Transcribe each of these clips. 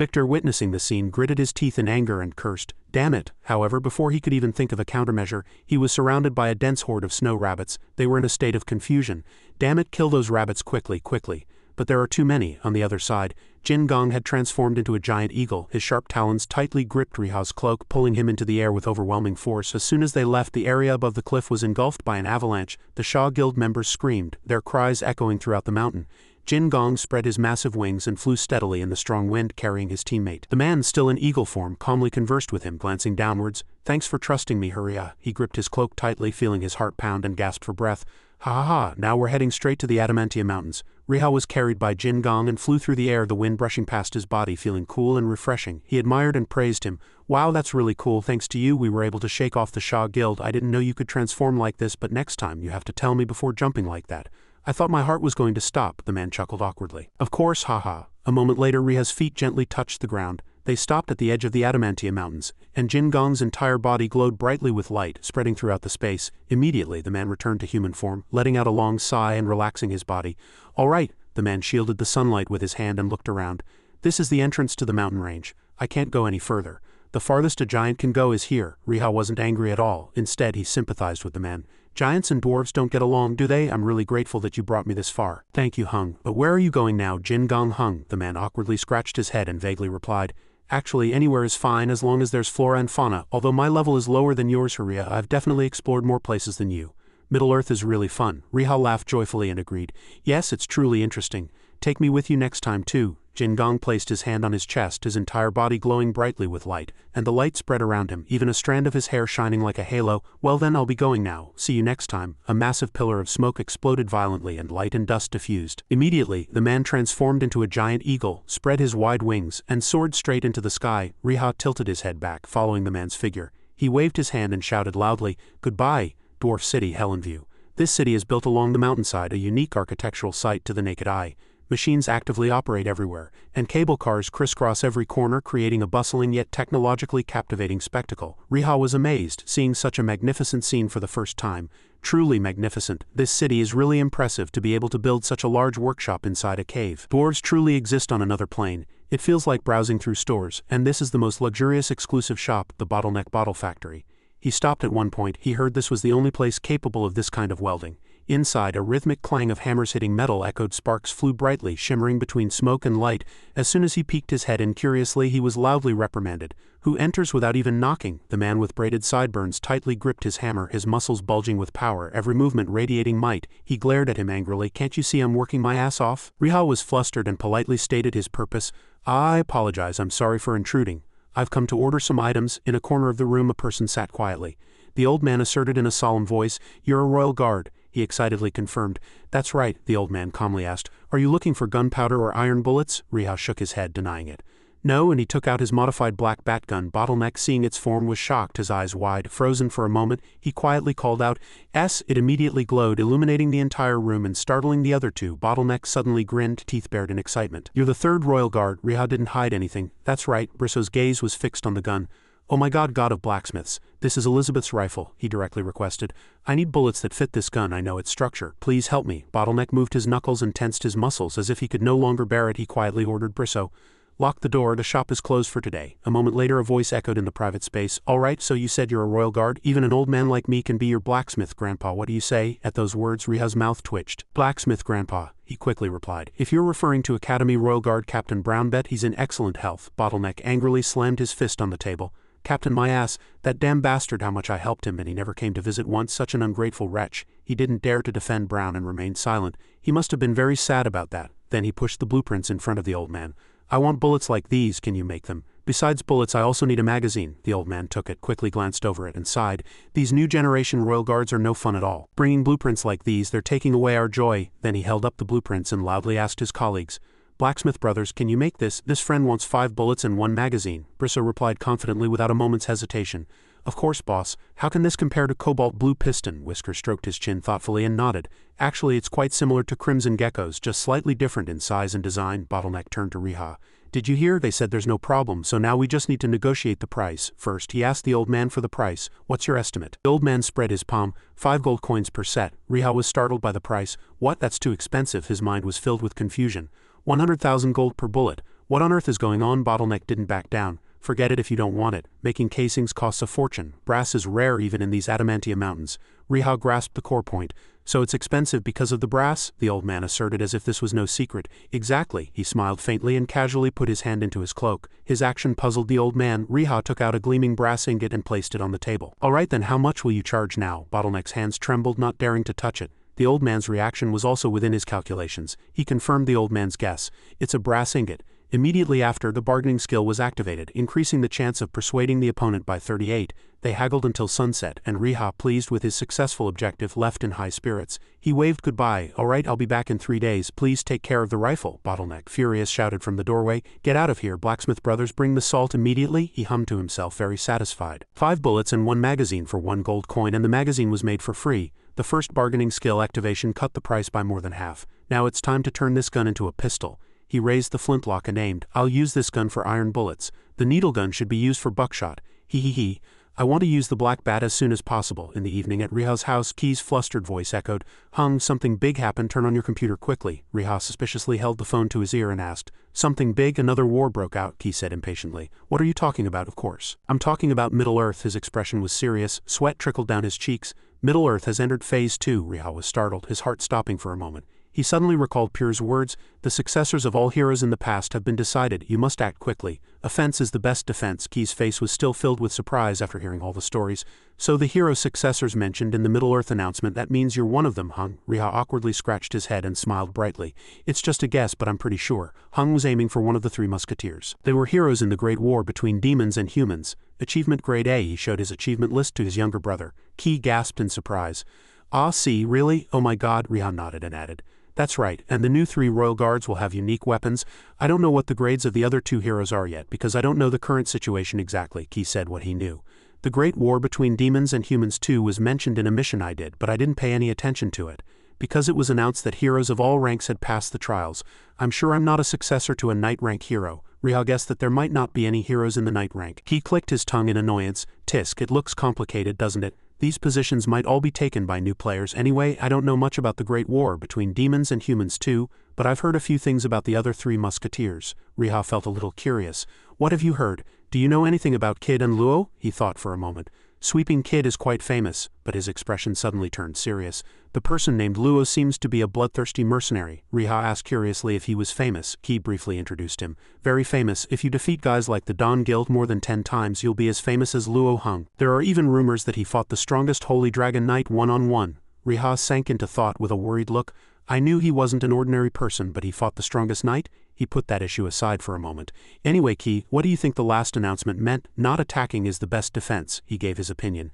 Victor, witnessing the scene, gritted his teeth in anger and cursed, "Damn it!" However, before he could even think of a countermeasure, he was surrounded by a dense horde of snow rabbits. They were in a state of confusion. "Damn it, kill those rabbits quickly, quickly." But there are too many. On the other side, Jin Gong had transformed into a giant eagle. His sharp talons tightly gripped Riha's cloak, pulling him into the air with overwhelming force. As soon as they left, the area above the cliff was engulfed by an avalanche. The Shaw Guild members screamed, their cries echoing throughout the mountain. Jin Gong spread his massive wings and flew steadily in the strong wind, carrying his teammate. The man, still in eagle form, calmly conversed with him, glancing downwards. "Thanks for trusting me, Huria." He gripped his cloak tightly, feeling his heart pound, and gasped for breath. "Ha ha ha, now we're heading straight to the Adamantium Mountains." Riha was carried by Jin Gong and flew through the air, the wind brushing past his body, feeling cool and refreshing. He admired and praised him. "Wow, that's really cool. Thanks to you, we were able to shake off the Shaw Guild. I didn't know you could transform like this, but next time you have to tell me before jumping like that." "I thought my heart was going to stop," the man chuckled awkwardly. "Of course, haha." A moment later, Riha's feet gently touched the ground. They stopped at the edge of the Adamantium Mountains, and Jin Gong's entire body glowed brightly with light, spreading throughout the space. Immediately, the man returned to human form, letting out a long sigh and relaxing his body. "All right." The man shielded the sunlight with his hand and looked around. "This is the entrance to the mountain range. I can't go any further. The farthest a giant can go is here." Riha wasn't angry at all. Instead, he sympathized with the man. "Giants and dwarves don't get along, do they? I'm really grateful that you brought me this far." "Thank you, Hung. But where are you going now?" Jin Gong hung. The man awkwardly scratched his head and vaguely replied, "Actually, anywhere is fine as long as there's flora and fauna. Although my level is lower than yours, Huria, I've definitely explored more places than you. Middle-earth is really fun." Riha laughed joyfully and agreed. "Yes, it's truly interesting. Take me with you next time, too." Jin Gong placed his hand on his chest, his entire body glowing brightly with light, and the light spread around him, even a strand of his hair shining like a halo. "Well then, I'll be going now. See you next time." A massive pillar of smoke exploded violently and light and dust diffused. Immediately, the man transformed into a giant eagle, spread his wide wings, and soared straight into the sky. Riha tilted his head back, following the man's figure. He waved his hand and shouted loudly, "Goodbye, Dwarf City, Helenview." This city is built along the mountainside, a unique architectural sight to the naked eye. Machines actively operate everywhere, and cable cars crisscross every corner, creating a bustling yet technologically captivating spectacle. Riha was amazed, seeing such a magnificent scene for the first time. Truly magnificent. This city is really impressive to be able to build such a large workshop inside a cave. Dwarves truly exist on another plane. It feels like browsing through stores, and this is the most luxurious exclusive shop, the Bottleneck Bottle Factory. He stopped at one point. He heard this was the only place capable of this kind of welding. Inside, a rhythmic clang of hammers hitting metal echoed. Sparks flew brightly, shimmering between smoke and light. As soon as he peeked his head in curiously, he was loudly reprimanded. "Who enters without even knocking?" The man with braided sideburns tightly gripped his hammer, his muscles bulging with power, every movement radiating might. He glared at him angrily. "Can't you see I'm working my ass off?" Riha was flustered and politely stated his purpose. "I apologize, I'm sorry for intruding. I've come to order some items." In a corner of the room, a person sat quietly. The old man asserted in a solemn voice, "You're a royal guard." He excitedly confirmed. "That's right," the old man calmly asked. "Are you looking for gunpowder or iron bullets?" Riha shook his head, denying it. "No," and he took out his modified black bat gun. Bottleneck, seeing its form, was shocked, his eyes wide. Frozen for a moment, he quietly called out, "S." It immediately glowed, illuminating the entire room and startling the other two. Bottleneck suddenly grinned, teeth bared in excitement. "You're the third royal guard." Riha didn't hide anything. "That's right." Brissow's gaze was fixed on the gun. "Oh my god, god of blacksmiths. This is Elizabeth's rifle," he directly requested. "I need bullets that fit this gun. I know its structure. Please help me." Bottleneck moved his knuckles and tensed his muscles as if he could no longer bear it. He quietly ordered Brissow, "Lock the door, the shop is closed for today." A moment later, a voice echoed in the private space. "All right, so you said you're a royal guard? Even an old man like me can be your blacksmith, Grandpa. What do you say?" At those words, Riha's mouth twitched. "Blacksmith, Grandpa," he quickly replied. "If you're referring to Academy Royal Guard Captain Brownbet, he's in excellent health." Bottleneck angrily slammed his fist on the table. "Captain, my ass, that damn bastard, how much I helped him and he never came to visit once, such an ungrateful wretch." He didn't dare to defend Brown and remained silent. He must have been very sad about that. Then he pushed the blueprints in front of the old man. "I want bullets like these, can you make them? Besides bullets, I also need a magazine." The old man took it, quickly glanced over it and sighed. "These new generation royal guards are no fun at all. Bringing blueprints like these, they're taking away our joy." Then he held up the blueprints and loudly asked his colleagues, "Blacksmith brothers, can you make this? This friend wants 5 bullets and 1 magazine." Brissow replied confidently without a moment's hesitation. "Of course, boss. How can this compare to Cobalt Blue Piston?" Whisker stroked his chin thoughtfully and nodded. "Actually, it's quite similar to Crimson Geckos, just slightly different in size and design." Bottleneck turned to Riha. "Did you hear? They said there's no problem, so now we just need to negotiate the price." First, he asked the old man for the price. "What's your estimate?" The old man spread his palm. 5 gold coins per set." Riha was startled by the price. "What? That's too expensive." His mind was filled with confusion. 100,000 gold per bullet. What on earth is going on? Bottleneck didn't back down. Forget it if you don't want it. Making casings costs a fortune. Brass is rare even in these adamantium mountains. Riha grasped the core point. So it's expensive because of the brass? The old man asserted as if this was no secret. Exactly. He smiled faintly and casually put his hand into his cloak. His action puzzled the old man. Riha took out a gleaming brass ingot and placed it on the table. All right then, how much will you charge now? Bottleneck's hands trembled, not daring to touch it. The old man's reaction was also within his calculations. He confirmed the old man's guess. It's a brass ingot. Immediately after, the bargaining skill was activated, increasing the chance of persuading the opponent by 38. They haggled until sunset, and Riha, pleased with his successful objective, left in high spirits. He waved goodbye. All right, I'll be back in 3 days. Please take care of the rifle. Bottleneck, furious, shouted from the doorway. Get out of here, Blacksmith Brothers. Bring the salt immediately. He hummed to himself, very satisfied. 5 bullets and 1 magazine for 1 gold coin, and the magazine was made for free. The first bargaining skill activation cut the price by more than half. Now it's time to turn this gun into a pistol. He raised the flintlock and aimed. I'll use this gun for iron bullets. The needle gun should be used for buckshot. He. I want to use the black bat as soon as possible. In the evening at Riha's house, Key's flustered voice echoed. Hung, something big happened. Turn on your computer quickly. Riha suspiciously held the phone to his ear and asked. Something big? Another war broke out, Key said impatiently. What are you talking about? Of course. I'm talking about Middle-earth. His expression was serious. Sweat trickled down his cheeks. Middle-earth has entered Phase 2. Riha was startled, his heart stopping for a moment. He suddenly recalled Pyrrh's words. The successors of all heroes in the past have been decided. You must act quickly. Offense is the best defense. Key's face was still filled with surprise after hearing all the stories. So the hero successors mentioned in the Middle-earth announcement, that means you're one of them, Hung. Riha awkwardly scratched his head and smiled brightly. It's just a guess, but I'm pretty sure. Hung was aiming for one of the 3 musketeers. They were heroes in the Great War between demons and humans. Achievement Grade A. He showed his achievement list to his younger brother. Key gasped in surprise. Ah, see, really? Oh my god, Riha nodded and added. That's right, and the new 3 Royal Guards will have unique weapons. I don't know what the grades of the other 2 heroes are yet, because I don't know the current situation exactly. Key said what he knew. The Great War between demons and humans too was mentioned in a mission I did, but I didn't pay any attention to it. Because it was announced that heroes of all ranks had passed the trials. I'm sure I'm not a successor to a knight rank hero. Riha guessed that there might not be any heroes in the knight rank. He clicked his tongue in annoyance. Tisk, it looks complicated, doesn't it? These positions might all be taken by new players anyway. I don't know much about the Great War between demons and humans too, but I've heard a few things about the other 3 musketeers. Riha felt a little curious. What have you heard? Do you know anything about Kid and Luo? He thought for a moment. Sweeping Kid is quite famous, but his expression suddenly turned serious. The person named Luo seems to be a bloodthirsty mercenary. Riha asked curiously if he was famous. Key briefly introduced him. Very famous. If you defeat guys like the Dawn Guild more than 10 times, you'll be as famous as Luo Hung. There are even rumors that he fought the strongest Holy Dragon Knight one-on-one. Riha sank into thought with a worried look. I knew he wasn't an ordinary person, but he fought the strongest knight? He put that issue aside for a moment. Anyway, Key, what do you think the last announcement meant? Not attacking is the best defense, he gave his opinion.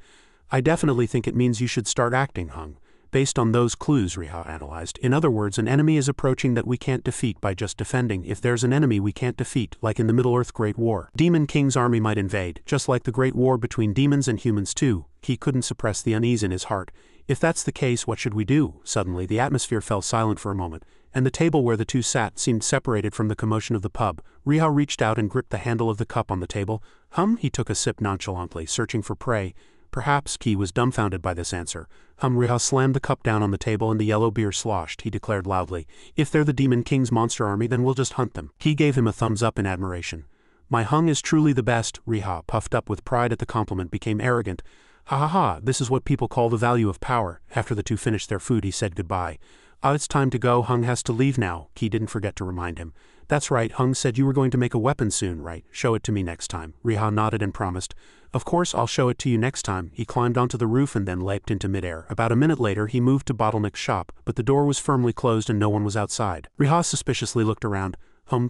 I definitely think it means you should start acting, Hung. Based on those clues, Riha analyzed. In other words, an enemy is approaching that we can't defeat by just defending. If there's an enemy we can't defeat, like in the Middle-earth Great War, Demon King's army might invade, just like the Great War between demons and humans too. Key couldn't suppress the unease in his heart. If that's the case, what should we do? Suddenly, the atmosphere fell silent for a moment, and the table where the 2 sat seemed separated from the commotion of the pub. Riha reached out and gripped the handle of the cup on the table. He took a sip nonchalantly, searching for prey. Perhaps. Key was dumbfounded by this answer. Riha slammed the cup down on the table and the yellow beer sloshed. He declared loudly, if they're the Demon King's monster army, then we'll just hunt them. Key gave him a thumbs up in admiration. My Hung is truly the best. Riha, puffed up with pride at the compliment, became arrogant. Ha ha ha, this is what people call the value of power. After the 2 finished their food, he said goodbye. It's time to go. Hung has to leave now. Key didn't forget to remind him. That's right, Hung said you were going to make a weapon soon, right? Show it to me next time. Riha nodded and promised. Of course, I'll show it to you next time. He climbed onto the roof and then leapt into midair. About a minute later, he moved to Bottleneck's shop, but the door was firmly closed and no one was outside. Riha suspiciously looked around.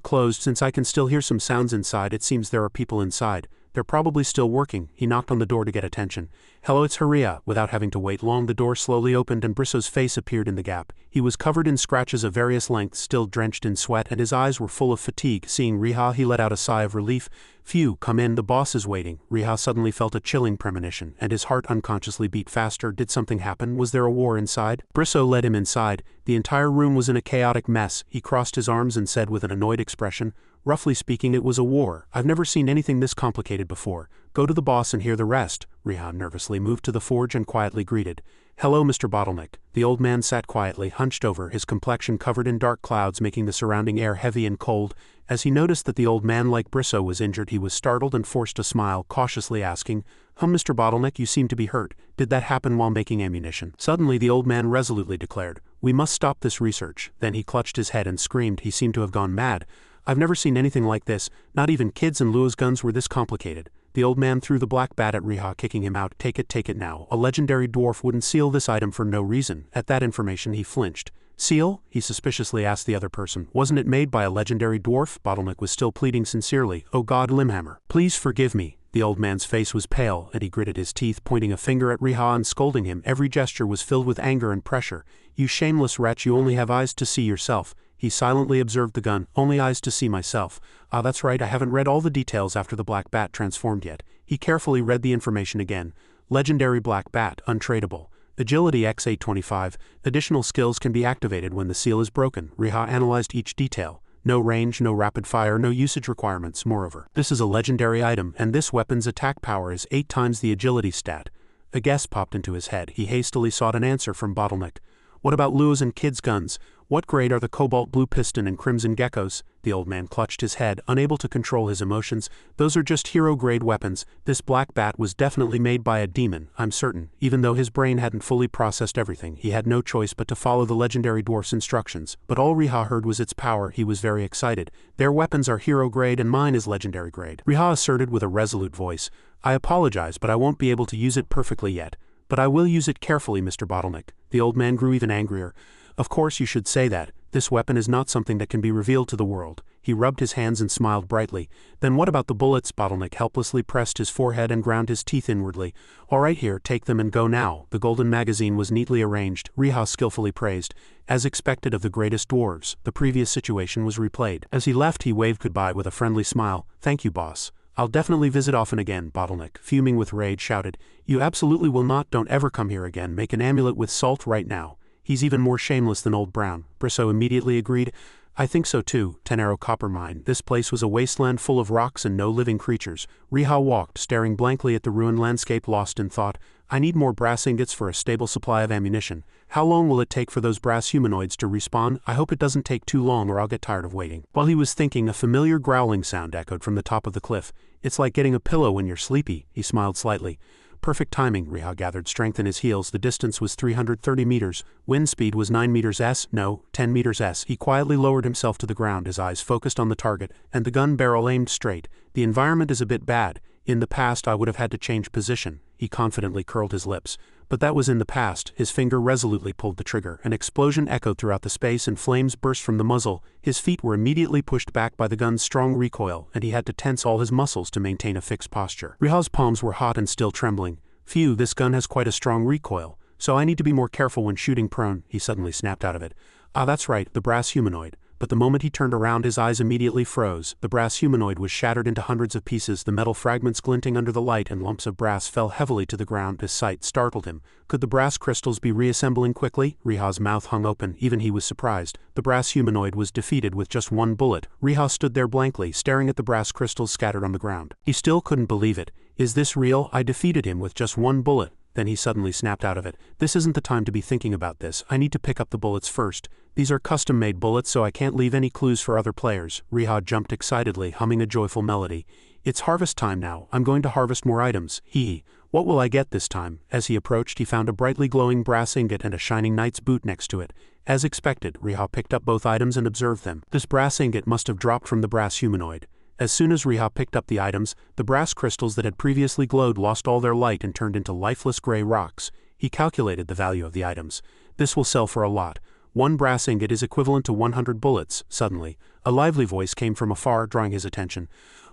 Closed. Since I can still hear some sounds inside, it seems there are people inside. They're probably still working. He knocked on the door to get attention. Hello, it's Haria. Without having to wait long, the door slowly opened and Brisso's face appeared in the gap. He was covered in scratches of various lengths, still drenched in sweat, and his eyes were full of fatigue. Seeing Riha, he let out a sigh of relief. Phew, come in, the boss is waiting. Riha suddenly felt a chilling premonition, and his heart unconsciously beat faster. Did something happen? Was there a war inside? Brisso led him inside. The entire room was in a chaotic mess. He crossed his arms and said with an annoyed expression, roughly speaking, it was a war. I've never seen anything this complicated before. Go to the boss and hear the rest. Riha nervously moved to the forge and quietly greeted. Hello, Mr. Bottleneck. The old man sat quietly, hunched over, his complexion covered in dark clouds making the surrounding air heavy and cold. As he noticed that the old man like Brisso was injured, he was startled and forced a smile, cautiously asking, Mr. Bottleneck, you seem to be hurt. Did that happen while making ammunition? Suddenly the old man resolutely declared, We must stop this research. Then he clutched his head and screamed. He seemed to have gone mad. I've never seen anything like this. Not even kids and Lua's guns were this complicated. The old man threw the black bat at Riha, kicking him out. Take it now. A legendary dwarf wouldn't seal this item for no reason. At that information he flinched. Seal? He suspiciously asked the other person. Wasn't it made by a legendary dwarf? Bottleneck was still pleading sincerely. Oh God, Limhammer. Please forgive me. The old man's face was pale, and he gritted his teeth, pointing a finger at Riha and scolding him. Every gesture was filled with anger and pressure. You shameless wretch, you only have eyes to see yourself. He silently observed the gun. Only eyes to see myself. Ah, that's right, I haven't read all the details after the black bat transformed yet. He carefully read the information again. Legendary black bat, untradeable. Agility X825. Additional skills can be activated when the seal is broken. Riha analyzed each detail. No range, no rapid fire, no usage requirements. Moreover, this is a legendary item, and this weapon's attack power is 8 times the agility stat. A guess popped into his head. He hastily sought an answer from Bottleneck. What about Lua's and kids' guns? What grade are the Cobalt Blue Piston and Crimson Geckos? The old man clutched his head, unable to control his emotions. Those are just hero-grade weapons. This black bat was definitely made by a demon, I'm certain. Even though his brain hadn't fully processed everything, he had no choice but to follow the legendary dwarf's instructions. But all Riha heard was its power. He was very excited. Their weapons are hero-grade and mine is legendary grade. Riha asserted with a resolute voice. I apologize, but I won't be able to use it perfectly yet. But I will use it carefully, Mr. Bottleneck. The old man grew even angrier. Of course you should say that. This weapon is not something that can be revealed to the world. He rubbed his hands and smiled brightly. Then what about the bullets? Bottleneck helplessly pressed his forehead and ground his teeth inwardly. All right, here, take them and go now. The golden magazine was neatly arranged. Riha skillfully praised. As expected of the greatest dwarves, the previous situation was replayed. As he left, he waved goodbye with a friendly smile. Thank you, boss. I'll definitely visit often again. Bottleneck, fuming with rage, shouted. You absolutely will not. Don't ever come here again. Make an amulet with salt right now. He's even more shameless than Old Brown. Brisso immediately agreed. I think so too. 10 Arrow Copper Mine. This place was a wasteland full of rocks and no living creatures. Riha walked, staring blankly at the ruined landscape, lost in thought. I need more brass ingots for a stable supply of ammunition. How long will it take for those brass humanoids to respawn? I hope it doesn't take too long or I'll get tired of waiting. While he was thinking, a familiar growling sound echoed from the top of the cliff. It's like getting a pillow when you're sleepy. He smiled slightly. Perfect timing. Riha gathered strength in his heels. The distance was 330 meters. Wind speed was 9 meters s. No, 10 meters s. He quietly lowered himself to the ground, his eyes focused on the target, and the gun barrel aimed straight. The environment is a bit bad. In the past I would have had to change position. He confidently curled his lips. But that was in the past. His finger resolutely pulled the trigger. An explosion echoed throughout the space and flames burst from the muzzle. His feet were immediately pushed back by the gun's strong recoil, and he had to tense all his muscles to maintain a fixed posture. Riha's palms were hot and still trembling. Phew, this gun has quite a strong recoil, so I need to be more careful when shooting prone. He suddenly snapped out of it. Ah, that's right, the brass humanoid. But the moment he turned around, his eyes immediately froze. The brass humanoid was shattered into hundreds of pieces, the metal fragments glinting under the light, and lumps of brass fell heavily to the ground. His sight startled him. Could the brass crystals be reassembling quickly? Riha's mouth hung open. Even he was surprised. The brass humanoid was defeated with just one bullet. Riha stood there blankly, staring at the brass crystals scattered on the ground. He still couldn't believe it. Is this real? I defeated him with just one bullet. Then he suddenly snapped out of it. This isn't the time to be thinking about this. I need to pick up the bullets first. These are custom-made bullets, so I can't leave any clues for other players. Riha jumped excitedly, humming a joyful melody. It's harvest time now. I'm going to harvest more items. Hee. What will I get this time? As he approached, he found a brightly glowing brass ingot and a shining knight's boot next to it. As expected, Riha picked up both items and observed them. This brass ingot must have dropped from the brass humanoid. As soon as Riha picked up the items, the brass crystals that had previously glowed lost all their light and turned into lifeless gray rocks. He calculated the value of the items. This will sell for a lot. One brass ingot is equivalent to 100 bullets. Suddenly, a lively voice came from afar, drawing his attention.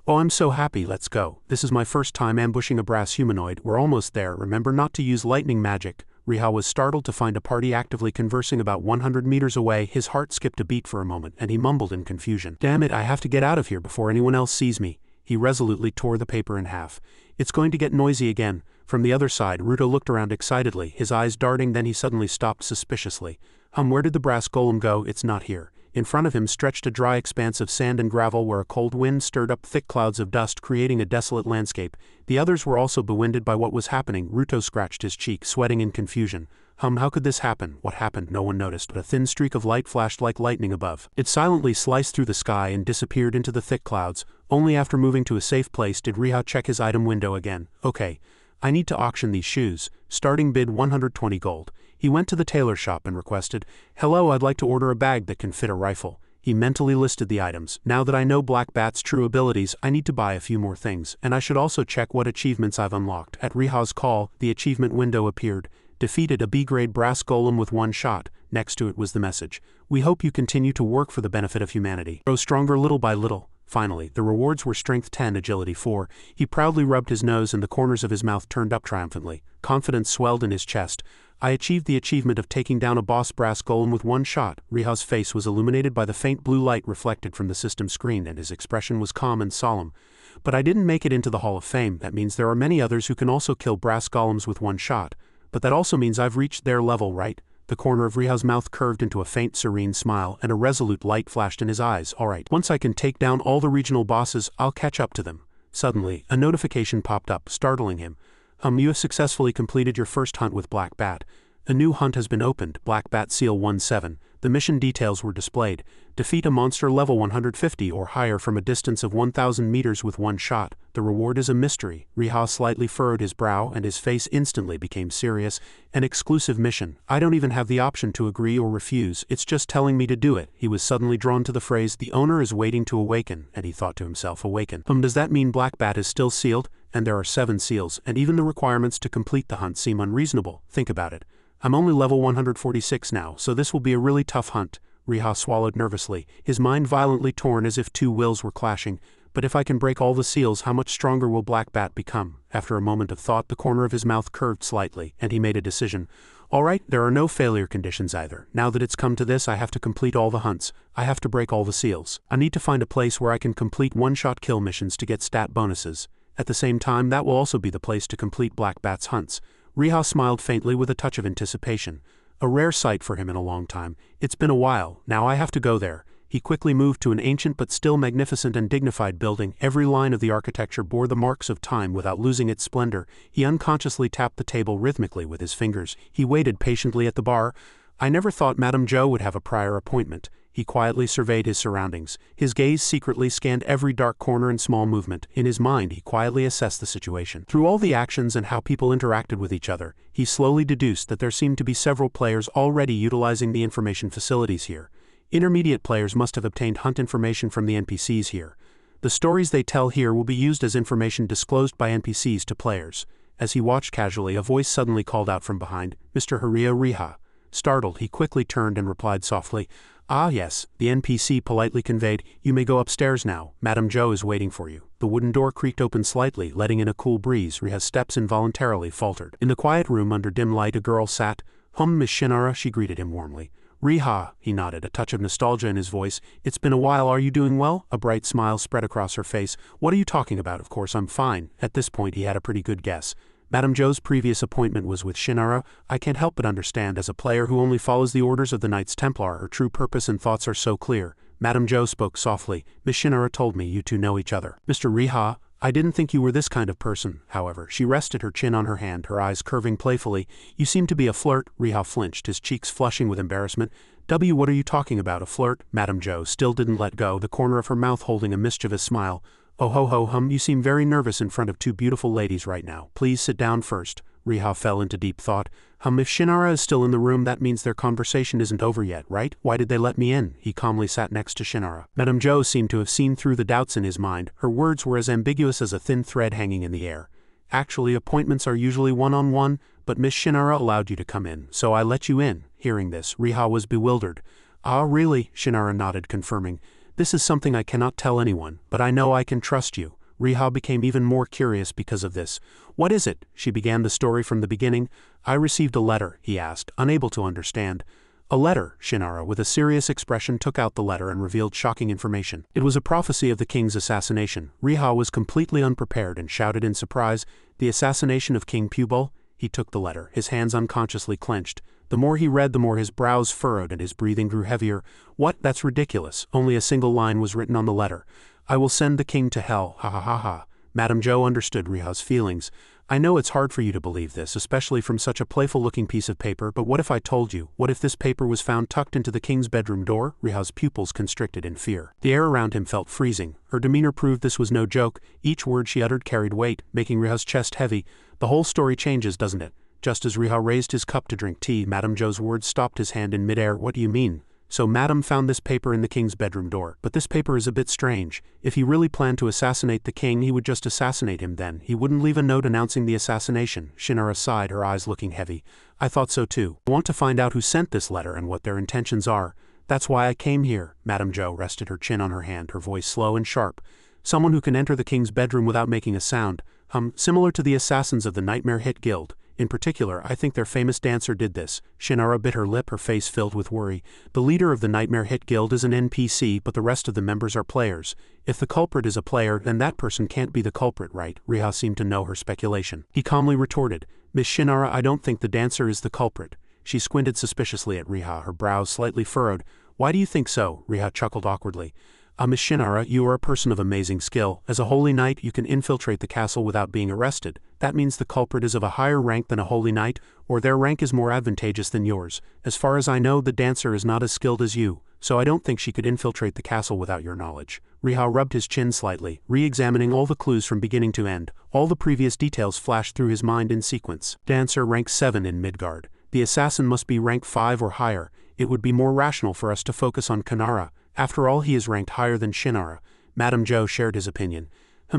Oh, I'm so happy, let's go. This is my first time ambushing a brass humanoid. We're almost there. Remember not to use lightning magic. Riha was startled to find a party actively conversing about 100 meters away. His heart skipped a beat for a moment, and he mumbled in confusion. Damn it, I have to get out of here before anyone else sees me. He resolutely tore the paper in half. It's going to get noisy again. From the other side, Ruto looked around excitedly, his eyes darting, then he suddenly stopped suspiciously. Where did the brass golem go? It's not here. In front of him stretched a dry expanse of sand and gravel where a cold wind stirred up thick clouds of dust, creating a desolate landscape. The others were also bewildered by what was happening. Ruto scratched his cheek, sweating in confusion. How could this happen? What happened? No one noticed, but a thin streak of light flashed like lightning above. It silently sliced through the sky and disappeared into the thick clouds. Only after moving to a safe place did Riha check his item window again. Okay, I need to auction these shoes. Starting bid 120 gold. He went to the tailor shop and requested, "Hello, I'd like to order a bag that can fit a rifle." He mentally listed the items. Now that I know Black Bat's true abilities, I need to buy a few more things, and I should also check what achievements I've unlocked. At Riha's call, the achievement window appeared. Defeated a B-grade brass golem with one shot. Next to it was the message. We hope you continue to work for the benefit of humanity. Grow stronger little by little. Finally, the rewards were Strength 10, Agility 4. He proudly rubbed his nose and the corners of his mouth turned up triumphantly. Confidence swelled in his chest. I achieved the achievement of taking down a boss brass golem with one shot. Riha's face was illuminated by the faint blue light reflected from the system screen, and his expression was calm and solemn. But I didn't make it into the Hall of Fame. That means there are many others who can also kill brass golems with one shot. But that also means I've reached their level, right? The corner of Riha's mouth curved into a faint, serene smile, and a resolute light flashed in his eyes. All right, once I can take down all the regional bosses, I'll catch up to them. Suddenly, a notification popped up, startling him. You have successfully completed your first hunt with Black Bat. A new hunt has been opened, Black Bat Seal 17. The mission details were displayed. Defeat a monster level 150 or higher from a distance of 1,000 meters with one shot. The reward is a mystery. Riha slightly furrowed his brow and his face instantly became serious. An exclusive mission. I don't even have the option to agree or refuse, it's just telling me to do it. He was suddenly drawn to the phrase, "The owner is waiting to awaken," and he thought to himself, awaken. Does that mean Black Bat is still sealed? And there are 7 seals, and even the requirements to complete the hunt seem unreasonable. Think about it. I'm only level 146 now, so this will be a really tough hunt. Riha swallowed nervously, his mind violently torn as if two wills were clashing. But if I can break all the seals, how much stronger will Black Bat become? After a moment of thought, the corner of his mouth curved slightly, and he made a decision. All right, there are no failure conditions either. Now that it's come to this, I have to complete all the hunts. I have to break all the seals. I need to find a place where I can complete one-shot kill missions to get stat bonuses. At the same time, that will also be the place to complete Black Bat's hunts. Riha smiled faintly with a touch of anticipation. A rare sight for him in a long time. It's been a while, now I have to go there. He quickly moved to an ancient but still magnificent and dignified building. Every line of the architecture bore the marks of time without losing its splendor. He unconsciously tapped the table rhythmically with his fingers. He waited patiently at the bar. I never thought Madame Zhou would have a prior appointment. He quietly surveyed his surroundings. His gaze secretly scanned every dark corner and small movement. In his mind, he quietly assessed the situation. Through all the actions and how people interacted with each other, he slowly deduced that there seemed to be several players already utilizing the information facilities here. Intermediate players must have obtained hunt information from the NPCs here. The stories they tell here will be used as information disclosed by NPCs to players. As he watched casually, a voice suddenly called out from behind, "Mr. Haria Riha." Startled, he quickly turned and replied softly, "Ah yes," the NPC politely conveyed, "you may go upstairs now. Madame Zhou is waiting for you." The wooden door creaked open slightly, letting in a cool breeze. Riha's steps involuntarily faltered. In the quiet room under dim light, a girl sat. Miss Shinara," she greeted him warmly. "Riha," he nodded, a touch of nostalgia in his voice. "It's been a while, are you doing well?" A bright smile spread across her face. "What are you talking about? Of course I'm fine." At this point he had a pretty good guess. Madame Zhou's previous appointment was with Shinara. I can't help but understand, as a player who only follows the orders of the Knights Templar, her true purpose and thoughts are so clear. Madame Zhou spoke softly. "Miss Shinara told me you two know each other." "Mr. Riha, I didn't think you were this kind of person." However, she rested her chin on her hand, her eyes curving playfully. "You seem to be a flirt." Riha flinched, his cheeks flushing with embarrassment. What are you talking about, a flirt?" Madame Zhou still didn't let go, the corner of her mouth holding a mischievous smile. "Oh ho ho, you seem very nervous in front of two beautiful ladies right now. Please sit down first." Riha fell into deep thought. If Shinara is still in the room, that means their conversation isn't over yet, right? Why did they let me in?" He calmly sat next to Shinara. Madame Zhou seemed to have seen through the doubts in his mind. Her words were as ambiguous as a thin thread hanging in the air. "Actually, appointments are usually one-on-one, but Miss Shinara allowed you to come in, so I let you in." Hearing this, Riha was bewildered. "Ah, really?" Shinara nodded, confirming. "This is something I cannot tell anyone, but I know I can trust you." Riha became even more curious because of this. "What is it?" She began the story from the beginning. "I received a letter," he asked, unable to understand. "A letter?" Shinara, with a serious expression, took out the letter and revealed shocking information. It was a prophecy of the king's assassination. Riha was completely unprepared and shouted in surprise, "The assassination of King Pubul?" He took the letter, his hands unconsciously clenched. The more he read, the more his brows furrowed and his breathing grew heavier. "What? That's ridiculous." Only a single line was written on the letter. "I will send the king to hell, ha ha ha ha." Madame Zhou understood Riha's feelings. I know it's hard for you to believe this, especially from such a playful-looking piece of paper, but what if I told you? What if this paper was found tucked into the king's bedroom door? Riha's pupils constricted in fear. The air around him felt freezing. Her demeanor proved this was no joke. Each word she uttered carried weight, making Riha's chest heavy. The whole story changes, doesn't it? Just as Riha raised his cup to drink tea, Madame Zhou's words stopped his hand in midair. What do you mean? So Madame found this paper in the king's bedroom door. But this paper is a bit strange. If he really planned to assassinate the king, he would just assassinate him then. He wouldn't leave a note announcing the assassination. Shinara sighed, her eyes looking heavy. I thought so too. I want to find out who sent this letter and what their intentions are. That's why I came here. Madame Zhou rested her chin on her hand, her voice slow and sharp. Someone who can enter the king's bedroom without making a sound. Similar to the assassins of the Nightmare Hit Guild. In particular, I think their famous dancer did this. Shinara bit her lip, her face filled with worry. The leader of the Nightmare Hit Guild is an NPC, but the rest of the members are players. If the culprit is a player, then that person can't be the culprit, right? Riha seemed to know her speculation. He calmly retorted, Miss Shinara, I don't think the dancer is the culprit. She squinted suspiciously at Riha, her brows slightly furrowed. Why do you think so? Riha chuckled awkwardly. Miss Shinara, you are a person of amazing skill. As a holy knight, you can infiltrate the castle without being arrested. That means the culprit is of a higher rank than a holy knight, or their rank is more advantageous than yours. As far as I know, the dancer is not as skilled as you, so I don't think she could infiltrate the castle without your knowledge. Riha rubbed his chin slightly, re-examining all the clues from beginning to end. All the previous details flashed through his mind in sequence. Dancer rank 7 in Midgard. The assassin must be rank 5 or higher. It would be more rational for us to focus on Kanara. After all, he is ranked higher than Shinara. Madame Zhou shared his opinion.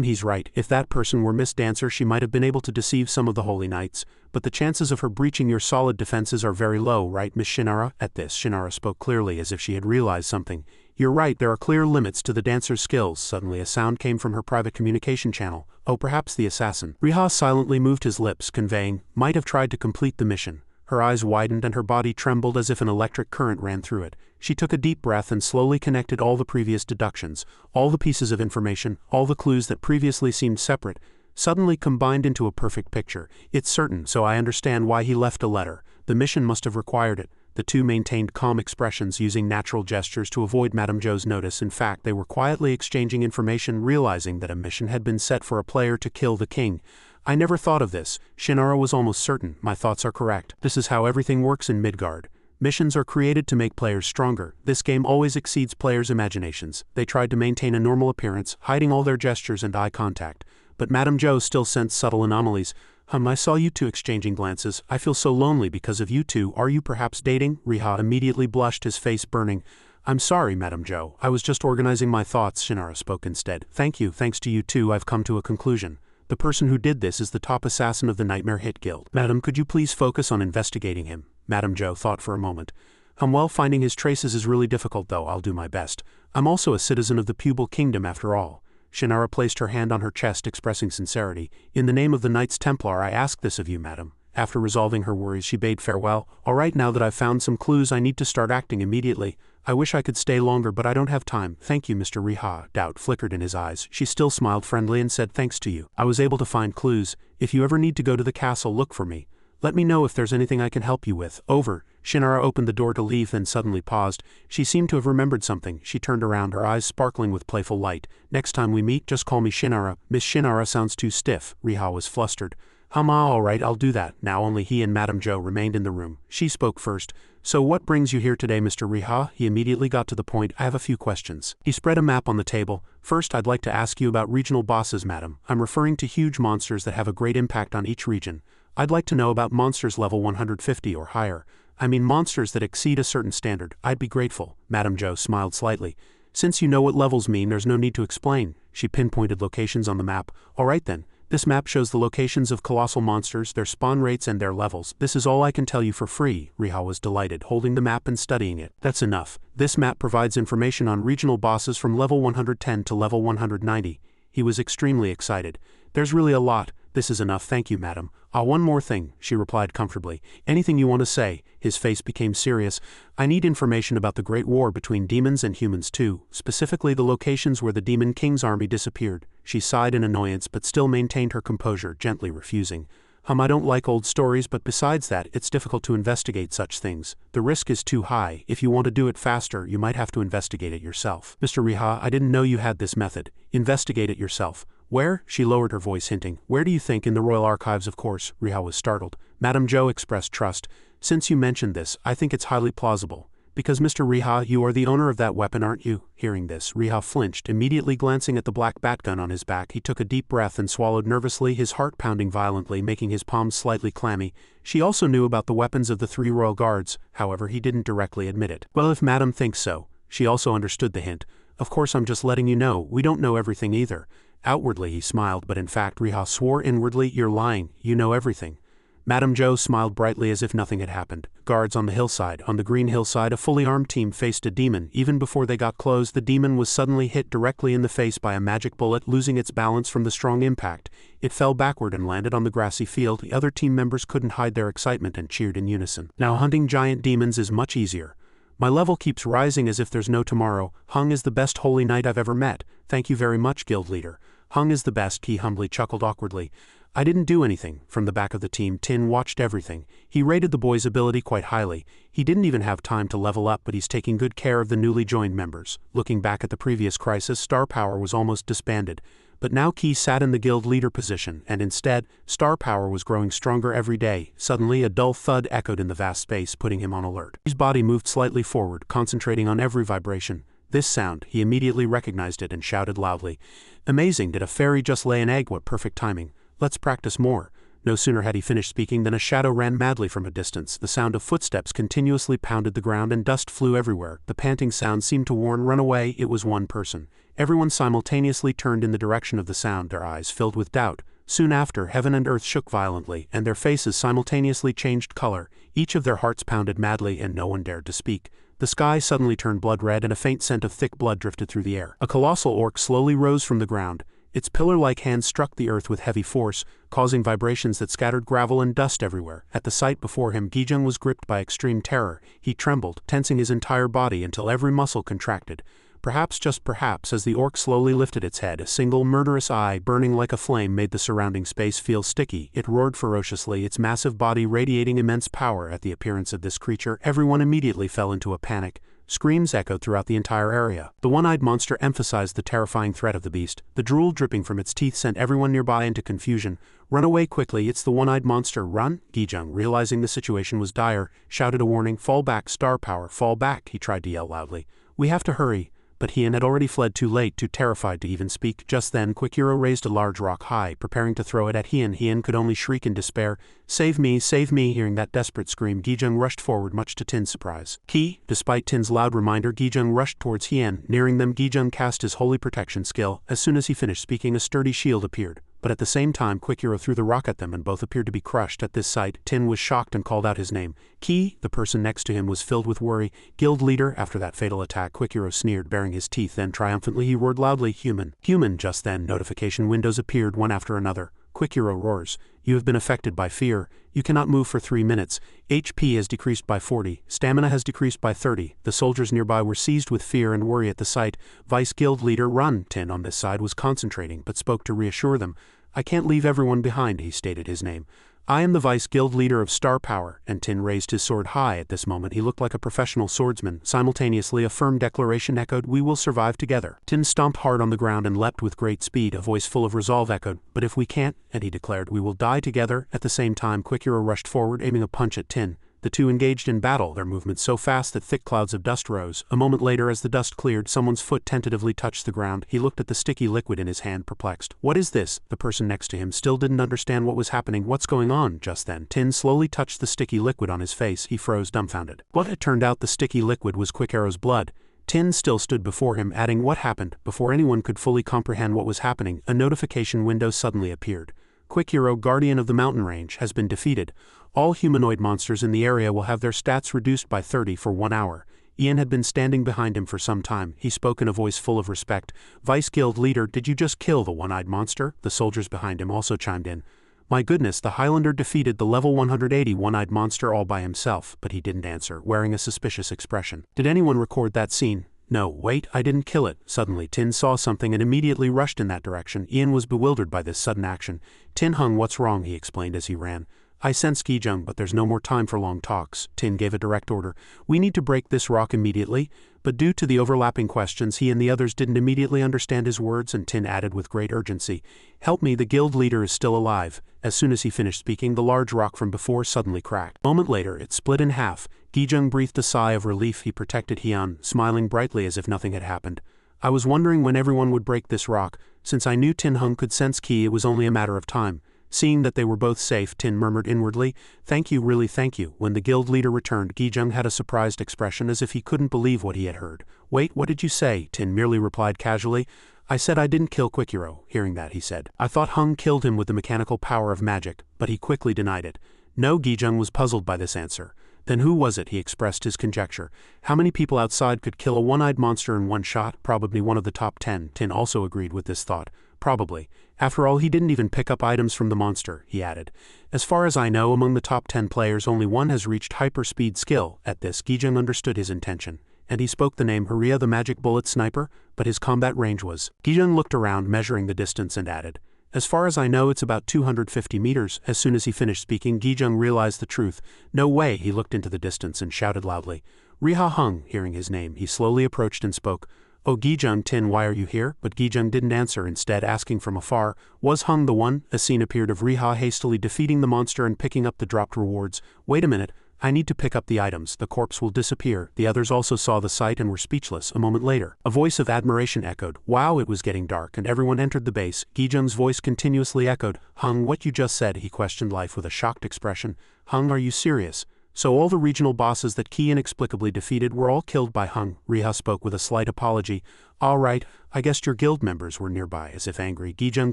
He's right. If that person were Miss Dancer, she might have been able to deceive some of the holy knights, but the chances of her breaching your solid defenses are very low, right, Miss Shinara? At this, Shinara spoke clearly as if she had realized something. You're right, there are clear limits to the dancer's skills. Suddenly a sound came from her private communication channel. Oh, perhaps the assassin. Riha silently moved his lips, conveying, might have tried to complete the mission. Her eyes widened and her body trembled as if an electric current ran through it. She took a deep breath and slowly connected all the previous deductions, all the pieces of information, all the clues that previously seemed separate, suddenly combined into a perfect picture. It's certain, so I understand why he left a letter. The mission must have required it. The two maintained calm expressions, using natural gestures to avoid Madame Zhou's notice. In fact, they were quietly exchanging information, realizing that a mission had been set for a player to kill the king. I never thought of this. Shinara was almost certain. My thoughts are correct. This is how everything works in Midgard. Missions are created to make players stronger. This game always exceeds players' imaginations. They tried to maintain a normal appearance, hiding all their gestures and eye contact. But Madame Zhou still sensed subtle anomalies. I saw you two exchanging glances. I feel so lonely because of you two. Are you perhaps dating? Riha immediately blushed, his face burning. I'm sorry, Madame Zhou. I was just organizing my thoughts, Shinara spoke instead. Thank you. Thanks to you two, I've come to a conclusion. The person who did this is the top assassin of the Nightmare Hit Guild. Madam, could you please focus on investigating him? Madame Zhou thought for a moment. Well, finding his traces is really difficult, though. I'll do my best. I'm also a citizen of the Pupil Kingdom after all. Shinara placed her hand on her chest, expressing sincerity. In the name of the Knights Templar, I ask this of you, madam. After resolving her worries, she bade farewell. All right, now that I've found some clues, I need to start acting immediately. I wish I could stay longer, but I don't have time. Thank you, Mr. Riha. Doubt flickered in his eyes. She still smiled friendly and said thanks to you. I was able to find clues. If you ever need to go to the castle, look for me. Let me know if there's anything I can help you with. Over. Shinara opened the door to leave, then suddenly paused. She seemed to have remembered something. She turned around, her eyes sparkling with playful light. Next time we meet, just call me Shinara. Miss Shinara sounds too stiff. Riha was flustered. All right, I'll do that. Now only he and Madame Zhou remained in the room. She spoke first. So what brings you here today, Mr. Riha? He immediately got to the point. I have a few questions. He spread a map on the table. First, I'd like to ask you about regional bosses, madam. I'm referring to huge monsters that have a great impact on each region. I'd like to know about monsters level 150 or higher. I mean monsters that exceed a certain standard. I'd be grateful. Madame Zhou smiled slightly. Since you know what levels mean, there's no need to explain. She pinpointed locations on the map. All right then. This map shows the locations of colossal monsters, their spawn rates and their levels. This is all I can tell you for free. Riha was delighted, holding the map and studying it. That's enough. This map provides information on regional bosses from level 110 to level 190. He was extremely excited. There's really a lot. This is enough, thank you, madam. One more thing, she replied comfortably. Anything you want to say? His face became serious. I need information about the Great War between demons and humans too, specifically the locations where the Demon King's army disappeared. She sighed in annoyance but still maintained her composure, gently refusing. I don't like old stories, but besides that, it's difficult to investigate such things. The risk is too high. If you want to do it faster, you might have to investigate it yourself. Mr. Riha, I didn't know you had this method. Investigate it yourself. Where? She lowered her voice, hinting. Where do you think? In the Royal Archives, of course. Riha was startled. Madame Zhou expressed trust. Since you mentioned this, I think it's highly plausible. Because Mr. Riha, you are the owner of that weapon, aren't you? Hearing this, Riha flinched, immediately glancing at the black batgun on his back. He took a deep breath and swallowed nervously, his heart pounding violently, making his palms slightly clammy. She also knew about the weapons of the 3 royal guards, however he didn't directly admit it. Well, if Madame thinks so. She also understood the hint. Of course, I'm just letting you know, we don't know everything either. Outwardly he smiled, but in fact Riha swore inwardly, you're lying, you know everything. Madame Zhou smiled brightly as if nothing had happened. Guards on the hillside. On the green hillside, a fully armed team faced a demon. Even before they got close, the demon was suddenly hit directly in the face by a magic bullet, losing its balance from the strong impact. It fell backward and landed on the grassy field. The other team members couldn't hide their excitement and cheered in unison. Now hunting giant demons is much easier. My level keeps rising as if there's no tomorrow. Hung is the best holy knight I've ever met. Thank you very much, guild leader. Hung is the best, he humbly chuckled awkwardly. I didn't do anything. From the back of the team, Tin watched everything. He rated the boy's ability quite highly. He didn't even have time to level up, but he's taking good care of the newly joined members. Looking back at the previous crisis, Star Power was almost disbanded. But now Key sat in the guild leader position, and instead, Star Power was growing stronger every day. Suddenly, a dull thud echoed in the vast space, putting him on alert. His body moved slightly forward, concentrating on every vibration. This sound, he immediately recognized it and shouted loudly. Amazing, did a fairy just lay an egg? What perfect timing. Let's practice more. No sooner had he finished speaking than a shadow ran madly from a distance. The sound of footsteps continuously pounded the ground and dust flew everywhere. The panting sound seemed to warn, run away. It was one person. Everyone simultaneously turned in the direction of the sound, their eyes filled with doubt. Soon after, heaven and earth shook violently, and their faces simultaneously changed color. Each of their hearts pounded madly, and no one dared to speak. The sky suddenly turned blood red, and a faint scent of thick blood drifted through the air. A colossal orc slowly rose from the ground. Its pillar-like hands struck the earth with heavy force, causing vibrations that scattered gravel and dust everywhere. At the sight before him, Gijung was gripped by extreme terror. He trembled, tensing his entire body until every muscle contracted. Perhaps, just perhaps, as the orc slowly lifted its head, a single murderous eye, burning like a flame, made the surrounding space feel sticky. It roared ferociously, its massive body radiating immense power. At the appearance of this creature, everyone immediately fell into a panic. Screams echoed throughout the entire area. The one-eyed monster emphasized the terrifying threat of the beast. The drool dripping from its teeth sent everyone nearby into confusion. Run away quickly, it's the one-eyed monster, run! Gijung, realizing the situation was dire, shouted a warning. Fall back, Star Power, fall back, he tried to yell loudly. We have to hurry. But Hien had already fled too late, too terrified to even speak. Just then, Quickhero raised a large rock high, preparing to throw it at Hien. Hien could only shriek in despair. Save me, save me! Hearing that desperate scream, Gijung rushed forward, much to Tin's surprise. Ki, despite Tin's loud reminder, Gijung rushed towards Hien. Nearing them, Gijung cast his holy protection skill. As soon as he finished speaking, a sturdy shield appeared. But at the same time, Quickhero threw the rock at them and both appeared to be crushed. At this sight, Tin was shocked and called out his name. Ki, the person next to him, was filled with worry. Guild leader, after that fatal attack, Quickhero sneered, baring his teeth. Then triumphantly he roared loudly, human. Human. Just then, notification windows appeared one after another. Quickhero roars. You have been affected by fear. You cannot move for 3 minutes. HP has decreased by 40. Stamina has decreased by 30. The soldiers nearby were seized with fear and worry at the sight. Vice Guild leader, run! Tin on this side was concentrating, but spoke to reassure them. I can't leave everyone behind, he stated his name. I am the Vice Guild leader of Star Power, and Tin raised his sword high. At this moment he looked like a professional swordsman. Simultaneously a firm declaration echoed, we will survive together. Tin stomped hard on the ground and leapt with great speed. A voice full of resolve echoed, but if we can't, and he declared, we will die together. At the same time, Quickhero rushed forward, aiming a punch at Tin. The two engaged in battle, their movements so fast that thick clouds of dust rose. A moment later, as the dust cleared, someone's foot tentatively touched the ground. He looked at the sticky liquid in his hand, perplexed. What is this? The person next to him still didn't understand what was happening. What's going on? Just then, Tin slowly touched the sticky liquid on his face. He froze dumbfounded. What? It turned out the sticky liquid was Quickhero's blood. Tin still stood before him, adding, what happened? Before anyone could fully comprehend what was happening, a notification window suddenly appeared. Quickhero, Guardian of the Mountain Range, has been defeated. All humanoid monsters in the area will have their stats reduced by 30 for 1 hour. Ian had been standing behind him for some time. He spoke in a voice full of respect. Vice Guild leader, did you just kill the one-eyed monster? The soldiers behind him also chimed in. My goodness, the Highlander defeated the level 180 one-eyed monster all by himself, but he didn't answer, wearing a suspicious expression. Did anyone record that scene? No, wait, I didn't kill it. Suddenly, Tin saw something and immediately rushed in that direction. Ian was bewildered by this sudden action. Tin hung, what's wrong? He explained as he ran. I sense Gijung, but there's no more time for long talks. Tin gave a direct order. We need to break this rock immediately. But due to the overlapping questions, he and the others didn't immediately understand his words, and Tin added with great urgency, "Help me, the guild leader is still alive." As soon as he finished speaking, the large rock from before suddenly cracked. A moment later, it split in half. Gijung breathed a sigh of relief. He protected Hyun, smiling brightly as if nothing had happened. I was wondering when everyone would break this rock. Since I knew Tin Hung could sense Ki, it was only a matter of time. Seeing that they were both safe, Tin murmured inwardly, "Thank you, really thank you." When the guild leader returned, Gijung had a surprised expression as if he couldn't believe what he had heard. "Wait, what did you say?" Tin merely replied casually. "I said I didn't kill Quickhero." Hearing that, he said, "I thought Hung killed him with the mechanical power of magic," but he quickly denied it. No, Gijung was puzzled by this answer. Then who was it? He expressed his conjecture. How many people outside could kill a one-eyed monster in one shot? Probably one of the top 10. Tin also agreed with this thought. Probably. After all, he didn't even pick up items from the monster, he added. As far as I know, among the top 10 players, only one has reached hyper-speed skill. At this, Gijung understood his intention, and he spoke the name Haria, the magic bullet sniper, but his combat range was. Gijung looked around, measuring the distance, and added, "As far as I know, it's about 250 meters. As soon as he finished speaking, Gijung realized the truth. No way. He looked into the distance and shouted loudly. Riha Hung. Hearing his name, he slowly approached and spoke. "Oh Gijung, Tin, why are you here?" But Gijung didn't answer, instead asking from afar, "Was Hung the one?" A scene appeared of Riha hastily defeating the monster and picking up the dropped rewards. "Wait a minute. I need to pick up the items. The corpse will disappear." The others also saw the sight and were speechless. A moment later, a voice of admiration echoed, "Wow!" It was getting dark and everyone entered the base. Gijung's voice continuously echoed, "Hung, what you just said?" He questioned life with a shocked expression. "Hung, are you serious? So all the regional bosses that Ki inexplicably defeated were all killed by Hung?" Riha spoke with a slight apology. "All right, I guessed your guild members were nearby." As if angry, Gijung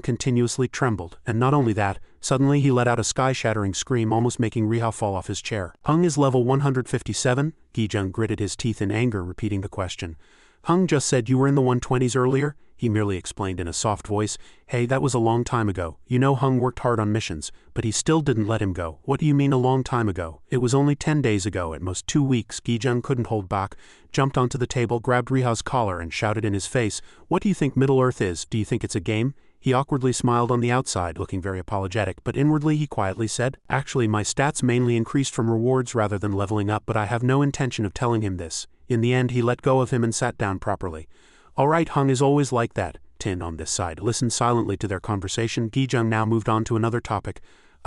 continuously trembled, and not only that, suddenly he let out a sky-shattering scream, almost making Riha fall off his chair. "Hung is level 157? Gijung gritted his teeth in anger, repeating the question. "Hung just said you were in the 120s earlier?" He merely explained in a soft voice. "Hey, that was a long time ago. You know Hung worked hard on missions, but he still didn't let him go." "What do you mean a long time ago?" "It was only 10 days ago, at most 2 weeks." Gijung couldn't hold back, jumped onto the table, grabbed Riha's collar and shouted in his face, "What do you think Middle-earth is? Do you think it's a game?" He awkwardly smiled on the outside, looking very apologetic, but inwardly he quietly said, "Actually, my stats mainly increased from rewards rather than leveling up, but I have no intention of telling him this." In the end, he let go of him and sat down properly. "All right, Hung is always like that." Tin, on this side, listened silently to their conversation. Gijung now moved on to another topic.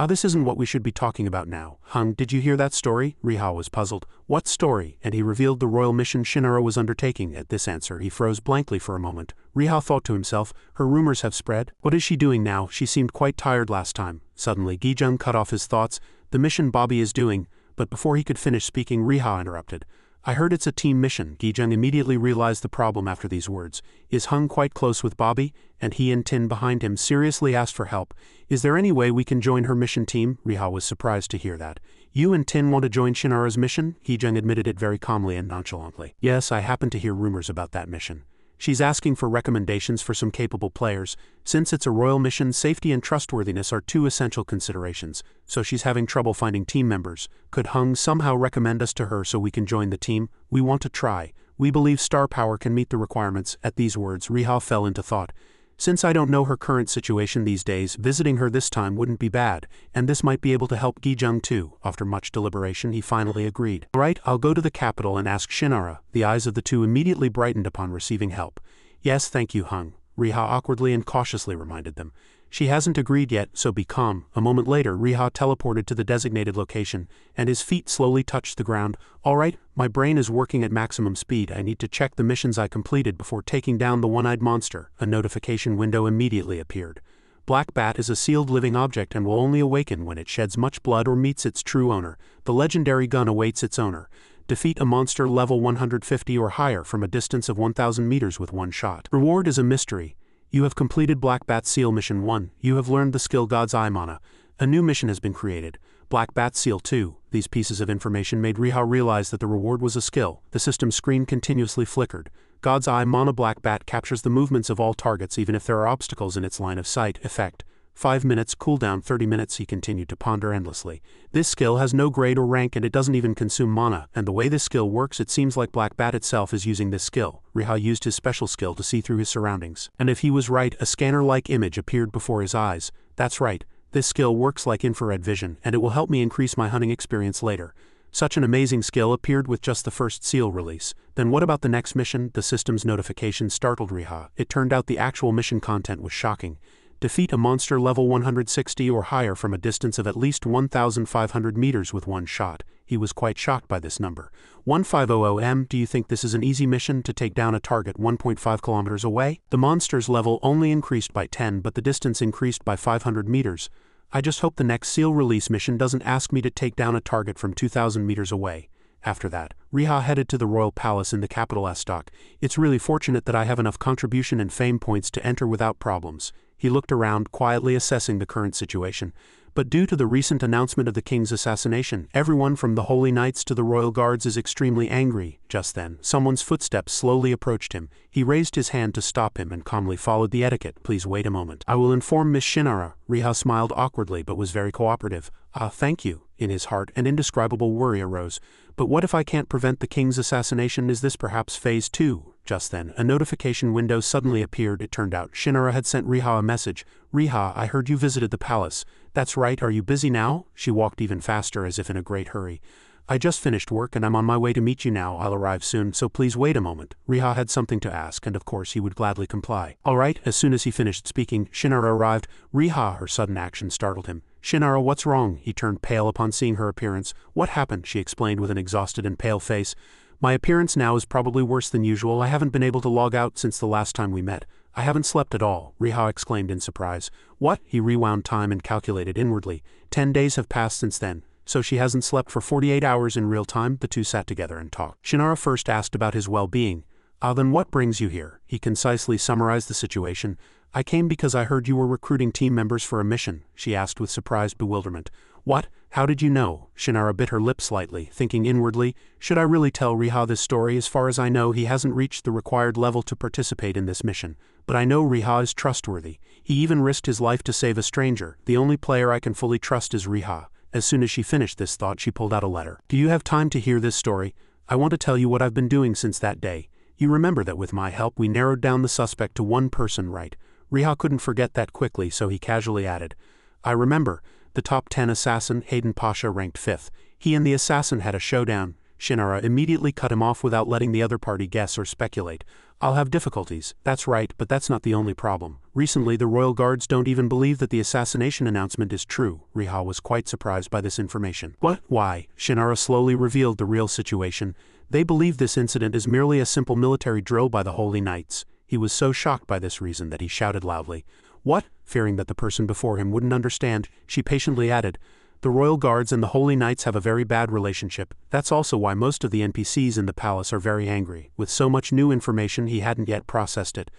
This isn't what we should be talking about now." "Hung, did you hear that story?" Riha was puzzled. "What story?" And he revealed the royal mission Shinara was undertaking. At this answer, he froze blankly for a moment. Riha thought to himself, her rumors have spread. What is she doing now? She seemed quite tired last time. Suddenly, Gijung cut off his thoughts. "The mission Bobby is doing." But before he could finish speaking, Riha interrupted. "I heard it's a team mission." Gijung immediately realized the problem after these words. Is Hung quite close with Bobby? And he and Tin behind him seriously asked for help. "Is there any way we can join her mission team?" Riha was surprised to hear that. "You and Tin want to join Shinara's mission?" Gijung admitted it very calmly and nonchalantly. "Yes, I happen to hear rumors about that mission. She's asking for recommendations for some capable players. Since it's a royal mission, safety and trustworthiness are two essential considerations, so she's having trouble finding team members. Could Hung somehow recommend us to her so we can join the team? We want to try. We believe star power can meet the requirements." At these words, Riha fell into thought. "Since I don't know her current situation these days, visiting her this time wouldn't be bad, and this might be able to help Gijung too." After much deliberation, he finally agreed. "All right, I'll go to the capital and ask Shinara." The eyes of the two immediately brightened upon receiving help. "Yes, thank you, Hung," Riha awkwardly and cautiously reminded them. "She hasn't agreed yet, so be calm." A moment later, Riha teleported to the designated location, and his feet slowly touched the ground. "All right, my brain is working at maximum speed. I need to check the missions I completed before taking down the one-eyed monster." A notification window immediately appeared. Black Bat is a sealed living object and will only awaken when it sheds much blood or meets its true owner. The legendary gun awaits its owner. Defeat a monster level 150 or higher from a distance of 1,000 meters with one shot. Reward is a mystery. You have completed Black Bat Seal Mission 1. You have learned the skill God's Eye Mana. A new mission has been created. Black Bat Seal 2. These pieces of information made Riha realize that the reward was a skill. The system screen continuously flickered. God's Eye Mana Black Bat captures the movements of all targets even if there are obstacles in its line of sight. Effect. 5 minutes, cooldown 30 minutes. He continued to ponder endlessly. This skill has no grade or rank and it doesn't even consume mana, and the way this skill works, it seems like Black Bat itself is using this skill. Riha used his special skill to see through his surroundings. And if he was right, a scanner-like image appeared before his eyes. That's right. This skill works like infrared vision, and it will help me increase my hunting experience later. Such an amazing skill appeared with just the first seal release. Then what about the next mission? The system's notification startled Riha. It turned out the actual mission content was shocking. Defeat a monster level 160 or higher from a distance of at least 1,500 meters with one shot. He was quite shocked by this number. 1500M, do you think this is an easy mission to take down a target 1.5 kilometers away? The monster's level only increased by 10, but the distance increased by 500 meters. I just hope the next seal release mission doesn't ask me to take down a target from 2,000 meters away. After that, Riha headed to the royal palace in the capital Astok. It's really fortunate that I have enough contribution and fame points to enter without problems. He looked around, quietly assessing the current situation. But due to the recent announcement of the king's assassination, everyone from the Holy Knights to the royal guards is extremely angry. Just then, someone's footsteps slowly approached him. He raised his hand to stop him and calmly followed the etiquette. Please wait a moment. I will inform Miss Shinara. Riha smiled awkwardly but was very cooperative. Thank you. In his heart, an indescribable worry arose. But what if I can't prevent the king's assassination? Is this perhaps phase 2? Just then, a notification window suddenly appeared. It turned out Shinara had sent Riha a message. Riha, I heard you visited the palace. That's right, are you busy now? She walked even faster as if in a great hurry. I just finished work and I'm on my way to meet you now. I'll arrive soon, so please wait a moment. Riha had something to ask, and of course he would gladly comply. All right, as soon as he finished speaking, Shinara arrived. Riha, her sudden action startled him. Shinara, what's wrong? He turned pale upon seeing her appearance. What happened? She explained with an exhausted and pale face. My appearance now is probably worse than usual. I haven't been able to log out since the last time we met. I haven't slept at all, Riha exclaimed in surprise. What? He rewound time and calculated inwardly. 10 days have passed since then. So she hasn't slept for 48 hours in real time? The two sat together and talked. Shinara first asked about his well-being. Then what brings you here? He concisely summarized the situation. I came because I heard you were recruiting team members for a mission, she asked with surprised bewilderment. What? How did you know? Shinara bit her lip slightly, thinking inwardly, should I really tell Riha this story? As far as I know, he hasn't reached the required level to participate in this mission. But I know Riha is trustworthy. He even risked his life to save a stranger. The only player I can fully trust is Riha. As soon as she finished this thought, she pulled out a letter. Do you have time to hear this story? I want to tell you what I've been doing since that day. You remember that with my help we narrowed down the suspect to one person, right? Riha couldn't forget that quickly, so he casually added, I remember. The top 10 assassin, Hayden Pasha, ranked 5th. He and the assassin had a showdown. Shinara immediately cut him off without letting the other party guess or speculate. I'll have difficulties. That's right, but that's not the only problem. Recently, the royal guards don't even believe that the assassination announcement is true. Riha was quite surprised by this information. What? Why? Shinara slowly revealed the real situation. They believe this incident is merely a simple military drill by the Holy Knights. He was so shocked by this reason that he shouted loudly. What? Fearing that the person before him wouldn't understand, she patiently added, the royal guards and the Holy Knights have a very bad relationship. That's also why most of the NPCs in the palace are very angry. With so much new information, he hadn't yet processed it.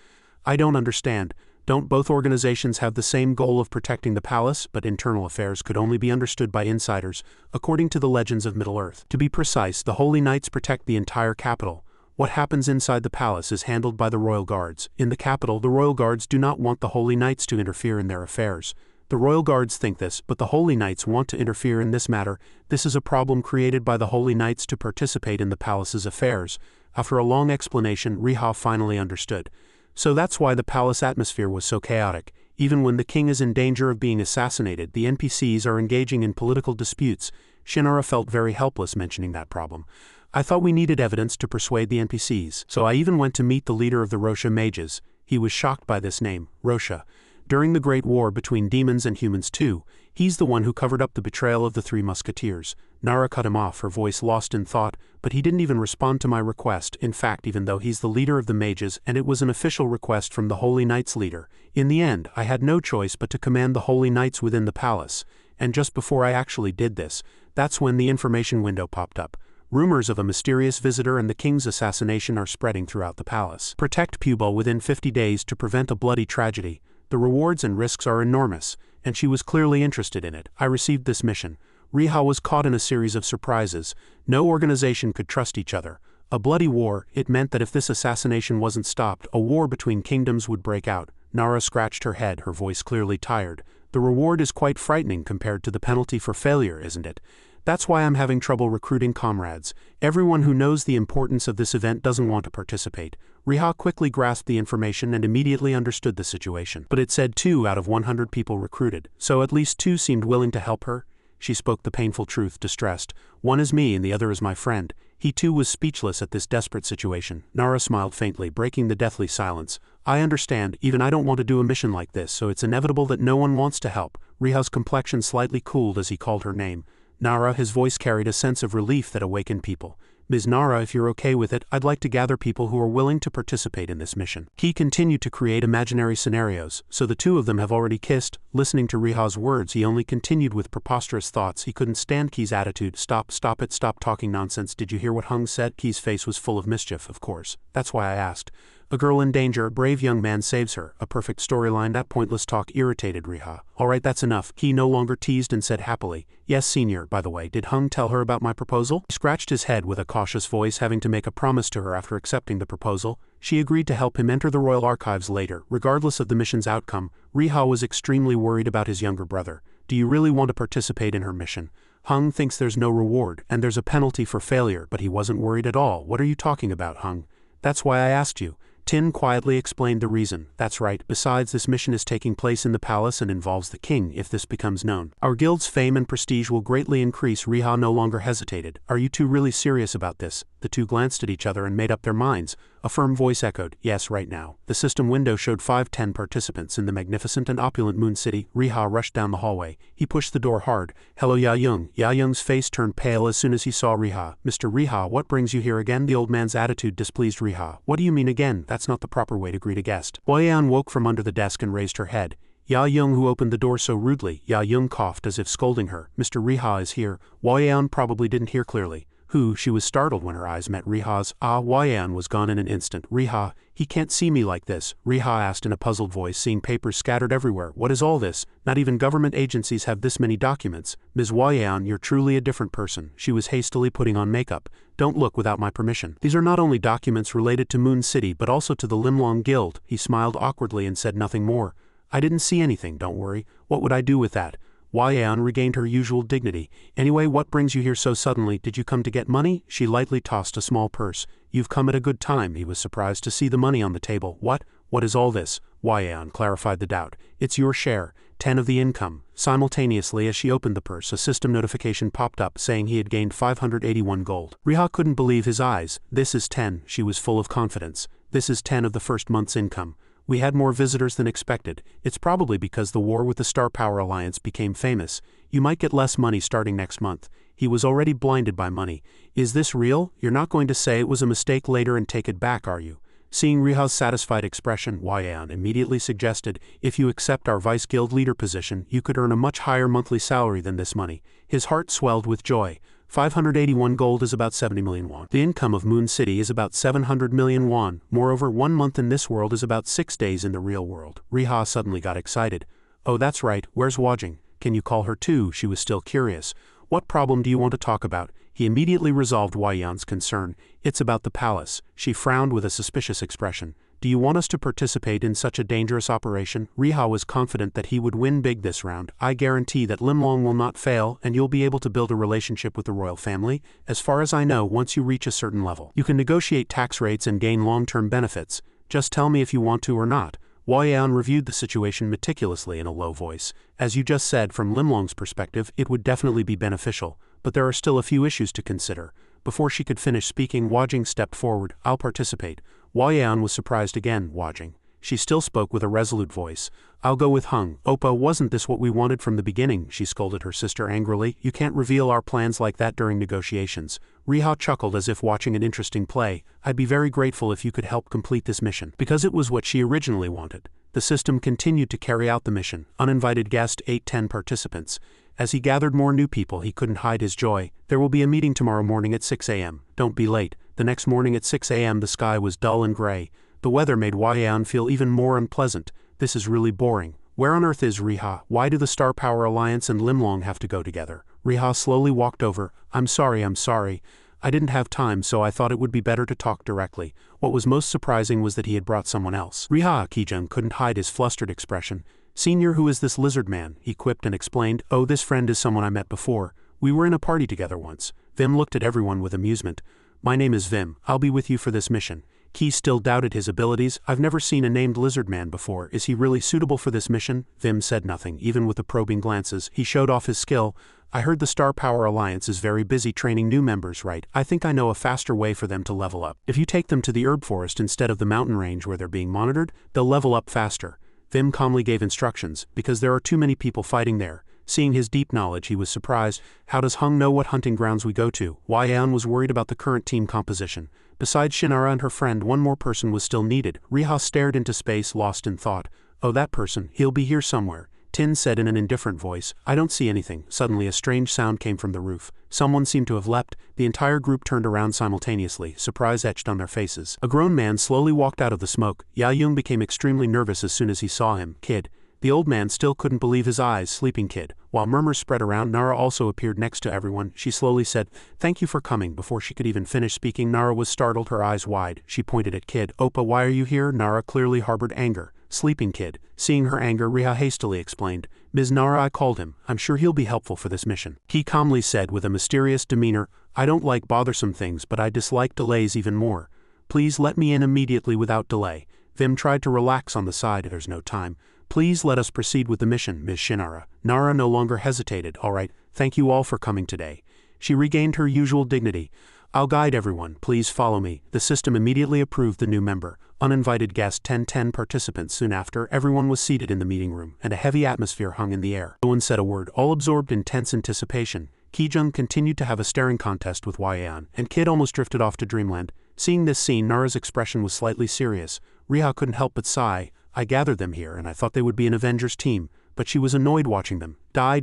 I don't understand. Don't both organizations have the same goal of protecting the palace? But internal affairs could only be understood by insiders, according to the legends of Middle-earth. To be precise, the Holy Knights protect the entire capital. What happens inside the palace is handled by the royal guards. In the capital, the royal guards do not want the Holy Knights to interfere in their affairs. The royal guards think this, but the Holy Knights want to interfere in this matter. This is a problem created by the Holy Knights to participate in the palace's affairs. After a long explanation, Riha finally understood. So that's why the palace atmosphere was so chaotic. Even when the king is in danger of being assassinated, the NPCs are engaging in political disputes. Shinara felt very helpless mentioning that problem. I thought we needed evidence to persuade the NPCs, so I even went to meet the leader of the Rosha mages. He was shocked by this name, Rosha. During the Great War between demons and humans too, he's the one who covered up the betrayal of the 3 musketeers. Nara cut him off, her voice lost in thought, but he didn't even respond to my request. In fact, even though he's the leader of the mages and it was an official request from the Holy Knights leader, in the end, I had no choice but to command the Holy Knights within the palace. And just before I actually did this, that's when the information window popped up. Rumors of a mysterious visitor and the king's assassination are spreading throughout the palace. Protect Pupil within 50 days to prevent a bloody tragedy. The rewards and risks are enormous, and she was clearly interested in it. I received this mission. Riha was caught in a series of surprises. No organization could trust each other. A bloody war, it meant that if this assassination wasn't stopped, a war between kingdoms would break out. Nara scratched her head, her voice clearly tired. The reward is quite frightening compared to the penalty for failure, isn't it? That's why I'm having trouble recruiting comrades. Everyone who knows the importance of this event doesn't want to participate. Riha quickly grasped the information and immediately understood the situation. But it said 2 out of 100 people recruited, so at least 2 seemed willing to help her. She spoke the painful truth, distressed. One is me and the other is my friend. He too was speechless at this desperate situation. Nara smiled faintly, breaking the deathly silence. I understand, even I don't want to do a mission like this, so it's inevitable that no one wants to help. Riha's complexion slightly cooled as he called her name. Nara, his voice carried a sense of relief that awakened people. Ms. Nara, if you're okay with it, I'd like to gather people who are willing to participate in this mission. He continued to create imaginary scenarios, so the 2 of them have already kissed. Listening to Riha's words, he only continued with preposterous thoughts. He couldn't stand Key's attitude. Stop it, stop talking nonsense. Did you hear what Hung said? Key's face was full of mischief, of course. That's why I asked. A girl in danger, a brave young man saves her. A perfect storyline. That pointless talk irritated Riha. Alright, that's enough. Key no longer teased and said happily, yes, senior, by the way, did Hung tell her about my proposal? He scratched his head with a cautious voice, having to make a promise to her after accepting the proposal. She agreed to help him enter the royal archives later. Regardless of the mission's outcome, Riha was extremely worried about his younger brother. Do you really want to participate in her mission? Hung thinks there's no reward, and there's a penalty for failure, but he wasn't worried at all. What are you talking about, Hung? That's why I asked you. Tin quietly explained the reason. That's right, besides this mission is taking place in the palace and involves the king if this becomes known. Our guild's fame and prestige will greatly increase. Riha no longer hesitated. Are you 2 really serious about this? The 2 glanced at each other and made up their minds. A firm voice echoed, yes, right now. The system window showed 510 participants in the magnificent and opulent Moon City. Riha rushed down the hallway. He pushed the door hard. Hello, Ya Young. Ya Young's face turned pale as soon as he saw Riha. Mr. Riha, what brings you here again? The old man's attitude displeased Riha. What do you mean again? That's not the proper way to greet a guest. Huayan woke from under the desk and raised her head. Ya Young, who opened the door so rudely. Ya Young coughed as if scolding her. Mr. Riha is here. Huayan probably didn't hear clearly. Who? She was startled when her eyes met Riha's. Huayan was gone in an instant. Riha, he can't see me like this, Riha asked in a puzzled voice, seeing papers scattered everywhere. What is all this? Not even government agencies have this many documents. Ms. Huayan, you're truly a different person. She was hastily putting on makeup. Don't look without my permission. These are not only documents related to Moon City but also to the Limlong Guild. He smiled awkwardly and said nothing more. I didn't see anything, don't worry. What would I do with that? Huayan regained her usual dignity. Anyway, what brings you here so suddenly? Did you come to get money? She lightly tossed a small purse. You've come at a good time. He was surprised to see the money on the table. What? What is all this? Huayan clarified the doubt. It's your share, 10 of the income. Simultaneously, as she opened the purse, a system notification popped up saying he had gained 581 gold. Riha couldn't believe his eyes. This is 10. She was full of confidence. This is 10 of the first month's income. We had more visitors than expected. It's probably because the war with the Star Power Alliance became famous. You might get less money starting next month. He was already blinded by money. Is this real? You're not going to say it was a mistake later and take it back, are you? Seeing Riha's satisfied expression, Huayan immediately suggested, if you accept our vice guild leader position, you could earn a much higher monthly salary than this money. His heart swelled with joy. 581 gold is about 70 million won. The income of Moon City is about 700 million won. Moreover, 1 month in this world is about 6 days in the real world. Riha suddenly got excited. Oh, that's right. Where's Wajing? Can you call her too? She was still curious. What problem do you want to talk about? He immediately resolved Huayan's concern. It's about the palace. She frowned with a suspicious expression. Do you want us to participate in such a dangerous operation? Riha was confident that he would win big this round. I guarantee that Limlong will not fail and you'll be able to build a relationship with the royal family. As far as I know, once you reach a certain level, you can negotiate tax rates and gain long-term benefits. Just tell me if you want to or not. Huayan reviewed the situation meticulously in a low voice. As you just said, from Limlong's perspective, it would definitely be beneficial, but there are still a few issues to consider. Before she could finish speaking, Wajing stepped forward. I'll participate. Huayan was surprised again. Wajing. She still spoke with a resolute voice. I'll go with Hung. Oppa, wasn't this what we wanted from the beginning? She scolded her sister angrily. You can't reveal our plans like that during negotiations. Riha chuckled as if watching an interesting play. I'd be very grateful if you could help complete this mission, because it was what she originally wanted. The system continued to carry out the mission. Uninvited guest 810 participants. As he gathered more new people, he couldn't hide his joy. There will be a meeting tomorrow morning at 6 a.m. Don't be late. The next morning at 6 a.m. the sky was dull and gray. The weather made Huayan feel even more unpleasant. This is really boring. Where on earth is Riha? Why do the Star Power Alliance and Limlong have to go together? Riha slowly walked over. I'm sorry. I didn't have time, so I thought it would be better to talk directly. What was most surprising was that he had brought someone else. Riha Kijun couldn't hide his flustered expression. Senior, who is this lizard man? He quipped and explained. Oh, this friend is someone I met before. We were in a party together once. Vim looked at everyone with amusement. My name is Vim. I'll be with you for this mission. Ki still doubted his abilities. I've never seen a named lizard man before. Is he really suitable for this mission? Vim said nothing, even with the probing glances. He showed off his skill. I heard the Star Power Alliance is very busy training new members, right? I think I know a faster way for them to level up. If you take them to the herb forest instead of the mountain range where they're being monitored, they'll level up faster. Vim calmly gave instructions, because there are too many people fighting there. Seeing his deep knowledge, he was surprised. How does Hung know what hunting grounds we go to? Wei-an was worried about the current team composition. Besides Shinara and her friend, one more person was still needed. Riha stared into space, lost in thought. Oh, that person, he'll be here somewhere. Tin said in an indifferent voice. I don't see anything. Suddenly a strange sound came from the roof. Someone seemed to have leapt. The entire group turned around simultaneously, surprise etched on their faces. A grown man slowly walked out of the smoke. Ya-Yung became extremely nervous as soon as he saw him. Kid. The old man still couldn't believe his eyes. Sleeping kid. While murmurs spread around, Nara also appeared next to everyone. She slowly said, "Thank you for coming." Before she could even finish speaking, Nara was startled, her eyes wide. She pointed at Kid. "Oppa, why are you here?" Nara clearly harbored anger. Sleeping kid. Seeing her anger, Riha hastily explained, "Ms. Nara, I called him. I'm sure he'll be helpful for this mission." He calmly said with a mysterious demeanor, "I don't like bothersome things, but I dislike delays even more. Please let me in immediately without delay." Vim tried to relax on the side. "There's no time. Please let us proceed with the mission, Ms. Shinara." Nara no longer hesitated. "All right, thank you all for coming today." She regained her usual dignity. "I'll guide everyone, please follow me." The system immediately approved the new member. Uninvited guest 10 participants. Soon after, everyone was seated in the meeting room, and a heavy atmosphere hung in the air. No one said a word, all absorbed in tense anticipation. Kijung continued to have a staring contest with Wei-an, and Kid almost drifted off to dreamland. Seeing this scene, Nara's expression was slightly serious. Riha couldn't help but sigh. "I gathered them here, and I thought they would be an Avengers team," but she was annoyed watching them. Die.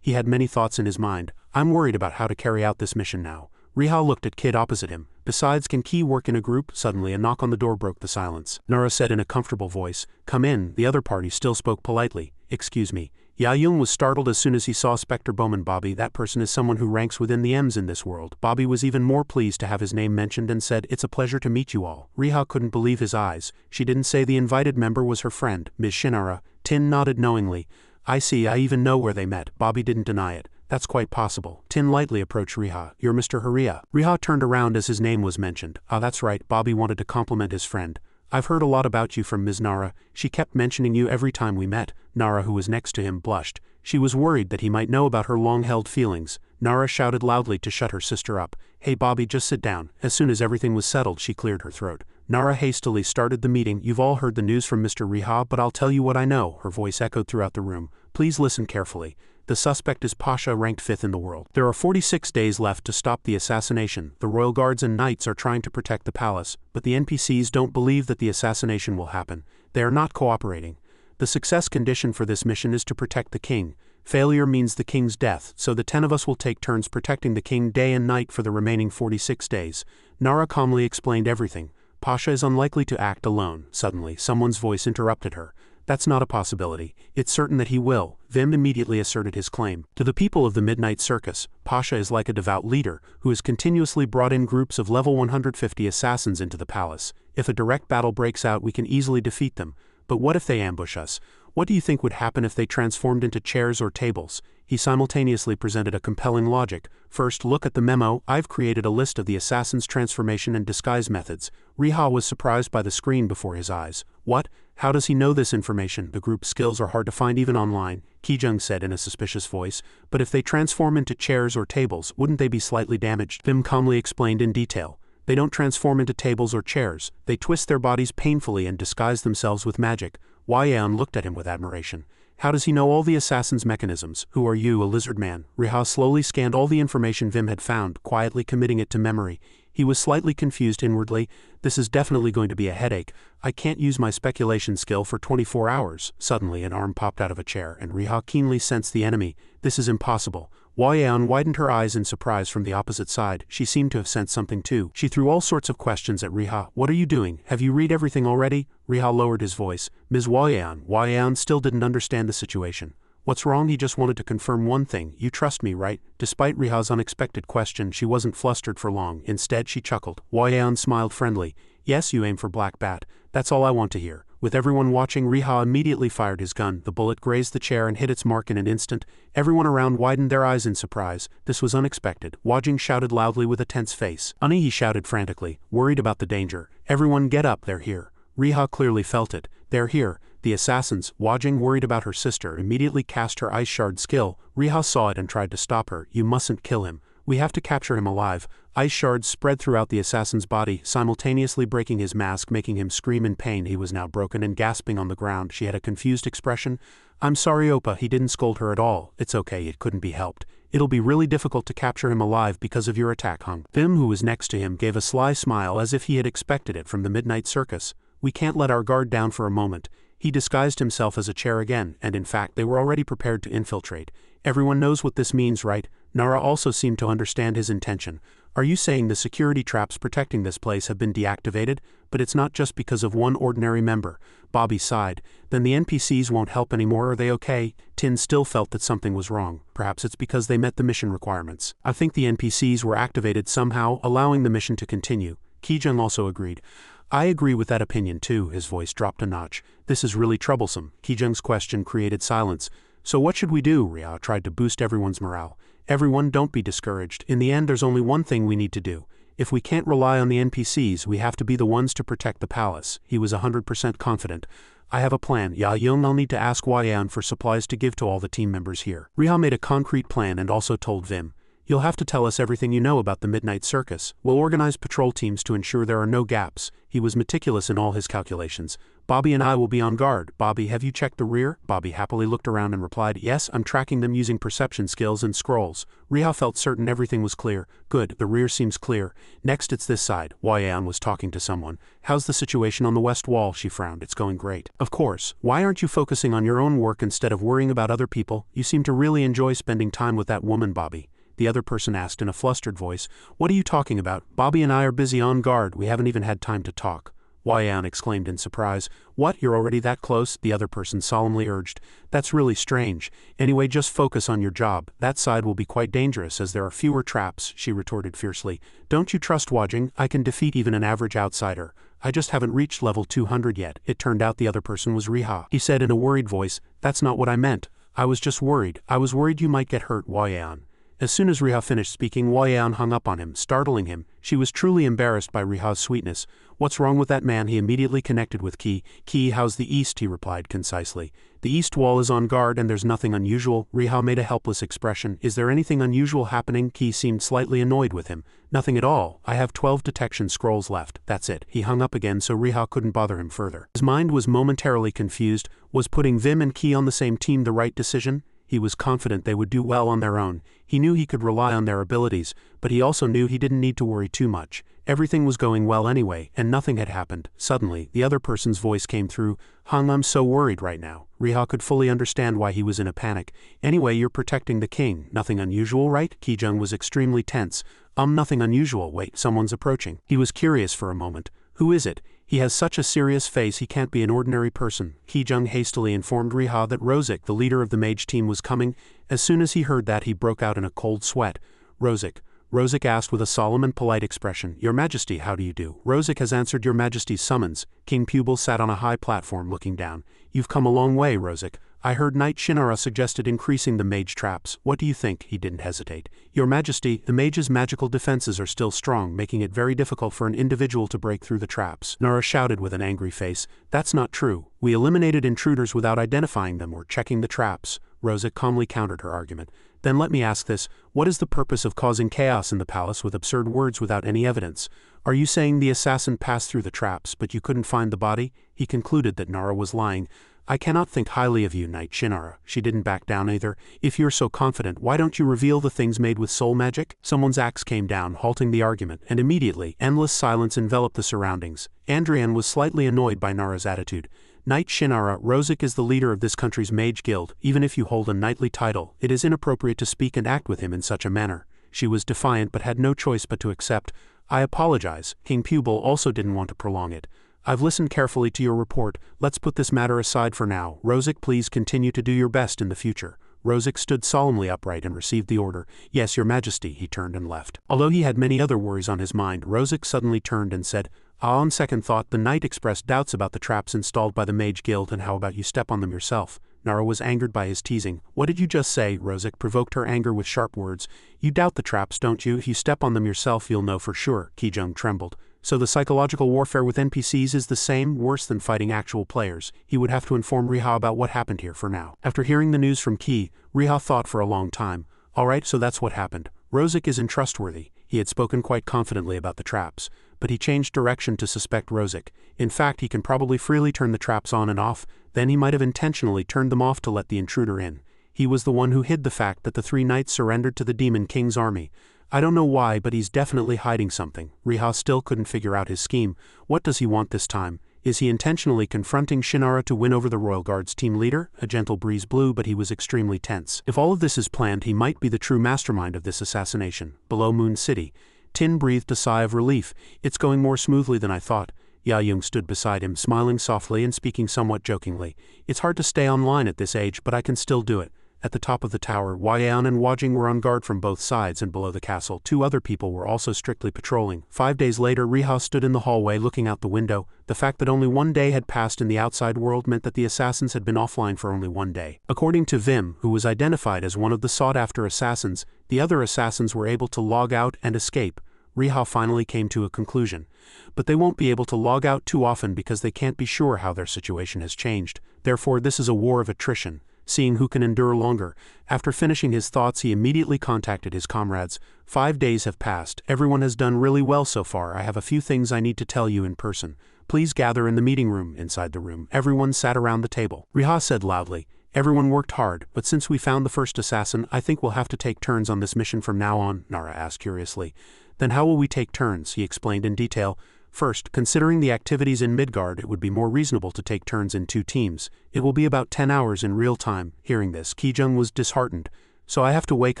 He had many thoughts in his mind. "I'm worried about how to carry out this mission now." Riha looked at Kid opposite him. "Besides, can Ki work in a group?" Suddenly a knock on the door broke the silence. Nara said in a comfortable voice, "Come in." The other party still spoke politely. "Excuse me." Ya-Yung was startled as soon as he saw Spectre Bowman. "Bobby, that person is someone who ranks within the M's in this world." Bobby was even more pleased to have his name mentioned and said, "It's a pleasure to meet you all." Riha couldn't believe his eyes. She didn't say the invited member was her friend, Ms. Shinara. Tin nodded knowingly. "I see, I even know where they met." Bobby didn't deny it. "That's quite possible." Tin lightly approached Riha. "You're Mr. Haria." Riha turned around as his name was mentioned. "Ah, that's right." Bobby wanted to compliment his friend. "I've heard a lot about you from Ms. Nara. She kept mentioning you every time we met." Nara, who was next to him, blushed. She was worried that he might know about her long-held feelings. Nara shouted loudly to shut her sister up. "Hey Bobby, just sit down." As soon as everything was settled, she cleared her throat. Nara hastily started the meeting. "You've all heard the news from Mr. Riha, but I'll tell you what I know." Her voice echoed throughout the room. "Please listen carefully. The suspect is Pasha, ranked 5th in the world. There are 46 days left to stop the assassination. The royal guards and knights are trying to protect the palace, but the NPCs don't believe that the assassination will happen. They are not cooperating. The success condition for this mission is to protect the king. Failure means the king's death, so the 10 of us will take turns protecting the king day and night for the remaining 46 days. Nara calmly explained everything. Pasha is unlikely to act alone. Suddenly, someone's voice interrupted her. "That's not a possibility. It's certain that he will." Vim immediately asserted his claim. "To the people of the Midnight Circus, Pasha is like a devout leader, who has continuously brought in groups of level 150 assassins into the palace. If a direct battle breaks out, we can easily defeat them. But what if they ambush us? What do you think would happen if they transformed into chairs or tables?" He simultaneously presented a compelling logic. "First, look at the memo. I've created a list of the assassin's transformation and disguise methods." Riha was surprised by the screen before his eyes. "What? How does he know this information? The group's skills are hard to find even online," Kijung said in a suspicious voice. "But if they transform into chairs or tables, wouldn't they be slightly damaged?" Vim calmly explained in detail. "They don't transform into tables or chairs. They twist their bodies painfully and disguise themselves with magic." Wei-an looked at him with admiration. "How does he know all the assassin's mechanisms?" "Who are you, a lizard man?" Riha slowly scanned all the information Vim had found, quietly committing it to memory. He was slightly confused inwardly. "This is definitely going to be a headache. I can't use my speculation skill for 24 hours. Suddenly an arm popped out of a chair, and Riha keenly sensed the enemy. "This is impossible." Wei-an widened her eyes in surprise from the opposite side. She seemed to have sensed something too. She threw all sorts of questions at Riha. "What are you doing? Have you read everything already?" Riha lowered his voice. "Ms. Wei-an." Wei-an still didn't understand the situation. "What's wrong?" He just wanted to confirm one thing. "You trust me, right?" Despite Riha's unexpected question, she wasn't flustered for long. Instead, she chuckled. Wei-an smiled friendly. "Yes, you aim for Black Bat. That's all I want to hear." With everyone watching, Riha immediately fired his gun. The bullet grazed the chair and hit its mark in an instant. Everyone around widened their eyes in surprise. This was unexpected. Wajing shouted loudly with a tense face. "Ani," he shouted frantically, worried about the danger. "Everyone get up, they're here." Riha clearly felt it. "They're here. The assassins." Wajing, worried about her sister, immediately cast her ice shard skill. Riha saw it and tried to stop her. "You mustn't kill him. We have to capture him alive." Ice shards spread throughout the assassin's body, simultaneously breaking his mask, making him scream in pain. He was now broken and gasping on the ground. She had a confused expression. "I'm sorry, Oppa." He didn't scold her at all. "It's okay, it couldn't be helped. It'll be really difficult to capture him alive because of your attack, Hung." Vim, who was next to him, gave a sly smile as if he had expected it from the Midnight Circus. "We can't let our guard down for a moment." He disguised himself as a chair again, and in fact they were already prepared to infiltrate. "Everyone knows what this means, right?" Nara also seemed to understand his intention. "Are you saying the security traps protecting this place have been deactivated? But it's not just because of one ordinary member." Bobby sighed. "Then the NPCs won't help anymore, are they okay?" Tin still felt that something was wrong. "Perhaps it's because they met the mission requirements. I think the NPCs were activated somehow, allowing the mission to continue." Kijun also agreed. "I agree with that opinion too." His voice dropped a notch. "This is really troublesome." Kijung's question created silence. "So what should we do?" Riha tried to boost everyone's morale. "Everyone, don't be discouraged. In the end, there's only one thing we need to do. If we can't rely on the NPCs, we have to be the ones to protect the palace." He was 100% confident. "I have a plan. I'll need to ask Yan for supplies to give to all the team members here." Riha made a concrete plan and also told Vim, "You'll have to tell us everything you know about the Midnight Circus. We'll organize patrol teams to ensure there are no gaps." He was meticulous in all his calculations. "Bobby and I will be on guard." "Bobby, have you checked the rear?" Bobby happily looked around and replied, "Yes, I'm tracking them using perception skills and scrolls." Riha felt certain everything was clear. "Good, the rear seems clear. Next it's this side." Yan was talking to someone. "How's the situation on the west wall?" She frowned. "It's going great." "Of course. Why aren't you focusing on your own work instead of worrying about other people? You seem to really enjoy spending time with that woman, Bobby." The other person asked in a flustered voice. "What are you talking about? Bobby and I are busy on guard. We haven't even had time to talk." Yan exclaimed in surprise. "What, you're already that close?" the other person solemnly urged. "That's really strange. Anyway, just focus on your job. That side will be quite dangerous as there are fewer traps," she retorted fiercely. "Don't you trust Wajing? I can defeat even an average outsider. I just haven't reached level 200 yet." It turned out the other person was Riha. He said in a worried voice, "That's not what I meant. I was just worried. I was worried you might get hurt, Yan." As soon as Riha finished speaking, Yan hung up on him, startling him. She was truly embarrassed by Riha's sweetness. "What's wrong with that man?" He immediately connected with Ki. "Ki, how's the east?" he replied concisely. "The east wall is on guard and there's nothing unusual." Riha made a helpless expression. "Is there anything unusual happening?" Ki seemed slightly annoyed with him. "Nothing at all. I have 12 detection scrolls left. That's it." He hung up again so Riha couldn't bother him further. His mind was momentarily confused. Was putting Vim and Ki on the same team the right decision? He was confident they would do well on their own. He knew he could rely on their abilities, but he also knew he didn't need to worry too much. Everything was going well anyway, and nothing had happened. Suddenly, the other person's voice came through. "Hung, I'm so worried right now." Riha could fully understand why he was in a panic. "Anyway, you're protecting the king. Nothing unusual, right?" Kijung was extremely tense. Nothing unusual. Wait, someone's approaching." He was curious for a moment. "Who is it? He has such a serious face, he can't be an ordinary person." Kijung hastily informed Riha that Rosic, the leader of the mage team, was coming. As soon as he heard that, he broke out in a cold sweat. "Rosic?" Rosic asked with a solemn and polite expression. "Your Majesty, how do you do?" "Rosic has answered your Majesty's summons." King Pupil sat on a high platform looking down. "You've come a long way, Rosic. I heard Knight Shinara suggested increasing the mage traps. What do you think?" He didn't hesitate. "Your Majesty, the mage's magical defenses are still strong, making it very difficult for an individual to break through the traps." Nara shouted with an angry face. "That's not true. We eliminated intruders without identifying them or checking the traps." Rosic calmly countered her argument. "Then let me ask this. What is the purpose of causing chaos in the palace with absurd words without any evidence? Are you saying the assassin passed through the traps, but you couldn't find the body?" He concluded that Nara was lying. "I cannot think highly of you, Knight Shinara." She didn't back down either. "If you're so confident, why don't you reveal the things made with soul magic?" Someone's axe came down, halting the argument, and immediately, endless silence enveloped the surroundings. Andrian was slightly annoyed by Nara's attitude. "Knight Shinara, Rosic is the leader of this country's mage guild. Even if you hold a knightly title, it is inappropriate to speak and act with him in such a manner." She was defiant but had no choice but to accept. "I apologize." King Pupil also didn't want to prolong it. "I've listened carefully to your report. Let's put this matter aside for now. Rosic, please continue to do your best in the future." Rosic stood solemnly upright and received the order. "Yes, Your Majesty." He turned and left. Although he had many other worries on his mind, Rosic suddenly turned and said, On second thought, the knight expressed doubts about the traps installed by the Mage Guild, and how about you step on them yourself? Nara was angered by his teasing. What did you just say? Rozek provoked her anger with sharp words. You doubt the traps, don't you? If you step on them yourself, you'll know for sure. Kijung trembled. So the psychological warfare with NPCs is the same, worse than fighting actual players. He would have to inform Riha about what happened here for now. After hearing the news from Ki, Riha thought for a long time. Alright, so that's what happened. Rozek isn't trustworthy. He had spoken quite confidently about the traps, but he changed direction to suspect Rozek. In fact, he can probably freely turn the traps on and off, then he might have intentionally turned them off to let the intruder in. He was the one who hid the fact that the 3 knights surrendered to the Demon King's army. I don't know why, but he's definitely hiding something. Riha still couldn't figure out his scheme. What does he want this time? Is he intentionally confronting Shinara to win over the Royal Guard's team leader? A gentle breeze blew, but he was extremely tense. If all of this is planned, he might be the true mastermind of this assassination. Below Moon City, Tin breathed a sigh of relief. It's going more smoothly than I thought. Yayung stood beside him, smiling softly and speaking somewhat jokingly. It's hard to stay online at this age, but I can still do it. At the top of the tower, Wayan and Wajing were on guard from both sides, and below the castle 2 other people were also strictly patrolling. 5 days later, Riha stood in the hallway looking out the window. The fact that only 1 day had passed in the outside world meant that the assassins had been offline for only 1 day. According to Vim, who was identified as one of the sought-after assassins, the other assassins were able to log out and escape. Riha finally came to a conclusion. But they won't be able to log out too often because they can't be sure how their situation has changed. Therefore, this is a war of attrition, seeing who can endure longer. After finishing his thoughts, he immediately contacted his comrades. 5 days have passed. Everyone has done really well so far. I have a few things I need to tell you in person. Please gather in the meeting room. Inside the room, everyone sat around the table. Riha said loudly, everyone worked hard, but since we found the first assassin, I think we'll have to take turns on this mission from now on, Nara asked curiously. Then how will we take turns? He explained in detail. First, considering the activities in Midgard, it would be more reasonable to take turns in 2 teams. It will be about 10 hours in real time. Hearing this, Kijung was disheartened. So I have to wake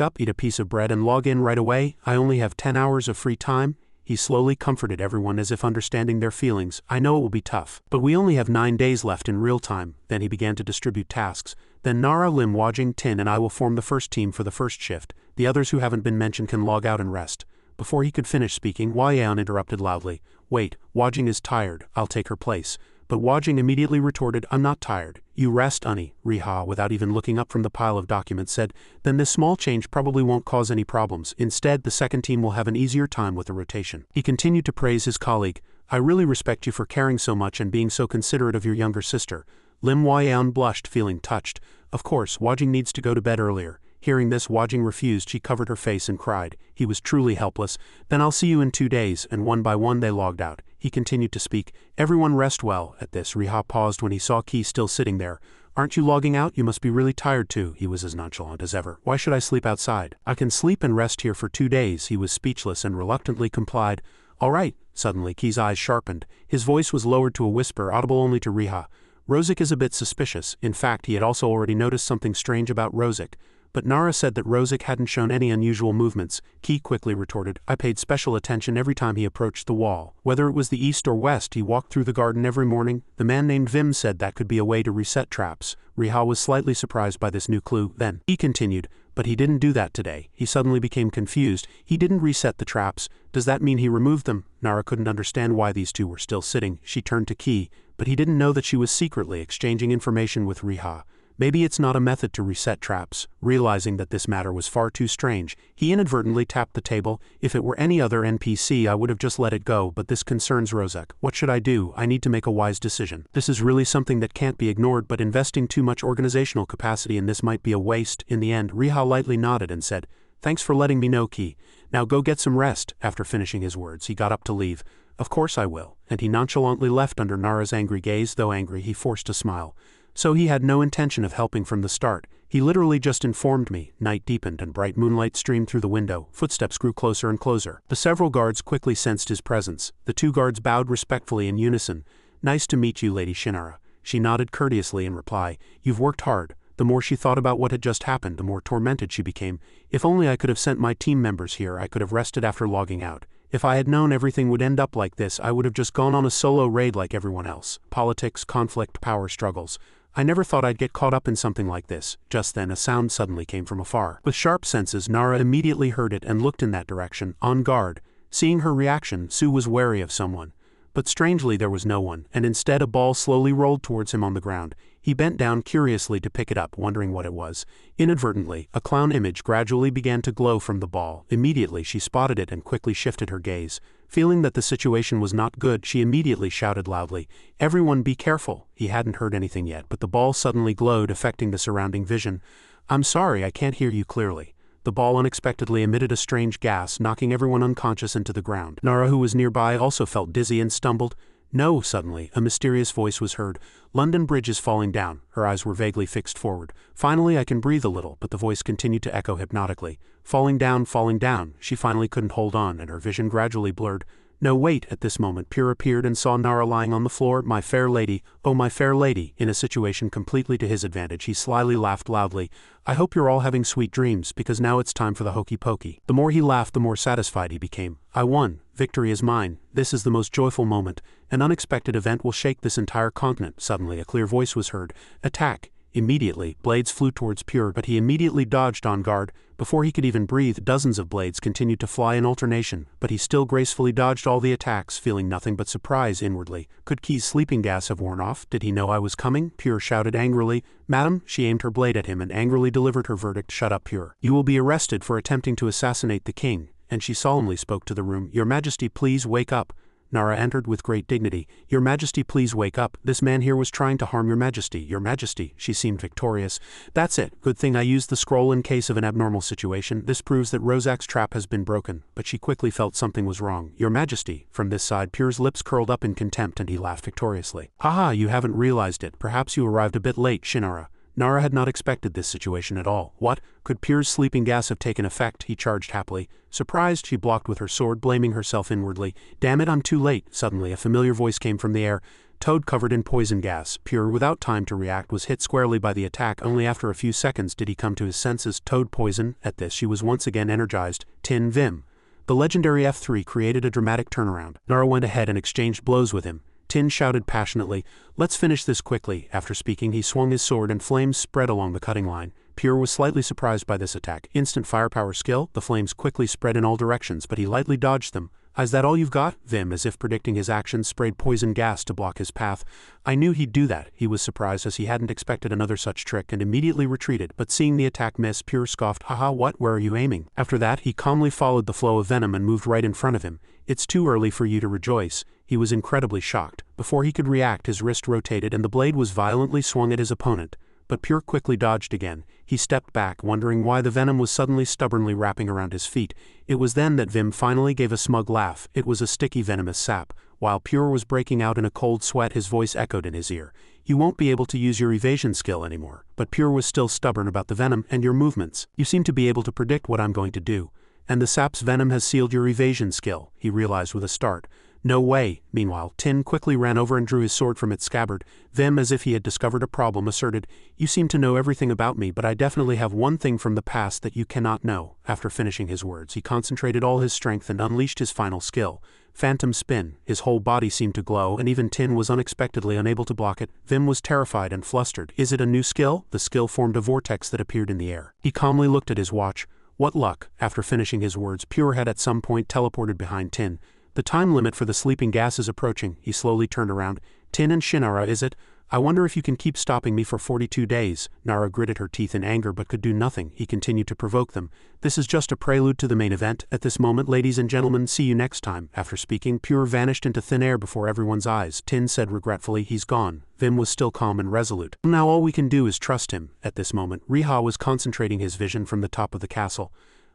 up, eat a piece of bread and log in right away? I only have 10 hours of free time? He slowly comforted everyone as if understanding their feelings. I know it will be tough, but we only have 9 days left in real time. Then he began to distribute tasks. Then Nara, Lim, Wajing, Tin and I will form the first team for the first shift. The others who haven't been mentioned can log out and rest. Before he could finish speaking, Wayan interrupted loudly. Wait, Wajing is tired. I'll take her place. But Wajing immediately retorted, I'm not tired. You rest, Unni. Riha, without even looking up from the pile of documents, said, then this small change probably won't cause any problems. Instead, the second team will have an easier time with the rotation. He continued to praise his colleague. I really respect you for caring so much and being so considerate of your younger sister. Lim Wayan blushed, feeling touched. Of course, Wajing needs to go to bed earlier. Hearing this, Wajing refused. She covered her face and cried. He was truly helpless. Then I'll see you in 2 days, and one by one they logged out. He continued to speak. Everyone rest well. At this, Riha paused when he saw Ki still sitting there. Aren't you logging out? You must be really tired too. He was as nonchalant as ever. Why should I sleep outside? I can sleep and rest here for 2 days. He was speechless and reluctantly complied. All right. Suddenly, Ki's eyes sharpened. His voice was lowered to a whisper, audible only to Riha. Rozek is a bit suspicious. In fact, he had also already noticed something strange about Rozek. But Nara said that Rozek hadn't shown any unusual movements. Ki quickly retorted, I paid special attention every time he approached the wall. Whether it was the east or west, he walked through the garden every morning. The man named Vim said that could be a way to reset traps. Riha was slightly surprised by this new clue. Then, he continued, but he didn't do that today. He suddenly became confused. He didn't reset the traps. Does that mean he removed them? Nara couldn't understand why these two were still sitting. She turned to Ki, but he didn't know that she was secretly exchanging information with Riha. Maybe it's not a method to reset traps. Realizing that this matter was far too strange, he inadvertently tapped the table. If it were any other NPC, I would have just let it go, but this concerns Rozek. What should I do? I need to make a wise decision. This is really something that can't be ignored, but investing too much organizational capacity in this might be a waste. In the end, Riha lightly nodded and said, Thanks for letting me know, Ki. Now go get some rest. After finishing his words, he got up to leave. Of course I will. And he nonchalantly left under Nara's angry gaze. Though angry, he forced a smile. So he had no intention of helping from the start. He literally just informed me. Night deepened and bright moonlight streamed through the window. Footsteps grew closer and closer. The several guards quickly sensed his presence. The 2 guards bowed respectfully in unison. Nice to meet you, Lady Shinara. She nodded courteously in reply. You've worked hard. The more she thought about what had just happened, the more tormented she became. If only I could have sent my team members here, I could have rested after logging out. If I had known everything would end up like this, I would have just gone on a solo raid like everyone else. Politics, conflict, power struggles. I never thought I'd get caught up in something like this. Just then a sound suddenly came from afar. With sharp senses, Nara immediately heard it and looked in that direction, on guard. Seeing her reaction, Sue was wary of someone. But strangely there was no one, and instead a ball slowly rolled towards him on the ground. He bent down curiously to pick it up, wondering what it was. Inadvertently, a clown image gradually began to glow from the ball. Immediately she spotted it and quickly shifted her gaze. Feeling that the situation was not good, she immediately shouted loudly, "Everyone be careful!" He hadn't heard anything yet, but the ball suddenly glowed, affecting the surrounding vision. "I'm sorry, I can't hear you clearly." The ball unexpectedly emitted a strange gas, knocking everyone unconscious into the ground. Nara, who was nearby, also felt dizzy and stumbled. "No!" Suddenly, a mysterious voice was heard. "London Bridge is falling down." Her eyes were vaguely fixed forward. "Finally I can breathe a little," but the voice continued to echo hypnotically. Falling down, falling down." She finally couldn't hold on, and her vision gradually blurred. "No, wait!" At this moment Pure appeared and saw Nara lying on the floor. "My fair lady, oh my fair lady." In a situation completely to his advantage, he slyly laughed loudly. "I hope you're all having sweet dreams, because now it's time for the hokey pokey." The more he laughed, the more satisfied he became. "I won. Victory is mine. This is the most joyful moment. An unexpected event will shake this entire continent." Suddenly a clear voice was heard. "Attack!" Immediately, blades flew towards Pure, but he immediately dodged on guard. Before he could even breathe, dozens of blades continued to fly in alternation, but he still gracefully dodged all the attacks, feeling nothing but surprise inwardly. Could Key's sleeping gas have worn off? Did he know I was coming? Pure shouted angrily. "Madam," she aimed her blade at him and angrily delivered her verdict. "Shut up, Pure. You will be arrested for attempting to assassinate the king." And she solemnly spoke to the room. "Your Majesty, please wake up." Nara entered with great dignity. "Your Majesty, please wake up. This man here was trying to harm your Majesty. Your Majesty." She seemed victorious. "That's it. Good thing I used the scroll in case of an abnormal situation. This proves that Rozak's trap has been broken." But she quickly felt something was wrong. "Your Majesty." From this side, Pure's lips curled up in contempt and he laughed victoriously. "Haha, you haven't realized it. Perhaps you arrived a bit late, Shinara." Nara had not expected this situation at all. What? Could Pure's sleeping gas have taken effect? He charged happily. Surprised, she blocked with her sword, blaming herself inwardly. "Damn it, I'm too late." Suddenly, a familiar voice came from the air. "Toad covered in poison gas." Pure, without time to react, was hit squarely by the attack. Only after a few seconds did he come to his senses. Toad poison. At this, she was once again energized. Tin Vim. The legendary F3 created a dramatic turnaround. Nara went ahead and exchanged blows with him. Tin shouted passionately, "Let's finish this quickly." After speaking, he swung his sword and flames spread along the cutting line. Pure was slightly surprised by this attack. Instant firepower skill, the flames quickly spread in all directions, but he lightly dodged them. "Is that all you've got?" Vim, as if predicting his actions, sprayed poison gas to block his path. "I knew he'd do that." He was surprised as he hadn't expected another such trick and immediately retreated, but seeing the attack miss, Pure scoffed, "Haha, what? Where are you aiming?" After that, he calmly followed the flow of venom and moved right in front of him. "It's too early for you to rejoice." He was incredibly shocked. Before he could react, his wrist rotated and the blade was violently swung at his opponent. But Pure quickly dodged again. He stepped back, wondering why the venom was suddenly stubbornly wrapping around his feet. It was then that Vim finally gave a smug laugh. It was a sticky venomous sap. While Pure was breaking out in a cold sweat, his voice echoed in his ear. "You won't be able to use your evasion skill anymore." But Pure was still stubborn about the venom and your movements. "You seem to be able to predict what I'm going to do. And the sap's venom has sealed your evasion skill," he realized with a start. "No way." Meanwhile, Tin quickly ran over and drew his sword from its scabbard. Vim, as if he had discovered a problem, asserted, "You seem to know everything about me, but I definitely have one thing from the past that you cannot know." After finishing his words, he concentrated all his strength and unleashed his final skill. Phantom Spin. His whole body seemed to glow, and even Tin was unexpectedly unable to block it. Vim was terrified and flustered. "Is it a new skill?" The skill formed a vortex that appeared in the air. He calmly looked at his watch. What luck. After finishing his words, Pure had at some point teleported behind Tin. "The time limit for the sleeping gas is approaching." He slowly turned around. "Tin and Shinara, is it? I wonder if you can keep stopping me for 42 days. Nara gritted her teeth in anger but could do nothing. He continued to provoke them. "This is just a prelude to the main event. At this moment, ladies and gentlemen, see you next time." After speaking, Pure vanished into thin air before everyone's eyes. Tin said regretfully, "He's gone." Vim was still calm and resolute. "Now all we can do is trust him." At this moment, Riha was concentrating his vision from the top of the castle.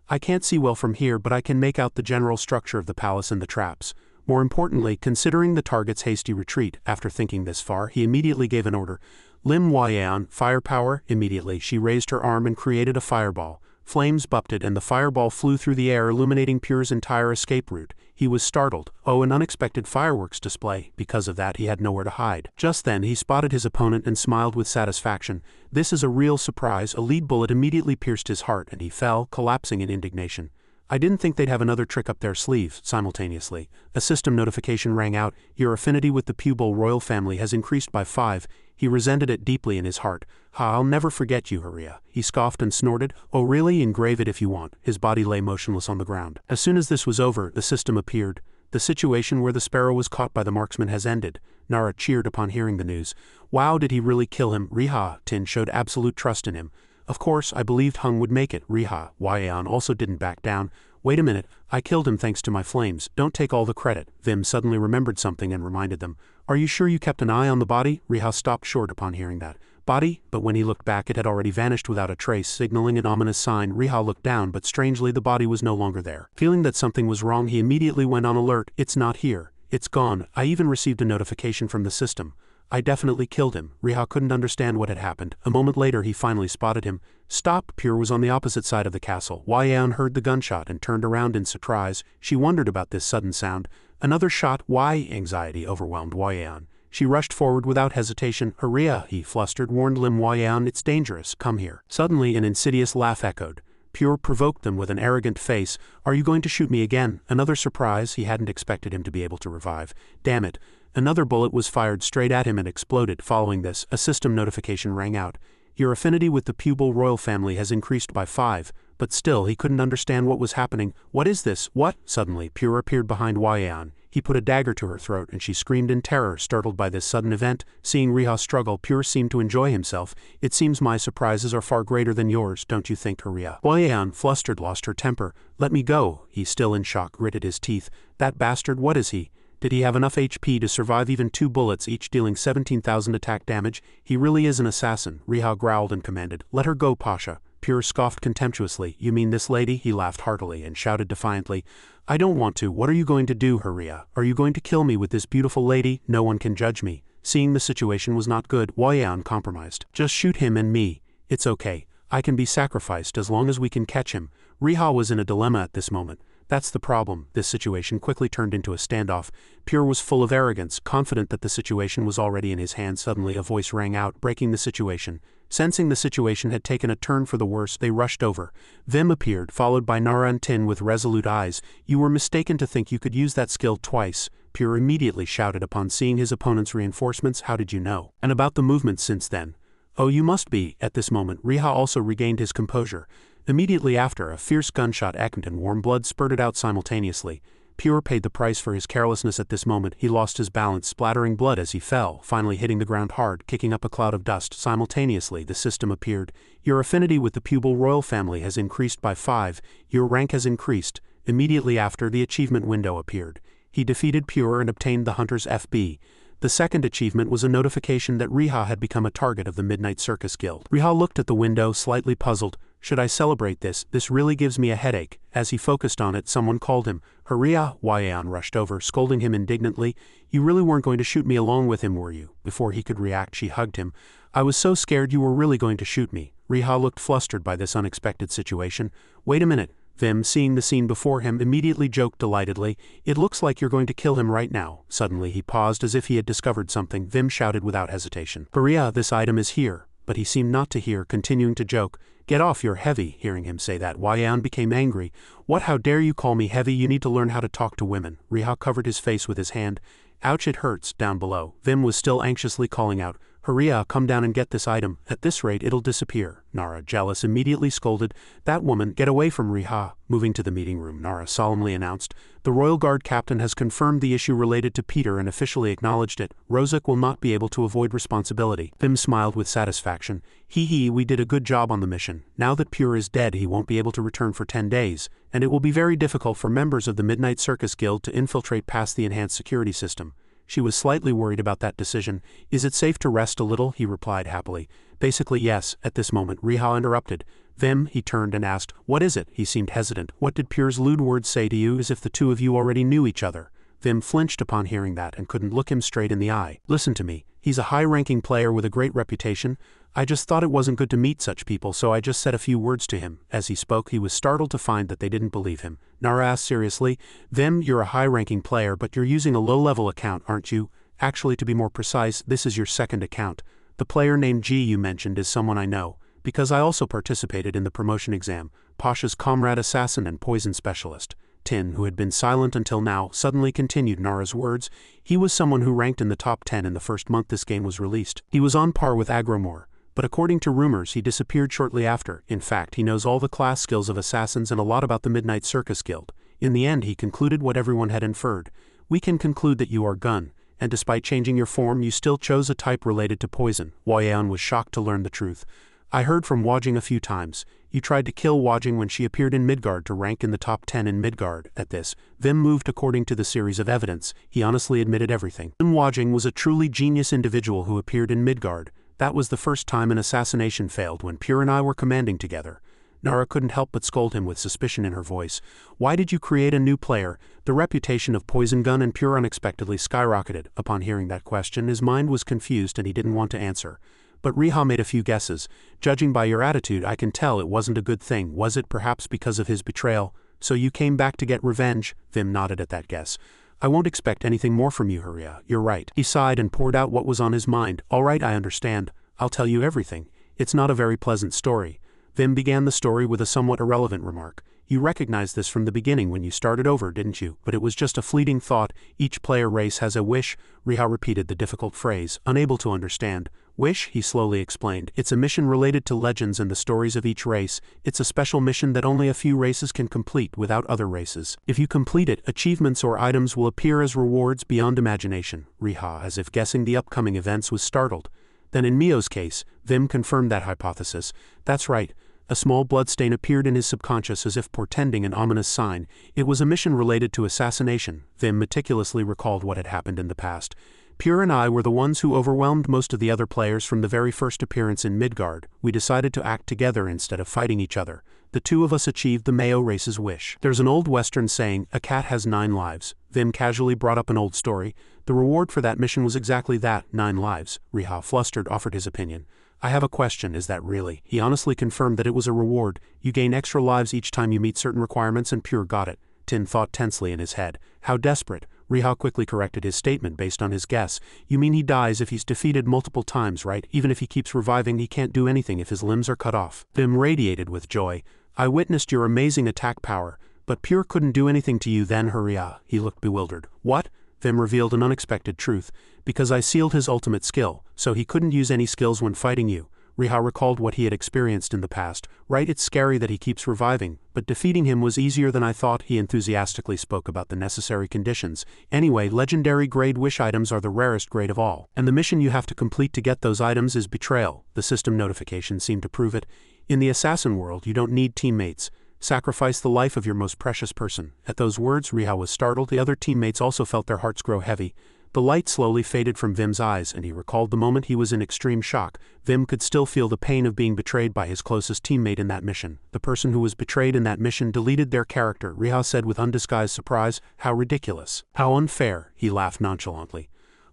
"I can't see well from here, but I can make out the general structure of the palace and the traps. More importantly, considering the target's hasty retreat." After thinking this far, he immediately gave an order. "Lim Wayan, firepower." Immediately, she raised her arm and created a fireball. Flames bupted and the fireball flew through the air, illuminating Pure's entire escape route. He was startled. Oh, an unexpected fireworks display. Because of that, he had nowhere to hide. Just then, he spotted his opponent and smiled with satisfaction. "This is a real surprise." A lead bullet immediately pierced his heart and he fell, collapsing in indignation. "I didn't think they'd have another trick up their sleeve." Simultaneously, a system notification rang out. "Your affinity with the Pupil royal family has increased by 5. He resented it deeply in his heart. "I'll never forget you, Haria." He scoffed and snorted. "Oh really? Engrave it if you want." His body lay motionless on the ground. As soon as this was over, the system appeared. The situation where the sparrow was caught by the marksman has ended. Nara cheered upon hearing the news. Wow, did he really kill him? Riha. Tin showed absolute trust in him. Of course, I believed Hung would make it. Riha. Yaon also didn't back down. Wait a minute, I killed him thanks to my flames. Don't take all the credit. Vim suddenly remembered something and reminded them. Are you sure you kept an eye on the body? Riha stopped short upon hearing that. Body? But when he looked back it had already vanished without a trace, signaling an ominous sign. Riha looked down, but strangely the body was no longer there. Feeling that something was wrong, he immediately went on alert. It's not here. It's gone. I even received a notification from the system. I definitely killed him. Riha couldn't understand what had happened. A moment later he finally spotted him. Stop! Pure was on the opposite side of the castle. Yaon heard the gunshot and turned around in surprise. She wondered about this sudden sound. Another shot. Why? Anxiety overwhelmed Yaon. She rushed forward without hesitation. Hurriah! He flustered, warned Lim Yaon, it's dangerous. Come here. Suddenly an insidious laugh echoed. Pure provoked them with an arrogant face. Are you going to shoot me again? Another surprise. He hadn't expected him to be able to revive. Damn it. Another bullet was fired straight at him and exploded. Following this, a system notification rang out. Your affinity with the Pupil royal family has increased by 5, but still he couldn't understand what was happening. What is this? What? Suddenly, Pure appeared behind Yaon. He put a dagger to her throat and she screamed in terror, startled by this sudden event. Seeing Riha struggle, Pure seemed to enjoy himself. It seems my surprises are far greater than yours, don't you think, Hurriah? Yaon, flustered, lost her temper. Let me go. He, still in shock, gritted his teeth. That bastard, what is he? Did he have enough HP to survive even 2 bullets, each dealing 17,000 attack damage? He really is an assassin. Riha growled and commanded. Let her go, Pasha. Pure scoffed contemptuously. You mean this lady? He laughed heartily and shouted defiantly. I don't want to. What are you going to do, Hurriah? Are you going to kill me with this beautiful lady? No one can judge me. Seeing the situation was not good, Yaon compromised. Just shoot him and me. It's okay. I can be sacrificed as long as we can catch him. Riha was in a dilemma at this moment. That's the problem. This situation quickly turned into a standoff. Pure was full of arrogance, confident that the situation was already in his hands. Suddenly a voice rang out, breaking the situation. Sensing the situation had taken a turn for the worse, they rushed over. Vim appeared, followed by Nara and Tin with resolute eyes. You were mistaken to think you could use that skill twice. Pure immediately shouted upon seeing his opponent's reinforcements. How did you know? And about the movements since then? Oh, you must be. At this moment, Riha also regained his composure. Immediately after, a fierce gunshot echoed and warm blood spurted out simultaneously. Pure paid the price for his carelessness at this moment. He lost his balance, splattering blood as he fell, finally hitting the ground hard, kicking up a cloud of dust. Simultaneously, the system appeared. Your affinity with the Pupil royal family has increased by 5. Your rank has increased. Immediately after, the achievement window appeared. He defeated Pure and obtained the Hunter's FB. The second achievement was a notification that Riha had become a target of the Midnight Circus Guild. Riha looked at the window, slightly puzzled. Should I celebrate this? This really gives me a headache. As he focused on it, someone called him. Hurriah! Yaon rushed over, scolding him indignantly. You really weren't going to shoot me along with him, were you? Before he could react, she hugged him. I was so scared you were really going to shoot me. Riha looked flustered by this unexpected situation. Wait a minute. Vim, seeing the scene before him, immediately joked delightedly. It looks like you're going to kill him right now. Suddenly he paused as if he had discovered something. Vim shouted without hesitation. Hurriah, this item is here. But he seemed not to hear, continuing to joke. Get off, you're heavy. Hearing him say that, Yaon became angry. What, how dare you call me heavy? You need to learn how to talk to women. Riha covered his face with his hand. Ouch, it hurts. Down below, Vim was still anxiously calling out. Hurriah, come down and get this item. At this rate it'll disappear. Nara, jealous, immediately scolded. That woman, get away from Riha. Moving to the meeting room, Nara solemnly announced. The Royal Guard captain has confirmed the issue related to Peter and officially acknowledged it. Rozak will not be able to avoid responsibility. Vim smiled with satisfaction. We did a good job on the mission. Now that Pure is dead, he won't be able to return for 10 days, and it will be very difficult for members of the Midnight Circus Guild to infiltrate past the enhanced security system. She was slightly worried about that decision. Is it safe to rest a little? He replied happily. Basically yes. At this moment, Riha interrupted. Vim, he turned and asked, what is it? He seemed hesitant. What did Pure's lewd words say to you, as if the two of you already knew each other? Vim flinched upon hearing that and couldn't look him straight in the eye. Listen to me. He's a high-ranking player with a great reputation. I just thought it wasn't good to meet such people, so I just said a few words to him. As he spoke, he was startled to find that they didn't believe him. Nara asked seriously, Vim, you're a high-ranking player, but you're using a low-level account, aren't you? Actually, to be more precise, this is your second account. The player named G you mentioned is someone I know, because I also participated in the promotion exam. Pasha's comrade assassin and poison specialist. Tin, who had been silent until now, suddenly continued Nara's words. He was someone who ranked in the top 10 in the first month this game was released. He was on par with Agromor, but according to rumors he disappeared shortly after. In fact, he knows all the class skills of assassins and a lot about the Midnight Circus Guild. In the end he concluded what everyone had inferred. We can conclude that you are Gun, and despite changing your form you still chose a type related to poison. Wayang was shocked to learn the truth. I heard from Wajing a few times. You tried to kill Wajing when she appeared in Midgard to rank in the top 10 in Midgard. At this, Vim moved according to the series of evidence. He honestly admitted everything. Wajing was a truly genius individual who appeared in Midgard. That was the first time an assassination failed when Pure and I were commanding together. Nara couldn't help but scold him with suspicion in her voice. Why did you create a new player? The reputation of Poison Gun and Pure unexpectedly skyrocketed. Upon hearing that question, his mind was confused and he didn't want to answer. But Riha made a few guesses. Judging by your attitude, I can tell it wasn't a good thing. Was it perhaps because of his betrayal? So you came back to get revenge? Vim nodded at that guess. I won't expect anything more from you, Huria. You're right. He sighed and poured out what was on his mind. All right, I understand. I'll tell you everything. It's not a very pleasant story. Vim began the story with a somewhat irrelevant remark. You recognized this from the beginning when you started over, didn't you? But it was just a fleeting thought. Each player race has a wish. Riha repeated the difficult phrase, unable to understand. Wish, he slowly explained. It's a mission related to legends and the stories of each race. It's a special mission that only a few races can complete without other races. If you complete it, achievements or items will appear as rewards beyond imagination. Riha, as if guessing the upcoming events, was startled. Then in Mio's case, Vim confirmed that hypothesis. That's right. A small bloodstain appeared in his subconscious as if portending an ominous sign. It was a mission related to assassination. Vim meticulously recalled what had happened in the past. Pure and I were the ones who overwhelmed most of the other players from the very first appearance in Midgard. We decided to act together instead of fighting each other. The two of us achieved the Mayo race's wish. There's an old Western saying, a cat has 9 lives. Vim casually brought up an old story. The reward for that mission was exactly that, 9 lives. Riha, flustered, offered his opinion. I have a question, is that really? He honestly confirmed that it was a reward. You gain extra lives each time you meet certain requirements and Pure got it. Tin thought tensely in his head. How desperate. Riha quickly corrected his statement based on his guess. You mean he dies if he's defeated multiple times, right? Even if he keeps reviving, he can't do anything if his limbs are cut off. Vim radiated with joy. I witnessed your amazing attack power, but Pure couldn't do anything to you then, Huria. He looked bewildered. What? Vim revealed an unexpected truth. Because I sealed his ultimate skill, so he couldn't use any skills when fighting you. Riha recalled what he had experienced in the past. Right, it's scary that he keeps reviving, but defeating him was easier than I thought. He enthusiastically spoke about the necessary conditions. Anyway, legendary grade wish items are the rarest grade of all, and the mission you have to complete to get those items is betrayal. The system notification seemed to prove it. In the assassin world, you don't need teammates. Sacrifice the life of your most precious person. At those words, Riha was startled. The other teammates also felt their hearts grow heavy. The light slowly faded from Vim's eyes, and he recalled the moment he was in extreme shock. Vim could still feel the pain of being betrayed by his closest teammate in that mission. The person who was betrayed in that mission deleted their character, Riha said with undisguised surprise. How ridiculous. How unfair, he laughed nonchalantly.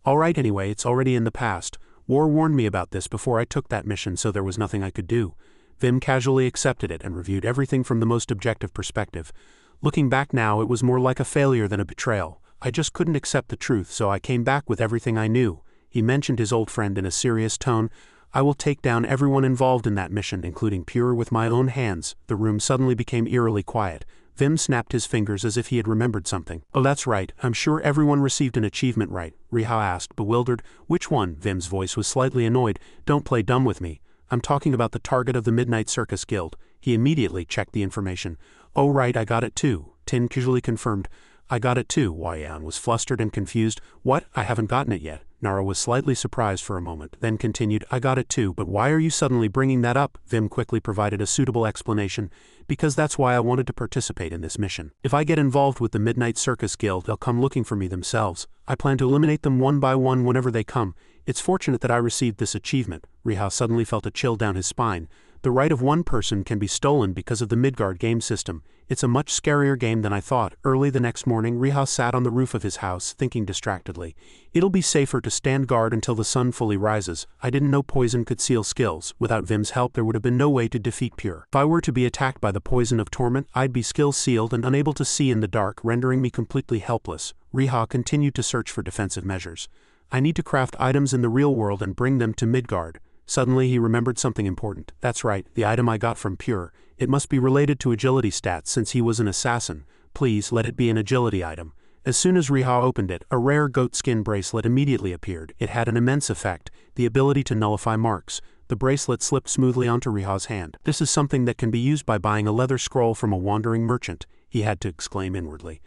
All right, anyway, it's already in the past. War warned me about this before I took that mission, so there was nothing I could do. Vim casually accepted it and reviewed everything from the most objective perspective. Looking back now, it was more like a failure than a betrayal. I just couldn't accept the truth, so I came back with everything I knew. He mentioned his old friend in a serious tone. I will take down everyone involved in that mission, including Pure, with my own hands. The room suddenly became eerily quiet. Vim snapped his fingers as if he had remembered something. Oh, that's right. I'm sure everyone received an achievement, right? Riha asked, bewildered. Which one? Vim's voice was slightly annoyed. Don't play dumb with me. I'm talking about the target of the Midnight Circus Guild. He immediately checked the information. Oh right, I got it too. Tin casually confirmed. I got it too. Wayang was flustered and confused. What? I haven't gotten it yet. Nara was slightly surprised for a moment, then continued, I got it too, but why are you suddenly bringing that up? Vim quickly provided a suitable explanation. Because that's why I wanted to participate in this mission. If I get involved with the Midnight Circus Guild, they'll come looking for me themselves. I plan to eliminate them one by one whenever they come. It's fortunate that I received this achievement. Riha suddenly felt a chill down his spine. The right of one person can be stolen because of the Midgard game system. It's a much scarier game than I thought. Early the next morning, Riha sat on the roof of his house, thinking distractedly. It'll be safer to stand guard until the sun fully rises. I didn't know poison could seal skills. Without Vim's help, there would have been no way to defeat Pure. If I were to be attacked by the poison of torment, I'd be skill sealed and unable to see in the dark, rendering me completely helpless. Riha continued to search for defensive measures. I need to craft items in the real world and bring them to Midgard. Suddenly he remembered something important. That's right, the item I got from Pure. It must be related to agility stats since he was an assassin. Please let it be an agility item. As soon as Riha opened it, a rare goat skin bracelet immediately appeared. It had an immense effect, the ability to nullify marks. The bracelet slipped smoothly onto Riha's hand. This is something that can be used by buying a leather scroll from a wandering merchant. he had to exclaim inwardly.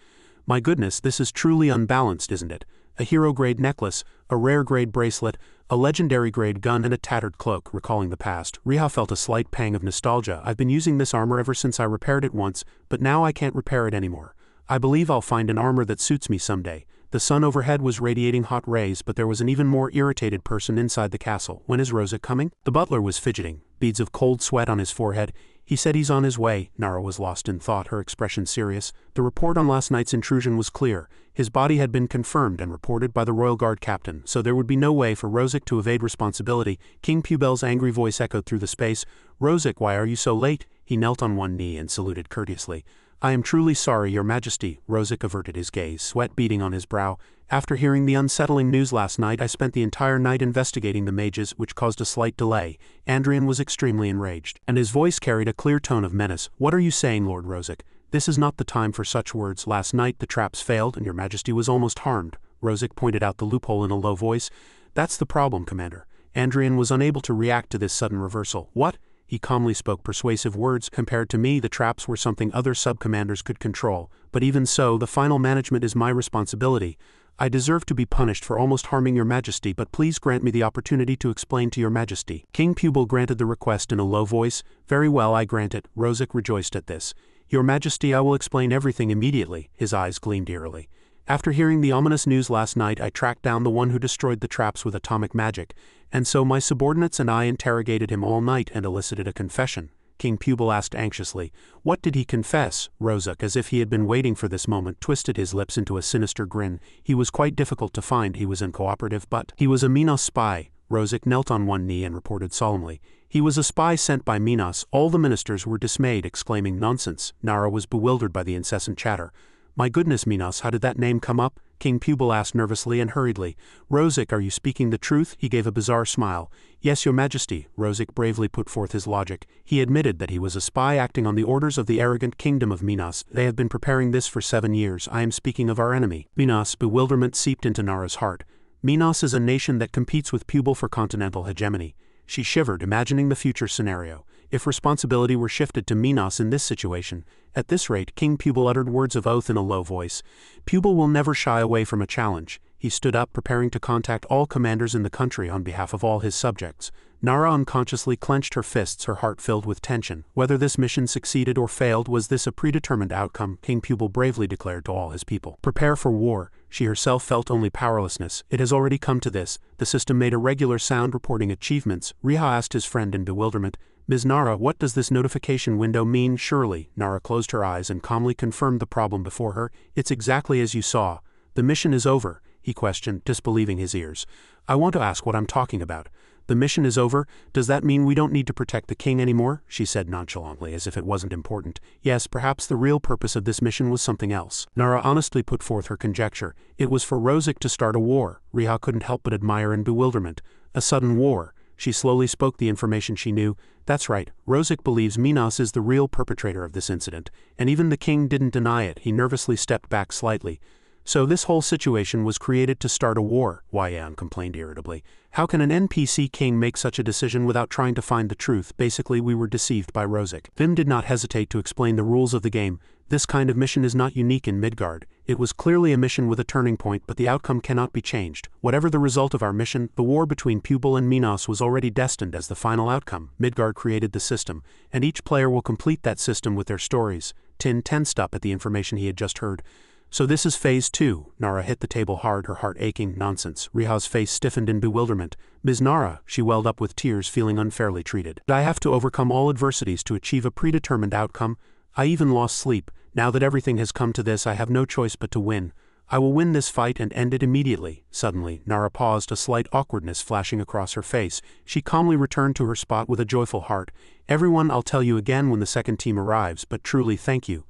My goodness, this is truly unbalanced, isn't it? A hero-grade necklace, a rare-grade bracelet, a legendary-grade gun and a tattered cloak. Recalling the past, Riha felt a slight pang of nostalgia. I've been using this armor ever since I repaired it once, but now I can't repair it anymore. I believe I'll find an armor that suits me someday. The sun overhead was radiating hot rays, but there was an even more irritated person inside the castle. When is Rosic coming? The butler was fidgeting, beads of cold sweat on his forehead. He said he's on his way. Nara was lost in thought, her expression serious. The report on last night's intrusion was clear. His body had been confirmed and reported by the Royal Guard captain, so there would be no way for Rosic to evade responsibility. King Pubel's angry voice echoed through the space. Rosic, why are you so late? He knelt on one knee and saluted courteously. I am truly sorry, Your Majesty. Rosic averted his gaze, sweat beading on his brow. After hearing the unsettling news last night, I spent the entire night investigating the mages, which caused a slight delay. Andrian was extremely enraged, and his voice carried a clear tone of menace. What are you saying, Lord Rosic? This is not the time for such words. Last night the traps failed and Your Majesty was almost harmed. Rosic pointed out the loophole in a low voice. That's the problem, Commander. Andrian was unable to react to this sudden reversal. What? He calmly spoke persuasive words. Compared to me, the traps were something other sub-commanders could control, but even so, the final management is my responsibility. I deserve to be punished for almost harming Your Majesty, but please grant me the opportunity to explain to Your Majesty. King Pubel granted the request in a low voice. Very well, I grant it. Rosic rejoiced at this. Your Majesty, I will explain everything immediately. His eyes gleamed eerily. After hearing the ominous news last night, I tracked down the one who destroyed the traps with atomic magic, and so my subordinates and I interrogated him all night and elicited a confession. King Pubel asked anxiously. What did he confess? Rosic, as if he had been waiting for this moment, twisted his lips into a sinister grin. He was quite difficult to find. He was uncooperative, but he was a Minos spy. Rosic knelt on one knee and reported solemnly. He was a spy sent by Minos. All the ministers were dismayed, exclaiming nonsense. Nara was bewildered by the incessant chatter. My goodness, Minos, how did that name come up? King Pubel asked nervously and hurriedly. Rosic, are you speaking the truth? He gave a bizarre smile. Yes, Your Majesty. Rosic bravely put forth his logic. He admitted that he was a spy acting on the orders of the arrogant kingdom of Minos. They have been preparing this for 7 years. I am speaking of our enemy. Minos. Bewilderment seeped into Nara's heart. Minos is a nation that competes with Pubel for continental hegemony. She shivered, imagining the future scenario. If responsibility were shifted to Minos in this situation, at this rate, King Pubel uttered words of oath in a low voice. Pubel will never shy away from a challenge. He stood up, preparing to contact all commanders in the country on behalf of all his subjects. Nara unconsciously clenched her fists, her heart filled with tension. Whether this mission succeeded or failed, was this a predetermined outcome? King Pubel bravely declared to all his people. Prepare for war. She herself felt only powerlessness. It has already come to this. The system made a regular sound reporting achievements. Riha asked his friend in bewilderment. Ms. Nara, what does this notification window mean? Surely. Nara closed her eyes and calmly confirmed the problem before her. It's exactly as you saw. The mission is over, he questioned, disbelieving his ears. I want to ask what I'm talking about. The mission is over? Does that mean we don't need to protect the king anymore? She said nonchalantly, as if it wasn't important. Yes, perhaps the real purpose of this mission was something else. Nara honestly put forth her conjecture. It was for Rosic to start a war. Riha couldn't help but admire in bewilderment. A sudden war. She slowly spoke the information she knew. That's right, Rosic believes Minos is the real perpetrator of this incident, and even the king didn't deny it. He nervously stepped back slightly. So this whole situation was created to start a war, Yan complained irritably. How can an NPC king make such a decision without trying to find the truth? Basically, we were deceived by Rosic. Vim did not hesitate to explain the rules of the game. This kind of mission is not unique in Midgard. It was clearly a mission with a turning point, but the outcome cannot be changed. Whatever the result of our mission, the war between Pubel and Minos was already destined as the final outcome. Midgard created the system, and each player will complete that system with their stories. Tin tensed up at the information he had just heard. So this is phase 2. Nara hit the table hard, her heart aching. Nonsense. Riha's face stiffened in bewilderment. Ms. Nara, she welled up with tears, feeling unfairly treated. I have to overcome all adversities to achieve a predetermined outcome. I even lost sleep. Now that everything has come to this, I have no choice but to win. I will win this fight and end it immediately. Suddenly, Nara paused, a slight awkwardness flashing across her face. She calmly returned to her spot with a joyful heart. Everyone, I'll tell you again when the second team arrives, but truly thank you.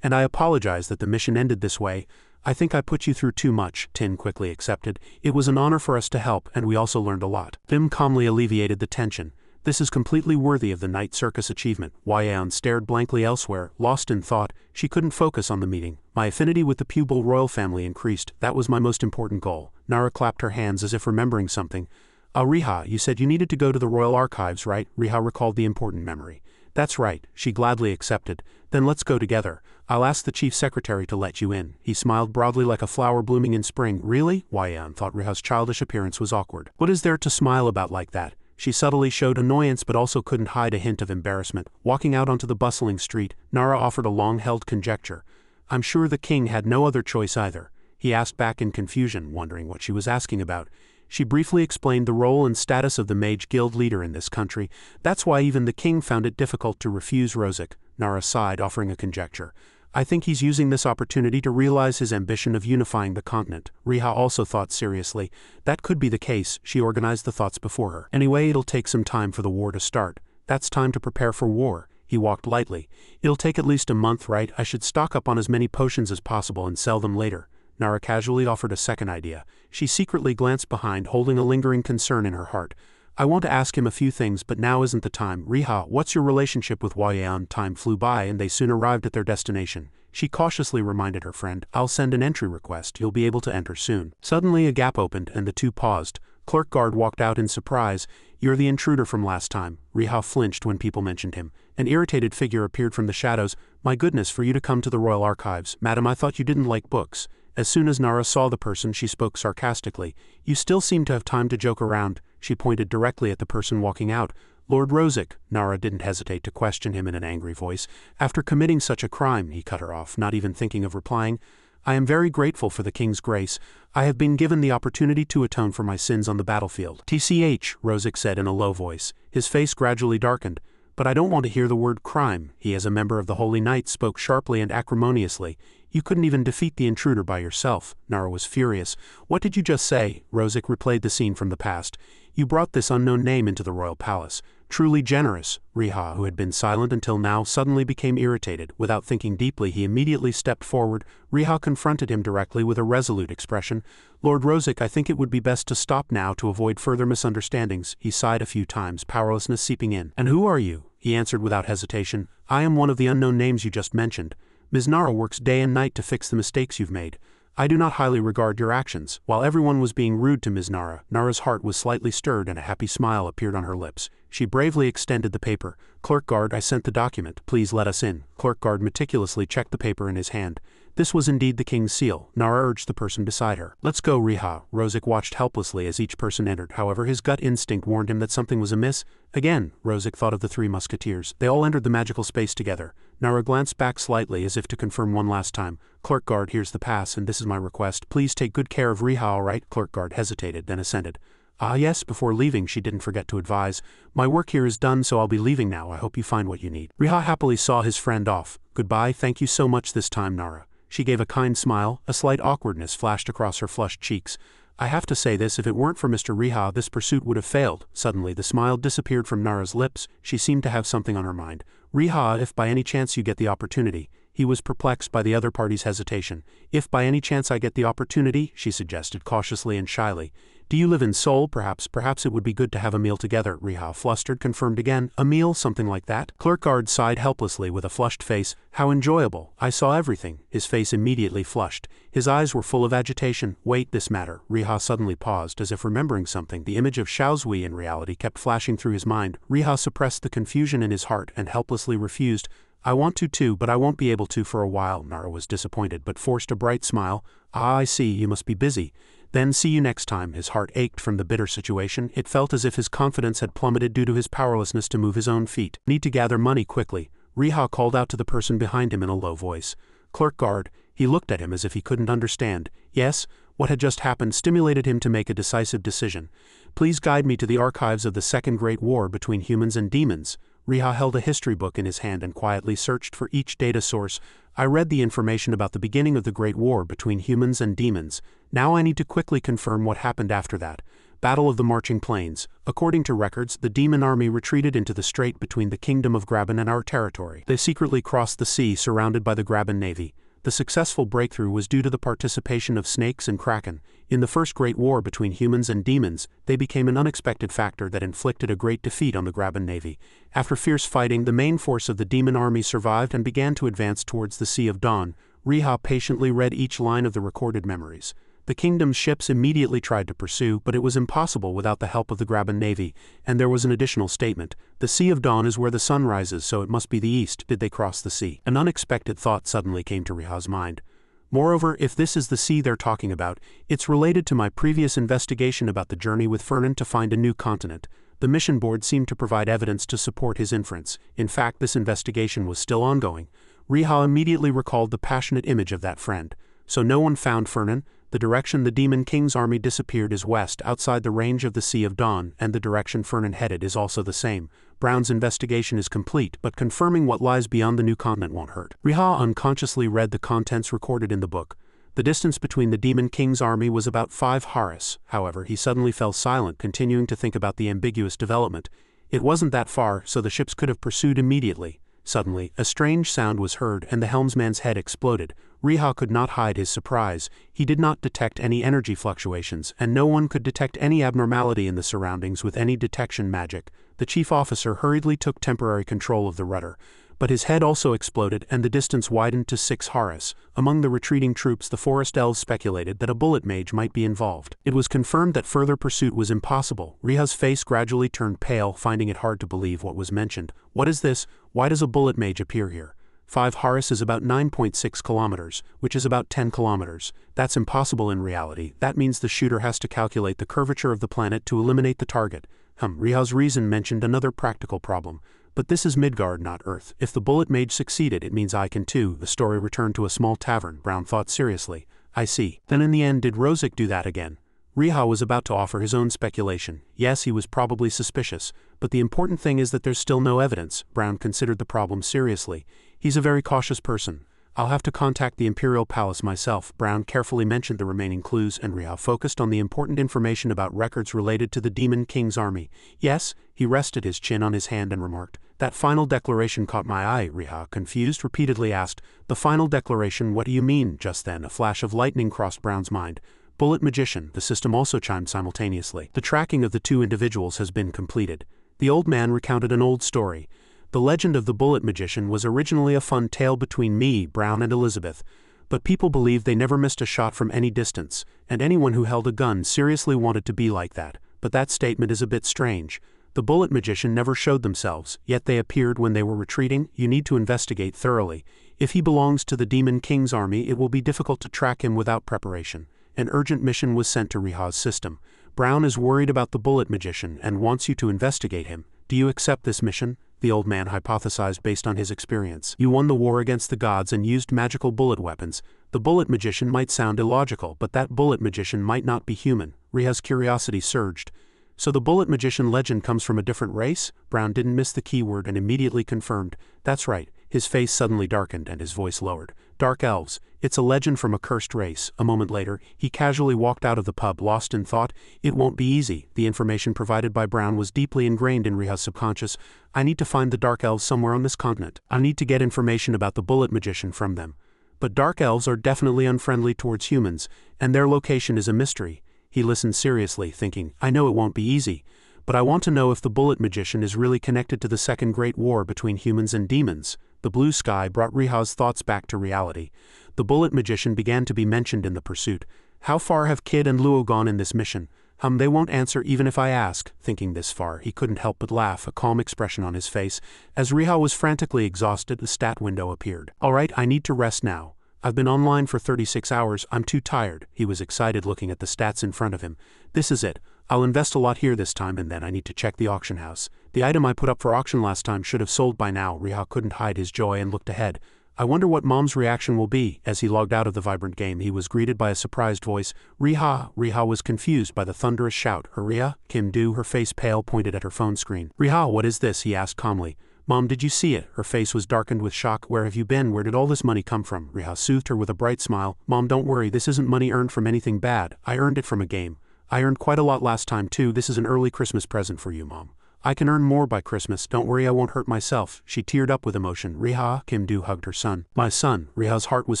And I apologize that the mission ended this way. I think I put you through too much, Tin quickly accepted. It was an honor for us to help, and we also learned a lot. Vim calmly alleviated the tension. This is completely worthy of the Night Circus achievement. Yan stared blankly elsewhere, lost in thought. She couldn't focus on the meeting. My affinity with the Pubel royal family increased. That was my most important goal. Nara clapped her hands as if remembering something. Riha, you said you needed to go to the royal archives, right? Riha recalled the important memory. That's right, she gladly accepted. Then let's go together. I'll ask the chief secretary to let you in. He smiled broadly like a flower blooming in spring. Really? Wayang thought Riha's childish appearance was awkward. What is there to smile about like that? She subtly showed annoyance but also couldn't hide a hint of embarrassment. Walking out onto the bustling street, Nara offered a long-held conjecture. I'm sure the king had no other choice either. He asked back in confusion, wondering what she was asking about. She briefly explained the role and status of the mage guild leader in this country. That's why even the king found it difficult to refuse Rozek. Nara sighed, offering a conjecture. I think he's using this opportunity to realize his ambition of unifying the continent. Riha also thought seriously. That could be the case. She organized the thoughts before her. Anyway, it'll take some time for the war to start. That's time to prepare for war. He walked lightly. It'll take at least a month, right? I should stock up on as many potions as possible and sell them later. Nara casually offered a second idea. She secretly glanced behind, holding a lingering concern in her heart. I want to ask him a few things, but now isn't the time. Riha, what's your relationship with Wayang? Time flew by and they soon arrived at their destination. She cautiously reminded her friend, I'll send an entry request. You'll be able to enter soon. Suddenly a gap opened and the two paused. Clerk guard walked out in surprise. You're the intruder from last time. Riha flinched when people mentioned him. An irritated figure appeared from the shadows. My goodness, for you to come to the Royal Archives. Madam, I thought you didn't like books. As soon as Nara saw the person, she spoke sarcastically. You still seem to have time to joke around. She pointed directly at the person walking out. Lord Rozek. Nara didn't hesitate to question him in an angry voice. After committing such a crime, he cut her off, not even thinking of replying. I am very grateful for the king's grace. I have been given the opportunity to atone for my sins on the battlefield. TCH, Rozek said in a low voice. His face gradually darkened. But I don't want to hear the word crime. He, as a member of the Holy Knights, spoke sharply and acrimoniously. You couldn't even defeat the intruder by yourself. Nara was furious. What did you just say? Rozek replayed the scene from the past. You brought this unknown name into the royal palace. Truly generous. Riha, who had been silent until now, suddenly became irritated. Without thinking deeply, he immediately stepped forward. Riha confronted him directly with a resolute expression. Lord Rozek, I think it would be best to stop now to avoid further misunderstandings. He sighed a few times, powerlessness seeping in. And who are you? He answered without hesitation. I am one of the unknown names you just mentioned. Ms. Nara works day and night to fix the mistakes you've made. I do not highly regard your actions. While everyone was being rude to Ms. Nara, Nara's heart was slightly stirred and a happy smile appeared on her lips. She bravely extended the paper. Clerk guard, I sent the document. Please let us in. Clerk guard meticulously checked the paper in his hand. This was indeed the king's seal. Nara urged the person beside her. Let's go, Riha. Rozek watched helplessly as each person entered. However, his gut instinct warned him that something was amiss. Again, Rozek thought of the three musketeers. They all entered the magical space together. Nara glanced back slightly as if to confirm one last time. Clerk guard, here's the pass, and this is my request. Please take good care of Riha, all right? Clerk guard hesitated, then assented. Ah yes, before leaving she didn't forget to advise. My work here is done, so I'll be leaving now. I hope you find what you need. Riha happily saw his friend off. Goodbye, thank you so much this time, Nara. She gave a kind smile. A slight awkwardness flashed across her flushed cheeks. I have to say this, if it weren't for Mr. Riha, this pursuit would have failed. Suddenly the smile disappeared from Nara's lips. She seemed to have something on her mind. Riha, if by any chance you get the opportunity. He was perplexed by the other party's hesitation. If by any chance I get the opportunity, she suggested cautiously and shyly. Do you live in Seoul? Perhaps it would be good to have a meal together. Riha, flustered, confirmed again. A meal, something like that? Clerk guard sighed helplessly with a flushed face. How enjoyable. I saw everything. His face immediately flushed. His eyes were full of agitation. Wait, this matter. Riha suddenly paused, as if remembering something. The image of Xiaozui in reality kept flashing through his mind. Riha suppressed the confusion in his heart and helplessly refused. I want to too, but I won't be able to for a while. Nara was disappointed, but forced a bright smile. Ah, I see, you must be busy. Then see you next time. His heart ached from the bitter situation. It felt as if his confidence had plummeted due to his powerlessness to move his own feet. Need to gather money quickly. Riha called out to the person behind him in a low voice. Clerk guard. He looked at him as if he couldn't understand. Yes, what had just happened stimulated him to make a decisive decision. Please guide me to the archives of the Second Great War between humans and demons. Riha held a history book in his hand and quietly searched for each data source. I read the information about the beginning of the Great War between humans and demons. Now I need to quickly confirm what happened after that. Battle of the Marching Plains. According to records, the demon army retreated into the strait between the kingdom of Graben and our territory. They secretly crossed the sea surrounded by the Graben navy. The successful breakthrough was due to the participation of snakes and kraken. In the First Great War between humans and demons, they became an unexpected factor that inflicted a great defeat on the Graben navy. After fierce fighting, the main force of the demon army survived and began to advance towards the Sea of Dawn. Riha patiently read each line of the recorded memories. The kingdom's ships immediately tried to pursue, but it was impossible without the help of the Graban navy, and there was an additional statement. The Sea of Dawn is where the sun rises, so it must be the east. Did they cross the sea? An unexpected thought suddenly came to Riha's mind. Moreover, if this is the sea they're talking about, it's related to my previous investigation about the journey with Fernan to find a new continent. The mission board seemed to provide evidence to support his inference. In fact, this investigation was still ongoing. Riha immediately recalled the passionate image of that friend. So no one found Fernan. The direction the Demon King's army disappeared is west, outside the range of the Sea of Dawn, and the direction Fernan headed is also the same. Brown's investigation is complete, but confirming what lies beyond the new continent won't hurt. Riha unconsciously read the contents recorded in the book. The distance between the Demon King's army was about 5 haris. However, he suddenly fell silent, continuing to think about the ambiguous development. It wasn't that far, so the ships could have pursued immediately. Suddenly, a strange sound was heard and the helmsman's head exploded. Riha could not hide his surprise. He did not detect any energy fluctuations, and no one could detect any abnormality in the surroundings with any detection magic. The chief officer hurriedly took temporary control of the rudder. But his head also exploded and the distance widened to 6 haris. Among the retreating troops, the forest elves speculated that a bullet mage might be involved. It was confirmed that further pursuit was impossible. Riha's face gradually turned pale, finding it hard to believe what was mentioned. What is this? Why does a bullet mage appear here? 5 haris is about 9.6 kilometers, which is about 10 kilometers. That's impossible in reality. That means the shooter has to calculate the curvature of the planet to eliminate the target. Riha's reason mentioned another practical problem. But this is Midgard, not Earth. If the bullet mage succeeded, it means I can too. The story returned to a small tavern. Brown thought seriously. I see. Then in the end, did Rosic do that again? Riha was about to offer his own speculation. Yes, he was probably suspicious, but the important thing is that there's still no evidence. Brown considered the problem seriously. He's a very cautious person. I'll have to contact the Imperial Palace myself. Brown carefully mentioned the remaining clues, and Riha focused on the important information about records related to the Demon King's army. Yes, he rested his chin on his hand and remarked. That final declaration caught my eye. Riha, confused, repeatedly asked, the final declaration, what do you mean? Just then, a flash of lightning crossed Brown's mind. Bullet Magician, the system also chimed simultaneously. The tracking of the 2 individuals has been completed. The old man recounted an old story. The legend of the Bullet Magician was originally a fun tale between me, Brown, and Elizabeth, but people believed they never missed a shot from any distance, and anyone who held a gun seriously wanted to be like that. But that statement is a bit strange. The Bullet Magician never showed themselves, yet they appeared when they were retreating. You need to investigate thoroughly. If he belongs to the Demon King's army, it will be difficult to track him without preparation. An urgent mission was sent to Riha's system. Brown is worried about the Bullet Magician and wants you to investigate him. Do you accept this mission? The old man hypothesized based on his experience. You won the war against the gods and used magical bullet weapons. The Bullet Magician might sound illogical, but that Bullet Magician might not be human. Riha's curiosity surged. So the Bullet Magician legend comes from a different race? Brown didn't miss the keyword and immediately confirmed. That's right. His face suddenly darkened and his voice lowered. Dark elves. It's a legend from a cursed race. A moment later, he casually walked out of the pub, lost in thought. It won't be easy. The information provided by Brown was deeply ingrained in Riha's subconscious. I need to find the Dark Elves somewhere on this continent. I need to get information about the Bullet Magician from them. But Dark Elves are definitely unfriendly towards humans, and their location is a mystery. He listened seriously, thinking, I know it won't be easy, but I want to know if the Bullet Magician is really connected to the Second Great War between humans and demons. The blue sky brought Riha's thoughts back to reality. The Bullet Magician began to be mentioned in the pursuit. How far have Kid and Luo gone in this mission? They won't answer even if I ask. Thinking this far, he couldn't help but laugh, a calm expression on his face. As Riha was frantically exhausted, the stat window appeared. All right, I need to rest now. I've been online for 36 hours, I'm too tired. He was excited looking at the stats in front of him. This is it. I'll invest a lot here this time, and then I need to check the auction house. The item I put up for auction last time should have sold by now. Riha couldn't hide his joy and looked ahead. I wonder what Mom's reaction will be. As he logged out of the vibrant game, he was greeted by a surprised voice. Riha. Riha was confused by the thunderous shout. Riha? Kim Do, her face pale, pointed at her phone screen. Riha, what is this? He asked calmly. Mom, did you see it? Her face was darkened with shock. Where have you been? Where did all this money come from? Riha soothed her with a bright smile. Mom, don't worry, this isn't money earned from anything bad. I earned it from a game. I earned quite a lot last time too. This is an early Christmas present for you, Mom. I can earn more by Christmas. Don't worry, I won't hurt myself. She teared up with emotion. Riha. Kim Do hugged her son. My son. Riha's heart was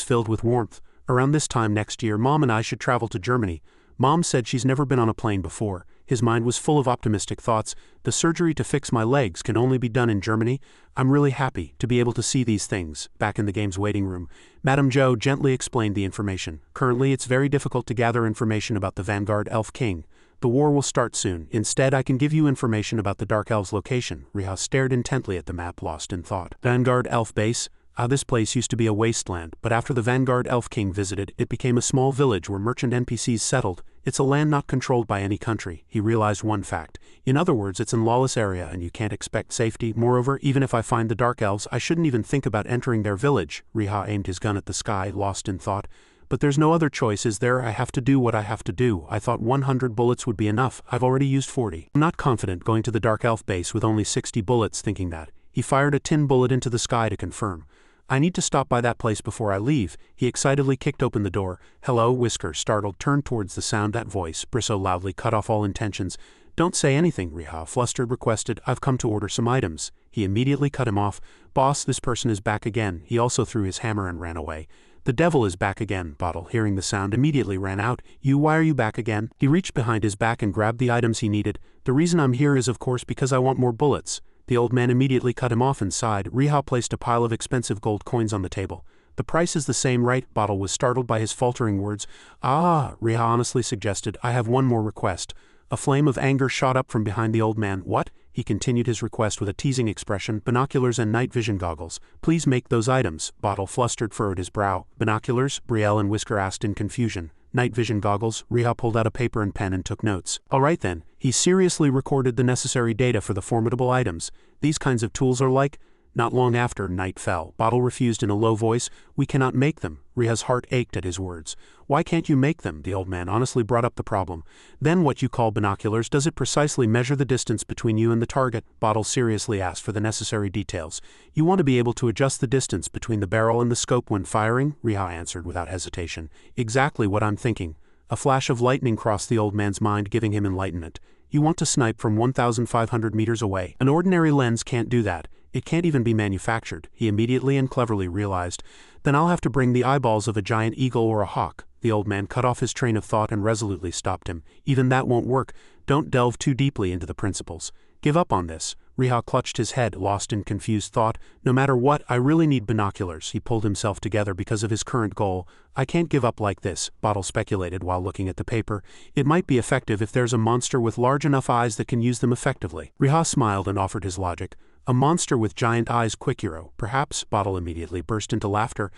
filled with warmth. Around this time next year, Mom and I should travel to Germany. Mom said she's never been on a plane before. His mind was full of optimistic thoughts. The surgery to fix my legs can only be done in Germany. I'm really happy to be able to see these things. Back in the game's waiting room, Madame Zhou gently explained the information. Currently, it's very difficult to gather information about the Vanguard Elf King. The war will start soon. Instead, I can give you information about the Dark Elves' location. Riha stared intently at the map, lost in thought. Vanguard Elf Base? This place used to be a wasteland, but after the Vanguard Elf King visited, it became a small village where merchant NPCs settled. It's a land not controlled by any country. He realized one fact. In other words, it's in lawless area and you can't expect safety. Moreover, even if I find the Dark Elves, I shouldn't even think about entering their village. Riha aimed his gun at the sky, lost in thought. But there's no other choice, is there? I have to do what I have to do. I thought 100 bullets would be enough. I've already used 40. I'm not confident going to the Dark Elf base with only 60 bullets. Thinking that, he fired a tin bullet into the sky to confirm. I need to stop by that place before I leave. He excitedly kicked open the door. Hello, Whisker, startled, turned towards the sound. That voice, Brisso loudly cut off all intentions. Don't say anything, Riha, flustered, requested. I've come to order some items. He immediately cut him off. Boss, this person is back again. He also threw his hammer and ran away. The devil is back again. Bottle, hearing the sound, immediately ran out. Why are you back again? He reached behind his back and grabbed the items he needed. The reason I'm here is of course because I want more bullets. The old man immediately cut him off and sighed. Riha placed a pile of expensive gold coins on the table. The price is the same, right? Bottle was startled by his faltering words. Riha honestly suggested, I have one more request. A flame of anger shot up from behind the old man. What? He continued his request with a teasing expression. Binoculars and night vision goggles. Please make those items. Bottle, flustered, furrowed his brow. Binoculars? Brielle and Whisker asked in confusion. Night vision goggles? Riha pulled out a paper and pen and took notes. All right then. He seriously recorded the necessary data for the formidable items. These kinds of tools are like... Not long after, night fell. Bottle refused in a low voice. We cannot make them. Riha's heart ached at his words. Why can't you make them? The old man honestly brought up the problem. Then what you call binoculars, does it precisely measure the distance between you and the target? Bottle seriously asked for the necessary details. You want to be able to adjust the distance between the barrel and the scope when firing? Riha answered without hesitation. Exactly what I'm thinking. A flash of lightning crossed the old man's mind, giving him enlightenment. You want to snipe from 1,500 meters away. An ordinary lens can't do that. It can't even be manufactured, he immediately and cleverly realized. Then I'll have to bring the eyeballs of a giant eagle or a hawk. The old man cut off his train of thought and resolutely stopped him. Even that won't work. Don't delve too deeply into the principles. Give up on this. Riha clutched his head, lost in confused thought. No matter what, I really need binoculars. He pulled himself together because of his current goal. I can't give up like this, Bottle speculated while looking at the paper. It might be effective if there's a monster with large enough eyes that can use them effectively. Riha smiled and offered his logic. A monster with giant eyes, Quick Arrow. Perhaps? Bottle immediately burst into laughter.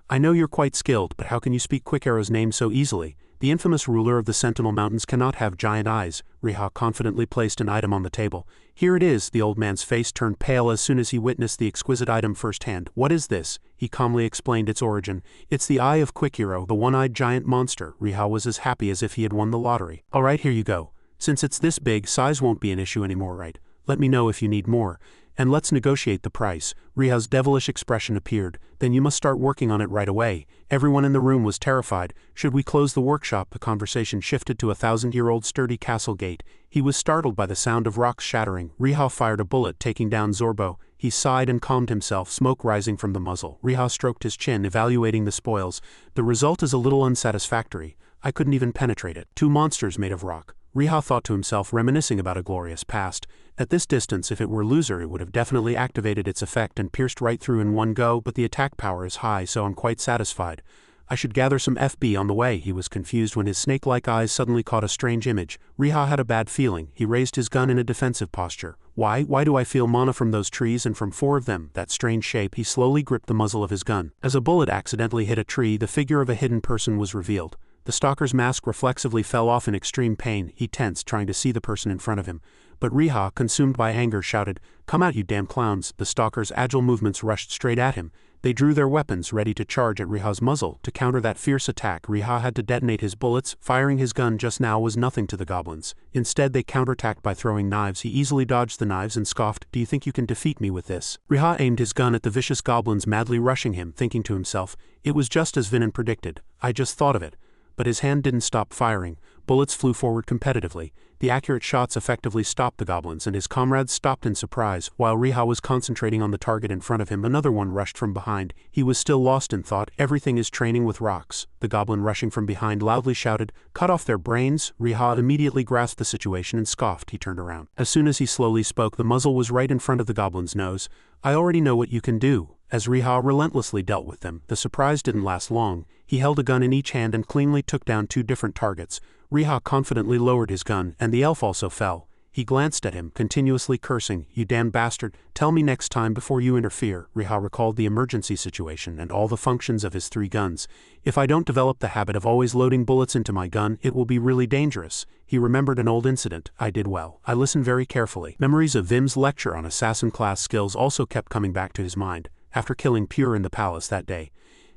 I know you're quite skilled, but how can you speak Quick Arrow's name so easily? The infamous ruler of the Sentinel Mountains cannot have giant eyes. Riha confidently placed an item on the table. Here it is. The old man's face turned pale as soon as he witnessed the exquisite item firsthand. What is this? He calmly explained its origin. It's the eye of Quick Arrow, the one-eyed giant monster. Riha was as happy as if he had won the lottery. All right, here you go. Since it's this big, size won't be an issue anymore, right? Let me know if you need more. And let's negotiate the price. Riha's devilish expression appeared. Then you must start working on it right away. Everyone in the room was terrified. Should we close the workshop? The conversation shifted to a 1,000-year-old sturdy castle gate. He was startled by the sound of rocks shattering. Riha fired a bullet, taking down Zorbo. He sighed and calmed himself, smoke rising from the muzzle. Riha stroked his chin, evaluating the spoils. The result is a little unsatisfactory. I couldn't even penetrate it. 2 monsters made of rock. Riha thought to himself, reminiscing about a glorious past. At this distance, if it were loser, it would have definitely activated its effect and pierced right through in one go, but the attack power is high, so I'm quite satisfied. I should gather some FB on the way. He was confused when his snake-like eyes suddenly caught a strange image. Riha had a bad feeling. He raised his gun in a defensive posture. Why do I feel mana from those trees and from 4 of them? That strange shape. He slowly gripped the muzzle of his gun. As a bullet accidentally hit a tree, the figure of a hidden person was revealed. The stalker's mask reflexively fell off in extreme pain. He tensed, trying to see the person in front of him. But Riha, consumed by anger, shouted, "Come out, you damn clowns!" The stalker's agile movements rushed straight at him. They drew their weapons, ready to charge at Riha's muzzle. To counter that fierce attack, Riha had to detonate his bullets. Firing his gun just now was nothing to the goblins. Instead, they counterattacked by throwing knives. He easily dodged the knives and scoffed, "Do you think you can defeat me with this?" Riha aimed his gun at the vicious goblins madly rushing him, thinking to himself, "It was just as Vinin predicted. I just thought of it." but his hand didn't stop firing. Bullets flew forward competitively. The accurate shots effectively stopped the goblins, and his comrades stopped in surprise. While Riha was concentrating on the target in front of him, another one rushed from behind. He was still lost in thought. "Everything is training with rocks." The goblin rushing from behind loudly shouted, "Cut off their brains!" Riha immediately grasped the situation and scoffed. He turned around. As soon as he slowly spoke, the muzzle was right in front of the goblin's nose. "I already know what you can do." As Riha relentlessly dealt with them, the surprise didn't last long. He held a gun in each hand and cleanly took down 2 different targets. Riha confidently lowered his gun, and the elf also fell. He glanced at him, continuously cursing, "You damn bastard, tell me next time before you interfere." Riha recalled the emergency situation and all the functions of his 3 guns. "If I don't develop the habit of always loading bullets into my gun, it will be really dangerous." He remembered an old incident. "I did well. I listened very carefully." Memories of Vim's lecture on assassin class skills also kept coming back to his mind, after killing Pure in the palace that day.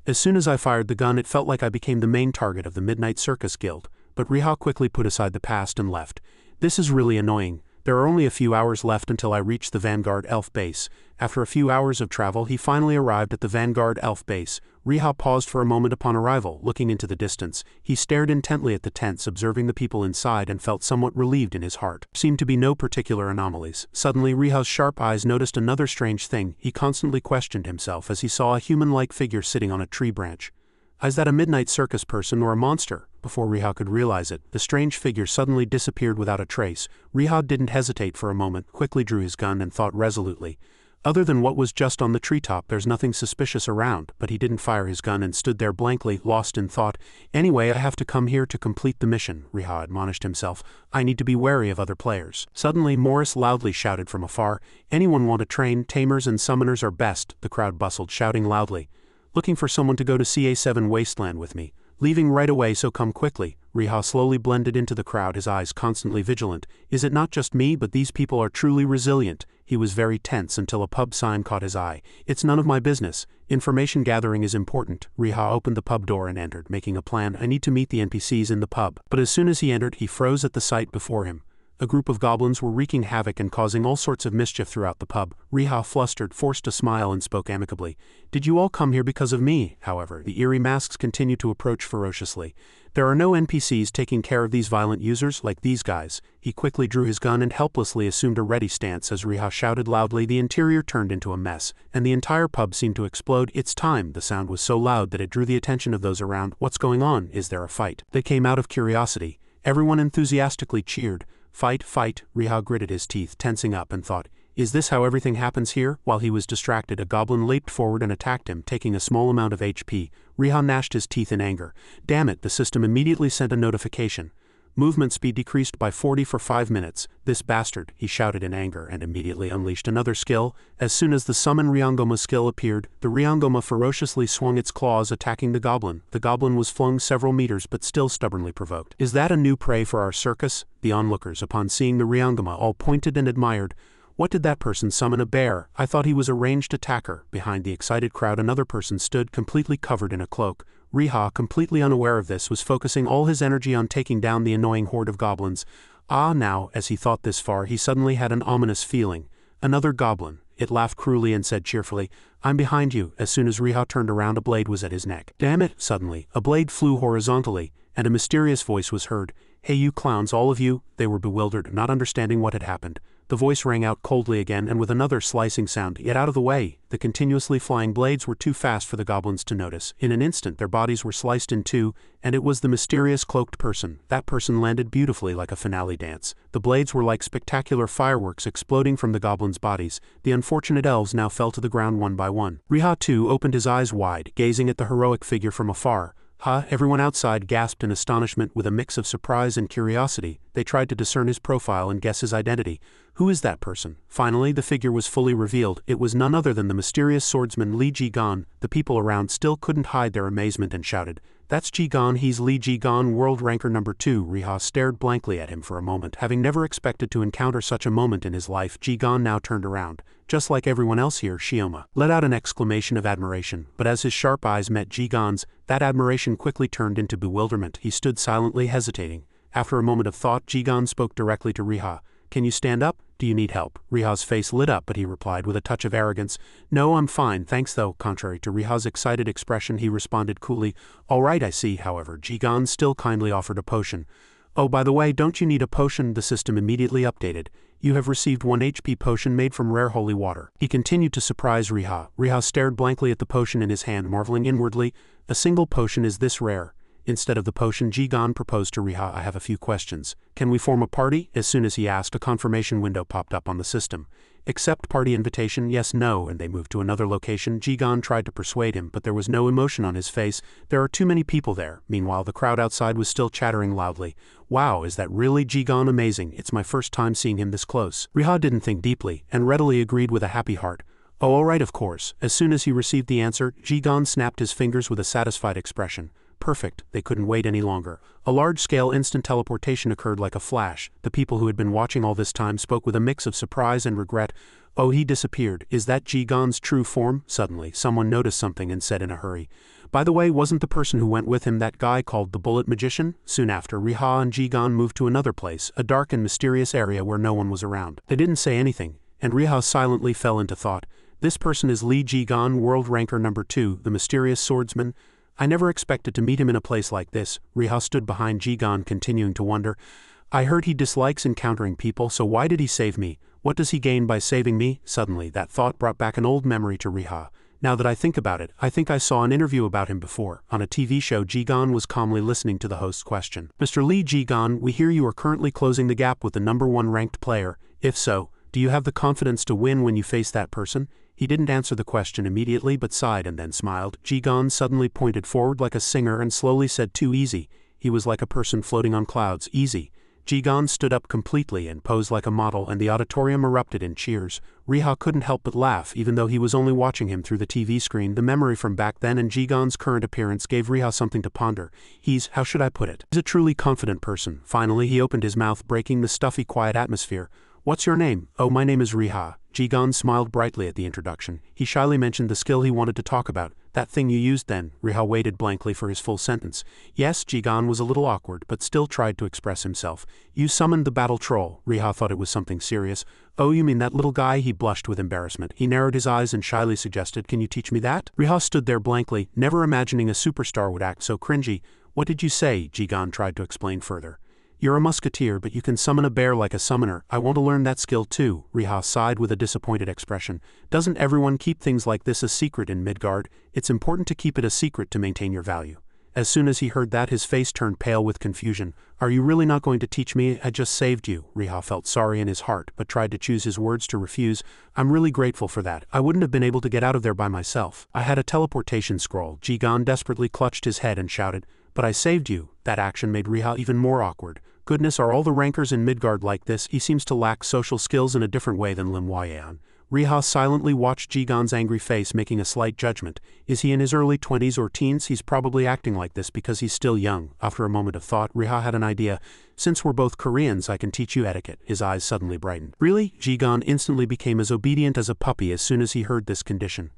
"As soon as I fired the gun, it felt like I became the main target of the Midnight Circus Guild." But Riha quickly put aside the past and left. "This is really annoying. There are only a few hours left until I reach the Vanguard Elf base." After a few hours of travel, he finally arrived at the Vanguard Elf base. Riha paused for a moment upon arrival, looking into the distance. He stared intently at the tents, observing the people inside, and felt somewhat relieved in his heart. There seemed to be no particular anomalies. Suddenly, Riha's sharp eyes noticed another strange thing. He constantly questioned himself as he saw a human-like figure sitting on a tree branch. Is that a Midnight Circus person or a monster? Before Riha could realize it, the strange figure suddenly disappeared without a trace. Riha didn't hesitate for a moment, quickly drew his gun and thought resolutely. Other than what was just on the treetop, there's nothing suspicious around, but he didn't fire his gun and stood there blankly, lost in thought. "Anyway, I have to come here to complete the mission," Riha admonished himself. "I need to be wary of other players." Suddenly, Morris loudly shouted from afar, "Anyone want to train? Tamers and summoners are best." The crowd bustled, shouting loudly, "Looking for someone to go to CA7 Wasteland with me. Leaving right away, so come quickly." Riha slowly blended into the crowd, his eyes constantly vigilant. "Is it not just me, but these people are truly resilient?" He was very tense until a pub sign caught his eye. "It's none of my business. Information gathering is important." Riha opened the pub door and entered, making a plan. "I need to meet the NPCs in the pub." But as soon as he entered, he froze at the sight before him. A group of goblins were wreaking havoc and causing all sorts of mischief throughout the pub. Riha, flustered, forced a smile and spoke amicably. "Did you all come here because of me?" However, the eerie masks continued to approach ferociously. "There are no NPCs taking care of these violent users like these guys." He quickly drew his gun and helplessly assumed a ready stance as Riha shouted loudly. The interior turned into a mess, and the entire pub seemed to explode. "It's time!" The sound was so loud that it drew the attention of those around. "What's going on? Is there a fight?" They came out of curiosity. Everyone enthusiastically cheered. "Fight, fight!" Riha gritted his teeth, tensing up, and thought, "Is this how everything happens here?" While he was distracted, a goblin leaped forward and attacked him, taking a small amount of HP. Riha gnashed his teeth in anger. "Damn it!" The system immediately sent a notification. Movement speed decreased by 40 for 5 minutes. "This bastard!" he shouted in anger and immediately unleashed another skill. As soon as the Summon Ryangoma skill appeared, the Ryangoma ferociously swung its claws, attacking the goblin. The goblin was flung several meters but still stubbornly provoked. "Is that a new prey for our circus?" The onlookers, upon seeing the Ryangoma, all pointed and admired. "What did that person summon? A bear? I thought he was a ranged attacker." Behind the excited crowd, another person stood, completely covered in a cloak. Riha, completely unaware of this, was focusing all his energy on taking down the annoying horde of goblins. Now, as he thought this far, he suddenly had an ominous feeling. Another goblin. It laughed cruelly and said cheerfully, "I'm behind you." As soon as Riha turned around, a blade was at his neck. "Damn it!" Suddenly, a blade flew horizontally, and a mysterious voice was heard. "Hey you clowns, all of you!" They were bewildered, not understanding what had happened. The voice rang out coldly again and with another slicing sound. "Get out of the way!" The continuously flying blades were too fast for the goblins to notice. In an instant their bodies were sliced in two, and it was the mysterious cloaked person. That person landed beautifully like a finale dance. The blades were like spectacular fireworks exploding from the goblins' bodies. The unfortunate elves now fell to the ground one by one. Riha too opened his eyes wide, gazing at the heroic figure from afar. Everyone outside gasped in astonishment with a mix of surprise and curiosity. They tried to discern his profile and guess his identity. Who is that person? Finally, the figure was fully revealed. It was none other than the mysterious swordsman Li Jigan. The people around still couldn't hide their amazement and shouted, "That's Jigan, he's Li Jigan, world ranker number 2. Riha stared blankly at him for a moment, having never expected to encounter such a moment in his life. Jigan now turned around. Just like everyone else here, Shioma let out an exclamation of admiration, but as his sharp eyes met Jigan's, that admiration quickly turned into bewilderment. He stood silently hesitating. After a moment of thought, Jigan spoke directly to Riha. Can you stand up? Do you need help? Riha's face lit up, but he replied with a touch of arrogance, No, I'm fine, thanks though. Contrary to Riha's excited expression, he responded coolly, All right, I see. However, Jigan still kindly offered a potion. Oh, by the way, don't you need a potion? The system immediately updated. You have received 1 HP potion made from rare holy water. He continued to surprise Riha. Riha stared blankly at the potion in his hand, marveling inwardly. A single potion is this rare. Instead of the potion, Jigan proposed to Riha, I have a few questions. Can we form a party? As soon as he asked, a confirmation window popped up on the system. Accept party invitation, yes, no, and they moved to another location. Jigan tried to persuade him, but there was no emotion on his face. There are too many people there. Meanwhile, the crowd outside was still chattering loudly. Wow, is that really Jigan amazing? It's my first time seeing him this close. Riha didn't think deeply, and readily agreed with a happy heart. Oh, all right, of course. As soon as he received the answer, Jigan snapped his fingers with a satisfied expression. Perfect, they couldn't wait any longer. A large-scale instant teleportation occurred like a flash. The people who had been watching all this time spoke with a mix of surprise and regret. Oh, he disappeared. Is that Jigan's true form? Suddenly, someone noticed something and said in a hurry. By the way, wasn't the person who went with him that guy called the Bullet Magician? Soon after, Riha and Jigan moved to another place, a dark and mysterious area where no one was around. They didn't say anything, and Riha silently fell into thought. This person is Li Jigan, world ranker number 2, the mysterious swordsman. I never expected to meet him in a place like this. Riha stood behind Jigan, continuing to wonder. I heard he dislikes encountering people, so why did he save me? What does he gain by saving me? Suddenly, that thought brought back an old memory to Riha. Now that I think about it, I think I saw an interview about him before. On a TV show, Jigan was calmly listening to the host's question. Mr. Li Jigan, we hear you are currently closing the gap with the #1 ranked player. If so, do you have the confidence to win when you face that person? He didn't answer the question immediately but sighed and then smiled. Jigan suddenly pointed forward like a singer and slowly said, Too easy. He was like a person floating on clouds. Easy. Jigan stood up completely and posed like a model, and the auditorium erupted in cheers. Riha couldn't help but laugh, even though he was only watching him through the TV screen. The memory from back then and Jigan's current appearance gave Riha something to ponder. How should I put it? He's a truly confident person. Finally, he opened his mouth, breaking the stuffy, quiet atmosphere. What's your name? Oh, my name is Riha. Jigan smiled brightly at the introduction. He shyly mentioned the skill he wanted to talk about. That thing you used then. Riha waited blankly for his full sentence. Yes, Jigan was a little awkward, but still tried to express himself. You summoned the battle troll. Riha thought it was something serious. Oh, you mean that little guy? He blushed with embarrassment. He narrowed his eyes and shyly suggested, Can you teach me that? Riha stood there blankly, never imagining a superstar would act so cringy. What did you say? Jigan tried to explain further. You're a musketeer, but you can summon a bear like a summoner. I want to learn that skill too. Riha sighed with a disappointed expression. Doesn't everyone keep things like this a secret in Midgard? It's important to keep it a secret to maintain your value. As soon as he heard that, his face turned pale with confusion. Are you really not going to teach me? I just saved you. Riha felt sorry in his heart, but tried to choose his words to refuse. I'm really grateful for that. I wouldn't have been able to get out of there by myself. I had a teleportation scroll. Jigan desperately clutched his head and shouted, But I saved you. That action made Riha even more awkward. Goodness, are all the rankers in Midgard like this? He seems to lack social skills in a different way than Lim Huayan. Riha silently watched Jigan's angry face, making a slight judgment. Is he in his early 20s or teens? He's probably acting like this because he's still young. After a moment of thought, Riha had an idea. Since we're both Koreans, I can teach you etiquette. His eyes suddenly brightened. Really? Jigan instantly became as obedient as a puppy as soon as he heard this condition.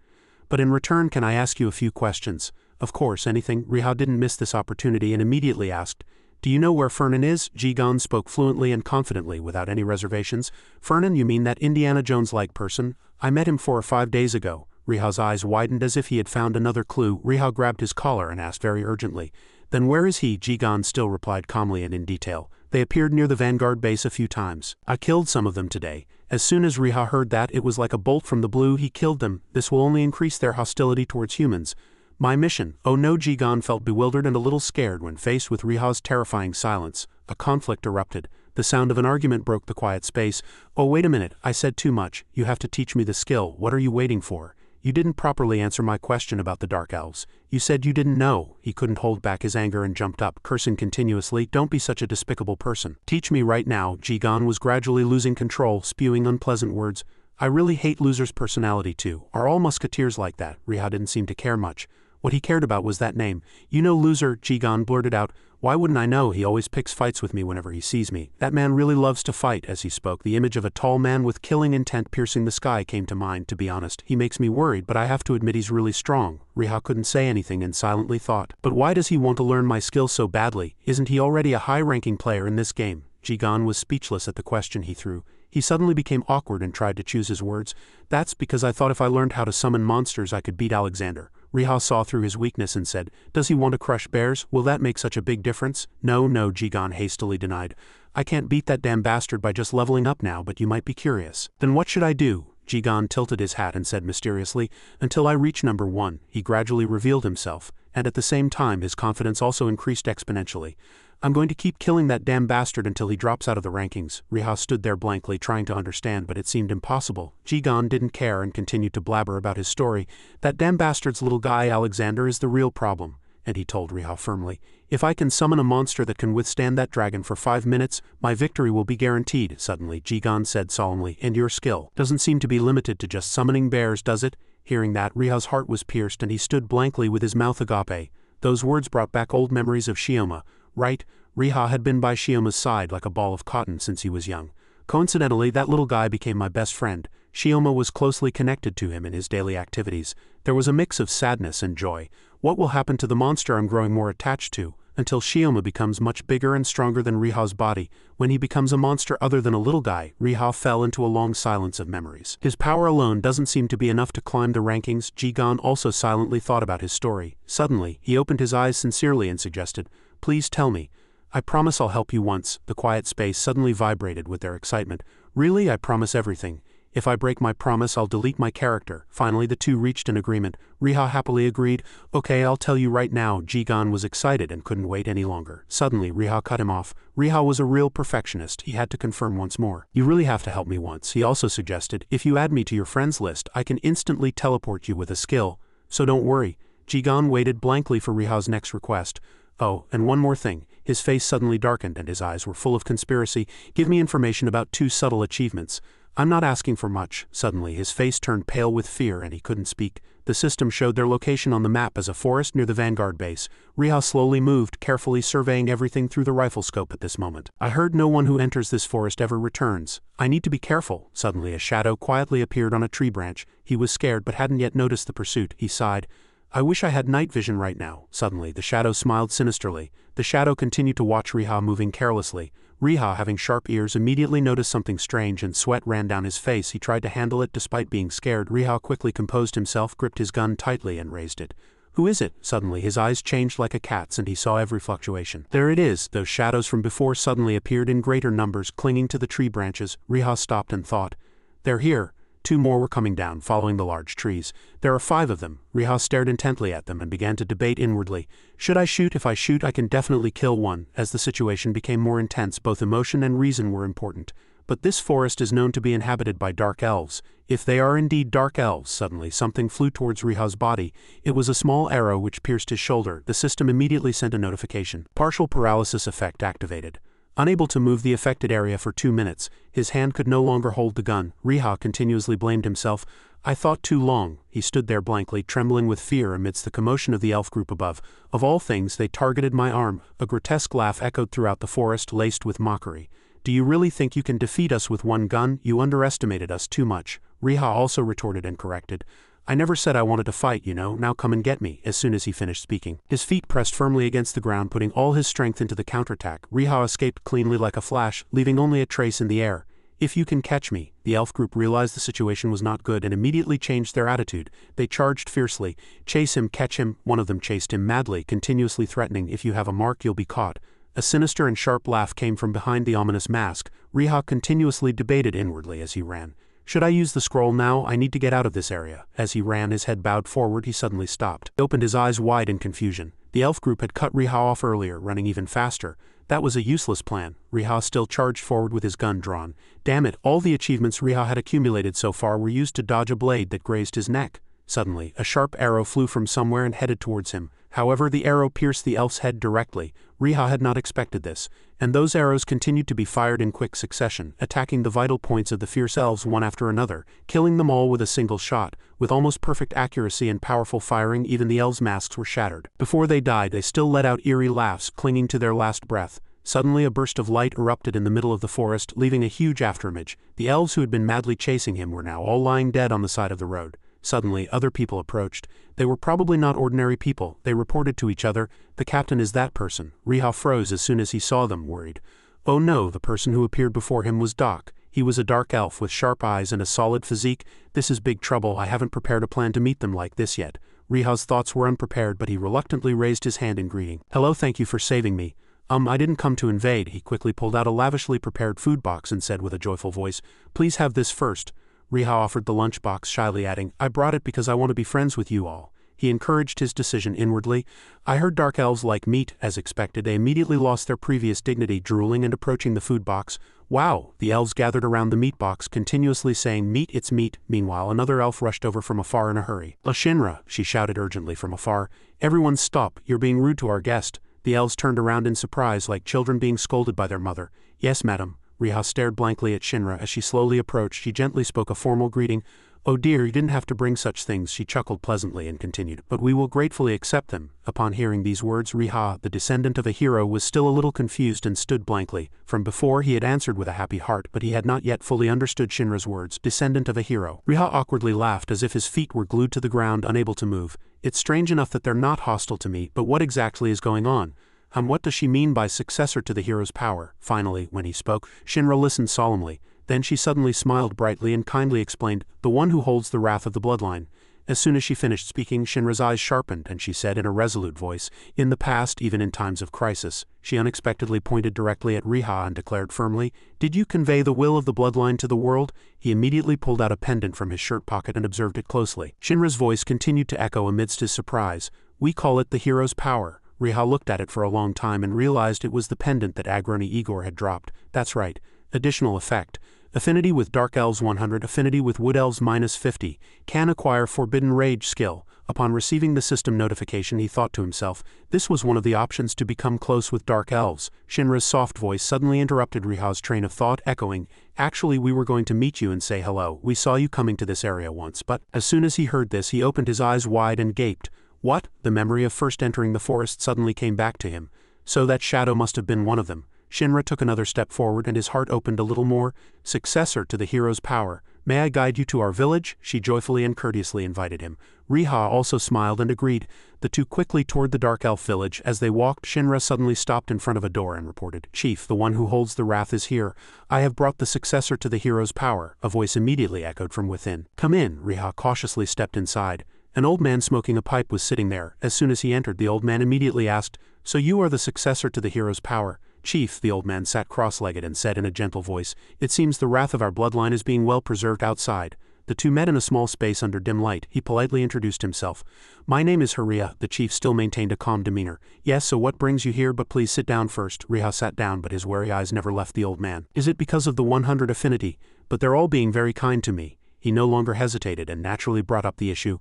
But in return, can I ask you a few questions? Of course, anything. Riha didn't miss this opportunity and immediately asked, Do you know where Fernan is? Jigan spoke fluently and confidently, without any reservations. Fernan, you mean that Indiana Jones-like person? I met him 4 or 5 days ago. Riha's eyes widened as if he had found another clue. Riha grabbed his collar and asked very urgently. Then where is he? Jigan still replied calmly and in detail. They appeared near the Vanguard base a few times. I killed some of them today. As soon as Riha heard that, it was like a bolt from the blue. He killed them. This will only increase their hostility towards humans. My mission. Oh no, Jigan felt bewildered and a little scared when faced with Riha's terrifying silence. A conflict erupted. The sound of an argument broke the quiet space. Oh, wait a minute, I said too much. You have to teach me the skill. What are you waiting for? You didn't properly answer my question about the Dark Elves. You said you didn't know. He couldn't hold back his anger and jumped up, cursing continuously. Don't be such a despicable person. Teach me right now. Jigan was gradually losing control, spewing unpleasant words. I really hate Loser's personality too. Are all musketeers like that? Riha didn't seem to care much. What he cared about was that name. You know Loser, Jigan blurted out. Why wouldn't I know? He always picks fights with me whenever he sees me. That man really loves to fight. As he spoke, the image of a tall man with killing intent piercing the sky came to mind. To be honest, he makes me worried, but I have to admit he's really strong. Riha couldn't say anything and silently thought. But why does he want to learn my skill so badly? Isn't he already a high-ranking player in this game? Jigan was speechless at the question he threw. He suddenly became awkward and tried to choose his words. That's because I thought if I learned how to summon monsters I could beat Alexander. Riha saw through his weakness and said, does he want to crush bears? Will that make such a big difference? No, Jigan hastily denied. I can't beat that damn bastard by just leveling up now, but you might be curious. Then what should I do? Jigan tilted his hat and said mysteriously, until I reach number 1. He gradually revealed himself, and at the same time his confidence also increased exponentially. I'm going to keep killing that damn bastard until he drops out of the rankings. Riha stood there blankly trying to understand, but it seemed impossible. Jigan didn't care and continued to blabber about his story. That damn bastard's little guy Alexander is the real problem. And he told Riha firmly, if I can summon a monster that can withstand that dragon for 5 minutes, my victory will be guaranteed. Suddenly, Jigan said solemnly, and your skill doesn't seem to be limited to just summoning bears, does it? Hearing that, Riha's heart was pierced and he stood blankly with his mouth agape. Those words brought back old memories of Shioma. Right, Riha had been by Shioma's side like a ball of cotton since he was young. Coincidentally, that little guy became my best friend. Shioma was closely connected to him in his daily activities. There was a mix of sadness and joy. What will happen to the monster I'm growing more attached to? Until Shioma becomes much bigger and stronger than Riha's body. When he becomes a monster other than a little guy, Riha fell into a long silence of memories. His power alone doesn't seem to be enough to climb the rankings. Jigan also silently thought about his story. Suddenly, he opened his eyes sincerely and suggested, please tell me. I promise I'll help you once. The quiet space suddenly vibrated with their excitement. Really, I promise everything. If I break my promise, I'll delete my character. Finally, the two reached an agreement. Riha happily agreed. Okay, I'll tell you right now. Jigan was excited and couldn't wait any longer. Suddenly, Riha cut him off. Riha was a real perfectionist. He had to confirm once more. You really have to help me once. He also suggested, if you add me to your friends list, I can instantly teleport you with a skill. So don't worry. Jigan waited blankly for Riha's next request. Oh, and one more thing. His face suddenly darkened and his eyes were full of conspiracy. Give me information about 2 subtle achievements. I'm not asking for much. Suddenly his face turned pale with fear and he couldn't speak. The system showed their location on the map as a forest near the Vanguard base. Riha slowly moved, carefully surveying everything through the rifle scope at this moment. I heard no one who enters this forest ever returns. I need to be careful. Suddenly a shadow quietly appeared on a tree branch. He was scared but hadn't yet noticed the pursuit. He sighed. I wish I had night vision right now. Suddenly the shadow smiled sinisterly. The shadow continued to watch Riha moving carelessly. Riha, having sharp ears, immediately noticed something strange and sweat ran down his face. He tried to handle it despite being scared. Riha quickly composed himself, gripped his gun tightly and raised it. Who is it? Suddenly his eyes changed like a cat's and he saw every fluctuation. There it is. Those shadows from before suddenly appeared in greater numbers, clinging to the tree branches. Riha stopped and thought. They're here. 2 more were coming down, following the large trees. There are 5 of them. Riha stared intently at them and began to debate inwardly. Should I shoot? If I shoot, I can definitely kill one. As the situation became more intense, both emotion and reason were important. But this forest is known to be inhabited by dark elves. If they are indeed dark elves, suddenly something flew towards Riha's body. It was a small arrow which pierced his shoulder. The system immediately sent a notification. Partial paralysis effect activated. Unable to move the affected area for 2 minutes, his hand could no longer hold the gun. Riha continuously blamed himself. I thought too long. He stood there blankly, trembling with fear amidst the commotion of the elf group above. Of all things, they targeted my arm. A grotesque laugh echoed throughout the forest, laced with mockery. Do you really think you can defeat us with 1 gun? You underestimated us too much. Riha also retorted and corrected. I never said I wanted to fight, you know, now come and get me. As soon as he finished speaking, his feet pressed firmly against the ground, putting all his strength into the counterattack. Riha escaped cleanly like a flash, leaving only a trace in the air. If you can catch me. The elf group realized the situation was not good and immediately changed their attitude. They charged fiercely. Chase him, catch him. One of them chased him madly, continuously threatening, if you have a mark you'll be caught. A sinister and sharp laugh came from behind the ominous mask. Riha continuously debated inwardly as he ran. Should I use the scroll now? I need to get out of this area. As he ran, his head bowed forward, he suddenly stopped. He opened his eyes wide in confusion. The elf group had cut Riha off earlier, running even faster. That was a useless plan. Riha still charged forward with his gun drawn. Damn it, all the achievements Riha had accumulated so far were used to dodge a blade that grazed his neck. Suddenly, a sharp arrow flew from somewhere and headed towards him. However, the arrow pierced the elf's head directly. Riha had not expected this, and those arrows continued to be fired in quick succession, attacking the vital points of the fierce elves one after another, killing them all with a single shot. With almost perfect accuracy and powerful firing, even the elves' masks were shattered. Before they died, they still let out eerie laughs, clinging to their last breath. Suddenly a burst of light erupted in the middle of the forest, leaving a huge afterimage. The elves who had been madly chasing him were now all lying dead on the side of the road. Suddenly, other people approached. They were probably not ordinary people. They reported to each other, "The captain is that person." Riha froze as soon as he saw them, worried. Oh no, the person who appeared before him was Doc. He was a dark elf with sharp eyes and a solid physique. This is big trouble. I haven't prepared a plan to meet them like this yet. Riha's thoughts were unprepared, but he reluctantly raised his hand in greeting. Hello, thank you for saving me. I didn't come to invade. He quickly pulled out a lavishly prepared food box and said with a joyful voice, please have this first. Riha offered the lunch box, shyly adding, I brought it because I want to be friends with you all. He encouraged his decision inwardly. I heard dark elves like meat, as expected. They immediately lost their previous dignity, drooling and approaching the food box. Wow! The elves gathered around the meat box, continuously saying, meat, it's meat. Meanwhile, another elf rushed over from afar in a hurry. La Shinra, she shouted urgently from afar. Everyone stop, you're being rude to our guest. The elves turned around in surprise, like children being scolded by their mother. Yes, madam. Riha stared blankly at Shinra as she slowly approached. She gently spoke a formal greeting. Oh dear, you didn't have to bring such things, she chuckled pleasantly and continued. But we will gratefully accept them. Upon hearing these words, Riha, the descendant of a hero, was still a little confused and stood blankly. From before he had answered with a happy heart, but he had not yet fully understood Shinra's words, descendant of a hero. Riha awkwardly laughed as if his feet were glued to the ground, unable to move. It's strange enough that they're not hostile to me, but what exactly is going on? What does she mean by successor to the hero's power? Finally, when he spoke, Shinra listened solemnly. Then she suddenly smiled brightly and kindly explained, the one who holds the wrath of the bloodline. As soon as she finished speaking, Shinra's eyes sharpened and she said in a resolute voice, in the past, even in times of crisis, she unexpectedly pointed directly at Riha and declared firmly, did you convey the will of the bloodline to the world? He immediately pulled out a pendant from his shirt pocket and observed it closely. Shinra's voice continued to echo amidst his surprise. We call it the hero's power. Riha looked at it for a long time and realized it was the pendant that Agroni Igor had dropped. That's right. Additional effect. Affinity with Dark Elves 100, Affinity with Wood Elves -50, can acquire Forbidden Rage skill. Upon receiving the system notification, he thought to himself, this was one of the options to become close with Dark Elves. Shinra's soft voice suddenly interrupted Riha's train of thought, echoing, actually we were going to meet you and say hello. We saw you coming to this area once, but as soon as he heard this, he opened his eyes wide and gaped. What? The memory of first entering the forest suddenly came back to him. So that shadow must have been one of them. Shinra took another step forward and his heart opened a little more. Successor to the hero's power. May I guide you to our village? She joyfully and courteously invited him. Riha also smiled and agreed. The two quickly toured the Dark Elf village. As they walked, Shinra suddenly stopped in front of a door and reported, Chief, the one who holds the wrath is here. I have brought the successor to the hero's power. A voice immediately echoed from within. Come in. Riha cautiously stepped inside. An old man smoking a pipe was sitting there. As soon as he entered, the old man immediately asked, so you are the successor to the hero's power? Chief, the old man sat cross-legged and said in a gentle voice, it seems the wrath of our bloodline is being well preserved outside. The two met in a small space under dim light. He politely introduced himself. My name is Haria. The chief still maintained a calm demeanor. Yes, so what brings you here? But please sit down first. Riha sat down, but his wary eyes never left the old man. Is it because of the 100 affinity? But they're all being very kind to me. He no longer hesitated and naturally brought up the issue.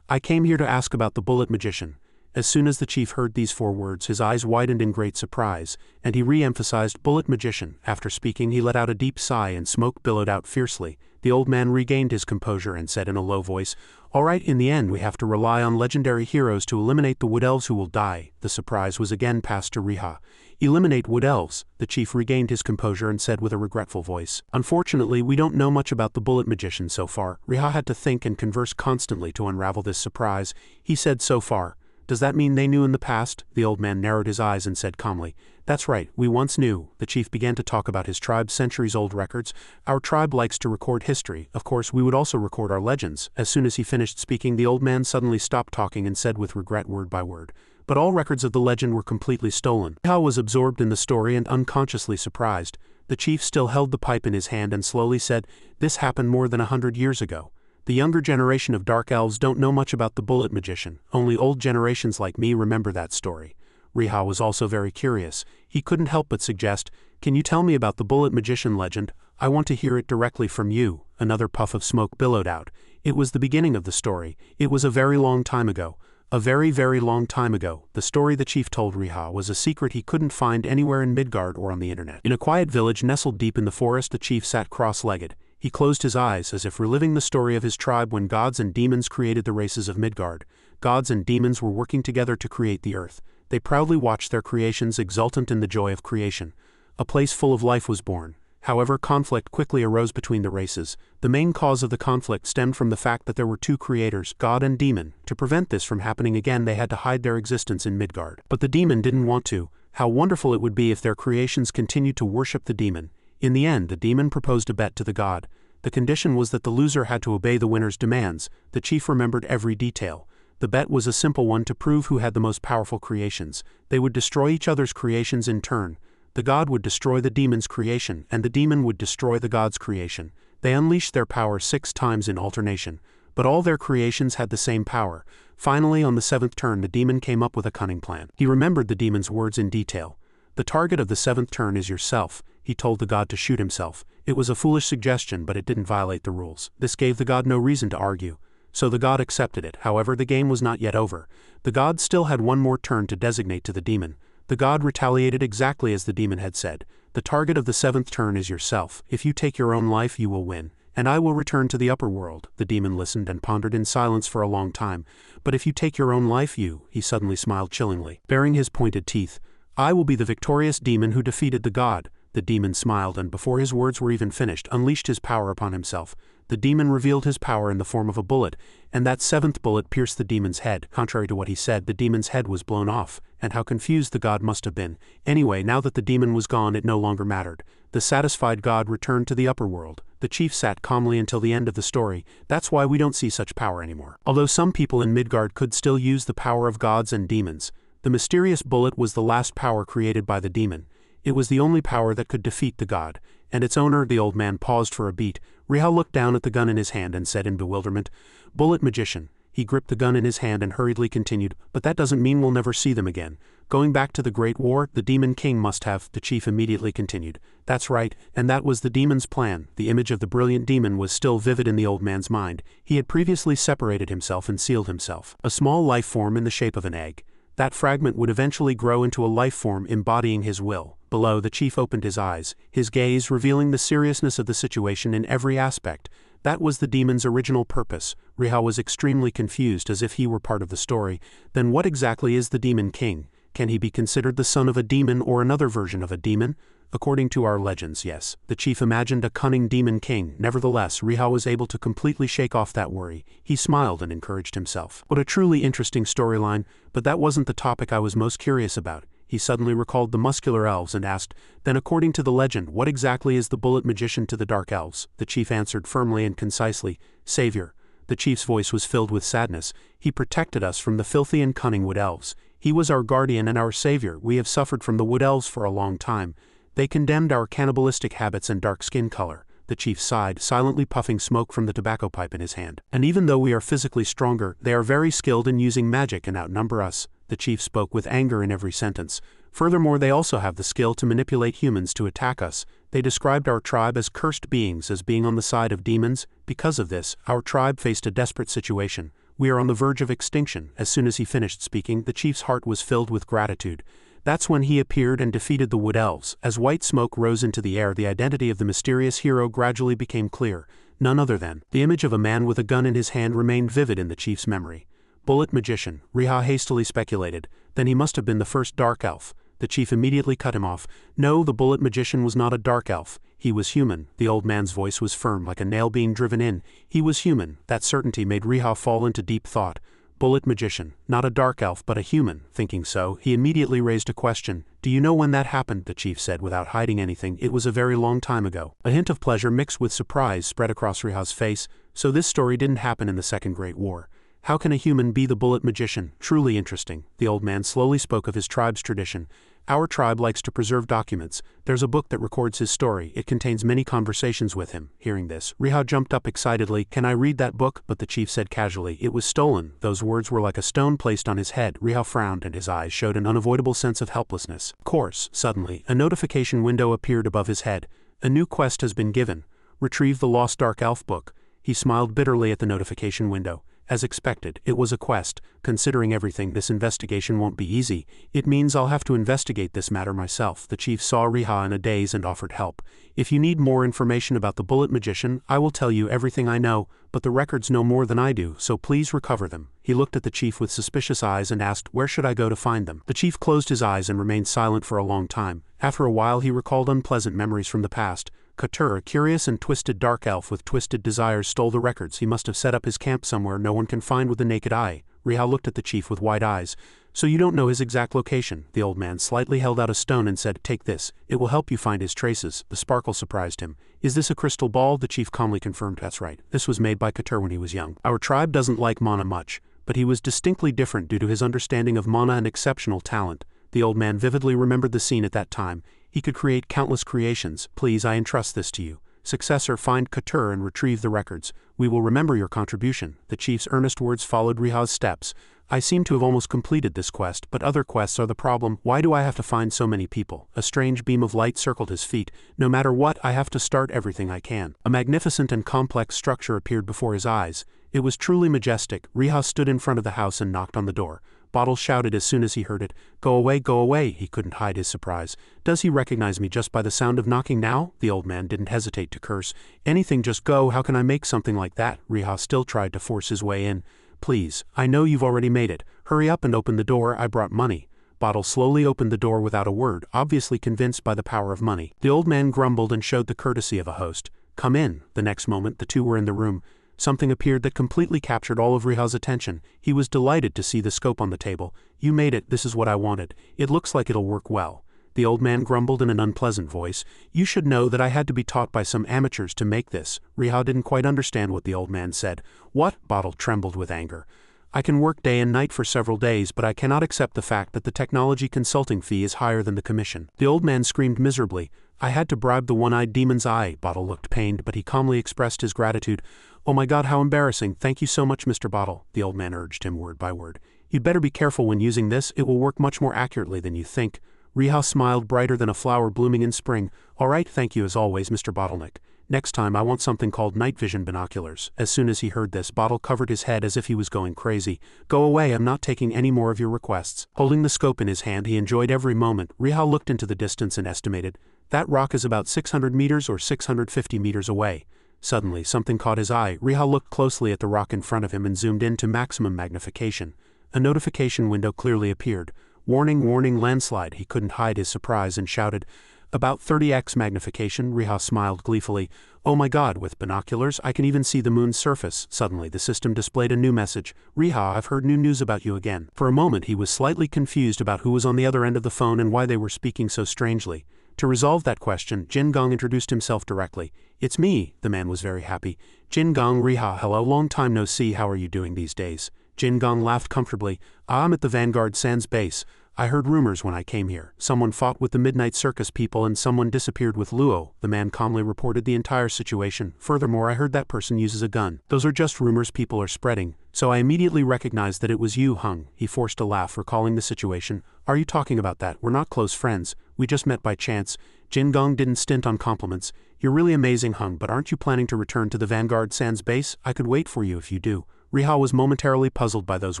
I came here to ask about the bullet magician. As soon as the chief heard these 4 words, his eyes widened in great surprise, and he re-emphasized bullet magician. After speaking, he let out a deep sigh and smoke billowed out fiercely. The old man regained his composure and said in a low voice, all right, in the end we have to rely on legendary heroes to eliminate the wood elves who will die. The surprise was again passed to Riha. Eliminate wood elves. The chief regained his composure and said with a regretful voice, unfortunately we don't know much about the bullet magician so far. Riha had to think and converse constantly to unravel this surprise. He said so far. Does that mean they knew in the past? The old man narrowed his eyes and said calmly, that's right, we once knew. The chief began to talk about his tribe's centuries-old records. Our tribe likes to record history. Of course, we would also record our legends. As soon as he finished speaking, the old man suddenly stopped talking and said with regret word by word, but all records of the legend were completely stolen. Riha was absorbed in the story and unconsciously surprised. The chief still held the pipe in his hand and slowly said, this happened more than 100 years ago. The younger generation of Dark Elves don't know much about the bullet magician. Only old generations like me remember that story. Riha was also very curious. He couldn't help but suggest, can you tell me about the bullet magician legend? I want to hear it directly from you. Another puff of smoke billowed out. It was the beginning of the story. It was a very long time ago. A very, very long time ago. The story the chief told Riha was a secret he couldn't find anywhere in Midgard or on the internet. In a quiet village nestled deep in the forest, the chief sat cross-legged. He closed his eyes as if reliving the story of his tribe when gods and demons created the races of Midgard. Gods and demons were working together to create the earth. They proudly watched their creations, exultant in the joy of creation. A place full of life was born. However, conflict quickly arose between the races. The main cause of the conflict stemmed from the fact that there were 2 creators, God and Demon. To prevent this from happening again, they had to hide their existence in Midgard. But the demon didn't want to. How wonderful it would be if their creations continued to worship the demon. In the end, the demon proposed a bet to the god. The condition was that the loser had to obey the winner's demands. The chief remembered every detail. The bet was a simple one to prove who had the most powerful creations. They would destroy each other's creations in turn. The god would destroy the demon's creation, and the demon would destroy the god's creation. They unleashed their power 6 times in alternation. But all their creations had the same power. Finally, on the 7th turn, the demon came up with a cunning plan. He remembered the demon's words in detail. The target of the 7th turn is yourself. He told the god to shoot himself. It was a foolish suggestion, but it didn't violate the rules. This gave the god no reason to argue. So the god accepted it. However, the game was not yet over. The god still had one more turn to designate to the demon. The god retaliated exactly as the demon had said. The target of the 7th turn is yourself. If you take your own life, you will win, and I will return to the upper world. The demon listened and pondered in silence for a long time. But if you take your own life, he suddenly smiled chillingly, baring his pointed teeth. I will be the victorious demon who defeated the god. The demon smiled and, before his words were even finished, unleashed his power upon himself. The demon revealed his power in the form of a bullet, and that 7th bullet pierced the demon's head. Contrary to what he said, the demon's head was blown off, and how confused the god must have been. Anyway, now that the demon was gone, it no longer mattered. The satisfied god returned to the upper world. The chief sat calmly until the end of the story. That's why we don't see such power anymore. Although some people in Midgard could still use the power of gods and demons, the mysterious bullet was the last power created by the demon. It was the only power that could defeat the god, and its owner. The old man paused for a beat. Rihal looked down at the gun in his hand and said in bewilderment, "Bullet magician." He gripped the gun in his hand and hurriedly continued, "But that doesn't mean we'll never see them again. Going back to the Great War, the Demon King must have," the chief immediately continued. "That's right, and that was the demon's plan." The image of the brilliant demon was still vivid in the old man's mind. He had previously separated himself and sealed himself. A small life form in the shape of an egg. That fragment would eventually grow into a life form embodying his will. Below, the chief opened his eyes, his gaze revealing the seriousness of the situation in every aspect. That was the demon's original purpose. Rihal was extremely confused, as if he were part of the story. Then what exactly is the Demon King? Can he be considered the son of a demon or another version of a demon? According to our legends, yes. The chief imagined a cunning demon king. Nevertheless, Rihal was able to completely shake off that worry. He smiled and encouraged himself. What a truly interesting storyline, but that wasn't the topic I was most curious about. He suddenly recalled the muscular elves and asked, "Then according to the legend, what exactly is the bullet magician to the dark elves?" The chief answered firmly and concisely, "Savior." The chief's voice was filled with sadness. "He protected us from the filthy and cunning wood elves. He was our guardian and our savior. We have suffered from the wood elves for a long time. They condemned our cannibalistic habits and dark skin color." The chief sighed, silently puffing smoke from the tobacco pipe in his hand. "And even though we are physically stronger, they are very skilled in using magic and outnumber us." The chief spoke with anger in every sentence. "Furthermore, they also have the skill to manipulate humans to attack us. They described our tribe as cursed beings, as being on the side of demons. Because of this, our tribe faced a desperate situation. We are on the verge of extinction." As soon as he finished speaking, the chief's heart was filled with gratitude. That's when he appeared and defeated the wood elves. As white smoke rose into the air, the identity of the mysterious hero gradually became clear. None other than the image of a man with a gun in his hand remained vivid in the chief's memory. Bullet magician, Riha hastily speculated. Then he must have been the first dark elf. The chief immediately cut him off. "No, the bullet magician was not a dark elf. He was human." The old man's voice was firm, like a nail being driven in. "He was human." That certainty made Riha fall into deep thought. Bullet magician, not a dark elf but a human. Thinking so, he immediately raised a question. "Do you know when that happened?" the chief said without hiding anything. "It was a very long time ago." A hint of pleasure mixed with surprise spread across Riha's face. So this story didn't happen in the Second Great War. How can a human be the bullet magician? Truly interesting. The old man slowly spoke of his tribe's tradition. "Our tribe likes to preserve documents. There's a book that records his story. It contains many conversations with him." Hearing this, Riha jumped up excitedly. "Can I read that book?" But the chief said casually, "It was stolen." Those words were like a stone placed on his head. Riha frowned and his eyes showed an unavoidable sense of helplessness. Of course, suddenly, a notification window appeared above his head. "A new quest has been given. Retrieve the lost dark elf book." He smiled bitterly at the notification window. As expected, it was a quest. Considering everything, this investigation won't be easy. It means I'll have to investigate this matter myself. The chief saw Riha in a daze and offered help. "If you need more information about the bullet magician, I will tell you everything I know, but the records know more than I do, so please recover them." He looked at the chief with suspicious eyes and asked, "Where should I go to find them?" The chief closed his eyes and remained silent for a long time. After a while he recalled unpleasant memories from the past. Katur, a curious and twisted dark elf with twisted desires, stole the records. He must have set up his camp somewhere no one can find with the naked eye. Riha looked at the chief with wide eyes. So you don't know his exact location. The old man slightly held out a stone and said, "Take this. It will help you find his traces." The sparkle surprised him. "Is this a crystal ball?" The chief calmly confirmed. "That's right. This was made by Katur when he was young. Our tribe doesn't like mana much, but he was distinctly different due to his understanding of mana and exceptional talent." The old man vividly remembered the scene at that time. He could create countless creations. "Please, I entrust this to you. Successor, find Katur and retrieve the records. We will remember your contribution." The chief's earnest words followed Riha's steps. "I seem to have almost completed this quest, but other quests are the problem. Why do I have to find so many people?" A strange beam of light circled his feet. "No matter what, I have to start everything I can." A magnificent and complex structure appeared before his eyes. It was truly majestic. Riha stood in front of the house and knocked on the door. Bottle shouted as soon as he heard it. "Go away, go away." He couldn't hide his surprise. "Does he recognize me just by the sound of knocking now?" The old man didn't hesitate to curse. "Anything, just go. How can I make something like that?" Riha still tried to force his way in. "Please, I know you've already made it. Hurry up and open the door. I brought money." Bottle slowly opened the door without a word, obviously convinced by the power of money. The old man grumbled and showed the courtesy of a host. "Come in." The next moment, the two were in the room. Something appeared that completely captured all of Riha's attention. He was delighted to see the scope on the table. "You made it. This is what I wanted. It looks like it'll work well." The old man grumbled in an unpleasant voice. "You should know that I had to be taught by some amateurs to make this." Riha didn't quite understand what the old man said. "What?" Bottle trembled with anger. "I can work day and night for several days, but I cannot accept the fact that the technology consulting fee is higher than the commission." The old man screamed miserably. "I had to bribe the one-eyed demon's eye." Bottle looked pained, but he calmly expressed his gratitude. "Oh my God, how embarrassing. Thank you so much, Mr. Bottle." The old man urged him word by word. "You'd better be careful when using this. It will work much more accurately than you think." Riha smiled brighter than a flower blooming in spring. "All right, thank you as always, Mr. Bottleneck. Next time I want something called night vision binoculars." As soon as he heard this, Bottle covered his head as if he was going crazy. "Go away, I'm not taking any more of your requests." Holding the scope in his hand, he enjoyed every moment. Riha looked into the distance and estimated. "That rock is about 600 meters or 650 meters away." Suddenly, something caught his eye. Riha looked closely at the rock in front of him and zoomed in to maximum magnification. A notification window clearly appeared. "Warning, warning, landslide." He couldn't hide his surprise and shouted. "About 30x magnification." Riha smiled gleefully. "Oh my God, with binoculars, I can even see the moon's surface." Suddenly, the system displayed a new message. "Riha, I've heard new news about you again." For a moment, he was slightly confused about who was on the other end of the phone and why they were speaking so strangely. To resolve that question, Jin Gong introduced himself directly. "It's me." The man was very happy. "Jin Gong, Riha, hello, long time no see. How are you doing these days?" Jin Gong laughed comfortably. "I'm at the Vanguard Sands base. I heard rumors when I came here. Someone fought with the Midnight Circus people and someone disappeared with Luo." The man calmly reported the entire situation. "Furthermore, I heard that person uses a gun. Those are just rumors people are spreading. So I immediately recognized that it was you, Hung." He forced a laugh, recalling the situation. "Are you talking about that? We're not close friends. We just met by chance." Jin Gong didn't stint on compliments. "You're really amazing, Hung, but aren't you planning to return to the Vanguard Sands base? I could wait for you if you do." Riha was momentarily puzzled by those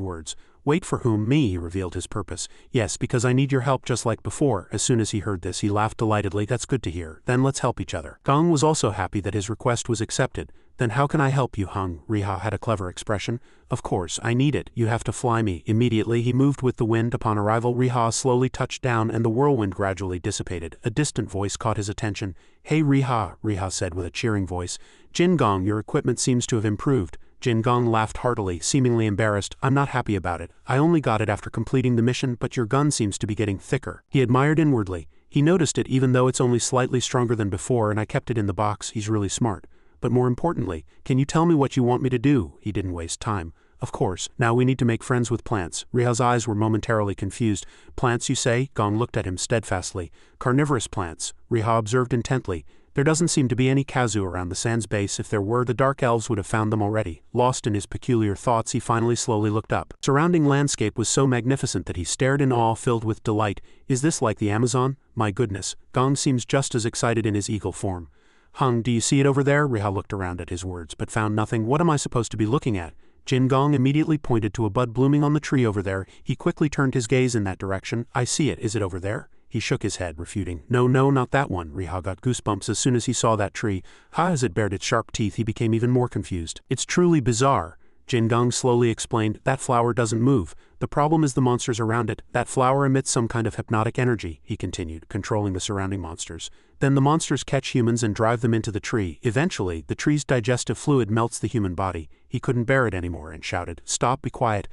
words. "Wait for whom? Me?" He revealed his purpose. "Yes, because I need your help just like before." As soon as he heard this, he laughed delightedly. "That's good to hear. Then let's help each other." Gong was also happy that his request was accepted. "Then how can I help you, Hung?" Riha had a clever expression. "Of course, I need it. You have to fly me." Immediately, he moved with the wind. Upon arrival, Riha slowly touched down and the whirlwind gradually dissipated. A distant voice caught his attention. "Hey Riha," Riha said with a cheering voice. "Jin Gong, your equipment seems to have improved." Jin Gong laughed heartily, seemingly embarrassed. "I'm not happy about it. I only got it after completing the mission, but your gun seems to be getting thicker." He admired inwardly. He noticed it even though it's only slightly stronger than before, and I kept it in the box. He's really smart. "But more importantly, can you tell me what you want me to do?" He didn't waste time. "Of course, now we need to make friends with plants." Riha's eyes were momentarily confused. "Plants, you say?" Gong looked at him steadfastly. "Carnivorous plants." Riha observed intently. "There doesn't seem to be any kazu around the Sands base. If there were, the Dark Elves would have found them already." Lost in his peculiar thoughts, he finally slowly looked up. Surrounding landscape was so magnificent that he stared in awe, filled with delight. "Is this like the Amazon? My goodness." Gong seems just as excited in his eagle form. "Hung, do you see it over there?" Riha looked around at his words, but found nothing. "What am I supposed to be looking at?" Jin Gong immediately pointed to a bud blooming on the tree over there. He quickly turned his gaze in that direction. "I see it. Is it over there?" He shook his head, refuting. "No, no, not that one." Riha got goosebumps as soon as he saw that tree. As it bared its sharp teeth, he became even more confused. "It's truly bizarre." Jin Gong slowly explained. "That flower doesn't move. The problem is the monsters around it. That flower emits some kind of hypnotic energy," he continued, controlling the surrounding monsters. "Then the monsters catch humans and drive them into the tree. Eventually, the tree's digestive fluid melts the human body." He couldn't bear it anymore and shouted, "Stop, be quiet."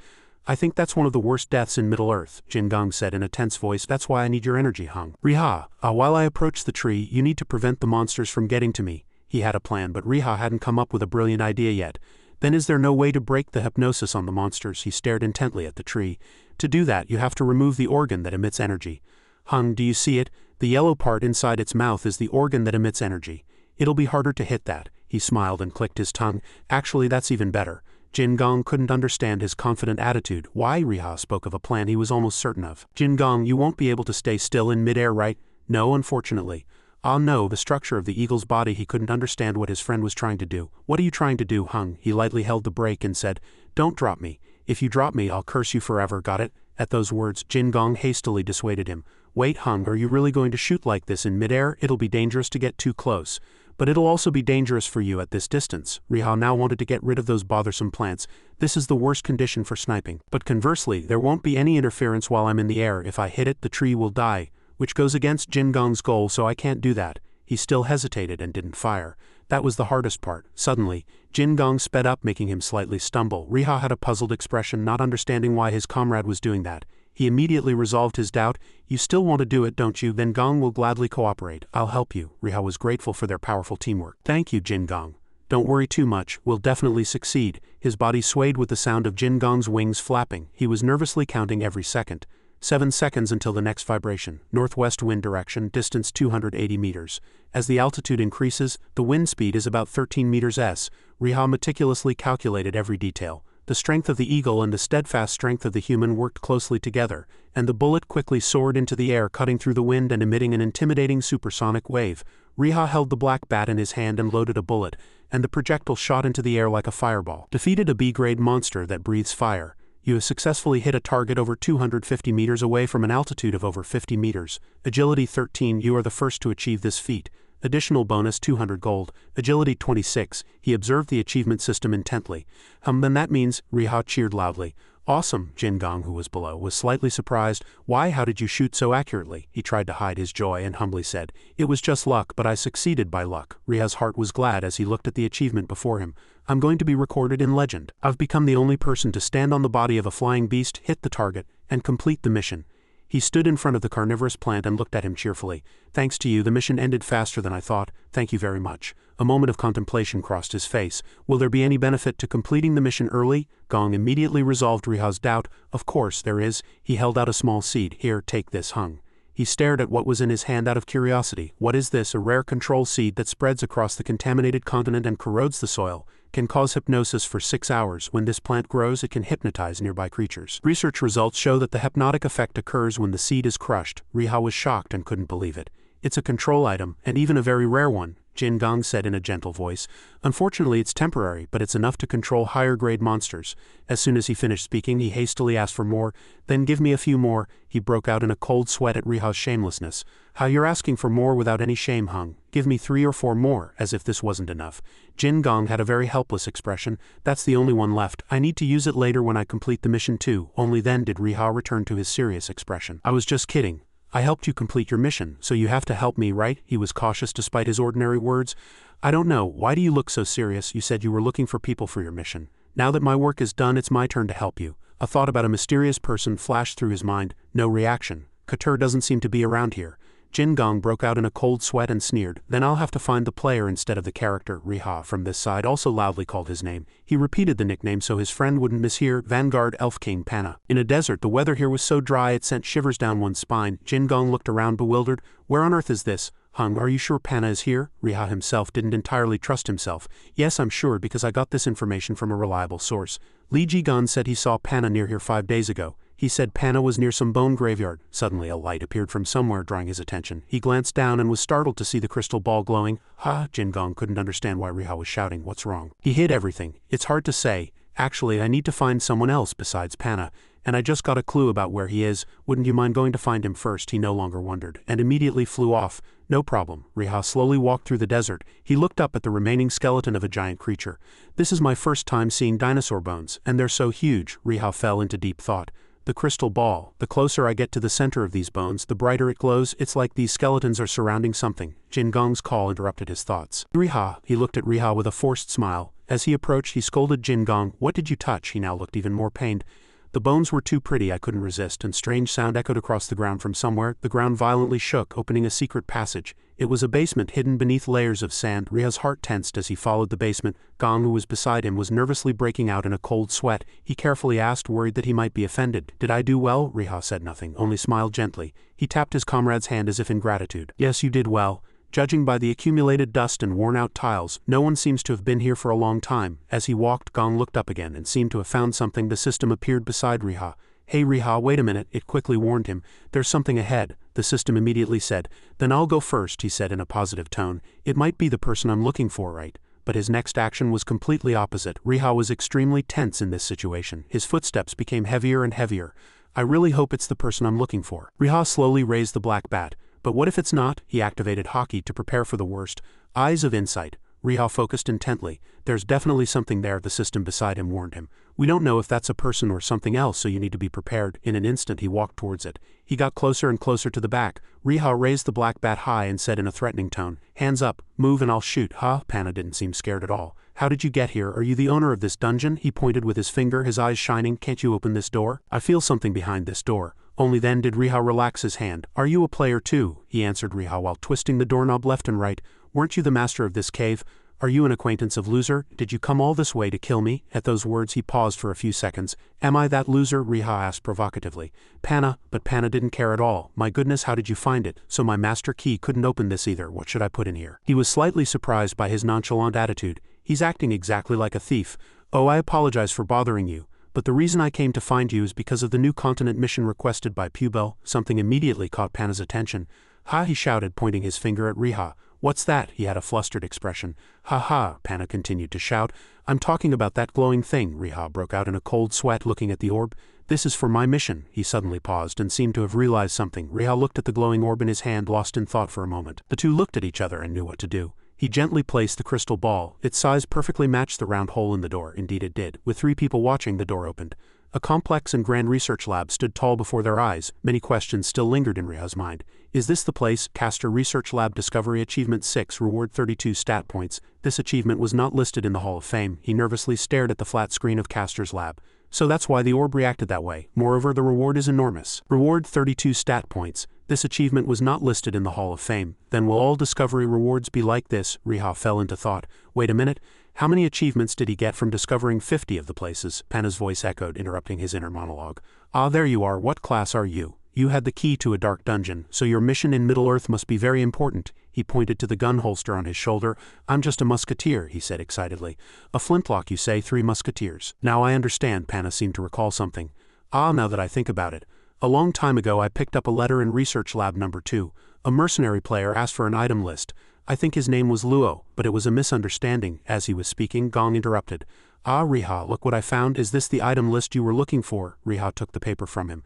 I think that's one of the worst deaths in Middle-earth, Jin Gong said in a tense voice. That's why I need your energy, Hung. Riha, while I approach the tree, you need to prevent the monsters from getting to me. He had a plan, but Riha hadn't come up with a brilliant idea yet. Then is there no way to break the hypnosis on the monsters? He stared intently at the tree. To do that, you have to remove the organ that emits energy. Hung, do you see it? The yellow part inside its mouth is the organ that emits energy. It'll be harder to hit that. He smiled and clicked his tongue. Actually, that's even better. Jin Gong couldn't understand his confident attitude. Why? Riha spoke of a plan he was almost certain of. Jin Gong, you won't be able to stay still in midair, right? No, unfortunately. Ah no, the structure of the eagle's body. He couldn't understand what his friend was trying to do. What are you trying to do, Hung? He lightly held the brake and said, don't drop me. If you drop me, I'll curse you forever, got it? At those words, Jin Gong hastily dissuaded him. Wait, Hung, are you really going to shoot like this in midair? It'll be dangerous to get too close. But it'll also be dangerous for you at this distance. Riha now wanted to get rid of those bothersome plants. This is the worst condition for sniping. But conversely, there won't be any interference while I'm in the air. If I hit it, the tree will die, which goes against Jin Gong's goal, so I can't do that. He still hesitated and didn't fire. That was the hardest part. Suddenly, Jin Gong sped up, making him slightly stumble. Riha had a puzzled expression, not understanding why his comrade was doing that. He immediately resolved his doubt. You still want to do it, don't you? Then Gong will gladly cooperate. I'll help you. Riha was grateful for their powerful teamwork. Thank you, Jin Gong. Don't worry too much. We'll definitely succeed. His body swayed with the sound of Jin Gong's wings flapping. He was nervously counting every second. 7 seconds until the next vibration. Northwest wind direction, distance 280 meters. As the altitude increases, the wind speed is about 13 meters s. Riha meticulously calculated every detail. The strength of the eagle and the steadfast strength of the human worked closely together, and the bullet quickly soared into the air, cutting through the wind and emitting an intimidating supersonic wave. Riha held the black bat in his hand and loaded a bullet, and the projectile shot into the air like a fireball. Defeated a B-grade monster that breathes fire. You have successfully hit a target over 250 meters away from an altitude of over 50 meters. Agility 13. You are the first to achieve this feat. Additional bonus 200 gold. Agility 26. He observed the achievement system intently. Then that means, Riha cheered loudly. Awesome. Jin Gong, who was below, was slightly surprised. Why? How did you shoot so accurately? He tried to hide his joy and humbly said, it was just luck, but I succeeded by luck. Riha's heart was glad as he looked at the achievement before him. I'm going to be recorded in legend. I've become the only person to stand on the body of a flying beast, hit the target, and complete the mission. He stood in front of the carnivorous plant and looked at him cheerfully. Thanks to you, the mission ended faster than I thought. Thank you very much. A moment of contemplation crossed his face. Will there be any benefit to completing the mission early? Gong immediately resolved Riha's doubt. Of course there is. He held out a small seed. Here, take this, Hung. He stared at what was in his hand out of curiosity. What is this? A rare control seed that spreads across the contaminated continent and corrodes the soil. Can cause hypnosis for 6 hours. When this plant grows, it can hypnotize nearby creatures. Research results show that the hypnotic effect occurs when the seed is crushed. Riha was shocked and couldn't believe it. It's a control item, and even a very rare one, Jin Gong said in a gentle voice. Unfortunately, it's temporary, but it's enough to control higher-grade monsters. As soon as he finished speaking, he hastily asked for more. Then give me a few more. He broke out in a cold sweat at Riha's shamelessness. How you're asking for more without any shame, Hung. Give me 3 or 4 more, as if this wasn't enough. Jin Gong had a very helpless expression. That's the only one left. I need to use it later when I complete the mission too. Only then did Riha return to his serious expression. I was just kidding. I helped you complete your mission, so you have to help me, right? He was cautious despite his ordinary words. I don't know. Why do you look so serious? You said you were looking for people for your mission. Now that my work is done, it's my turn to help you. A thought about a mysterious person flashed through his mind. No reaction. Couture doesn't seem to be around here. Jin Gong broke out in a cold sweat and sneered. Then I'll have to find the player instead of the character. Riha from this side also loudly called his name. He repeated the nickname so his friend wouldn't mishear. Vanguard Elf King Panna. In a desert, the weather here was so dry it sent shivers down one's spine. Jin Gong looked around bewildered. Where on earth is this? Hung, are you sure Panna is here? Riha himself didn't entirely trust himself. Yes, I'm sure because I got this information from a reliable source. Li Jigan said he saw Panna near here 5 days ago. He said Panna was near some bone graveyard. Suddenly a light appeared from somewhere, drawing his attention. He glanced down and was startled to see the crystal ball glowing. Ha! Jin Gong couldn't understand why Riha was shouting. What's wrong? He hid everything. It's hard to say. Actually, I need to find someone else besides Panna, and I just got a clue about where he is. Wouldn't you mind going to find him first? He no longer wondered, and immediately flew off. No problem. Riha slowly walked through the desert. He looked up at the remaining skeleton of a giant creature. This is my first time seeing dinosaur bones, and they're so huge. Riha fell into deep thought. The crystal ball. The closer I get to the center of these bones, the brighter it glows. It's like these skeletons are surrounding something. Jin Gong's call interrupted his thoughts. Riha. He looked at Riha with a forced smile. As he approached, he scolded Jin Gong. What did you touch? He now looked even more pained. The bones were too pretty, I couldn't resist, and strange sound echoed across the ground from somewhere. The ground violently shook, opening a secret passage. It was a basement hidden beneath layers of sand. Riha's heart tensed as he followed the basement. Gong, who was beside him, was nervously breaking out in a cold sweat. He carefully asked, worried that he might be offended. "Did I do well?" Riha said nothing, only smiled gently. He tapped his comrade's hand as if in gratitude. "Yes, you did well. Judging by the accumulated dust and worn-out tiles, no one seems to have been here for a long time." As he walked, Gong looked up again and seemed to have found something. The system appeared beside Riha. "Hey Riha, wait a minute," it quickly warned him. "There's something ahead." The system immediately said. "Then I'll go first," he said in a positive tone. "It might be the person I'm looking for, right?" But his next action was completely opposite. Riha was extremely tense in this situation. His footsteps became heavier and heavier. "I really hope it's the person I'm looking for." Riha slowly raised the black bat. "But what if it's not?" He activated Haki to prepare for the worst. Eyes of insight. Riha focused intently. "There's definitely something there," the system beside him warned him. "We don't know if that's a person or something else, so you need to be prepared." In an instant he walked towards it. He got closer and closer to the back. Riha raised the black bat high and said in a threatening tone, "Hands up, move and I'll shoot." "Huh?" Panna didn't seem scared at all. "How did you get here? Are you the owner of this dungeon?" He pointed with his finger, his eyes shining. "Can't you open this door? I feel something behind this door." Only then did Riha relax his hand. "Are you a player too?" he answered Riha while twisting the doorknob left and right. "Weren't you the master of this cave? Are you an acquaintance of Loser? Did you come all this way to kill me?" At those words he paused for a few seconds. "Am I that loser?" Riha asked provocatively. But Panna didn't care at all. "My goodness, how did you find it? So my master key couldn't open this either. What should I put in here?" He was slightly surprised by his nonchalant attitude. "He's acting exactly like a thief." "Oh, I apologize for bothering you. But the reason I came to find you is because of the new continent mission requested by Pubel." Something immediately caught Panna's attention. "Ha!" he shouted, pointing his finger at Riha. "What's that?" He had a flustered expression. "Ha ha!" Panna continued to shout. "I'm talking about that glowing thing." Riha broke out in a cold sweat, looking at the orb. "This is for my mission." He suddenly paused and seemed to have realized something. Riha looked at the glowing orb in his hand, lost in thought for a moment. The two looked at each other and knew what to do. He gently placed the crystal ball. Its size perfectly matched the round hole in the door. Indeed it did. With 3 people watching, the door opened. A complex and grand research lab stood tall before their eyes. Many questions still lingered in Riha's mind. Is this the place? Castor Research Lab Discovery Achievement 6, Reward 32 stat points. This achievement was not listed in the Hall of Fame. He nervously stared at the flat screen of Castor's lab. So that's why the orb reacted that way. Moreover, the reward is enormous. Reward 32 stat points. This achievement was not listed in the Hall of Fame. Then will all discovery rewards be like this? Riha fell into thought. Wait a minute. How many achievements did he get from discovering 50 of the places? Panna's voice echoed, interrupting his inner monologue. "Ah, there you are. What class are you? You had the key to a dark dungeon, so your mission in Middle-earth must be very important." He pointed to the gun holster on his shoulder. "I'm just a musketeer," he said excitedly. "A flintlock, you say? 3 musketeers. Now I understand." Panna seemed to recall something. "Ah, now that I think about it. A long time ago I picked up a letter in Research Lab number 2. A mercenary player asked for an item list. I think his name was Luo, but it was a misunderstanding." As he was speaking, Gong interrupted. "Ah, Riha, look what I found. Is this the item list you were looking for?" Riha took the paper from him.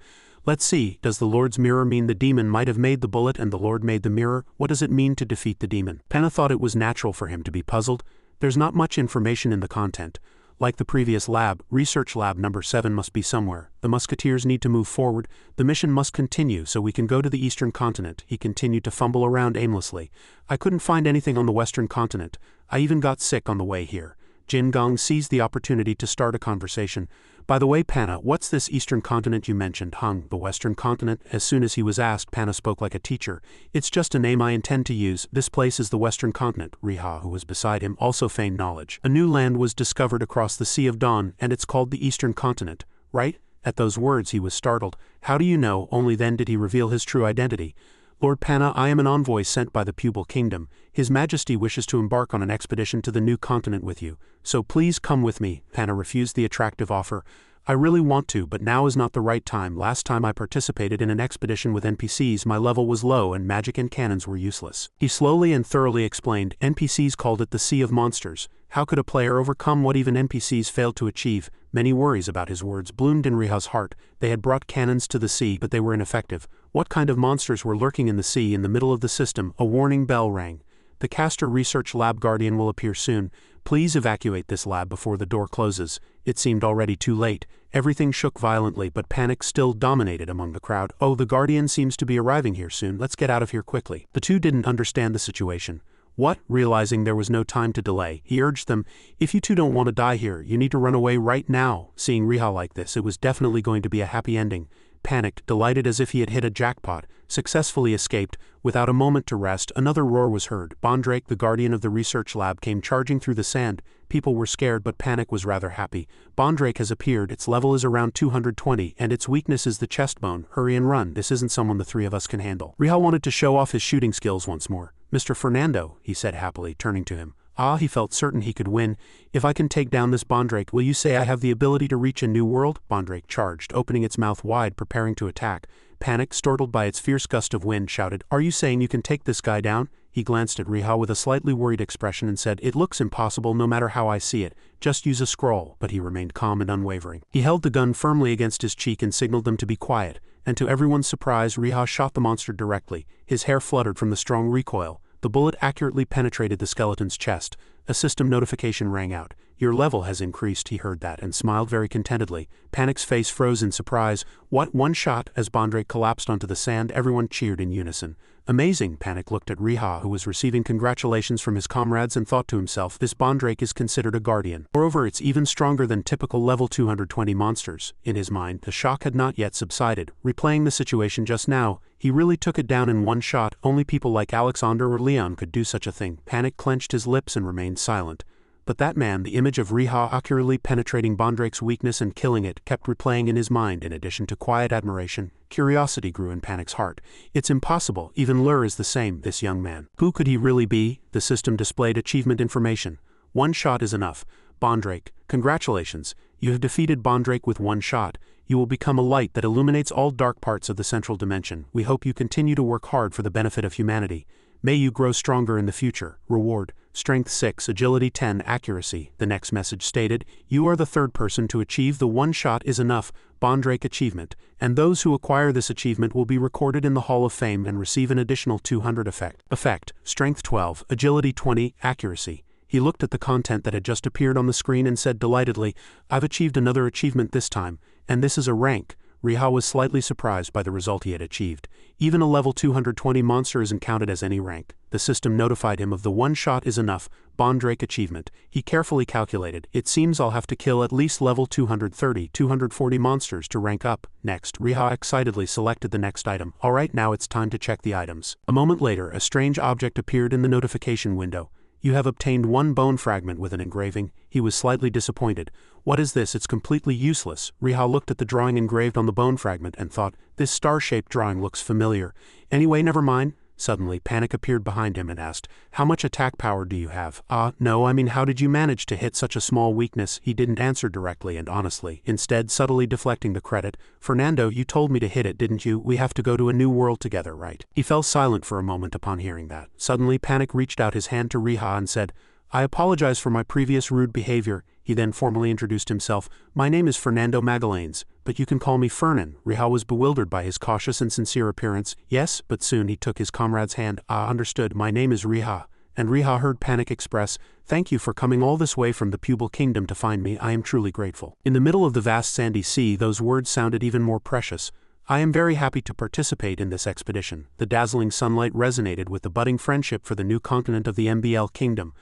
"Let's see, does the Lord's mirror mean the demon might have made the bullet and the Lord made the mirror? What does it mean to defeat the demon?" Panna thought it was natural for him to be puzzled. There's not much information in the content. Like the previous lab, Research Lab number 7 must be somewhere. The musketeers need to move forward. The mission must continue so we can go to the eastern continent. He continued to fumble around aimlessly. "I couldn't find anything on the western continent. I even got sick on the way here." Jin Gong seized the opportunity to start a conversation. "By the way, Panna, what's this eastern continent you mentioned?" "The western continent." As soon as he was asked, Panna spoke like a teacher. "It's just a name I intend to use. This place is the western continent." Riha, who was beside him, also feigned knowledge. "A new land was discovered across the Sea of Dawn, and it's called the eastern continent, right?" At those words he was startled. "How do you know?" Only then did he reveal his true identity. "Lord Panna, I am an envoy sent by the Pupil Kingdom. His Majesty wishes to embark on an expedition to the new continent with you. So please come with me." Panna refused the attractive offer. "I really want to, but now is not the right time. Last time I participated in an expedition with NPCs, my level was low and magic and cannons were useless." He slowly and thoroughly explained. NPCs called it the Sea of Monsters. How could a player overcome what even NPCs failed to achieve? Many worries about his words bloomed in Riha's heart. They had brought cannons to the sea, but they were ineffective. What kind of monsters were lurking in the sea in the middle of the system? A warning bell rang. "The Castor Research Lab Guardian will appear soon. Please evacuate this lab before the door closes." It seemed already too late. Everything shook violently, but panic still dominated among the crowd. "Oh, the Guardian seems to be arriving here soon. Let's get out of here quickly." The two didn't understand the situation. What? Realizing there was no time to delay, he urged them, if you two don't want to die here, you need to run away right now. Seeing Riha like this, it was definitely going to be a happy ending. Panicked, delighted as if he had hit a jackpot, successfully escaped. Without a moment to rest, another roar was heard. Bondrake, the guardian of the research lab, came charging through the sand. People were scared, but Panic was rather happy. Bondrake has appeared, its level is around 220, and its weakness is the chest bone. Hurry and run, this isn't someone the three of us can handle. Riha wanted to show off his shooting skills once more. Mr. Fernando, he said happily, turning to him. Ah, he felt certain he could win. If I can take down this Bondrake, will you say I have the ability to reach a new world? Bondrake charged, opening its mouth wide, preparing to attack. Panic, startled by its fierce gust of wind, shouted, Are you saying you can take this guy down? He glanced at Riha with a slightly worried expression and said, It looks impossible no matter how I see it. Just use a scroll. But he remained calm and unwavering. He held the gun firmly against his cheek and signaled them to be quiet. And to everyone's surprise, Riha shot the monster directly. His hair fluttered from the strong recoil. The bullet accurately penetrated the skeleton's chest. A system notification rang out. Your level has increased, he heard that and smiled very contentedly. Panic's face froze in surprise. What, one shot? As Bondrake collapsed onto the sand, everyone cheered in unison. Amazing, Panic looked at Riha, who was receiving congratulations from his comrades, and thought to himself, this Bondrake is considered a guardian. Moreover, it's even stronger than typical level 220 monsters. In his mind, the shock had not yet subsided. Replaying the situation just now, he really took it down in one shot. Only people like Alexander or Leon could do such a thing. Panic clenched his lips and remained silent. But that man, the image of Riha accurately penetrating Bondrake's weakness and killing it, kept replaying in his mind. In addition to quiet admiration, curiosity grew in Panic's heart. It's impossible, even Lur is the same, this young man. Who could he really be? The system displayed achievement information. One shot is enough. Bondrake, congratulations. You have defeated Bondrake with one shot. You will become a light that illuminates all dark parts of the central dimension. We hope you continue to work hard for the benefit of humanity. May you grow stronger in the future. Reward, Strength 6, Agility 10, Accuracy. The next message stated, you are the third person to achieve the one shot is enough Bondrake achievement, and those who acquire this achievement will be recorded in the Hall of Fame and receive an additional 200 effect. Strength 12, Agility 20, Accuracy. He looked at the content that had just appeared on the screen and said delightedly, I've achieved another achievement this time, and this is a rank. Riha was slightly surprised by the result he had achieved. Even a level 220 monster isn't counted as any rank. The system notified him of the one shot is enough Bondrake achievement. He carefully calculated, it seems I'll have to kill at least level 230-240 monsters to rank up. Next, Riha excitedly selected the next item. Alright, now it's time to check the items. A moment later, a strange object appeared in the notification window. You have obtained one bone fragment with an engraving. He was slightly disappointed. What is this? It's completely useless. Riha looked at the drawing engraved on the bone fragment and thought, this star-shaped drawing looks familiar. Anyway, never mind. Suddenly, Panic appeared behind him and asked, how much attack power do you have? No, I mean how did you manage to hit such a small weakness? He didn't answer directly and honestly, instead subtly deflecting the credit. Fernando, you told me to hit it, didn't you? We have to go to a new world together, right? He fell silent for a moment upon hearing that. Suddenly, Panic reached out his hand to Riha and said, I apologize for my previous rude behavior. He then formally introduced himself. My name is Fernando Magallanes, but you can call me Fernan. Riha was bewildered by his cautious and sincere appearance. Yes, but soon he took his comrade's hand. Understood. My name is Riha. And Riha heard Panic express, thank you for coming all this way from the Pupil Kingdom to find me. I am truly grateful. In the middle of the vast sandy sea, those words sounded even more precious. I am very happy to participate in this expedition. The dazzling sunlight resonated with the budding friendship for the new continent of the MBL Kingdom.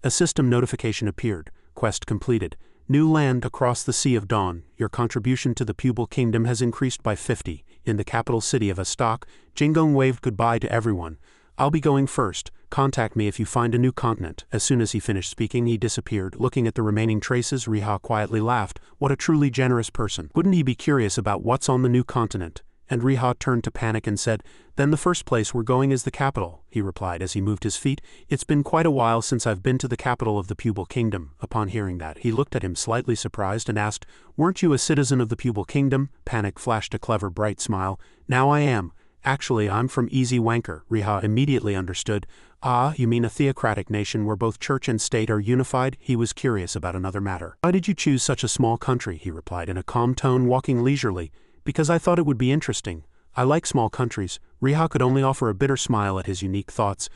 A system notification appeared. Quest completed. New land across the Sea of Dawn. Your contribution to the Pupil Kingdom has increased by 50. In the capital city of Astok, Jingong waved goodbye to everyone. I'll be going first. Contact me if you find a new continent. As soon as he finished speaking, he disappeared. Looking at the remaining traces, Riha quietly laughed. What a truly generous person. Wouldn't he be curious about what's on the new continent? And Riha turned to Panic and said, then the first place we're going is the capital, he replied as he moved his feet. It's been quite a while since I've been to the capital of the Pupil Kingdom. Upon hearing that, he looked at him slightly surprised and asked, weren't you a citizen of the Pupil Kingdom? Panic flashed a clever bright smile. Now I am. Actually, I'm from Easy Wanker. Riha immediately understood. You mean a theocratic nation where both church and state are unified? He was curious about another matter. Why did you choose such a small country? He replied in a calm tone, walking leisurely. Because I thought it would be interesting. I like small countries. Riha could only offer a bitter smile at his unique thoughts.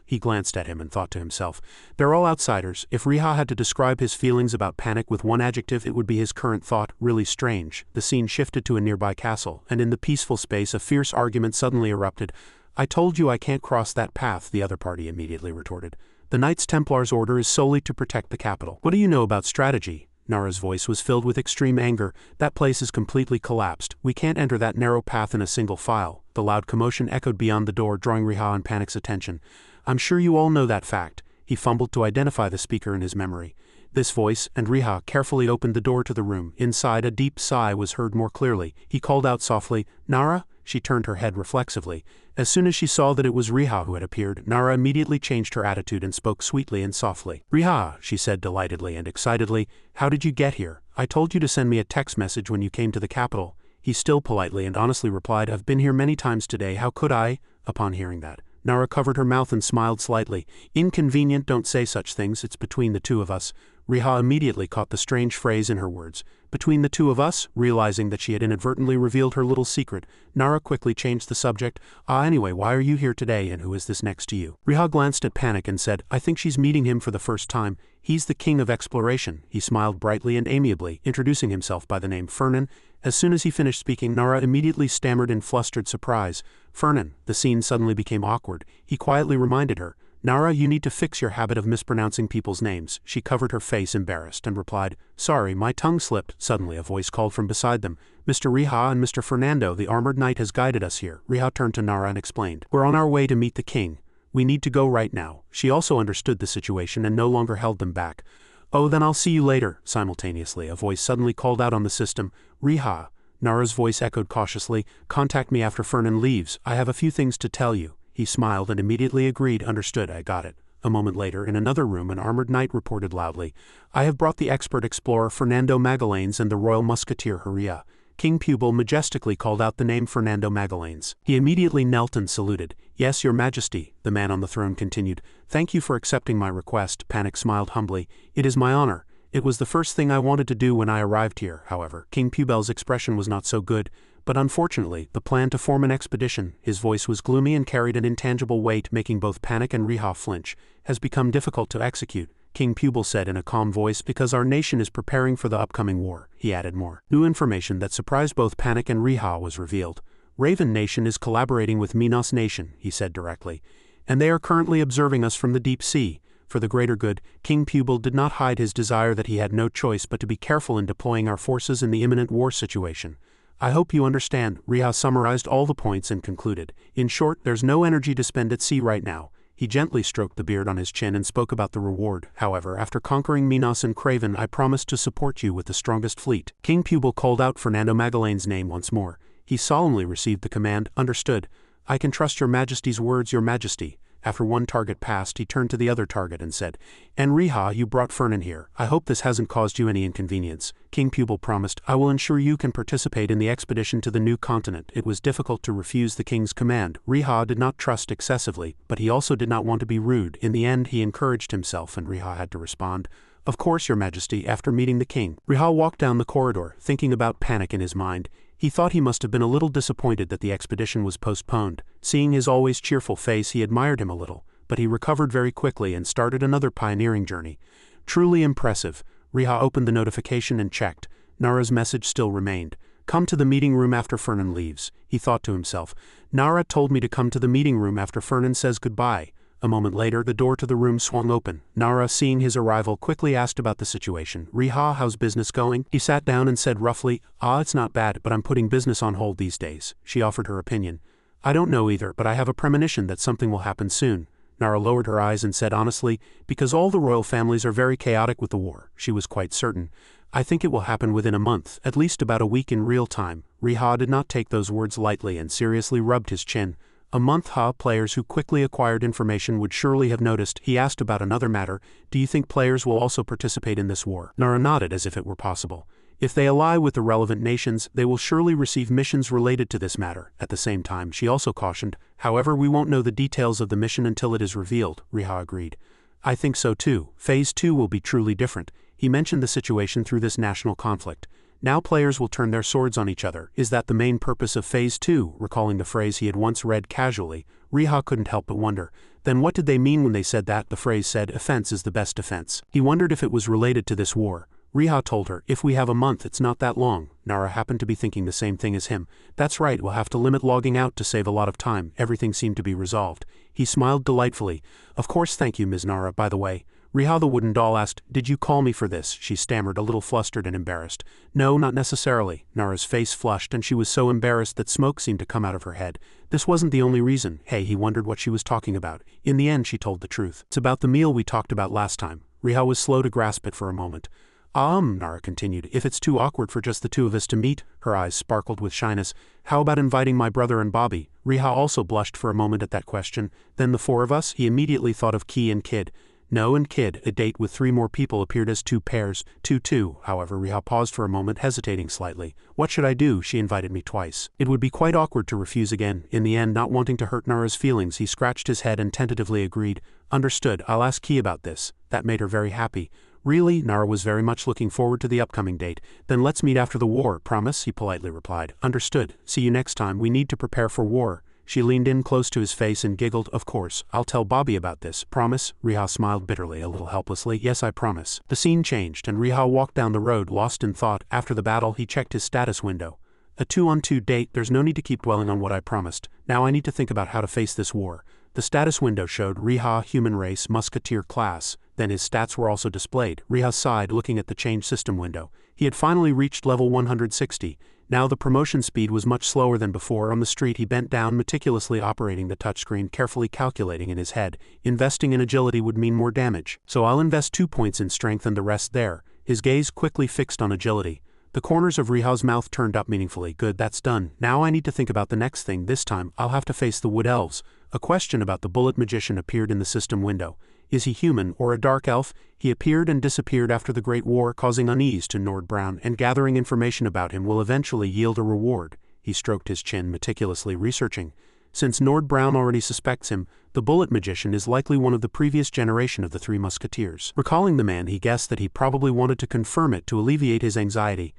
He glanced at him and thought to himself, they're all outsiders. If Riha had to describe his feelings about Panic with one adjective, it would be his current thought, really strange. The scene shifted to a nearby castle, and in the peaceful space a fierce argument suddenly erupted. I told you I can't cross that path, the other party immediately retorted. The Knights Templar's order is solely to protect the capital. What do you know about strategy? Nara's voice was filled with extreme anger. That place is completely collapsed. We can't enter that narrow path in a single file. The loud commotion echoed beyond the door, drawing Riha and Panic's attention. I'm sure you all know that fact. He fumbled to identify the speaker in his memory. This voice, and Riha carefully opened the door to the room. Inside, a deep sigh was heard more clearly. He called out softly, Nara? She turned her head reflexively. As soon as she saw that it was Riha who had appeared, Nara immediately changed her attitude and spoke sweetly and softly. Riha, she said delightedly and excitedly, how did you get here? I told you to send me a text message when you came to the capital. He still politely and honestly replied, I've been here many times today, how could I? Upon hearing that, Nara covered her mouth and smiled slightly. Inconvenient, don't say such things, it's between the two of us. Riha immediately caught the strange phrase in her words. Between the two of us, realizing that she had inadvertently revealed her little secret, Nara quickly changed the subject. Anyway, why are you here today and who is this next to you? Riha glanced at Panic and said, I think she's meeting him for the first time. He's the king of exploration. He smiled brightly and amiably, introducing himself by the name Fernan. As soon as he finished speaking, Nara immediately stammered in flustered surprise. Fernan. The scene suddenly became awkward. He quietly reminded her, Nara, you need to fix your habit of mispronouncing people's names. She covered her face embarrassed and replied, Sorry, my tongue slipped. Suddenly a voice called from beside them, Mr. Riha and Mr. Fernando, the armored knight has guided us here. Riha turned to Nara and explained, We're on our way to meet the king. We need to go right now. She also understood the situation and no longer held them back. Oh, then I'll see you later. Simultaneously, a voice suddenly called out on the system, Riha. Nara's voice echoed cautiously, Contact me after Fernan leaves. I have a few things to tell you. He smiled and immediately agreed, Understood, I got it. A moment later, in another room, an armored knight reported loudly, I have brought the expert explorer Fernando Magallanes and the royal musketeer Huria. King Pupil majestically called out the name Fernando Magallanes. He immediately knelt and saluted. Yes, your majesty, the man on the throne continued. Thank you for accepting my request. Panic smiled humbly. It is my honor. It was the first thing I wanted to do when I arrived here, however. King Pupil's expression was not so good. But unfortunately, the plan to form an expedition, his voice was gloomy and carried an intangible weight making both Panic and Riha flinch, has become difficult to execute, King Pupil said in a calm voice, because our nation is preparing for the upcoming war. He added more. New information that surprised both Panic and Riha was revealed. Raven Nation is collaborating with Minos Nation, he said directly, and they are currently observing us from the deep sea. For the greater good, King Pupil did not hide his desire that he had no choice but to be careful in deploying our forces in the imminent war situation. I hope you understand, Riha summarized all the points and concluded. In short, there's no energy to spend at sea right now. He gently stroked the beard on his chin and spoke about the reward. However, after conquering Minos and Craven, I promised to support you with the strongest fleet. King Pupil called out Fernando Magallanes' name once more. He solemnly received the command, Understood. I can trust your majesty's words, your majesty. After one target passed, he turned to the other target and said, And Riha, you brought Fernan here. I hope this hasn't caused you any inconvenience. King Pupil promised, I will ensure you can participate in the expedition to the new continent. It was difficult to refuse the king's command. Riha did not trust excessively, but he also did not want to be rude. In the end, he encouraged himself and Riha had to respond, Of course, your majesty, after meeting the king. Riha walked down the corridor, thinking about Panic in his mind. He thought he must have been a little disappointed that the expedition was postponed. Seeing his always cheerful face, he admired him a little, but he recovered very quickly and started another pioneering journey. Truly impressive. Riha opened the notification and checked. Nara's message still remained. Come to the meeting room after Fernan leaves. He thought to himself, Nara told me to come to the meeting room after Fernan says goodbye. A moment later, the door to the room swung open. Nara, seeing his arrival, quickly asked about the situation. Riha, how's business going? He sat down and said roughly, It's not bad, but I'm putting business on hold these days. She offered her opinion. I don't know either, but I have a premonition that something will happen soon. Nara lowered her eyes and said honestly, because all the royal families are very chaotic with the war. She was quite certain. I think it will happen within a month, at least about a week in real time. Riha did not take those words lightly and seriously rubbed his chin. A month, players who quickly acquired information would surely have noticed. He asked about another matter, do you think players will also participate in this war? Nara nodded as if it were possible. If they ally with the relevant nations, they will surely receive missions related to this matter. At the same time, she also cautioned, however, we won't know the details of the mission until it is revealed. Riha agreed. I think so too. Phase 2 will be truly different. He mentioned the situation through this national conflict. Now players will turn their swords on each other. Is that the main purpose of Phase 2? Recalling the phrase he had once read casually, Riha couldn't help but wonder. Then what did they mean when they said that? The phrase said, offense is the best defense. He wondered if it was related to this war. Riha told her, if we have a month it's not that long. Nara happened to be thinking the same thing as him. That's right, we'll have to limit logging out to save a lot of time. Everything seemed to be resolved. He smiled delightfully. Of course, thank you, Ms. Nara, by the way. Riha the wooden doll asked, did you call me for this? She stammered, a little flustered and embarrassed. No, not necessarily. Nara's face flushed and she was so embarrassed that smoke seemed to come out of her head. This wasn't the only reason. Hey, he wondered what she was talking about. In the end, she told the truth. It's about the meal we talked about last time. Riha was slow to grasp it for a moment. Nara continued, if it's too awkward for just the two of us to meet, her eyes sparkled with shyness, how about inviting my brother and Bobby? Riha also blushed for a moment at that question. Then the four of us? He immediately thought of Key and Kid. No, and Kid, a date with 3 more people appeared as 2 pairs, 2-2. However, Riha paused for a moment, hesitating slightly. What should I do? She invited me twice. It would be quite awkward to refuse again. In the end, not wanting to hurt Nara's feelings, he scratched his head and tentatively agreed. Understood, I'll ask Key about this. That made her very happy. Really? Nara was very much looking forward to the upcoming date. Then let's meet after the war, promise? He politely replied. Understood. See you next time. We need to prepare for war. She leaned in close to his face and giggled. Of course, I'll tell Bobby about this. Promise? Riha smiled bitterly, a little helplessly. Yes, I promise. The scene changed, and Riha walked down the road, lost in thought. After the battle, he checked his status window. A 2-on-2 date, there's no need to keep dwelling on what I promised. Now I need to think about how to face this war. The status window showed Riha, human race, musketeer class. Then his stats were also displayed. Riha sighed, looking at the change system window. He had finally reached level 160. Now the promotion speed was much slower than before. On the street he bent down, meticulously operating the touchscreen, carefully calculating in his head. Investing in agility would mean more damage. So I'll invest 2 points in strength and the rest there. His gaze quickly fixed on agility. The corners of Riha's mouth turned up meaningfully. Good, that's done. Now I need to think about the next thing. This time, I'll have to face the Wood Elves. A question about the Bullet Magician appeared in the system window. Is he human or a dark elf? He appeared and disappeared after the Great War, causing unease to Nord Brown, and gathering information about him will eventually yield a reward. He stroked his chin, meticulously researching. Since Nord Brown already suspects him, the Bullet Magician is likely one of the previous generation of the 3 Musketeers. Recalling the man, he guessed that he probably wanted to confirm it to alleviate his anxiety.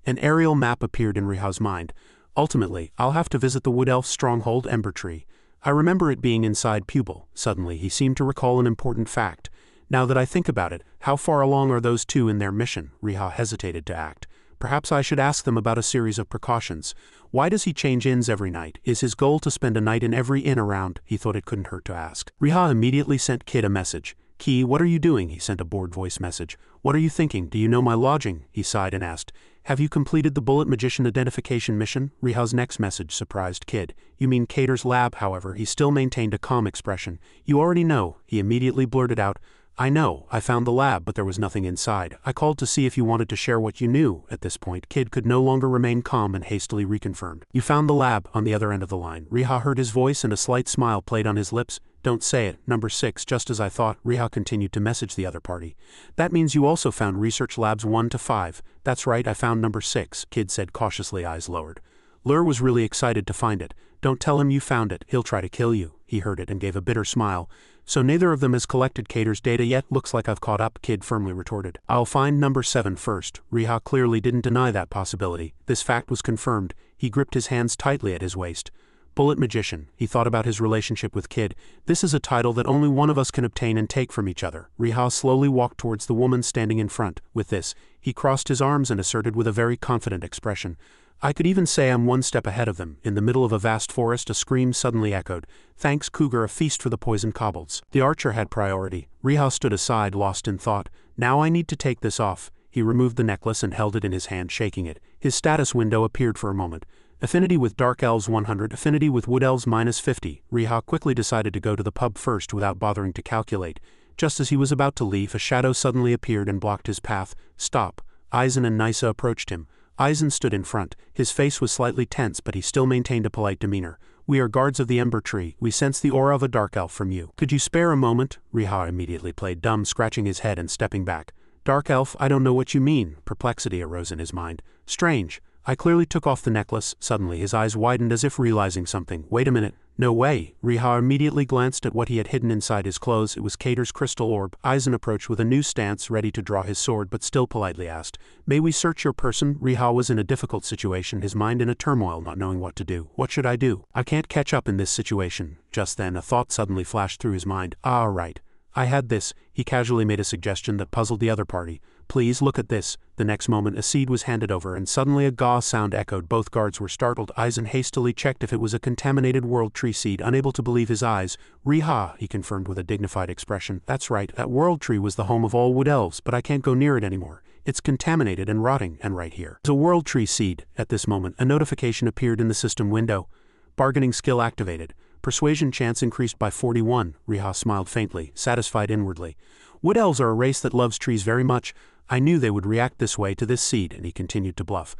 An aerial map appeared in Riha's mind. Ultimately, I'll have to visit the Wood Elf stronghold Ember Tree. I remember it being inside Pupil. Suddenly, he seemed to recall an important fact. Now that I think about it, how far along are those 2 in their mission? Riha hesitated to act. Perhaps I should ask them about a series of precautions. Why does he change inns every night? Is his goal to spend a night in every inn around? He thought it couldn't hurt to ask. Riha immediately sent Kid a message. Key, what are you doing? He sent a bored voice message. What are you thinking? Do you know my lodging? He sighed and asked. Have you completed the Bullet Magician identification mission? Riha's next message surprised Kid. You mean Cater's lab, however. He still maintained a calm expression. You already know. He immediately blurted out. I know. I found the lab, but there was nothing inside. I called to see if you wanted to share what you knew. At this point, Kid could no longer remain calm and hastily reconfirmed. You found the lab, on the other end of the line. Riha heard his voice and a slight smile played on his lips. Don't say it. Number 6, just as I thought. Riha continued to message the other party. That means you also found research labs 1 to 5. That's right, I found number 6, Kid said cautiously, eyes lowered. Lur was really excited to find it. Don't tell him you found it. He'll try to kill you. He heard it and gave a bitter smile. So neither of them has collected Cater's data yet? Looks like I've caught up, Kid firmly retorted. I'll find number 7 first. Riha clearly didn't deny that possibility. This fact was confirmed. He gripped his hands tightly at his waist. Bullet Magician. He thought about his relationship with Kid. This is a title that only one of us can obtain and take from each other. Riha slowly walked towards the woman standing in front. With this, he crossed his arms and asserted with a very confident expression. I could even say I'm 1 step ahead of them. In the middle of a vast forest, a scream suddenly echoed. Thanks, Cougar, a feast for the poison kobolds. The archer had priority. Riha stood aside, lost in thought. Now I need to take this off. He removed the necklace and held it in his hand, shaking it. His status window appeared for a moment. Affinity with Dark Elves 100, affinity with Wood Elves -50. Riha quickly decided to go to the pub first without bothering to calculate. Just as he was about to leave, a shadow suddenly appeared and blocked his path. Stop. Eisen and Nysa approached him. Eisen stood in front. His face was slightly tense, but he still maintained a polite demeanor. We are guards of the Ember Tree. We sense the aura of a Dark Elf from you. Could you spare a moment? Riha immediately played dumb, scratching his head and stepping back. Dark Elf, I don't know what you mean. Perplexity arose in his mind. Strange. I clearly took off the necklace. Suddenly his eyes widened as if realizing something. Wait a minute. No way. Riha immediately glanced at what he had hidden inside his clothes. It was Cater's crystal orb. Eisen approached with a new stance, ready to draw his sword, but still politely asked, May we search your person? Riha was in a difficult situation, his mind in a turmoil, not knowing what to do. What should I do? I can't catch up in this situation. Just then, a thought suddenly flashed through his mind. Ah, right. I had this. He casually made a suggestion that puzzled the other party. Please look at this. The next moment a seed was handed over and suddenly a gah sound echoed. Both guards were startled. Aizen hastily checked if it was a contaminated world tree seed, unable to believe his eyes. Riha, he confirmed with a dignified expression. That's right, that world tree was the home of all wood elves, but I can't go near it anymore. It's contaminated and rotting, and right here is a world tree seed. At this moment, a notification appeared in the system window. Bargaining skill activated. Persuasion chance increased by 41. Riha smiled faintly, satisfied inwardly. Wood elves are a race that loves trees very much. I knew they would react this way to this seed, and he continued to bluff.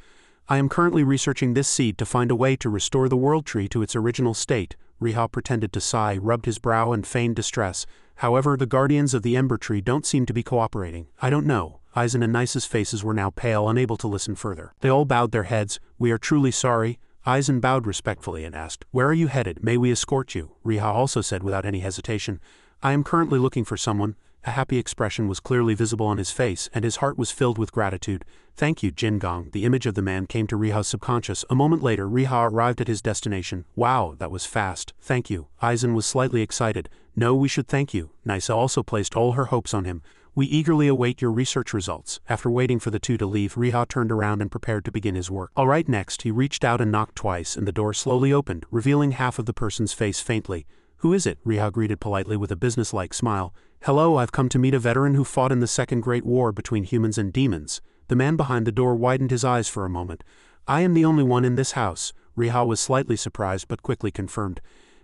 I am currently researching this seed to find a way to restore the world tree to its original state. Riha pretended to sigh, rubbed his brow and feigned distress. However, the guardians of the Ember Tree don't seem to be cooperating. I don't know. Aizen and Nice's faces were now pale, unable to listen further. They all bowed their heads. We are truly sorry. Aizen bowed respectfully and asked, Where are you headed? May we escort you? Riha also said without any hesitation, I am currently looking for someone. A happy expression was clearly visible on his face, and his heart was filled with gratitude. Thank you, Jingong. The image of the man came to Riha's subconscious. A moment later, Riha arrived at his destination. Wow, that was fast. Thank you. Aizen was slightly excited. No, we should thank you. Nisa also placed all her hopes on him. We eagerly await your research results. After waiting for the two to leave, Riha turned around and prepared to begin his work. All right, next, he reached out and knocked twice, and the door slowly opened, revealing half of the person's face faintly. Who is it? Riha greeted politely with a businesslike smile. Hello, I've come to meet a veteran who fought in the Second Great War between humans and demons. The man behind the door widened his eyes for a moment. I am the only one in this house. Riha was slightly surprised but quickly confirmed.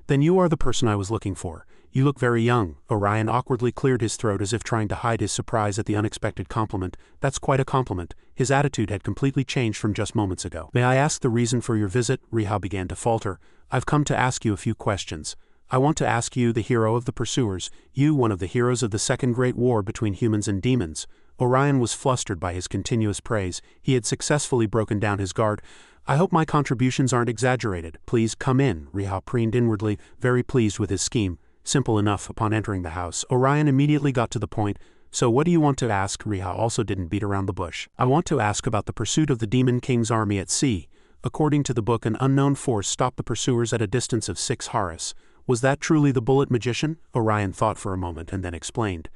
Then you are the person I was looking for. You look very young. Orion awkwardly cleared his throat as if trying to hide his surprise at the unexpected compliment. That's quite a compliment. His attitude had completely changed from just moments ago. May I ask the reason for your visit? Riha began to falter. I've come to ask you a few questions. I want to ask you, the hero of the pursuers, you one of the heroes of the Second Great War between humans and demons. Orion was flustered by his continuous praise. He had successfully broken down his guard. I hope my contributions aren't exaggerated. Please come in. Riha preened inwardly, very pleased with his scheme. Simple enough. Upon entering the house, Orion immediately got to the point. So what do you want to ask? Riha also didn't beat around the bush. I want to ask about the pursuit of the Demon King's army at sea. According to the book, an unknown force stopped the pursuers at a distance of 6 Haris. Was that truly the Bullet Magician? Orion thought for a moment and then explained.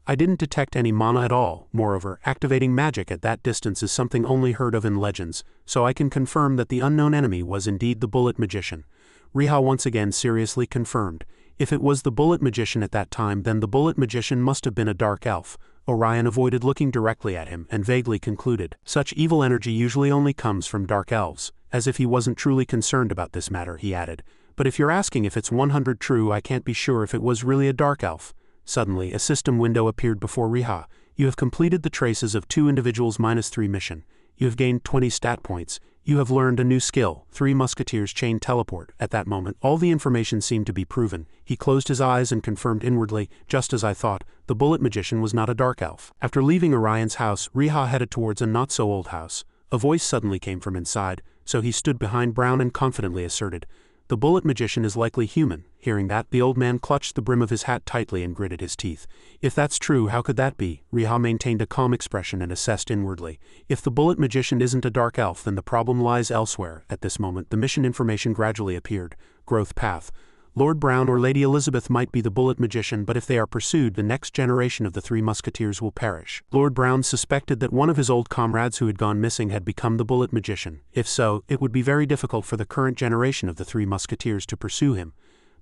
I didn't detect any mana at all. Moreover, activating magic at that distance is something only heard of in legends, so I can confirm that the unknown enemy was indeed the Bullet Magician. Riha once again seriously confirmed. If it was the Bullet Magician at that time, then the Bullet Magician must have been a dark elf. Orion avoided looking directly at him and vaguely concluded, such evil energy usually only comes from dark elves. As if he wasn't truly concerned about this matter, he added, but if you're asking if it's 100 true, I can't be sure if it was really a dark elf. Suddenly, a system window appeared before Riha. You have completed the traces of 2 individuals -3 mission. You have gained 20 stat points. You have learned a new skill, 3 Musketeers chain teleport. At that moment, all the information seemed to be proven. He closed his eyes and confirmed inwardly, just as I thought, the Bullet Magician was not a dark elf. After leaving Orion's house, Riha headed towards a not-so-old house. A voice suddenly came from inside, so he stood behind Brown and confidently asserted, the Bullet Magician is likely human. Hearing that, the old man clutched the brim of his hat tightly and gritted his teeth. If that's true, how could that be? Riha maintained a calm expression and assessed inwardly. If the Bullet Magician isn't a dark elf, then the problem lies elsewhere. At this moment, the mission information gradually appeared. Growth path. Lord Brown or Lady Elizabeth might be the Bullet Magician, but if they are pursued, the next generation of the 3 Musketeers will perish. Lord Brown suspected that one of his old comrades who had gone missing had become the Bullet Magician. If so, it would be very difficult for the current generation of the 3 Musketeers to pursue him.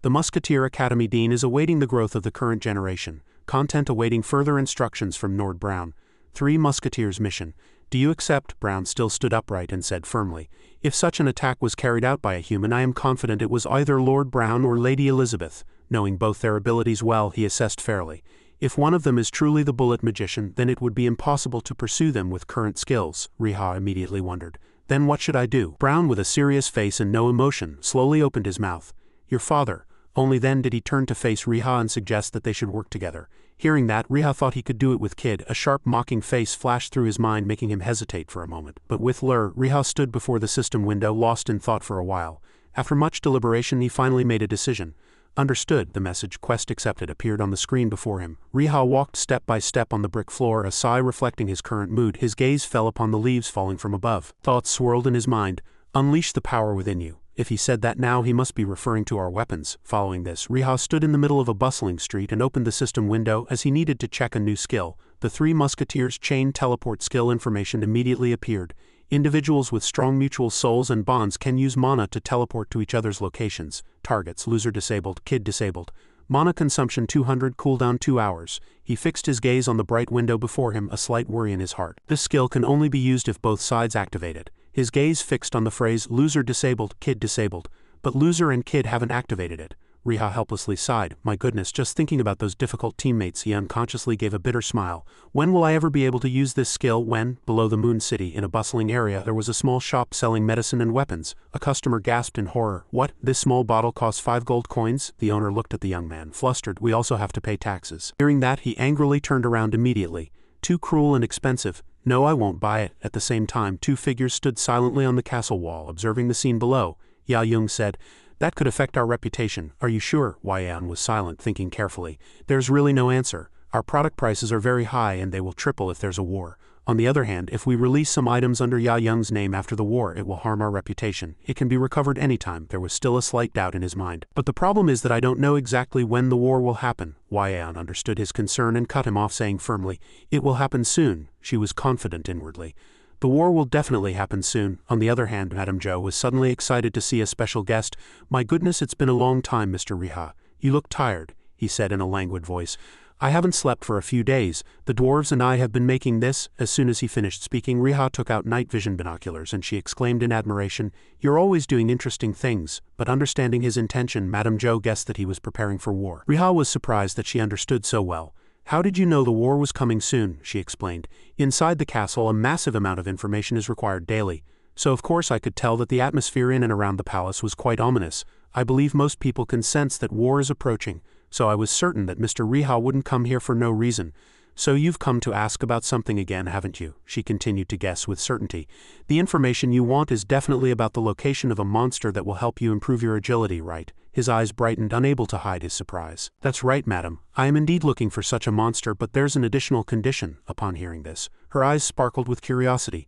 The Musketeer Academy Dean is awaiting the growth of the current generation. Content awaiting further instructions from Lord Brown. 3 Musketeers mission. Do you accept? Brown still stood upright and said firmly. If such an attack was carried out by a human, I am confident it was either Lord Brown or Lady Elizabeth. Knowing both their abilities well, he assessed fairly. If one of them is truly the Bullet Magician, then it would be impossible to pursue them with current skills. Riha immediately wondered. Then what should I do? Brown, with a serious face and no emotion, slowly opened his mouth. Your father. Only then did he turn to face Riha and suggest that they should work together. Hearing that, Riha thought he could do it with Kid. A sharp mocking face flashed through his mind, making him hesitate for a moment. But with Lur, Riha stood before the system window, lost in thought for a while. After much deliberation, he finally made a decision. Understood. The message, quest accepted, appeared on the screen before him. Riha walked step by step on the brick floor, a sigh reflecting his current mood. His gaze fell upon the leaves falling from above. Thoughts swirled in his mind. Unleash the power within you. If he said that now, he must be referring to our weapons. Following this, Riha stood in the middle of a bustling street and opened the system window as he needed to check a new skill. The Three Musketeers' chain teleport skill information immediately appeared. Individuals with strong mutual souls and bonds can use mana to teleport to each other's locations. Targets: loser disabled, kid disabled. Mana consumption 200, cooldown 2 hours. He fixed his gaze on the bright window before him, a slight worry in his heart. This skill can only be used if both sides activate it. His gaze fixed on the phrase loser disabled, kid disabled, but loser and kid haven't activated it. Riha helplessly sighed. My goodness, just thinking about those difficult teammates. He unconsciously gave a bitter smile. When will I ever be able to use this skill? When, below the Moon City, in a bustling area, there was a small shop selling medicine and weapons. A customer gasped in horror. What? This small bottle costs 5 gold coins? The owner looked at the young man, flustered. We also have to pay taxes. Hearing that, he angrily turned around immediately. Too cruel and expensive. No, I won't buy it. At the same time, 2 figures stood silently on the castle wall, observing the scene below. Ya Yung said, that could affect our reputation. Are you sure? Yan was silent, thinking carefully. There's really no answer. Our product prices are very high and they will triple if there's a war. On the other hand, if we release some items under Ya Young's name after the war, it will harm our reputation. It can be recovered anytime. There was still a slight doubt in his mind. But the problem is that I don't know exactly when the war will happen. Yan understood his concern and cut him off, saying firmly, it will happen soon. She was confident inwardly. The war will definitely happen soon. On the other hand, Madame Zhou was suddenly excited to see a special guest. My goodness, it's been a long time, Mr. Riha. You look tired, he said in a languid voice. I haven't slept for a few days. The dwarves and I have been making this. As soon as he finished speaking, Riha took out night vision binoculars and she exclaimed in admiration, You're always doing interesting things. But understanding his intention, Madame Zhou guessed that he was preparing for war. Riha was surprised that she understood so well. How did you know the war was coming soon? She explained. Inside the castle, a massive amount of information is required daily. So of course I could tell that the atmosphere in and around the palace was quite ominous. I believe most people can sense that war is approaching. So I was certain that Mr. Riha wouldn't come here for no reason. So you've come to ask about something again, haven't you? She continued to guess with certainty. The information you want is definitely about the location of a monster that will help you improve your agility, right? His eyes brightened, unable to hide his surprise. That's right, madam. I am indeed looking for such a monster, but there's an additional condition. Upon hearing this, her eyes sparkled with curiosity.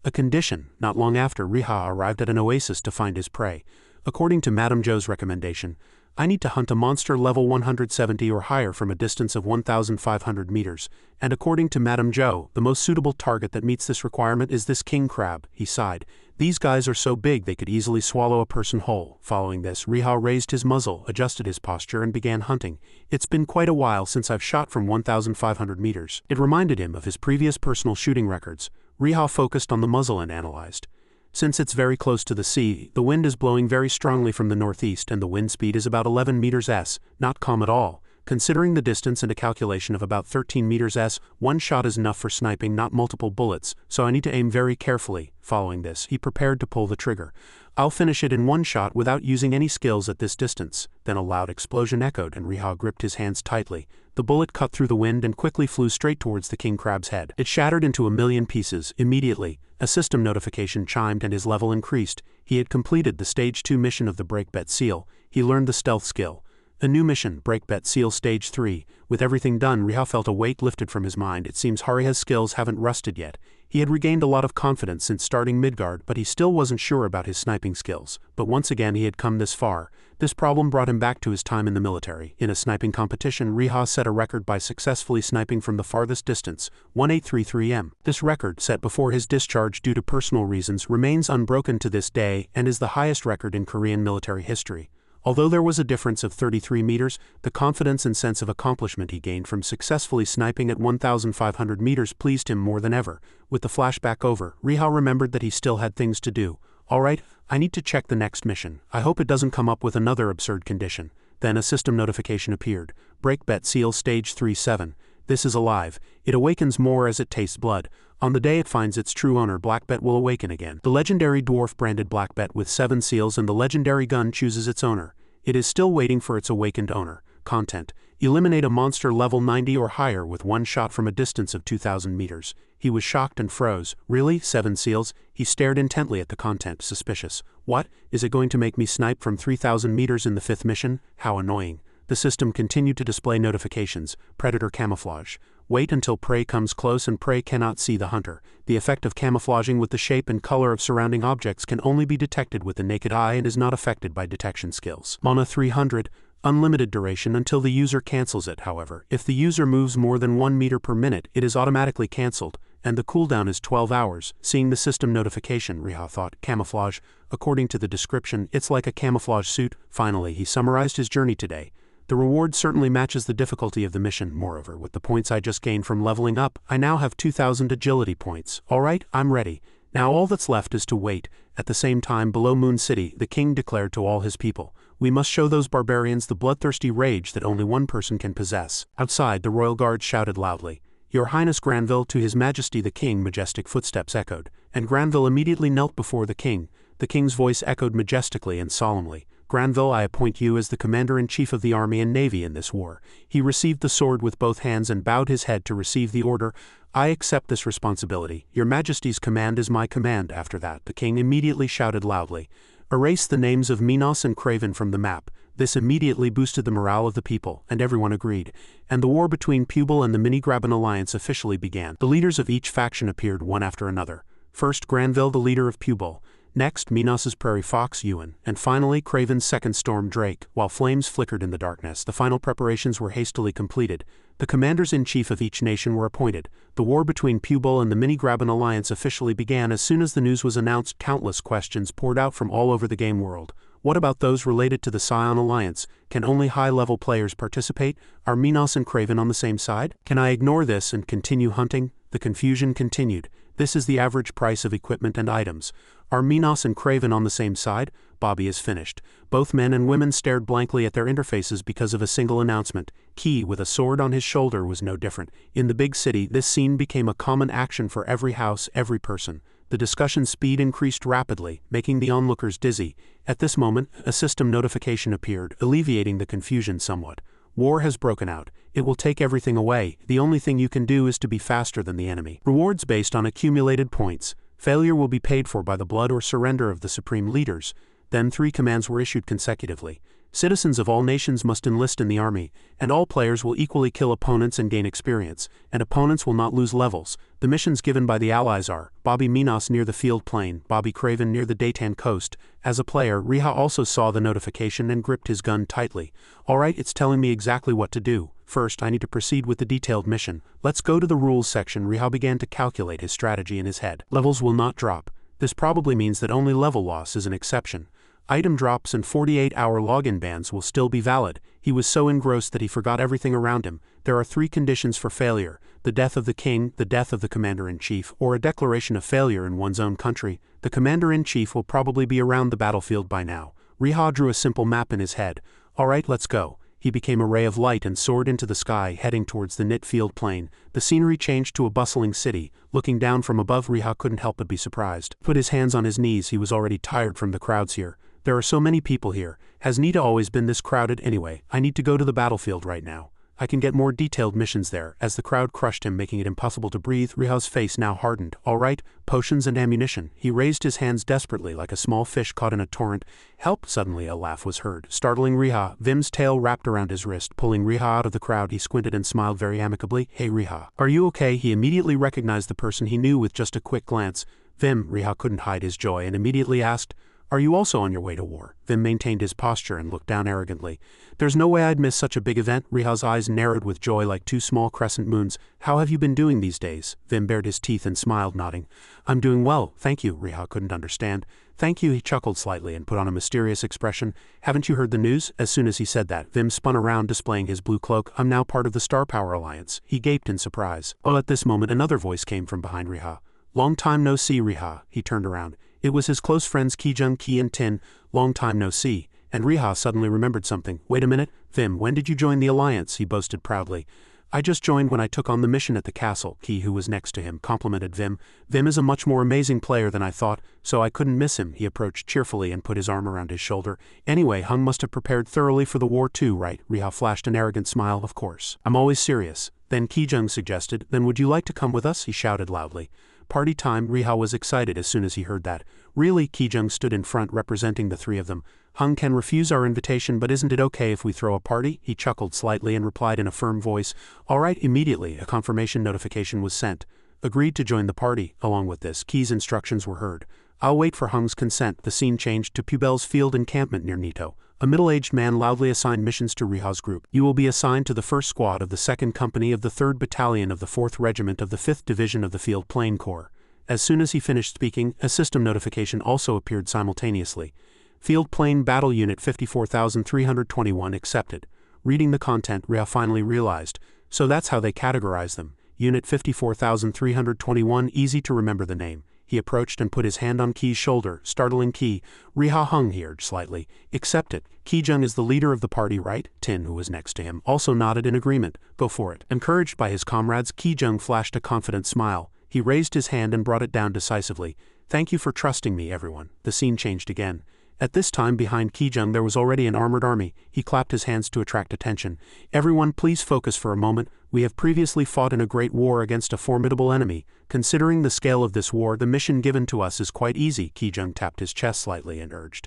A condition. Not long after, Riha arrived at an oasis to find his prey. According to Madame Zhou's recommendation, I need to hunt a monster level 170 or higher from a distance of 1,500 meters, and according to Madame Zhou, the most suitable target that meets this requirement is this king crab. He sighed. These guys are so big they could easily swallow a person whole. Following this, Riha raised his muzzle, adjusted his posture, and began hunting. It's been quite a while since I've shot from 1,500 meters. It reminded him of his previous personal shooting records. Riha focused on the muzzle and analyzed. Since it's very close to the sea, the wind is blowing very strongly from the northeast and the wind speed is about 11 meters s, not calm at all. Considering the distance and a calculation of about 13 meters s, one shot is enough for sniping, not multiple bullets, so I need to aim very carefully. Following this, he prepared to pull the trigger. I'll finish it in one shot without using any skills at this distance. Then a loud explosion echoed and Riha gripped his hands tightly. The bullet cut through the wind and quickly flew straight towards the king crab's head. It shattered into a million pieces. Immediately, a system notification chimed and his level increased. He had completed the Stage 2 mission of the Break Bet Seal. He learned the stealth skill. A new mission, Break Bet Seal Stage 3. With everything done, Riha felt a weight lifted from his mind. It seems Hariha's skills haven't rusted yet. He had regained a lot of confidence since starting Midgard, but he still wasn't sure about his sniping skills. But once again he had come this far. This problem brought him back to his time in the military. In a sniping competition, Riha set a record by successfully sniping from the farthest distance, 1833 m. This record, set before his discharge due to personal reasons, remains unbroken to this day and is the highest record in Korean military history. Although there was a difference of 33 meters, the confidence and sense of accomplishment he gained from successfully sniping at 1,500 meters pleased him more than ever. With the flashback over, Riha remembered that he still had things to do. Alright, I need to check the next mission. I hope it doesn't come up with another absurd condition. Then a system notification appeared. Break Bet Seal Stage 3-7. This is alive. It awakens more as it tastes blood. On the day it finds its true owner, Black Bet will awaken again. The legendary dwarf branded Black Bet with 7 seals and the legendary gun chooses its owner. It is still waiting for its awakened owner. Content. Eliminate a monster level 90 or higher with one shot from a distance of 2,000 meters. He was shocked and froze. Really? 7 seals? He stared intently at the content, suspicious. What? Is it going to make me snipe from 3,000 meters in the 5th mission? How annoying. The system continued to display notifications. Predator camouflage. Wait until prey comes close and prey cannot see the hunter. The effect of camouflaging with the shape and color of surrounding objects can only be detected with the naked eye and is not affected by detection skills. Mana 300. Unlimited duration until the user cancels it. However, if the user moves more than 1 meter per minute, it is automatically cancelled, and the cooldown is 12 hours. Seeing the system notification, Riha thought, camouflage. According to the description, it's like a camouflage suit. Finally, he summarized his journey today. The reward certainly matches the difficulty of the mission. Moreover, with the points I just gained from leveling up, I now have 2,000 agility points. Alright, I'm ready. Now all that's left is to wait. At the same time, below Moon City, the king declared to all his people, "We must show those barbarians the bloodthirsty rage that only one person can possess." Outside, the royal guard shouted loudly, "Your Highness Granville," to his majesty the king. Majestic footsteps echoed, and Granville immediately knelt before the king. The king's voice echoed majestically and solemnly. "Granville, I appoint you as the commander-in-chief of the army and navy in this war." He received the sword with both hands and bowed his head to receive the order. "I accept this responsibility. Your Majesty's command is my command." After that, the king immediately shouted loudly, "Erase the names of Minos and Craven from the map." This immediately boosted the morale of the people, and everyone agreed. And the war between Pupil and the Mini-Graben alliance officially began. The leaders of each faction appeared one after another. First, Granville, the leader of Pupil. Next, Minos's Prairie Fox, Ewan, and finally Craven's second Storm Drake. While flames flickered in the darkness, the final preparations were hastily completed. The commanders-in-chief of each nation were appointed. The war between Pupil and the Mini-Graben alliance officially began. As soon as the news was announced, countless questions poured out from all over the game world. What about those related to the Scion alliance? Can only high-level players participate? Are Minos and Craven on the same side? Can I ignore this and continue hunting? The confusion continued. This is the average price of equipment and items. Are Minos and Craven on the same side? Bobby is finished. Both men and women stared blankly at their interfaces because of a single announcement. Key, with a sword on his shoulder, was no different. In the big city, this scene became a common action for every house, every person. The discussion speed increased rapidly, making the onlookers dizzy. At this moment, a system notification appeared, alleviating the confusion somewhat. War has broken out. It will take everything away. The only thing you can do is to be faster than the enemy. Rewards based on accumulated points. Failure will be paid for by the blood or surrender of the supreme leaders. Then 3 commands were issued consecutively. Citizens of all nations must enlist in the army, and all players will equally kill opponents and gain experience, and opponents will not lose levels. The missions given by the allies are Bobby Minos near the field plain, Bobby Craven near the Daytan coast. As a player, Riha also saw the notification and gripped his gun tightly. Alright, it's telling me exactly what to do. First, I need to proceed with the detailed mission. Let's go to the rules section. Riha began to calculate his strategy in his head. Levels will not drop. This probably means that only level loss is an exception. Item drops and 48-hour login bans will still be valid. He was so engrossed that he forgot everything around him. There are 3 conditions for failure: the death of the king, the death of the commander-in-chief, or a declaration of failure in one's own country. The commander-in-chief will probably be around the battlefield by now. Riha drew a simple map in his head. Alright, let's go. He became a ray of light and soared into the sky, heading towards the knit field plain. The scenery changed to a bustling city. Looking down from above, Riha couldn't help but be surprised. Put his hands on his knees. He was already tired from the crowds here. There are so many people here. Has Nita always been this crowded? Anyway, I need to go to the battlefield right now. I can get more detailed missions there. As the crowd crushed him, making it impossible to breathe, Riha's face now hardened. Alright, potions and ammunition. He raised his hands desperately like a small fish caught in a torrent. Help! Suddenly a laugh was heard, startling Riha. Vim's tail wrapped around his wrist, pulling Riha out of the crowd. He squinted and smiled very amicably. Hey Riha, are you okay? He immediately recognized the person he knew with just a quick glance. Vim, Riha couldn't hide his joy and immediately asked, "Are you also on your way to war?" Vim maintained his posture and looked down arrogantly. "There's no way I'd miss such a big event." Riha's eyes narrowed with joy like 2 small crescent moons. "How have you been doing these days?" Vim bared his teeth and smiled, nodding. "I'm doing well, thank you." Riha couldn't understand. "Thank you." He chuckled slightly and put on a mysterious expression. "Haven't you heard the news?" As soon as he said that, Vim spun around, displaying his blue cloak. "I'm now part of the Star Power Alliance." He gaped in surprise. At this moment another voice came from behind Riha. "Long time no see, Riha." He turned around. It was his close friends Kijung, Ki and Tin. "Long time no see." And Riha suddenly remembered something. "Wait a minute, Vim, when did you join the alliance?" He boasted proudly. "I just joined when I took on the mission at the castle." Ki, who was next to him, complimented Vim. "Vim is a much more amazing player than I thought, so I couldn't miss him." He approached cheerfully and put his arm around his shoulder. "Anyway, Hung must have prepared thoroughly for the war too, right?" Riha flashed an arrogant smile. "Of course. I'm always serious." Then Kijung suggested, "Then would you like to come with us?" He shouted loudly. "Party time." Riha was excited as soon as he heard that. "Really?" Kijung stood in front representing the 3 of them. Hung can refuse our invitation, but isn't it okay if we throw a party? He chuckled slightly and replied in a firm voice, all right. Immediately, a confirmation notification was sent. Agreed to join the party. Along with this, Key's instructions were heard. I'll wait for Hung's consent. The scene changed to Pubel's field encampment near Nito. A middle-aged man loudly assigned missions to Riha's group. You will be assigned to the 1st Squad of the 2nd Company of the 3rd Battalion of the 4th Regiment of the 5th Division of the Field Plane Corps. As soon as he finished speaking, a system notification also appeared simultaneously. Field Plane Battle Unit 54321 accepted. Reading the content, Riha finally realized. So that's how they categorize them. Unit 54321, easy to remember the name. He approached and put his hand on Key's shoulder, startling Key. Riha Hung heard slightly. Accept it. Keyjung is the leader of the party, right? Tin, who was next to him, also nodded in agreement. Go for it. Encouraged by his comrades, Keyjung flashed a confident smile. He raised his hand and brought it down decisively. Thank you for trusting me, everyone. The scene changed again. At this time, behind Keyjung there was already an armored army. He clapped his hands to attract attention. Everyone, please focus for a moment. We have previously fought in a great war against a formidable enemy. Considering the scale of this war, the mission given to us is quite easy. Keyjung tapped his chest slightly and urged.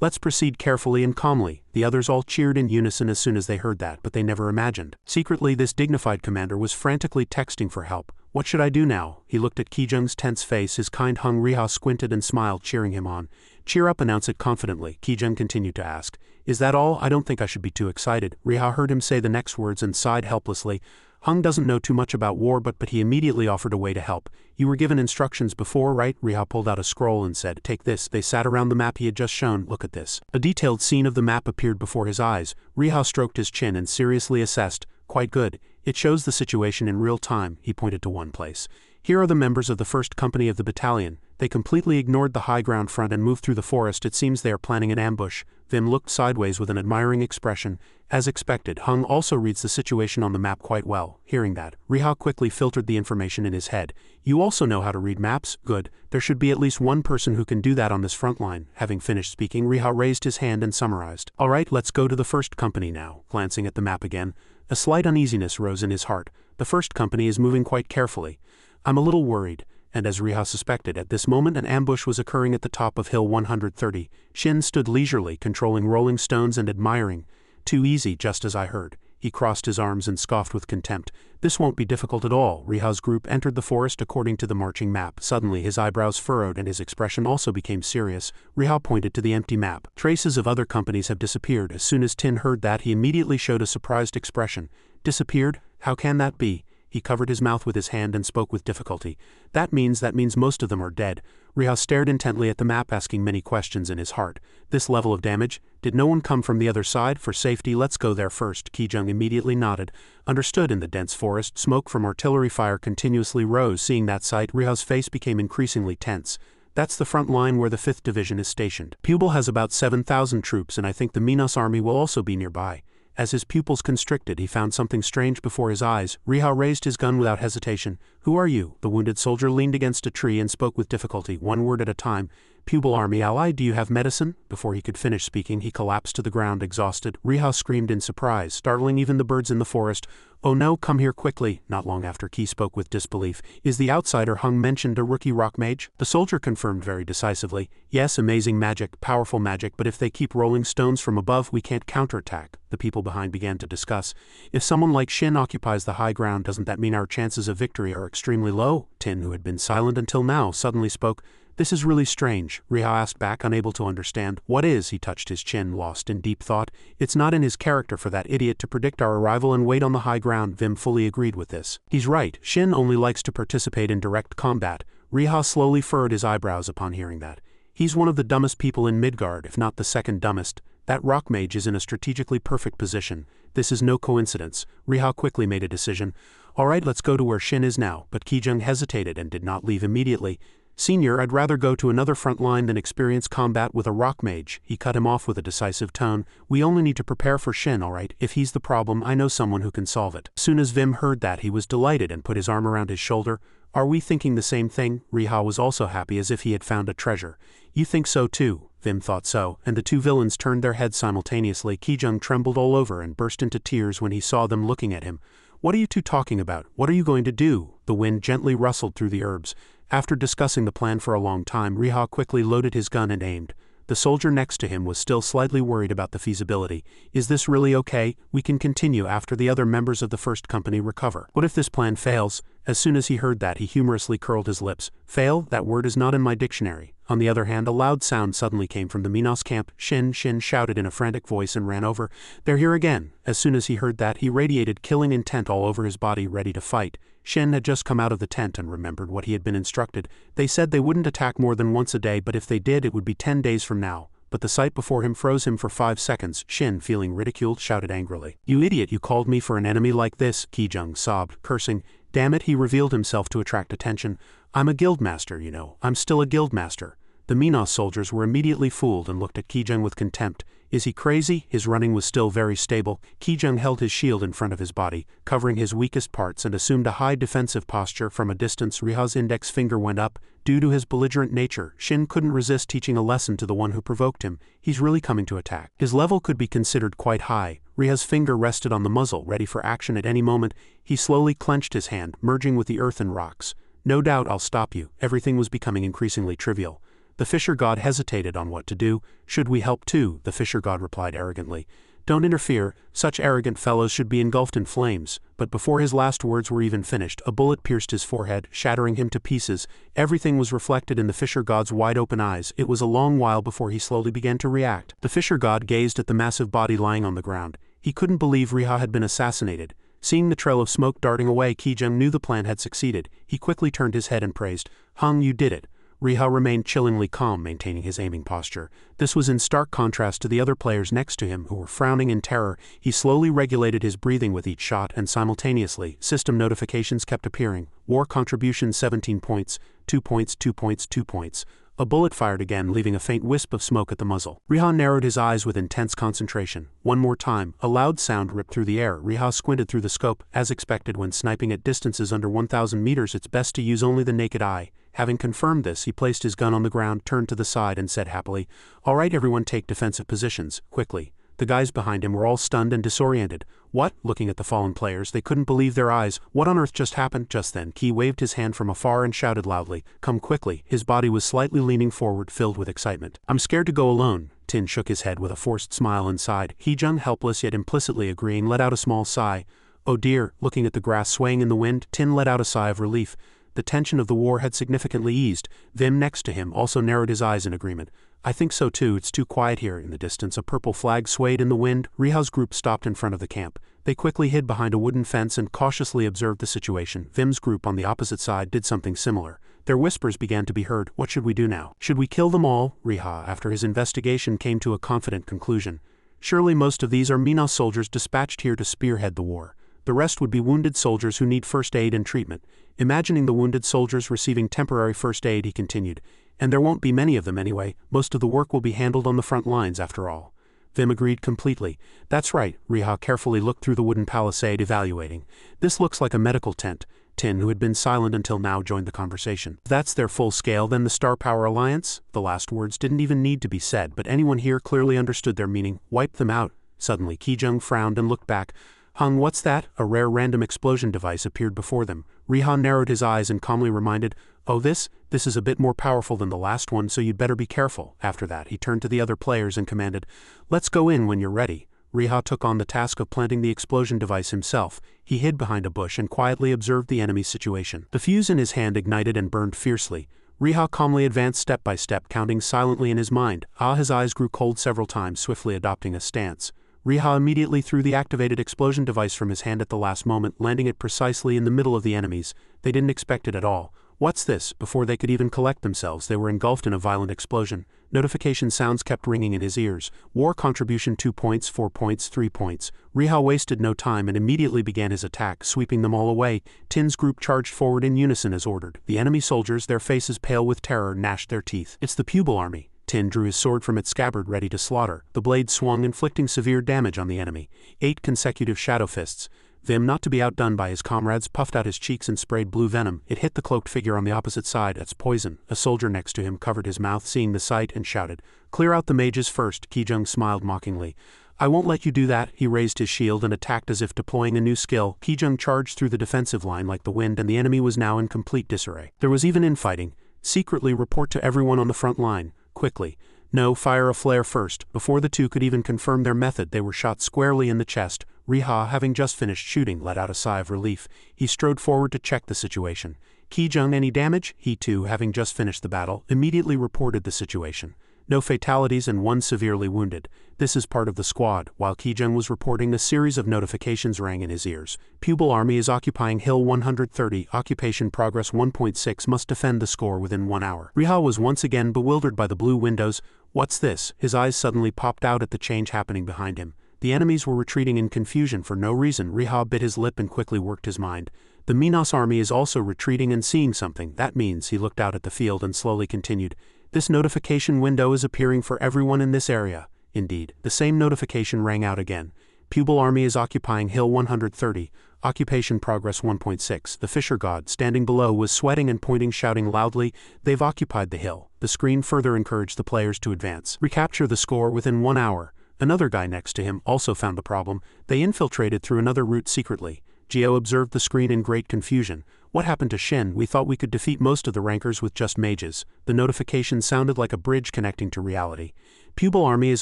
Let's proceed carefully and calmly. The others all cheered in unison as soon as they heard that, but they never imagined. Secretly, this dignified commander was frantically texting for help. What should I do now? He looked at Keyjung's tense face. His kind Hung Riha squinted and smiled, cheering him on. Cheer up, announce it confidently. Keyjung continued to ask. Is that all? I don't think I should be too excited. Riha heard him say the next words and sighed helplessly. Hung doesn't know too much about war, but he immediately offered a way to help. You were given instructions before, right? Riha pulled out a scroll and said, take this. They sat around the map he had just shown. Look at this. A detailed scene of the map appeared before his eyes. Riha stroked his chin and seriously assessed. Quite good. It shows the situation in real time. He pointed to one place. Here are the members of the 1st Company of the battalion. They completely ignored the high ground front and moved through the forest. It seems they are planning an ambush. Vim looked sideways with an admiring expression. As expected, Hung also reads the situation on the map quite well. Hearing that, Riha quickly filtered the information in his head. You also know how to read maps? Good. There should be at least one person who can do that on this front line. Having finished speaking, Riha raised his hand and summarized. All right, let's go to the 1st Company now. Glancing at the map again, a slight uneasiness rose in his heart. The 1st Company is moving quite carefully. I'm a little worried. And as Riha suspected, at this moment an ambush was occurring at the top of Hill 130. Shin stood leisurely, controlling rolling stones and admiring. Too easy, just as I heard. He crossed his arms and scoffed with contempt. This won't be difficult at all. Riha's group entered the forest according to the marching map. Suddenly his eyebrows furrowed and his expression also became serious. Riha pointed to the empty map. Traces of other companies have disappeared. As soon as Tin heard that, he immediately showed a surprised expression. Disappeared? How can that be? He covered his mouth with his hand and spoke with difficulty. That means most of them are dead. Riha stared intently at the map, asking many questions in his heart. This level of damage? Did no one come from the other side? For safety, let's go there first. Keyjung immediately nodded. Understood. In the dense forest, smoke from artillery fire continuously rose. Seeing that sight, Riha's face became increasingly tense. That's the front line where the 5th Division is stationed. Pupil has about 7,000 troops, and I think the Minos army will also be nearby. As his pupils constricted, he found something strange before his eyes. Riha raised his gun without hesitation. Who are you? The wounded soldier leaned against a tree and spoke with difficulty, one word at a time. Pupil army ally, do you have medicine? Before he could finish speaking, he collapsed to the ground, exhausted. Riha screamed in surprise, startling even the birds in the forest. Oh no, come here quickly. Not long after, Key spoke with disbelief. Is the outsider Hung mentioned a rookie rock mage? The soldier confirmed very decisively. Yes, amazing magic, powerful magic, but if they keep rolling stones from above, we can't counterattack. The people behind began to discuss. If someone like Shin occupies the high ground, doesn't that mean our chances of victory are extremely low? Tin, who had been silent until now, suddenly spoke. This is really strange, Riha asked back, unable to understand. What is? He touched his chin, lost in deep thought. It's not in his character for that idiot to predict our arrival and wait on the high ground. Vim fully agreed with this. He's right, Shin only likes to participate in direct combat. Riha slowly furrowed his eyebrows upon hearing that. He's one of the dumbest people in Midgard, if not the second dumbest. That rock mage is in a strategically perfect position. This is no coincidence. Riha quickly made a decision. All right, let's go to where Shin is now, but Keyjung hesitated and did not leave immediately. Senior, I'd rather go to another front line than experience combat with a rock mage. He cut him off with a decisive tone. We only need to prepare for Shin, all right? If he's the problem, I know someone who can solve it. As soon as Vim heard that, he was delighted and put his arm around his shoulder. Are we thinking the same thing? Riha was also happy, as if he had found a treasure. You think so too? Vim thought so, and the two villains turned their heads simultaneously. Keyjung trembled all over and burst into tears when he saw them looking at him. What are you two talking about? What are you going to do? The wind gently rustled through the herbs. After discussing the plan for a long time, Riha quickly loaded his gun and aimed. The soldier next to him was still slightly worried about the feasibility. Is this really okay? We can continue after the other members of the first company recover. What if this plan fails? As soon as he heard that, he humorously curled his lips. Fail? That word is not in my dictionary. On the other hand, a loud sound suddenly came from the Minos camp. Shin shouted in a frantic voice and ran over. They're here again. As soon as he heard that, he radiated killing intent all over his body, ready to fight. Shin had just come out of the tent and remembered what he had been instructed. They said they wouldn't attack more than once a day, but if they did, it would be 10 days from now. But the sight before him froze him for 5 seconds. Shin, feeling ridiculed, shouted angrily. You idiot, you called me for an enemy like this? Kijung sobbed, cursing. Damn it, he revealed himself to attract attention. I'm a guildmaster, you know. I'm still a guildmaster. The Minos soldiers were immediately fooled and looked at Kijung with contempt. Is he crazy? His running was still very stable. Kijung held his shield in front of his body, covering his weakest parts, and assumed a high defensive posture. From a distance, Riha's index finger went up. Due to his belligerent nature, Shin couldn't resist teaching a lesson to the one who provoked him. He's really coming to attack. His level could be considered quite high. Riha's finger rested on the muzzle, ready for action at any moment. He slowly clenched his hand, merging with the earth and rocks. No doubt I'll stop you. Everything was becoming increasingly trivial. The fisher god hesitated on what to do. Should we help too? The fisher god replied arrogantly. Don't interfere. Such arrogant fellows should be engulfed in flames. But before his last words were even finished, a bullet pierced his forehead, shattering him to pieces. Everything was reflected in the fisher god's wide-open eyes. It was a long while before he slowly began to react. The fisher god gazed at the massive body lying on the ground. He couldn't believe Riha had been assassinated. Seeing the trail of smoke darting away, Kijung knew the plan had succeeded. He quickly turned his head and praised. Hung, you did it. Riha remained chillingly calm, maintaining his aiming posture. This was in stark contrast to the other players next to him, who were frowning in terror. He slowly regulated his breathing with each shot, and simultaneously, system notifications kept appearing. War contribution 17 points, 2 points, 2 points, 2 points. A bullet fired again, leaving a faint wisp of smoke at the muzzle. Riha narrowed his eyes with intense concentration. One more time, a loud sound ripped through the air. Riha squinted through the scope. As expected, when sniping at distances under 1,000 meters, it's best to use only the naked eye. Having confirmed this, he placed his gun on the ground, turned to the side, and said happily, All right, everyone, take defensive positions, quickly. The guys behind him were all stunned and disoriented. What? Looking at the fallen players, they couldn't believe their eyes. What on earth just happened? Just then, Ki waved his hand from afar and shouted loudly, Come quickly. His body was slightly leaning forward, filled with excitement. I'm scared to go alone. Tin shook his head with a forced smile and sighed. Kijung, helpless yet implicitly agreeing, let out a small sigh. Oh dear. Looking at the grass swaying in the wind, Tin let out a sigh of relief. The tension of the war had significantly eased. Vim next to him also narrowed his eyes in agreement. I think so too, it's too quiet here. In the distance, a purple flag swayed in the wind. Riha's group stopped in front of the camp. They quickly hid behind a wooden fence and cautiously observed the situation. Vim's group on the opposite side did something similar. Their whispers began to be heard. What should we do now? Should we kill them all? Riha, after his investigation, came to a confident conclusion. Surely most of these are Minos soldiers dispatched here to spearhead the war. The rest would be wounded soldiers who need first aid and treatment. Imagining the wounded soldiers receiving temporary first aid, he continued, and there won't be many of them anyway. Most of the work will be handled on the front lines after all. Vim agreed completely. That's right. Riha carefully looked through the wooden palisade, evaluating. This looks like a medical tent. Tin, who had been silent until now, joined the conversation. If that's their full scale, then the Star Power Alliance? The last words didn't even need to be said, but anyone here clearly understood their meaning. Wipe them out. Suddenly, Kijung frowned and looked back. Hung, what's that? A rare random explosion device appeared before them. Riha narrowed his eyes and calmly reminded, Oh, this is a bit more powerful than the last one, so you'd better be careful. After that, he turned to the other players and commanded, Let's go in when you're ready. Riha took on the task of planting the explosion device himself. He hid behind a bush and quietly observed the enemy's situation. The fuse in his hand ignited and burned fiercely. Riha calmly advanced step by step, counting silently in his mind. His eyes grew cold several times, swiftly adopting a stance. Riha immediately threw the activated explosion device from his hand at the last moment, landing it precisely in the middle of the enemies. They didn't expect it at all. What's this? Before they could even collect themselves, they were engulfed in a violent explosion. Notification sounds kept ringing in his ears. War contribution 2 points, 4 points, 3 points. Riha wasted no time and immediately began his attack, sweeping them all away. Tin's group charged forward in unison as ordered. The enemy soldiers, their faces pale with terror, gnashed their teeth. It's the Pupil army. Tin drew his sword from its scabbard, ready to slaughter. The blade swung, inflicting severe damage on the enemy. 8 consecutive shadow fists. Vim, not to be outdone by his comrades, puffed out his cheeks and sprayed blue venom. It hit the cloaked figure on the opposite side. That's poison. A soldier next to him covered his mouth, seeing the sight, and shouted, Clear out the mages first. Kijung smiled mockingly. I won't let you do that. He raised his shield and attacked as if deploying a new skill. Kijung charged through the defensive line like the wind, and the enemy was now in complete disarray. There was even infighting. Secretly report to everyone on the front line. Quickly. No, fire a flare first. Before the two could even confirm their method, they were shot squarely in the chest. Riha, having just finished shooting, let out a sigh of relief. He strode forward to check the situation. Ki-jung, any damage? He too, having just finished the battle, immediately reported the situation. No fatalities and one severely wounded. This is part of the squad. While Ki-jung was reporting, a series of notifications rang in his ears. Pupil Army is occupying Hill 130. Occupation progress 1.6. Must defend the score within 1 hour. Riha was once again bewildered by the blue windows. What's this? His eyes suddenly popped out at the change happening behind him. The enemies were retreating in confusion for no reason. Riha bit his lip and quickly worked his mind. The Minos army is also retreating and seeing something. That means he looked out at the field and slowly continued. This notification window is appearing for everyone in this area. Indeed, the same notification rang out again. Pupil Army is occupying Hill 130. Occupation progress 1.6. The Fisher God, standing below, was sweating and pointing, shouting loudly, "They've occupied the hill." The screen further encouraged the players to advance. Recapture the score within 1 hour. Another guy next to him also found the problem. They infiltrated through another route secretly. Geo observed the screen in great confusion. What happened to Shin? We thought we could defeat most of the rankers with just mages. The notification sounded like a bridge connecting to reality. Pupil Army is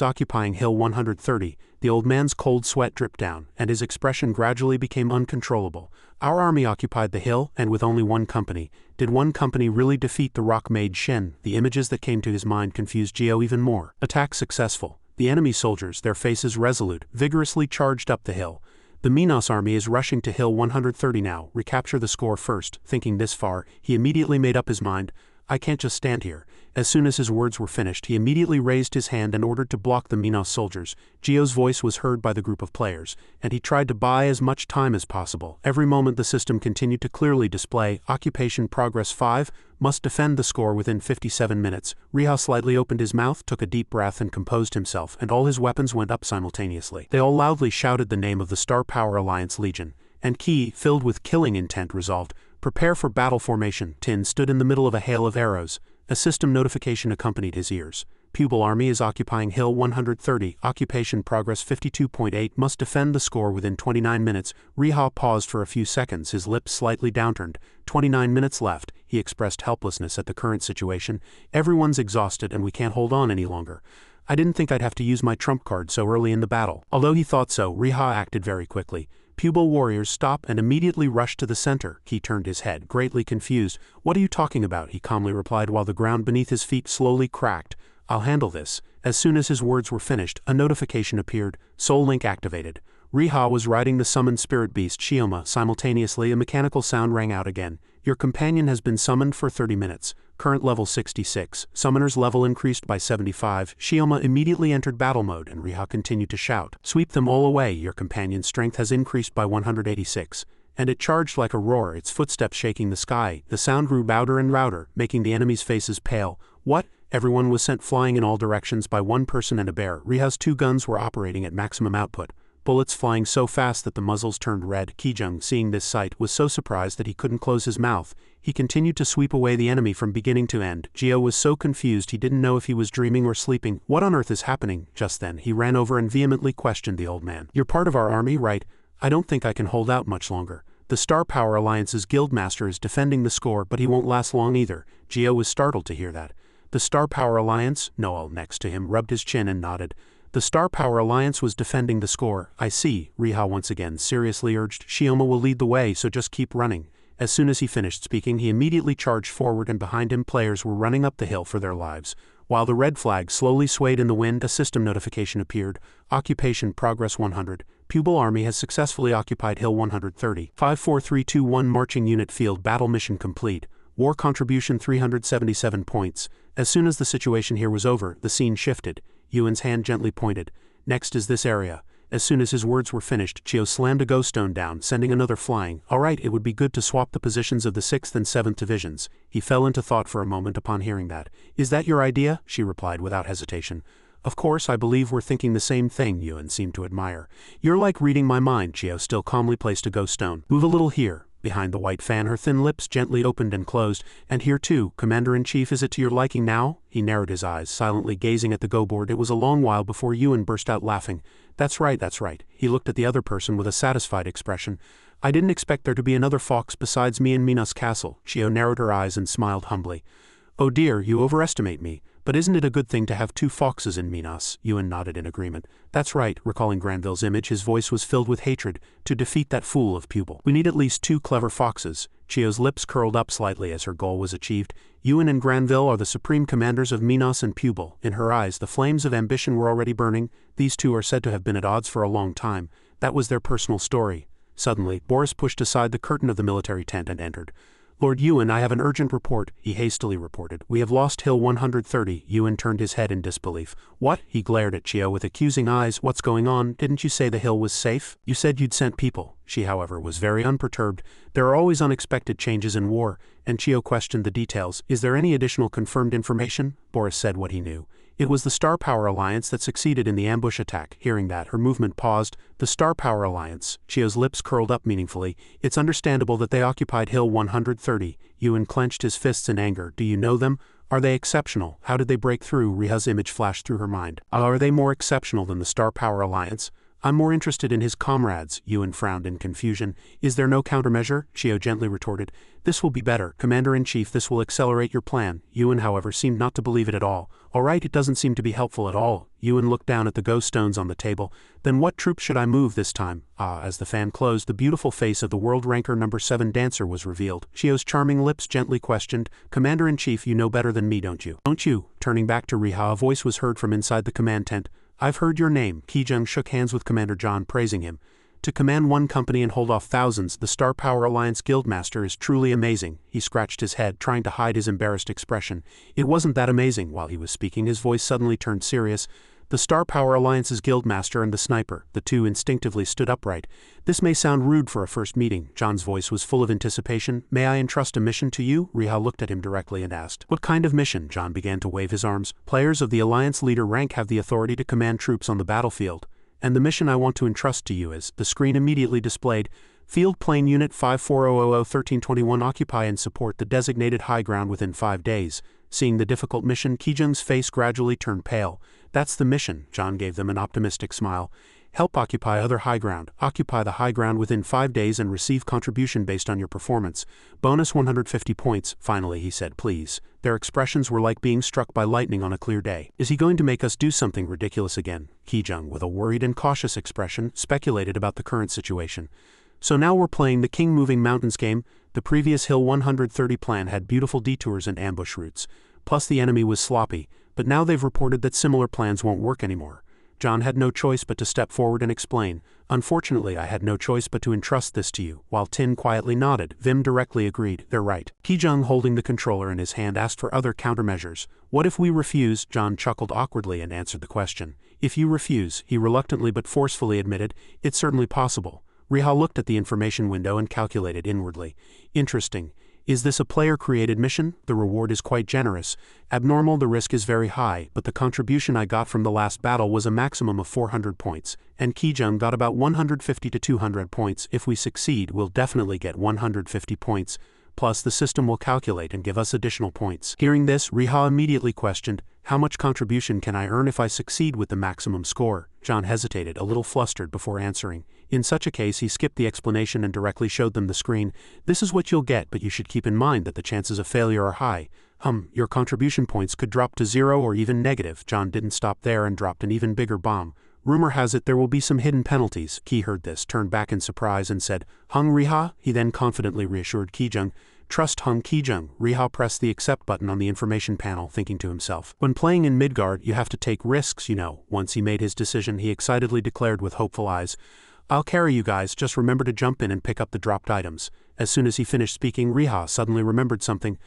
occupying Hill 130. The old man's cold sweat dripped down, and his expression gradually became uncontrollable. Our army occupied the hill, and with only one company. Did one company really defeat the rock mage Shin? The images that came to his mind confused Geo even more. Attack successful. The enemy soldiers, their faces resolute, vigorously charged up the hill. The Minos army is rushing to Hill 130 now. Recapture the score first. Thinking this far, he immediately made up his mind. I can't just stand here. As soon as his words were finished, he immediately raised his hand and ordered to block the Minos soldiers. Geo's voice was heard by the group of players, and he tried to buy as much time as possible. Every moment the system continued to clearly display Occupation Progress 5, must defend the score within 57 minutes. Riha slightly opened his mouth, took a deep breath and composed himself, and all his weapons went up simultaneously. They all loudly shouted the name of the Star Power Alliance Legion, and Ki, filled with killing intent, resolved, "Prepare for battle formation." Tin stood in the middle of a hail of arrows. A system notification accompanied his ears. Pupil Army is occupying Hill 130. Occupation progress 52.8. Must defend the score within 29 minutes. Riha paused for a few seconds, his lips slightly downturned. 29 minutes left. He expressed helplessness at the current situation. Everyone's exhausted and we can't hold on any longer. I didn't think I'd have to use my trump card so early in the battle. Although he thought so, Riha acted very quickly. Pupil warriors stopped and immediately rushed to the center. He turned his head, greatly confused. "What are you talking about?" he calmly replied while the ground beneath his feet slowly cracked. "I'll handle this." As soon as his words were finished, a notification appeared. Soul Link activated. Riha was riding the summoned spirit beast Shioma. Simultaneously, a mechanical sound rang out again. Your companion has been summoned for 30 minutes. Current level 66. Summoner's level increased by 75. Shioma immediately entered battle mode and Riha continued to shout. Sweep them all away. Your companion's strength has increased by 186. And it charged like a roar, its footsteps shaking the sky. The sound grew louder and louder, making the enemy's faces pale. What? Everyone was sent flying in all directions by one person and a bear. Riha's 2 guns were operating at maximum output. Bullets flying so fast that the muzzles turned red. Ki-jung, seeing this sight, was so surprised that he couldn't close his mouth. He continued to sweep away the enemy from beginning to end. Geo was so confused he didn't know if he was dreaming or sleeping. What on earth is happening? Just then, he ran over and vehemently questioned the old man. "You're part of our army, right? I don't think I can hold out much longer. The Star Power Alliance's guildmaster is defending the score, but he won't last long either." Geo was startled to hear that. "The Star Power Alliance?" Noel, next to him, rubbed his chin and nodded. "The Star Power Alliance was defending the score. I see," Riha once again seriously urged. "Shioma will lead the way, so just keep running." As soon as he finished speaking, he immediately charged forward and behind him players were running up the hill for their lives. While the red flag slowly swayed in the wind, a system notification appeared. Occupation progress 100. Pupil Army has successfully occupied Hill 130. 54321 Marching Unit Field Battle Mission complete. War contribution 377 points. As soon as the situation here was over, the scene shifted. Yuan's hand gently pointed. "Next is this area." As soon as his words were finished, Chio slammed a ghost stone down, sending another flying. "Alright, it would be good to swap the positions of the 6th and 7th divisions." He fell into thought for a moment upon hearing that. "Is that your idea?" she replied without hesitation. "Of course, I believe we're thinking the same thing," Yuan seemed to admire. "You're like reading my mind." Chio still calmly placed a ghost stone. "Move a little here." Behind the white fan, her thin lips gently opened and closed. "And here too, Commander-in-Chief, is it to your liking now?" He narrowed his eyes, silently gazing at the go board. It was a long while before Yuan burst out laughing. That's right, that's right." He looked at the other person with a satisfied expression. "I didn't expect there to be another fox besides me in Minos Castle." Chio narrowed her eyes and smiled humbly. "Oh dear, you overestimate me. But isn't it a good thing to have 2 foxes in Minas? Yuan nodded in agreement. That's right, recalling Granville's image, his voice was filled with hatred, to defeat that fool of Pupil. We need at least 2 clever foxes. Chio's lips curled up slightly as her goal was achieved. Yuan and Granville are the supreme commanders of Minas and Pupil. In her eyes, the flames of ambition were already burning. These 2 are said to have been at odds for a long time. That was their personal story. Suddenly, Boris pushed aside the curtain of the military tent and entered. Lord Yuan, I have an urgent report, he hastily reported. We have lost Hill 130. Yuan turned his head in disbelief. What? He glared at Chio with accusing eyes. What's going on? Didn't you say the hill was safe? You said you'd sent people. She, however, was very unperturbed. There are always unexpected changes in war, and Chio questioned the details. Is there any additional confirmed information? Boris said what he knew. It was the Star Power Alliance that succeeded in the ambush attack. Hearing that, her movement paused. The Star Power Alliance. Chio's lips curled up meaningfully. It's understandable that they occupied Hill 130. Yuan clenched his fists in anger. Do you know them? Are they exceptional? How did they break through? Riha's image flashed through her mind. Are they more exceptional than the Star Power Alliance? I'm more interested in his comrades. Yuan frowned in confusion. Is there no countermeasure? Chio gently retorted. This will be better, Commander-in-Chief. This will accelerate your plan. Yuan, however, seemed not to believe it at all. All right, it doesn't seem to be helpful at all. Yuan looked down at the ghost stones on the table. Then what troops should I move this time? As the fan closed, the beautiful face of the world ranker number 7 dancer was revealed. Chio's charming lips gently questioned. Commander-in-Chief, you know better than me, don't you? Don't you? Turning back to Riha, a voice was heard from inside the command tent. I've heard your name. Kijung shook hands with Commander John, praising him. To command one company and hold off thousands, the Star Power Alliance Guildmaster is truly amazing. He scratched his head, trying to hide his embarrassed expression. It wasn't that amazing. While he was speaking, his voice suddenly turned serious. The Star Power Alliance's Guildmaster and the Sniper. The 2 instinctively stood upright. This may sound rude for a first meeting. John's voice was full of anticipation. May I entrust a mission to you? Riha looked at him directly and asked. What kind of mission? John began to wave his arms. Players of the Alliance Leader rank have the authority to command troops on the battlefield. And the mission I want to entrust to you is, the screen immediately displayed, Field Plane Unit 5400-1321 occupy and support the designated high ground within 5 days. Seeing the difficult mission, Kijung's face gradually turned pale. That's the mission. John gave them an optimistic smile. Help occupy other high ground. Occupy the high ground within 5 days and receive contribution based on your performance. Bonus 150 points. Finally, he said, please. Their expressions were like being struck by lightning on a clear day. Is he going to make us do something ridiculous again? Kijung, with a worried and cautious expression, speculated about the current situation. So now we're playing the King Moving Mountains game. The previous Hill 130 plan had beautiful detours and ambush routes. Plus the enemy was sloppy, but now they've reported that similar plans won't work anymore. John had no choice but to step forward and explain. Unfortunately, I had no choice but to entrust this to you. While Tin quietly nodded, Vim directly agreed. They're right. Kijung, holding the controller in his hand, asked for other countermeasures. What if we refuse? John chuckled awkwardly and answered the question. If you refuse, he reluctantly but forcefully admitted, it's certainly possible. Riha looked at the information window and calculated inwardly. Interesting. Is this a player-created mission? The reward is quite generous. Abnormal, the risk is very high, but the contribution I got from the last battle was a maximum of 400 points, and Kijung got about 150 to 200 points. If we succeed, we'll definitely get 150 points. Plus, the system will calculate and give us additional points. Hearing this, Riha immediately questioned, how much contribution can I earn if I succeed with the maximum score? John hesitated, a little flustered, before answering. In such a case, he skipped the explanation and directly showed them the screen. This is what you'll get, but you should keep in mind that the chances of failure are high. Your contribution points could drop to 0 or even negative. John didn't stop there and dropped an even bigger bomb. Rumor has it there will be some hidden penalties. Ki heard this, turned back in surprise and said, Riha? He then confidently reassured Kijung. Trust Kijung. Riha pressed the accept button on the information panel, thinking to himself. When playing in Midgard, you have to take risks, you know. Once he made his decision, he excitedly declared with hopeful eyes, I'll carry you guys, just remember to jump in and pick up the dropped items. As soon as he finished speaking, Riha suddenly remembered something.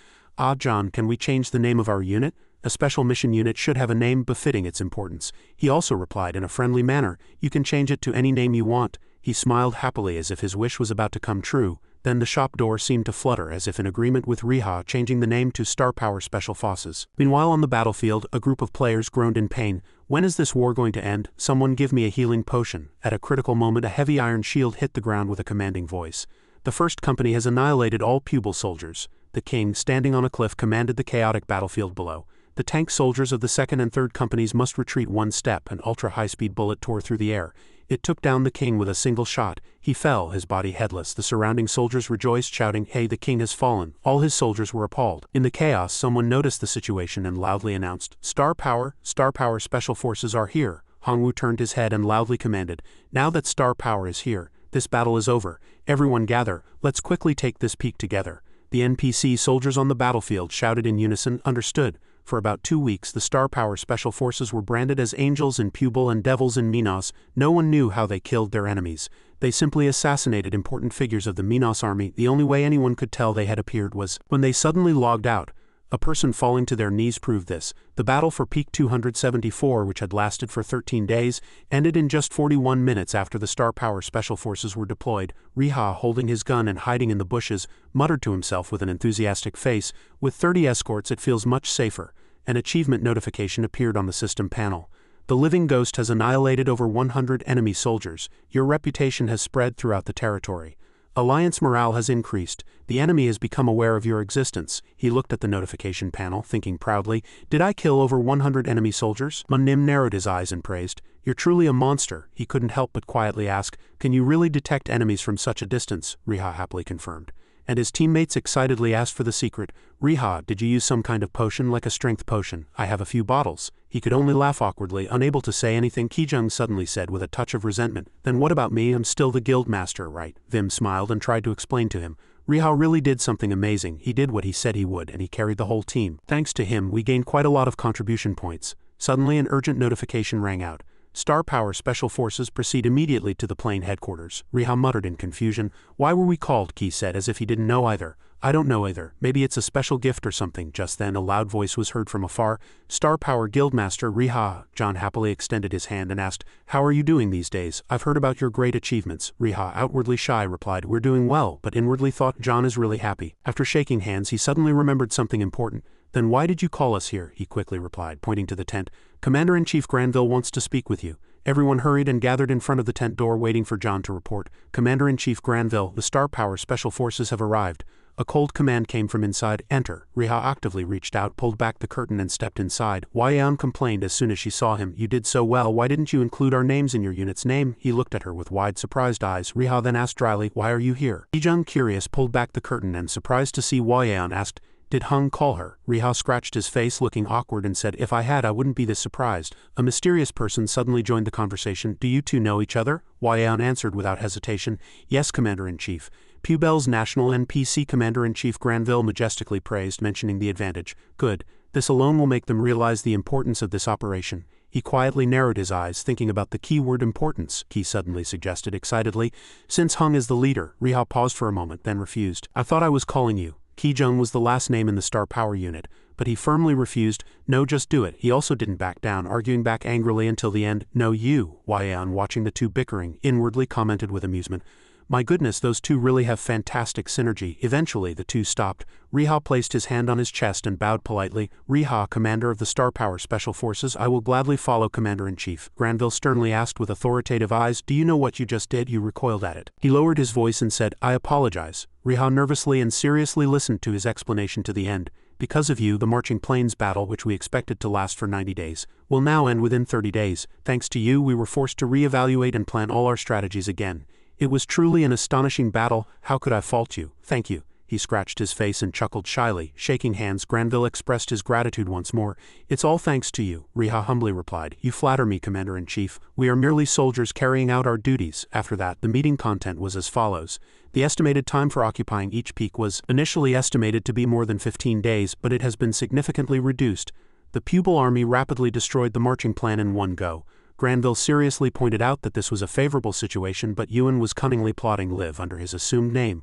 John, can we change the name of our unit? A special mission unit should have a name befitting its importance. He also replied in a friendly manner, you can change it to any name you want. He smiled happily as if his wish was about to come true. Then the shop door seemed to flutter as if in agreement with Riha, changing the name to Star Power Special Forces. Meanwhile on the battlefield, a group of players groaned in pain. When is this war going to end? Someone give me a healing potion. At a critical moment, a heavy iron shield hit the ground with a commanding voice. The first company has annihilated all Pupil soldiers. The king, standing on a cliff, commanded the chaotic battlefield below. The tank soldiers of the 2nd and 3rd companies must retreat one step. An ultra-high-speed bullet tore through the air. It took down the king with a single shot. He fell, his body headless. The surrounding soldiers rejoiced, shouting, "Hey, the king has fallen." All his soldiers were appalled. In the chaos, someone noticed the situation and loudly announced, Star Power Special Forces are here." Hongwu turned his head and loudly commanded, "Now that Star Power is here, this battle is over. Everyone gather, let's quickly take this peak together." The NPC soldiers on the battlefield shouted in unison, "Understood." For about 2 weeks, the Star Power Special Forces were branded as angels in Pupil and devils in Minos. No one knew how they killed their enemies. They simply assassinated important figures of the Minos army. The only way anyone could tell they had appeared was when they suddenly logged out. A person falling to their knees proved this. The battle for Peak 274, which had lasted for 13 days, ended in just 41 minutes after the Star Power Special Forces were deployed. Riha, holding his gun and hiding in the bushes, muttered to himself with an enthusiastic face, "With 30 escorts it feels much safer." An achievement notification appeared on the system panel. "The living ghost has annihilated over 100 enemy soldiers. Your reputation has spread throughout the territory. Alliance morale has increased. The enemy has become aware of your existence." He looked at the notification panel, thinking proudly, "Did I kill over 100 enemy soldiers?" Munim narrowed his eyes and praised, "You're truly a monster." He couldn't help but quietly ask, "Can you really detect enemies from such a distance?" Riha happily confirmed. And his teammates excitedly asked for the secret. "Riha, did you use some kind of potion, like a strength potion? I have a few bottles." He could only laugh awkwardly, unable to say anything. Kijung suddenly said with a touch of resentment, "Then what about me? I'm still the guild master, right?" Vim smiled and tried to explain to him. Riha really did something amazing. He did what he said he would, and he carried the whole team. Thanks to him, we gained quite a lot of contribution points. Suddenly an urgent notification rang out. Star Power Special Forces proceed immediately to the plane headquarters. Riha muttered in confusion. "Why were we called?" Ki said, as if he didn't know either. "I don't know either. Maybe it's a special gift or something." Just then a loud voice was heard from afar. "Star Power Guildmaster Riha." John happily extended his hand and asked, "How are you doing these days? I've heard about your great achievements." Riha, outwardly shy, replied, "We're doing well," but inwardly thought John is really happy. After shaking hands, he suddenly remembered something important. "Then why did you call us here?" he quickly replied, pointing to the tent. "Commander-in-Chief Granville wants to speak with you." Everyone hurried and gathered in front of the tent door waiting for John to report. "Commander-in-Chief Granville, the Star Power Special Forces have arrived." A cold command came from inside. "Enter." Riha actively reached out, pulled back the curtain and stepped inside. Wai-An complained as soon as she saw him. "You did so well, why didn't you include our names in your unit's name?" He looked at her with wide surprised eyes. Riha then asked dryly, "Why are you here?" Kijung, curious, pulled back the curtain and, surprised to see Wai-An, asked, "Did Hung call her?" Riha scratched his face, looking awkward, and said, "If I had, I wouldn't be this surprised." A mysterious person suddenly joined the conversation. "Do you two know each other?" Wai-An answered without hesitation, "Yes, Commander-in-Chief." Pubel's National NPC Commander-in-Chief Granville majestically praised, mentioning the advantage. "Good. This alone will make them realize the importance of this operation." He quietly narrowed his eyes, thinking about the keyword importance. Ki suddenly suggested excitedly, "Since Hung is the leader." Riha paused for a moment, then refused. "I thought I was calling you." Kijung was the last name in the Star Power unit, but he firmly refused. "No, just do it." He also didn't back down, arguing back angrily until the end. "No, you." Wai-An, watching the two bickering, inwardly commented with amusement, "My goodness, those two really have fantastic synergy." Eventually, the two stopped. Riha placed his hand on his chest and bowed politely. "Riha, Commander of the Star Power Special Forces, I will gladly follow Commander-in-Chief." Granville sternly asked with authoritative eyes, "Do you know what you just did?" You recoiled at it. He lowered his voice and said, "I apologize." Riha nervously and seriously listened to his explanation to the end. "Because of you, the Marching Plains battle, which we expected to last for 90 days, will now end within 30 days. Thanks to you, we were forced to re-evaluate and plan all our strategies again. It was truly an astonishing battle. How could I fault you? Thank you." He scratched his face and chuckled shyly. Shaking hands, Granville expressed his gratitude once more. "It's all thanks to you," Riha humbly replied. "You flatter me, Commander-in-Chief. We are merely soldiers carrying out our duties." After that, the meeting content was as follows. The estimated time for occupying each peak was initially estimated to be more than 15 days, but it has been significantly reduced. The Pupil army rapidly destroyed the marching plan in one go. Granville seriously pointed out that this was a favorable situation, but Yuan was cunningly plotting live under his assumed name.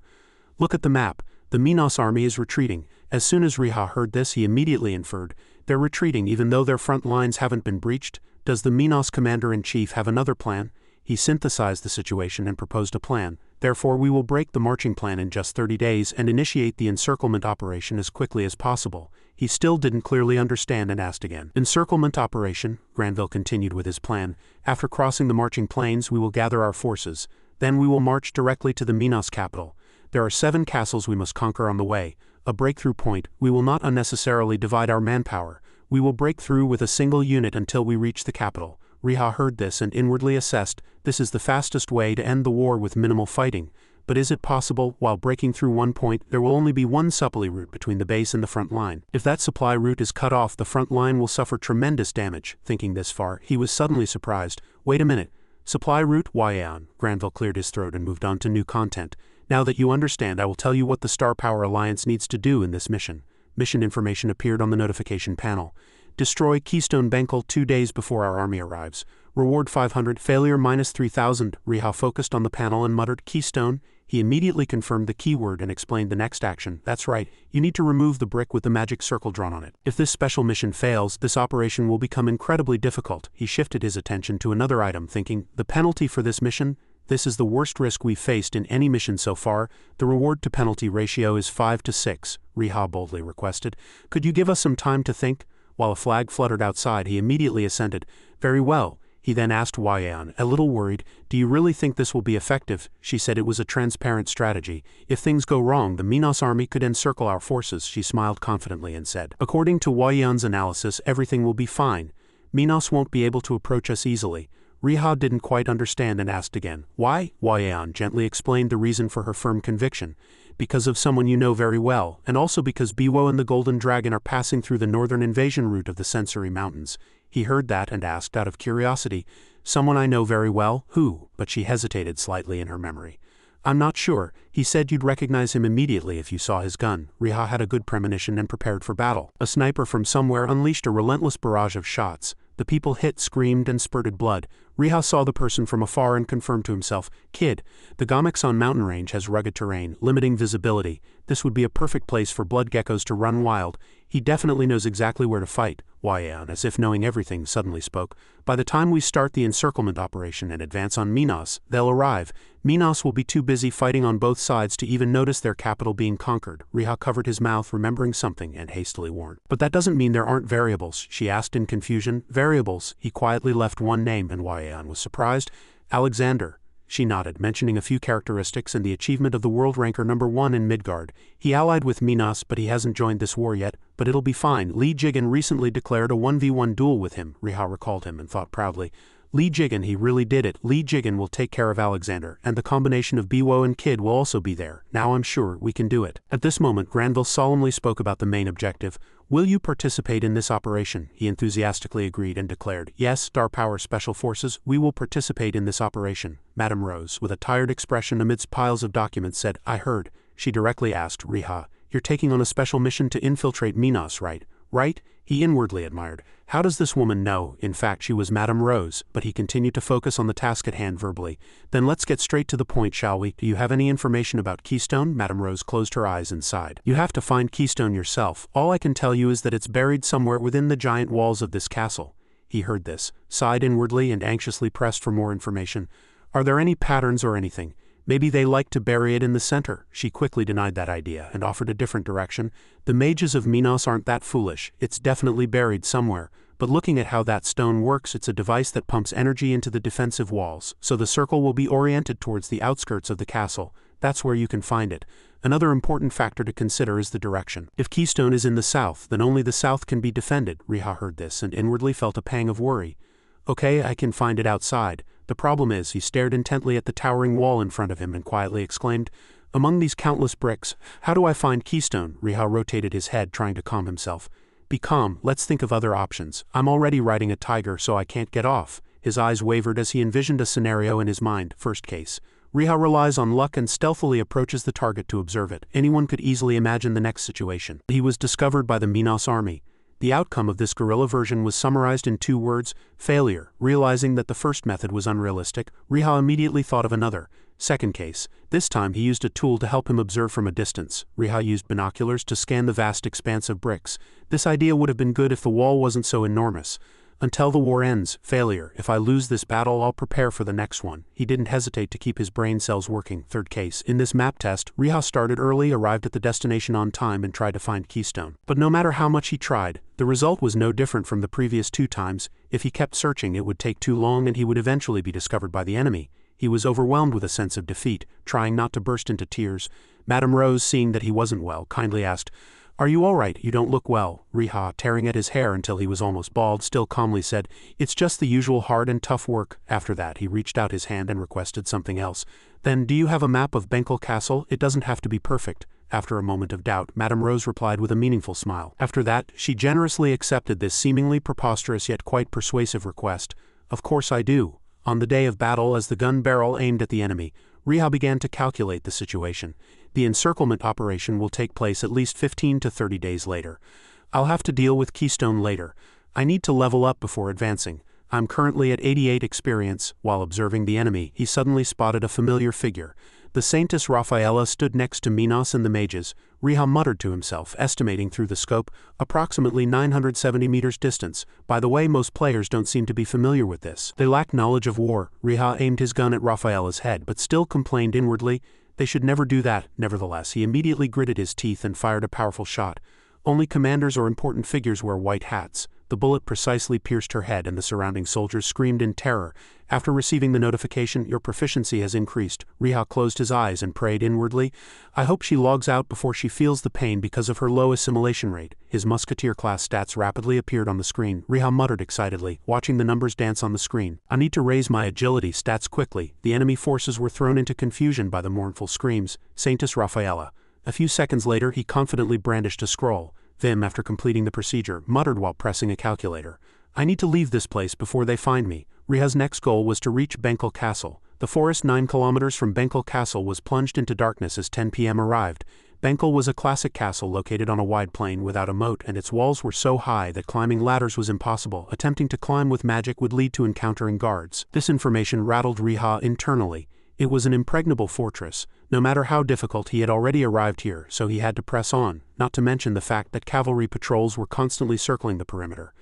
"Look at the map. The Minos army is retreating." As soon as Riha heard this, he immediately inferred, "They're retreating even though their front lines haven't been breached. Does the Minos Commander-in-Chief have another plan?" He synthesized the situation and proposed a plan. "Therefore, we will break the marching plan in just 30 days and initiate the encirclement operation as quickly as possible." He still didn't clearly understand and asked again. "Encirclement operation," Granville continued with his plan. "After crossing the marching plains, we will gather our forces. Then we will march directly to the Minos capital. There are 7 castles we must conquer on the way. A breakthrough point, we will not unnecessarily divide our manpower. We will break through with a single unit until we reach the capital. Riha heard this and inwardly assessed, this is the fastest way to end the war with minimal fighting. But is it possible, while breaking through one point, there will only be one supply route between the base and the front line? If that supply route is cut off, the front line will suffer tremendous damage. Thinking this far, he was suddenly surprised. Wait a minute. Supply route? Wayan. Granville cleared his throat and moved on to new content. Now that you understand, I will tell you what the Star Power Alliance needs to do in this mission. Mission information appeared on the notification panel. Destroy Keystone Benkel 2 days before our army arrives. Reward 500, failure -3000. Riha focused on the panel and muttered, Keystone. He immediately confirmed the keyword and explained the next action. That's right, you need to remove the brick with the magic circle drawn on it. If this special mission fails, this operation will become incredibly difficult. He shifted his attention to another item, thinking, the penalty for this mission? This is the worst risk we've faced in any mission so far. The reward-to-penalty ratio is 5 to 6, Riha boldly requested. Could you give us some time to think? While a flag fluttered outside, he immediately assented. Very well. He then asked Wayan, a little worried, do you really think this will be effective? She said it was a transparent strategy. If things go wrong, the Minos army could encircle our forces. She smiled confidently and said, according to Wayan's analysis, everything will be fine. Minos won't be able to approach us easily. Riha didn't quite understand and asked again. Why? Wayan gently explained the reason for her firm conviction. Because of someone you know very well, and also because Biwo and the Golden Dragon are passing through the northern invasion route of the Sensory Mountains. He heard that and asked out of curiosity, someone I know very well? Who? But she hesitated slightly in her memory. I'm not sure. He said you'd recognize him immediately if you saw his gun. Riha had a good premonition and prepared for battle. A sniper from somewhere unleashed a relentless barrage of shots. The people hit, screamed, and spurted blood. Riha saw the person from afar and confirmed to himself, Kid, the Gomekson mountain range has rugged terrain, limiting visibility. This would be a perfect place for blood geckos to run wild. He definitely knows exactly where to fight. Wayan, as if knowing everything, suddenly spoke. By the time we start the encirclement operation and advance on Minos, they'll arrive. Minos will be too busy fighting on both sides to even notice their capital being conquered. Riha covered his mouth, remembering something, and hastily warned. But that doesn't mean there aren't variables, she asked in confusion. Variables? He quietly left one name, and Wayan was surprised. Alexander. She nodded, mentioning a few characteristics and the achievement of the world ranker #1 in Midgard. He allied with Minos, but he hasn't joined this war yet. But it'll be fine. Lee Jigen recently declared a 1v1 duel with him. Riha recalled him and thought proudly. Lee Jigen, he really did it. Lee Jigen will take care of Alexander, and the combination of Biwo and Kid will also be there. Now I'm sure we can do it. At this moment, Granville solemnly spoke about the main objective. Will you participate in this operation? He enthusiastically agreed and declared, yes, Star Power Special Forces, we will participate in this operation. Madame Rose, with a tired expression amidst piles of documents, said, I heard. She directly asked Riha, you're taking on a special mission to infiltrate Minos, right? Right? He inwardly admired. How does this woman know? In fact, she was Madame Rose, but he continued to focus on the task at hand verbally. Then let's get straight to the point, shall we? Do you have any information about Keystone? Madame Rose closed her eyes and sighed. You have to find Keystone yourself. All I can tell you is that it's buried somewhere within the giant walls of this castle. He heard this, sighed inwardly and anxiously pressed for more information. Are there any patterns or anything? Maybe they like to bury it in the center. She quickly denied that idea and offered a different direction. The mages of Minos aren't that foolish. It's definitely buried somewhere. But looking at how that stone works, it's a device that pumps energy into the defensive walls, so the circle will be oriented towards the outskirts of the castle. That's where you can find it. Another important factor to consider is the direction. If Keystone is in the south, then only the south can be defended. Riha heard this and inwardly felt a pang of worry. Okay, I can find it outside. The problem is, he stared intently at the towering wall in front of him and quietly exclaimed, among these countless bricks, how do I find Keystone? Riha rotated his head, trying to calm himself. Be calm, let's think of other options. I'm already riding a tiger, so I can't get off. His eyes wavered as he envisioned a scenario in his mind. First case. Riha relies on luck and stealthily approaches the target to observe it. Anyone could easily imagine the next situation. He was discovered by the Minos army. The outcome of this guerrilla version was summarized in 2 words, failure. Realizing that the first method was unrealistic, Riha immediately thought of another. Second case. This time he used a tool to help him observe from a distance. Riha used binoculars to scan the vast expanse of bricks. This idea would have been good if the wall wasn't so enormous. Until the war ends, failure. If I lose this battle, I'll prepare for the next one. He didn't hesitate to keep his brain cells working. Third case. In this map test, Riha started early, arrived at the destination on time, and tried to find Keystone. But no matter how much he tried, the result was no different from the previous 2 times. If he kept searching, it would take too long and he would eventually be discovered by the enemy. He was overwhelmed with a sense of defeat, trying not to burst into tears. Madame Rose, seeing that he wasn't well, kindly asked, "Are you all right? You don't look well." Riha, tearing at his hair until he was almost bald, still calmly said, "It's just the usual hard and tough work." After that he reached out his hand and requested something else. "Then do you have a map of Bengal Castle? It doesn't have to be perfect." After a moment of doubt, Madame Rose replied with a meaningful smile. After that, she generously accepted this seemingly preposterous yet quite persuasive request. "Of course I do." On the day of battle, as the gun barrel aimed at the enemy, Riha began to calculate the situation. The encirclement operation will take place at least 15 to 30 days later. I'll have to deal with Keystone later. I need to level up before advancing. I'm currently at 88 experience. While observing the enemy, he suddenly spotted a familiar figure. The Saintess Raphaela stood next to Minos and the mages. Riha muttered to himself, estimating through the scope, approximately 970 meters distance. By the way, most players don't seem to be familiar with this. They lack knowledge of war. Riha aimed his gun at Raphaela's head, but still complained inwardly, "They should never do that." Nevertheless, he immediately gritted his teeth and fired a powerful shot. Only commanders or important figures wear white hats. The bullet precisely pierced her head and the surrounding soldiers screamed in terror. After receiving the notification, "Your proficiency has increased," Riha closed his eyes and prayed inwardly, "I hope she logs out before she feels the pain because of her low assimilation rate." His musketeer class stats rapidly appeared on the screen. Riha muttered excitedly, watching the numbers dance on the screen. "I need to raise my agility stats quickly." The enemy forces were thrown into confusion by the mournful screams. Saintess Raphaela. A few seconds later, he confidently brandished a scroll. Vim, after completing the procedure, muttered while pressing a calculator, "I need to leave this place before they find me." Riha's next goal was to reach Bengal Castle. The forest 9 kilometers from Bengal Castle was plunged into darkness as 10 p.m. arrived. Bengal was a classic castle located on a wide plain without a moat, and its walls were so high that climbing ladders was impossible. Attempting to climb with magic would lead to encountering guards. This information rattled Riha internally. It was an impregnable fortress. No matter how difficult, he had already arrived here, so he had to press on, not to mention the fact that cavalry patrols were constantly circling the perimeter.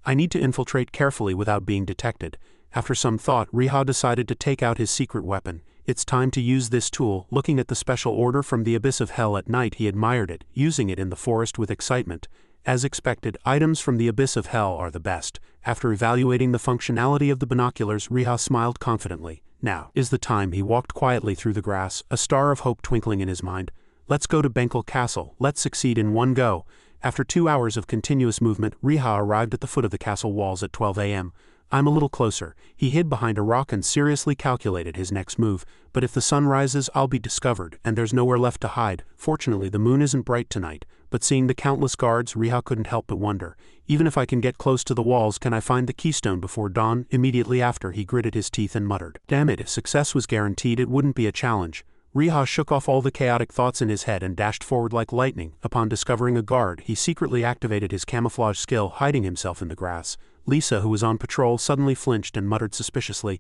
"I need to infiltrate carefully without being detected." After some thought, Riha decided to take out his secret weapon. It's time to use this tool. Looking at the special order from the abyss of hell at night, he admired it, using it in the forest with excitement. As expected, items from the abyss of hell are the best. After evaluating the functionality of the binoculars, Riha smiled confidently. Now is the time. He walked quietly through the grass, a star of hope twinkling in his mind. "Let's go to Bengal Castle. Let's succeed in one go." After 2 hours of continuous movement, Riha arrived at the foot of the castle walls at 12 a.m. "I'm a little closer." He hid behind a rock and seriously calculated his next move. "But if the sun rises, I'll be discovered, and there's nowhere left to hide. Fortunately, the moon isn't bright tonight." But seeing the countless guards, Riha couldn't help but wonder, "Even if I can get close to the walls, can I find the keystone before dawn?" Immediately after, he gritted his teeth and muttered, "Damn it, if success was guaranteed, it wouldn't be a challenge." Riha shook off all the chaotic thoughts in his head and dashed forward like lightning. Upon discovering a guard, he secretly activated his camouflage skill, hiding himself in the grass. Lisa, who was on patrol, suddenly flinched and muttered suspiciously,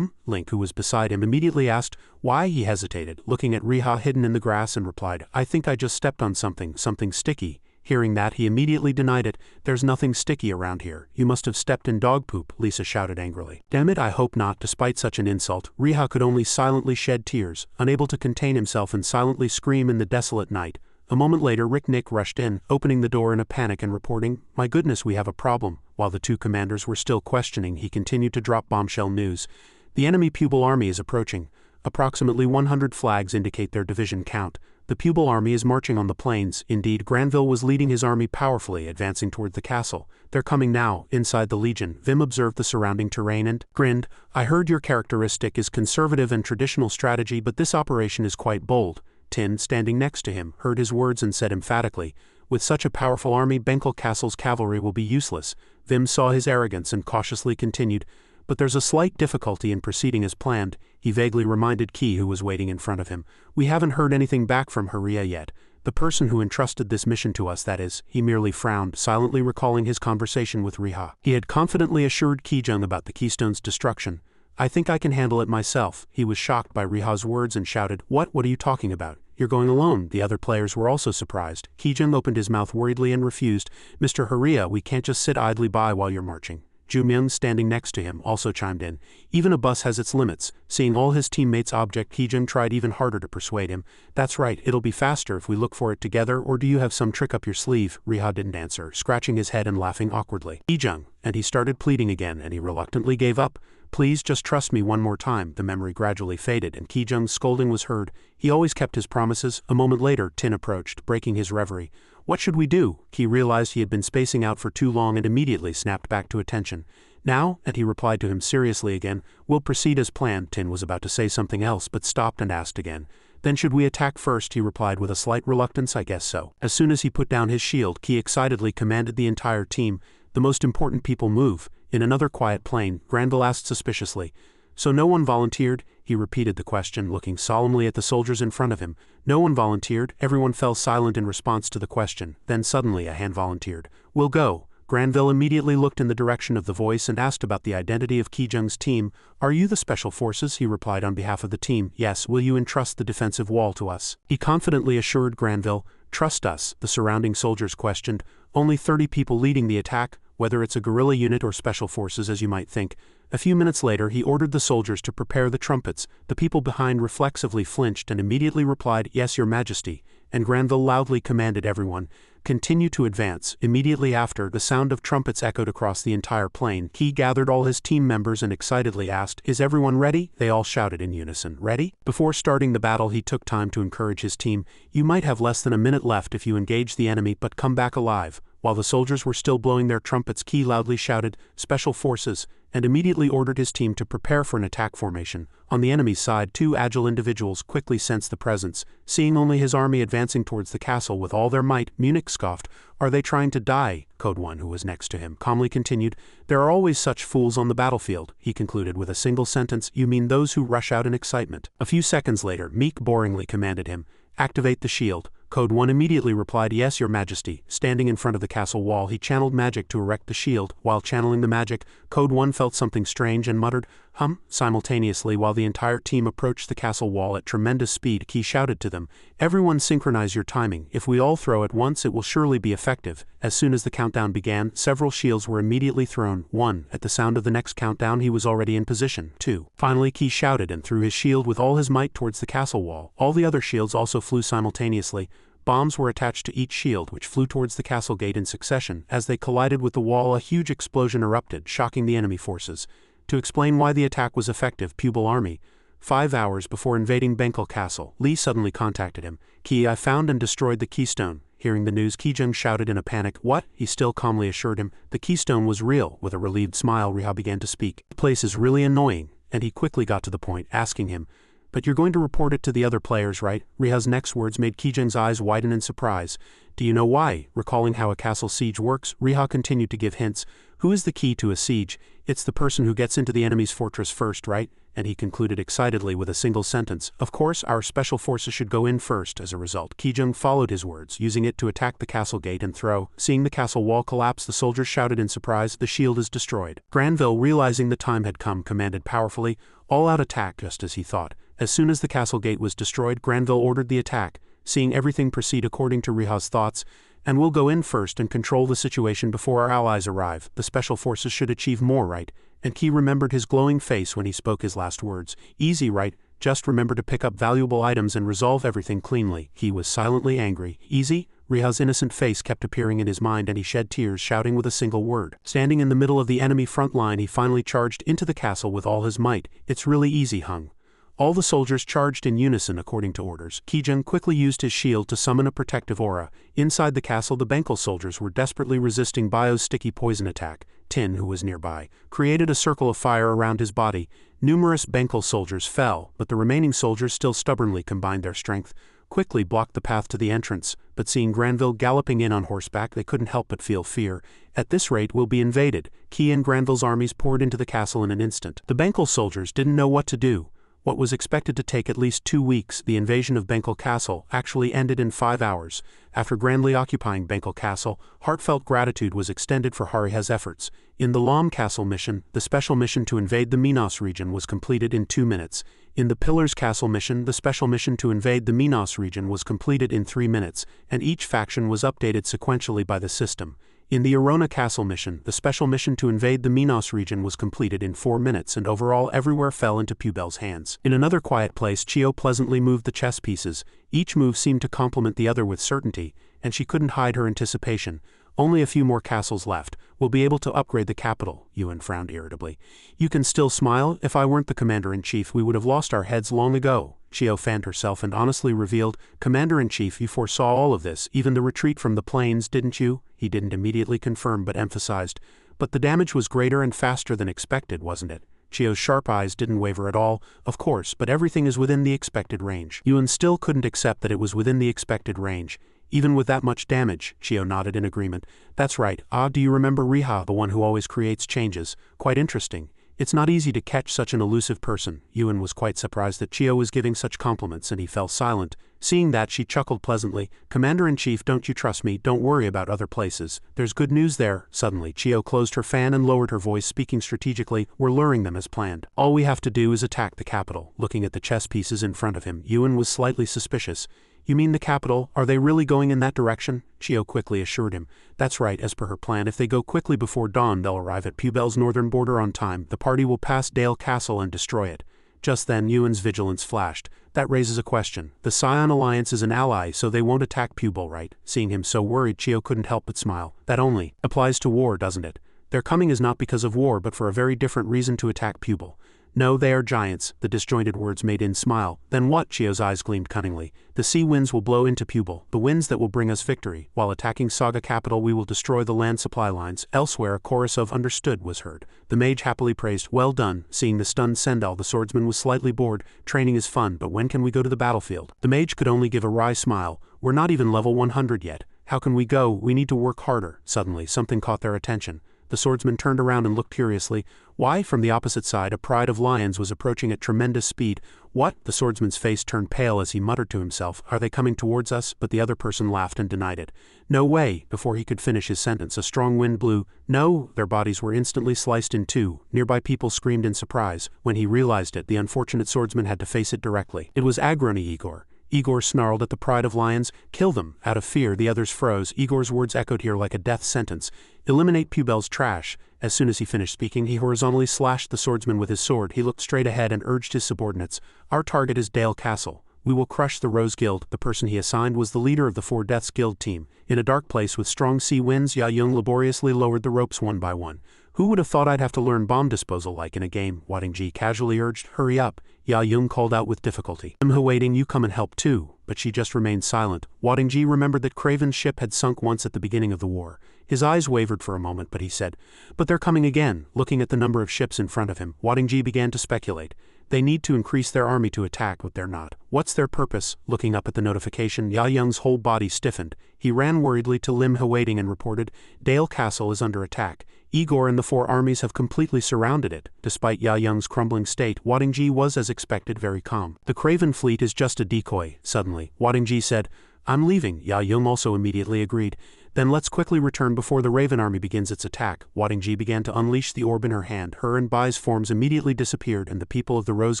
Link, who was beside him, immediately asked, "Why?" He hesitated, looking at Riha hidden in the grass, and replied, "I think I just stepped on something sticky." Hearing that, he immediately denied it. "There's nothing sticky around here. You must have stepped in dog poop," Lisa shouted angrily. "Damn it, I hope not." Despite such an insult, Riha could only silently shed tears, unable to contain himself, and silently scream in the desolate night. A moment later, Nick rushed in, opening the door in a panic and reporting, "My goodness, we have a problem." While the two commanders were still questioning, he continued to drop bombshell news. "The enemy Pupil army is approaching. Approximately 100 flags indicate their division count. The Pupil army is marching on the plains." Indeed, Granville was leading his army powerfully, advancing toward the castle. "They're coming now." Inside the legion, Vim observed the surrounding terrain and grinned. "I heard your characteristic is conservative and traditional strategy, but this operation is quite bold." Tin, standing next to him, heard his words and said emphatically, "With such a powerful army, Bengal Castle's cavalry will be useless." Vim saw his arrogance and cautiously continued, "But there's a slight difficulty in proceeding as planned." He vaguely reminded Key, who was waiting in front of him, "We haven't heard anything back from Haria yet. The person who entrusted this mission to us, that is." He merely frowned, silently recalling his conversation with Riha. He had confidently assured Kijung about the Keystone's destruction. "I think I can handle it myself." He was shocked by Riha's words and shouted, What are you talking about? You're going alone." The other players were also surprised. Kijung opened his mouth worriedly and refused. "Mr. Haria, we can't just sit idly by while you're marching." Ju Myung, standing next to him, also chimed in. "Even a bus has its limits." Seeing all his teammates' object, Kijung tried even harder to persuade him. "That's right, it'll be faster if we look for it together, or do you have some trick up your sleeve?" Riha didn't answer, scratching his head and laughing awkwardly. "Kijung," and he started pleading again, and he reluctantly gave up. "Please just trust me one more time." The memory gradually faded, and Kijung's scolding was heard. He always kept his promises. A moment later, Tin approached, breaking his reverie. What should we do? Qi realized he had been spacing out for too long and immediately snapped back to attention. Now, and he replied to him seriously again, we'll proceed as planned. Tin was about to say something else but stopped and asked again. Then should we attack first? He replied with a slight reluctance. I guess so. As soon as he put down his shield, Qi excitedly commanded the entire team, the most important people move. In another quiet plane, Granville asked suspiciously. So no one volunteered? He repeated the question, looking solemnly at the soldiers in front of him. No one volunteered. Everyone fell silent in response to the question. Then suddenly a hand volunteered. We'll go. Granville immediately looked in the direction of the voice and asked about the identity of Kijung's team. Are you the Special Forces? He replied on behalf of the team. Yes. Will you entrust the defensive wall to us? He confidently assured Granville. Trust us, the surrounding soldiers questioned. Only 30 people leading the attack, whether it's a guerrilla unit or special forces as you might think. A few minutes later he ordered the soldiers to prepare the trumpets. The people behind reflexively flinched and immediately replied, Yes, Your Majesty, and Granville loudly commanded everyone, continue to advance. Immediately after, the sound of trumpets echoed across the entire plane. He gathered all his team members and excitedly asked, Is everyone ready? They all shouted in unison, Ready? Before starting the battle he took time to encourage his team. You might have less than a minute left if you engage the enemy, but come back alive. While the soldiers were still blowing their trumpets, Qi loudly shouted, Special Forces, and immediately ordered his team to prepare for an attack formation. On the enemy's side, 2 agile individuals quickly sensed the presence. Seeing only his army advancing towards the castle with all their might, Munich scoffed, Are they trying to die? Code 1, who was next to him, calmly continued, There are always such fools on the battlefield. He concluded with a single sentence, You mean those who rush out in excitement. A few seconds later, Meek boringly commanded him, Activate the shield. Code 1 immediately replied, Yes, Your Majesty. Standing in front of the castle wall, he channeled magic to erect the shield. While channeling the magic, Code 1 felt something strange and muttered, Hum. Simultaneously, while the entire team approached the castle wall at tremendous speed, Qi shouted to them, Everyone synchronize your timing. If we all throw at once, it will surely be effective. As soon as the countdown began, several shields were immediately thrown. 1. At the sound of the next countdown, he was already in position. 2. Finally, Qi shouted and threw his shield with all his might towards the castle wall. All the other shields also flew simultaneously. Bombs were attached to each shield, which flew towards the castle gate in succession. As they collided with the wall, a huge explosion erupted, shocking the enemy forces. To explain why the attack was effective, Pupil Army. 5 hours before invading Bengal Castle, Li suddenly contacted him. Qi, I found and destroyed the keystone. Hearing the news, Kijung shouted in a panic. What? He still calmly assured him. The keystone was real. With a relieved smile, Riha began to speak. The place is really annoying. And he quickly got to the point, asking him, But you're going to report it to the other players, right? Riha's next words made Kijung's eyes widen in surprise. Do you know why? Recalling how a castle siege works, Riha continued to give hints. Who is the key to a siege? It's the person who gets into the enemy's fortress first, right? And he concluded excitedly with a single sentence. Of course, our special forces should go in first. As a result, Kijung followed his words, using it to attack the castle gate and throw. Seeing the castle wall collapse, the soldiers shouted in surprise, The shield is destroyed. Granville, realizing the time had come, commanded powerfully, All-out attack, just as he thought. As soon as the castle gate was destroyed, Granville ordered the attack. Seeing everything proceed according to Riha's thoughts, And we'll go in first and control the situation before our allies arrive. The special forces should achieve more, right? And Qi remembered his glowing face when he spoke his last words. Easy, right? Just remember to pick up valuable items and resolve everything cleanly. He was silently angry. Easy? Riha's innocent face kept appearing in his mind and he shed tears, shouting with a single word. Standing in the middle of the enemy front line, he finally charged into the castle with all his might. It's really easy, Hung. All the soldiers charged in unison according to orders. Kijung quickly used his shield to summon a protective aura. Inside the castle, the Bengal soldiers were desperately resisting Bio's sticky poison attack. Tin, who was nearby, created a circle of fire around his body. Numerous Bengal soldiers fell, but the remaining soldiers still stubbornly combined their strength, quickly blocked the path to the entrance. But seeing Granville galloping in on horseback, they couldn't help but feel fear. At this rate, we'll be invaded. Qi and Granville's armies poured into the castle in an instant. The Bengal soldiers didn't know what to do. What was expected to take at least 2 weeks, the invasion of Bengal Castle, actually ended in 5 hours. After grandly occupying Bengal Castle, heartfelt gratitude was extended for Hariha's efforts. In the Lam Castle mission, the special mission to invade the Minas region was completed in 2 minutes. In the Pillars Castle mission, the special mission to invade the Minas region was completed in 3 minutes, and each faction was updated sequentially by the system. In the Arona Castle mission, the special mission to invade the Minas region was completed in 4 minutes and overall everywhere fell into Pubel's hands. In another quiet place, Chio pleasantly moved the chess pieces. Each move seemed to complement the other with certainty, and she couldn't hide her anticipation. Only a few more castles left. We'll be able to upgrade the capital, Yuan frowned irritably. You can still smile? If I weren't the commander-in-chief, we would have lost our heads long ago. Chiyo fanned herself and honestly revealed, "Commander-in-Chief, you foresaw all of this, even the retreat from the plains, didn't you?" He didn't immediately confirm but emphasized, "But the damage was greater and faster than expected, wasn't it?" Chiyo's sharp eyes didn't waver at all. "Of course, but everything is within the expected range." Yuan still couldn't accept that it was within the expected range. "Even with that much damage," Chiyo nodded in agreement. "That's right. Do you remember Riha, the one who always creates changes? Quite interesting. It's not easy to catch such an elusive person." Yuan was quite surprised that Chiyo was giving such compliments and he fell silent. Seeing that, she chuckled pleasantly. "Commander-in-Chief, don't you trust me? Don't worry about other places. There's good news there." Suddenly, Chiyo closed her fan and lowered her voice, speaking strategically. "We're luring them as planned. All we have to do is attack the capital." Looking at the chess pieces in front of him, Yuan was slightly suspicious. "You mean the capital? Are they really going in that direction?" Chiyo quickly assured him. "That's right, as per her plan. If they go quickly before dawn, they'll arrive at Pubel's northern border on time. The party will pass Dale Castle and destroy it." Just then, Yuan's vigilance flashed. "That raises a question. The Scion Alliance is an ally, so they won't attack Pubel, right?" Seeing him so worried, Chiyo couldn't help but smile. "That only applies to war, doesn't it? Their coming is not because of war but for a very different reason, to attack Pubel." "No, they are giants," the disjointed words made in smile. "Then what?" Chiyo's eyes gleamed cunningly. "The sea winds will blow into Pubel, the winds that will bring us victory. While attacking Saga capital, we will destroy the land supply lines." Elsewhere, a chorus of "understood" was heard. The mage happily praised, "Well done." Seeing the stunned Sendal, the swordsman was slightly bored. "Training is fun, but when can we go to the battlefield?" The mage could only give a wry smile. "We're not even level 100 yet. How can we go? We need to work harder." Suddenly, something caught their attention. The swordsman turned around and looked curiously. Why, from the opposite side, a pride of lions was approaching at tremendous speed. "What?" The swordsman's face turned pale as he muttered to himself, "Are they coming towards us?" But the other person laughed and denied it. "No way!" Before he could finish his sentence, a strong wind blew. "No!" Their bodies were instantly sliced in two. Nearby people screamed in surprise. When he realized it, the unfortunate swordsman had to face it directly. It was Agroni Igor. Igor snarled at the pride of lions. "Kill them!" Out of fear, the others froze. Igor's words echoed here like a death sentence. "Eliminate Pubel's trash." As soon as he finished speaking, he horizontally slashed the swordsman with his sword. He looked straight ahead and urged his subordinates. "Our target is Dale Castle. We will crush the Rose Guild." The person he assigned was the leader of the Four Deaths Guild team. In a dark place with strong sea winds, Ya Yung laboriously lowered the ropes one by one. "Who would have thought I'd have to learn bomb disposal like in a game?" Wadingji casually urged. "Hurry up," Ya Yung called out with difficulty. "Waiting, you come and help too." But she just remained silent. Wadingji remembered that Craven's ship had sunk once at the beginning of the war. His eyes wavered for a moment, but he said, "But they're coming again." Looking at the number of ships in front of him, Wadingji began to speculate. They need to increase their army to attack, but they're not. What's their purpose? Looking up at the notification, Ya Young's whole body stiffened. He ran worriedly to Lim Hwaiting and reported, "Dale Castle is under attack. Igor and the four armies have completely surrounded it." Despite Ya Young's crumbling state, Wadingji was, as expected, very calm. "The Craven fleet is just a decoy." Suddenly, Wadingji said, "I'm leaving." Ya Yung also immediately agreed. "Then let's quickly return before the Raven army begins its attack." Wadingji began to unleash the orb in her hand. Her and Bai's forms immediately disappeared and the people of the Rose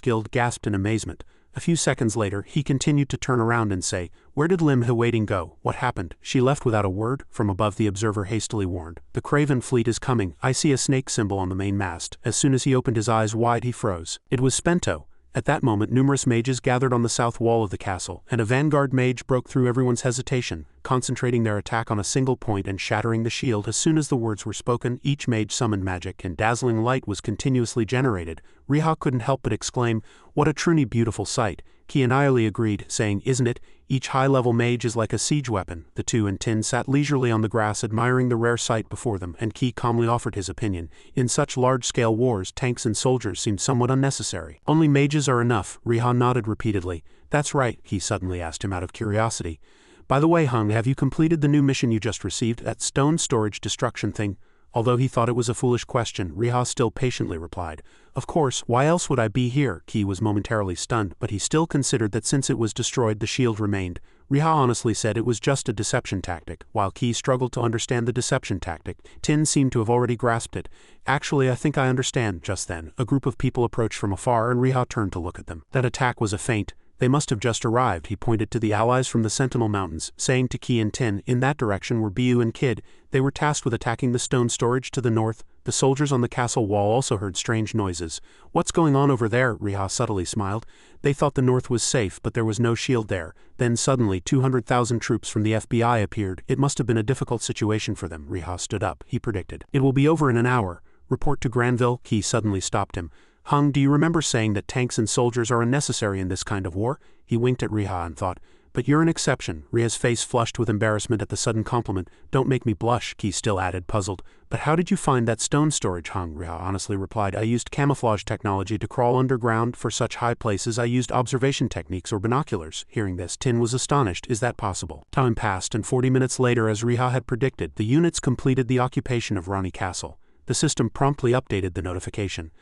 Guild gasped in amazement. A few seconds later, he continued to turn around and say, "Where did Lim Hwaiting go? What happened?" "She left without a word," from above the observer hastily warned. "The Craven fleet is coming. I see a snake symbol on the main mast." As soon as he opened his eyes wide, he froze. It was Spento. At that moment, numerous mages gathered on the south wall of the castle, and a vanguard mage broke through everyone's hesitation, concentrating their attack on a single point and shattering the shield. As soon as the words were spoken, each mage summoned magic, and dazzling light was continuously generated. Riha couldn't help but exclaim, "What a truly beautiful sight." Ki and Aili agreed, saying, "Isn't it? Each high-level mage is like a siege weapon." The two and Tin sat leisurely on the grass admiring the rare sight before them, and Ki calmly offered his opinion. In such large-scale wars, tanks and soldiers seemed somewhat unnecessary. "Only mages are enough." Riha nodded repeatedly. "That's right," Ki suddenly asked him out of curiosity. "By the way, Hung, have you completed the new mission you just received, that stone storage destruction thing?" Although he thought it was a foolish question, Riha still patiently replied, "Of course, why else would I be here?" Ki was momentarily stunned, but he still considered that since it was destroyed the shield remained. Riha honestly said it was just a deception tactic. While Ki struggled to understand the deception tactic, Tin seemed to have already grasped it. "Actually, I think I understand." Just then, a group of people approached from afar and Riha turned to look at them. That attack was a feint. They must have just arrived. He pointed to the allies from the Sentinel Mountains, saying to Ki and Tin, "In that direction were Biu and Kid. They were tasked with attacking the stone storage to the north." The soldiers on the castle wall also heard strange noises. "What's going on over there?" Riha subtly smiled. They thought the north was safe, but there was no shield there. Then suddenly 200,000 troops from the FBI appeared. It must have been a difficult situation for them. Riha stood up. He predicted, "It will be over in an hour. Report to Granville." Ki suddenly stopped him. Hung, do you remember saying that tanks and soldiers are unnecessary in this kind of war? He winked at Riha and thought, but you're an exception. Riha's face flushed with embarrassment at the sudden compliment. Don't make me blush, Ki still added, puzzled. But how did you find that stone storage, Hung? Riha honestly replied. I used camouflage technology to crawl underground. For such high places I used observation techniques or binoculars. Hearing this, Tin was astonished. Is that possible? Time passed, and 40 minutes later, as Riha had predicted, the units completed the occupation of Rani Castle. The system promptly updated the notification.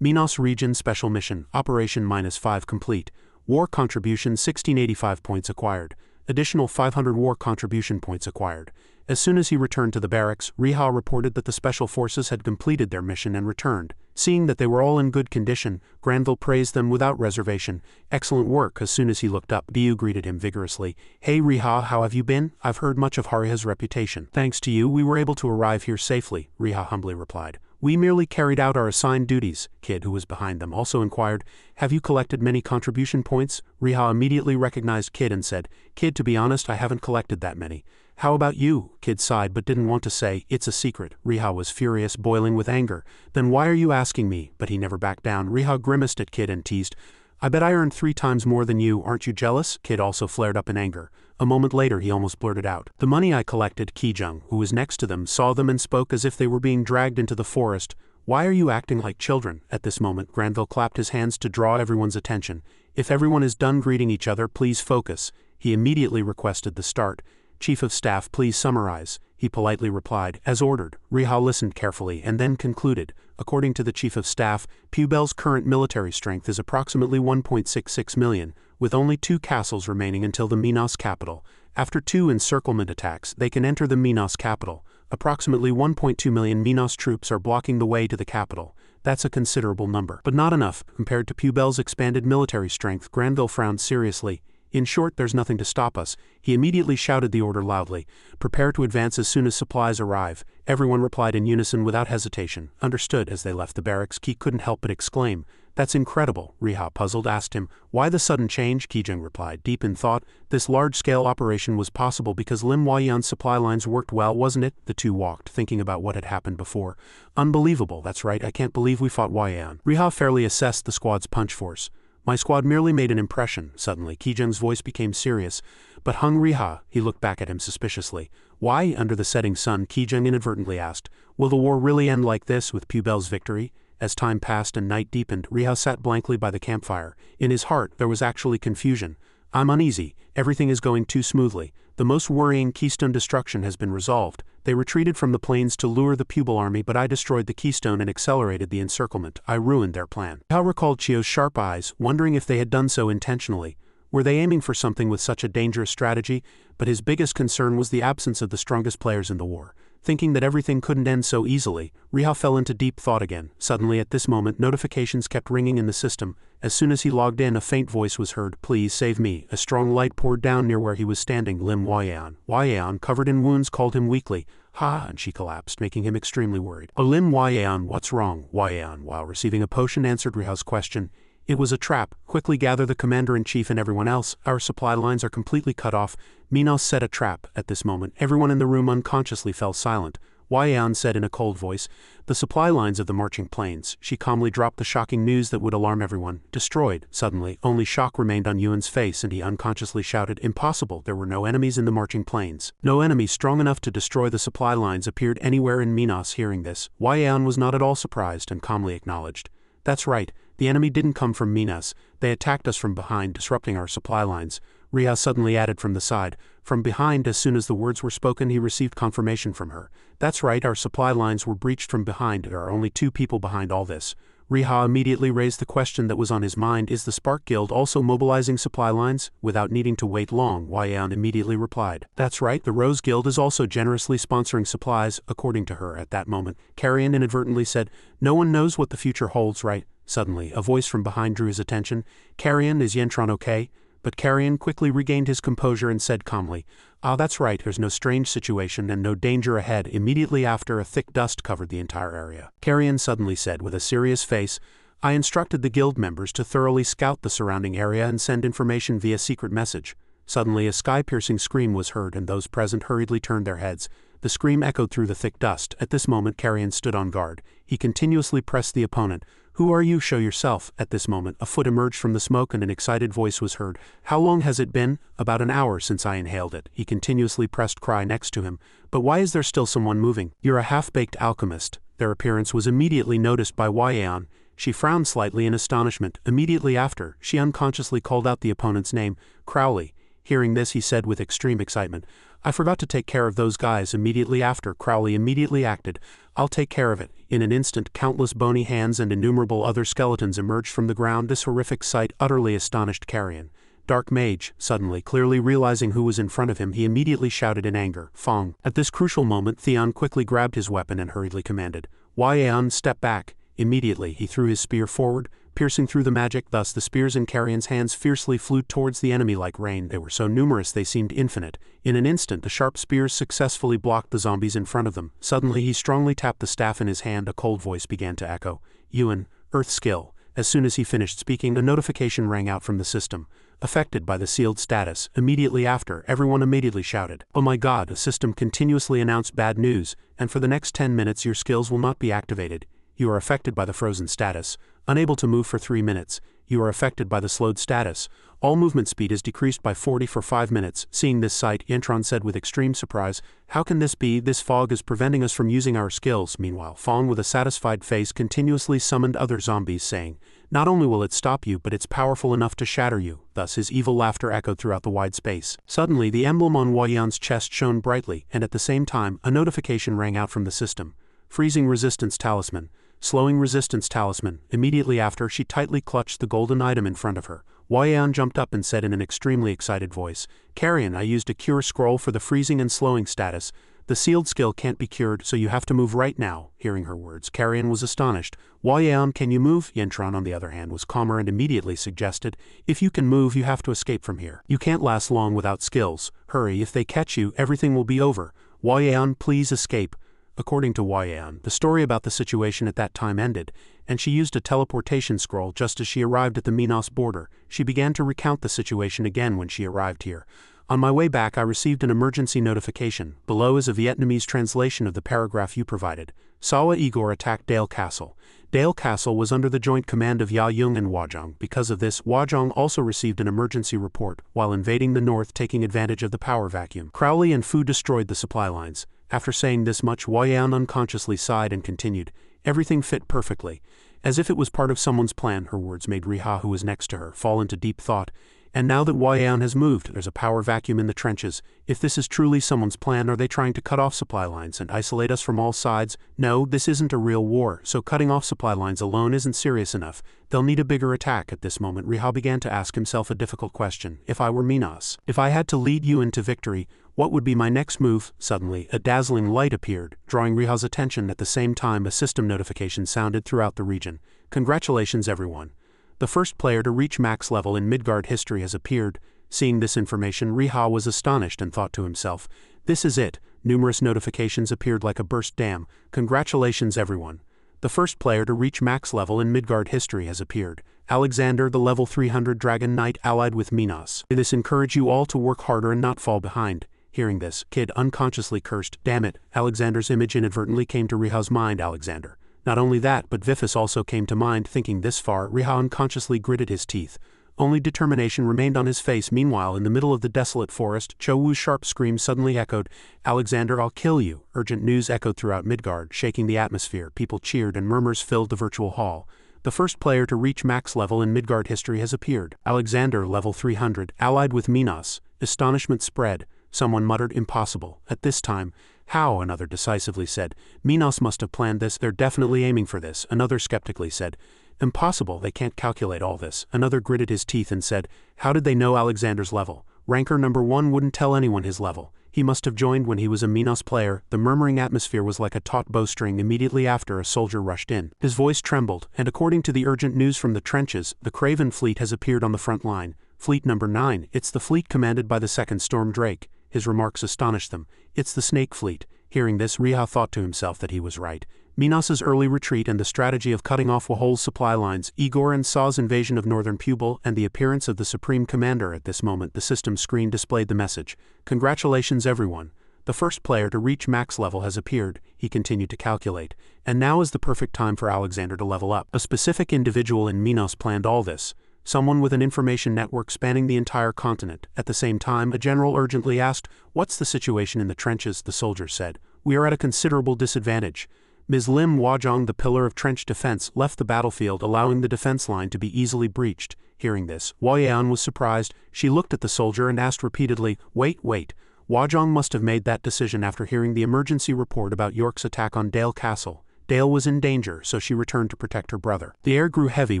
Minas Region Special Mission, Operation -5 complete. War contribution 1685 points acquired. Additional 500 war contribution points acquired. As soon as he returned to the barracks, Riha reported that the special forces had completed their mission and returned. Seeing that they were all in good condition, Granville praised them without reservation. Excellent work. As soon as he looked up, Bu greeted him vigorously. Hey Riha, how have you been? I've heard much of Hariha's reputation. Thanks to you, we were able to arrive here safely, Riha humbly replied. We merely carried out our assigned duties. Kid, who was behind them, also inquired, have you collected many contribution points? Riha immediately recognized Kid and said, Kid, to be honest, I haven't collected that many. How about you? Kid sighed but didn't want to say, it's a secret. Riha was furious, boiling with anger. Then why are you asking me? But he never backed down. Riha grimaced at Kid and teased, I bet I earned 3 times more than you, aren't you jealous? Kid also flared up in anger. A moment later he almost blurted out, the money I collected. Kijung, who was next to them, saw them and spoke as if they were being dragged into the forest. Why are you acting like children? At this moment Granville clapped his hands to draw everyone's attention. If everyone is done greeting each other, please focus. He immediately requested the start. Chief of Staff, please summarize. He politely replied, as ordered. Riha listened carefully and then concluded, according to the Chief of Staff, Puebel's current military strength is approximately 1.66 million, with only 2 castles remaining until the Minas capital. After 2 encirclement attacks, they can enter the Minas capital. Approximately 1.2 million Minas troops are blocking the way to the capital. That's a considerable number, but not enough. Compared to Puebel's expanded military strength, Granville frowned seriously. In short, there's nothing to stop us. He immediately shouted the order loudly. Prepare to advance as soon as supplies arrive. Everyone replied in unison without hesitation. Understood. As they left the barracks, Ki couldn't help but exclaim, that's incredible. Riha, puzzled, asked him, why the sudden change? Kijung replied, deep in thought, this large-scale operation was possible because Lim Huayan's supply lines worked well, wasn't it? The two walked, thinking about what had happened before. Unbelievable, that's right, I can't believe we fought Huayan. Riha fairly assessed the squad's punch force. My squad merely made an impression. Suddenly, Kijung's voice became serious. But Hung Riha, he looked back at him suspiciously. Why, under the setting sun? Kijung inadvertently asked. Will the war really end like this, with Puebel's victory? As time passed and night deepened, Riha sat blankly by the campfire. In his heart, there was actually confusion. I'm uneasy. Everything is going too smoothly. The most worrying keystone destruction has been resolved. They retreated from the plains to lure the Puebel army, but I destroyed the keystone and accelerated the encirclement. I ruined their plan. Riha recalled Chio's sharp eyes, wondering if they had done so intentionally. Were they aiming for something with such a dangerous strategy? But his biggest concern was the absence of the strongest players in the war. Thinking that everything couldn't end so easily, Riha fell into deep thought again. Suddenly, at this moment, notifications kept ringing in the system. As soon as he logged in, a faint voice was heard. Please save me. A strong light poured down near where he was standing. Lim Huayan. Huayan, covered in wounds, called him weakly. Ha! And she collapsed, making him extremely worried. Oh, Lim Huayan, what's wrong? Huayan, while receiving a potion, answered Riha's question. It was a trap. Quickly gather the commander-in-chief and everyone else. Our supply lines are completely cut off. Minos set a trap. At this moment, everyone in the room unconsciously fell silent. Huayan said in a cold voice, the supply lines of the marching planes. She calmly dropped the shocking news that would alarm everyone. Destroyed. Suddenly, only shock remained on Yuan's face and he unconsciously shouted, impossible, there were no enemies in the marching planes. No enemy strong enough to destroy the supply lines appeared anywhere in Minas. Hearing this, Huayan was not at all surprised and calmly acknowledged. That's right. The enemy didn't come from Minas. They attacked us from behind, disrupting our supply lines. Riha suddenly added from the side. From behind, as soon as the words were spoken, he received confirmation from her. That's right, our supply lines were breached from behind. There are only 2 people behind all this. Riha immediately raised the question that was on his mind, is the Spark Guild also mobilizing supply lines? Without needing to wait long, Huayan immediately replied. That's right, the Rose Guild is also generously sponsoring supplies, according to her. At that moment, Carrion inadvertently said, no one knows what the future holds, right? Suddenly, a voice from behind drew his attention. Carrion, is Yentron okay? But Carrion quickly regained his composure and said calmly, ah, that's right, there's no strange situation and no danger ahead. Immediately after, a thick dust covered the entire area. Carrion suddenly said with a serious face, I instructed the guild members to thoroughly scout the surrounding area and send information via secret message. Suddenly, a sky-piercing scream was heard and those present hurriedly turned their heads. The scream echoed through the thick dust. At this moment, Carrion stood on guard. He continuously pressed the opponent, "Who are you? Show yourself." At this moment, a foot emerged from the smoke and an excited voice was heard. "How long has it been?" "About an hour since I inhaled it." He continuously pressed Cry next to him. "But why is there still someone moving?" "You're a half-baked alchemist." Their appearance was immediately noticed by Yeon. She frowned slightly in astonishment. Immediately after, she unconsciously called out the opponent's name, Crowley. Hearing this, he said with extreme excitement, "I forgot to take care of those guys." Immediately after, Crowley immediately acted, "I'll take care of it." In an instant, countless bony hands and innumerable other skeletons emerged from the ground. This horrific sight utterly astonished Carrion. Dark Mage, suddenly clearly realizing who was in front of him, he immediately shouted in anger, "Fong." At this crucial moment, Theon quickly grabbed his weapon and hurriedly commanded, "Yeon, step back." Immediately, he threw his spear forward, piercing through the magic. Thus the spears in Carrion's hands fiercely flew towards the enemy like rain. They were so numerous they seemed infinite. In an instant, the sharp spears successfully blocked the zombies in front of them. Suddenly he strongly tapped the staff in his hand. A cold voice began to echo, "Yuan, Earth Skill." As soon as he finished speaking, a notification rang out from the system. Affected by the sealed status. Immediately after, everyone immediately shouted, "Oh my god!" The system continuously announced bad news, and for the next 10 minutes your skills will not be activated. You are affected by the frozen status. Unable to move for 3 minutes. You are affected by the slowed status. All movement speed is decreased by 40 for 5 minutes. Seeing this sight, Yentron said with extreme surprise, "How can this be? This fog is preventing us from using our skills." Meanwhile, Fong with a satisfied face continuously summoned other zombies saying, "Not only will it stop you, but it's powerful enough to shatter you." Thus his evil laughter echoed throughout the wide space. Suddenly the emblem on Yeon's chest shone brightly, and at the same time, a notification rang out from the system. Freezing Resistance Talisman. Slowing Resistance Talisman. Immediately after, she tightly clutched the golden item in front of her. Yeon jumped up and said in an extremely excited voice, "Carrion, I used a cure scroll for the freezing and slowing status. The sealed skill can't be cured, so you have to move right now." Hearing her words, Carrion was astonished. "Yeon, can you move?" Yentron, on the other hand, was calmer and immediately suggested, "If you can move, you have to escape from here. You can't last long without skills. Hurry, if they catch you, everything will be over. Yeon, please escape." According to Yeon, the story about the situation at that time ended, and she used a teleportation scroll just as she arrived at the Minos border. She began to recount the situation again when she arrived here. "On my way back, I received an emergency notification. Below is a Vietnamese translation of the paragraph you provided. Sawa Igor attacked Dale Castle. Dale Castle was under the joint command of Ya Yung and Wajong. Because of this, Wajong also received an emergency report while invading the north, taking advantage of the power vacuum. Crowley and Fu destroyed the supply lines." After saying this much, Yeon unconsciously sighed and continued, "Everything fit perfectly. As if it was part of someone's plan." Her words made Riha, who was next to her, fall into deep thought. "And now that Yeon has moved, there's a power vacuum in the trenches. If this is truly someone's plan, are they trying to cut off supply lines and isolate us from all sides? No, this isn't a real war, so cutting off supply lines alone isn't serious enough. They'll need a bigger attack." At this moment, Riha began to ask himself a difficult question. "If I were Minos, if I had to lead you into victory, what would be my next move?" Suddenly, a dazzling light appeared, drawing Riha's attention. At the same time, a system notification sounded throughout the region. "Congratulations everyone. The first player to reach max level in Midgard history has appeared." Seeing this information, Riha was astonished and thought to himself, "This is it." Numerous notifications appeared like a burst dam. "Congratulations everyone. The first player to reach max level in Midgard history has appeared. Alexander, the level 300 Dragon Knight allied with Minos. This encourage you all to work harder and not fall behind." Hearing this, Kid unconsciously cursed, "Damn it." Alexander's image inadvertently came to Riha's mind. Alexander. Not only that, but Vifus also came to mind. Thinking this far, Riha unconsciously gritted his teeth. Only determination remained on his face. Meanwhile, in the middle of the desolate forest, Cho Wu's sharp scream suddenly echoed, "Alexander, I'll kill you." Urgent news echoed throughout Midgard, shaking the atmosphere. People cheered and murmurs filled the virtual hall. The first player to reach max level in Midgard history has appeared. Alexander, level 300, allied with Minos. Astonishment spread. Someone muttered, "Impossible." At this time, "How?" another decisively said. "Minos must have planned this. They're definitely aiming for this." Another skeptically said, "Impossible, they can't calculate all this." Another gritted his teeth and said, "How did they know Alexander's level? Ranker number 1 wouldn't tell anyone his level. He must have joined when he was a Minos player." The murmuring atmosphere was like a taut bowstring. Immediately after, a soldier rushed in. His voice trembled, and according to the urgent news from the trenches, the Craven fleet has appeared on the front line. "Fleet number 9, it's the fleet commanded by the second Storm Drake." His remarks astonished them. "It's the Snake Fleet." Hearing this, Riha thought to himself that he was right. Minos' early retreat and the strategy of cutting off Wahol's supply lines, Igor and Saw's invasion of northern Pupil, and the appearance of the Supreme Commander. At this moment, the system screen displayed the message, "Congratulations everyone. The first player to reach max level has appeared, he continued to calculate, and now is the perfect time for Alexander to level up. A specific individual in Minos planned all this, someone with an information network spanning the entire continent. At the same time, a general urgently asked, "What's the situation in the trenches?" The soldier said, "We are at a considerable disadvantage." Ms. Lim Wajong, the pillar of trench defense, left the battlefield, allowing the defense line to be easily breached. Hearing this, Huayan was surprised. She looked at the soldier and asked repeatedly, Wait. Wajong must have made that decision after hearing the emergency report about York's attack on Dale Castle. Dale was in danger, so she returned to protect her brother. The air grew heavy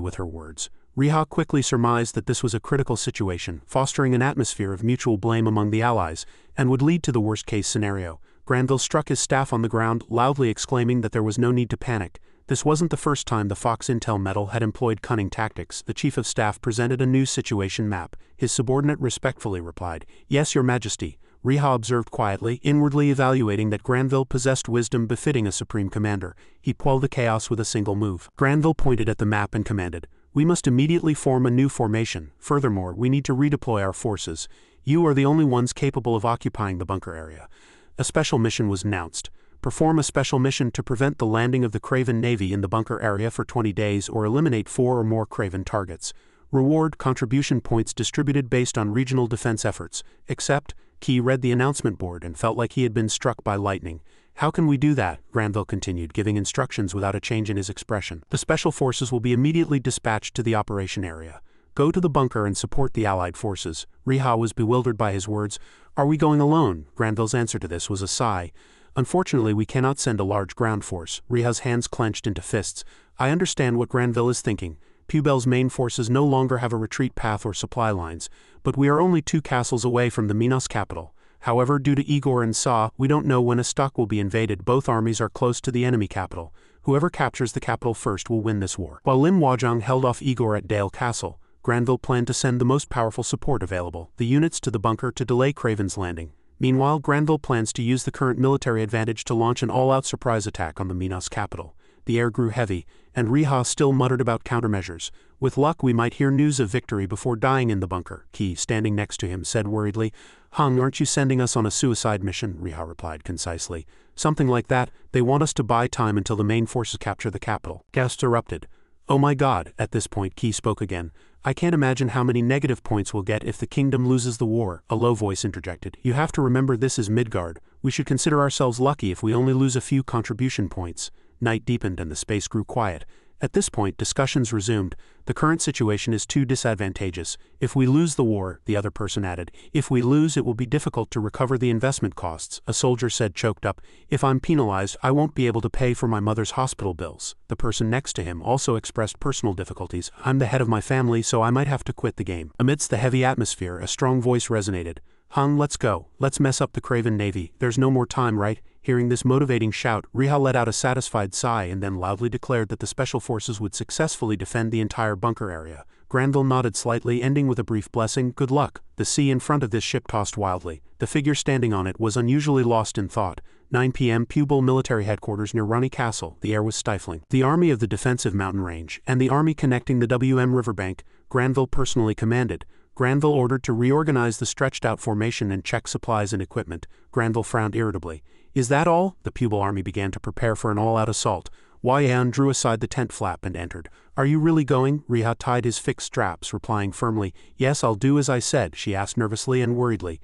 with her words. Riha quickly surmised that this was a critical situation, fostering an atmosphere of mutual blame among the allies, and would lead to the worst-case scenario. Granville struck his staff on the ground, loudly exclaiming that there was no need to panic. This wasn't the first time the Fox Intel Metal had employed cunning tactics. The Chief of Staff presented a new situation map. His subordinate respectfully replied, "Yes, Your Majesty." Riha observed quietly, inwardly evaluating that Granville possessed wisdom befitting a supreme commander. He quelled the chaos with a single move. Granville pointed at the map and commanded, "We must immediately form a new formation. Furthermore, we need to redeploy our forces. You are the only ones capable of occupying the bunker area." A special mission was announced. Perform a special mission to prevent the landing of the Craven Navy in the bunker area for 20 days or eliminate 4 or more Craven targets. Reward contribution points distributed based on regional defense efforts. Except, Key read the announcement board and felt like he had been struck by lightning. "How can we do that?" Granville continued, giving instructions without a change in his expression. "The special forces will be immediately dispatched to the operation area. Go to the bunker and support the Allied forces." Riha was bewildered by his words. "Are we going alone?" Granville's answer to this was a sigh. "Unfortunately, we cannot send a large ground force." Riha's hands clenched into fists. "I understand what Granville is thinking. Pubel's main forces no longer have a retreat path or supply lines, but we are only 2 castles away from the Minos capital. However, due to Igor and Sa, we don't know when a stock will be invaded. Both armies are close to the enemy capital. Whoever captures the capital first will win this war." While Lim Wajong held off Igor at Dale Castle, Granville planned to send the most powerful support available, the units to the bunker to delay Craven's landing. Meanwhile, Granville plans to use the current military advantage to launch an all-out surprise attack on the Minos capital. The air grew heavy, and Riha still muttered about countermeasures. "With luck, we might hear news of victory before dying in the bunker." Key, standing next to him, said worriedly, "Hung, aren't you sending us on a suicide mission?" Riha replied concisely. "Something like that. They want us to buy time until the main forces capture the capital." Guests erupted. "Oh my God!" At this point, Key spoke again. "I can't imagine how many negative points we'll get if the kingdom loses the war." A low voice interjected. "You have to remember this is Midgard. We should consider ourselves lucky if we only lose a few contribution points." Night deepened and the space grew quiet. At this point, discussions resumed. "The current situation is too disadvantageous. If we lose the war," the other person added, "if we lose, it will be difficult to recover the investment costs." A soldier said, choked up, "If I'm penalized, I won't be able to pay for my mother's hospital bills." The person next to him also expressed personal difficulties. "I'm the head of my family, so I might have to quit the game." Amidst the heavy atmosphere, a strong voice resonated. "Hung, let's go. Let's mess up the Craven Navy. There's no more time, right?" Hearing this motivating shout, Riha let out a satisfied sigh and then loudly declared that the special forces would successfully defend the entire bunker area. Granville nodded slightly, ending with a brief blessing. "Good luck." The sea in front of this ship tossed wildly. The figure standing on it was unusually lost in thought. 9 p.m. Pubel military headquarters near Runny Castle. The air was stifling. The army of the defensive mountain range, and the army connecting the WM riverbank, Granville personally commanded. Granville ordered to reorganize the stretched-out formation and check supplies and equipment. Granville frowned irritably. "Is that all?" The Pubel army began to prepare for an all-out assault. Huayan drew aside the tent flap and entered. "Are you really going?" Riha tied his fixed straps, replying firmly. "Yes, I'll do as I said." She asked nervously and worriedly.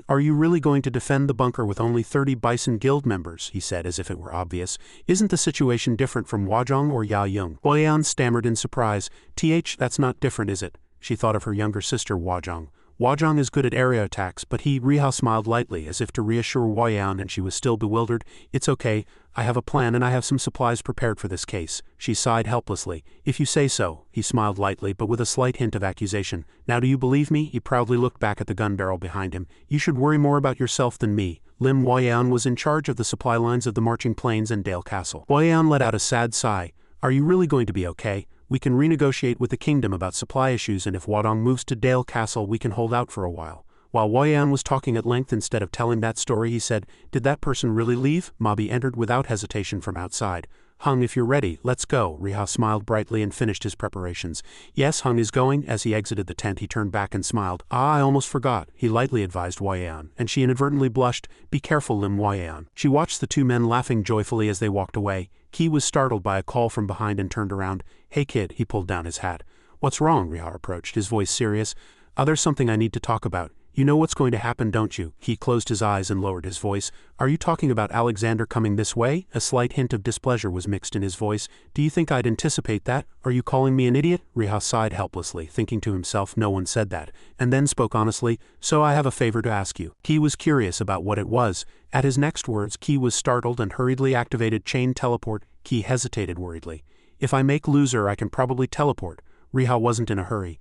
Are you really going to defend the bunker with only 30 Bison Guild members?" he said as if it were obvious. "Isn't the situation different from Wajong or Ya Yung?" Huayan stammered in surprise. That's not different, is it?" She thought of her younger sister Wajong. "Wajong is good at area attacks, but Riha smiled lightly as if to reassure Huayan, and she was still bewildered. "It's okay. I have a plan and I have some supplies prepared for this case." She sighed helplessly. "If you say so." He smiled lightly but with a slight hint of accusation. "Now do you believe me?" He proudly looked back at the gun barrel behind him. "You should worry more about yourself than me." Lim Huayan was in charge of the supply lines of the marching plains and Dale Castle. Huayan let out a sad sigh. "Are you really going to be okay? We can renegotiate with the kingdom about supply issues, and if Wadong moves to Dale Castle we can hold out for a while." While Huayan was talking at length instead of telling that story, he said, "Did that person really leave?" Mabi entered without hesitation from outside. Hung, if you're ready, let's go. Riha smiled brightly and finished his preparations. Yes, Hung is going. As he exited the tent he turned back and smiled. I almost forgot, he lightly advised Wei-an, and she inadvertently blushed. Be careful, Lim Wei-an. She watched the two men laughing joyfully as they walked away. Ki was startled by a call from behind and turned around. Hey kid, he pulled down his hat. What's wrong? Riha approached, his voice serious. There's something I need to talk about. You know what's going to happen, don't you? He closed his eyes and lowered his voice. Are you talking about Alexander coming this way? A slight hint of displeasure was mixed in his voice. Do you think I'd anticipate that? Are you calling me an idiot? Riha sighed helplessly, thinking to himself no one said that, and then spoke honestly. So I have a favor to ask you. Ki was curious about what it was. At his next words, Ki was startled and hurriedly activated chain teleport. Ki hesitated worriedly. If I make loser, I can probably teleport. Riha wasn't in a hurry.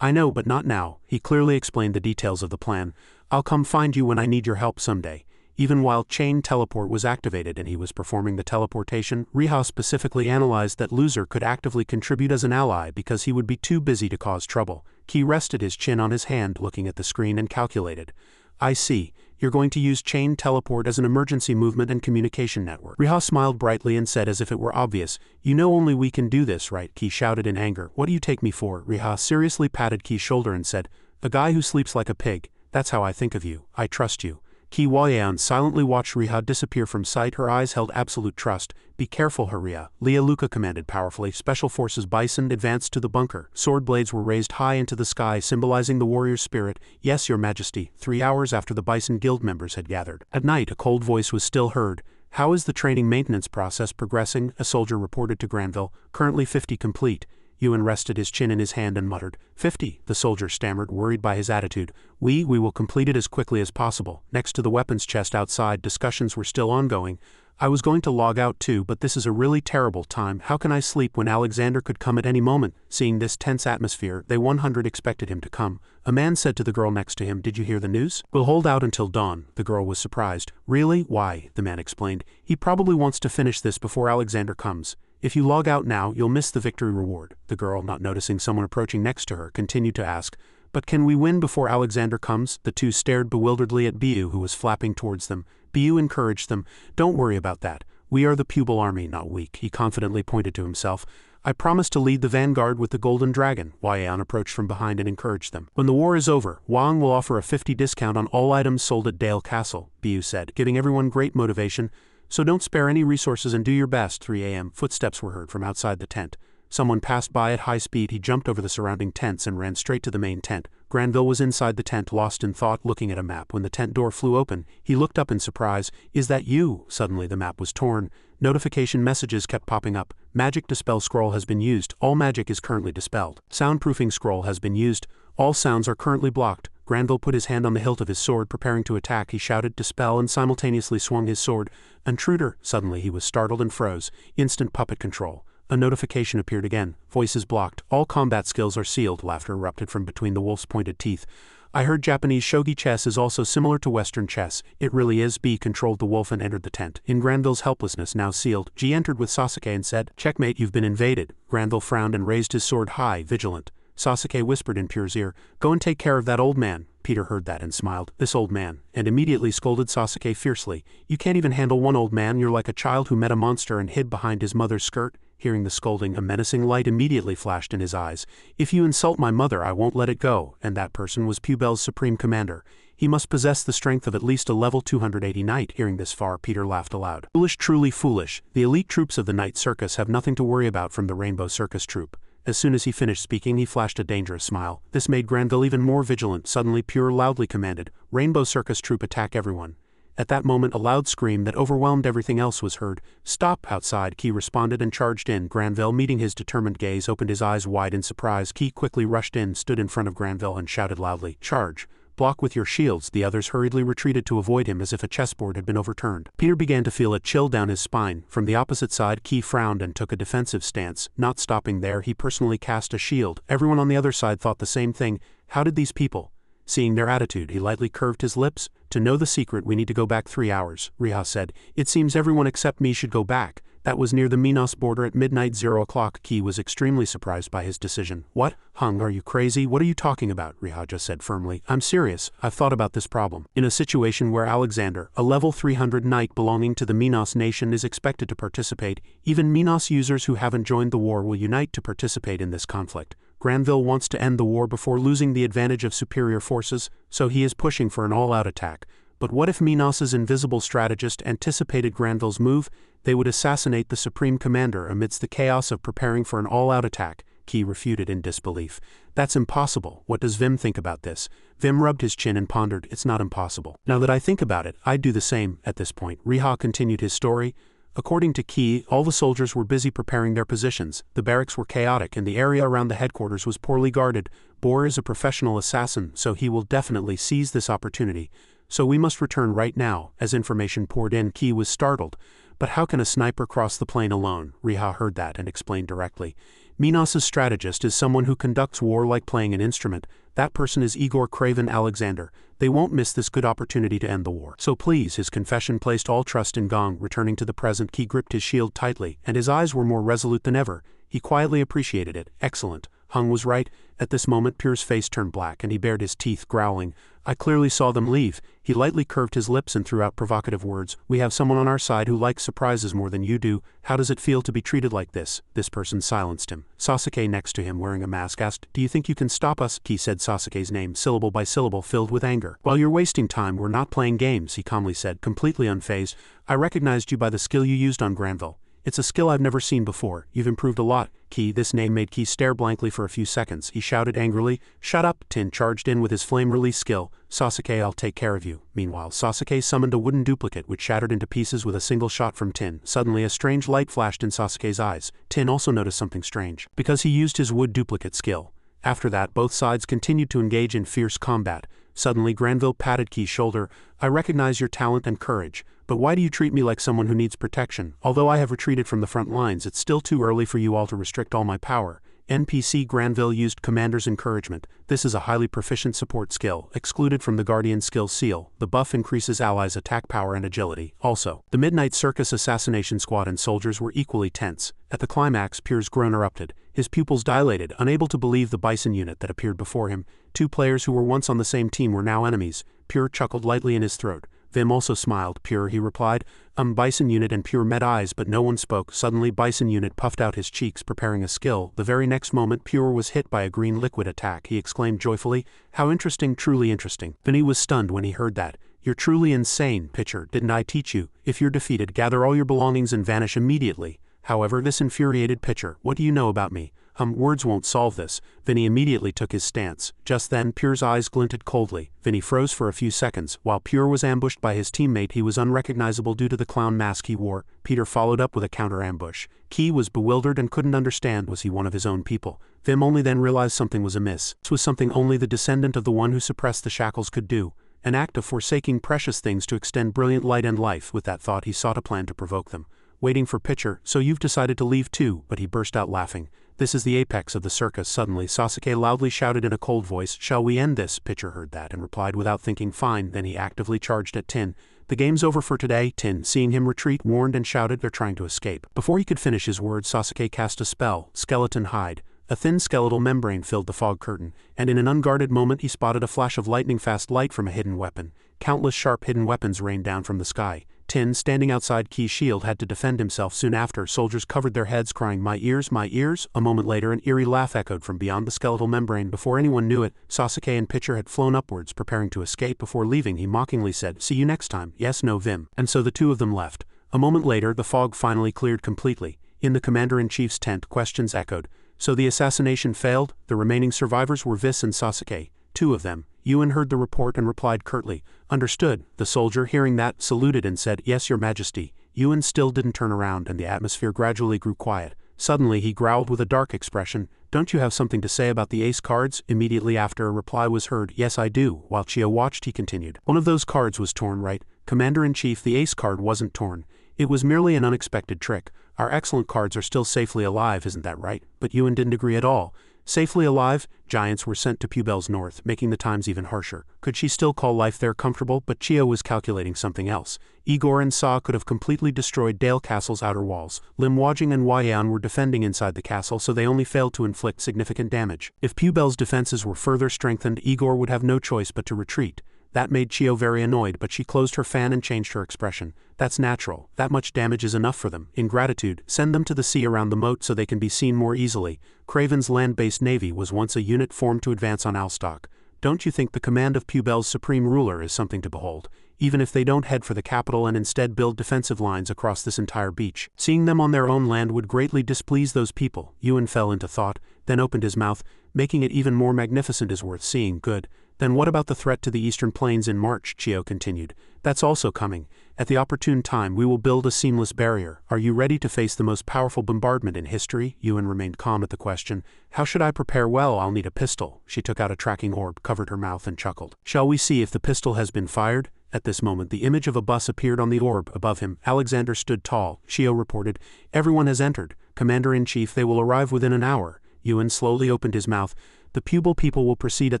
I know, but not now. He clearly explained the details of the plan. I'll come find you when I need your help someday. Even while chain teleport was activated and he was performing the teleportation, Riha specifically analyzed that loser could actively contribute as an ally because he would be too busy to cause trouble. Ki rested his chin on his hand, looking at the screen, and calculated. I see. You're going to use chain teleport as an emergency movement and communication network. Riha smiled brightly and said as if it were obvious, You know only we can do this, right? Ki shouted in anger. What do you take me for? Riha seriously patted Ki's shoulder and said, A guy who sleeps like a pig. That's how I think of you. I trust you. Ki Wei-an silently watched Riha disappear from sight. Her eyes held absolute trust. Be careful, Riha. Leah Luca commanded powerfully. Special Forces Bison advanced to the bunker. Sword blades were raised high into the sky, symbolizing the warrior's spirit. Yes, your majesty. 3 hours after the Bison Guild members had gathered. At night, a cold voice was still heard. How is the training maintenance process progressing? A soldier reported to Granville. Currently 50 complete. Ewan rested his chin in his hand and muttered. 50, the soldier stammered, worried by his attitude. We will complete it as quickly as possible. Next to the weapons chest outside, discussions were still ongoing. I was going to log out too, but this is a really terrible time. How can I sleep when Alexander could come at any moment? Seeing this tense atmosphere, they 100 expected him to come. A man said to the girl next to him, Did you hear the news? We'll hold out until dawn. The girl was surprised. Really? Why? The man explained. He probably wants to finish this before Alexander comes. If you log out now, you'll miss the victory reward. The girl, not noticing someone approaching next to her, continued to ask, But can we win before Alexander comes? The two stared bewilderedly at Biu, who was flapping towards them. Biu encouraged them. Don't worry about that. We are the Pupil Army, not weak. He confidently pointed to himself. I promise to lead the vanguard with the Golden Dragon. Wei-an approached from behind and encouraged them. When the war is over, Wang will offer a 50 discount on all items sold at Dale Castle, Biu said, giving everyone great motivation. So don't spare any resources and do your best. 3 a.m. Footsteps were heard from outside the tent. Someone passed by at high speed. He jumped over the surrounding tents and ran straight to the main tent. Granville was inside the tent, lost in thought, looking at a map. When the tent door flew open, he looked up in surprise. Is that you? Suddenly the map was torn. Notification messages kept popping up. Magic dispel scroll has been used. All magic is currently dispelled. Soundproofing scroll has been used. All sounds are currently blocked. Granville put his hand on the hilt of his sword, preparing to attack. He shouted, Dispel, and simultaneously swung his sword. Intruder! Suddenly he was startled and froze. Instant puppet control. A notification appeared again. Voices blocked. All combat skills are sealed. Laughter erupted from between the wolf's pointed teeth. I heard Japanese shogi chess is also similar to Western chess. It really is. B controlled the wolf and entered the tent. In Granville's helplessness, now sealed, G entered with Sasuke and said, Checkmate, you've been invaded. Granville frowned and raised his sword high, vigilant. Sasuke whispered in Pierre's ear, Go and take care of that old man. Peter heard that and smiled. This old man. And immediately scolded Sasuke fiercely. You can't even handle one old man. You're like a child who met a monster and hid behind his mother's skirt. Hearing the scolding, a menacing light immediately flashed in his eyes. If you insult my mother, I won't let it go. And that person was Pubel's supreme commander. He must possess the strength of at least a level 280 knight. Hearing this far, Peter laughed aloud. Foolish, truly foolish. The elite troops of the Night Circus have nothing to worry about from the Rainbow Circus troop. As soon as he finished speaking, he flashed a dangerous smile. This made Granville even more vigilant. Suddenly, Pure loudly commanded, Rainbow Circus troop, attack everyone. At that moment, a loud scream that overwhelmed everything else was heard. Stop! Outside, Ki responded and charged in. Granville, meeting his determined gaze, opened his eyes wide in surprise. Ki quickly rushed in, stood in front of Granville and shouted loudly, Charge! Block with your shields. The others hurriedly retreated to avoid him as if a chessboard had been overturned. Peter began to feel a chill down his spine. From the opposite side, Ki frowned and took a defensive stance. Not stopping there, he personally cast a shield. Everyone on the other side thought the same thing. How did these people? Seeing their attitude, he lightly curved his lips. To know the secret, we need to go back 3 hours, Riha said. It seems everyone except me should go back. That was near the Minos border at midnight 0 o'clock. Ki was extremely surprised by his decision. What? Hung, are you crazy? What are you talking about? Rihaja said firmly. I'm serious. I've thought about this problem. In a situation where Alexander, a level 300 knight belonging to the Minos nation, is expected to participate, even Minos users who haven't joined the war will unite to participate in this conflict. Granville wants to end the war before losing the advantage of superior forces, so he is pushing for an all-out attack. But what if Minos's invisible strategist anticipated Granville's move? They would assassinate the Supreme Commander amidst the chaos of preparing for an all-out attack. Ki refuted in disbelief. That's impossible. What does Vim think about this? Vim rubbed his chin and pondered. It's not impossible. Now that I think about it, I'd do the same. At this point, Riha continued his story. According to Ki, all the soldiers were busy preparing their positions. The barracks were chaotic and the area around the headquarters was poorly guarded. Bor is a professional assassin, so he will definitely seize this opportunity. So we must return right now. As information poured in, Ki was startled. But how can a sniper cross the plain alone? Riha heard that and explained directly. Minos's strategist is someone who conducts war like playing an instrument. That person is Igor Craven Alexander. They won't miss this good opportunity to end the war. So please, his confession placed all trust in Gong. Returning to the present, Ki gripped his shield tightly, and his eyes were more resolute than ever. He quietly appreciated it. Excellent. Hung was right. At this moment, Pure's face turned black and he bared his teeth, growling. I clearly saw them leave. He lightly curved his lips and threw out provocative words. We have someone on our side who likes surprises more than you do. How does it feel to be treated like this? This person silenced him. Sasuke next to him, wearing a mask, asked, Do you think you can stop us? Ki said Sasuke's name, syllable by syllable, filled with anger. While you're wasting time, we're not playing games, he calmly said, completely unfazed. I recognized you by the skill you used on Granville. It's a skill I've never seen before. You've improved a lot. Ki, this name made Ki stare blankly for a few seconds. He shouted angrily, Shut up! Tin charged in with his flame release skill. Sasuke, I'll take care of you. Meanwhile, Sasuke summoned a wooden duplicate which shattered into pieces with a single shot from Tin. Suddenly a strange light flashed in Sasuke's eyes. Tin also noticed something strange. Because he used his wood duplicate skill. After that, both sides continued to engage in fierce combat. Suddenly Granville patted Ki's shoulder. I recognize your talent and courage. But why do you treat me like someone who needs protection? Although I have retreated from the front lines, it's still too early for you all to restrict all my power. NPC Granville used Commander's Encouragement. This is a highly proficient support skill, excluded from the Guardian skill seal. The buff increases allies' attack power and agility. Also, the Midnight Circus Assassination Squad and soldiers were equally tense. At the climax, Pure's groan erupted. His pupils dilated, unable to believe the Bison unit that appeared before him. Two players who were once on the same team were now enemies. Pure chuckled lightly in his throat. Vim also smiled. Pure, he replied. Bison unit and Pure met eyes, but no one spoke. Suddenly Bison unit puffed out his cheeks, preparing a skill. The very next moment Pure was hit by a green liquid attack. He exclaimed joyfully, How interesting, truly interesting. Vinny was stunned when he heard that. You're truly insane, Pitcher. Didn't I teach you? If you're defeated, gather all your belongings and vanish immediately. However, this infuriated Pitcher. What do you know about me? Words won't solve this. Vinny immediately took his stance. Just then, Pure's eyes glinted coldly. Vinny froze for a few seconds. While Pure was ambushed by his teammate, he was unrecognizable due to the clown mask he wore. Peter followed up with a counter-ambush. Ki was bewildered and couldn't understand. Was he one of his own people? Vim only then realized something was amiss. This was something only the descendant of the one who suppressed the shackles could do. An act of forsaking precious things to extend brilliant light and life. With that thought, he sought a plan to provoke them. Waiting for Pitcher, so you've decided to leave too, but he burst out laughing. This is the apex of the circus. Suddenly, Sasuke loudly shouted in a cold voice, Shall we end this? Pitcher heard that and replied without thinking, Fine. Then he actively charged at Tin. The game's over for today. Tin, seeing him retreat, warned and shouted, They're trying to escape. Before he could finish his words, Sasuke cast a spell, Skeleton Hide. A thin skeletal membrane filled the fog curtain, and in an unguarded moment he spotted a flash of lightning-fast light from a hidden weapon. Countless sharp hidden weapons rained down from the sky. Tin, standing outside Ki's shield, had to defend himself. Soon after, soldiers covered their heads, crying, My ears, my ears! A moment later, an eerie laugh echoed from beyond the skeletal membrane. Before anyone knew it, Sasuke and Pitcher had flown upwards, preparing to escape. Before leaving, he mockingly said, See you next time. Yes, no, Vim. And so the two of them left. A moment later, the fog finally cleared completely. In the Commander-in-Chief's tent, questions echoed. So the assassination failed? The remaining survivors were Vis and Sasuke. Two of them. Yuan heard the report and replied curtly, Understood. The soldier, hearing that, saluted and said, Yes, your majesty. Yuan still didn't turn around and the atmosphere gradually grew quiet. Suddenly he growled with a dark expression, Don't you have something to say about the ace cards? Immediately after, a reply was heard, Yes, I do. While Chio watched, he continued, One of those cards was torn, right? Commander-in-Chief, the ace card wasn't torn. It was merely an unexpected trick. Our excellent cards are still safely alive, isn't that right? But Yuan didn't agree at all. Safely alive, giants were sent to Pubel's north, making the times even harsher. Could she still call life there comfortable? But Chio was calculating something else. Igor and Sa could have completely destroyed Dale Castle's outer walls. Lim Wajing and Huayan were defending inside the castle, so they only failed to inflict significant damage. If Pubel's defenses were further strengthened, Igor would have no choice but to retreat. That made Chio very annoyed, but she closed her fan and changed her expression. That's natural. That much damage is enough for them. In gratitude, send them to the sea around the moat so they can be seen more easily. Craven's land-based navy was once a unit formed to advance on Alstock. Don't you think the command of Pubel's supreme ruler is something to behold? Even if they don't head for the capital and instead build defensive lines across this entire beach. Seeing them on their own land would greatly displease those people. Yuan fell into thought, then opened his mouth. Making it even more magnificent is worth seeing. Good. Then what about the threat to the eastern plains in March? Chio continued. That's also coming. At the opportune time we will build a seamless barrier. Are you ready to face the most powerful bombardment in history? Yuan remained calm at the question. How should I prepare? Well, I'll need a pistol. She took out a tracking orb, covered her mouth and chuckled. Shall we see if the pistol has been fired? At this moment the image of a bus appeared on the orb above him. Alexander stood tall. Chio reported. Everyone has entered. Commander-in-Chief, they will arrive within an hour. Yuan slowly opened his mouth. The Pubel people will proceed at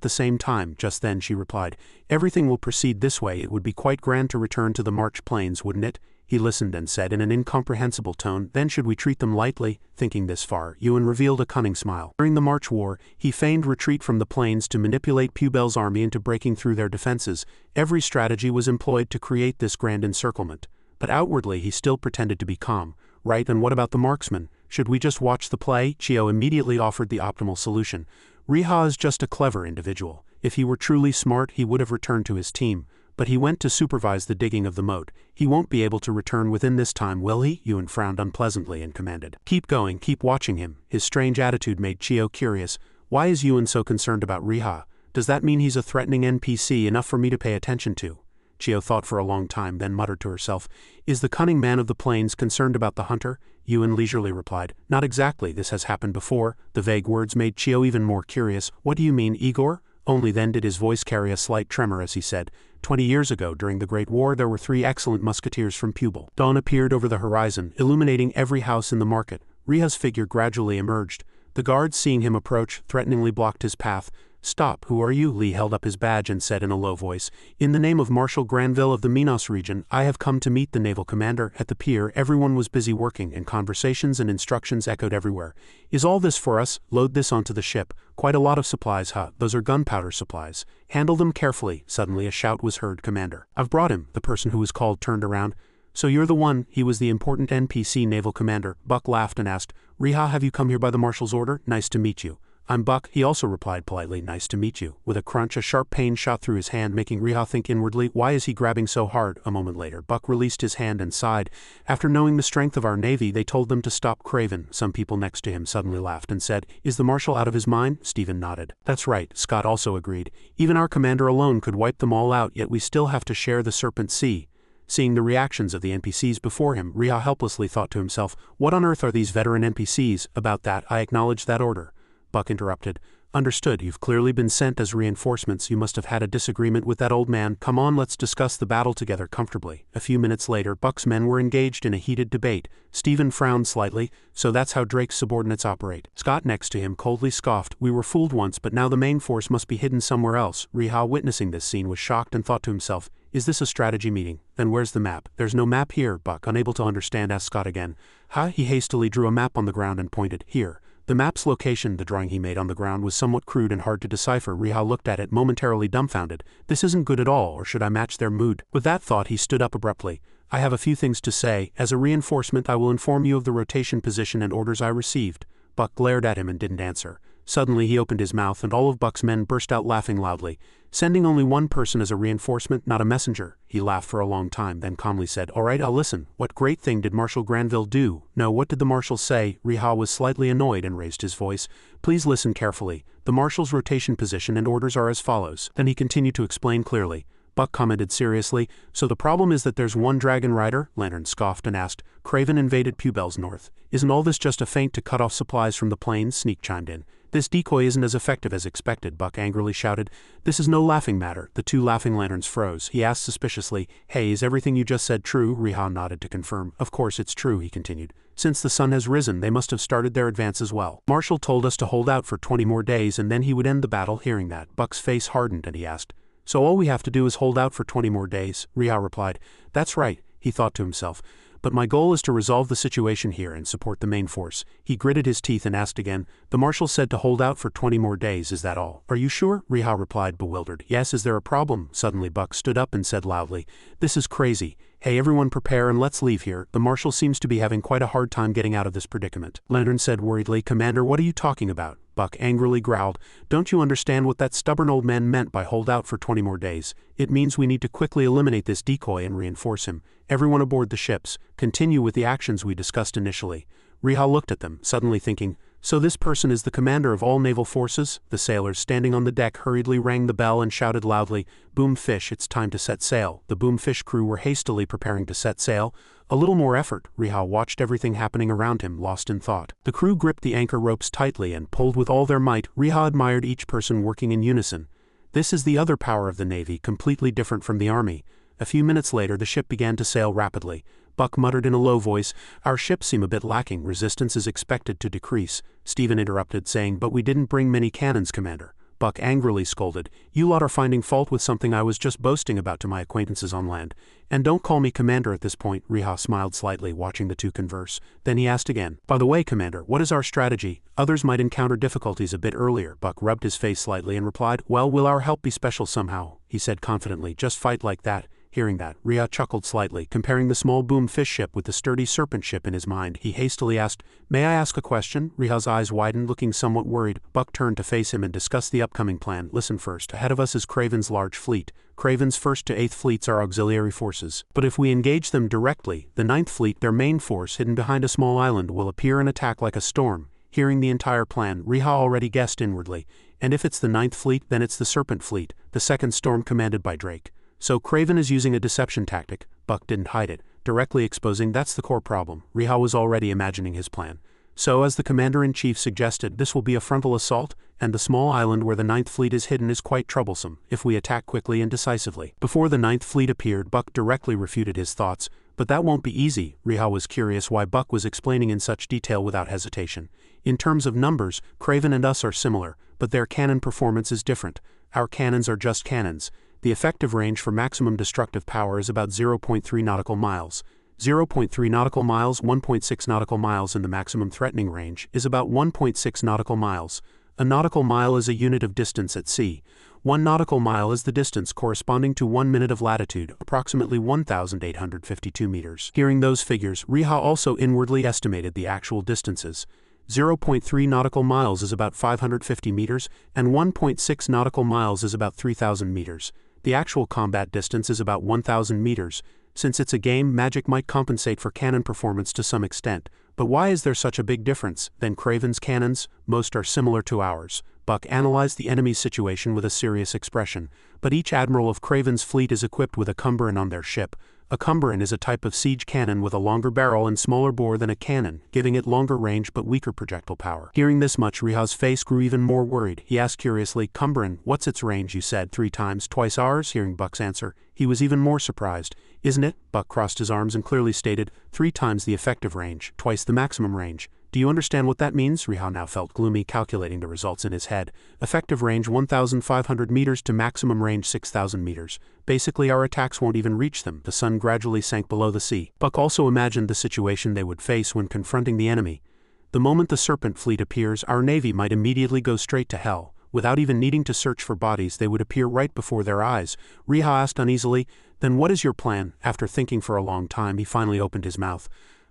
the same time. Just then she replied, everything will proceed this way. It would be quite grand to return to the March Plains, wouldn't it? He listened and said in an incomprehensible tone, then should we treat them lightly? Thinking this far, Yuan revealed a cunning smile. During the March War, he feigned retreat from the plains to manipulate Pubel's army into breaking through their defenses. Every strategy was employed to create this grand encirclement. But outwardly he still pretended to be calm. Right, and what about the marksman? Should we just watch the play? Chio immediately offered the optimal solution. Riha is just a clever individual. If he were truly smart, he would have returned to his team. But he went to supervise the digging of the moat. He won't be able to return within this time, will he? Yuan frowned unpleasantly and commanded. Keep going, keep watching him. His strange attitude made Chio curious. Why is Yuan so concerned about Riha? Does that mean he's a threatening NPC enough for me to pay attention to? Chio thought for a long time, then muttered to herself, is the cunning man of the plains concerned about the hunter? Yuan leisurely replied, not exactly, this has happened before. The vague words made Chio even more curious. What do you mean, Igor? Only then did his voice carry a slight tremor as he said, 20 years ago during the Great War there were 3 excellent musketeers from Pubel. Dawn appeared over the horizon, illuminating every house in the market. Riha's figure gradually emerged. The guards, seeing him approach, threateningly blocked his path. Stop, who are you? Li held up his badge and said in a low voice, in the name of Marshal Granville of the Minos region, I have come to meet the naval commander. At the pier, everyone was busy working, and conversations and instructions echoed everywhere. Is all this for us? Load this onto the ship. Quite a lot of supplies, huh? Those are gunpowder supplies. Handle them carefully. Suddenly a shout was heard, Commander. I've brought him. The person who was called turned around. So you're the one. He was the important NPC naval commander. Buck laughed and asked, Riha, have you come here by the marshal's order? Nice to meet you. I'm Buck. He also replied politely, nice to meet you. With a crunch, a sharp pain shot through his hand, making Riha think inwardly, why is he grabbing so hard? A moment later, Buck released his hand and sighed. After knowing the strength of our navy, they told them to stop Craven. Some people next to him suddenly laughed and said, is the marshal out of his mind? Stephen nodded. That's right, Scott also agreed. Even our commander alone could wipe them all out, yet we still have to share the Serpent Sea. Seeing the reactions of the NPCs before him, Riha helplessly thought to himself, what on earth are these veteran NPCs? About that, I acknowledge that order. Buck interrupted. Understood, you've clearly been sent as reinforcements. You must have had a disagreement with that old man. Come on, let's discuss the battle together comfortably. A few minutes later, Buck's men were engaged in a heated debate. Stephen frowned slightly. So that's how Drake's subordinates operate. Scott next to him coldly scoffed. We were fooled once, but now the main force must be hidden somewhere else. Riha, witnessing this scene, was shocked and thought to himself, is this a strategy meeting? Then where's the map? There's no map here. Buck, unable to understand, asked Scott again. Huh? He hastily drew a map on the ground and pointed. Here. The map's location, the drawing he made on the ground, was somewhat crude and hard to decipher. Riha looked at it, momentarily dumbfounded. This isn't good at all, or should I match their mood? With that thought, he stood up abruptly. I have a few things to say. As a reinforcement, I will inform you of the rotation position and orders I received. Buck glared at him and didn't answer. Suddenly he opened his mouth and all of Buck's men burst out laughing loudly. Sending only one person as a reinforcement, not a messenger. He laughed for a long time, then calmly said, all right, I'll listen. What great thing did Marshal Granville do? No, what did the marshal say? Riha was slightly annoyed and raised his voice. Please listen carefully. The marshal's rotation position and orders are as follows. Then he continued to explain clearly. Buck commented seriously, so the problem is that there's one dragon rider? Lantern scoffed and asked. Craven invaded Pubel's north. Isn't all this just a feint to cut off supplies from the plains? Sneak chimed in. This decoy isn't as effective as expected, Buck angrily shouted. This is no laughing matter. The 2 laughing lanterns froze. He asked suspiciously, hey, is everything you just said true? Riha nodded to confirm. Of course it's true, he continued. Since the sun has risen, they must have started their advance as well. Marshall told us to hold out for 20 more days and then he would end the battle. Hearing that, Buck's face hardened and he asked, "So all we have to do is hold out for 20 more days?" Riha replied. "That's right," he thought to himself. "But my goal is to resolve the situation here and support the main force." He gritted his teeth and asked again, "The Marshal said to hold out for 20 more days, is that all?" "Are you sure?" Riha replied, bewildered. "Yes, is there a problem?" Suddenly Buck stood up and said loudly, "This is crazy. Hey, everyone prepare and let's leave here. The Marshal seems to be having quite a hard time getting out of this predicament." Lantern said worriedly, "Commander, what are you talking about?" Buck angrily growled, "Don't you understand what that stubborn old man meant by hold out for 20 more days? It means we need to quickly eliminate this decoy and reinforce him. Everyone aboard the ships, continue with the actions we discussed initially." Riha looked at them, suddenly thinking, "So this person is the commander of all naval forces?" The sailors standing on the deck hurriedly rang the bell and shouted loudly, "Boom fish, it's time to set sail." The boom fish crew were hastily preparing to set sail. A little more effort. Riha watched everything happening around him, lost in thought. The crew gripped the anchor ropes tightly and pulled with all their might. Riha admired each person working in unison. This is the other power of the Navy, completely different from the Army. A few minutes later the ship began to sail rapidly. Buck muttered in a low voice, "Our ships seem a bit lacking. Resistance is expected to decrease." Stephen interrupted, saying, "But we didn't bring many cannons, Commander." Buck angrily scolded, "You lot are finding fault with something I was just boasting about to my acquaintances on land. And don't call me Commander at this point." Riha smiled slightly, watching the two converse. Then he asked again, "By the way, Commander, what is our strategy? Others might encounter difficulties a bit earlier." Buck rubbed his face slightly and replied, "Well, will our help be special somehow?" He said confidently, "Just fight like that." Hearing that, Riha chuckled slightly, comparing the small boom fish ship with the sturdy serpent ship in his mind. He hastily asked, "May I ask a question?" Riha's eyes widened, looking somewhat worried. Buck turned to face him and discussed the upcoming plan. "Listen first, ahead of us is Craven's large fleet. Craven's 1st to 8th fleets are auxiliary forces. But if we engage them directly, the 9th fleet, their main force hidden behind a small island, will appear and attack like a storm." Hearing the entire plan, Riha already guessed inwardly. And if it's the 9th fleet, then it's the Serpent fleet, the second storm commanded by Drake. So Craven is using a deception tactic. Buck didn't hide it, directly exposing that's the core problem. Riha was already imagining his plan. So as the Commander-in-Chief suggested, this will be a frontal assault, and the small island where the 9th fleet is hidden is quite troublesome, if we attack quickly and decisively. Before the 9th fleet appeared, Buck directly refuted his thoughts. "But that won't be easy." Riha was curious why Buck was explaining in such detail without hesitation. "In terms of numbers, Craven and us are similar, but their cannon performance is different. Our cannons are just cannons. The effective range for maximum destructive power is about 0.3 nautical miles. 0.3 nautical miles, 1.6 nautical miles, and the maximum threatening range is about 1.6 nautical miles. A nautical mile is a unit of distance at sea. 1 nautical mile is the distance corresponding to 1 minute of latitude, approximately 1,852 meters." Hearing those figures, Riha also inwardly estimated the actual distances. 0.3 nautical miles is about 550 meters, and 1.6 nautical miles is about 3,000 meters. The actual combat distance is about 1,000 meters. Since it's a game, magic might compensate for cannon performance to some extent. But why is there such a big difference? Then Craven's cannons, most are similar to ours. Buck analyzed the enemy's situation with a serious expression. But each admiral of Craven's fleet is equipped with a cumberan on their ship. A cumberan is a type of siege cannon with a longer barrel and smaller bore than a cannon, giving it longer range but weaker projectile power. Hearing this much, Riha's face grew even more worried. He asked curiously, "Cumberan, what's its range? You said 3 times, twice ours?" Hearing Buck's answer, he was even more surprised. "Isn't it?" Buck crossed his arms and clearly stated, 3 times the effective range, twice the maximum range. "Do you understand what that means?" Riha now felt gloomy, calculating the results in his head. Effective range 1,500 meters to maximum range 6,000 meters. Basically our attacks won't even reach them. The sun gradually sank below the sea. Buck also imagined the situation they would face when confronting the enemy. The moment the Serpent fleet appears, our navy might immediately go straight to hell. Without even needing to search for bodies, they would appear right before their eyes. Riha asked uneasily, "Then what is your plan?" After thinking for a long time, he finally opened his mouth.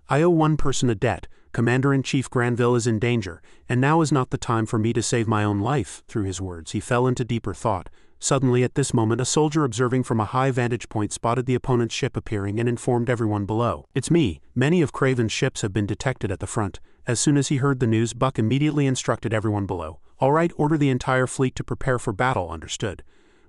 "I owe one person a debt. Commander-in-Chief Granville is in danger, and now is not the time for me to save my own life." Through his words, he fell into deeper thought. Suddenly at this moment a soldier observing from a high vantage point spotted the opponent's ship appearing and informed everyone below. "It's me. Many of Craven's ships have been detected at the front." As soon as he heard the news, Buck immediately instructed everyone below. "All right, order the entire fleet to prepare for battle, understood."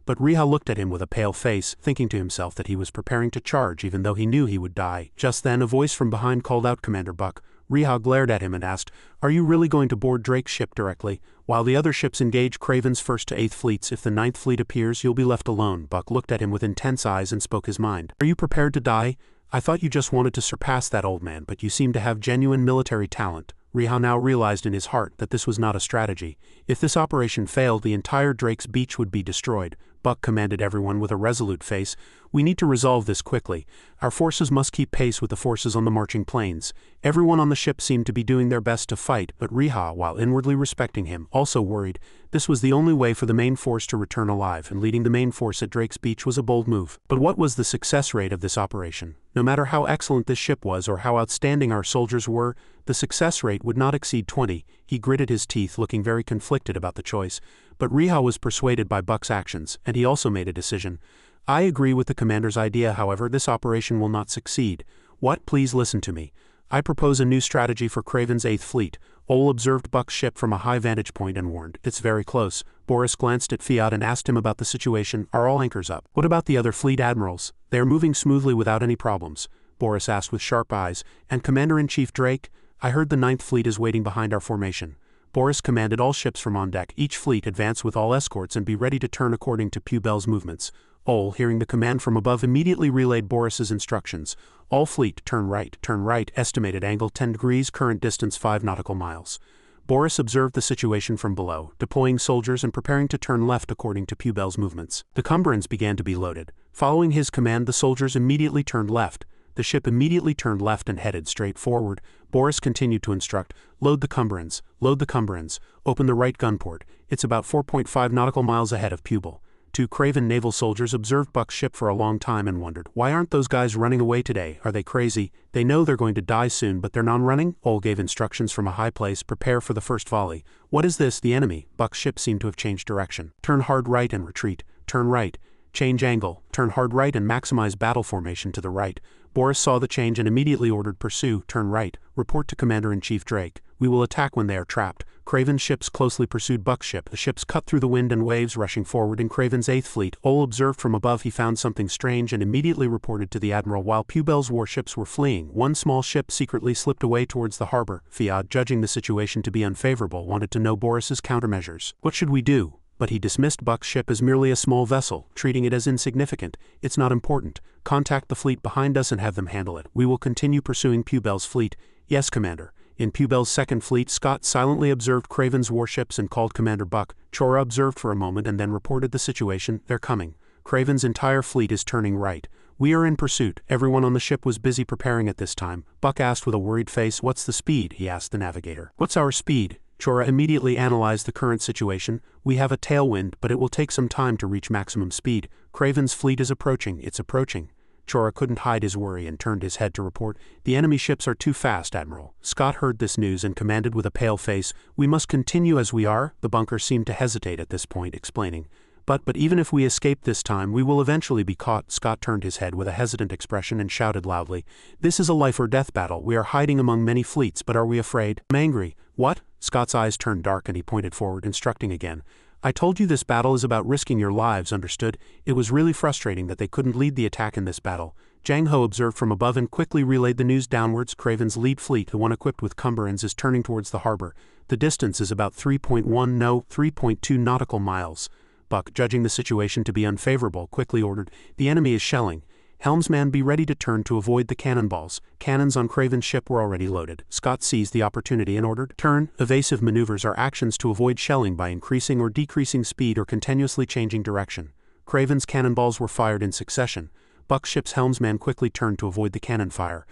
But Riha looked at him with a pale face, thinking to himself that he was preparing to charge even though he knew he would die. Just then a voice from behind called out, "Commander Buck." Riha glared at him and asked, "Are you really going to board Drake's ship directly, while the other ships engage Craven's 1st to 8th fleets? If the 9th fleet appears, you'll be left alone." Buck looked at him with intense eyes and spoke his mind. "Are you prepared to die?" I thought you just wanted to surpass that old man, but you seem to have genuine military talent. Riha now realized in his heart that this was not a strategy. If this operation failed, the entire Drake's Beach would be destroyed. Buck commanded everyone with a resolute face. We need to resolve this quickly. Our forces must keep pace with the forces on the marching plains. Everyone on the ship seemed to be doing their best to fight, but Riha, while inwardly respecting him, also worried. This was the only way for the main force to return alive, and leading the main force at Drake's Beach was a bold move. But what was the success rate of this operation? No matter how excellent this ship was or how outstanding our soldiers were, the success rate would not exceed 20. He gritted his teeth, looking very conflicted about the choice. But Riha was persuaded by Buck's actions, and he also made a decision. I agree with the commander's idea, however, this operation will not succeed. What? Please listen to me. I propose a new strategy for Craven's 8th Fleet. Ole observed Buck's ship from a high vantage point and warned, "It's very close." Boris glanced at Fiat and asked him about the situation. "Are all anchors up?" "What about the other fleet admirals?" "They are moving smoothly without any problems," Boris asked with sharp eyes. "And Commander-in-Chief Drake?" "I heard the 9th Fleet is waiting behind our formation." Boris commanded all ships from on deck. Each fleet advance with all escorts and be ready to turn according to Pubel's movements. Ole, hearing the command from above, immediately relayed Boris's instructions. All fleet, turn right, estimated angle 10 degrees, current distance 5 nautical miles. Boris observed the situation from below, deploying soldiers and preparing to turn left according to Pubel's movements. The cumbrans began to be loaded. Following his command, the soldiers immediately turned left. The ship immediately turned left and headed straight forward. Boris continued to instruct, load the cumbrans, open the right gun port. It's about 4.5 nautical miles ahead of Pubel. 2 Craven naval soldiers observed Buck's ship for a long time and wondered, why aren't those guys running away today? Are they crazy? They know they're going to die soon, but they're non-running? Ole gave instructions from a high place, prepare for the first volley. What is this? The enemy. Buck's ship seemed to have changed direction. Turn hard right and retreat. Turn right. Change angle. Turn hard right and maximize battle formation to the right. Boris saw the change and immediately ordered pursue, turn right, report to Commander-in-Chief Drake. We will attack when they are trapped. Craven's ships closely pursued Buck's ship. The ships cut through the wind and waves, rushing forward in Craven's 8th Fleet. Ole observed from above he found something strange and immediately reported to the Admiral. While Pubel's warships were fleeing, one small ship secretly slipped away towards the harbor. Fiat, judging the situation to be unfavorable, wanted to know Boris's countermeasures. What should we do? But he dismissed Buck's ship as merely a small vessel, treating it as insignificant. It's not important. Contact the fleet behind us and have them handle it. We will continue pursuing Pubel's fleet. Yes, Commander. In Pubel's 2nd Fleet, Scott silently observed Craven's warships and called Commander Buck. Chora observed for a moment and then reported the situation. They're coming. Craven's entire fleet is turning right. We are in pursuit. Everyone on the ship was busy preparing at this time. Buck asked with a worried face, "What's the speed?" he asked the navigator. "What's our speed?" Chora immediately analyzed the current situation. "We have a tailwind, but it will take some time to reach maximum speed. Craven's fleet is approaching. It's approaching." Chora couldn't hide his worry and turned his head to report, "The enemy ships are too fast, Admiral." Scott heard this news and commanded with a pale face, "We must continue as we are." The bunker seemed to hesitate at this point, explaining, But even if we escape this time, we will eventually be caught." Scott turned his head with a hesitant expression and shouted loudly, "This is a life or death battle. We are hiding among many fleets, but are we afraid?" "I'm angry." "What?" Scott's eyes turned dark and he pointed forward, instructing again. "I told you this battle is about risking your lives, understood?" It was really frustrating that they couldn't lead the attack in this battle. Jang Ho observed from above and quickly relayed the news downwards. Craven's lead fleet, the one equipped with cumbrans, is turning towards the harbor. The distance is about 3.2 nautical miles. Buck, judging the situation to be unfavorable, quickly ordered, "The enemy is shelling. Helmsman, be ready to turn to avoid the cannonballs." Cannons on Craven's ship were already loaded. Scott seized the opportunity and ordered, "Turn." Evasive maneuvers are actions to avoid shelling by increasing or decreasing speed or continuously changing direction. Craven's cannonballs were fired in succession. Buck's ship's helmsman quickly turned to avoid the cannon fire.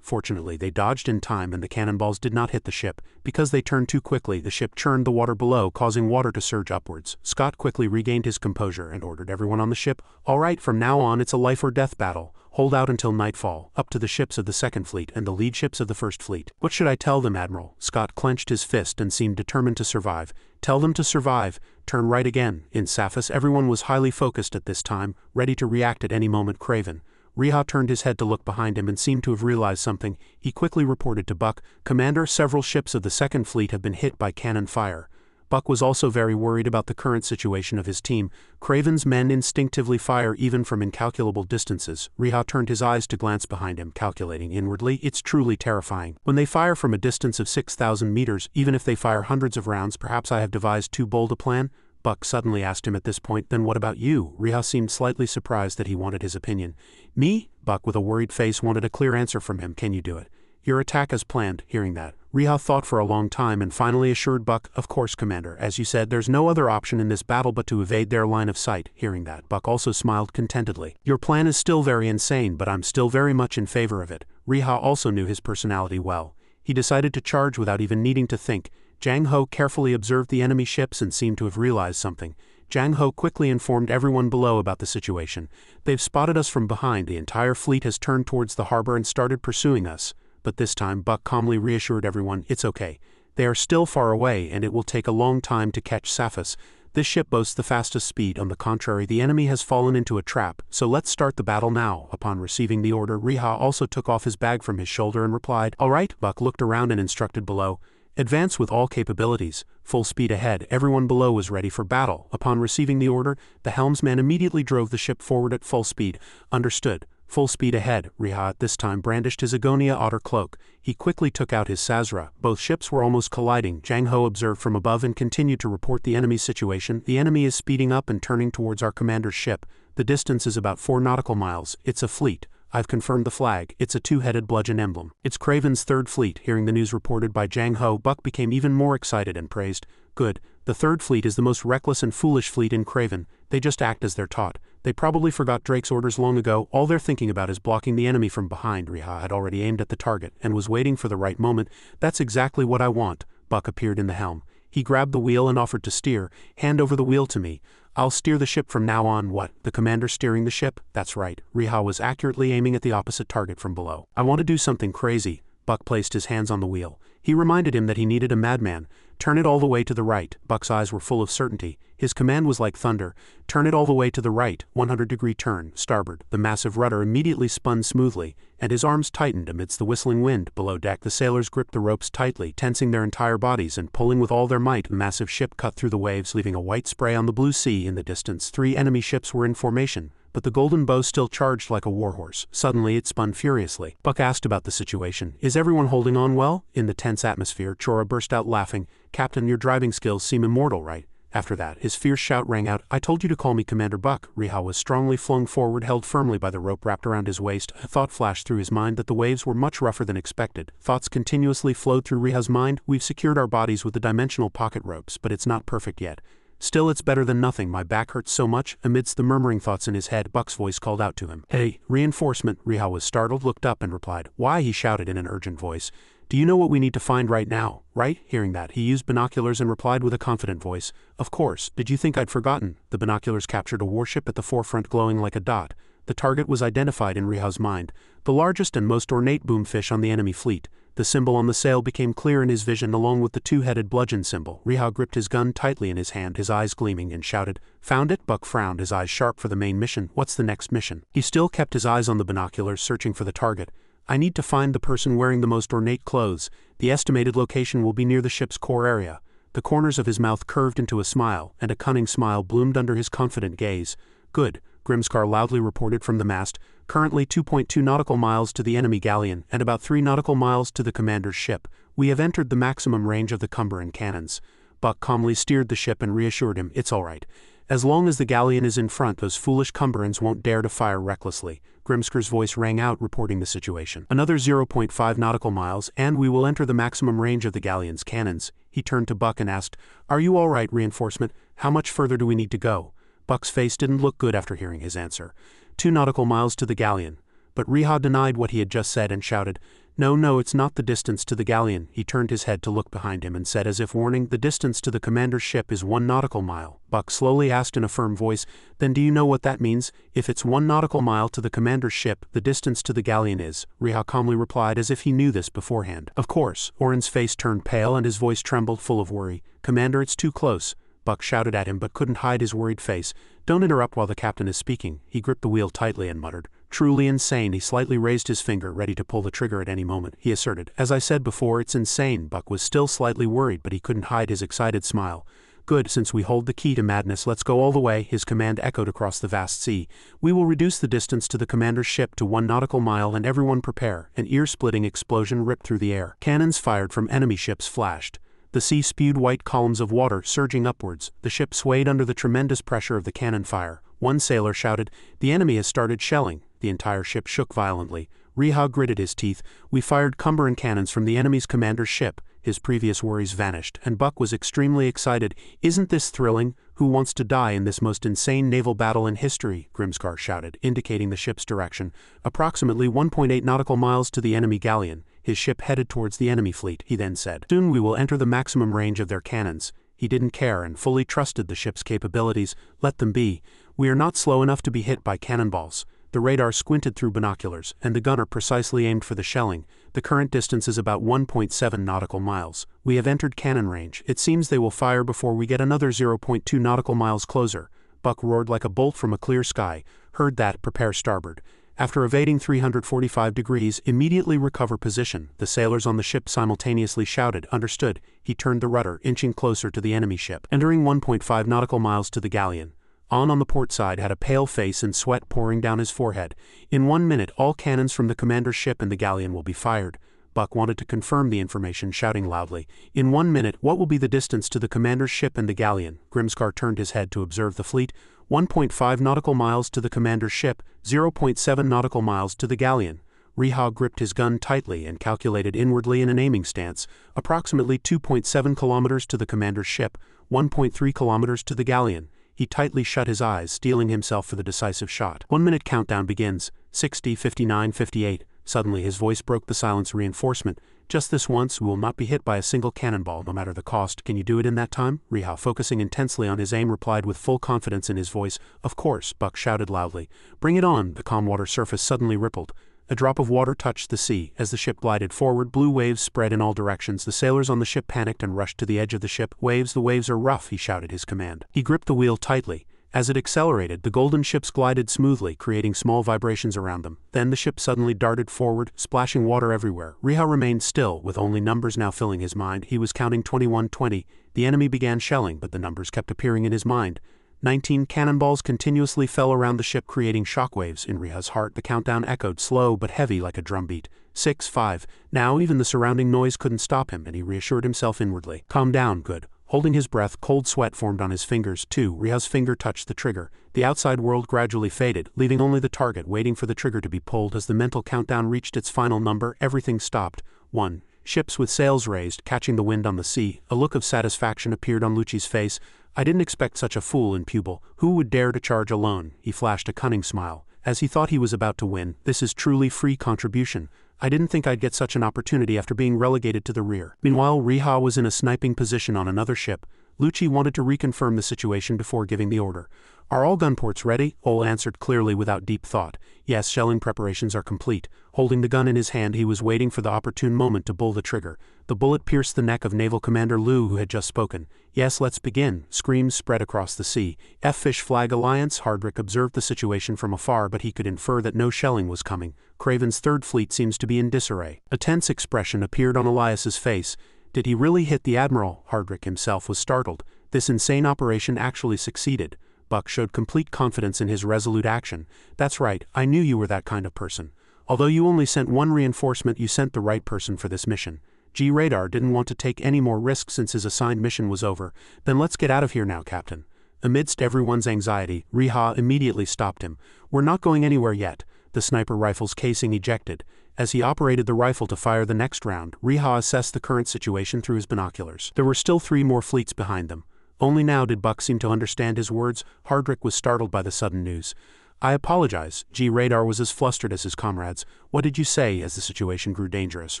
Fortunately, they dodged in time and the cannonballs did not hit the ship. Because they turned too quickly, the ship churned the water below, causing water to surge upwards. Scott quickly regained his composure and ordered everyone on the ship, "All right, from now on it's a life or death battle. Hold out until nightfall, up to the ships of the 2nd Fleet and the lead ships of the 1st Fleet." "What should I tell them, Admiral?" Scott clenched his fist and seemed determined to survive. "Tell them to survive. Turn right again." In Saphis, everyone was highly focused at this time, ready to react at any moment. Craven. Riha turned his head to look behind him and seemed to have realized something. He quickly reported to Buck, "Commander, several ships of the 2nd Fleet have been hit by cannon fire." Buck was also very worried about the current situation of his team. Craven's men instinctively fire even from incalculable distances. Riha turned his eyes to glance behind him, calculating inwardly, "It's truly terrifying. When they fire from a distance of 6,000 meters, even if they fire hundreds of rounds, perhaps I have devised too bold a plan." Buck suddenly asked him at this point. Then what about you? Riha seemed slightly surprised that he wanted his opinion. Me? Buck with a worried face wanted a clear answer from him. Can you do it? Your attack as planned. Hearing that, Riha thought for a long time and finally assured Buck, of course, Commander. As you said, there's no other option in this battle but to evade their line of sight. Hearing that, Buck also smiled contentedly. Your plan is still very insane, but I'm still very much in favor of it. Riha also knew his personality well. He decided to charge without even needing to think. Jang Ho carefully observed the enemy ships and seemed to have realized something. Jang Ho quickly informed everyone below about the situation. They've spotted us from behind. The entire fleet has turned towards the harbor and started pursuing us. But this time, Buck calmly reassured everyone, it's okay. They are still far away and it will take a long time to catch Saphus. This ship boasts the fastest speed. On the contrary, the enemy has fallen into a trap, so let's start the battle now. Upon receiving the order, Riha also took off his bag from his shoulder and replied, all right. Buck looked around and instructed below, advance with all capabilities, full speed ahead. Everyone below was ready for battle. Upon receiving the order, the helmsman immediately drove the ship forward at full speed. Understood. Full speed ahead. Riha at this time brandished his Agonia otter cloak. He quickly took out his Sazra. Both ships were almost colliding. Jang Ho observed from above and continued to report the enemy's situation. The enemy is speeding up and turning towards our commander's ship. The distance is about 4 nautical miles. It's a fleet. I've confirmed the flag. It's a two-headed bludgeon emblem. It's Craven's third fleet. Hearing the news reported by Jang Ho, Buck became even more excited and praised. Good. The third fleet is the most reckless and foolish fleet in Craven. They just act as they're taught. They probably forgot Drake's orders long ago. All they're thinking about is blocking the enemy from behind. Riha had already aimed at the target and was waiting for the right moment. That's exactly what I want. Buck appeared in the helm. He grabbed the wheel and offered to steer. Hand over the wheel to me. I'll steer the ship from now on. What? The commander steering the ship? That's right. Riha was accurately aiming at the opposite target from below. I want to do something crazy. Buck placed his hands on the wheel. He reminded him that he needed a madman. Turn it all the way to the right. Buck's eyes were full of certainty. His command was like thunder. Turn it all the way to the right, 100-degree turn, starboard. The massive rudder immediately spun smoothly, and his arms tightened amidst the whistling wind. Below deck, the sailors gripped the ropes tightly, tensing their entire bodies and pulling with all their might. The massive ship cut through the waves, leaving a white spray on the blue sea. In the distance, 3 enemy ships were in formation, but the golden bow still charged like a warhorse. Suddenly, it spun furiously. Buck asked about the situation. Is everyone holding on well? In the tense atmosphere, Chora burst out laughing. Captain, your driving skills seem immortal, right? After that, his fierce shout rang out, I told you to call me Commander Buck. Riha was strongly flung forward, held firmly by the rope wrapped around his waist. A thought flashed through his mind that the waves were much rougher than expected. Thoughts continuously flowed through Riha's mind. We've secured our bodies with the dimensional pocket ropes, but it's not perfect yet. Still, it's better than nothing. My back hurts so much. Amidst the murmuring thoughts in his head, Buck's voice called out to him. Hey, reinforcement. Riha was startled, looked up and replied. Why? He shouted in an urgent voice. Do you know what we need to find right now, right? Hearing that, he used binoculars and replied with a confident voice. Of course. Did you think I'd forgotten? The binoculars captured a warship at the forefront glowing like a dot. The target was identified in Riha's mind. The largest and most ornate boomfish on the enemy fleet. The symbol on the sail became clear in his vision along with the two-headed bludgeon symbol. Riha gripped his gun tightly in his hand, his eyes gleaming, and shouted, Found it? Buck frowned, his eyes sharp for the main mission. What's the next mission? He still kept his eyes on the binoculars, searching for the target. I need to find the person wearing the most ornate clothes. The estimated location will be near the ship's core area. The corners of his mouth curved into a smile, and a cunning smile bloomed under his confident gaze. Good, Grimscar loudly reported from the mast. Currently 2.2 nautical miles to the enemy galleon, and about 3 nautical miles to the commander's ship. We have entered the maximum range of the Cumbrian cannons. Buck calmly steered the ship and reassured him, it's all right. As long as the galleon is in front, those foolish Cumbrians won't dare to fire recklessly. Grimscar's voice rang out, reporting the situation. Another 0.5 nautical miles, and we will enter the maximum range of the galleon's cannons. He turned to Buck and asked, Are you all right, reinforcement? How much further do we need to go? Buck's face didn't look good after hearing his answer. 2 nautical miles to the galleon. But Riha denied what he had just said and shouted, No, it's not the distance to the galleon. He turned his head to look behind him and said as if warning, The distance to the commander's ship is 1 nautical mile. Buck slowly asked in a firm voice, Then do you know what that means? If it's 1 nautical mile to the commander's ship, the distance to the galleon is. Riha calmly replied as if he knew this beforehand. Of course. Orin's face turned pale and his voice trembled, full of worry. Commander, it's too close. Buck shouted at him but couldn't hide his worried face. Don't interrupt while the captain is speaking. He gripped the wheel tightly and muttered. Truly insane. He slightly raised his finger, ready to pull the trigger at any moment. He asserted, As I said before, it's insane. Buck was still slightly worried, but he couldn't hide his excited smile. Good, since we hold the key to madness, let's go all the way. His command echoed across the vast sea. We will reduce the distance to the commander's ship to 1 nautical mile, and everyone prepare. An ear-splitting explosion ripped through the air. Cannons fired from enemy ships flashed. The sea spewed white columns of water surging upwards. The ship swayed under the tremendous pressure of the cannon fire. One sailor shouted, "The enemy has started shelling." The entire ship shook violently. Riha gritted his teeth. "We fired Cumberan cannons from the enemy's commander's ship." His previous worries vanished, and Buck was extremely excited. "Isn't this thrilling? Who wants to die in this most insane naval battle in history?" Grimscar shouted, indicating the ship's direction. Approximately 1.8 nautical miles to the enemy galleon. His ship headed towards the enemy fleet, he then said. "Soon we will enter the maximum range of their cannons." He didn't care and fully trusted the ship's capabilities. "Let them be. We are not slow enough to be hit by cannonballs." The radar squinted through binoculars, and the gunner precisely aimed for the shelling. "The current distance is about 1.7 nautical miles. We have entered cannon range. It seems they will fire before we get another 0.2 nautical miles closer." Buck roared like a bolt from a clear sky. "Heard that, prepare starboard. After evading 345 degrees, immediately recover position." The sailors on the ship simultaneously shouted, "Understood." He turned the rudder, inching closer to the enemy ship, entering 1.5 nautical miles to the galleon. On the port side had a pale face and sweat pouring down his forehead. "In 1 minute, all cannons from the commander's ship and the galleon will be fired." Buck wanted to confirm the information, shouting loudly, "In 1 minute, what will be the distance to the commander's ship and the galleon?" Grimscar turned his head to observe the fleet. 1.5 nautical miles to the commander's ship, 0.7 nautical miles to the galleon. Riha gripped his gun tightly and calculated inwardly in an aiming stance. Approximately 2.7 kilometers to the commander's ship, 1.3 kilometers to the galleon. He tightly shut his eyes, steeling himself for the decisive shot. 1 minute countdown begins. 60, 59, 58. Suddenly his voice broke the silence. "Reinforcement. Just this once, we will not be hit by a single cannonball, no matter the cost. Can you do it in that time?" Riha, focusing intensely on his aim, replied with full confidence in his voice. "Of course," Buck shouted loudly. "Bring it on." The calm water surface suddenly rippled. A drop of water touched the sea. As the ship glided forward, blue waves spread in all directions. The sailors on the ship panicked and rushed to the edge of the ship. "Waves, the waves are rough," he shouted his command. He gripped the wheel tightly. As it accelerated, the golden ships glided smoothly, creating small vibrations around them. Then the ship suddenly darted forward, splashing water everywhere. Riha remained still, with only numbers now filling his mind. He was counting 21-20. The enemy began shelling, but the numbers kept appearing in his mind. 19 cannonballs continuously fell around the ship, creating shockwaves. In Riha's heart, the countdown echoed, slow but heavy like a drumbeat. 6, 5. Now even the surrounding noise couldn't stop him, and he reassured himself inwardly. "Calm down, good." Holding his breath, cold sweat formed on his fingers. 2. Riha's finger touched the trigger. The outside world gradually faded, leaving only the target waiting for the trigger to be pulled. As the mental countdown reached its final number, everything stopped. 1. Ships with sails raised, catching the wind on the sea. A look of satisfaction appeared on Lucci's face. "I didn't expect such a fool in Pupil. Who would dare to charge alone?" He flashed a cunning smile. As he thought he was about to win, "This is truly free contribution. I didn't think I'd get such an opportunity after being relegated to the rear." Meanwhile, Riha was in a sniping position on another ship. Lucci wanted to reconfirm the situation before giving the order. "Are all gunports ready?" Ole answered clearly without deep thought. "Yes, shelling preparations are complete." Holding the gun in his hand, he was waiting for the opportune moment to pull the trigger. The bullet pierced the neck of Naval Commander Liu, who had just spoken. "Yes, let's begin." Screams spread across the sea. Fish Flag Alliance. Hardrick observed the situation from afar, but he could infer that no shelling was coming. Craven's third fleet seems to be in disarray. A tense expression appeared on Elias's face. Did he really hit the Admiral? Hardrick himself was startled. This insane operation actually succeeded. Buck showed complete confidence in his resolute action. "That's right, I knew you were that kind of person. Although you only sent one reinforcement, you sent the right person for this mission." Radar didn't want to take any more risks since his assigned mission was over. "Then let's get out of here now, Captain." Amidst everyone's anxiety, Riha immediately stopped him. "We're not going anywhere yet." The sniper rifle's casing ejected. As he operated the rifle to fire the next round, Riha assessed the current situation through his binoculars. There were still 3 more fleets behind them. Only now did Buck seem to understand his words. Hardrick was startled by the sudden news. "I apologize." Radar was as flustered as his comrades. "What did you say?" As the situation grew dangerous,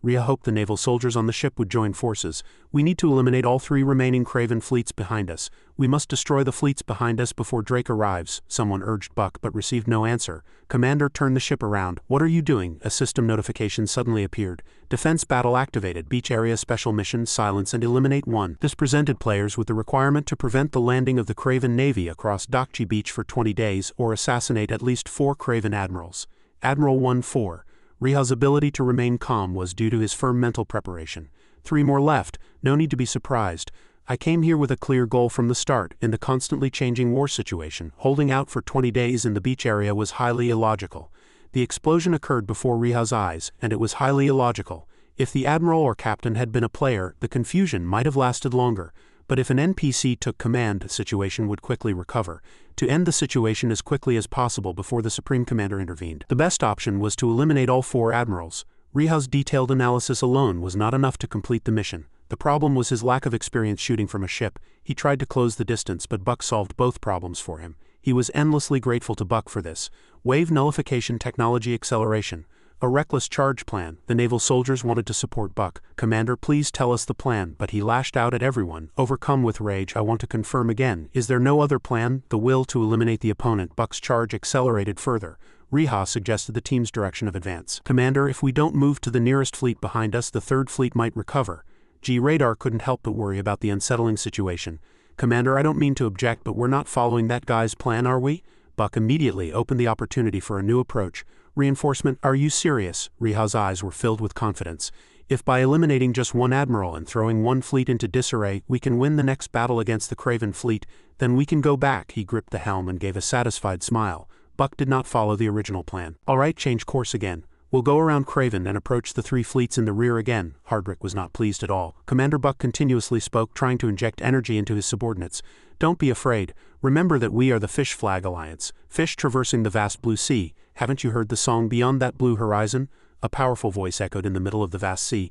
Riha hoped the naval soldiers on the ship would join forces. "We need to eliminate all 3 remaining Craven fleets behind us. We must destroy the fleets behind us before Drake arrives." Someone urged Buck but received no answer. "Commander, turn the ship around." "What are you doing?" A system notification suddenly appeared. "Defense battle activated. Beach area special mission, silence and eliminate 1." This presented players with the requirement to prevent the landing of the Craven Navy across Dakchi Beach for 20 days or assassinate at least 4 Craven admirals. Admiral 1-4. Riha's ability to remain calm was due to his firm mental preparation. 3 more left. No need to be surprised. I came here with a clear goal from the start. In the constantly changing war situation, holding out for 20 days in the beach area was highly illogical. The explosion occurred before Riha's eyes, and it was highly illogical. If the admiral or captain had been a player, the confusion might have lasted longer, but if an NPC took command, the situation would quickly recover, to end the situation as quickly as possible before the Supreme Commander intervened. The best option was to eliminate all 4 admirals. Riha's detailed analysis alone was not enough to complete the mission. The problem was his lack of experience shooting from a ship. He tried to close the distance, but Buck solved both problems for him. He was endlessly grateful to Buck for this. Wave nullification technology acceleration. A reckless charge plan. The naval soldiers wanted to support Buck. "Commander, please tell us the plan," but he lashed out at everyone. Overcome with rage, "I want to confirm again. Is there no other plan?" The will to eliminate the opponent. Buck's charge accelerated further. Riha suggested the team's direction of advance. "Commander, if we don't move to the nearest fleet behind us, the 3rd fleet might recover." Radar couldn't help but worry about the unsettling situation. "Commander, I don't mean to object, but we're not following that guy's plan, are we?" Buck immediately opened the opportunity for a new approach. "Reinforcement, are you serious?" Riha's eyes were filled with confidence. "If by eliminating just 1 admiral and throwing 1 fleet into disarray, we can win the next battle against the Craven fleet, then we can go back." He gripped the helm and gave a satisfied smile. Buck did not follow the original plan. "All right, change course again. We'll go around Craven and approach the 3 fleets in the rear again." Hardrick was not pleased at all. Commander Buck continuously spoke, trying to inject energy into his subordinates. "Don't be afraid. Remember that we are the Fish Flag Alliance, fish traversing the vast blue sea. Haven't you heard the song Beyond That Blue Horizon?" A powerful voice echoed in the middle of the vast sea.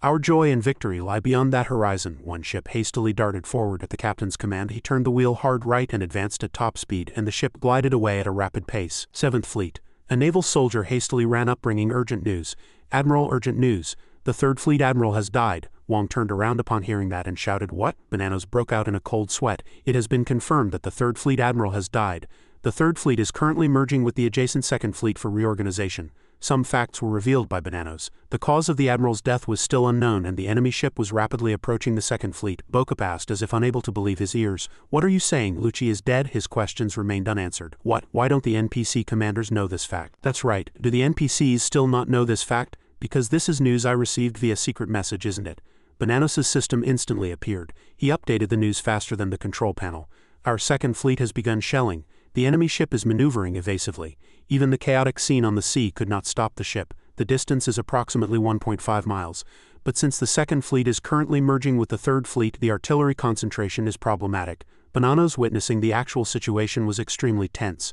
"Our joy and victory lie beyond that horizon." One ship hastily darted forward at the captain's command. He turned the wheel hard right and advanced at top speed, and the ship glided away at a rapid pace. 7th Fleet. A naval soldier hastily ran up bringing urgent news. "Admiral, urgent news. The 3rd Fleet Admiral has died." Wong turned around upon hearing that and shouted, "What?" Bananas broke out in a cold sweat. "It has been confirmed that the 3rd Fleet Admiral has died. The 3rd Fleet is currently merging with the adjacent 2nd Fleet for reorganization." Some facts were revealed by Bananas. The cause of the Admiral's death was still unknown, and the enemy ship was rapidly approaching the 2nd Fleet. Bokap asked as if unable to believe his ears. "What are you saying? Lucci is dead?" His questions remained unanswered. "What? Why don't the NPC commanders know this fact?" "That's right. Do the NPCs still not know this fact? Because this is news I received via secret message, isn't it?" Bananas' system instantly appeared. He updated the news faster than the control panel. "Our 2nd Fleet has begun shelling. The enemy ship is maneuvering evasively. Even the chaotic scene on the sea could not stop the ship. The distance is approximately 1.5 miles. But since the 2nd Fleet is currently merging with the 3rd Fleet, the artillery concentration is problematic." Bananas, witnessing the actual situation, was extremely tense.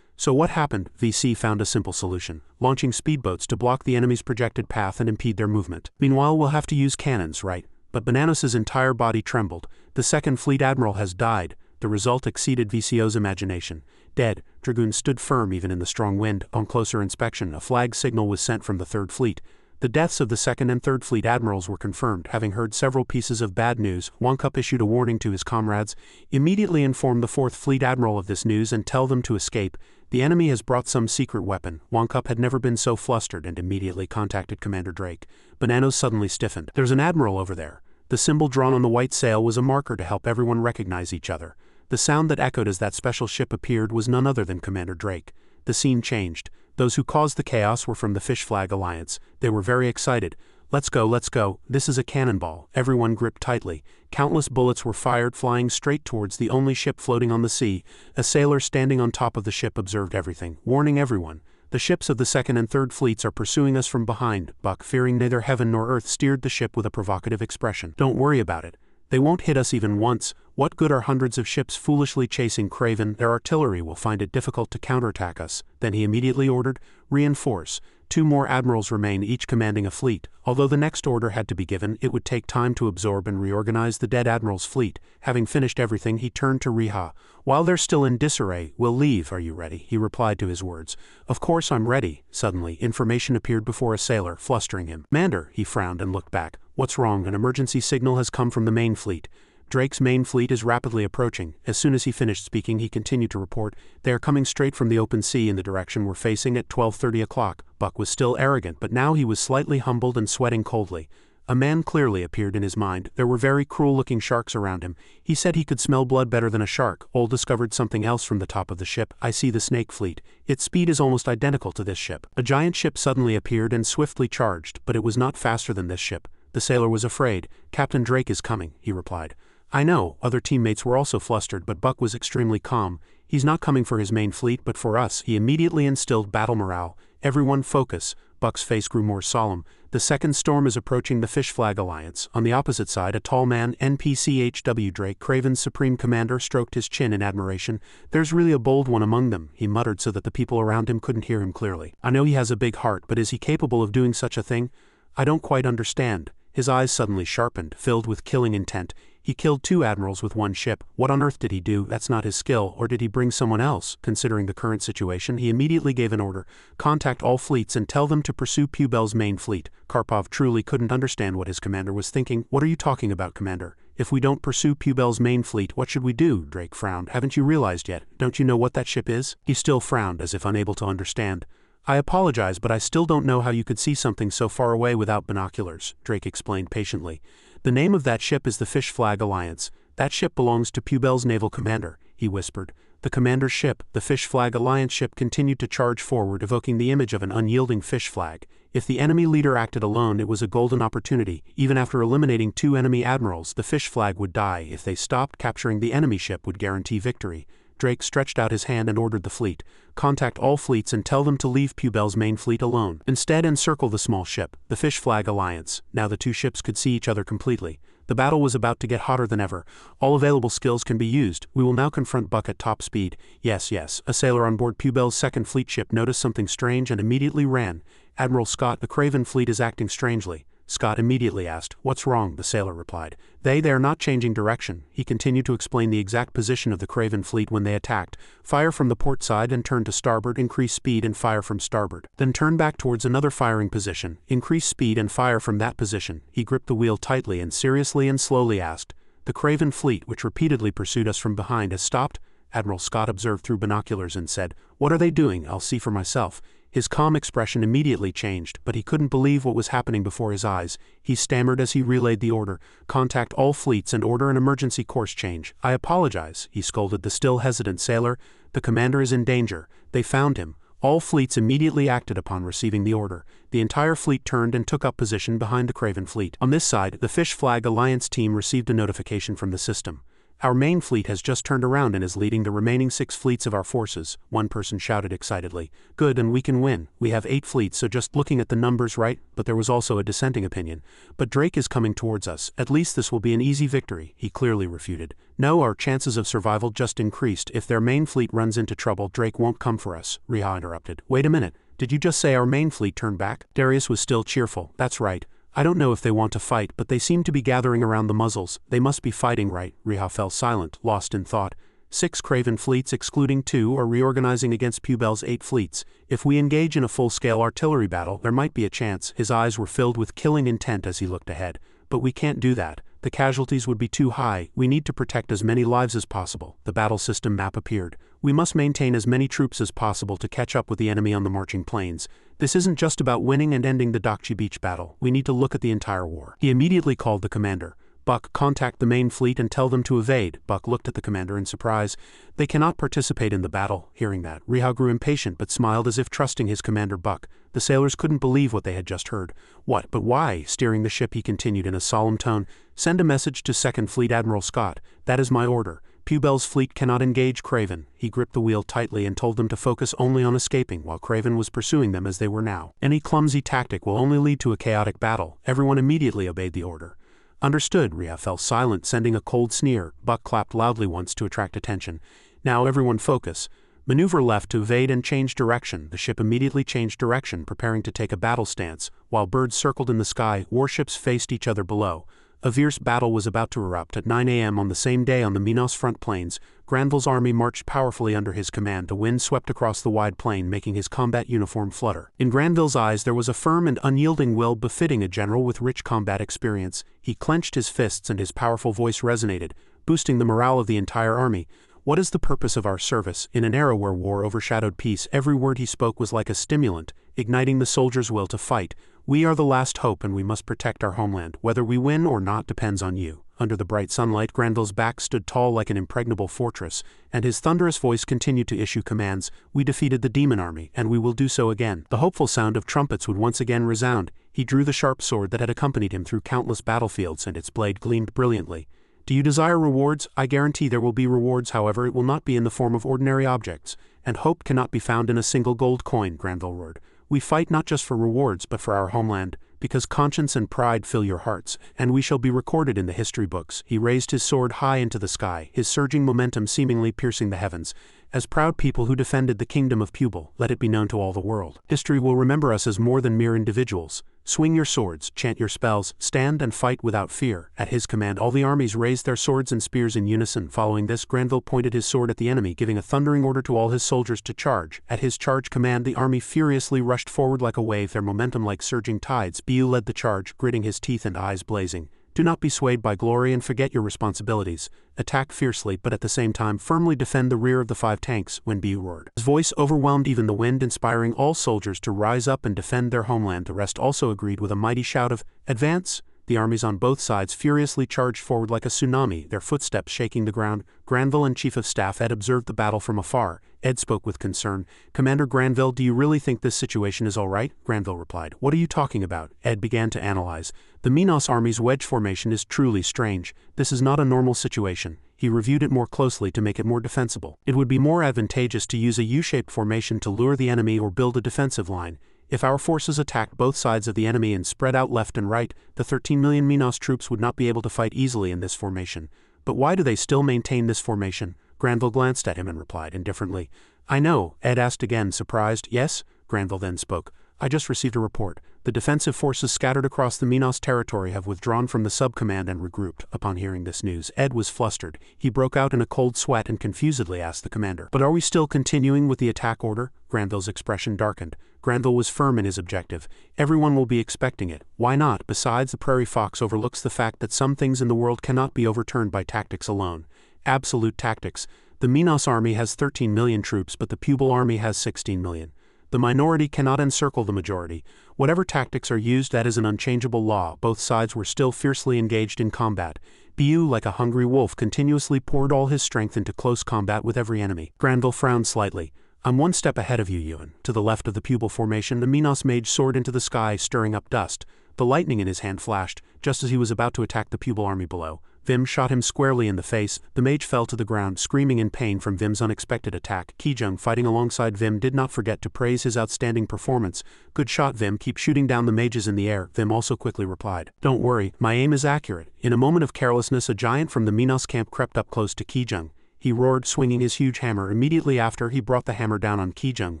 "So what happened?" VC found a simple solution: launching speedboats to block the enemy's projected path and impede their movement. "Meanwhile, we'll have to use cannons, right?" But Bananas' entire body trembled. "The 2nd Fleet Admiral has died." The result exceeded VCO's imagination. "Dead." Dragoon stood firm even in the strong wind. On closer inspection, a flag signal was sent from the 3rd Fleet. The deaths of the 2nd and 3rd Fleet admirals were confirmed. Having heard several pieces of bad news, Wonkup issued a warning to his comrades. "Immediately inform the 4th Fleet Admiral of this news and tell them to escape. The enemy has brought some secret weapon." Wonkup had never been so flustered and immediately contacted Commander Drake. Bananas suddenly stiffened. "There's an admiral over there." The symbol drawn on the white sail was a marker to help everyone recognize each other. The sound that echoed as that special ship appeared was none other than Commander Drake. The scene changed. Those who caused the chaos were from the Fish Flag Alliance. They were very excited. "Let's go, let's go. This is a cannonball." Everyone gripped tightly. Countless bullets were fired, flying straight towards the only ship floating on the sea. A sailor standing on top of the ship observed everything, warning everyone. "The ships of the 2nd and 3rd Fleets are pursuing us from behind." Buck, fearing neither heaven nor earth, steered the ship with a provocative expression. "Don't worry about it. They won't hit us even once. What good are hundreds of ships foolishly chasing Craven? Their artillery will find it difficult to counterattack us." Then he immediately ordered, "Reinforce. 2 more admirals remain, each commanding a fleet." Although the next order had to be given, it would take time to absorb and reorganize the dead admiral's fleet. Having finished everything, he turned to Riha. "While they're still in disarray, we'll leave. Are you ready?" He replied to his words. "Of course I'm ready." Suddenly, information appeared before a sailor, flustering him. "Commander," he frowned and looked back. "What's wrong?" "An emergency signal has come from the main fleet. Drake's main fleet is rapidly approaching." As soon as he finished speaking, he continued to report, "They are coming straight from the open sea in the direction we're facing at 12:30 o'clock. Buck was still arrogant, but now he was slightly humbled and sweating coldly. A man clearly appeared in his mind. There were very cruel-looking sharks around him. He said he could smell blood better than a shark. Ole discovered something else from the top of the ship. "I see the Snake Fleet. Its speed is almost identical to this ship." A giant ship suddenly appeared and swiftly charged, but it was not faster than this ship. The sailor was afraid. "Captain Drake is coming," he replied. "I know." Other teammates were also flustered, but Buck was extremely calm. "He's not coming for his main fleet, but for us." He immediately instilled battle morale. "Everyone focus. Buck's face grew more solemn. The second storm is approaching the Fish Flag Alliance. On the opposite side, a tall man, NPCHW Drake, Craven's supreme commander, stroked his chin in admiration. There's really a bold one among them, he muttered so that the people around him couldn't hear him clearly. I know he has a big heart, but is he capable of doing such a thing? I don't quite understand. His eyes suddenly sharpened, filled with killing intent. He killed 2 admirals with 1 ship. What on earth did he do? That's not his skill. Or did he bring someone else? Considering the current situation, he immediately gave an order. Contact all fleets and tell them to pursue Pubel's main fleet. Karpov truly couldn't understand what his commander was thinking. What are you talking about, Commander? If we don't pursue Pubel's main fleet, what should we do? Drake frowned. Haven't you realized yet? Don't you know what that ship is? He still frowned, as if unable to understand. I apologize, but I still don't know how you could see something so far away without binoculars, Drake explained patiently. The name of that ship is the Fish Flag Alliance. That ship belongs to Pubel's naval commander, he whispered. The commander's ship, the Fish Flag Alliance ship, continued to charge forward, evoking the image of an unyielding fish flag. If the enemy leader acted alone, it was a golden opportunity. Even after eliminating 2 enemy admirals, the fish flag would die. If they stopped, capturing the enemy ship would guarantee victory. Drake stretched out his hand and ordered the fleet. Contact all fleets and tell them to leave Pubel's main fleet alone. Instead, encircle the small ship, the Fish Flag Alliance. Now the 2 ships could see each other completely. The battle was about to get hotter than ever. All available skills can be used. We will now confront Buck at top speed. Yes. A sailor on board Pubel's second fleet ship noticed something strange and immediately ran. Admiral Scott, the Craven fleet is acting strangely. Scott immediately asked. What's wrong? The sailor replied. They are not changing direction. He continued to explain the exact position of the Craven fleet when they attacked. Fire from the port side and turn to starboard, increase speed and fire from starboard. Then turn back towards another firing position, increase speed and fire from that position. He gripped the wheel tightly and seriously and slowly asked. The Craven fleet, which repeatedly pursued us from behind, has stopped? Admiral Scott observed through binoculars and said, What are they doing? I'll see for myself. His calm expression immediately changed, but he couldn't believe what was happening before his eyes. He stammered as he relayed the order. Contact all fleets and order an emergency course change. I apologize, he scolded the still hesitant sailor. The commander is in danger. They found him. All fleets immediately acted upon receiving the order. The entire fleet turned and took up position behind the Craven fleet. On this side, the Fish Flag Alliance team received a notification from the system. Our main fleet has just turned around and is leading the remaining 6 fleets of our forces, one person shouted excitedly. Good, and we can win. We have 8 fleets, so just looking at the numbers, right? But there was also a dissenting opinion. But Drake is coming towards us. At least this will be an easy victory, he clearly refuted. No, our chances of survival just increased. If their main fleet runs into trouble, Drake won't come for us, Riha interrupted. Wait a minute. Did you just say our main fleet turned back? Darius was still cheerful. That's right. I don't know if they want to fight, but they seem to be gathering around the muzzles. They must be fighting, right? Riha fell silent, lost in thought. 6 Craven fleets, excluding 2, are reorganizing against Pubel's 8 fleets. If we engage in a full-scale artillery battle, there might be a chance. His eyes were filled with killing intent as he looked ahead. But we can't do that. The casualties would be too high. We need to protect as many lives as possible. The battle system map appeared. We must maintain as many troops as possible to catch up with the enemy on the marching plains. This isn't just about winning and ending the Dakchi Beach battle. We need to look at the entire war. He immediately called the commander. Buck, contact the main fleet and tell them to evade. Buck looked at the commander in surprise. They cannot participate in the battle. Hearing that, Riha grew impatient but smiled as if trusting his commander Buck. The sailors couldn't believe what they had just heard. What, but why? Steering the ship, he continued in a solemn tone. Send a message to 2nd Fleet Admiral Scott. That is my order. Pubel's fleet cannot engage Craven. He gripped the wheel tightly and told them to focus only on escaping while Craven was pursuing them as they were now. Any clumsy tactic will only lead to a chaotic battle. Everyone immediately obeyed the order. Understood. Riha fell silent, sending a cold sneer. Buck clapped loudly once to attract attention. Now everyone focus. Maneuver left to evade and change direction. The ship immediately changed direction, preparing to take a battle stance. While birds circled in the sky, warships faced each other below. A fierce battle was about to erupt at 9 a.m. on the same day on the Minos front plains. Granville's army marched powerfully under his command. The wind swept across the wide plain, making his combat uniform flutter. In Granville's eyes there was a firm and unyielding will befitting a general with rich combat experience. He clenched his fists and his powerful voice resonated, boosting the morale of the entire army. What is the purpose of our service? In an era where war overshadowed peace, every word he spoke was like a stimulant, igniting the soldiers' will to fight. We are the last hope and we must protect our homeland. Whether we win or not depends on you. Under the bright sunlight, Granville's back stood tall like an impregnable fortress, and his thunderous voice continued to issue commands. We defeated the demon army, and we will do so again. The hopeful sound of trumpets would once again resound. He drew the sharp sword that had accompanied him through countless battlefields, and its blade gleamed brilliantly. Do you desire rewards? I guarantee there will be rewards, however, it will not be in the form of ordinary objects, and hope cannot be found in a single gold coin, Granville roared. We fight not just for rewards but for our homeland, because conscience and pride fill your hearts, and we shall be recorded in the history books." He raised his sword high into the sky, his surging momentum seemingly piercing the heavens. "As proud people who defended the kingdom of Pupil, let it be known to all the world. History will remember us as more than mere individuals. Swing your swords, chant your spells, stand and fight without fear." At his command all the armies raised their swords and spears in unison. Following this, Granville pointed his sword at the enemy, giving a thundering order to all his soldiers to charge. At his charge command the army furiously rushed forward like a wave, their momentum like surging tides. Bu led the charge, gritting his teeth and eyes blazing. "Do not be swayed by glory and forget your responsibilities. Attack fiercely but at the same time firmly defend the rear of the 5 tanks," when Bu roared. His voice overwhelmed even the wind, inspiring all soldiers to rise up and defend their homeland. The rest also agreed with a mighty shout of "Advance!" The armies on both sides furiously charged forward like a tsunami, their footsteps shaking the ground. Granville and Chief of Staff Ed observed the battle from afar. Ed spoke with concern. "Commander Granville, do you really think this situation is all right?" Granville replied. "What are you talking about?" Ed began to analyze. "The Minos army's wedge formation is truly strange. This is not a normal situation." He reviewed it more closely to make it more defensible. "It would be more advantageous to use a U-shaped formation to lure the enemy or build a defensive line. If our forces attacked both sides of the enemy and spread out left and right, the 13 million Minos troops would not be able to fight easily in this formation." "But why do they still maintain this formation?" Granville glanced at him and replied indifferently. "I know," Ed asked again, surprised. "Yes?" Granville then spoke. "I just received a report. The defensive forces scattered across the Minos territory have withdrawn from the sub-command and regrouped." Upon hearing this news, Ed was flustered. He broke out in a cold sweat and confusedly asked the commander, "But are we still continuing with the attack order?" Granville's expression darkened. Granville was firm in his objective. "Everyone will be expecting it. Why not? Besides, the Prairie Fox overlooks the fact that some things in the world cannot be overturned by tactics alone. Absolute tactics. The Minos army has 13 million troops, but the Pupil army has 16 million. The minority cannot encircle the majority. Whatever tactics are used, that is an unchangeable law." Both sides were still fiercely engaged in combat. Bu, like a hungry wolf, continuously poured all his strength into close combat with every enemy. Granville frowned slightly. "I'm one step ahead of you, Ewan." To the left of the Pupil formation, the Minos mage soared into the sky, stirring up dust. The lightning in his hand flashed, just as he was about to attack the Pupil army below. Vim shot him squarely in the face. The mage fell to the ground, screaming in pain from Vim's unexpected attack. Kijung, fighting alongside Vim, did not forget to praise his outstanding performance. "Good shot, Vim. Keep shooting down the mages in the air." Vim also quickly replied. "Don't worry, my aim is accurate." In a moment of carelessness, a giant from the Minos camp crept up close to Kijung. He roared, swinging his huge hammer. Immediately after, he brought the hammer down on Kijung,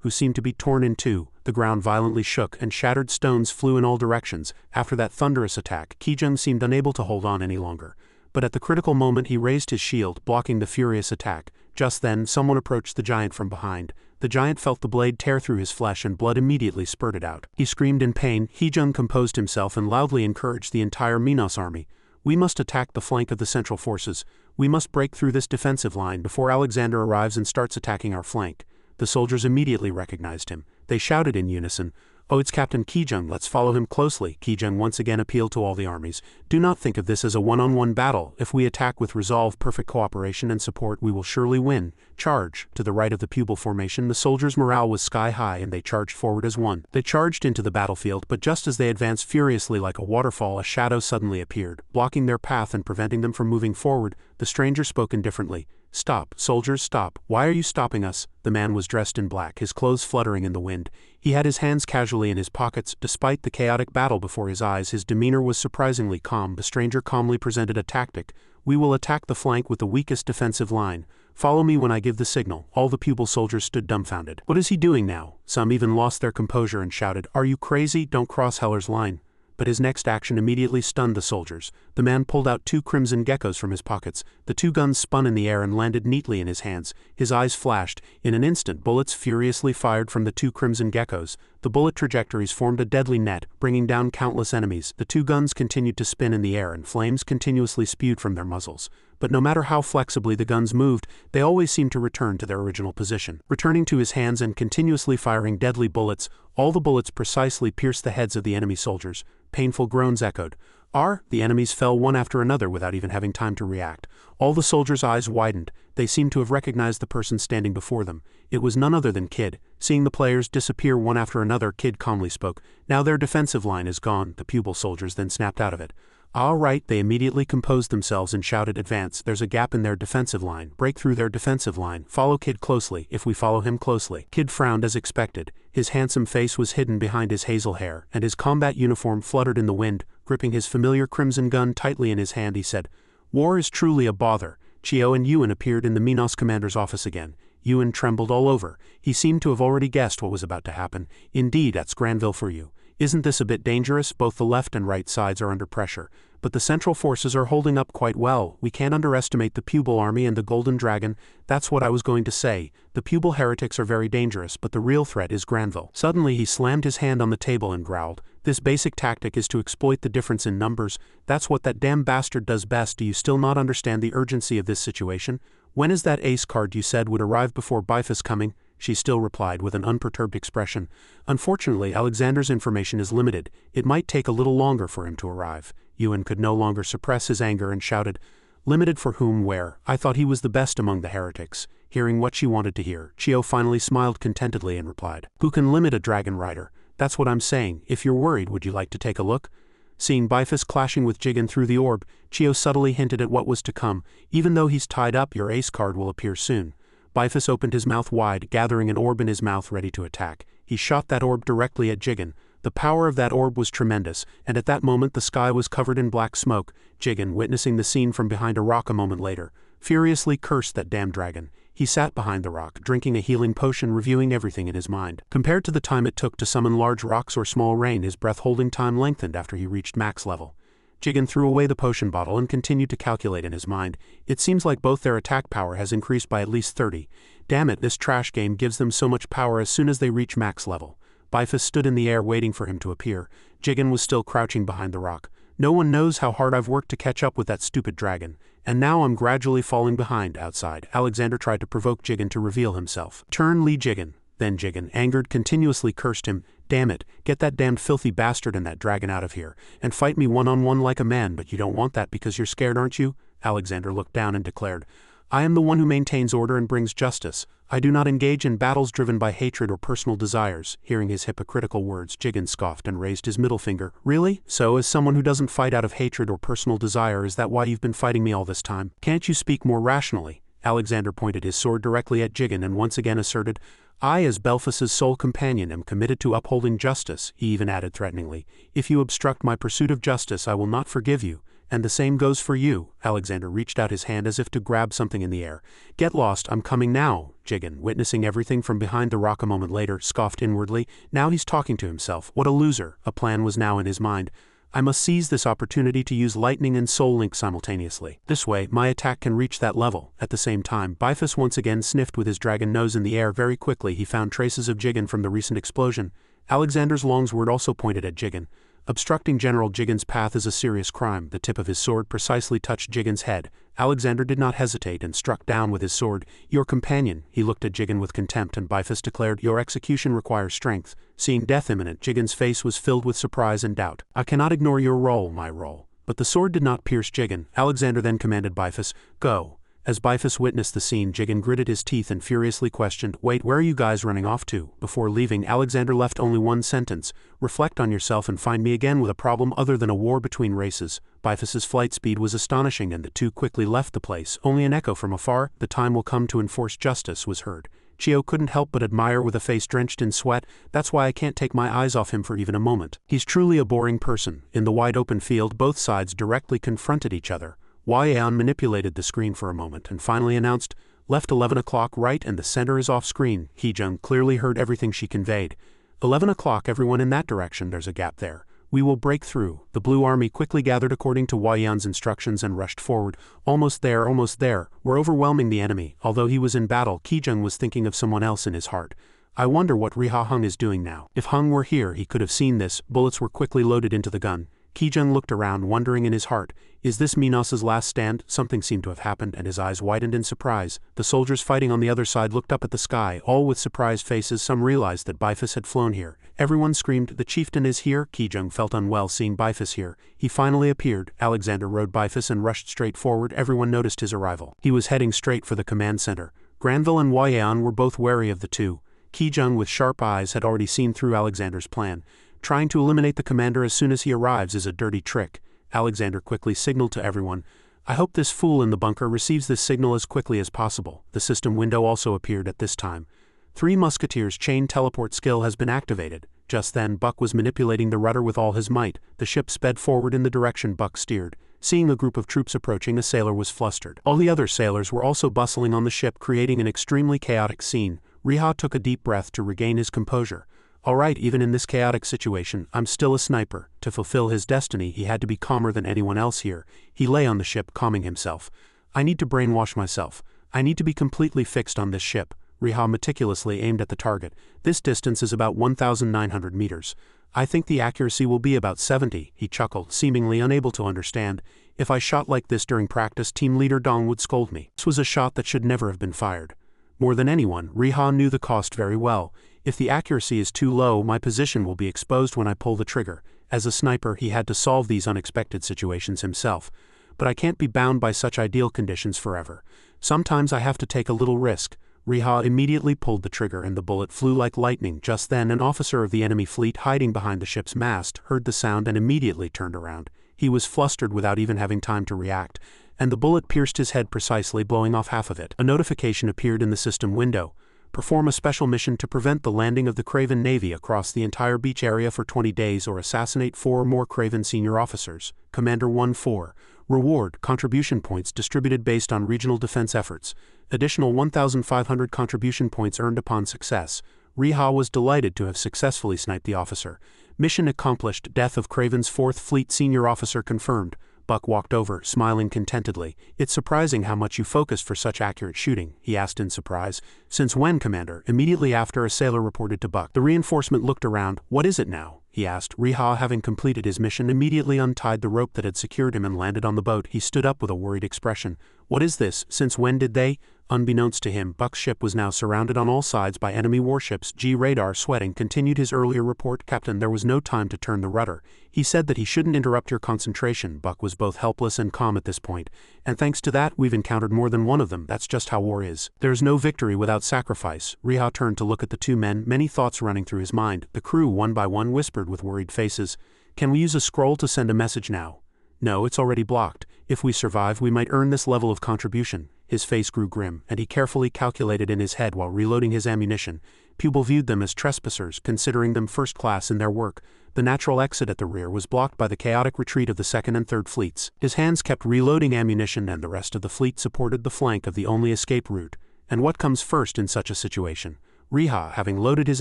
who seemed to be torn in two. The ground violently shook, and shattered stones flew in all directions. After that thunderous attack, Kijung seemed unable to hold on any longer. But at the critical moment he raised his shield, blocking the furious attack. Just then, someone approached the giant from behind. The giant felt the blade tear through his flesh and blood immediately spurted out. He screamed in pain. Kijung composed himself and loudly encouraged the entire Minos army. "We must attack the flank of the central forces. We must break through this defensive line before Alexander arrives and starts attacking our flank." The soldiers immediately recognized him. They shouted in unison, "Oh, it's Captain Kijung, let's follow him closely." Kijung once again appealed to all the armies. "Do not think of this as a one-on-one battle. If we attack with resolve, perfect cooperation and support, we will surely win. Charge!" To the right of the Pupil formation, the soldiers' morale was sky-high and they charged forward as one. They charged into the battlefield, but just as they advanced furiously like a waterfall, a shadow suddenly appeared, blocking their path and preventing them from moving forward. The stranger spoke indifferently. "Stop, soldiers, stop. Why are you stopping us?" The man was dressed in black, his clothes fluttering in the wind. He had his hands casually in his pockets. Despite the chaotic battle before his eyes, his demeanor was surprisingly calm. The stranger calmly presented a tactic. "We will attack the flank with the weakest defensive line. Follow me when I give the signal." All the Pupil soldiers stood dumbfounded. "What is he doing now?" Some even lost their composure and shouted, "Are you crazy? Don't cross Heller's line." But his next action immediately stunned the soldiers. The man pulled out 2 crimson geckos from his pockets. The 2 guns spun in the air and landed neatly in his hands. His eyes flashed. In an instant, bullets furiously fired from the 2 crimson geckos. The bullet trajectories formed a deadly net, bringing down countless enemies. The 2 guns continued to spin in the air and flames continuously spewed from their muzzles. But no matter how flexibly the guns moved, they always seemed to return to their original position. Returning to his hands and continuously firing deadly bullets, all the bullets precisely pierced the heads of the enemy soldiers. Painful groans echoed. The enemies fell one after another without even having time to react. All the soldiers' eyes widened. They seemed to have recognized the person standing before them. It was none other than Kid. Seeing the players disappear one after another, Kid calmly spoke. "Now their defensive line is gone." The Pupil soldiers then snapped out of it. All right, they immediately composed themselves and shouted, advance, there's a gap in their defensive line, break through their defensive line, follow Kid closely, if we follow him closely. Kid frowned as expected, his handsome face was hidden behind his hazel hair, and his combat uniform fluttered in the wind. Gripping his familiar crimson gun tightly in his hand, he said, war is truly a bother. Chio and Yuan appeared in the Minos commander's office again. Yuan trembled all over, he seemed to have already guessed what was about to happen. Indeed, that's Granville for you. Isn't this a bit dangerous? Both the left and right sides are under pressure, but the central forces are holding up quite well. We can't underestimate the Pupil army and the Golden Dragon. That's what I was going to say. The Pupil heretics are very dangerous, but the real threat is Granville. Suddenly he slammed his hand on the table and growled, this basic tactic is to exploit the difference in numbers. That's what that damn bastard does best. Do you still not understand the urgency of this situation? When is that ace card you said would arrive before Bifus coming? She still replied with an unperturbed expression. Unfortunately, Alexander's information is limited. It might take a little longer for him to arrive. Yuan could no longer suppress his anger and shouted, limited for whom, where? I thought he was the best among the heretics. Hearing what she wanted to hear, Chio finally smiled contentedly and replied, who can limit a dragon rider? That's what I'm saying. If you're worried, would you like to take a look? Seeing Bifus clashing with Jigen through the orb, Chio subtly hinted at what was to come. Even though he's tied up, your ace card will appear soon. Bifus opened his mouth wide, gathering an orb in his mouth ready to attack. He shot that orb directly at Jigen. The power of that orb was tremendous, and at that moment the sky was covered in black smoke. Jigen, witnessing the scene from behind a rock a moment later, furiously cursed that damn dragon. He sat behind the rock, drinking a healing potion, reviewing everything in his mind. Compared to the time it took to summon large rocks or small rain, his breath-holding time lengthened after he reached max level. Jigen threw away the potion bottle and continued to calculate in his mind. It seems like both their attack power has increased by at least 30. Damn it, this trash game gives them so much power as soon as they reach max level. Bifus stood in the air waiting for him to appear. Jigen was still crouching behind the rock. No one knows how hard I've worked to catch up with that stupid dragon, and now I'm gradually falling behind. Outside, Alexander tried to provoke Jigen to reveal himself. Turn Li Jigen. Then Jigen, angered, continuously cursed him. Damn it, get that damned filthy bastard and that dragon out of here, and fight me one-on-one like a man. But you don't want that because you're scared, aren't you? Alexander looked down and declared, I am the one who maintains order and brings justice. I do not engage in battles driven by hatred or personal desires. Hearing his hypocritical words, Jigen scoffed and raised his middle finger. Really? So, as someone who doesn't fight out of hatred or personal desire, is that why you've been fighting me all this time? Can't you speak more rationally? Alexander pointed his sword directly at Jigen and once again asserted, I, as Belphus's sole companion, am committed to upholding justice. He even added threateningly, if you obstruct my pursuit of justice, I will not forgive you. And the same goes for you. Alexander reached out his hand as if to grab something in the air. Get lost, I'm coming now. Jigen, witnessing everything from behind the rock a moment later, scoffed inwardly. Now he's talking to himself. What a loser. A plan was now in his mind. I must seize this opportunity to use lightning and soul link simultaneously. This way, my attack can reach that level. At the same time, Bifus once again sniffed with his dragon nose in the air. Very quickly he found traces of Jigen from the recent explosion. Alexander's longsword also pointed at Jigen. Obstructing General Jigen's path is a serious crime. The tip of his sword precisely touched Jigen's head. Alexander did not hesitate and struck down with his sword. Your companion. He looked at Jigen with contempt, and Bifus declared, your execution requires strength. Seeing death imminent, Jigen's face was filled with surprise and doubt. I cannot ignore your role, my role. But the sword did not pierce Jigen. Alexander then commanded Bifus, go. As Bifus witnessed the scene, Jigen gritted his teeth and furiously questioned, wait, where are you guys running off to? Before leaving, Alexander left only one sentence, reflect on yourself and find me again with a problem other than a war between races. Bifus's flight speed was astonishing and the two quickly left the place. Only an echo from afar, the time will come to enforce justice, was heard. Chio couldn't help but admire with a face drenched in sweat. That's why I can't take my eyes off him for even a moment. He's truly a boring person. In the wide open field, both sides directly confronted each other. Yan manipulated the screen for a moment and finally announced, left 11 o'clock right and the center is off screen. Heejun clearly heard everything she conveyed. 11 o'clock, everyone in that direction, there's a gap there. We will break through. The blue army quickly gathered according to Yan's instructions and rushed forward. Almost there, we're overwhelming the enemy. Although he was in battle, Heejun was thinking of someone else in his heart. I wonder what Riha Hung is doing now. If Hung were here, he could have seen this. Bullets were quickly loaded into the gun. Heejun looked around, wondering in his heart, is this Minos's last stand? Something seemed to have happened, and his eyes widened in surprise. The soldiers fighting on the other side looked up at the sky, all with surprised faces. Some realized that Bifus had flown here. Everyone screamed, the chieftain is here. Heejun felt unwell seeing Bifus here. He finally appeared. Alexander rode Bifus and rushed straight forward. Everyone noticed his arrival. He was heading straight for the command center. Granville and Yan were both wary of the two. Heejun with sharp eyes had already seen through Alexander's plan. Trying to eliminate the commander as soon as he arrives is a dirty trick. Alexander quickly signaled to everyone. I hope this fool in the bunker receives this signal as quickly as possible. The system window also appeared at this time. 3 Musketeers' chain teleport skill has been activated. Just then Buck was manipulating the rudder with all his might. The ship sped forward in the direction Buck steered. Seeing a group of troops approaching, a sailor was flustered. All the other sailors were also bustling on the ship, creating an extremely chaotic scene. Riha took a deep breath to regain his composure. Alright, even in this chaotic situation, I'm still a sniper. To fulfill his destiny, he had to be calmer than anyone else here. He lay on the ship, calming himself. I need to brainwash myself. I need to be completely fixed on this ship. Riha meticulously aimed at the target. This distance is about 1,900 meters. I think the accuracy will be about 70, he chuckled, seemingly unable to understand. If I shot like this during practice, team leader Dong would scold me. This was a shot that should never have been fired. More than anyone, Riha knew the cost very well. If the accuracy is too low, my position will be exposed when I pull the trigger. As a sniper, he had to solve these unexpected situations himself. But I can't be bound by such ideal conditions forever. Sometimes I have to take a little risk. Riha immediately pulled the trigger and the bullet flew like lightning. Just then an officer of the enemy fleet hiding behind the ship's mast heard the sound and immediately turned around. He was flustered without even having time to react, and the bullet pierced his head precisely, blowing off half of it. A notification appeared in the system window. Perform a special mission to prevent the landing of the Craven Navy across the entire beach area for 20 days or assassinate 4 or more Craven senior officers. Commander 1-4. Reward, contribution points distributed based on regional defense efforts. Additional 1,500 contribution points earned upon success. Riha was delighted to have successfully sniped the officer. Mission accomplished. Death of Craven's 4th Fleet senior officer confirmed. Buck walked over, smiling contentedly. It's surprising how much you focused for such accurate shooting, he asked in surprise. Since when, Commander? Immediately after, a sailor reported to Buck. The reinforcement looked around. What is it now? He asked. Riha, having completed his mission, immediately untied the rope that had secured him and landed on the boat. He stood up with a worried expression. What is this? Since when did they? Unbeknownst to him, Buck's ship was now surrounded on all sides by enemy warships. Radar, sweating, continued his earlier report. Captain, there was no time to turn the rudder. He said that he shouldn't interrupt your concentration. Buck was both helpless and calm at this point. And thanks to that, we've encountered more than one of them. That's just how war is. There's no victory without sacrifice. Riha turned to look at the 2 men, many thoughts running through his mind. The crew, one by one, whispered with worried faces. Can we use a scroll to send a message now? No, it's already blocked. If we survive, we might earn this level of contribution. His face grew grim, and he carefully calculated in his head while reloading his ammunition. Pupil viewed them as trespassers, considering them first class in their work. The natural exit at the rear was blocked by the chaotic retreat of the 2nd and 3rd Fleets. His hands kept reloading ammunition, and the rest of the fleet supported the flank of the only escape route. And what comes first in such a situation? Riha, having loaded his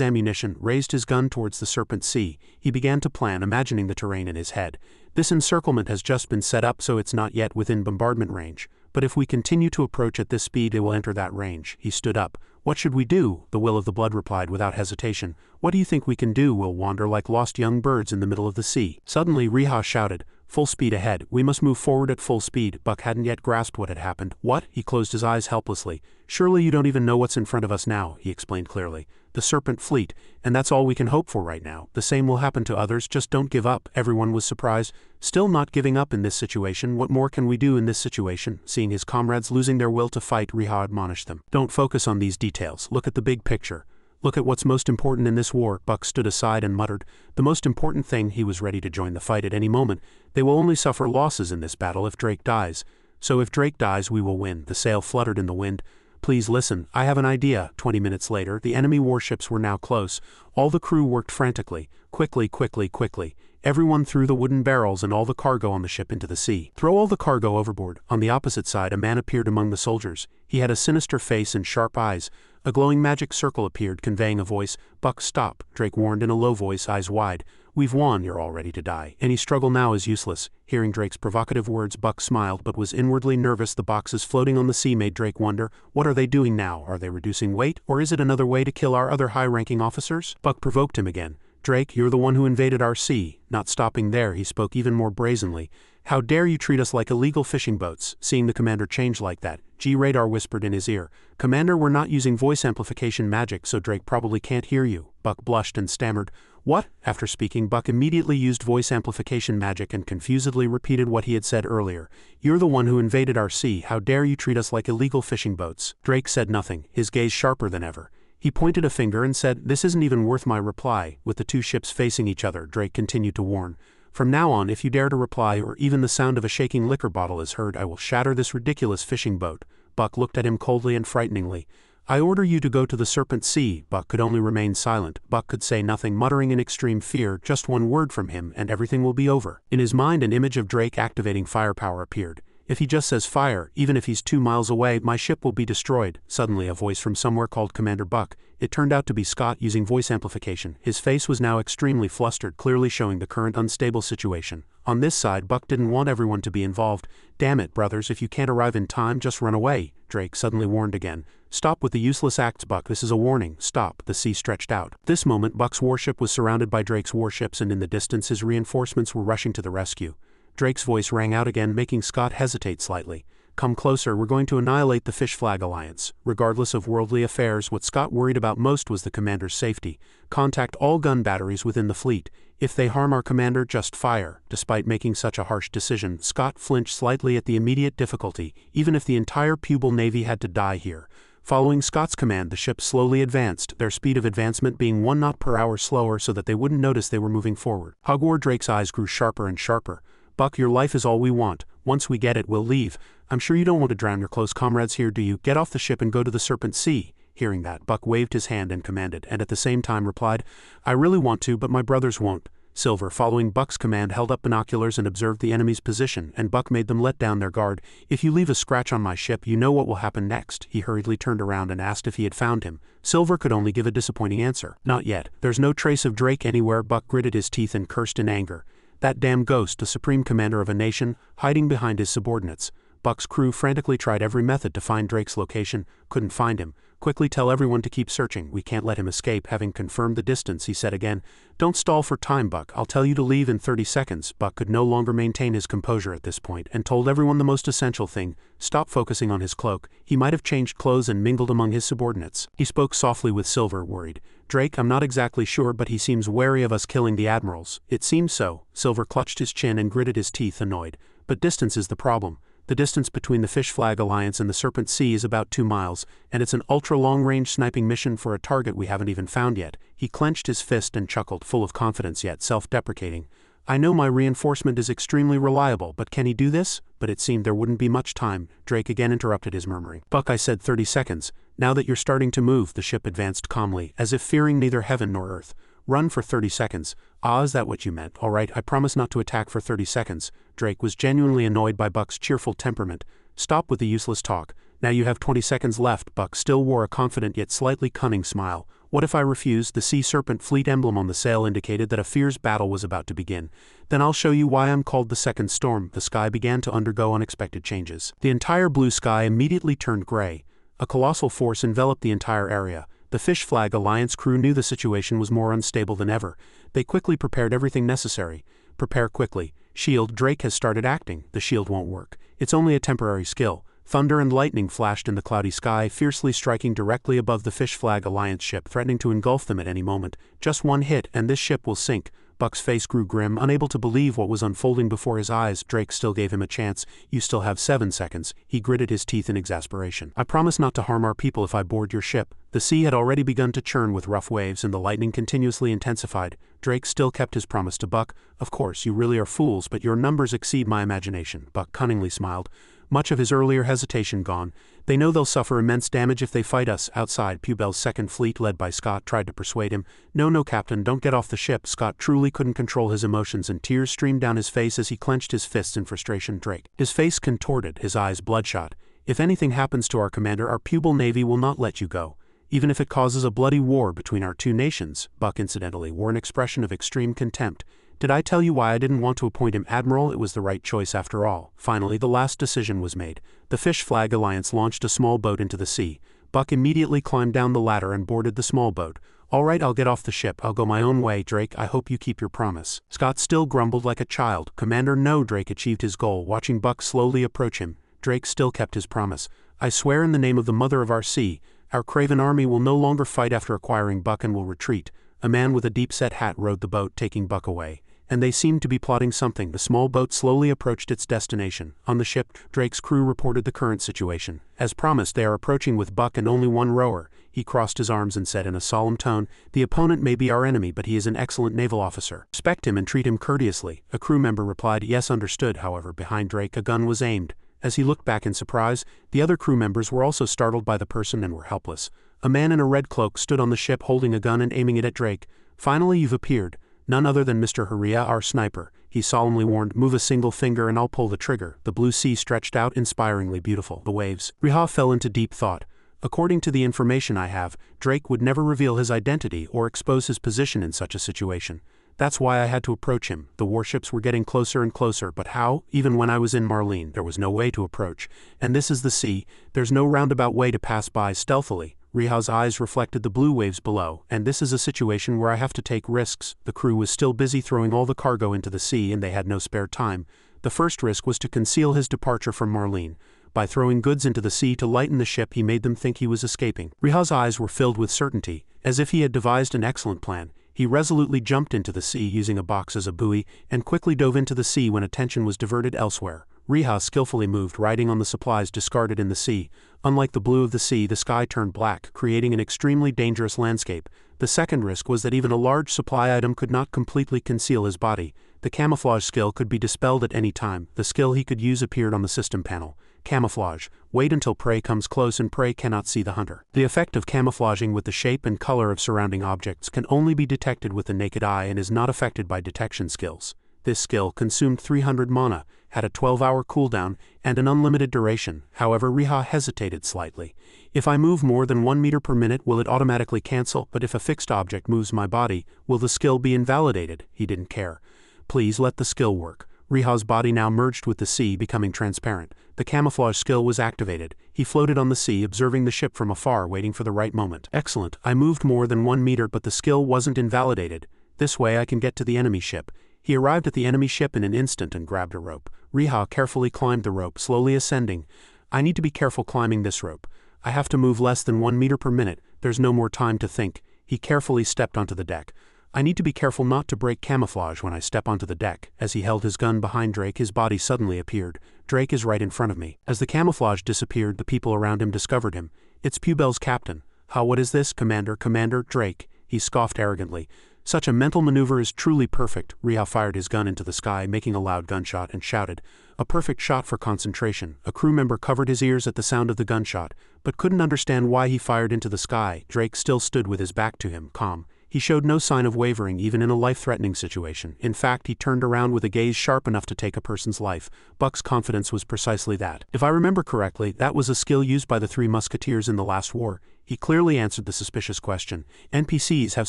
ammunition, raised his gun towards the Serpent Sea. He began to plan, imagining the terrain in his head. This encirclement has just been set up, so it's not yet within bombardment range. But if we continue to approach at this speed, it will enter that range. He stood up. What should we do? The Will of the Blood replied without hesitation. What do you think we can do? We'll wander like lost young birds in the middle of the sea. Suddenly Riha shouted, full speed ahead. We must move forward at full speed. Buck hadn't yet grasped what had happened. What? He closed his eyes helplessly. Surely you don't even know what's in front of us now, he explained clearly. The Serpent Fleet, and that's all we can hope for right now. The same will happen to others, just don't give up. Everyone was surprised. Still not giving up in this situation. What more can we do in this situation? Seeing his comrades losing their will to fight, Riha admonished them. Don't focus on these details. Look at the big picture. Look at what's most important in this war. Buck stood aside and muttered. The most important thing, he was ready to join the fight at any moment. They will only suffer losses in this battle if Drake dies. So if Drake dies, we will win. The sail fluttered in the wind. Please listen, I have an idea. 20 minutes later, the enemy warships were now close. All the crew worked frantically. Quickly, quickly, quickly. Everyone threw the wooden barrels and all the cargo on the ship into the sea. Throw all the cargo overboard. On the opposite side, a man appeared among the soldiers. He had a sinister face and sharp eyes. A glowing magic circle appeared, conveying a voice. Buck, stop, Drake warned in a low voice, eyes wide. We've won, you're all ready to die. Any struggle now is useless. Hearing Drake's provocative words, Buck smiled but was inwardly nervous. The boxes floating on the sea made Drake wonder, what are they doing now? Are they reducing weight, or is it another way to kill our other high-ranking officers? Buck provoked him again. Drake, you're the one who invaded our sea. Not stopping there, he spoke even more brazenly. How dare you treat us like illegal fishing boats? Seeing the commander change like that, Radar whispered in his ear. Commander, we're not using voice amplification magic, so Drake probably can't hear you. Buck blushed and stammered. What? After speaking, Buck immediately used voice amplification magic and confusedly repeated what he had said earlier. You're the one who invaded our sea. How dare you treat us like illegal fishing boats? Drake said nothing, his gaze sharper than ever. He pointed a finger and said, this isn't even worth my reply. With the 2 ships facing each other, Drake continued to warn. From now on, if you dare to reply or even the sound of a shaking liquor bottle is heard, I will shatter this ridiculous fishing boat." Buck looked at him coldly and frighteningly. "I order you to go to the Serpent Sea." Buck could only remain silent. Buck could say nothing, muttering in extreme fear, "Just one word from him, and everything will be over." In his mind, an image of Drake activating firepower appeared. "If he just says fire, even if he's 2 miles away, my ship will be destroyed." Suddenly, a voice from somewhere called Commander Buck. It turned out to be Scott using voice amplification. His face was now extremely flustered, clearly showing the current unstable situation. On this side, Buck didn't want everyone to be involved. "Damn it, brothers, if you can't arrive in time, just run away," Drake suddenly warned again. "Stop with the useless acts, Buck. This is a warning. Stop." The sea stretched out. This moment, Buck's warship was surrounded by Drake's warships, and in the distance his reinforcements were rushing to the rescue. Drake's voice rang out again, making Scott hesitate slightly. "Come closer, we're going to annihilate the Fish Flag Alliance." Regardless of worldly affairs, what Scott worried about most was the commander's safety. "Contact all gun batteries within the fleet. If they harm our commander, just fire." Despite making such a harsh decision, Scott flinched slightly at the immediate difficulty, even if the entire Pupil Navy had to die here. Following Scott's command, the ship slowly advanced, their speed of advancement being 1 knot per hour slower so that they wouldn't notice they were moving forward. Hogwar Drake's eyes grew sharper and sharper. "Buck, your life is all we want. Once we get it, we'll leave. I'm sure you don't want to drown your close comrades here, do you? Get off the ship and go to the Serpent Sea." Hearing that, Buck waved his hand and commanded, and at the same time replied, "I really want to, but my brothers won't." Silver, following Buck's command, held up binoculars and observed the enemy's position, and Buck made them let down their guard. "If you leave a scratch on my ship, you know what will happen next." He hurriedly turned around and asked if he had found him. Silver could only give a disappointing answer. "Not yet. There's no trace of Drake anywhere." Buck gritted his teeth and cursed in anger. That damn ghost, the supreme commander of a nation, hiding behind his subordinates. Buck's crew frantically tried every method to find Drake's location, couldn't find him. "Quickly tell everyone to keep searching. We can't let him escape." Having confirmed the distance, he said again, "Don't stall for time, Buck. I'll tell you to leave in 30 seconds. Buck could no longer maintain his composure at this point, and told everyone the most essential thing: stop focusing on his cloak. He might have changed clothes and mingled among his subordinates. He spoke softly with Silver, worried. "Drake, I'm not exactly sure, but he seems wary of us killing the admirals." "It seems so." Silver clutched his chin and gritted his teeth, annoyed. "But distance is the problem. The distance between the Fish Flag Alliance and the Serpent Sea is about 2 miles, and it's an ultra-long-range sniping mission for a target we haven't even found yet." He clenched his fist and chuckled, full of confidence yet self-deprecating. "I know my reinforcement is extremely reliable, but can he do this?" But it seemed there wouldn't be much time. Drake again interrupted his murmuring. "Buck, I said 30 seconds. Now that you're starting to move," the ship advanced calmly, as if fearing neither heaven nor earth. "Run for 30 seconds. "Ah, is that what you meant? All right, I promise not to attack for 30 seconds. Drake was genuinely annoyed by Buck's cheerful temperament. "Stop with the useless talk. Now you have 20 seconds left." Buck still wore a confident yet slightly cunning smile. "What if I refuse?" The Sea Serpent fleet emblem on the sail indicated that a fierce battle was about to begin. "Then I'll show you why I'm called the Second Storm." The sky began to undergo unexpected changes. The entire blue sky immediately turned gray. A colossal force enveloped the entire area. The Fish Flag Alliance crew knew the situation was more unstable than ever. They quickly prepared everything necessary. "Prepare quickly. Shield, Drake has started acting." "The shield won't work. It's only a temporary skill." Thunder and lightning flashed in the cloudy sky, fiercely striking directly above the Fish Flag Alliance ship, threatening to engulf them at any moment. "Just one hit, and this ship will sink." Buck's face grew grim, unable to believe what was unfolding before his eyes. Drake still gave him a chance. "You still have 7 seconds. He gritted his teeth in exasperation. "I promise not to harm our people if I board your ship." The sea had already begun to churn with rough waves, and the lightning continuously intensified. Drake still kept his promise to Buck. "Of course, you really are fools, but your numbers exceed my imagination." Buck cunningly smiled. Much of his earlier hesitation gone. "They know they'll suffer immense damage if they fight us." Outside, Pubel's second fleet, led by Scott, tried to persuade him. No, Captain, don't get off the ship." Scott truly couldn't control his emotions, and tears streamed down his face as he clenched his fists in frustration. Drake, his face contorted, his eyes bloodshot. "If anything happens to our commander, our Pupil Navy will not let you go. Even if it causes a bloody war between our 2 nations." Buck, incidentally, wore an expression of extreme contempt. "Did I tell you why I didn't want to appoint him admiral? It was the right choice after all." Finally, the last decision was made. The Fish Flag Alliance launched a small boat into the sea. Buck immediately climbed down the ladder and boarded the small boat. "All right, I'll get off the ship. I'll go my own way, Drake. I hope you keep your promise." Scott still grumbled like a child. "Commander, no." Drake achieved his goal, watching Buck slowly approach him. Drake still kept his promise. "I swear in the name of the Mother of our Sea, our craven army will no longer fight after acquiring Buck and will retreat." A man with a deep-set hat rowed the boat, taking Buck away. and they seemed to be plotting something. The small boat slowly approached its destination. On the ship, Drake's crew reported the current situation. As promised, they are approaching with Buck and only one rower. He crossed his arms and said in a solemn tone, "The opponent may be our enemy, but he is an excellent naval officer. Respect him and treat him courteously." A crew member replied, "Yes, understood." However, behind Drake a gun was aimed. As he looked back in surprise, the other crew members were also startled by the person and were helpless. A man in a red cloak stood on the ship holding a gun and aiming it at Drake. "Finally you've appeared. None other than Mr. Haria, our sniper," he solemnly warned. "Move a single finger and I'll pull the trigger." The blue sea stretched out, inspiringly beautiful. The waves. Riha fell into deep thought. According to the information I have, Drake would never reveal his identity or expose his position in such a situation. That's why I had to approach him. The warships were getting closer and closer, but how? Even when I was in Marlene, there was no way to approach. And this is the sea. There's no roundabout way to pass by stealthily. Riha's eyes reflected the blue waves below, and this is a situation where I have to take risks. The crew was still busy throwing all the cargo into the sea and they had no spare time. The first risk was to conceal his departure from Marlene. By throwing goods into the sea to lighten the ship, he made them think he was escaping. Riha's eyes were filled with certainty, as if he had devised an excellent plan. He resolutely jumped into the sea using a box as a buoy, and quickly dove into the sea when attention was diverted elsewhere. Riha skillfully moved, riding on the supplies discarded in the sea. Unlike the blue of the sea, the sky turned black, creating an extremely dangerous landscape. The second risk was that even a large supply item could not completely conceal his body. The camouflage skill could be dispelled at any time. The skill he could use appeared on the system panel. Camouflage. Wait until prey comes close and prey cannot see the hunter. The effect of camouflaging with the shape and color of surrounding objects can only be detected with the naked eye and is not affected by detection skills. This skill consumed 300 mana, had a 12-hour cooldown, and an unlimited duration. However, Riha hesitated slightly. If I move more than 1 meter per minute, will it automatically cancel? But if a fixed object moves my body, will the skill be invalidated? He didn't care. Please let the skill work. Riha's body now merged with the sea, becoming transparent. The camouflage skill was activated. He floated on the sea, observing the ship from afar, waiting for the right moment. Excellent. I moved more than 1 meter, but the skill wasn't invalidated. This way I can get to the enemy ship. He arrived at the enemy ship in an instant and grabbed a rope. Riha carefully climbed the rope, slowly ascending. I need to be careful climbing this rope. I have to move less than 1 meter per minute. There's no more time to think. He carefully stepped onto the deck. I need to be careful not to break camouflage when I step onto the deck. As he held his gun behind Drake, his body suddenly appeared. Drake is right in front of me. As the camouflage disappeared, the people around him discovered him. It's Pubel's captain. "How, what is this, Commander? Commander Drake?" He scoffed arrogantly. Such a mental maneuver is truly perfect. Riha fired his gun into the sky, making a loud gunshot, and shouted, "A perfect shot for concentration." A crew member covered his ears at the sound of the gunshot, but couldn't understand why he fired into the sky. Drake still stood with his back to him, calm. He showed no sign of wavering even in a life-threatening situation. In fact, he turned around with a gaze sharp enough to take a person's life. Buck's confidence was precisely that. If I remember correctly, that was a skill used by the Three Musketeers in the last war. He clearly answered the suspicious question. NPCs have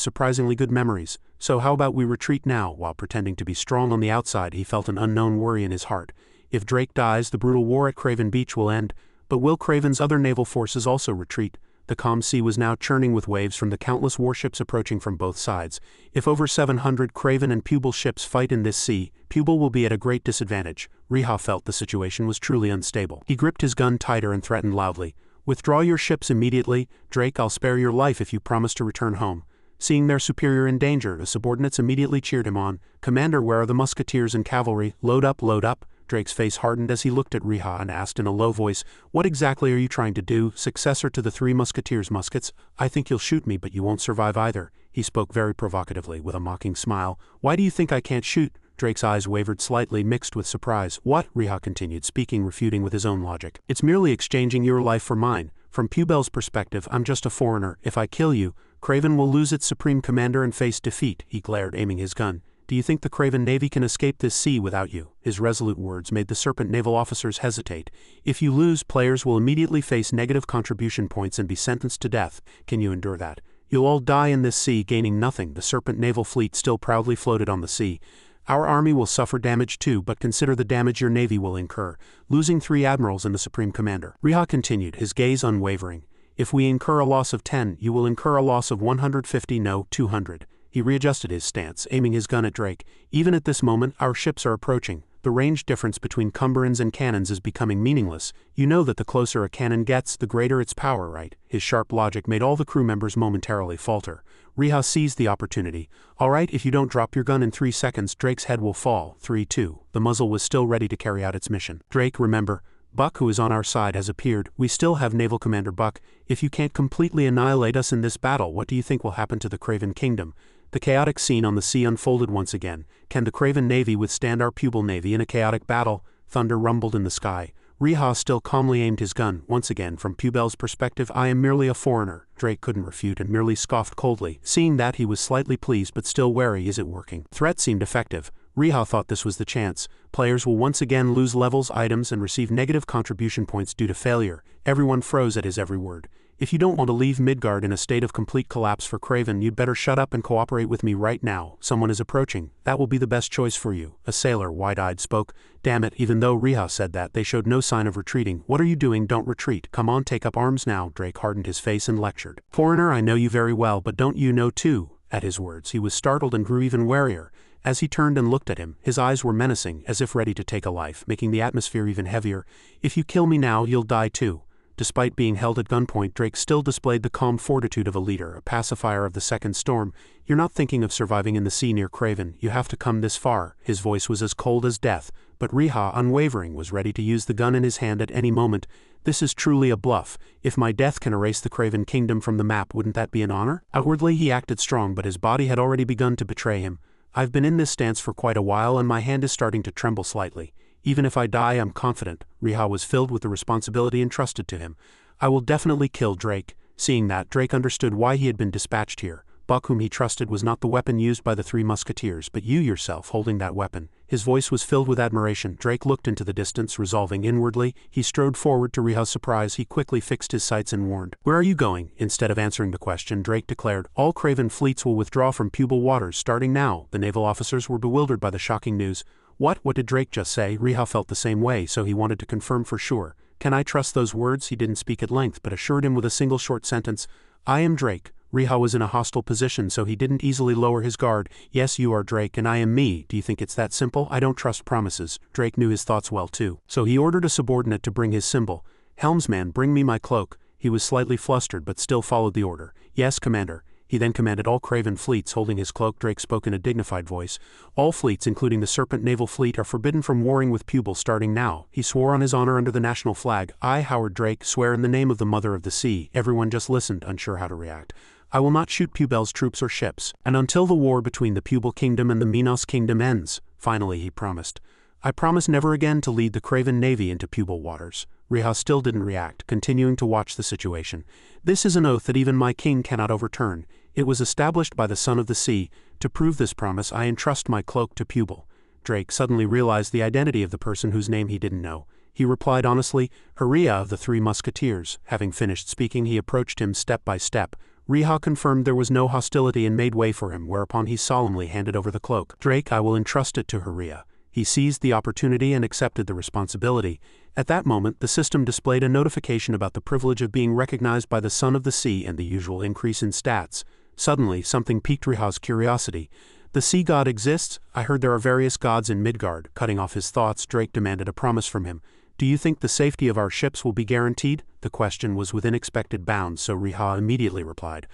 surprisingly good memories. So how about we retreat now? While pretending to be strong on the outside, he felt an unknown worry in his heart. If Drake dies, the brutal war at Craven Beach will end. But will Craven's other naval forces also retreat? The calm sea was now churning with waves from the countless warships approaching from both sides. If over 700 Craven and Pubel ships fight in this sea, Pubel will be at a great disadvantage. Riha felt the situation was truly unstable. He gripped his gun tighter and threatened loudly. "Withdraw your ships immediately. Drake, I'll spare your life if you promise to return home." Seeing their superior in danger, the subordinates immediately cheered him on. "Commander, where are the musketeers and cavalry? Load up, load up." Drake's face hardened as he looked at Riha and asked in a low voice, "What exactly are you trying to do? Successor to the Three Musketeers' muskets? I think you'll shoot me, but you won't survive either." He spoke very provocatively, with a mocking smile. "Why do you think I can't shoot?" Drake's eyes wavered slightly, mixed with surprise. "What?" Riha continued, speaking, refuting with his own logic. "It's merely exchanging your life for mine. From Pubel's perspective, I'm just a foreigner. If I kill you, Craven will lose its supreme commander and face defeat." He glared, aiming his gun. "Do you think the Craven Navy can escape this sea without you?" His resolute words made the Serpent naval officers hesitate. "If you lose, players will immediately face negative contribution points and be sentenced to death. Can you endure that? You'll all die in this sea, gaining nothing." The Serpent naval fleet still proudly floated on the sea. "Our army will suffer damage too, but consider the damage your navy will incur, losing 3 admirals and the supreme commander." Riha continued, his gaze unwavering. "If we incur a loss of 10, you will incur a loss of 150, no, 200. He readjusted his stance, aiming his gun at Drake. "Even at this moment, our ships are approaching. The range difference between cumberins and cannons is becoming meaningless. You know that the closer a cannon gets, the greater its power, right? His sharp logic made all the crew members momentarily falter. Riha seized the opportunity. All right, if you don't drop your gun in 3 seconds, Drake's head will fall. 3-2. The muzzle was still ready to carry out its mission. Drake, remember, Buck, who is on our side, has appeared. We still have Naval Commander Buck. If you can't completely annihilate us in this battle, what do you think will happen to the Craven Kingdom? The chaotic scene on the sea unfolded once again. Can the Craven Navy withstand our Pupil Navy in a chaotic battle? Thunder rumbled in the sky. Riha still calmly aimed his gun. Once again, from Pubel's perspective, I am merely a foreigner. Drake couldn't refute and merely scoffed coldly. Seeing that, he was slightly pleased but still wary. Is it working? Threat seemed effective. Riha thought this was the chance. Players will once again lose levels, items, and receive negative contribution points due to failure. Everyone froze at his every word. If you don't want to leave Midgard in a state of complete collapse for Craven, you'd better shut up and cooperate with me right now. Someone is approaching. That will be the best choice for you. A sailor, wide-eyed, spoke. Damn it, even though Riha said that, they showed no sign of retreating. What are you doing? Don't retreat. Come on, take up arms now. Drake hardened his face and lectured. Foreigner, I know you very well, but don't you know too? At his words, he was startled and grew even warier. As he turned and looked at him, his eyes were menacing, as if ready to take a life, making the atmosphere even heavier. If you kill me now, you'll die too. Despite being held at gunpoint, Drake still displayed the calm fortitude of a leader, a pacifier of the second storm. You're not thinking of surviving in the sea near Craven. You have to come this far. His voice was as cold as death, but Riha, unwavering, was ready to use the gun in his hand at any moment. This is truly a bluff. If my death can erase the Craven Kingdom from the map, wouldn't that be an honor? Outwardly he acted strong, but his body had already begun to betray him. I've been in this stance for quite a while and my hand is starting to tremble slightly. Even if I die, I'm confident. Riha was filled with the responsibility entrusted to him. I will definitely kill Drake. Seeing that, Drake understood why he had been dispatched here. Buck, whom he trusted, was not the weapon used by the 3 musketeers, but you yourself holding that weapon. His voice was filled with admiration. Drake looked into the distance, resolving inwardly. He strode forward. To Riha's surprise, he quickly fixed his sights and warned. Where are you going? Instead of answering the question, Drake declared, all Craven fleets will withdraw from Pupil waters starting now. The naval officers were bewildered by the shocking news. What did Drake just say? Riha felt the same way, so he wanted to confirm for sure. Can I trust those words? He didn't speak at length, but assured him with a single short sentence. I am Drake. Riha was in a hostile position, so he didn't easily lower his guard. Yes, you are Drake, and I am me. Do you think it's that simple? I don't trust promises. Drake knew his thoughts well too. So he ordered a subordinate to bring his symbol. Helmsman, bring me my cloak. He was slightly flustered, but still followed the order. Yes, Commander. He then commanded all Craven fleets. Holding his cloak, Drake spoke in a dignified voice. All fleets, including the Serpent Naval Fleet, are forbidden from warring with Pupil starting now. He swore on his honor under the national flag. I, Howard Drake, swear in the name of the Mother of the Sea. Everyone just listened, unsure how to react. I will not shoot Pubel's troops or ships, and until the war between the Pupil Kingdom and the Minos Kingdom ends. Finally, he promised. I promise never again to lead the Craven Navy into Pupil waters. Riha still didn't react, continuing to watch the situation. This is an oath that even my king cannot overturn. It was established by the Son of the Sea. To prove this promise, I entrust my cloak to Pupil. Drake suddenly realized the identity of the person whose name he didn't know. He replied honestly, Haria of the 3 Musketeers. Having finished speaking, he approached him step by step. Riha confirmed there was no hostility and made way for him, whereupon he solemnly handed over the cloak. Drake, I will entrust it to Haria. He seized the opportunity and accepted the responsibility. At that moment, the system displayed a notification about the privilege of being recognized by the Son of the Sea and the usual increase in stats. Suddenly, something piqued Riha's curiosity. The sea god exists? I heard there are various gods in Midgard. Cutting off his thoughts, Drake demanded a promise from him. Do you think the safety of our ships will be guaranteed? The question was within expected bounds, so Riha immediately replied.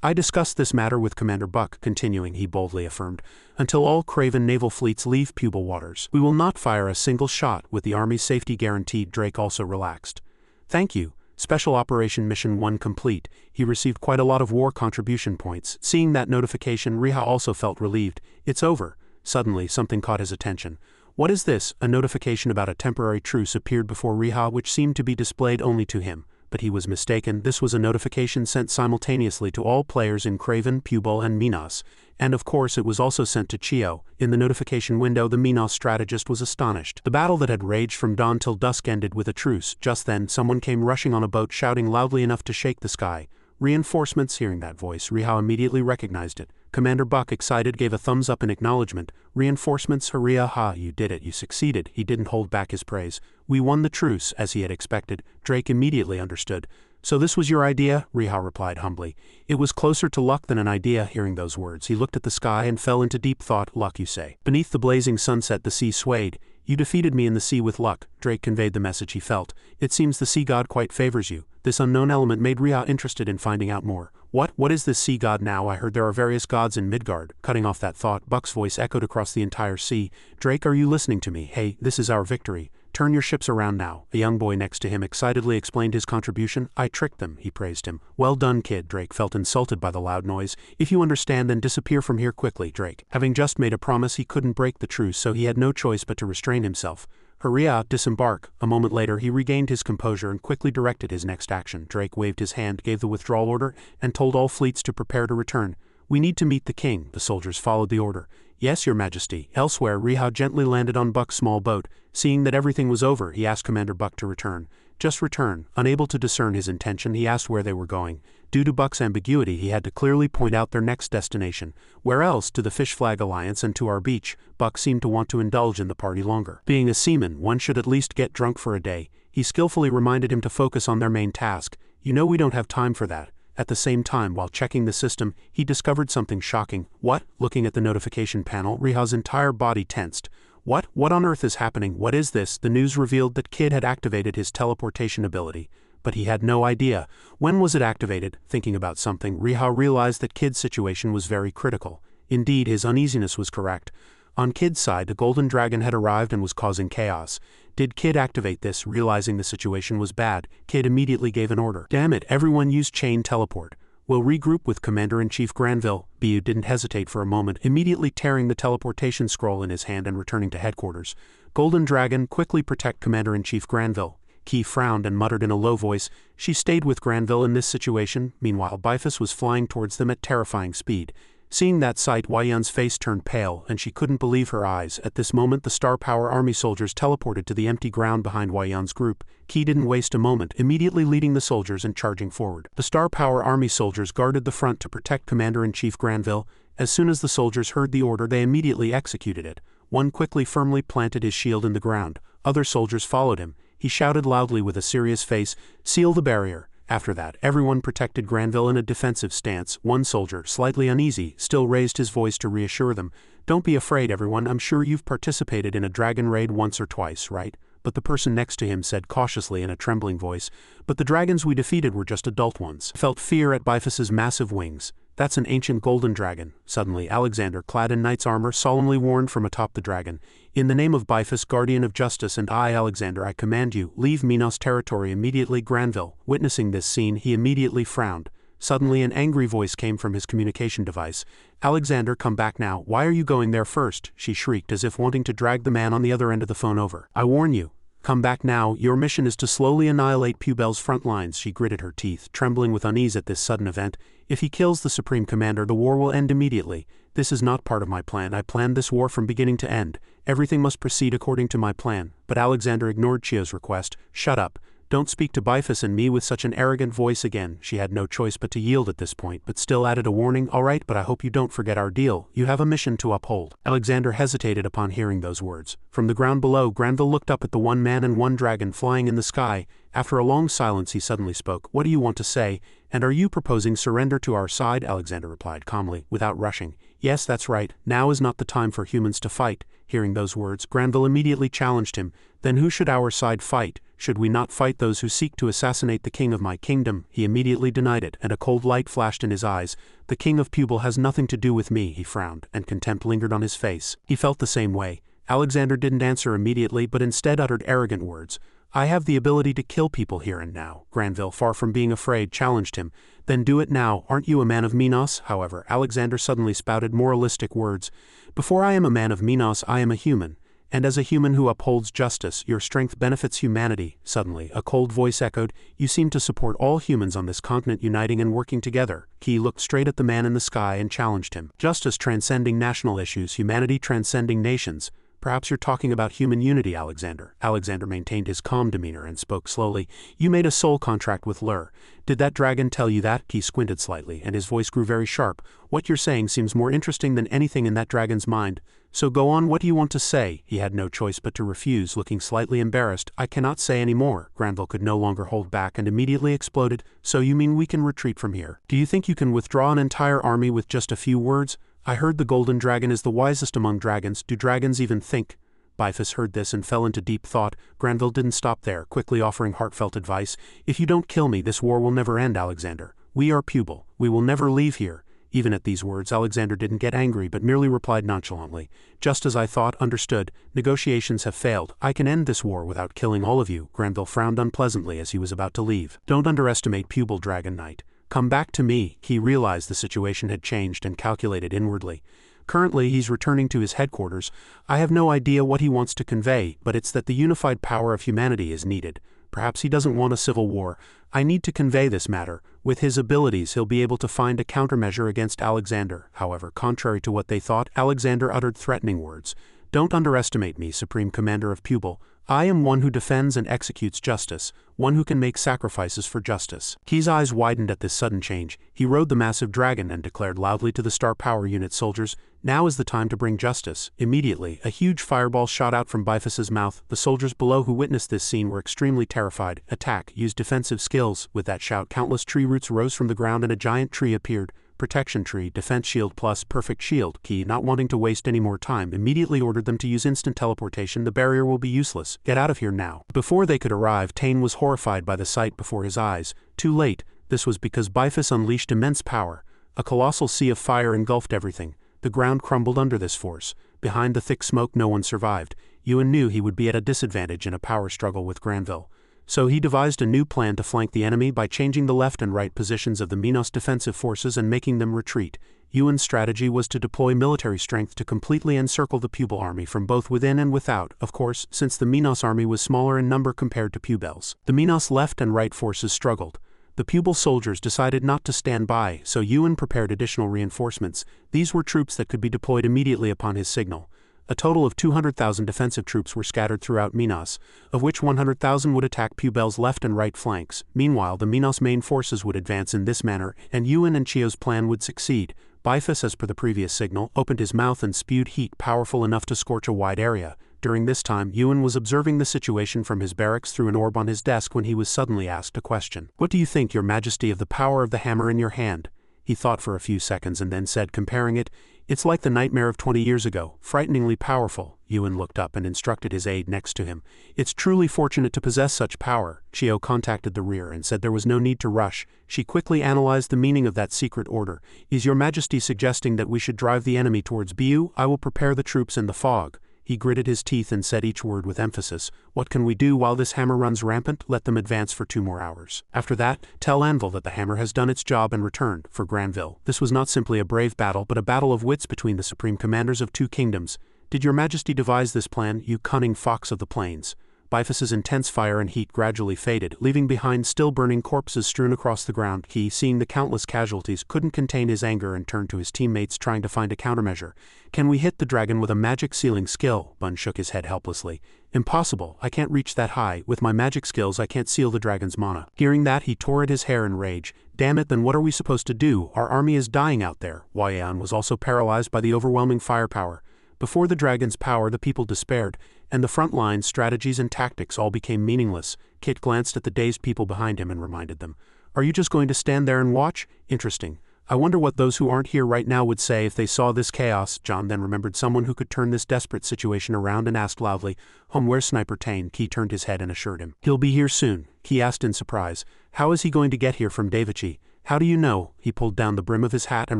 I discussed this matter with Commander Buck. Continuing, he boldly affirmed. Until all Craven naval fleets leave Pupil waters, we will not fire a single shot. With the Army's safety guaranteed, Drake also relaxed. Thank you. Special Operation Mission 1 complete. He received quite a lot of war contribution points. Seeing that notification, Riha also felt relieved. It's over. Suddenly, something caught his attention. What is this? A notification about a temporary truce appeared before Riha, which seemed to be displayed only to him. But he was mistaken. This was a notification sent simultaneously to all players in Craven, Pupil, and Minos. And of course it was also sent to Chio. In the notification window, the Minos strategist was astonished. The battle that had raged from dawn till dusk ended with a truce. Just then, someone came rushing on a boat, shouting loudly enough to shake the sky. Reinforcements. Hearing that voice, Riha immediately recognized it. Commander Buck, excited, gave a thumbs up in acknowledgement. Reinforcements. Haria, ha, you did it, you succeeded. He didn't hold back his praise. We won the truce, as he had expected. Drake immediately understood. So this was your idea? Riha replied humbly. It was closer to luck than an idea. Hearing those words, he looked at the sky and fell into deep thought. Luck, you say? Beneath the blazing sunset, the sea swayed. You defeated me in the sea with luck, Drake conveyed the message he felt. It seems the sea god quite favors you. This unknown element made Rhea interested in finding out more. What is this sea god now? I heard there are various gods in Midgard. Cutting off that thought, Buck's voice echoed across the entire sea. Drake, are you listening to me? Hey, this is our victory. Turn your ships around now. A young boy next to him excitedly explained his contribution. I tricked them, he praised him. Well done, kid. Drake felt insulted by the loud noise. If you understand, then disappear from here quickly, Drake. Having just made a promise, he couldn't break the truce, so he had no choice but to restrain himself. Hurry up, disembark. A moment later, he regained his composure and quickly directed his next action. Drake waved his hand, gave the withdrawal order, and told all fleets to prepare to return. We need to meet the king. The soldiers followed the order. Yes, your majesty. Elsewhere, Rhea gently landed on Buck's small boat. Seeing that everything was over, he asked Commander Buck to return. Just return. Unable to discern his intention, he asked where they were going. Due to Buck's ambiguity, he had to clearly point out their next destination. Where else? To the Fish Flag Alliance and to our beach. Buck seemed to want to indulge in the party longer. Being a seaman, one should at least get drunk for a day. He skillfully reminded him to focus on their main task. You know we don't have time for that. At the same time, while checking the system, he discovered something shocking. What? Looking at the notification panel, Rhea's entire body tensed. What on earth is happening? What is this? The news revealed that Kid had activated his teleportation ability. But he had no idea. When was it activated? Thinking about something, Rhea realized that Kid's situation was very critical. Indeed, his uneasiness was correct. On Kid's side, the golden dragon had arrived and was causing chaos. Did Kid activate this? Realizing the situation was bad, Kid immediately gave an order. Damn it, everyone use chain teleport. We'll regroup with Commander-in-Chief Granville. Bu didn't hesitate for a moment, immediately tearing the teleportation scroll in his hand and returning to headquarters. Golden Dragon, quickly protect Commander-in-Chief Granville. Key frowned and muttered in a low voice. She stayed with Granville in this situation. Meanwhile, Bifus was flying towards them at terrifying speed. Seeing that sight, Huayan's face turned pale, and she couldn't believe her eyes. At this moment, the Star Power Army soldiers teleported to the empty ground behind Huayan's group. Key didn't waste a moment, immediately leading the soldiers and charging forward. The Star Power Army soldiers guarded the front to protect Commander-in-Chief Granville. As soon as the soldiers heard the order, they immediately executed it. One quickly firmly planted his shield in the ground. Other soldiers followed him. He shouted loudly with a serious face, "Seal the barrier." After that, everyone protected Granville in a defensive stance. One soldier, slightly uneasy, still raised his voice to reassure them. Don't be afraid, everyone. I'm sure you've participated in a dragon raid once or twice, right? But the person next to him said cautiously in a trembling voice, but the dragons we defeated were just adult ones. Felt fear at Bifus's massive wings. That's an ancient golden dragon. Suddenly, Alexander, clad in knight's armor, solemnly warned from atop the dragon. In the name of Bifus, guardian of justice, and I, Alexander, I command you, leave Minos territory immediately. Granville. Witnessing this scene, he immediately frowned. Suddenly, an angry voice came from his communication device. Alexander, come back now. Why are you going there first? She shrieked, as if wanting to drag the man on the other end of the phone over. I warn you. Come back now. Your mission is to slowly annihilate Pubel's front lines. She gritted her teeth, trembling with unease at this sudden event. If he kills the Supreme Commander, the war will end immediately. This is not part of my plan. I planned this war from beginning to end. Everything must proceed according to my plan. But Alexander ignored Chio's request. Shut up. Don't speak to Bifus and me with such an arrogant voice again. She had no choice but to yield at this point, but still added a warning. All right, but I hope you don't forget our deal. You have a mission to uphold. Alexander hesitated upon hearing those words. From the ground below, Granville looked up at the one man and one dragon flying in the sky. After a long silence, he suddenly spoke. What do you want to say? And are you proposing surrender to our side? Alexander replied calmly, without rushing. Yes, that's right. Now is not the time for humans to fight. Hearing those words, Granville immediately challenged him. Then who should our side fight? Should we not fight those who seek to assassinate the king of my kingdom? He immediately denied it, and a cold light flashed in his eyes. The king of Pubel has nothing to do with me, he frowned, and contempt lingered on his face. He felt the same way. Alexander didn't answer immediately, but instead uttered arrogant words. I have the ability to kill people here and now. Granville, far from being afraid, challenged him. Then do it now. Aren't you a man of Minos? However, Alexander suddenly spouted moralistic words. Before I am a man of Minos, I am a human. And as a human who upholds justice, your strength benefits humanity. Suddenly, a cold voice echoed, you seem to support all humans on this continent uniting and working together. He looked straight at the man in the sky and challenged him. Justice transcending national issues, humanity transcending nations. Perhaps you're talking about human unity, Alexander. Alexander maintained his calm demeanor and spoke slowly. You made a soul contract with Lur. Did that dragon tell you that? He squinted slightly, and his voice grew very sharp. What you're saying seems more interesting than anything in that dragon's mind. So go on, what do you want to say? He had no choice but to refuse, looking slightly embarrassed. I cannot say any more. Granville could no longer hold back and immediately exploded. So you mean we can retreat from here? Do you think you can withdraw an entire army with just a few words? I heard the golden dragon is the wisest among dragons. Do dragons even think? Bifus heard this and fell into deep thought. Granville didn't stop there, quickly offering heartfelt advice. If you don't kill me, this war will never end, Alexander. We are Pupil. We will never leave here. Even at these words, Alexander didn't get angry but merely replied nonchalantly. Just as I thought, understood. Negotiations have failed. I can end this war without killing all of you. Granville frowned unpleasantly as he was about to leave. Don't underestimate Pupil, Dragon Knight. Come back to me. He realized the situation had changed and calculated inwardly. Currently, he's returning to his headquarters. I have no idea what he wants to convey, but it's that the unified power of humanity is needed. Perhaps he doesn't want a civil war. I need to convey this matter. With his abilities, he'll be able to find a countermeasure against Alexander. However, contrary to what they thought, Alexander uttered threatening words. Don't underestimate me, Supreme Commander of Pupil. I am one who defends and executes justice, one who can make sacrifices for justice. Key's eyes widened at this sudden change. He rode the massive dragon and declared loudly to the Star Power Unit soldiers, now is the time to bring justice. Immediately, a huge fireball shot out from Bifus's mouth. The soldiers below who witnessed this scene were extremely terrified. Attack, use defensive skills. With that shout, countless tree roots rose from the ground and a giant tree appeared. Protection tree, defense shield plus perfect shield. Key, not wanting to waste any more time, immediately ordered them to use instant teleportation. The barrier will be useless. Get out of here now. Before they could arrive, Tane was horrified by the sight before his eyes. Too late. This was because Bifus unleashed immense power. A colossal sea of fire engulfed everything. The ground crumbled under this force. Behind the thick smoke, no one survived. Ewan knew he would be at a disadvantage in a power struggle with Granville. So he devised a new plan to flank the enemy by changing the left and right positions of the Minos defensive forces and making them retreat. Ewan's strategy was to deploy military strength to completely encircle the Pupil army from both within and without, of course, since the Minos army was smaller in number compared to Pupil's. The Minos left and right forces struggled. The Pupil soldiers decided not to stand by, so Ewan prepared additional reinforcements. These were troops that could be deployed immediately upon his signal. A total of 200,000 defensive troops were scattered throughout Minos, of which 100,000 would attack Pupil's left and right flanks. Meanwhile, the Minos main forces would advance in this manner, and Ewan and Chio's plan would succeed. Bifus, as per the previous signal, opened his mouth and spewed heat powerful enough to scorch a wide area. During this time, Ewan was observing the situation from his barracks through an orb on his desk when he was suddenly asked a question. What do you think, Your Majesty, of the power of the hammer in your hand? He thought for a few seconds and then said, comparing it, it's like the nightmare of 20 years ago, frighteningly powerful. Ewan looked up and instructed his aide next to him. It's truly fortunate to possess such power. Chio contacted the rear and said there was no need to rush. She quickly analyzed the meaning of that secret order. Is Your Majesty suggesting that we should drive the enemy towards Bu? I will prepare the troops in the fog. He gritted his teeth and said each word with emphasis. What can we do while this hammer runs rampant? Let them advance for 2 more hours. After that, tell Anvil that the hammer has done its job and returned. For Granville, this was not simply a brave battle but a battle of wits between the supreme commanders of 2 kingdoms. Did Your Majesty devise this plan, you cunning fox of the plains? Bifus's intense fire and heat gradually faded, leaving behind still burning corpses strewn across the ground. He, seeing the countless casualties, couldn't contain his anger and turned to his teammates trying to find a countermeasure. Can we hit the dragon with a magic sealing skill? Bun shook his head helplessly. Impossible, I can't reach that high. With my magic skills I can't seal the dragon's mana. Hearing that, he tore at his hair in rage. Damn it, then what are we supposed to do? Our army is dying out there. Wayan was also paralyzed by the overwhelming firepower. Before the dragon's power, the people despaired, and the front lines, strategies and tactics all became meaningless. Kit glanced at the dazed people behind him and reminded them. Are you just going to stand there and watch? Interesting. I wonder what those who aren't here right now would say if they saw this chaos. John then remembered someone who could turn this desperate situation around and asked loudly, where's Sniper Tane? Key turned his head and assured him. He'll be here soon. Key asked in surprise. How is he going to get here from Davichi? How do you know? He pulled down the brim of his hat and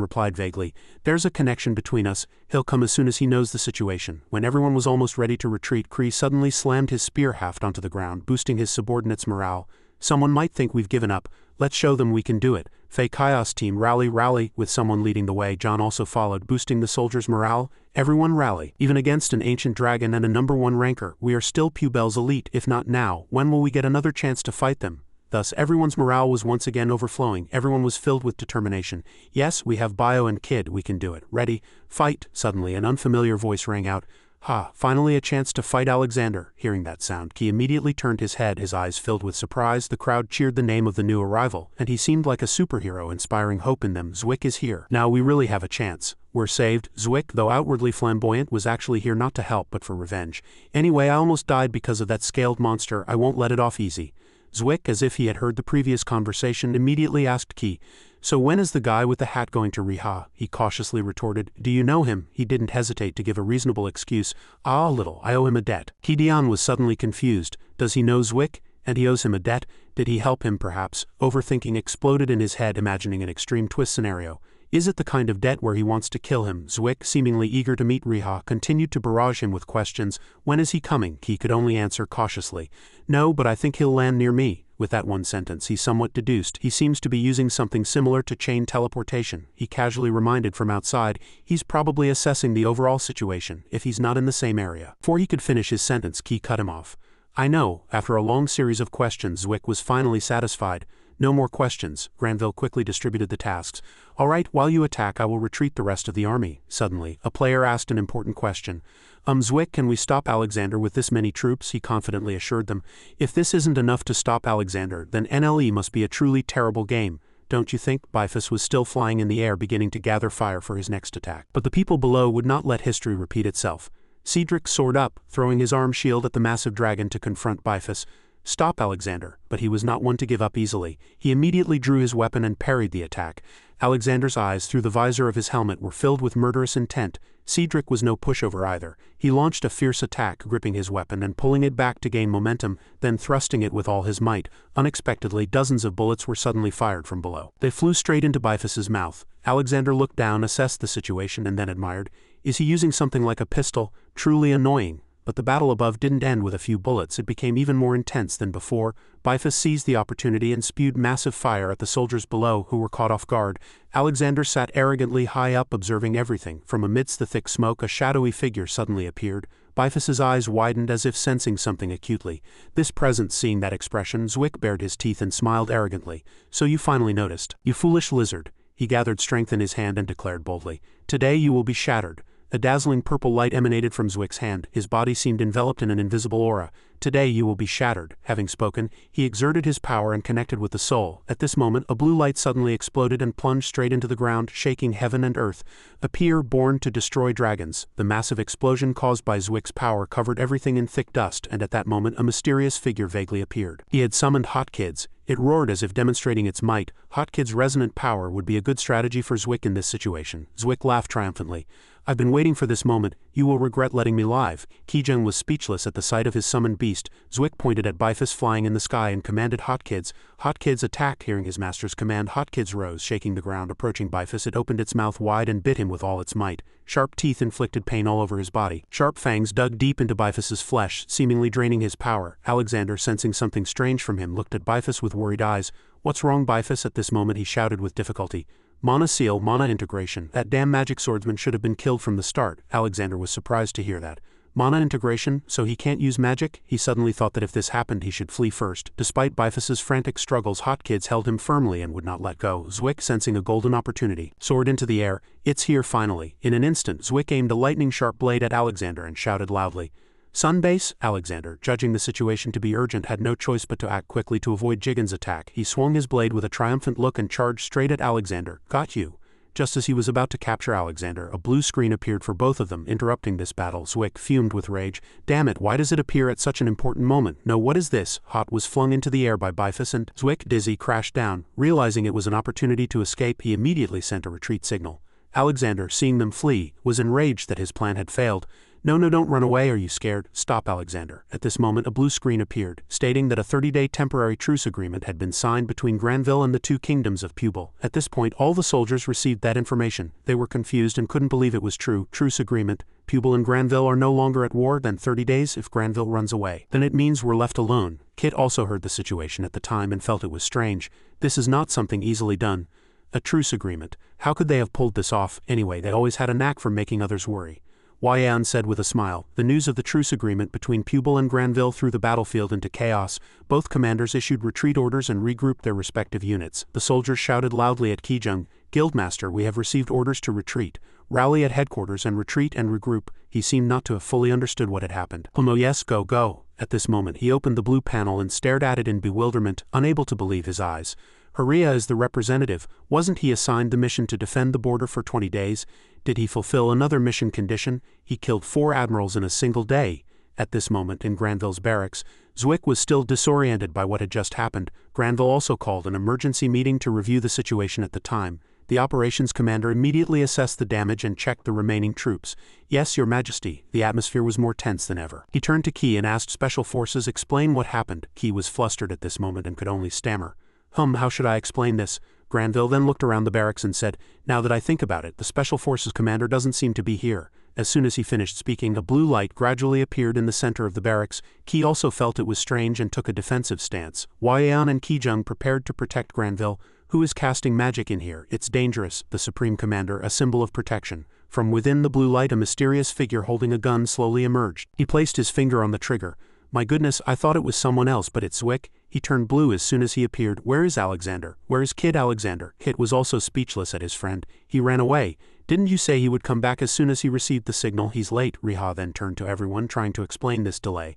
replied vaguely. There's a connection between us. He'll come as soon as he knows the situation. When everyone was almost ready to retreat, Kree suddenly slammed his spear haft onto the ground, boosting his subordinates' morale. Someone might think we've given up. Let's show them we can do it. Fey Chaos team, rally, rally. With someone leading the way, John also followed, boosting the soldiers' morale. Everyone rally. Even against an ancient dragon and a #1 ranker, we are still Pubel's elite. If not now, when will we get another chance to fight them? Thus, everyone's morale was once again overflowing. Everyone was filled with determination. Yes, we have Bio and Kid, we can do it. Ready? Fight! Suddenly, an unfamiliar voice rang out. Ha, finally a chance to fight Alexander. Hearing that sound, Key immediately turned his head, his eyes filled with surprise. The crowd cheered the name of the new arrival, and he seemed like a superhero, inspiring hope in them. Zwick is here. Now we really have a chance. We're saved. Zwick, though outwardly flamboyant, was actually here not to help but for revenge. Anyway, I almost died because of that scaled monster. I won't let it off easy. Zwick, as if he had heard the previous conversation, immediately asked Key, "So when is the guy with the hat going to Riha?" he cautiously retorted. "Do you know him?" He didn't hesitate to give a reasonable excuse. "Ah, a little. I owe him a debt." Kidian was suddenly confused. Does he know Zwick? And he owes him a debt? Did he help him perhaps? Overthinking exploded in his head, imagining an extreme twist scenario. Is it the kind of debt where he wants to kill him? Zwick, seemingly eager to meet Riha, continued to barrage him with questions. When is he coming? He could only answer cautiously. "No, but I think he'll land near me." With that one sentence, he somewhat deduced. He seems to be using something similar to chain teleportation. He casually reminded from outside, he's probably assessing the overall situation, if he's not in the same area. Before he could finish his sentence, Ki cut him off. "I know." After a long series of questions, Zwick was finally satisfied. "No more questions." Granville quickly distributed the tasks. "All right, while you attack, I will retreat the rest of the army." Suddenly, a player asked an important question. Zwick, can we stop Alexander with this many troops?" He confidently assured them. "If this isn't enough to stop Alexander, then NLE must be a truly terrible game. Don't you think?" Bifus was still flying in the air, beginning to gather fire for his next attack. But the people below would not let history repeat itself. Cedric soared up, throwing his arm shield at the massive dragon to confront Bifus. "Stop, Alexander." But he was not one to give up easily. He immediately drew his weapon and parried the attack. Alexander's eyes through the visor of his helmet were filled with murderous intent. Cedric was no pushover either. He launched a fierce attack, gripping his weapon and pulling it back to gain momentum, then thrusting it with all his might. Unexpectedly, dozens of bullets were suddenly fired from below. They flew straight into Bifus's mouth. Alexander looked down, assessed the situation, and then admired. Is he using something like a pistol? Truly annoying. But the battle above didn't end with a few bullets. It became even more intense than before. Bifus seized the opportunity and spewed massive fire at the soldiers below, who were caught off guard. Alexander sat arrogantly high up, observing everything. From amidst the thick smoke, a shadowy figure suddenly appeared. Bifus's eyes widened as if sensing something acutely. This presence, seeing that expression, Zwick bared his teeth and smiled arrogantly. "So you finally noticed. You foolish lizard." He gathered strength in his hand and declared boldly, "Today you will be shattered." A dazzling purple light emanated from Zwick's hand. His body seemed enveloped in an invisible aura. "Today you will be shattered." Having spoken, he exerted his power and connected with the soul. At this moment, a blue light suddenly exploded and plunged straight into the ground, shaking heaven and earth. Appear, born to destroy dragons. The massive explosion caused by Zwick's power covered everything in thick dust, and at that moment a mysterious figure vaguely appeared. He had summoned Hot Kids. It roared as if demonstrating its might. Hot Kid's resonant power would be a good strategy for Zwick in this situation. Zwick laughed triumphantly. "I've been waiting for this moment. You will regret letting me live." Kijun was speechless at the sight of his summoned beast. Zwick pointed at Bifus flying in the sky and commanded Hot Kids. "Hot Kids, attack!" Hearing his master's command, Hot Kids rose, shaking the ground. Approaching Bifus, it opened its mouth wide and bit him with all its might. Sharp teeth inflicted pain all over his body. Sharp fangs dug deep into Bifus's flesh, seemingly draining his power. Alexander, sensing something strange from him, looked at Bifus with worried eyes. "What's wrong, Bifus?" At this moment he shouted with difficulty. "Mana seal, mana integration. That damn magic swordsman should have been killed from the start." Alexander was surprised to hear that. Mana integration, so he can't use magic? He suddenly thought that if this happened he should flee first. Despite Bifus's frantic struggles, Hot Kids held him firmly and would not let go. Zwick, sensing a golden opportunity, soared into the air. "It's here finally." In an instant, Zwick aimed a lightning-sharp blade at Alexander and shouted loudly, "Sunbase?" Alexander, judging the situation to be urgent, had no choice but to act quickly to avoid Jigen's attack. He swung his blade with a triumphant look and charged straight at Alexander. "Got you." Just as he was about to capture Alexander, a blue screen appeared for both of them, interrupting this battle. Zwick fumed with rage. "Damn it, why does it appear at such an important moment? No, what is this?" Hot was flung into the air by Bifus and Zwick, dizzy, crashed down. Realizing it was an opportunity to escape, he immediately sent a retreat signal. Alexander, seeing them flee, was enraged that his plan had failed. "No, don't run away. Are you scared? Stop, Alexander." At this moment a blue screen appeared, stating that a 30-day temporary truce agreement had been signed between Granville and the two kingdoms of Pupil. At this point all the soldiers received that information. They were confused and couldn't believe it was true. Truce agreement. Pupil and Granville are no longer at war. Then 30 days. If Granville runs away, then it means we're left alone. Kit also heard the situation at the time and felt it was strange. This is not something easily done. A truce agreement. How could they have pulled this off? Anyway, they always had a knack for making others worry. Yan said with a smile. The news of the truce agreement between Pupil and Granville threw the battlefield into chaos. Both commanders issued retreat orders and regrouped their respective units. The soldiers shouted loudly at Kijun, "Guildmaster, we have received orders to retreat. Rally at headquarters and retreat and regroup." He seemed not to have fully understood what had happened. "Oh no, yes, go." At this moment he opened the blue panel and stared at it in bewilderment, unable to believe his eyes. Haria is the representative. Wasn't he assigned the mission to defend the border for 20 days? Did he fulfill another mission condition? He killed 4 admirals in a single day. At this moment in Granville's barracks, Zwick was still disoriented by what had just happened. Granville also called an emergency meeting to review the situation at the time. The operations commander immediately assessed the damage and checked the remaining troops. Yes, Your Majesty. The atmosphere was more tense than ever. He turned to Key and asked Special Forces explain what happened. Key was flustered at this moment and could only stammer. How should I explain this? Granville then looked around the barracks and said, now that I think about it, the Special Forces commander doesn't seem to be here. As soon as he finished speaking, a blue light gradually appeared in the center of the barracks. Key also felt it was strange and took a defensive stance. Waiyan and Kijung prepared to protect Granville. Who is casting magic in here? It's dangerous, the Supreme Commander, a symbol of protection. From within the blue light, a mysterious figure holding a gun slowly emerged. He placed his finger on the trigger. My goodness, I thought it was someone else, but it's Zwick. He turned blue as soon as he appeared. Where is Alexander? Where is Kid Alexander? Kit was also speechless at his friend. He ran away. Didn't you say he would come back as soon as he received the signal? He's late. Riha then turned to everyone, trying to explain this delay.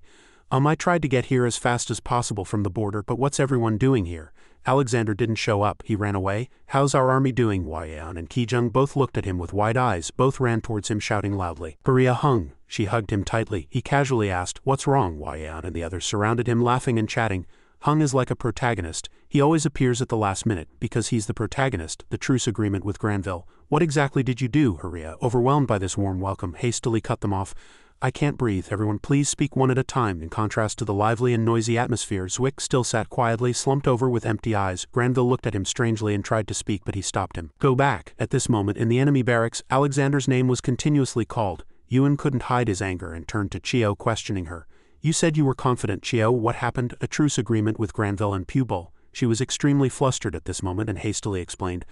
I tried to get here as fast as possible from the border, but what's everyone doing here? Alexander didn't show up. He ran away. How's our army doing? Waiyan and Kijung both looked at him with wide eyes. Both ran towards him, shouting loudly. Korea hung. She hugged him tightly. He casually asked, what's wrong? Waiyan and the others surrounded him, laughing and chatting. Hung is like a protagonist. He always appears at the last minute, because he's the protagonist. The truce agreement with Granville. What exactly did you do? Haria, overwhelmed by this warm welcome, hastily cut them off. I can't breathe. Everyone please speak one at a time. In contrast to the lively and noisy atmosphere, Zwick still sat quietly, slumped over with empty eyes. Granville looked at him strangely and tried to speak, but he stopped him. Go back. At this moment, in the enemy barracks, Alexander's name was continuously called. Yuan couldn't hide his anger and turned to Chio, questioning her. You said you were confident, Chio. What happened? A truce agreement with Granville and Pupil. She was extremely flustered at this moment and hastily explained.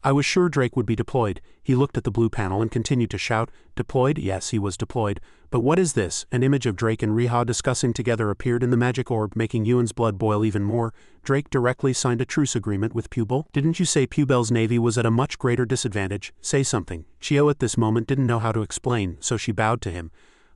I was sure Drake would be deployed. He looked at the blue panel and continued to shout, deployed? Yes, he was deployed. But what is this? An image of Drake and Riha discussing together appeared in the magic orb, making Yuan's blood boil even more. Drake directly signed a truce agreement with Pupil. Didn't you say Pupil's navy was at a much greater disadvantage? Say something. Chio at this moment didn't know how to explain, so she bowed to him.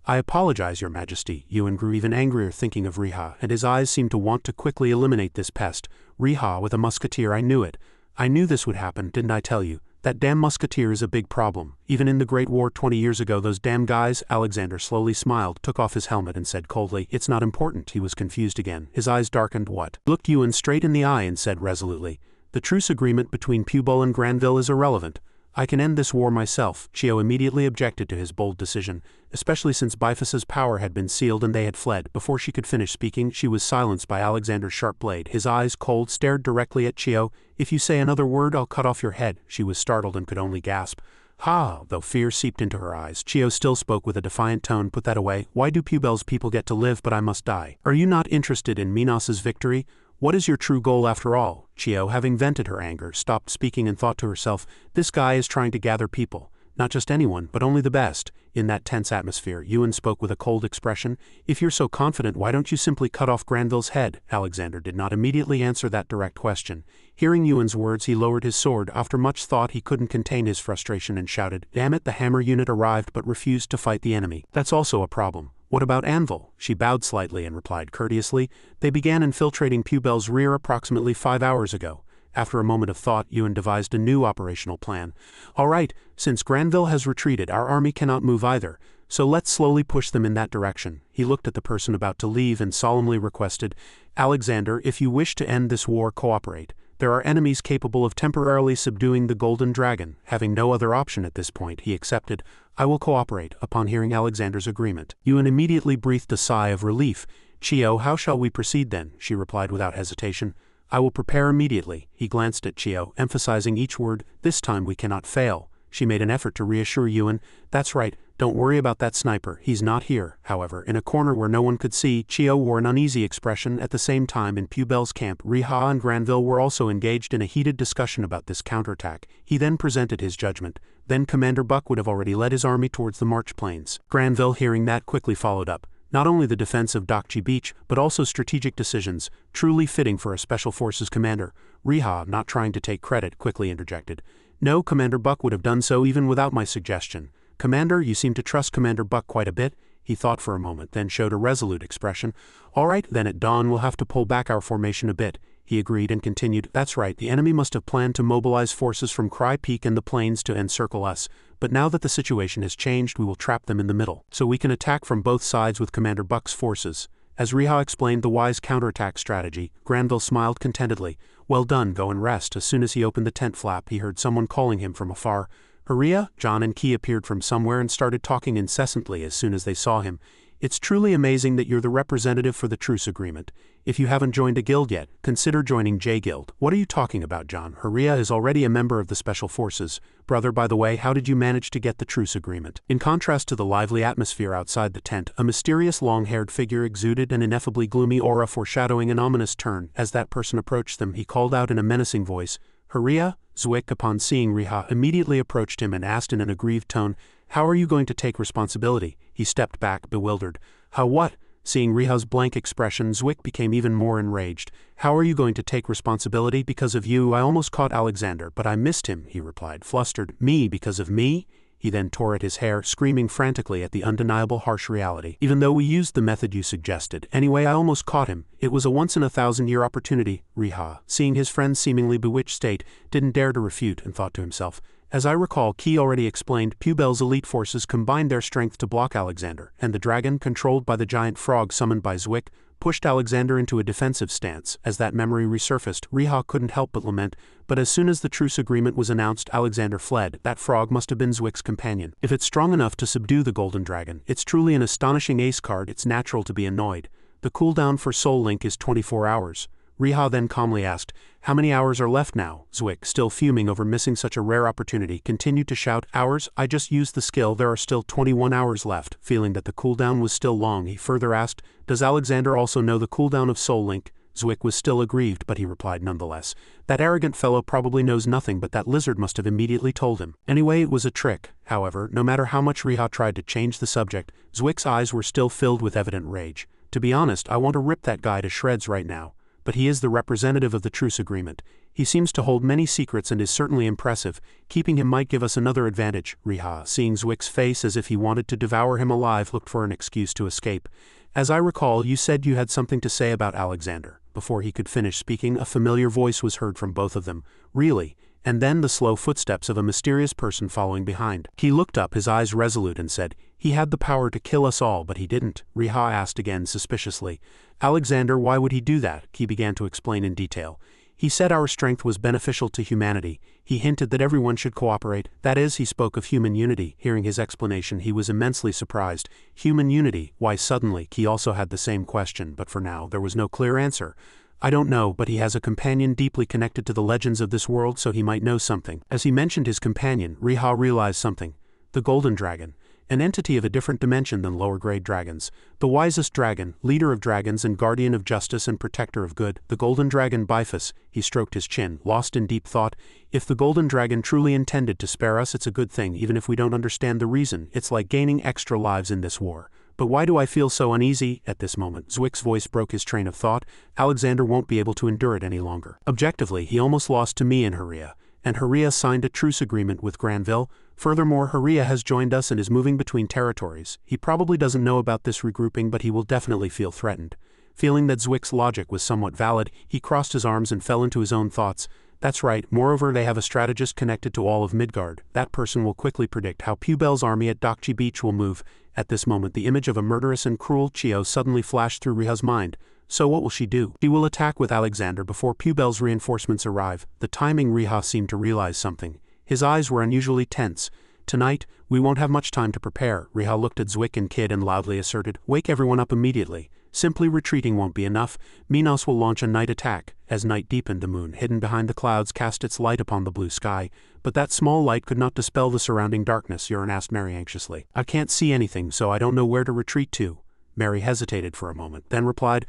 I apologize, Your Majesty. Yuan grew even angrier thinking of Riha, and his eyes seemed to want to quickly eliminate this pest. Riha with a musketeer, I knew it. I knew this would happen, didn't I tell you? That damn musketeer is a big problem. Even in the Great War 20 years ago, those damn guys. Alexander slowly smiled, took off his helmet and said coldly, it's not important. He was confused again. His eyes darkened. What? Looked Yuan straight in the eye and said resolutely, the truce agreement between Pupil and Granville is irrelevant. I can end this war myself. Chio immediately objected to his bold decision, especially since Bifas's power had been sealed and they had fled. Before she could finish speaking, she was silenced by Alexander's sharp blade. His eyes, cold, stared directly at Chio. If you say another word, I'll cut off your head. She was startled and could only gasp. Ha! Though fear seeped into her eyes, Chio still spoke with a defiant tone. Put that away. Why do Pupil's people get to live but I must die? Are you not interested in Minos's victory? What is your true goal after all? Chio, having vented her anger, stopped speaking and thought to herself, this guy is trying to gather people. Not just anyone, but only the best. In that tense atmosphere, Yuan spoke with a cold expression. If you're so confident, why don't you simply cut off Granville's head? Alexander did not immediately answer that direct question. Hearing Yuan's words, he lowered his sword. After much thought, he couldn't contain his frustration and shouted, damn it, the hammer unit arrived but refused to fight the enemy. That's also a problem. What about Anvil? She bowed slightly and replied courteously, they began infiltrating Pupil's rear approximately 5 hours ago. After a moment of thought, Yuan devised a new operational plan. All right, since Granville has retreated, our army cannot move either, so let's slowly push them in that direction. He looked at the person about to leave and solemnly requested, Alexander, if you wish to end this war, cooperate. There are enemies capable of temporarily subduing the Golden Dragon. Having no other option at this point, he accepted, I will cooperate. Upon hearing Alexander's agreement, Yuan immediately breathed a sigh of relief. Chio, how shall we proceed then? She replied without hesitation. I will prepare immediately. He glanced at Chio, emphasizing each word, this time we cannot fail. She made an effort to reassure Yuan, that's right, don't worry about that sniper, he's not here. However, in a corner where no one could see, Chio wore an uneasy expression. At the same time in Pupil's camp, Riha and Granville were also engaged in a heated discussion about this counterattack. He then presented his judgment. Then Commander Buck would have already led his army towards the march plains. Granville, hearing that, quickly followed up. Not only the defense of Dokchi Beach, but also strategic decisions, truly fitting for a Special Forces commander. Riha, not trying to take credit, quickly interjected. No, Commander Buck would have done so even without my suggestion. Commander, you seem to trust Commander Buck quite a bit. He thought for a moment, then showed a resolute expression. All right, then at dawn we'll have to pull back our formation a bit. He agreed and continued, that's right, the enemy must have planned to mobilize forces from Cry Peak and the plains to encircle us. but now that the situation has changed we will trap them in the middle, so we can attack from both sides with Commander Buck's forces. As Riha explained the wise counterattack strategy, Granville smiled contentedly. Well done, go and rest. As soon as he opened the tent flap he heard someone calling him from afar. Haria? John and Key appeared from somewhere and started talking incessantly as soon as they saw him. It's truly amazing that you're the representative for the truce agreement. If you haven't joined a guild yet, consider joining J Guild. What are you talking about, John? Haria is already a member of the Special Forces. Brother, by the way, how did you manage to get the truce agreement? In contrast to the lively atmosphere outside the tent, a mysterious long-haired figure exuded an ineffably gloomy aura foreshadowing an ominous turn. As that person approached them, he called out in a menacing voice, Haria? Zwick, upon seeing Riha, immediately approached him and asked in an aggrieved tone, How are you going to take responsibility? He stepped back, bewildered. How what? Seeing Riha's blank expression, Zwick became even more enraged. How are you going to take responsibility? Because of you, I almost caught Alexander, but I missed him, he replied, flustered. Me, because of me? He then tore at his hair, screaming frantically at the undeniable harsh reality. Even though we used the method you suggested. Anyway, I almost caught him. It was a once-in-a-thousand-year opportunity. Riha, seeing his friend's seemingly bewitched state, didn't dare to refute and thought to himself, as I recall, Key already explained, Pubel's elite forces combined their strength to block Alexander, and the dragon, controlled by the giant frog summoned by Zwick, pushed Alexander into a defensive stance. As that memory resurfaced, Riha couldn't help but lament, but as soon as the truce agreement was announced, Alexander fled. That frog must have been Zwick's companion. If it's strong enough to subdue the golden dragon, it's truly an astonishing ace card. It's natural to be annoyed. The cooldown for Soul Link is 24 hours. Riha then calmly asked, How many hours are left now? Zwick, still fuming over missing such a rare opportunity, continued to shout, Hours? I just used the skill, there are still 21 hours left. Feeling that the cooldown was still long, he further asked, Does Alexander also know the cooldown of Soul Link? Zwick was still aggrieved, but he replied nonetheless, That arrogant fellow probably knows nothing, but that lizard must have immediately told him. Anyway, it was a trick. However, no matter how much Riha tried to change the subject, Zwick's eyes were still filled with evident rage. To be honest, I want to rip that guy to shreds right now. But he is the representative of the truce agreement. He seems to hold many secrets and is certainly impressive. Keeping him might give us another advantage. Riha, seeing Zwick's face as if he wanted to devour him alive, looked for an excuse to escape. As I recall, you said you had something to say about Alexander. Before he could finish speaking, a familiar voice was heard from both of them. Really? And then the slow footsteps of a mysterious person following behind. He looked up, his eyes resolute, and said, He had the power to kill us all, but he didn't. Riha asked again suspiciously. Alexander, why would he do that? He began to explain in detail. He said our strength was beneficial to humanity. He hinted that everyone should cooperate. That is, he spoke of human unity. Hearing his explanation, he was immensely surprised. Human unity? Why suddenly? He also had the same question, but for now, there was no clear answer. I don't know, but he has a companion deeply connected to the legends of this world, so he might know something. As he mentioned his companion, Riha realized something. The Golden Dragon. An entity of a different dimension than lower-grade dragons. The wisest dragon, leader of dragons and guardian of justice and protector of good, the Golden Dragon Bifus. He stroked his chin, lost in deep thought. If the Golden Dragon truly intended to spare us, it's a good thing, even if we don't understand the reason. It's like gaining extra lives in this war. But why do I feel so uneasy at this moment? Zwick's voice broke his train of thought. Alexander won't be able to endure it any longer. Objectively, he almost lost to me and Haria. And Haria signed a truce agreement with Granville. Furthermore, Haria has joined us and is moving between territories. He probably doesn't know about this regrouping, but he will definitely feel threatened. Feeling that Zwick's logic was somewhat valid, he crossed his arms and fell into his own thoughts. That's right, moreover they have a strategist connected to all of Midgard. That person will quickly predict how Pubel's army at Dokchi Beach will move. At this moment the image of a murderous and cruel Chio suddenly flashed through Riha's mind. So what will she do? She will attack with Alexander before Pubel's reinforcements arrive. The timing. Riha seemed to realize something. His eyes were unusually tense. Tonight, we won't have much time to prepare. Riha looked at Zwick and Kid and loudly asserted, Wake everyone up immediately. Simply retreating won't be enough. Minos will launch a night attack. As night deepened, the moon, hidden behind the clouds, cast its light upon the blue sky. But that small light could not dispel the surrounding darkness. Yoren asked Mary anxiously. I can't see anything, so I don't know where to retreat to. Mary hesitated for a moment, then replied,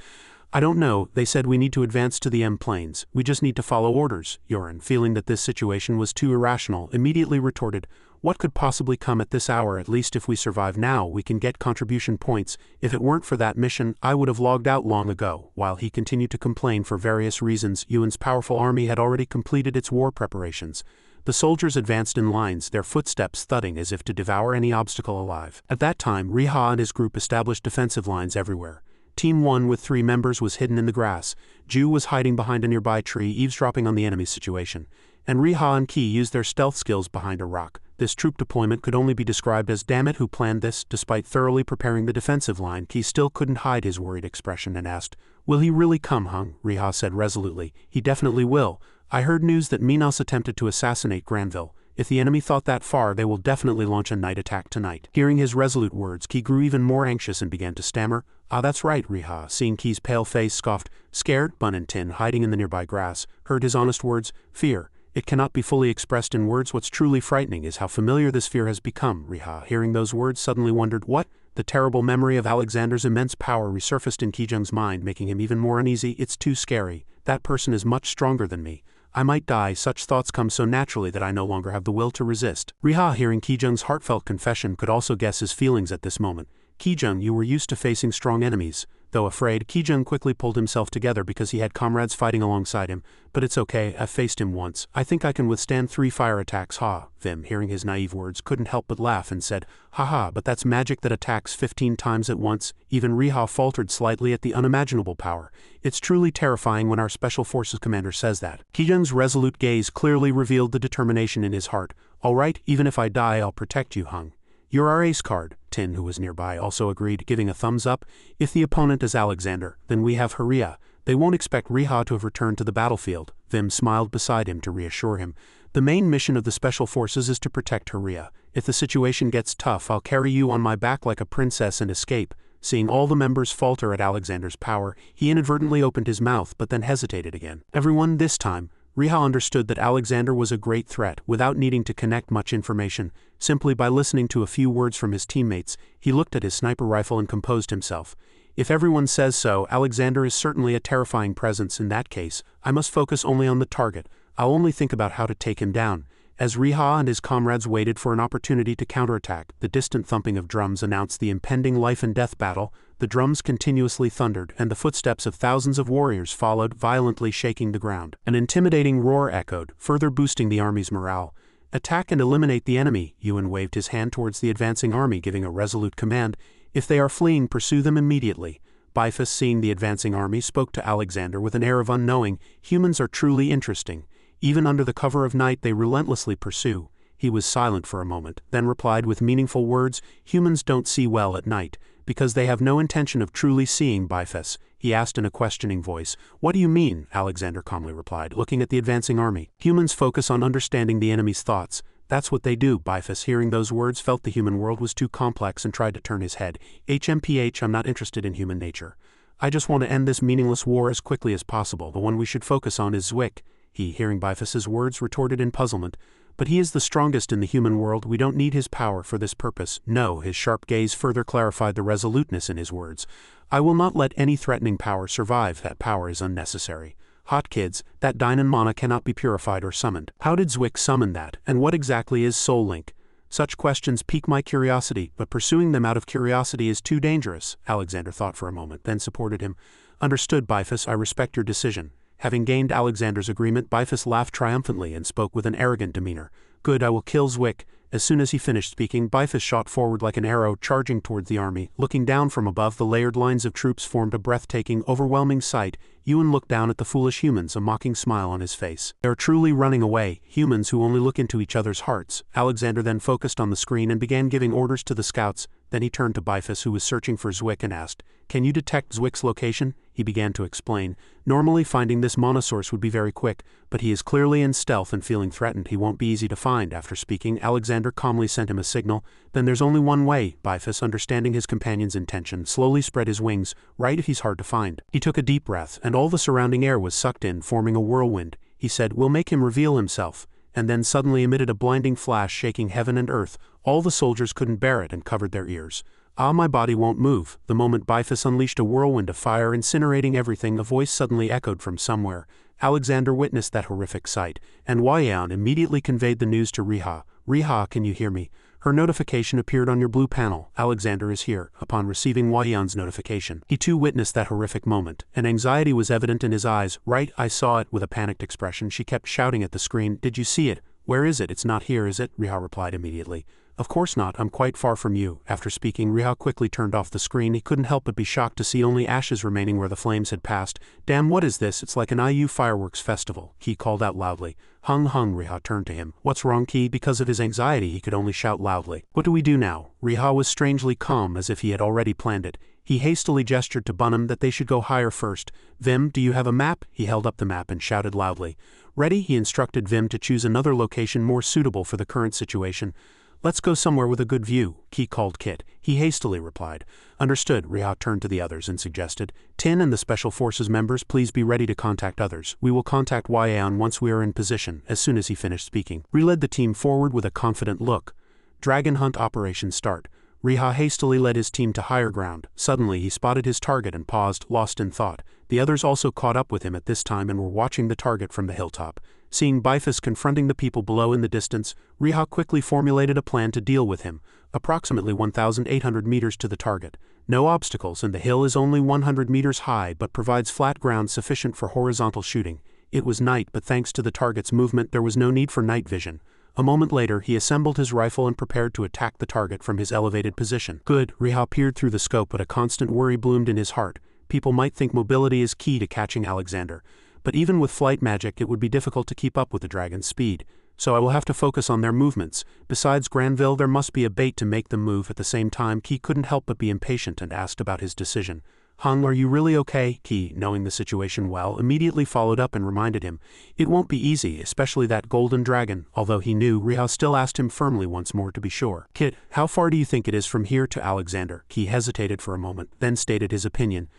I don't know, they said we need to advance to the M plains. We just need to follow orders. Yoren, feeling that this situation was too irrational, immediately retorted, What could possibly come at this hour? At least if we survive now, we can get contribution points. If it weren't for that mission, I would have logged out long ago. While he continued to complain for various reasons, Yuan's powerful army had already completed its war preparations. The soldiers advanced in lines, their footsteps thudding as if to devour any obstacle alive. At that time, Riha and his group established defensive lines everywhere. Team 1 with 3 members was hidden in the grass. Ju was hiding behind a nearby tree, eavesdropping on the enemy's situation. And Riha and Ki used their stealth skills behind a rock. This troop deployment could only be described as "damn it, who planned this?" Despite thoroughly preparing the defensive line, Key still couldn't hide his worried expression and asked, "Will he really come, Hung?" Riha said resolutely, "He definitely will. I heard news that Minos attempted to assassinate Granville. If the enemy thought that far, they will definitely launch a night attack tonight." Hearing his resolute words, Key grew even more anxious and began to stammer. "Ah, that's right," Riha, seeing Key's pale face, scoffed. "Scared?" Bun and Tin, hiding in the nearby grass, heard his honest words. "Fear. It cannot be fully expressed in words. What's truly frightening is how familiar this fear has become." Riha, hearing those words, suddenly wondered, what? The terrible memory of Alexander's immense power resurfaced in Kijung's mind, making him even more uneasy. "It's too scary. That person is much stronger than me. I might die." Such thoughts come so naturally that I no longer have the will to resist. Riha, hearing Kijung's heartfelt confession, could also guess his feelings at this moment. "Kijung, you were used to facing strong enemies." Though afraid, Kijung quickly pulled himself together because he had comrades fighting alongside him. "But it's okay, I've faced him once. I think I can withstand 3 fire attacks." Ha! Vim, hearing his naive words, couldn't help but laugh and said, "Haha, but that's magic that attacks 15 times at once." Even Riha faltered slightly at the unimaginable power. "It's truly terrifying when our Special Forces commander says that." Kijung's resolute gaze clearly revealed the determination in his heart. "All right, even if I die, I'll protect you, Hung. You're our ace card." Tin, who was nearby, also agreed, giving a thumbs up. "If the opponent is Alexander, then we have Haria. They won't expect Riha to have returned to the battlefield." Vim smiled beside him to reassure him. "The main mission of the Special Forces is to protect Haria. If the situation gets tough, I'll carry you on my back like a princess and escape." Seeing all the members falter at Alexander's power, he inadvertently opened his mouth but then hesitated again. Everyone, this time, Riha understood that Alexander was a great threat. Without needing to connect much information, simply by listening to a few words from his teammates, he looked at his sniper rifle and composed himself. "If everyone says so, Alexander is certainly a terrifying presence. In that case, I must focus only on the target. I'll only think about how to take him down." As Riha and his comrades waited for an opportunity to counterattack, the distant thumping of drums announced the impending life-and-death battle. The drums continuously thundered, and the footsteps of thousands of warriors followed, violently shaking the ground. An intimidating roar echoed, further boosting the army's morale. "Attack and eliminate the enemy." Yuan waved his hand towards the advancing army, giving a resolute command. "If they are fleeing, pursue them immediately." Bifus, seeing the advancing army, spoke to Alexander with an air of unknowing. "Humans are truly interesting. Even under the cover of night, they relentlessly pursue." He was silent for a moment, then replied with meaningful words, "Humans don't see well at night, because they have no intention of truly seeing." Bifus, he asked in a questioning voice. "What do you mean?" Alexander calmly replied, looking at the advancing army. "Humans focus on understanding the enemy's thoughts. That's what they do." Bifus, hearing those words, felt the human world was too complex and tried to turn his head. "HMPH, I'm not interested in human nature. I just want to end this meaningless war as quickly as possible. The one we should focus on is Zwick." He, hearing Bifus's words, retorted in puzzlement. "But he is the strongest in the human world. We don't need his power for this purpose." "No," his sharp gaze further clarified the resoluteness in his words. "I will not let any threatening power survive. That power is unnecessary. Hot kids, that Dynan mana cannot be purified or summoned. How did Zwick summon that, and what exactly is Soul Link? Such questions pique my curiosity, but pursuing them out of curiosity is too dangerous." Alexander thought for a moment, then supported him. "Understood, Bifus, I respect your decision." Having gained Alexander's agreement, Bifus laughed triumphantly and spoke with an arrogant demeanor. "Good, I will kill Zwick." As soon as he finished speaking, Bifus shot forward like an arrow, charging towards the army. Looking down from above, the layered lines of troops formed a breathtaking, overwhelming sight. Yuan looked down at the foolish humans, a mocking smile on his face. "They are truly running away, humans who only look into each other's hearts." Alexander then focused on the screen and began giving orders to the scouts. Then he turned to Bifus, who was searching for Zwick, and asked, "Can you detect Zwick's location?" He began to explain. "Normally finding this monosource would be very quick, but he is clearly in stealth and feeling threatened. He won't be easy to find." After speaking, Alexander calmly sent him a signal. "Then there's only one way." Bifus, understanding his companion's intention, slowly spread his wings. "Right, if he's hard to find." He took a deep breath, and all the surrounding air was sucked in, forming a whirlwind. He said, "We'll make him reveal himself," and then suddenly emitted a blinding flash, shaking heaven and earth. All the soldiers couldn't bear it and covered their ears. "Ah, my body won't move." The moment Bifus unleashed a whirlwind of fire, incinerating everything, a voice suddenly echoed from somewhere. Alexander witnessed that horrific sight, and Waiyan immediately conveyed the news to Riha. "Riha, can you hear me? Her notification appeared on your blue panel. Alexander is here." Upon receiving Waiyan's notification, he too witnessed that horrific moment, and anxiety was evident in his eyes. "Right, I saw it." With a panicked expression, she kept shouting at the screen, "Did you see it? Where is it? It's not here, is it?" Riha replied immediately. Of course not, I'm quite far from you. After speaking, Riha quickly turned off the screen. He couldn't help but be shocked to see only ashes remaining where the flames had passed. Damn, what is this? It's like an IU fireworks festival, Ki called out loudly. Hung, Riha turned to him. What's wrong, Ki? Because of his anxiety, he could only shout loudly. What do we do now? Riha was strangely calm, as if he had already planned it. He hastily gestured to Bunham that they should go higher first. Vim, do you have a map? He held up the map and shouted loudly. Ready? He instructed Vim to choose another location more suitable for the current situation. Let's go somewhere with a good view, Ki called Kit. He hastily replied. Understood. Riha turned to the others and suggested. Tin and the Special Forces members, please be ready to contact others. We will contact Yaon once we are in position. As soon as he finished speaking, Ri led the team forward with a confident look. Dragon Hunt Operation Start. Riha hastily led his team to higher ground. Suddenly he spotted his target and paused, lost in thought. The others also caught up with him at this time and were watching the target from the hilltop. Seeing Bifus confronting the people below in the distance, Riha quickly formulated a plan to deal with him. Approximately 1,800 meters to the target. No obstacles, and the hill is only 100 meters high but provides flat ground sufficient for horizontal shooting. It was night, but thanks to the target's movement there was no need for night vision. A moment later, he assembled his rifle and prepared to attack the target from his elevated position. Good, Riha peered through the scope, but a constant worry bloomed in his heart. People might think mobility is key to catching Alexander. But even with flight magic, it would be difficult to keep up with the dragon's speed. So I will have to focus on their movements. Besides Granville, there must be a bait to make them move at the same time. Ki couldn't help but be impatient and asked about his decision. Hung, are you really okay? Ki, knowing the situation well, immediately followed up and reminded him. It won't be easy, especially that golden dragon. Although he knew, Riha still asked him firmly once more to be sure. Kit, how far do you think it is from here to Alexander? Ki hesitated for a moment, then stated his opinion.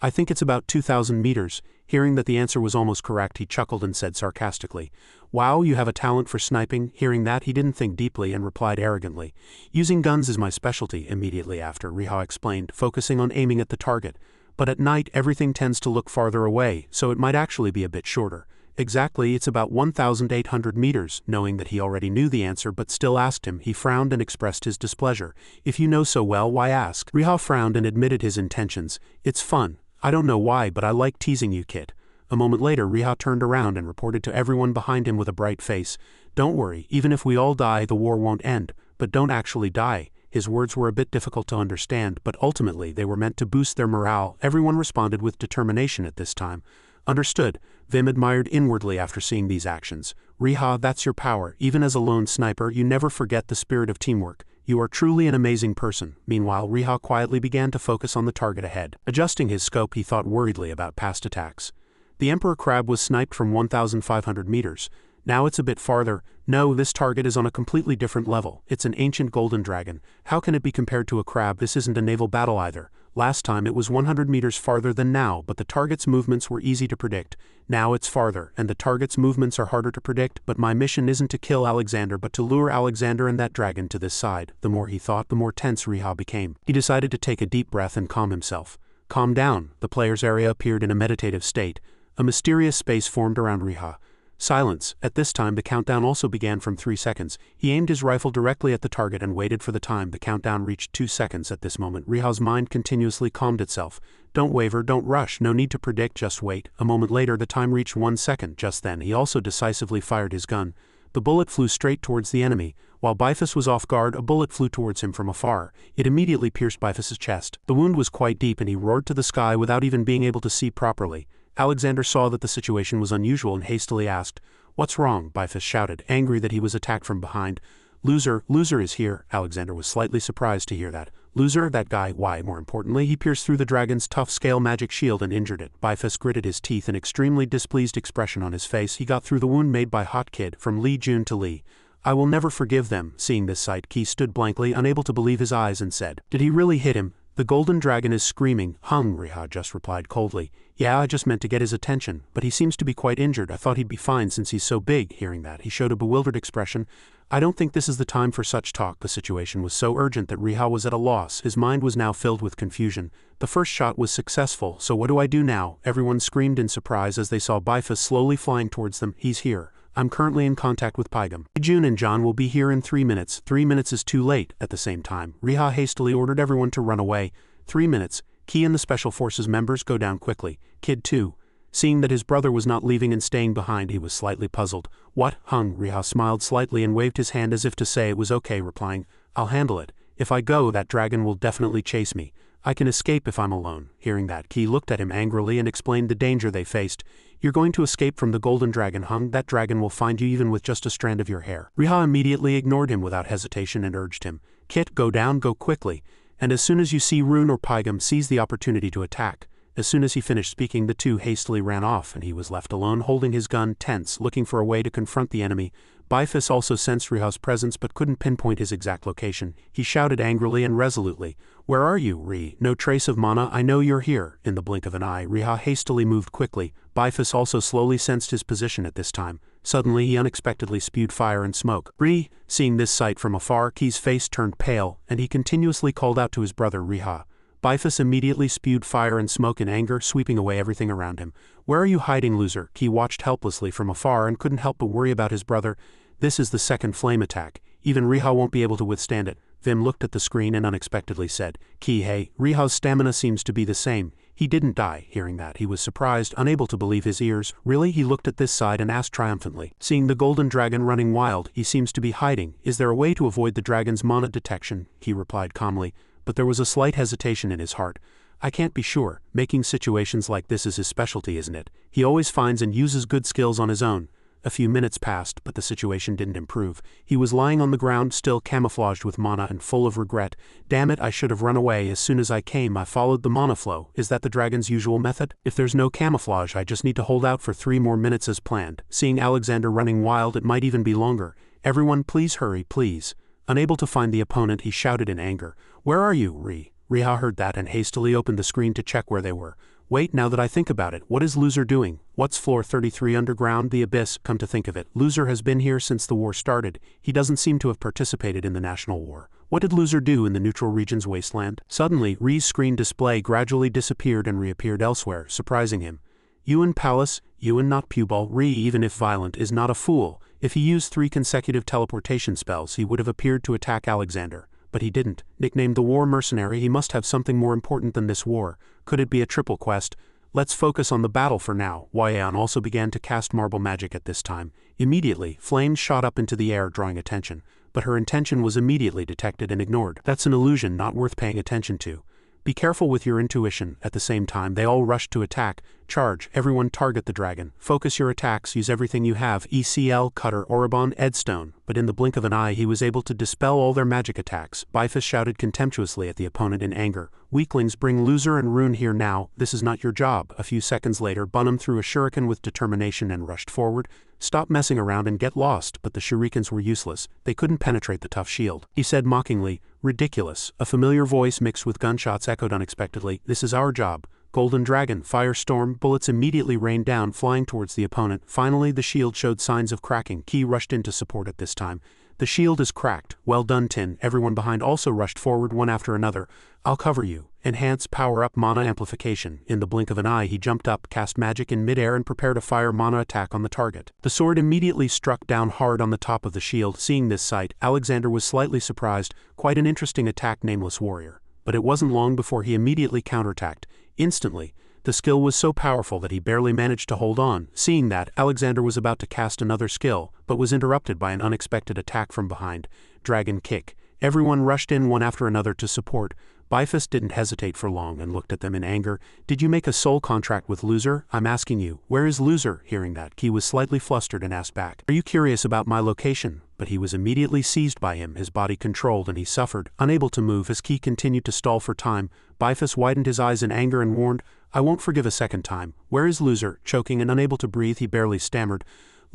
I think it's about 2,000 meters. Hearing that the answer was almost correct, he chuckled and said sarcastically, Wow, you have a talent for sniping. Hearing that, he didn't think deeply and replied arrogantly. Using guns is my specialty. Immediately after, Riha explained, focusing on aiming at the target. But at night, everything tends to look farther away, so it might actually be a bit shorter. Exactly, it's about 1,800 meters. Knowing that he already knew the answer but still asked him, he frowned and expressed his displeasure. If you know so well, why ask? Riha frowned and admitted his intentions. It's fun. I don't know why, but I like teasing you, Kit. A moment later, Riha turned around and reported to everyone behind him with a bright face. Don't worry, even if we all die, the war won't end. But don't actually die. His words were a bit difficult to understand, but ultimately they were meant to boost their morale. Everyone responded with determination at this time. Understood. Vim admired inwardly after seeing these actions. Riha, that's your power. Even as a lone sniper, you never forget the spirit of teamwork. You are truly an amazing person. Meanwhile, Riha quietly began to focus on the target ahead. Adjusting his scope, he thought worriedly about past attacks. The Emperor Crab was sniped from 1,500 meters. Now it's a bit farther. No, this target is on a completely different level. It's an ancient golden dragon. How can it be compared to a crab? This isn't a naval battle either. Last time it was 100 meters farther than now, but the target's movements were easy to predict. Now it's farther, and the target's movements are harder to predict, but my mission isn't to kill Alexander but to lure Alexander and that dragon to this side. The more he thought, the more tense Riha became. He decided to take a deep breath and calm himself. Calm down. The player's area appeared in a meditative state. A mysterious space formed around Riha. Silence. At this time the countdown also began from 3 seconds. He aimed his rifle directly at the target and waited for the time. The countdown reached 2 seconds at this moment. Riha's mind continuously calmed itself. Don't waver, don't rush, no need to predict, just wait. A moment later the time reached 1 second. Just then he also decisively fired his gun. The bullet flew straight towards the enemy. While Bifus was off guard, a bullet flew towards him from afar. It immediately pierced Bifus's chest. The wound was quite deep and he roared to the sky without even being able to see properly. Alexander saw that the situation was unusual and hastily asked, What's wrong? Bifus shouted, angry that he was attacked from behind. Loser is here. Alexander was slightly surprised to hear that. Loser, that guy, why, more importantly, he pierced through the dragon's tough scale magic shield and injured it. Bifus gritted his teeth, an extremely displeased expression on his face. He got through the wound made by Hot Kid, from Li Jun to Li. I will never forgive them. Seeing this sight, Ki stood blankly, unable to believe his eyes, and said, Did he really hit him? The golden dragon is screaming. Hung, Riha just replied coldly. Yeah, I just meant to get his attention, but he seems to be quite injured. I thought he'd be fine since he's so big. Hearing that, he showed a bewildered expression. I don't think this is the time for such talk. The situation was so urgent that Riha was at a loss. His mind was now filled with confusion. The first shot was successful, so what do I do now? Everyone screamed in surprise as they saw Bifus slowly flying towards them. He's here. I'm currently in contact with Pygam. Jun and John will be here in 3 minutes. 3 minutes is too late. At the same time, Riha hastily ordered everyone to run away. 3 minutes. Ki and the Special Forces members go down quickly. Kid too. Seeing that his brother was not leaving and staying behind, he was slightly puzzled. What? Hung. Riha smiled slightly and waved his hand as if to say it was okay, replying, I'll handle it. If I go, that dragon will definitely chase me. I can escape if I'm alone." Hearing that, Ki looked at him angrily and explained the danger they faced. "You're going to escape from the golden dragon, huh? That dragon will find you even with just a strand of your hair." Riha immediately ignored him without hesitation and urged him, "Kit, go down, go quickly. And as soon as you see Rune or Pygam, seize the opportunity to attack." As soon as he finished speaking, the two hastily ran off, and he was left alone holding his gun, tense, looking for a way to confront the enemy. Bifus also sensed Riha's presence but couldn't pinpoint his exact location. He shouted angrily and resolutely, "Where are you, Ri? No trace of mana, I know you're here." In the blink of an eye, Riha hastily moved quickly. Bifus also slowly sensed his position at this time. Suddenly he unexpectedly spewed fire and smoke. "Ri!" Seeing this sight from afar, Ki's face turned pale, and he continuously called out to his brother Riha. Bifus immediately spewed fire and smoke in anger, sweeping away everything around him. "Where are you hiding, loser?" Ki watched helplessly from afar and couldn't help but worry about his brother. "This is the second flame attack. Even Riha won't be able to withstand it." Vim looked at the screen and unexpectedly said, "Ki, hey, Riha's stamina seems to be the same. He didn't die." Hearing that, he was surprised, unable to believe his ears. "Really?" He looked at this side and asked triumphantly. Seeing the golden dragon running wild, "He seems to be hiding. Is there a way to avoid the dragon's mana detection?" He replied calmly, but there was a slight hesitation in his heart. "I can't be sure. Making situations like this is his specialty, isn't it? He always finds and uses good skills on his own." A few minutes passed, but the situation didn't improve. He was lying on the ground, still camouflaged with mana and full of regret. "Damn it, I should have run away. As soon as I came, I followed the mana flow. Is that the dragon's usual method? If there's no camouflage, I just need to hold out for 3 more minutes as planned." Seeing Alexander running wild, it might even be longer. "Everyone, please hurry, please." Unable to find the opponent, he shouted in anger, "Where are you, Ri?" Riha heard that and hastily opened the screen to check where they were. "Wait, now that I think about it, what is Loser doing? What's floor 33 underground, the abyss? Come to think of it, Loser has been here since the war started. He doesn't seem to have participated in the national war. What did Loser do in the neutral region's wasteland?" Suddenly, Ri's screen display gradually disappeared and reappeared elsewhere, surprising him. "Yuan Palace, Yuan not Pubal. Ri, even if violent, is not a fool. If he used 3 consecutive teleportation spells, he would have appeared to attack Alexander. But he didn't. Nicknamed the War Mercenary, he must have something more important than this war. Could it be a triple quest? Let's focus on the battle for now." Waian also began to cast marble magic at this time. Immediately, flames shot up into the air, drawing attention. But her intention was immediately detected and ignored. "That's an illusion, not worth paying attention to. Be careful with your intuition." At the same time, they all rushed to attack. "Charge, everyone, target the dragon. Focus your attacks, use everything you have, ECL, Cutter, Oribon, Edstone." But in the blink of an eye, he was able to dispel all their magic attacks. Bifus shouted contemptuously at the opponent in anger, "Weaklings, bring Loser and Rune here now. This is not your job." A few seconds later, Bunham threw a shuriken with determination and rushed forward. "Stop messing around and get lost." But the shurikens were useless. They couldn't penetrate the tough shield. He said mockingly, "Ridiculous." A familiar voice mixed with gunshots echoed unexpectedly, "This is our job." Golden Dragon, Firestorm, bullets immediately rained down, flying towards the opponent. Finally, the shield showed signs of cracking. Ki rushed in to support at this time. "The shield is cracked." "Well done, Tin." Everyone behind also rushed forward, one after another. "I'll cover you." Enhance power-up mana amplification. In the blink of an eye, he jumped up, cast magic in midair and prepared a fire mana attack on the target. The sword immediately struck down hard on the top of the shield. Seeing this sight, Alexander was slightly surprised. Quite an interesting attack, Nameless Warrior. But it wasn't long before he immediately counterattacked. Instantly, the skill was so powerful that he barely managed to hold on. Seeing that, Alexander was about to cast another skill, but was interrupted by an unexpected attack from behind. Dragon Kick. Everyone rushed in one after another to support. Bifus didn't hesitate for long and looked at them in anger. "Did you make a soul contract with Loser? I'm asking you, where is Loser?" Hearing that, Ki was slightly flustered and asked back, "Are you curious about my location?" But he was immediately seized by him, his body controlled, and he suffered, unable to move as Ki continued to stall for time. Bifus widened his eyes in anger and warned, "I won't forgive a second time. Where is Loser?" Choking and unable to breathe, he barely stammered,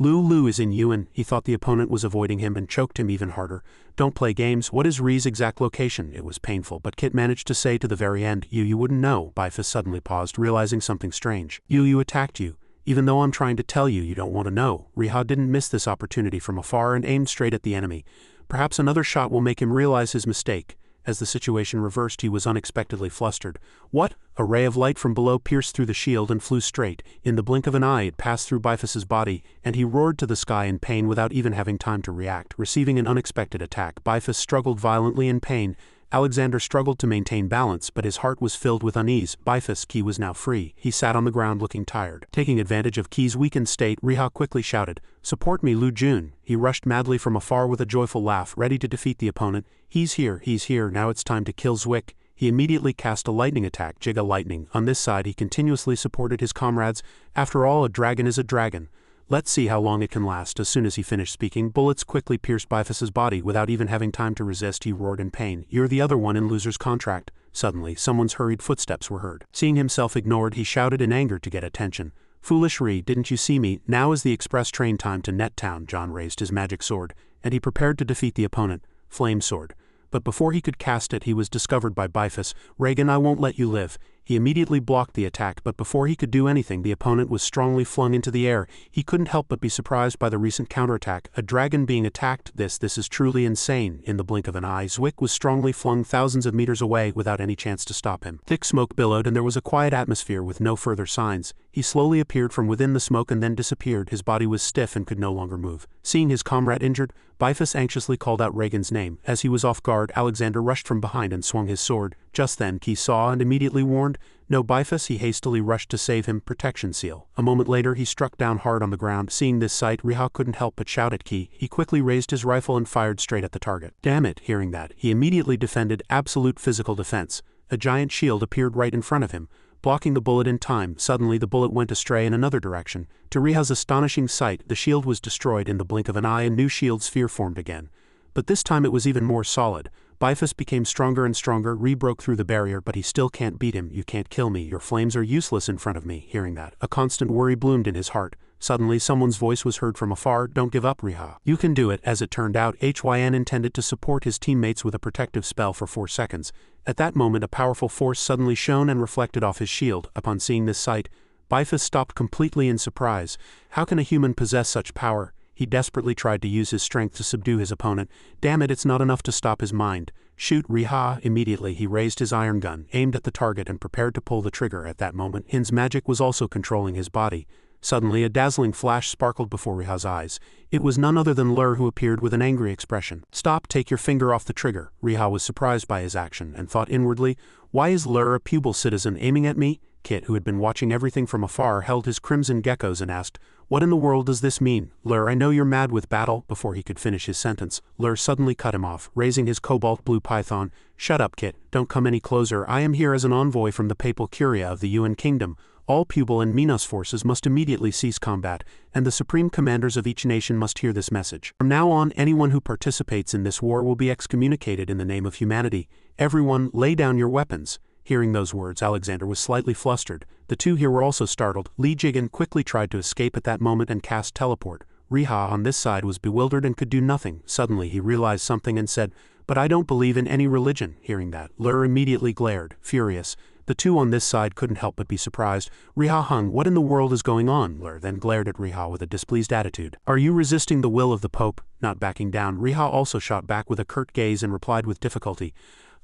Lu is in Yuan." He thought the opponent was avoiding him and choked him even harder. "Don't play games. What is Ri's exact location?" It was painful, but Kit managed to say to the very end, You wouldn't know." Bifus suddenly paused, realizing something strange. You attacked you. Even though I'm trying to tell you, you don't want to know." Riha didn't miss this opportunity from afar and aimed straight at the enemy. Perhaps another shot will make him realize his mistake. As the situation reversed, he was unexpectedly flustered. "What?" A ray of light from below pierced through the shield and flew straight. In the blink of an eye, it passed through Bifus's body, and he roared to the sky in pain without even having time to react. Receiving an unexpected attack, Bifus struggled violently in pain. Alexander struggled to maintain balance, but his heart was filled with unease. Bifus, Qi was now free. He sat on the ground looking tired. Taking advantage of Qi's weakened state, Riha quickly shouted, "Support me, Lu Jun." He rushed madly from afar with a joyful laugh, ready to defeat the opponent. He's here, now it's time to kill Zwick." He immediately cast a lightning attack, Giga Lightning. On this side he continuously supported his comrades. After all, a dragon is a dragon. Let's see how long it can last. As soon as he finished speaking, bullets quickly pierced Bifus's body. Without even having time to resist, he roared in pain. "You're the other one in loser's contract." Suddenly, someone's hurried footsteps were heard. Seeing himself ignored, he shouted in anger to get attention. "Foolish Ri, didn't you see me? Now is the express train time to Net Town." John raised his magic sword, and he prepared to defeat the opponent. Flame Sword. But before he could cast it, he was discovered by Bifus. "Reagan, I won't let you live." He immediately blocked the attack, but before he could do anything, the opponent was strongly flung into the air. He couldn't help but be surprised by the recent counterattack. A dragon being attacked, this is truly insane. In the blink of an eye, Zwick was strongly flung thousands of meters away without any chance to stop him. Thick smoke billowed and there was a quiet atmosphere with no further signs. He slowly appeared from within the smoke and then disappeared. His body was stiff and could no longer move. Seeing his comrade injured, Bifus anxiously called out Reagan's name. As he was off guard, Alexander rushed from behind and swung his sword. Just then, Qi saw and immediately warned, "No, Bifus." He hastily rushed to save him. Protection seal. A moment later, he struck down hard on the ground. Seeing this sight, Riha couldn't help but shout at Qi. He quickly raised his rifle and fired straight at the target. "Damn it!" Hearing that, he immediately defended absolute physical defense. A giant shield appeared right in front of him, blocking the bullet in time. Suddenly, the bullet went astray in another direction. To Riha's astonishing sight, the shield was destroyed. In the blink of an eye, a new shield sphere formed again. But this time it was even more solid. Bifus became stronger and stronger. Ri broke through the barrier, but he still can't beat him. "You can't kill me. Your flames are useless in front of me." Hearing that, a constant worry bloomed in his heart. Suddenly, someone's voice was heard from afar. "Don't give up, Riha. You can do it." As it turned out, Hyn intended to support his teammates with a protective spell for 4 seconds. At that moment, a powerful force suddenly shone and reflected off his shield. Upon seeing this sight, Bifus stopped completely in surprise. How can a human possess such power? He desperately tried to use his strength to subdue his opponent. Damn it, it's not enough to stop his mind. "Shoot, Riha." Immediately, he raised his iron gun, aimed at the target and prepared to pull the trigger. At that moment, Hin's magic was also controlling his body. Suddenly, a dazzling flash sparkled before Riha's eyes. It was none other than Lur, who appeared with an angry expression. "Stop, take your finger off the trigger." Riha was surprised by his action and thought inwardly, "Why is Lur, a pupil citizen, aiming at me?" Kit, who had been watching everything from afar, held his crimson geckos and asked, "What in the world does this mean? Lur, I know you're mad with battle." Before he could finish his sentence, Lur suddenly cut him off, raising his cobalt blue python. "Shut up, Kit. Don't come any closer. I am here as an envoy from the Papal Curia of the Yuan Kingdom. All Pupil and Minos forces must immediately cease combat, and the supreme commanders of each nation must hear this message. From now on, anyone who participates in this war will be excommunicated in the name of humanity. Everyone, lay down your weapons." Hearing those words, Alexander was slightly flustered. The two here were also startled. Li Jigen quickly tried to escape at that moment and cast teleport. Riha on this side was bewildered and could do nothing. Suddenly he realized something and said, "But I don't believe in any religion." Hearing that, Lur immediately glared, furious. The two on this side couldn't help but be surprised. "Riha Hung, what in the world is going on?" Lur then glared at Riha with a displeased attitude. "Are you resisting the will of the Pope?" Not backing down, Riha also shot back with a curt gaze and replied with difficulty,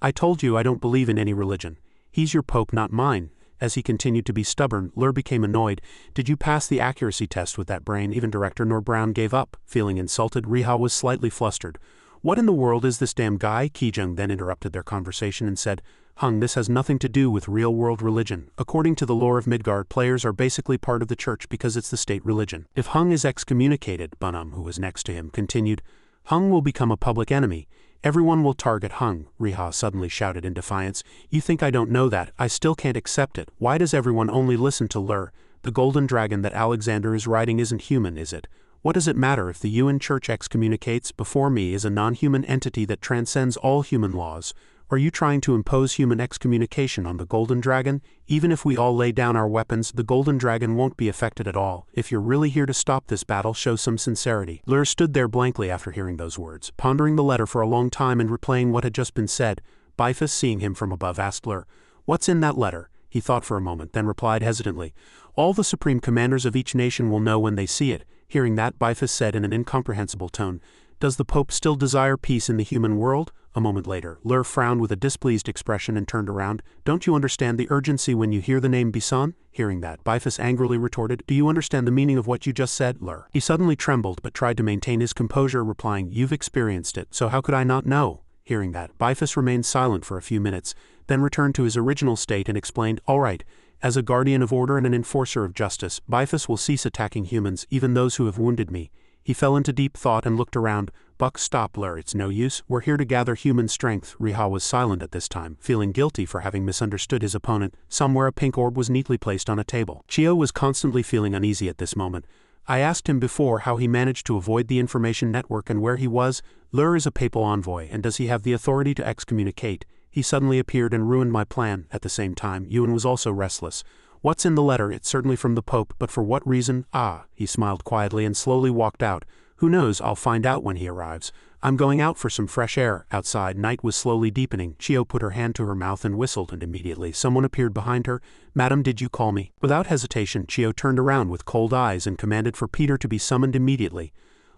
"I told you I don't believe in any religion. He's your Pope, not mine." As he continued to be stubborn, Lur became annoyed. "Did you pass the accuracy test with that brain?" Even Director Nor Brown gave up. Feeling insulted, Riha was slightly flustered. "What in the world is this damn guy?" Kijung then interrupted their conversation and said, "Hung, this has nothing to do with real-world religion. According to the lore of Midgard, players are basically part of the church because it's the state religion. If Hung is excommunicated," Bunum, who was next to him, continued, "Hung will become a public enemy. Everyone will target Hung." Riha suddenly shouted in defiance, "You think I don't know that? I still can't accept it. Why does everyone only listen to Lur? The golden dragon that Alexander is riding isn't human, is it? What does it matter if the Yuan Church excommunicates? Before me is a non-human entity that transcends all human laws. Are you trying to impose human excommunication on the Golden Dragon? Even if we all lay down our weapons, the Golden Dragon won't be affected at all. If you're really here to stop this battle, show some sincerity." Lur stood there blankly after hearing those words, pondering the letter for a long time and replaying what had just been said. Bifus, seeing him from above, asked Lur, "What's in that letter?" He thought for a moment, then replied hesitantly, "All the supreme commanders of each nation will know when they see it." Hearing that, Bifus said in an incomprehensible tone, "Does the Pope still desire peace in the human world?" A moment later, Lur frowned with a displeased expression and turned around. "Don't you understand the urgency when you hear the name Bison?" Hearing that, Bifus angrily retorted, "Do you understand the meaning of what you just said, Lur?" He suddenly trembled but tried to maintain his composure, replying, "You've experienced it, so how could I not know?" Hearing that, Bifus remained silent for a few minutes, then returned to his original state and explained, "All right. As a guardian of order and an enforcer of justice, Bifus will cease attacking humans, even those who have wounded me." He fell into deep thought and looked around. "Buck, stop, Lur, it's no use. We're here to gather human strength." Riha was silent at this time, feeling guilty for having misunderstood his opponent. Somewhere a pink orb was neatly placed on a table. Chio was constantly feeling uneasy at this moment. I asked him before how he managed to avoid the information network and where he was. Lur is a papal envoy, and does he have the authority to excommunicate? He suddenly appeared and ruined my plan. At the same time, Yuan was also restless. "What's in the letter? It's certainly from the Pope, but for what reason?" "Ah," he smiled quietly and slowly walked out. "Who knows, I'll find out when he arrives. I'm going out for some fresh air." Outside, night was slowly deepening. Chio put her hand to her mouth and whistled, and immediately someone appeared behind her. "Madam, did you call me?" Without hesitation, Chio turned around with cold eyes and commanded for Peter to be summoned immediately.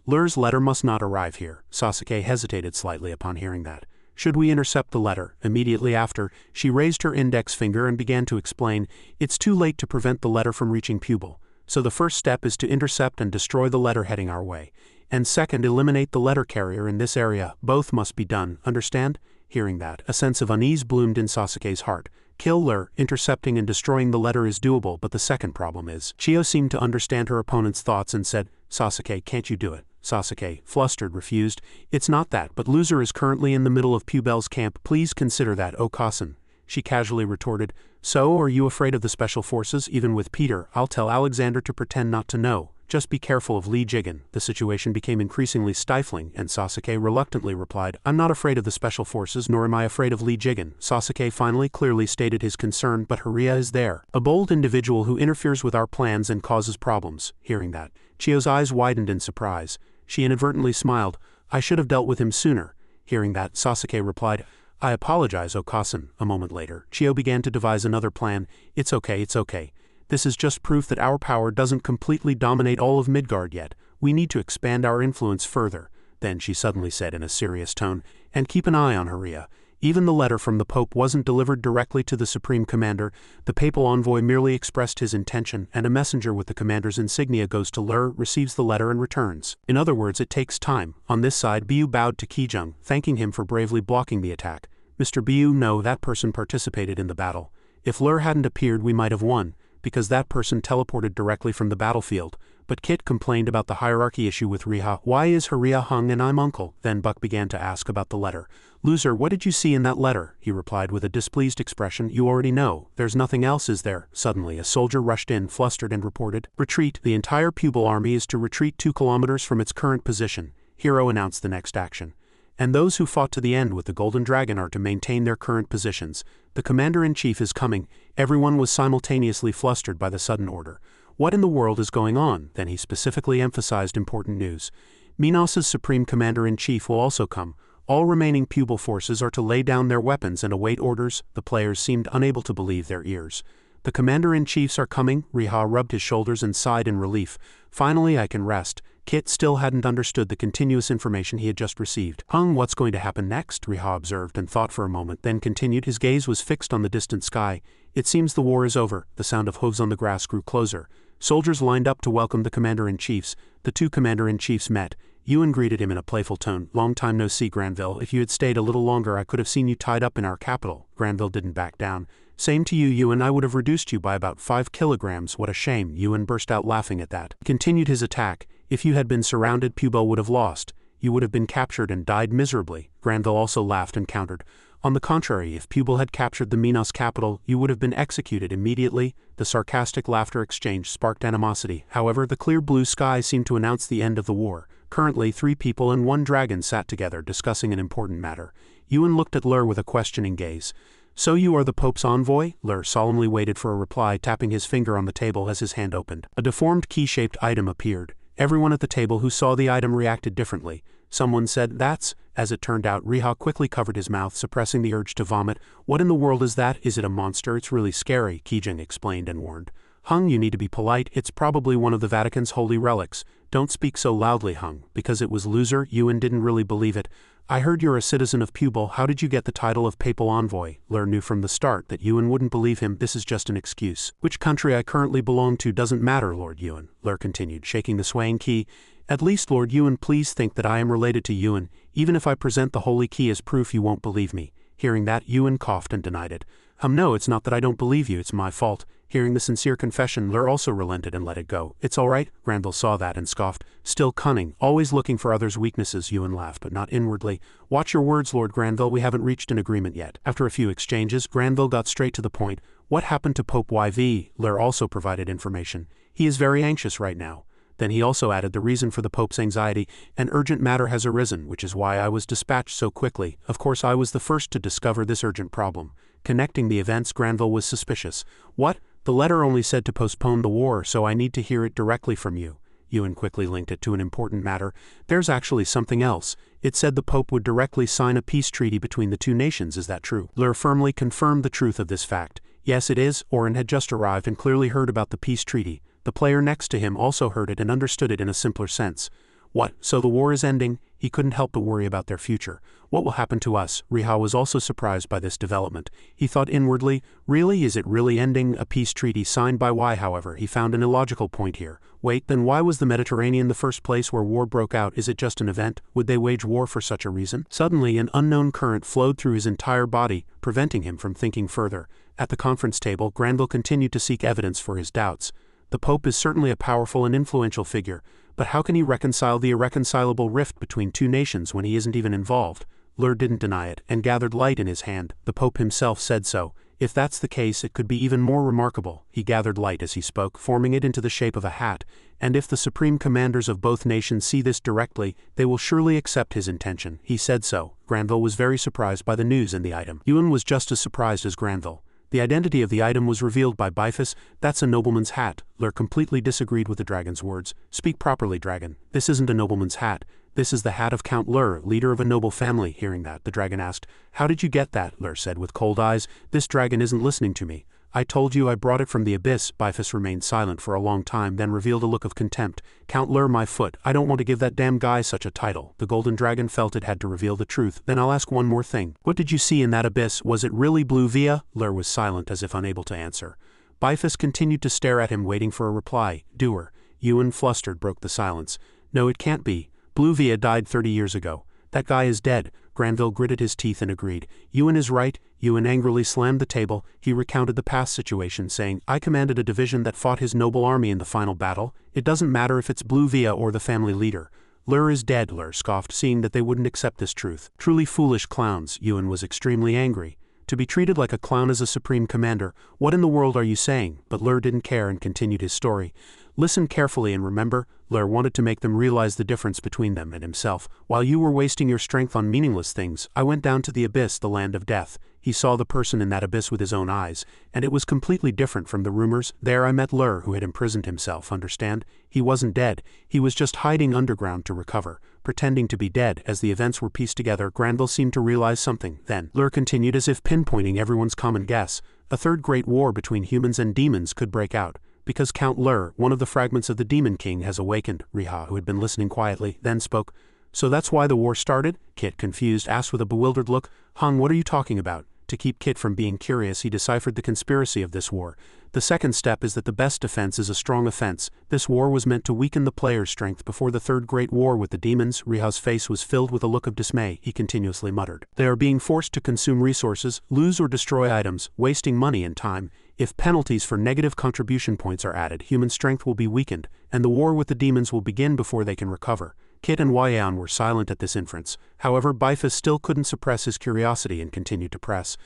"Lur's letter must not arrive here." Sasuke hesitated slightly upon hearing that. "Should we intercept the letter?" Immediately after, she raised her index finger and began to explain, "It's too late to prevent the letter from reaching Pupil. So the first step is to intercept and destroy the letter heading our way. And second, eliminate the letter carrier in this area. Both must be done, understand?" Hearing that, a sense of unease bloomed in Sasuke's heart. Kill Lur, intercepting and destroying the letter is doable, but the second problem is. Chio seemed to understand her opponent's thoughts and said, "Sasuke, can't you do it?" Sasuke, flustered, refused. "It's not that, but Loser is currently in the middle of Pubel's camp. Please consider that, Okasan." She casually retorted, "So, are you afraid of the special forces? Even with Peter, I'll tell Alexander to pretend not to know. Just be careful of Lee Jigen." The situation became increasingly stifling, and Sasuke reluctantly replied, "I'm not afraid of the special forces, nor am I afraid of Lee Jigen." Sasuke finally clearly stated his concern, "But Haria is there. A bold individual who interferes with our plans and causes problems." Hearing that, Chio's eyes widened in surprise. She inadvertently smiled. "I should have dealt with him sooner." Hearing that, Sasuke replied, "I apologize, Okasan." A moment later, Chio began to devise another plan. It's okay. This is just proof that our power doesn't completely dominate all of Midgard yet. We need to expand our influence further." Then she suddenly said in a serious tone, "And keep an eye on Haria. Even the letter from the Pope wasn't delivered directly to the Supreme Commander. The papal envoy merely expressed his intention, and a messenger with the commander's insignia goes to Lur, receives the letter and returns. In other words, it takes time." On this side, Biu bowed to Kijung, thanking him for bravely blocking the attack. "Mr. Biu, no, that person participated in the battle. If Lur hadn't appeared, we might have won, because that person teleported directly from the battlefield." But Kit complained about the hierarchy issue with Riha. "Why is Haria hung and I'm uncle?" Then Buck began to ask about the letter. "Loser, what did you see in that letter?" He replied with a displeased expression. "You already know. There's nothing else, is there?" Suddenly, a soldier rushed in, flustered, and reported, "Retreat. The entire Pupil army is to retreat 2 kilometers from its current position." Hero announced the next action. "And those who fought to the end with the Golden Dragon are to maintain their current positions. The Commander-in-Chief is coming." Everyone was simultaneously flustered by the sudden order. What in the world is going on? Then he specifically emphasized important news. Minos's Supreme Commander-in-Chief will also come. All remaining Pupil forces are to lay down their weapons and await orders. The players seemed unable to believe their ears. "The Commander-in-Chiefs are coming?" Riha rubbed his shoulders and sighed in relief. "Finally I can rest." Kit still hadn't understood the continuous information he had just received. "What's going to happen next?" Riha observed and thought for a moment, then continued. His gaze was fixed on the distant sky. "It seems the war is over." The sound of hooves on the grass grew closer. Soldiers lined up to welcome the Commander-in-Chiefs. The 2 Commander-in-Chiefs met. Yuan greeted him in a playful tone. "Long time no see, Granville. If you had stayed a little longer I could have seen you tied up in our capital." Granville didn't back down. "Same to you, Yuan. I would have reduced you by about 5 kilograms. What a shame." Yuan burst out laughing at that. He continued his attack. "If you had been surrounded, Pubel would have lost. You would have been captured and died miserably." Granville also laughed and countered. "On the contrary, if Pubel had captured the Minos capital, you would have been executed immediately." The sarcastic laughter exchange sparked animosity. However, the clear blue sky seemed to announce the end of the war. Currently, 3 people and 1 dragon sat together discussing an important matter. Yuan looked at Lur with a questioning gaze. "So you are the Pope's envoy?" Lur solemnly waited for a reply, tapping his finger on the table as his hand opened. A deformed key-shaped item appeared. Everyone at the table who saw the item reacted differently. Someone said, "That's..." As it turned out, Riha quickly covered his mouth, suppressing the urge to vomit. "What in the world is that? Is it a monster? It's really scary," Kijing explained and warned. "You need to be polite. It's probably one of the Vatican's holy relics." "Don't speak so loudly, because it was Loser." Yuan didn't really believe it. "I heard you're a citizen of Pubel. How did you get the title of Papal Envoy?" Lur knew from the start that Yuan wouldn't believe him. "This is just an excuse. Which country I currently belong to doesn't matter, Lord Yuan," Lur continued, shaking the swaying key. "At least, Lord Yuan, please think that I am related to Yuan. Even if I present the holy key as proof, you won't believe me. Hearing that, Yuan coughed and denied it. No, it's not that I don't believe you, it's my fault. Hearing the sincere confession, Lur also relented and let it go. It's all right. Granville saw that and scoffed. Still cunning, always looking for others' weaknesses, Yuan laughed, but not inwardly. Watch your words, Lord Granville, we haven't reached an agreement yet. After a few exchanges, Granville got straight to the point. What happened to Pope YV? Lur also provided information. He is very anxious right now. Then he also added the reason for the Pope's anxiety. An urgent matter has arisen, which is why I was dispatched so quickly. Of course, I was the first to discover this urgent problem. Connecting the events, Granville was suspicious. What? The letter only said to postpone the war, so I need to hear it directly from you. Yuan quickly linked it to an important matter. There's actually something else. It said the Pope would directly sign a peace treaty between the two nations, is that true? Lur firmly confirmed the truth of this fact. Yes, it is. Oren had just arrived and clearly heard about the peace treaty. The player next to him also heard it and understood it in a simpler sense. What, so the war is ending? He couldn't help but worry about their future. What will happen to us? Riha was also surprised by this development. He thought inwardly, really, is it really ending? A peace treaty signed by why, however, he found an illogical point here. Wait, then why was the Mediterranean the first place where war broke out? Is it just an event? Would they wage war for such a reason? Suddenly, an unknown current flowed through his entire body, preventing him from thinking further. At the conference table, Granville continued to seek evidence for his doubts. The Pope is certainly a powerful and influential figure, but how can he reconcile the irreconcilable rift between two nations when he isn't even involved? Lur didn't deny it, and gathered light in his hand. The Pope himself said so. If that's the case, it could be even more remarkable. He gathered light as he spoke, forming it into the shape of a hat, and if the supreme commanders of both nations see this directly, they will surely accept his intention. He said so. Granville was very surprised by the news in the item. Yuan was just as surprised as Granville. The identity of the item was revealed by Bifus. That's a nobleman's hat. Lur completely disagreed with the dragon's words. Speak properly, dragon. This isn't a nobleman's hat. This is the hat of Count Lur, leader of a noble family. Hearing that, the dragon asked, How did you get that? Lur said with cold eyes. This dragon isn't listening to me. I told you I brought it from the abyss. Bifus remained silent for a long time, then revealed a look of contempt. Count Lur, my foot. I don't want to give that damn guy such a title. The golden dragon felt it had to reveal the truth. Then I'll ask one more thing. What did you see in that abyss? Was it really blue via? Lur was silent as if unable to answer. Bifus continued to stare at him, waiting for a reply. Doer. Yuan, flustered, broke the silence. No, it can't be. Blue Via died 30 years ago. That guy is dead. Granville gritted his teeth and agreed. Yuan is right. Yuan angrily slammed the table. He recounted the past situation, saying, I commanded a division that fought his noble army in the final battle. It doesn't matter if it's Blue Via or the family leader. Lur is dead, Lur scoffed, seeing that they wouldn't accept this truth. Truly foolish clowns. Yuan was extremely angry. To be treated like a clown as a supreme commander, what in the world are you saying? But Lur didn't care and continued his story. Listen carefully and remember, Lur wanted to make them realize the difference between them and himself. While you were wasting your strength on meaningless things, I went down to the abyss, the land of death. He saw the person in that abyss with his own eyes, and it was completely different from the rumors. There I met Lur, who had imprisoned himself, understand? He wasn't dead, he was just hiding underground to recover, pretending to be dead. As the events were pieced together, Granville seemed to realize something. Then, Lur continued as if pinpointing everyone's common guess. A third great war between humans and demons could break out. Because Count Lur, one of the fragments of the Demon King, has awakened. Riha, who had been listening quietly, then spoke. So that's why the war started? Kit, confused, asked with a bewildered look. Hung, what are you talking about? To keep Kit from being curious, he deciphered the conspiracy of this war. The second step is that the best defense is a strong offense. This war was meant to weaken the player's strength before the third great war with the demons. Riha's face was filled with a look of dismay. He continuously muttered. They are being forced to consume resources, lose or destroy items, wasting money and time. If penalties for negative contribution points are added, human strength will be weakened, and the war with the demons will begin before they can recover. Kit and Wyan were silent at this inference. However, Bifus still couldn't suppress his curiosity and continued to press.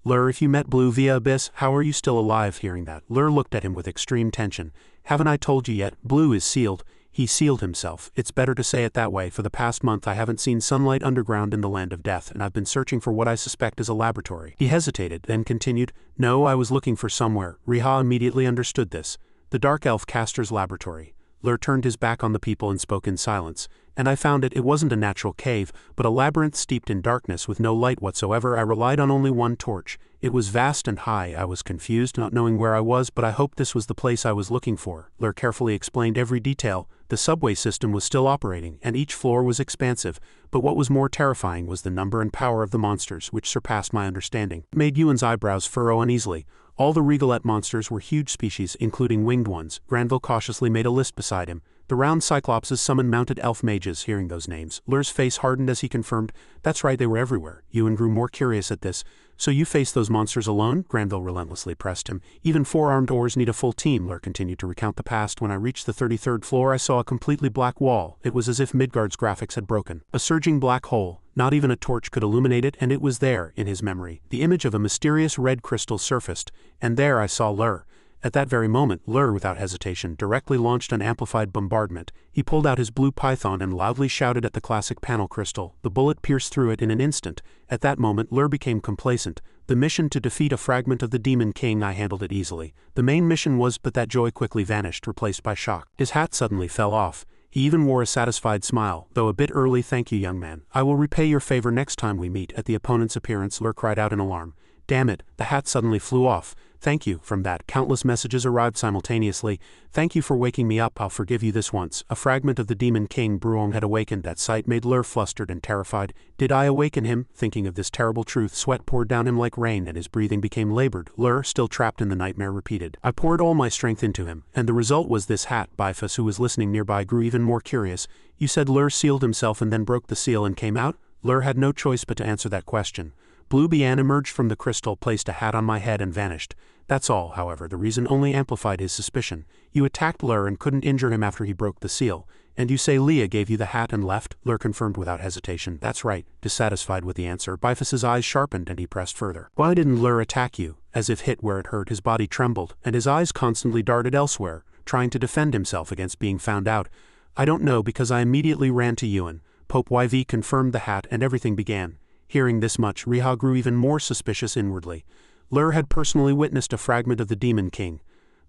Lur, if you met Blue via Abyss, how are you still alive? Hearing that, Lur looked at him with extreme tension. Haven't I told you yet? Blue is sealed. He sealed himself. It's better to say it that way. For the past month I haven't seen sunlight underground in the land of death, and I've been searching for what I suspect is a laboratory. He hesitated, then continued, No, I was looking for somewhere. Riha immediately understood this. The Dark Elf Caster's laboratory. Lur turned his back on the people and spoke in silence. And I found it. It wasn't a natural cave, but a labyrinth steeped in darkness with no light whatsoever. I relied on only one torch. It was vast and high. I was confused, not knowing where I was, but I hoped this was the place I was looking for. Lur carefully explained every detail. The subway system was still operating, and each floor was expansive, but what was more terrifying was the number and power of the monsters, which surpassed my understanding. It made Yuan's eyebrows furrow uneasily. All the Regalette monsters were huge species, including winged ones. Granville cautiously made a list beside him. The round cyclopses summoned mounted elf mages. Hearing those names, Lur's face hardened as he confirmed, "That's right, they were everywhere." Yuan grew more curious at this. "So you faced those monsters alone?" Granville relentlessly pressed him. "Even 4-armed ors need a full team." Lur continued to recount the past. "When I reached the 33rd floor, I saw a completely black wall. It was as if Midgard's graphics had broken. A surging black hole. Not even a torch could illuminate it, and it was there, in his memory. The image of a mysterious red crystal surfaced, and there I saw Lur." At that very moment, Lur, without hesitation, directly launched an amplified bombardment. He pulled out his blue python and loudly shouted at the classic panel crystal. The bullet pierced through it in an instant. At that moment, Lur became complacent. "The mission to defeat a fragment of the Demon King, I handled it easily. The main mission was," but that joy quickly vanished, replaced by shock. His hat suddenly fell off. He even wore a satisfied smile, though a bit early. "Thank you, young man. I will repay your favor next time we meet." At the opponent's appearance, Lur cried out in alarm. "Damn it!" The hat suddenly flew off. "Thank you." From that, countless messages arrived simultaneously. "Thank you for waking me up. I'll forgive you this once." A fragment of the Demon King Bruong had awakened. That sight made Lur flustered and terrified. Did I awaken him? Thinking of this terrible truth, sweat poured down him like rain and his breathing became labored. Lur, still trapped in the nightmare, repeated, "I poured all my strength into him, and the result was this hat." Bifus, who was listening nearby, grew even more curious. "You said Lur sealed himself and then broke the seal and came out?" Lur had no choice but to answer that question. "Blue Bian emerged from the crystal, placed a hat on my head and vanished. That's all." However, the reason only amplified his suspicion. "You attacked Lur and couldn't injure him after he broke the seal. And you say Leah gave you the hat and left?" Lur confirmed without hesitation. "That's right." Dissatisfied with the answer, Bifus's eyes sharpened and he pressed further. "Why didn't Lur attack you?" As if hit where it hurt, his body trembled, and his eyes constantly darted elsewhere, trying to defend himself against being found out. "I don't know, because I immediately ran to Yuan." Pope YV confirmed the hat and everything began. Hearing this much, Riha grew even more suspicious inwardly. Lur had personally witnessed a fragment of the Demon King.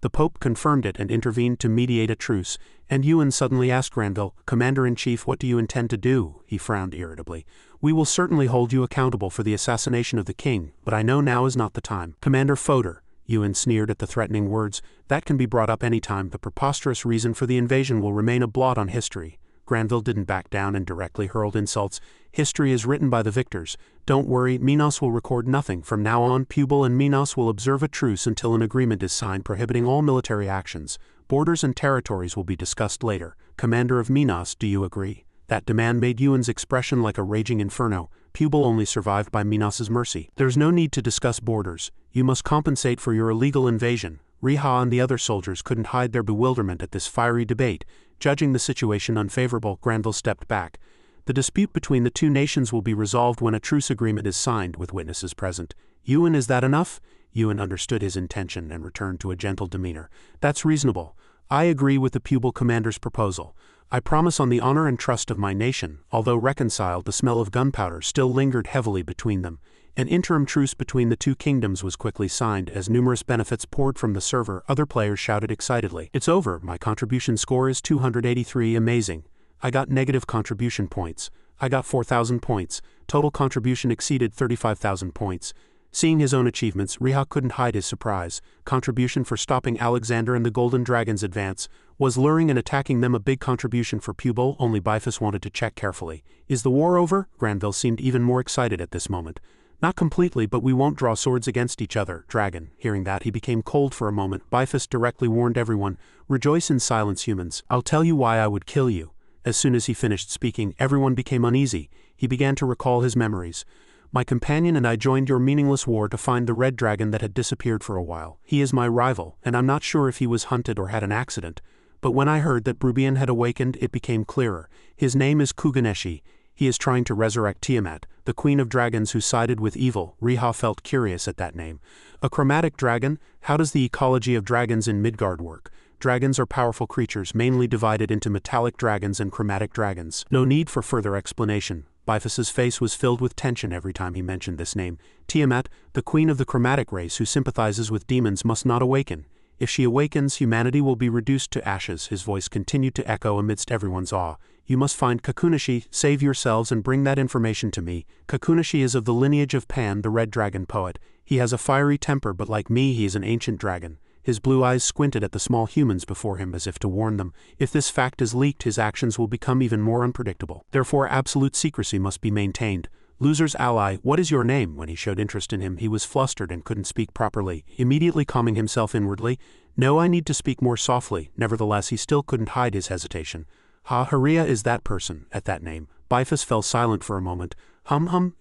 The Pope confirmed it and intervened to mediate a truce, and Yuan suddenly asked Granville, "Commander-in-Chief, what do you intend to do?" He frowned irritably. "We will certainly hold you accountable for the assassination of the king, but I know now is not the time." "Commander Fodor," Yuan sneered at the threatening words, "that can be brought up any time. The preposterous reason for the invasion will remain a blot on history." Granville didn't back down and directly hurled insults. "History is written by the victors. Don't worry, Minos will record nothing. From now on, Pupil and Minos will observe a truce until an agreement is signed prohibiting all military actions. Borders and territories will be discussed later. Commander of Minos, do you agree?" That demand made Yuan's expression like a raging inferno. Pupil only survived by Minos's mercy. "There's no need to discuss borders. You must compensate for your illegal invasion." Riha and the other soldiers couldn't hide their bewilderment at this fiery debate. Judging the situation unfavorable, Granville stepped back. "The dispute between the two nations will be resolved when a truce agreement is signed with witnesses present." "Yuan, is that enough?" Yuan understood his intention and returned to a gentle demeanor. "That's reasonable. I agree with the Pupil commander's proposal. I promise on the honor and trust of my nation." Although reconciled, the smell of gunpowder still lingered heavily between them. An interim truce between the two kingdoms was quickly signed. As numerous benefits poured from the server, other players shouted excitedly, "It's over. My contribution score is 283. Amazing. I got negative contribution points. I got 4,000 points. Total contribution exceeded 35,000 points." Seeing his own achievements, Riha couldn't hide his surprise. Contribution for stopping Alexander and the Golden Dragon's advance. Was luring and attacking them a big contribution for Pupil? Only Bifus wanted to check carefully. "Is the war over?" Granville seemed even more excited at this moment. "Not completely, but we won't draw swords against each other, Dragon." Hearing that, he became cold for a moment. Bifus directly warned everyone, "Rejoice in silence, humans. I'll tell you why I would kill you." As soon as he finished speaking, everyone became uneasy. He began to recall his memories. "My companion and I joined your meaningless war to find the red dragon that had disappeared for a while. He is my rival, and I'm not sure if he was hunted or had an accident. But when I heard that Brubian had awakened, it became clearer. His name is Kuganeshi. He is trying to resurrect Tiamat, the queen of dragons who sided with evil." Riha felt curious at that name. "A chromatic dragon? How does the ecology of dragons in Midgard work?" Dragons are powerful creatures, mainly divided into metallic dragons and chromatic dragons. No need for further explanation. Bifus's face was filled with tension every time he mentioned this name. "Tiamat, the queen of the chromatic race who sympathizes with demons, must not awaken. If she awakens, humanity will be reduced to ashes." His voice continued to echo amidst everyone's awe. "You must find Kakunashi, save yourselves and bring that information to me. Kakunashi is of the lineage of Pan, the red dragon poet. He has a fiery temper, but like me he is an ancient dragon." His blue eyes squinted at the small humans before him as if to warn them. If this fact is leaked, his actions will become even more unpredictable. Therefore, absolute secrecy must be maintained. "Loser's ally, what is your name?" When he showed interest in him, he was flustered and couldn't speak properly. Immediately calming himself inwardly, No, I need to speak more softly. Nevertheless, he still couldn't hide his hesitation. Haria is that person. At that name, Bifus fell silent for a moment.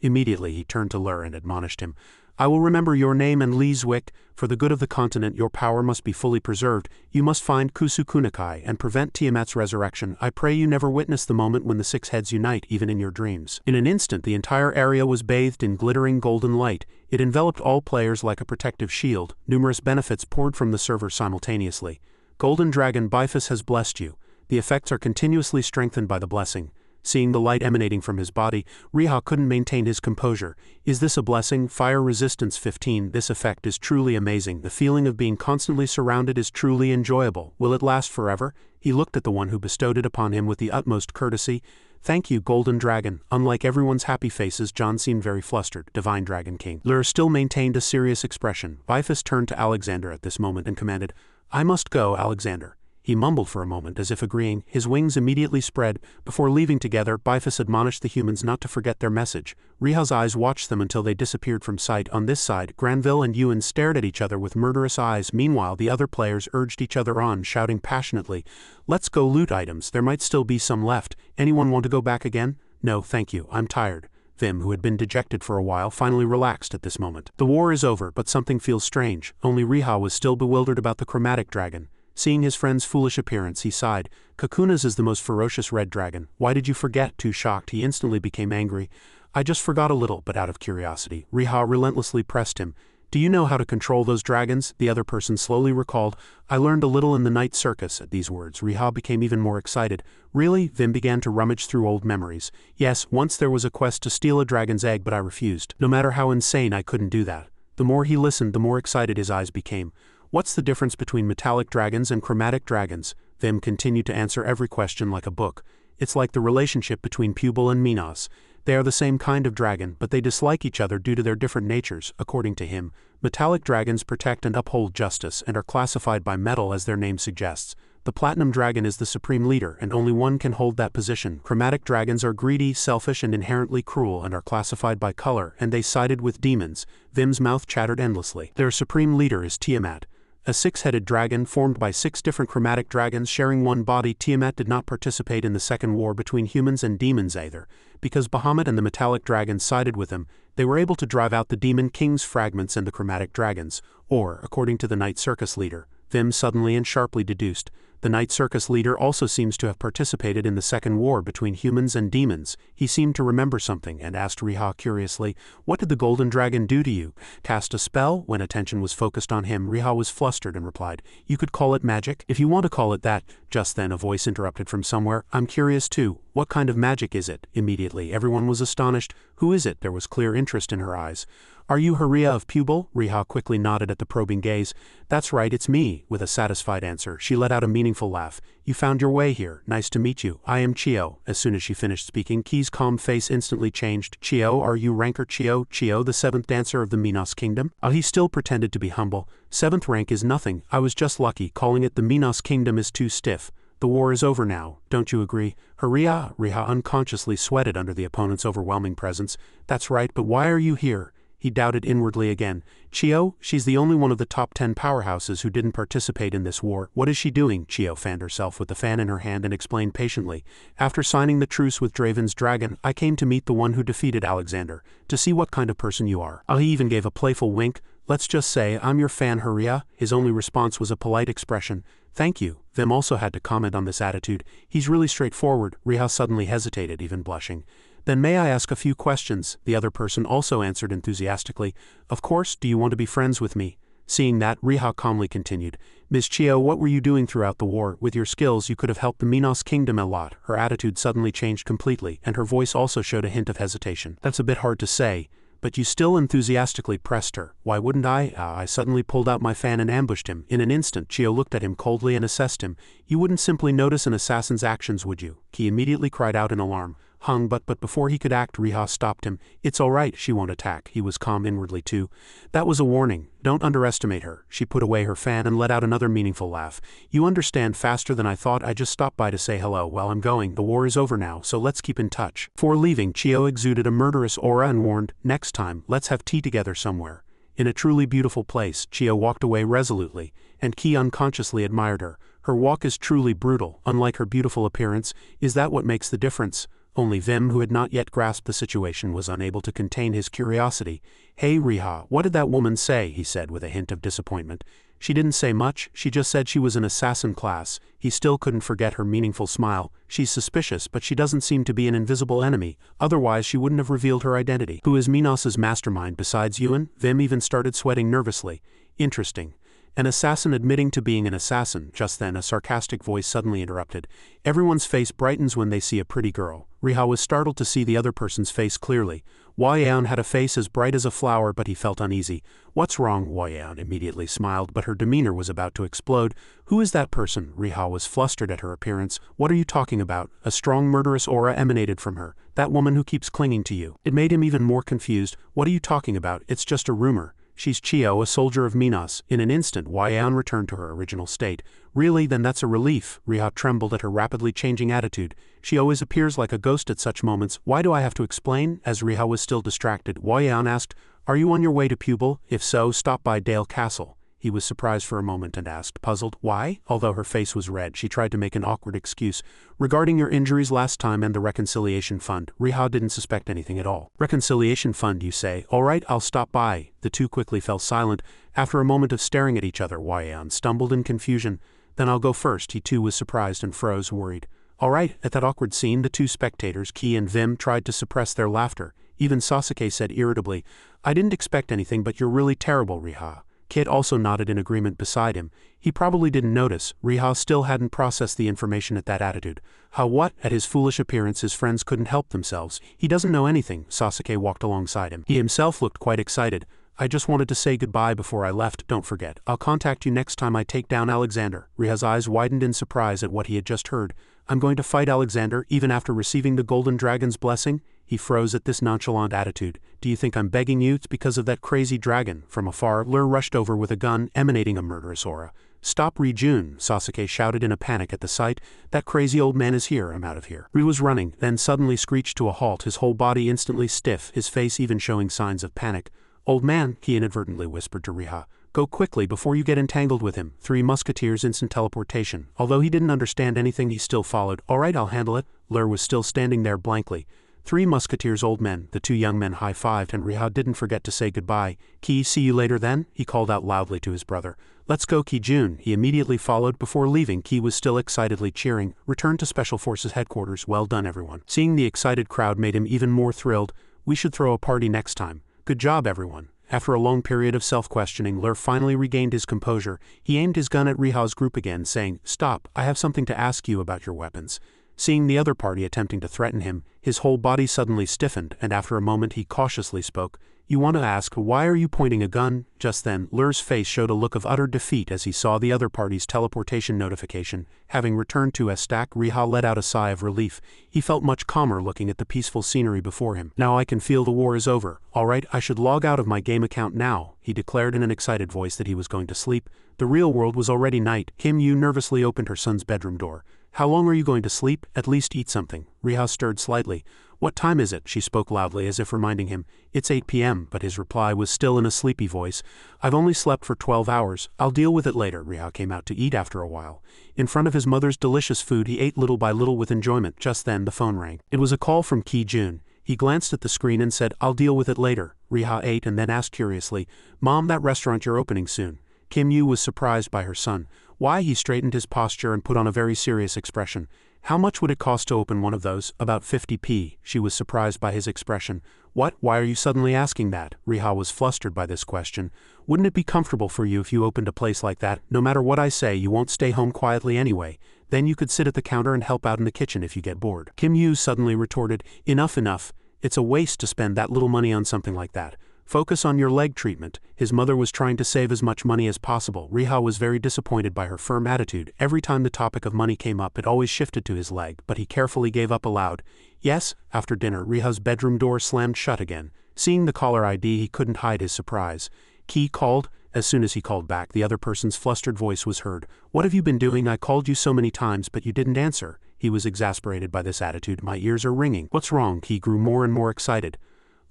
Immediately he turned to Lur and admonished him. I will remember your name and Lee's wick. For the good of the continent, your power must be fully preserved. You must find Kusukunakai and prevent Tiamat's resurrection. I pray you never witness the moment when the six heads unite, even in your dreams. In an instant, the entire area was bathed in glittering golden light. It enveloped all players like a protective shield. Numerous benefits poured from the server simultaneously. Golden Dragon Bifus has blessed you. The effects are continuously strengthened by the blessing. Seeing the light emanating from his body, Riha couldn't maintain his composure. Is this a blessing? Fire resistance 15. This effect is truly amazing. The feeling of being constantly surrounded is truly enjoyable. Will it last forever? He looked at the one who bestowed it upon him with the utmost courtesy. Thank you, Golden Dragon. Unlike everyone's happy faces, John seemed very flustered. Divine Dragon King. Lur still maintained a serious expression. Bifus turned to Alexander at this moment and commanded, I must go, Alexander. He mumbled for a moment as if agreeing. His wings immediately spread. Before leaving together, Bifus admonished the humans not to forget their message. Riha's eyes watched them until they disappeared from sight. On this side, Granville and Ewan stared at each other with murderous eyes. Meanwhile, the other players urged each other on, shouting passionately, Let's go loot items. There might still be some left. Anyone want to go back again? No, thank you. I'm tired. Vim, who had been dejected for a while, finally relaxed at this moment. The war is over, but something feels strange. Only Riha was still bewildered about the chromatic dragon. Seeing his friend's foolish appearance, he sighed. Kakuna's is the most ferocious red dragon. Why did you forget? Too shocked, he instantly became angry. I just forgot a little, but out of curiosity. Riha relentlessly pressed him. Do you know how to control those dragons? The other person slowly recalled. I learned a little in the night circus. At these words, Riha became even more excited. Really? Vim began to rummage through old memories. Yes, once there was a quest to steal a dragon's egg, but I refused. No matter how insane, I couldn't do that. The more he listened, the more excited his eyes became. What's the difference between metallic dragons and chromatic dragons? Vim continued to answer every question like a book. It's like the relationship between Pupil and Minos. They are the same kind of dragon, but they dislike each other due to their different natures. According to him, metallic dragons protect and uphold justice and are classified by metal as their name suggests. The platinum dragon is the supreme leader, and only one can hold that position. Chromatic dragons are greedy, selfish, and inherently cruel, and are classified by color, and they sided with demons. Vim's mouth chattered endlessly. Their supreme leader is Tiamat, a six-headed dragon formed by 6 different chromatic dragons sharing one body. Tiamat did not participate in the second war between humans and demons either. Because Bahamut and the metallic dragon sided with him, they were able to drive out the demon king's fragments and the chromatic dragons. Or, according to the night circus leader, Vim suddenly and sharply deduced, the night circus leader also seems to have participated in the second war between humans and demons. He seemed to remember something and asked Riha curiously, What did the golden dragon do to you? Cast a spell? When attention was focused on him, Riha was flustered and replied, You could call it magic, if you want to call it that. Just then a voice interrupted from somewhere, I'm curious too. What kind of magic is it? Immediately everyone was astonished. Who is it? There was clear interest in her eyes. Are you Haria of Pupil? Riha quickly nodded at the probing gaze. That's right, it's me. With a satisfied answer, she let out a meaningful laugh. You found your way here. Nice to meet you. I am Chio. As soon as she finished speaking, Ki's calm face instantly changed. Chio, are you ranker Chio? Chio, the 7th dancer of the Minos kingdom? He still pretended to be humble. 7th rank is nothing. I was just lucky. Calling it the Minos kingdom is too stiff. The war is over now. Don't you agree? Haria? Riha unconsciously sweated under the opponent's overwhelming presence. That's right, but why are you here? He doubted inwardly again. Chio? She's the only one of the top 10 powerhouses who didn't participate in this war. What is she doing? Chio fanned herself with the fan in her hand and explained patiently. After signing the truce with Draven's dragon, I came to meet the one who defeated Alexander, to see what kind of person you are. He even gave a playful wink. Let's just say, I'm your fan, Haria. His only response was a polite expression. Thank you. Vim also had to comment on this attitude. He's really straightforward. Riha suddenly hesitated, even blushing. Then may I ask a few questions? The other person also answered enthusiastically. Of course, do you want to be friends with me? Seeing that, Riha calmly continued. Ms. Chio, what were you doing throughout the war? With your skills, you could have helped the Minos kingdom a lot. Her attitude suddenly changed completely, and her voice also showed a hint of hesitation. That's a bit hard to say. But you still enthusiastically pressed her. Why wouldn't I? I suddenly pulled out my fan and ambushed him. In an instant, Chio looked at him coldly and assessed him. You wouldn't simply notice an assassin's actions, would you? He immediately cried out in alarm. But before he could act, Riha stopped him. It's all right, she won't attack. He was calm inwardly too. That was a warning. Don't underestimate her. She put away her fan and let out another meaningful laugh. You understand faster than I thought. I just stopped by to say hello. Well, I'm going. The war is over now, so let's keep in touch. Before leaving, Chio exuded a murderous aura and warned, next time, let's have tea together somewhere. In a truly beautiful place, Chio walked away resolutely, and Ki unconsciously admired her. Her walk is truly brutal, unlike her beautiful appearance. Is that what makes the difference? Only Vim, who had not yet grasped the situation, was unable to contain his curiosity. Hey Riha, what did that woman say? He said with a hint of disappointment. She didn't say much, she just said she was an assassin class. He still couldn't forget her meaningful smile. She's suspicious, but she doesn't seem to be an invisible enemy, otherwise she wouldn't have revealed her identity. Who is Minos's mastermind besides Yuan? Vim even started sweating nervously. Interesting. An assassin admitting to being an assassin. Just then a sarcastic voice suddenly interrupted. Everyone's face brightens when they see a pretty girl. Riha was startled to see the other person's face clearly. Wang had a face as bright as a flower, but he felt uneasy. What's wrong? Wang immediately smiled, but her demeanor was about to explode. Who is that person? Riha was flustered at her appearance. What are you talking about? A strong murderous aura emanated from her. That woman who keeps clinging to you. It made him even more confused. What are you talking about? It's just a rumor. She's Chio, a soldier of Minos. In an instant, Wang returned to her original state. Really? Then that's a relief. Riha trembled at her rapidly changing attitude. She always appears like a ghost at such moments. Why do I have to explain? As Riha was still distracted, Wang asked, Are you on your way to Pupil? If so, stop by Dale Castle. He was surprised for a moment and asked, puzzled, why? Although her face was red, she tried to make an awkward excuse. Regarding your injuries last time and the reconciliation fund, Riha didn't suspect anything at all. Reconciliation fund, you say? All right, I'll stop by. The two quickly fell silent. After a moment of staring at each other, Wang stumbled in confusion. Then I'll go first. He too was surprised and froze, worried. All right. At that awkward scene, the two spectators, Ki and Vim, tried to suppress their laughter. Even Sasuke said irritably, I didn't expect anything, but you're really terrible, Riha. Kid also nodded in agreement beside him. He probably didn't notice. Riha still hadn't processed the information at that attitude. How what? At his foolish appearance his friends couldn't help themselves. He doesn't know anything. Sasuke walked alongside him. He himself looked quite excited. I just wanted to say goodbye before I left. Don't forget. I'll contact you next time I take down Alexander. Riha's eyes widened in surprise at what he had just heard. I'm going to fight Alexander even after receiving the Golden Dragon's blessing? He froze at this nonchalant attitude. Do you think I'm begging you? It's because of that crazy dragon. From afar, Lur rushed over with a gun, emanating a murderous aura. Stop Ri-jun, Sasuke shouted in a panic at the sight. That crazy old man is here, I'm out of here. Ri was running, then suddenly screeched to a halt, his whole body instantly stiff, his face even showing signs of panic. Old man, he inadvertently whispered to Riha. Go quickly before you get entangled with him. 3 musketeers instant teleportation. Although he didn't understand anything, he still followed. All right, I'll handle it. Lur was still standing there blankly. 3 musketeers, old men. The 2 young men high-fived, and Riha didn't forget to say goodbye. Ki, see you later then? He called out loudly to his brother. Let's go, Ki-jun. He immediately followed. Before leaving, Ki was still excitedly cheering. Return to Special Forces headquarters. Well done, everyone. Seeing the excited crowd made him even more thrilled. We should throw a party next time. Good job, everyone. After a long period of self-questioning, Lur finally regained his composure. He aimed his gun at Riha's group again, saying, Stop, I have something to ask you about your weapons. Seeing the other party attempting to threaten him, his whole body suddenly stiffened, and after a moment he cautiously spoke. You want to ask, why are you pointing a gun? Just then, Lur's face showed a look of utter defeat as he saw the other party's teleportation notification. Having returned to Estak, Riha let out a sigh of relief. He felt much calmer looking at the peaceful scenery before him. Now I can feel the war is over. All right, I should log out of my game account now. He declared in an excited voice that he was going to sleep. The real world was already night. Kim Yu nervously opened her son's bedroom door. How long are you going to sleep? At least eat something. Riha stirred slightly. What time is it? She spoke loudly as if reminding him. It's 8 p.m., but his reply was still in a sleepy voice. I've only slept for 12 hours. I'll deal with it later. Riha came out to eat after a while. In front of his mother's delicious food, he ate little by little with enjoyment. Just then, the phone rang. It was a call from Ki-jun. He glanced at the screen and said, I'll deal with it later. Riha ate and then asked curiously, Mom, that restaurant you're opening soon. Kim Yu was surprised by her son. Why? He straightened his posture and put on a very serious expression. How much would it cost to open one of those? About 50p. She was surprised by his expression. What? Why are you suddenly asking that? Riha was flustered by this question. Wouldn't it be comfortable for you if you opened a place like that? No matter what I say, you won't stay home quietly anyway. Then you could sit at the counter and help out in the kitchen if you get bored. Kim Yu suddenly retorted, Enough, enough. It's a waste to spend that little money on something like that. Focus on your leg treatment. His mother was trying to save as much money as possible. Riha was very disappointed by her firm attitude. Every time the topic of money came up, it always shifted to his leg, but he carefully gave up aloud. Yes, after dinner, Riha's bedroom door slammed shut again. Seeing the caller ID, he couldn't hide his surprise. Ki called. As soon as he called back, the other person's flustered voice was heard. What have you been doing? I called you so many times, but you didn't answer. He was exasperated by this attitude. My ears are ringing. What's wrong? He grew more and more excited.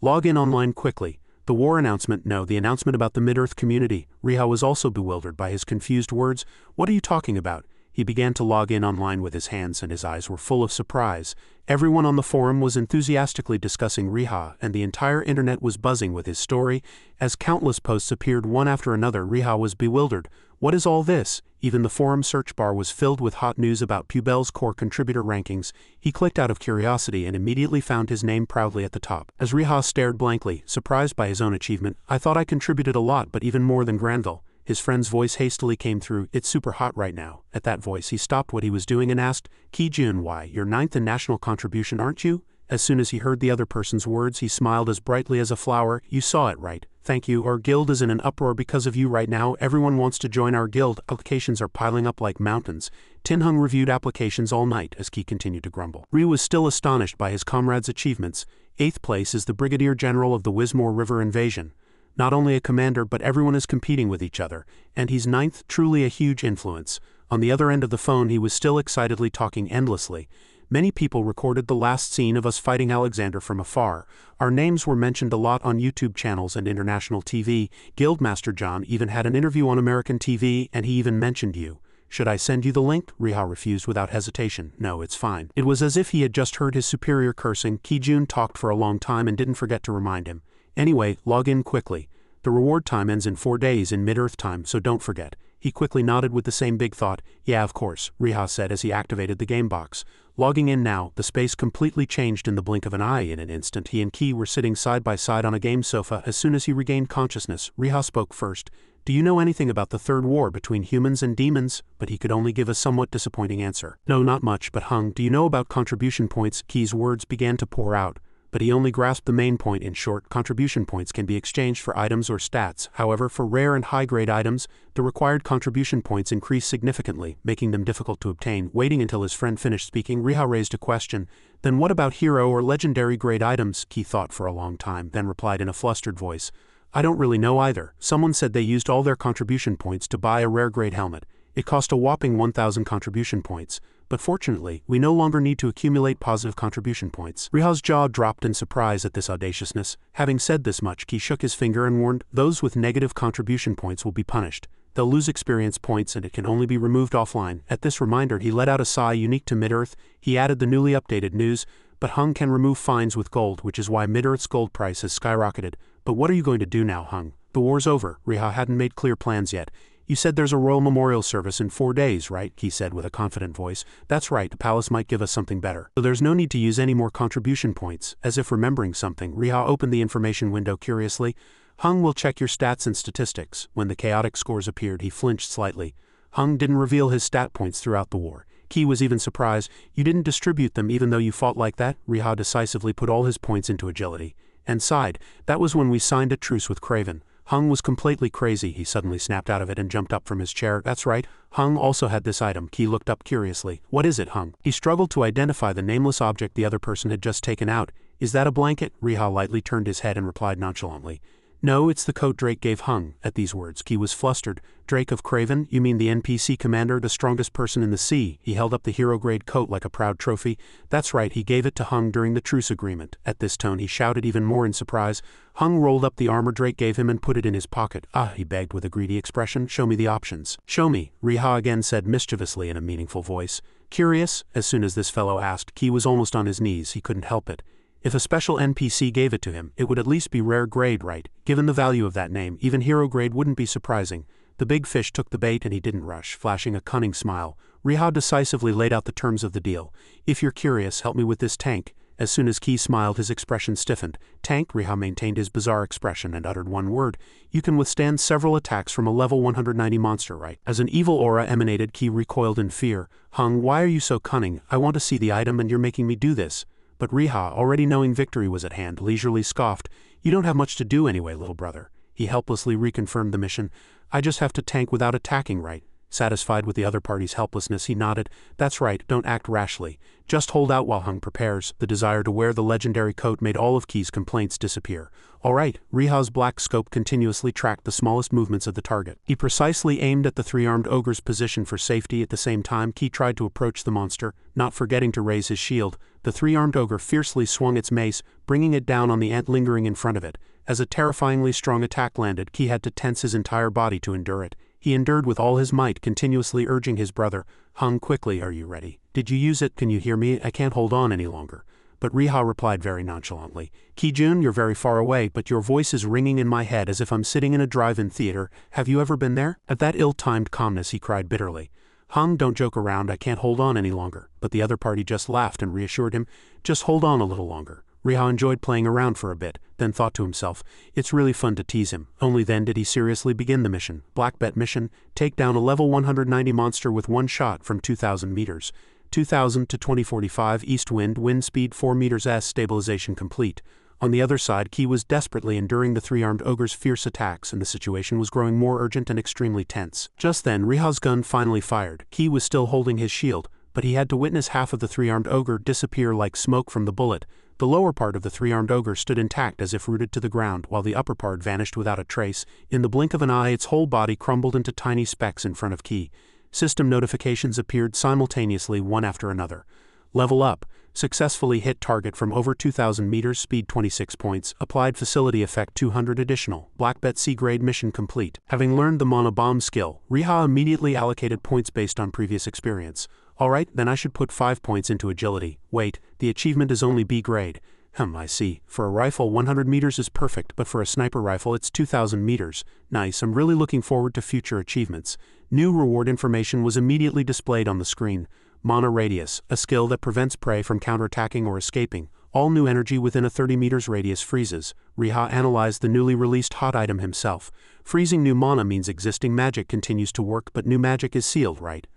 Log in online quickly. The The war announcement? No, the announcement about the Mid-Earth community. Riha was also bewildered by his confused words. What are you talking about? He began to log in online with his hands and his eyes were full of surprise. Everyone on the forum was enthusiastically discussing Riha, and the entire internet was buzzing with his story. As countless posts appeared one after another, Riha was bewildered. What is all this? Even the forum search bar was filled with hot news about Pubel's core contributor rankings. He clicked out of curiosity and immediately found his name proudly at the top. As Riha stared blankly, surprised by his own achievement, I thought I contributed a lot, but even more than Granville. His friend's voice hastily came through. It's super hot right now. At that voice, he stopped what he was doing and asked, Ki-jun, why, you're 9th in national contribution, aren't you? As soon as he heard the other person's words, he smiled as brightly as a flower. You saw it right. Thank you. Our guild is in an uproar because of you right now. Everyone wants to join our guild. Applications are piling up like mountains. Tin-Hung reviewed applications all night as Ki continued to grumble. Ryu was still astonished by his comrade's achievements. 8th place is the Brigadier General of the Wismore River Invasion. Not only a commander, but everyone is competing with each other. And he's 9th, truly a huge influence. On the other end of the phone, he was still excitedly talking endlessly. Many people recorded the last scene of us fighting Alexander from afar. Our names were mentioned a lot on YouTube channels and international TV. Guildmaster John even had an interview on American TV, and he even mentioned you. Should I send you the link? Riha refused without hesitation. No, it's fine. It was as if he had just heard his superior cursing. Ki-jun talked for a long time and didn't forget to remind him. Anyway, log in quickly. The reward time ends in 4 days in Mid-Earth time, so don't forget. He quickly nodded with the same big thought. Yeah, of course, Riha said as he activated the game box. Logging in now, the space completely changed in the blink of an eye. In an instant, he and Ki were sitting side by side on a game sofa. As soon as he regained consciousness, Riha spoke first. Do you know anything about the third war between humans and demons? But he could only give a somewhat disappointing answer. No, not much, but Hung, do you know about contribution points? Ki's words began to pour out. But he only grasped the main point. In short, contribution points can be exchanged for items or stats. However, for rare and high-grade items, the required contribution points increase significantly, making them difficult to obtain. Waiting until his friend finished speaking, Riha raised a question. Then what about hero or legendary grade items? Ki thought for a long time, then replied in a flustered voice. I don't really know either. Someone said they used all their contribution points to buy a rare grade helmet. It cost a whopping 1,000 contribution points. But fortunately, we no longer need to accumulate positive contribution points. Riha's jaw dropped in surprise at this audaciousness. Having said this much, Ki shook his finger and warned, those with negative contribution points will be punished. They'll lose experience points and it can only be removed offline. At this reminder, he let out a sigh unique to Mid-Earth. He added the newly updated news, but Hung can remove fines with gold, which is why Mid-Earth's gold price has skyrocketed. But what are you going to do now, Hung? The war's over. Riha hadn't made clear plans yet. You said there's a royal memorial service in 4 days, right? Ki said with a confident voice. That's right, the palace might give us something better. So there's no need to use any more contribution points. As if remembering something, Riha opened the information window curiously. Hung will check your stats and statistics. When the chaotic scores appeared, he flinched slightly. Hung didn't reveal his stat points throughout the war. Ki was even surprised. You didn't distribute them even though you fought like that? Riha decisively put all his points into agility. And sighed. That was when we signed a truce with Craven. Hung was completely crazy. He suddenly snapped out of it and jumped up from his chair. That's right. Hung also had this item. Ki looked up curiously. What is it, Hung? He struggled to identify the nameless object the other person had just taken out. Is that a blanket? Riha lightly turned his head and replied nonchalantly. No, it's the coat Drake gave Hung. At these words, Ki was flustered. Drake of Craven? You mean the NPC commander, the strongest person in the sea? He held up the hero-grade coat like a proud trophy. That's right, he gave it to Hung during the truce agreement. At this tone, he shouted even more in surprise. Hung rolled up the armor Drake gave him and put it in his pocket. Ah, he begged with a greedy expression. Show me the options. Show me, Riha again said mischievously in a meaningful voice. Curious? As soon as this fellow asked, Ki was almost on his knees. He couldn't help it. If a special NPC gave it to him, it would at least be rare grade, right? Given the value of that name, even hero grade wouldn't be surprising. The big fish took the bait and he didn't rush, flashing a cunning smile. Riha decisively laid out the terms of the deal. If you're curious, help me with this tank. As soon as Ki smiled, his expression stiffened. Tank? Riha maintained his bizarre expression and uttered one word. You can withstand several attacks from a level 190 monster, right? As an evil aura emanated, Ki recoiled in fear. Hung, why are you so cunning? I want to see the item and you're making me do this. But Riha, already knowing victory was at hand, leisurely scoffed. You don't have much to do anyway, little brother. He helplessly reconfirmed the mission. I just have to tank without attacking, right? Satisfied with the other party's helplessness, he nodded. That's right, don't act rashly. Just hold out while Hung prepares. The desire to wear the legendary coat made all of Ki's complaints disappear. All right, Riha's black scope continuously tracked the smallest movements of the target. He precisely aimed at the three-armed ogre's position for safety. At the same time, Ki tried to approach the monster, not forgetting to raise his shield. The three-armed ogre fiercely swung its mace, bringing it down on the ant lingering in front of it. As a terrifyingly strong attack landed, Ki had to tense his entire body to endure it. He endured with all his might, continuously urging his brother, "Hung, quickly, are you ready? Did you use it? Can you hear me? I can't hold on any longer." But Riha replied very nonchalantly, "Ki-jun, you're very far away, but your voice is ringing in my head as if I'm sitting in a drive-in theater. Have you ever been there?" At that ill-timed calmness he cried bitterly, "Hung, don't joke around, I can't hold on any longer." But the other party just laughed and reassured him, "Just hold on a little longer." Riha enjoyed playing around for a bit, then thought to himself, it's really fun to tease him. Only then did he seriously begin the mission. Black Bet mission, take down a level 190 monster with one shot from 2,000 meters. 2,000 to 2045 east wind speed 4 meters s, stabilization complete. On the other side, Ki was desperately enduring the three-armed ogre's fierce attacks, and the situation was growing more urgent and extremely tense. Just then, Riha's gun finally fired. Ki was still holding his shield, but he had to witness half of the three-armed ogre disappear like smoke from the bullet. The lower part of the three-armed ogre stood intact as if rooted to the ground, while the upper part vanished without a trace. In the blink of an eye, its whole body crumbled into tiny specks in front of Ki. System notifications appeared simultaneously, one after another. Level up. Successfully hit target from over 2,000 meters, speed 26 points, applied facility effect 200 additional. Black Bet C-grade mission complete. Having learned the Mana Bomb skill, Riha immediately allocated points based on previous experience. Alright, then I should put 5 points into agility. Wait, the achievement is only B grade. I see. For a rifle 100 meters is perfect, but for a sniper rifle it's 2,000 meters. Nice, I'm really looking forward to future achievements. New reward information was immediately displayed on the screen. Mana Radius, a skill that prevents prey from counterattacking or escaping. All new energy within a 30 meters radius freezes. Riha analyzed the newly released hot item himself. Freezing new mana means existing magic continues to work, but new magic is sealed, right?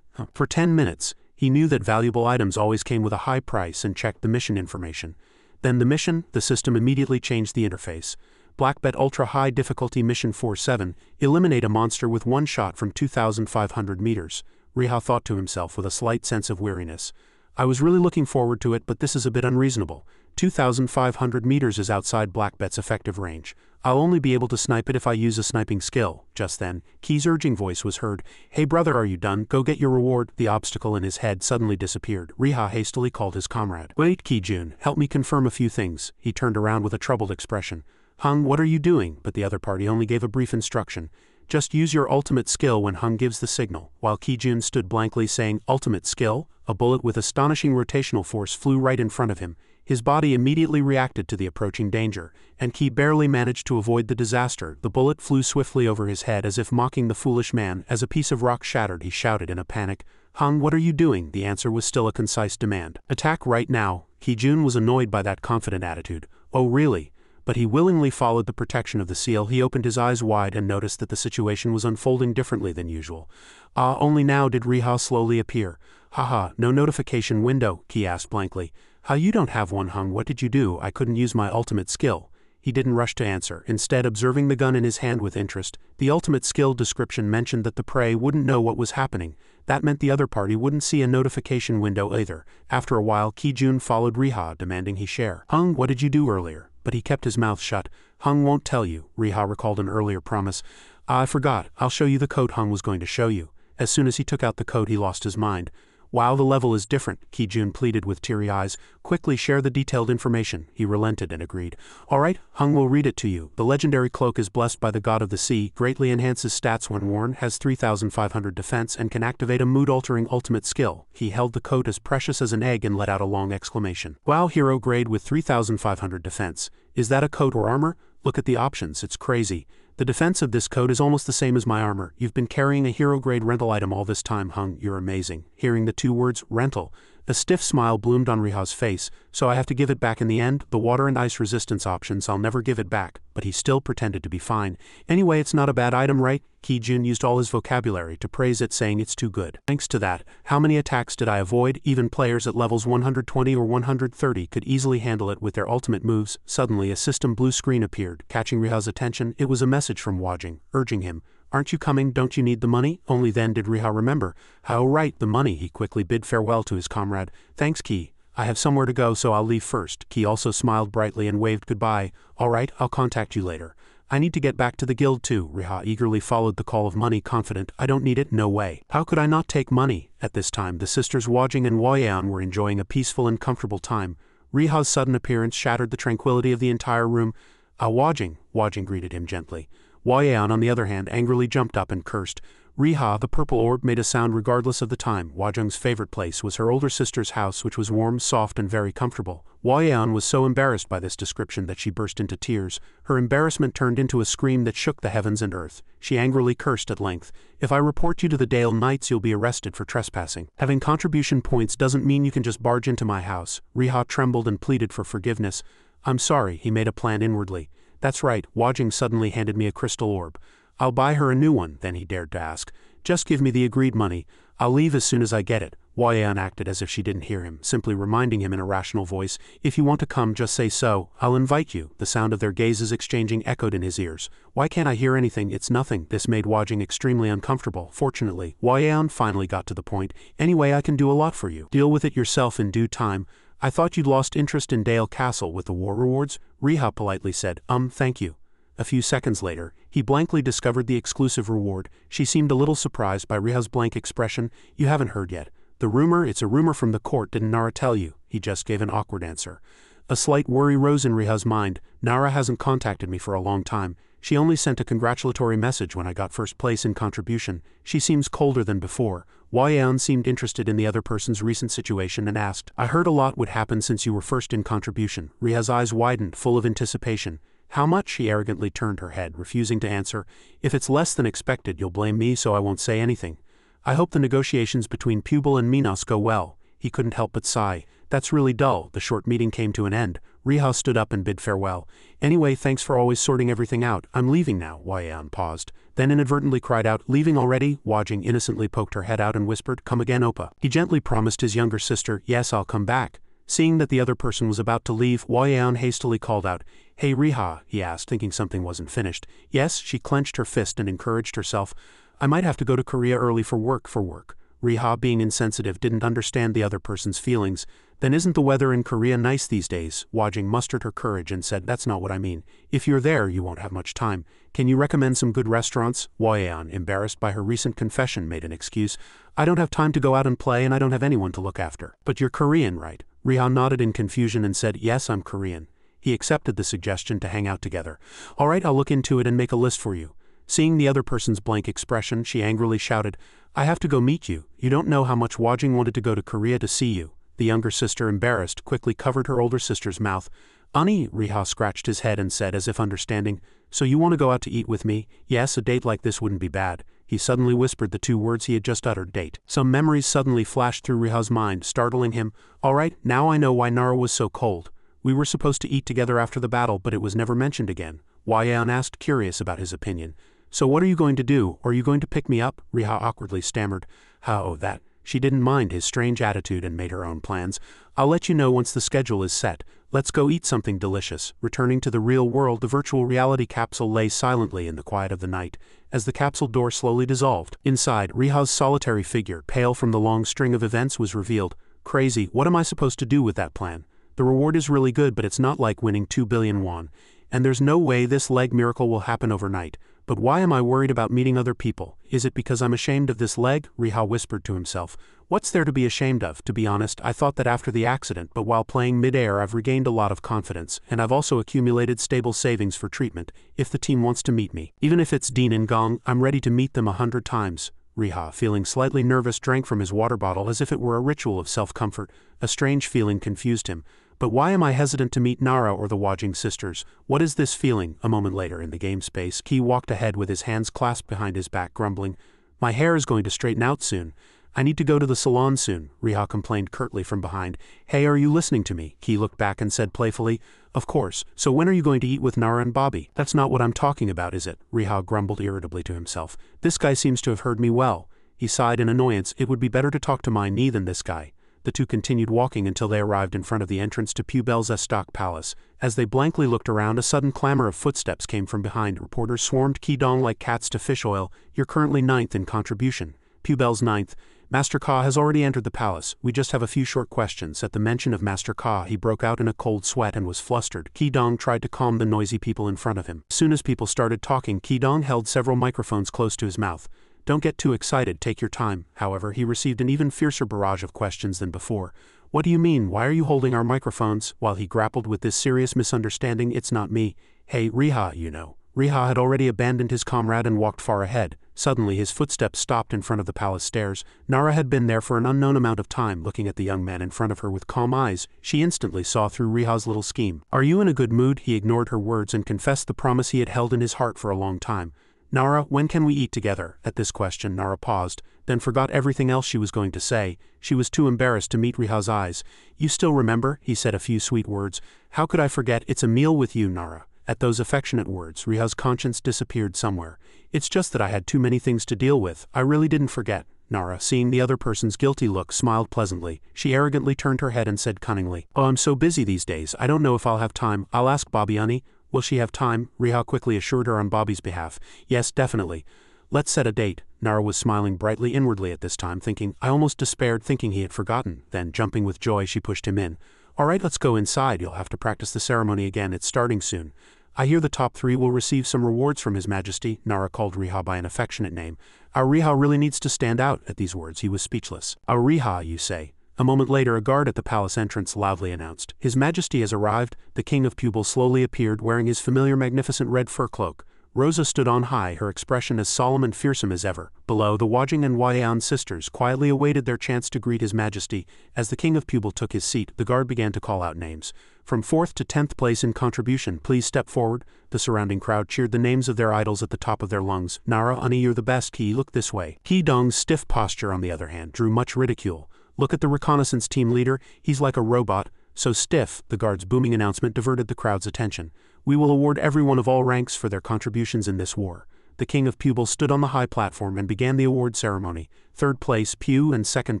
For 10 minutes, he knew that valuable items always came with a high price and checked the mission information. Then the system immediately changed the interface. Black Bet Ultra High Difficulty Mission 4-7, eliminate a monster with one shot from 2,500 meters. Riha thought to himself with a slight sense of weariness. I was really looking forward to it, but this is a bit unreasonable. 2,500 meters is outside Black Bet's effective range. I'll only be able to snipe it if I use a sniping skill. Just then, Ki's urging voice was heard. Hey brother, are you done? Go get your reward. The obstacle in his head suddenly disappeared. Riha hastily called his comrade. Wait, Ki-jun, help me confirm a few things. He turned around with a troubled expression. Hung, what are you doing? But the other party only gave a brief instruction. Just use your ultimate skill when Hung gives the signal. While Ki-jun stood blankly saying, ultimate skill? A bullet with astonishing rotational force flew right in front of him. His body immediately reacted to the approaching danger, and Ki barely managed to avoid the disaster. The bullet flew swiftly over his head as if mocking the foolish man. As a piece of rock shattered, he shouted in a panic, Hung, what are you doing? The answer was still a concise demand. Attack right now. Ki-jun was annoyed by that confident attitude. Oh really? But he willingly followed the protection of the seal. He opened his eyes wide and noticed that the situation was unfolding differently than usual. Only now did Riha slowly appear. Haha, no notification window, Ki asked blankly. How you don't have one, Hung? What did you do? I couldn't use my ultimate skill. He didn't rush to answer, instead observing the gun in his hand with interest. The ultimate skill description mentioned that the prey wouldn't know what was happening. That meant the other party wouldn't see a notification window either. After a while, Ki-jun followed Riha, demanding he share. Hung, what did you do earlier? But he kept his mouth shut. Hung won't tell you. Riha recalled an earlier promise. I forgot. I'll show you the code Hung was going to show you. As soon as he took out the code, he lost his mind. Wow, the level is different, Ki-jun pleaded with teary eyes. Quickly share the detailed information. He relented and agreed. Alright, Hung will read it to you. The legendary cloak is blessed by the god of the sea, greatly enhances stats when worn, has 3,500 defense, and can activate a mood-altering ultimate skill. He held the coat as precious as an egg and let out a long exclamation. Wow, hero grade with 3,500 defense. Is that a coat or armor? Look at the options, it's crazy. The defense of this coat is almost the same as my armor. You've been carrying a hero-grade rental item all this time, Hung. You're amazing. Hearing the two words, rental, a stiff smile bloomed on Riha's face. So I have to give it back in the end? The water and ice resistance options, I'll never give it back. But he still pretended to be fine. Anyway, it's not a bad item, right? Ki-jun used all his vocabulary to praise it, saying it's too good. Thanks to that, how many attacks did I avoid? Even players at levels 120 or 130 could easily handle it with their ultimate moves. Suddenly, a system blue screen appeared, catching Riha's attention. It was a message from Wajing, urging him. Aren't you coming? Don't you need the money? Only then did Riha remember. How right, the money. He quickly bid farewell to his comrade. Thanks, Ki. I have somewhere to go, so I'll leave first. Ki also smiled brightly and waved goodbye. Alright, I'll contact you later. I need to get back to the guild too. Riha eagerly followed the call of money, confident. I don't need it, no way. How could I not take money? At this time, the sisters Wajing and Woyan were enjoying a peaceful and comfortable time. Riha's sudden appearance shattered the tranquility of the entire room. Wajing greeted him gently. Huayan, on the other hand, angrily jumped up and cursed. Riha, the purple orb, made a sound regardless of the time. Wajing's favorite place was her older sister's house, which was warm, soft, and very comfortable. Huayan was so embarrassed by this description that she burst into tears. Her embarrassment turned into a scream that shook the heavens and earth. She angrily cursed at length. "If I report you to the Dale Knights, you'll be arrested for trespassing. Having contribution points doesn't mean you can just barge into my house." Riha trembled and pleaded for forgiveness. "I'm sorry," he made a plan inwardly. "That's right," Wajing suddenly handed me a crystal orb. "I'll buy her a new one," then he dared to ask. "Just give me the agreed money. I'll leave as soon as I get it." Huayan acted as if she didn't hear him, simply reminding him in a rational voice, "If you want to come, just say so. I'll invite you." The sound of their gazes exchanging echoed in his ears. "Why can't I hear anything? It's nothing." This made Wajing extremely uncomfortable. Fortunately, Huayan finally got to the point. "Anyway, I can do a lot for you. Deal with it yourself in due time." "I thought you'd lost interest in Dale Castle with the war rewards," Riha politely said. Thank you." A few seconds later, he blankly discovered the exclusive reward. She seemed a little surprised by Riha's blank expression. "You haven't heard yet. The rumor, it's a rumor from the court, didn't Nara tell you?" He just gave an awkward answer. A slight worry rose in Riha's mind. "Nara hasn't contacted me for a long time. She only sent a congratulatory message when I got first place in contribution. She seems colder than before." Huayan seemed interested in the other person's recent situation and asked, "I heard a lot would happen since you were first in contribution." Riha's eyes widened, full of anticipation. "How much?" She arrogantly turned her head, refusing to answer. "If it's less than expected, you'll blame me, so I won't say anything. I hope the negotiations between Pupil and Minos go well." He couldn't help but sigh. "That's really dull." The short meeting came to an end. Riha stood up and bid farewell. "Anyway, thanks for always sorting everything out. I'm leaving now." Huayan paused, then inadvertently cried out, "Leaving already?" Wajing innocently poked her head out and whispered, "Come again, Oppa." He gently promised his younger sister, "Yes, I'll come back." Seeing that the other person was about to leave, Huayan hastily called out, "Hey Riha," he asked, thinking something wasn't finished. "Yes," she clenched her fist and encouraged herself. "I might have to go to Korea early for work. Riha, being insensitive, didn't understand the other person's feelings. "Then isn't the weather in Korea nice these days?" Wajing mustered her courage and said, "That's not what I mean. If you're there, you won't have much time. Can you recommend some good restaurants?" Huayan, embarrassed by her recent confession, made an excuse. "I don't have time to go out and play and I don't have anyone to look after." "But you're Korean, right?" Riha nodded in confusion and said, "Yes, I'm Korean." He accepted the suggestion to hang out together. "All right, I'll look into it and make a list for you." Seeing the other person's blank expression, she angrily shouted, "I have to go meet you. You don't know how much Wajing wanted to go to Korea to see you." The younger sister, embarrassed, quickly covered her older sister's mouth. "Ani," Riha scratched his head and said, as if understanding, "So you want to go out to eat with me?" "Yes, a date like this wouldn't be bad." He suddenly whispered the two words he had just uttered, "date." Some memories suddenly flashed through Riha's mind, startling him. "All right, now I know why Nara was so cold. We were supposed to eat together after the battle, but it was never mentioned again." Huayan asked, curious about his opinion. "So what are you going to do? Are you going to pick me up?" Riha awkwardly stammered. "Oh, that." She didn't mind his strange attitude and made her own plans. "I'll let you know once the schedule is set. Let's go eat something delicious." Returning to the real world, the virtual reality capsule lay silently in the quiet of the night. As the capsule door slowly dissolved, inside, Riha's solitary figure, pale from the long string of events, was revealed. "Crazy, what am I supposed to do with that plan? The reward is really good, but it's not like winning 2 billion won. And there's no way this leg miracle will happen overnight. But why am I worried about meeting other people? Is it because I'm ashamed of this leg?" Riha whispered to himself. "What's there to be ashamed of? To be honest, I thought that after the accident, but while playing mid-air I've regained a lot of confidence, and I've also accumulated stable savings for treatment, if the team wants to meet me. Even if it's Dean and Gong, I'm ready to meet them 100 times. Riha, feeling slightly nervous, drank from his water bottle as if it were a ritual of self-comfort. A strange feeling confused him. "But why am I hesitant to meet Nara or the Wajing sisters? What is this feeling?" A moment later, in the game space, Ki walked ahead with his hands clasped behind his back, grumbling, "My hair is going to straighten out soon. I need to go to the salon soon," Riha complained curtly from behind. "Hey, are you listening to me?" Ki looked back and said playfully, "Of course. So when are you going to eat with Nara and Bobby?" "That's not what I'm talking about, is it?" Riha grumbled irritably to himself. "This guy seems to have heard me well." He sighed in annoyance. It would be better to talk to my knee than this guy. The two continued walking until they arrived in front of the entrance to Pubel's Estok Palace. As they blankly looked around, a sudden clamor of footsteps came from behind. Reporters swarmed Ki-dong like cats to fish oil. "You're currently 9th in contribution." Pubel's 9th. "Master Ka has already entered the palace. We just have a few short questions." At the mention of Master Ka, he broke out in a cold sweat and was flustered. Ki-dong tried to calm the noisy people in front of him. As soon as people started talking, Ki-dong held several microphones close to his mouth. "Don't get too excited, take your time." However, he received an even fiercer barrage of questions than before. "What do you mean? Why are you holding our microphones?" While he grappled with this serious misunderstanding, "It's not me." Hey, Riha, you know. Riha had already abandoned his comrade and walked far ahead. Suddenly his footsteps stopped in front of the palace stairs. Nara had been there for an unknown amount of time, looking at the young man in front of her with calm eyes. She instantly saw through Riha's little scheme. Are you in a good mood? He ignored her words and confessed the promise he had held in his heart for a long time. Nara, when can we eat together? At this question, Nara paused, then forgot everything else she was going to say. She was too embarrassed to meet Riha's eyes. You still remember? He said a few sweet words. How could I forget? It's a meal with you, Nara. At those affectionate words, Riha's conscience disappeared somewhere. It's just that I had too many things to deal with. I really didn't forget. Nara, seeing the other person's guilty look, smiled pleasantly. She arrogantly turned her head and said cunningly, Oh, I'm so busy these days. I don't know if I'll have time. I'll ask Bobby. Will she have time? Riha quickly assured her on Bobby's behalf. Yes, definitely. Let's set a date. Nara was smiling brightly inwardly at this time, thinking, I almost despaired, thinking he had forgotten. Then, jumping with joy, she pushed him in. All right, let's go inside. You'll have to practice the ceremony again. It's starting soon. I hear the top 3 will receive some rewards from His Majesty. Nara called Riha by an affectionate name. Our Riha really needs to stand out. At these words, he was speechless. Our Riha, you say? A moment later, a guard at the palace entrance loudly announced, His Majesty has arrived. The King of Pupil slowly appeared, wearing his familiar magnificent red fur cloak. Rosa stood on high, her expression as solemn and fearsome as ever. Below, the Wajing and Wayan sisters quietly awaited their chance to greet His Majesty. As the King of Pupil took his seat, the guard began to call out names. From 4th to 10th place in contribution, please step forward. The surrounding crowd cheered the names of their idols at the top of their lungs. Nara, you're the best. Ki, look this way. Ki Dong's stiff posture, on the other hand, drew much ridicule. Look at the reconnaissance team leader. He's like a robot. So stiff. The guard's booming announcement diverted the crowd's attention. We will award everyone of all ranks for their contributions in this war. The King of Pupil stood on the high platform and began the award ceremony. 3rd place, Pew, and 2nd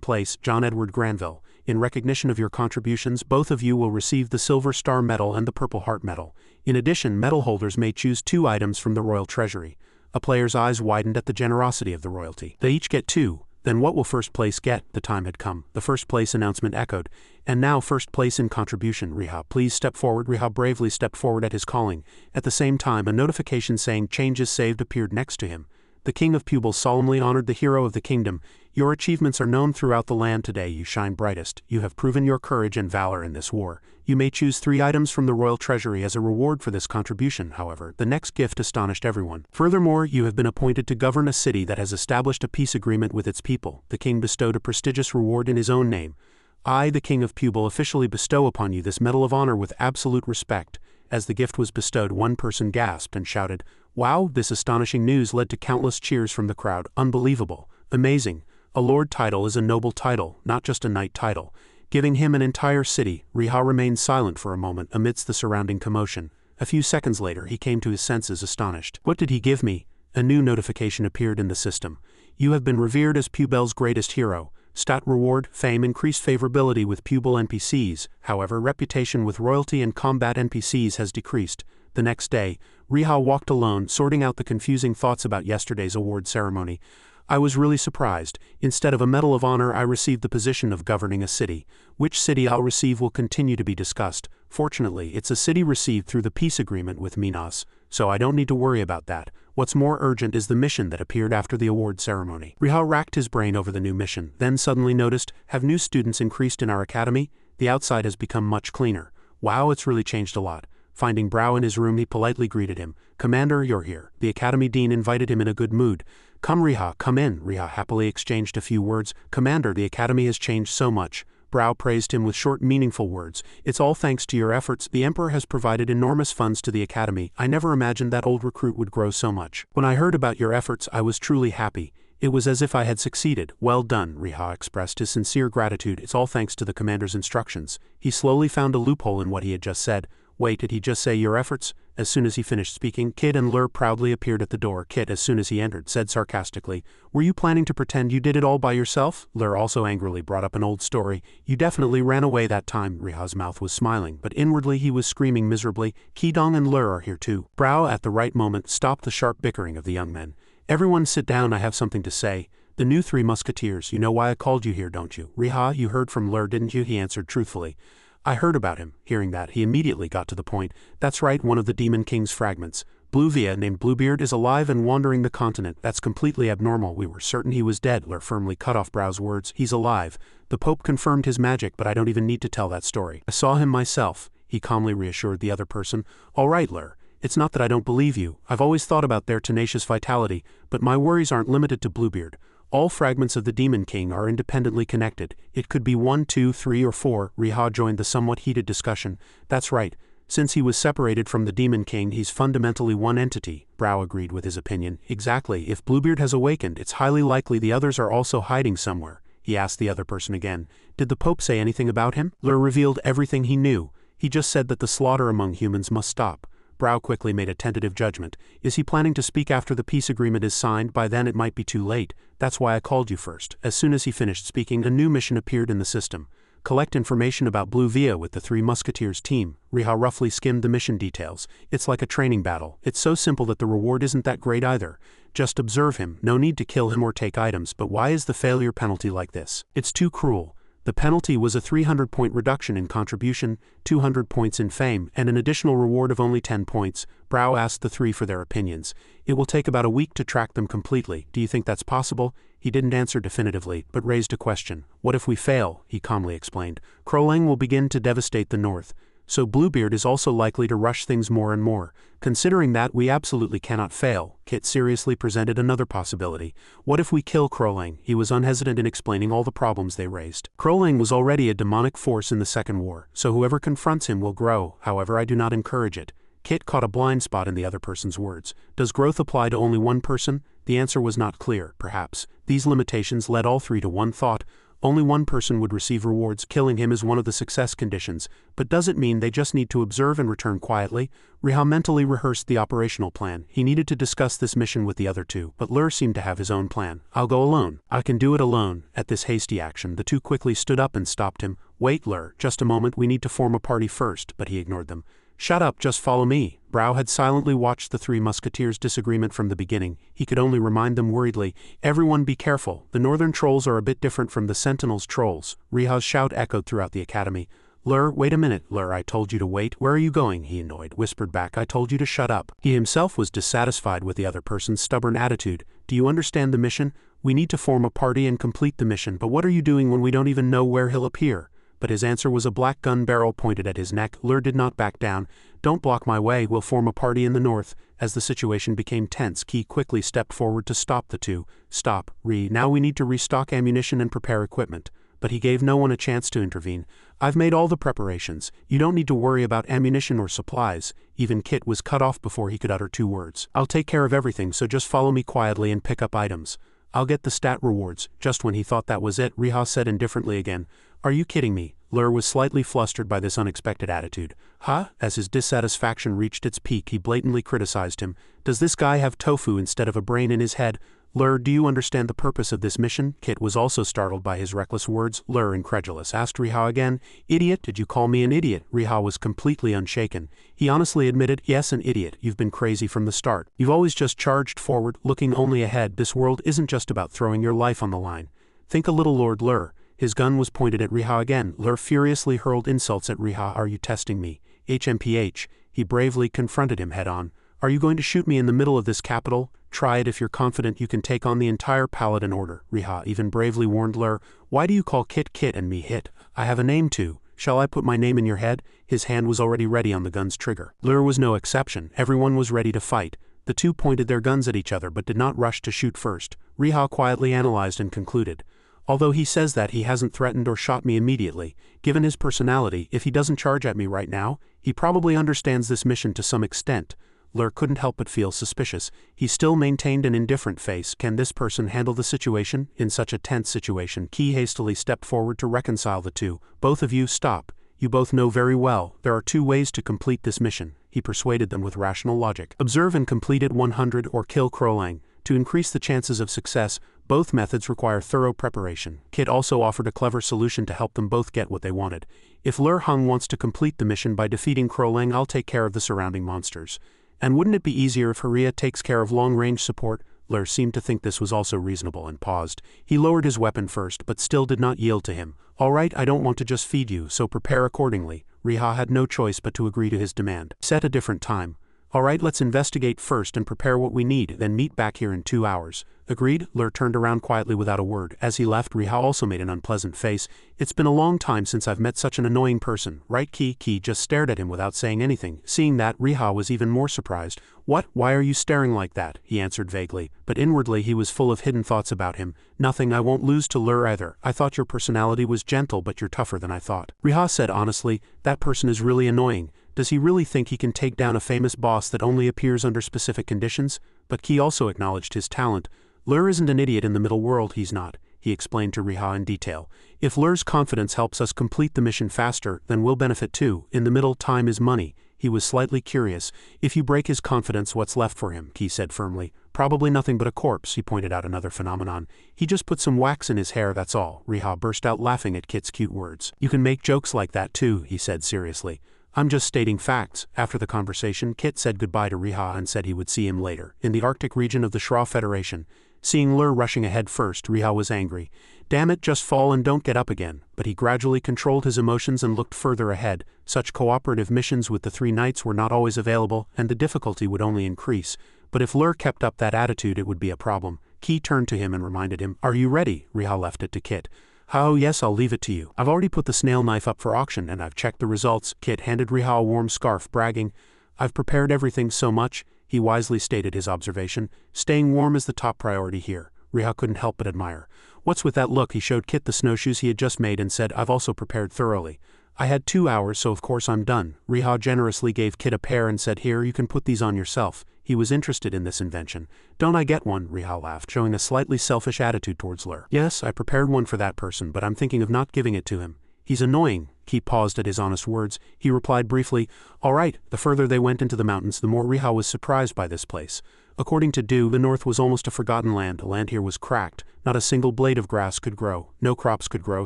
place, John Edward Granville. In recognition of your contributions, both of you will receive the Silver Star Medal and the Purple Heart Medal. In addition, medal holders may choose 2 items from the royal treasury. A player's eyes widened at the generosity of the royalty. They each get 2. Then what will 1st place get? The time had come. The 1st place announcement echoed. And now 1st place in contribution. Riha, please step forward. Riha bravely stepped forward at his calling. At the same time, a notification saying changes saved appeared next to him. The King of Pupil solemnly honored the hero of the kingdom. Your achievements are known throughout the land today. You shine brightest. You have proven your courage and valor in this war. You may choose 3 items from the royal treasury as a reward for this contribution. However, the next gift astonished everyone. Furthermore, you have been appointed to govern a city that has established a peace agreement with its people. The king bestowed a prestigious reward in his own name. I, the King of Pupil, officially bestow upon you this Medal of Honor with absolute respect. As the gift was bestowed, one person gasped and shouted, Wow! This astonishing news led to countless cheers from the crowd. Unbelievable. Amazing. A lord title is a noble title, not just a knight title. Giving him an entire city. Riha remained silent for a moment amidst the surrounding commotion. A few seconds later, he came to his senses, astonished. What did he give me? A new notification appeared in the system. You have been revered as Pupil's greatest hero. Stat reward, fame, increased favorability with Pupil NPCs. However, reputation with royalty and combat NPCs has decreased. The next day, Riha walked alone, sorting out the confusing thoughts about yesterday's award ceremony. I was really surprised. Instead of a Medal of Honor, I received the position of governing a city. Which city I'll receive will continue to be discussed. Fortunately, it's a city received through the peace agreement with Minas, so I don't need to worry about that. What's more urgent is the mission that appeared after the award ceremony. Riha racked his brain over the new mission, then suddenly noticed, have new students increased in our academy? The outside has become much cleaner. Wow, it's really changed a lot. Finding Brow in his room, he politely greeted him. Commander, you're here. The academy dean invited him in a good mood. Come Riha, come in. Riha happily exchanged a few words. Commander, the academy has changed so much. Brow praised him with short, meaningful words. It's all thanks to your efforts. The Emperor has provided enormous funds to the academy. I never imagined that old recruit would grow so much. When I heard about your efforts, I was truly happy. It was as if I had succeeded. Well done, Riha expressed his sincere gratitude. It's all thanks to the commander's instructions. He slowly found a loophole in what he had just said. Wait, did he just say your efforts? As soon as he finished speaking, Kid and Lur proudly appeared at the door. Kid, as soon as he entered, said sarcastically, Were you planning to pretend you did it all by yourself? Lur also angrily brought up an old story. You definitely ran away that time. Riha's mouth was smiling, but inwardly he was screaming miserably. Kidong and Lur are here too. Brow, at the right moment, stopped the sharp bickering of the young men. Everyone sit down, I have something to say. The new 3 musketeers, you know why I called you here, don't you? Riha, you heard from Lur, didn't you? He answered truthfully. I heard about him. Hearing that, he immediately got to the point. That's right, one of the Demon King's fragments. Bluvia, named Bluebeard, is alive and wandering the continent. That's completely abnormal. We were certain he was dead. Lur firmly cut off Brow's words. He's alive. The Pope confirmed his magic, but I don't even need to tell that story. I saw him myself. He calmly reassured the other person. All right, Lur. It's not that I don't believe you, I've always thought about their tenacious vitality, but my worries aren't limited to Bluebeard. All fragments of the Demon King are independently connected. It could be 1, 2, 3, or 4. Riha joined the somewhat heated discussion. That's right. Since he was separated from the Demon King, he's fundamentally one entity. Brow agreed with his opinion. Exactly. If Bluebeard has awakened, it's highly likely the others are also hiding somewhere. He asked the other person again. Did the Pope say anything about him? Lur revealed everything he knew. He just said that the slaughter among humans must stop. Brow quickly made a tentative judgment. Is he planning to speak after the peace agreement is signed? By then it might be too late. That's why I called you first. As soon as he finished speaking, a new mission appeared in the system. Collect information about Blue Via with the Three Musketeers team. Riha roughly skimmed the mission details. It's like a training battle. It's so simple that the reward isn't that great either. Just observe him, no need to kill him or take items, but why is the failure penalty like this? It's too cruel. The penalty was a 300-point reduction in contribution, 200 points in fame, and an additional reward of only 10 points. Brow asked the three for their opinions. It will take about a week to track them completely. Do you think that's possible? He didn't answer definitively, but raised a question. What if we fail? He calmly explained. Krolang will begin to devastate the north. So Bluebeard is also likely to rush things more and more. Considering that, we absolutely cannot fail. Kit seriously presented another possibility. What if we kill Krolang? He was unhesitant in explaining all the problems they raised. Krolang was already a demonic force in the Second War, so whoever confronts him will grow. However, I do not encourage it. Kit caught a blind spot in the other person's words. Does growth apply to only one person? The answer was not clear, perhaps. These limitations led all three to one thought. Only one person would receive rewards. Killing him is one of the success conditions, but does it mean they just need to observe and return quietly? Riha mentally rehearsed the operational plan. He needed to discuss this mission with the other two, but Lur seemed to have his own plan. I'll go alone. I can do it alone. At this hasty action, the two quickly stood up and stopped him. Wait, Lur, just a moment, we need to form a party first, but he ignored them. Shut up, just follow me. Brow had silently watched the Three Musketeers' disagreement from the beginning. He could only remind them worriedly, everyone be careful. The northern trolls are a bit different from the Sentinels' trolls. Riha's shout echoed throughout the academy. Lur, wait a minute. Lur, I told you to wait. Where are you going? He annoyed, whispered back. I told you to shut up. He himself was dissatisfied with the other person's stubborn attitude. Do you understand the mission? We need to form a party and complete the mission, but what are you doing when we don't even know where he'll appear? But his answer was a black gun barrel pointed at his neck. Lur did not back down. Don't block my way, we'll form a party in the north. As the situation became tense, Key quickly stepped forward to stop the two. Stop, now we need to restock ammunition and prepare equipment. But he gave no one a chance to intervene. I've made all the preparations. You don't need to worry about ammunition or supplies. Even Kit was cut off before he could utter two words. I'll take care of everything, so just follow me quietly and pick up items. I'll get the stat rewards. Just when he thought that was it, Riha said indifferently again. Are you kidding me? Lur was slightly flustered by this unexpected attitude. Huh? As his dissatisfaction reached its peak, he blatantly criticized him. Does this guy have tofu instead of a brain in his head? Lur, do you understand the purpose of this mission? Kit was also startled by his reckless words. Lur, incredulous, asked Riha again. Idiot, did you call me an idiot? Riha was completely unshaken. He honestly admitted, yes, an idiot. You've been crazy from the start. You've always just charged forward, looking only ahead. This world isn't just about throwing your life on the line. Think a little, Lord Lur. His gun was pointed at Riha again. Lur furiously hurled insults at Riha. Are you testing me? HMPH. He bravely confronted him head-on. Are you going to shoot me in the middle of this capital? Try it if you're confident you can take on the entire Paladin Order. Riha even bravely warned Lur. Why do you call Kit Kit and me Hit? I have a name too. Shall I put my name in your head? His hand was already ready on the gun's trigger. Lur was no exception. Everyone was ready to fight. The two pointed their guns at each other but did not rush to shoot first. Riha quietly analyzed and concluded. Although he says that, he hasn't threatened or shot me immediately. Given his personality, if he doesn't charge at me right now, he probably understands this mission to some extent. Lur couldn't help but feel suspicious. He still maintained an indifferent face. Can this person handle the situation? In such a tense situation, Key hastily stepped forward to reconcile the two. Both of you, stop. You both know very well, there are two ways to complete this mission. He persuaded them with rational logic. Observe and complete it 100 or kill Krolang. To increase the chances of success, both methods require thorough preparation. Kit also offered a clever solution to help them both get what they wanted. If Lur Hung wants to complete the mission by defeating Krolang, I'll take care of the surrounding monsters. And wouldn't it be easier if Haria takes care of long-range support? Lur seemed to think this was also reasonable and paused. He lowered his weapon first, but still did not yield to him. All right, I don't want to just feed you, so prepare accordingly. Riha had no choice but to agree to his demand. Set a different time. Alright, let's investigate first and prepare what we need, then meet back here in 2 hours. Agreed. Lur turned around quietly without a word. As he left, Riha also made an unpleasant face. It's been a long time since I've met such an annoying person, right? Ki just stared at him without saying anything. Seeing that, Riha was even more surprised. What? Why are you staring like that? He answered vaguely, but inwardly he was full of hidden thoughts about him. Nothing, I won't lose to Lur either. I thought your personality was gentle, but you're tougher than I thought. Riha said honestly, that person is really annoying. Does he really think he can take down a famous boss that only appears under specific conditions? But Ki also acknowledged his talent. Lur isn't an idiot in the middle world, he's not, he explained to Riha in detail. If Lur's confidence helps us complete the mission faster, then we'll benefit too. In the middle, time is money. He was slightly curious. If you break his confidence, what's left for him? Ki said firmly. Probably nothing but a corpse, he pointed out another phenomenon. He just put some wax in his hair, that's all. Riha burst out laughing at Kit's cute words. You can make jokes like that too, he said seriously. I'm just stating facts. After the conversation, Kit said goodbye to Riha and said he would see him later. In the Arctic region of the Shra Federation, seeing Lur rushing ahead first, Riha was angry. Damn it, just fall and don't get up again. But he gradually controlled his emotions and looked further ahead. Such cooperative missions with the 3 knights were not always available, and the difficulty would only increase. But if Lur kept up that attitude, it would be a problem. Ki turned to him and reminded him, Are you ready? Riha left it to Kit. Oh yes, I'll leave it to you. I've already put the snail knife up for auction and I've checked the results. Kit handed Riha a warm scarf, bragging, I've prepared everything so much. He wisely stated his observation. Staying warm is the top priority here. Riha couldn't help but admire. What's with that look? He showed Kit the snowshoes he had just made and said, I've also prepared thoroughly. I had 2 hours, so of course I'm done. Riha generously gave Kit a pair and said, Here, you can put these on yourself. He was interested in this invention. Don't I get one? Riha laughed, showing a slightly selfish attitude towards Lur. Yes, I prepared one for that person, but I'm thinking of not giving it to him. He's annoying. Ki paused at his honest words. He replied briefly, All right. The further they went into the mountains, the more Riha was surprised by this place. According to Du, the north was almost a forgotten land. The land here was cracked. Not a single blade of grass could grow. No crops could grow,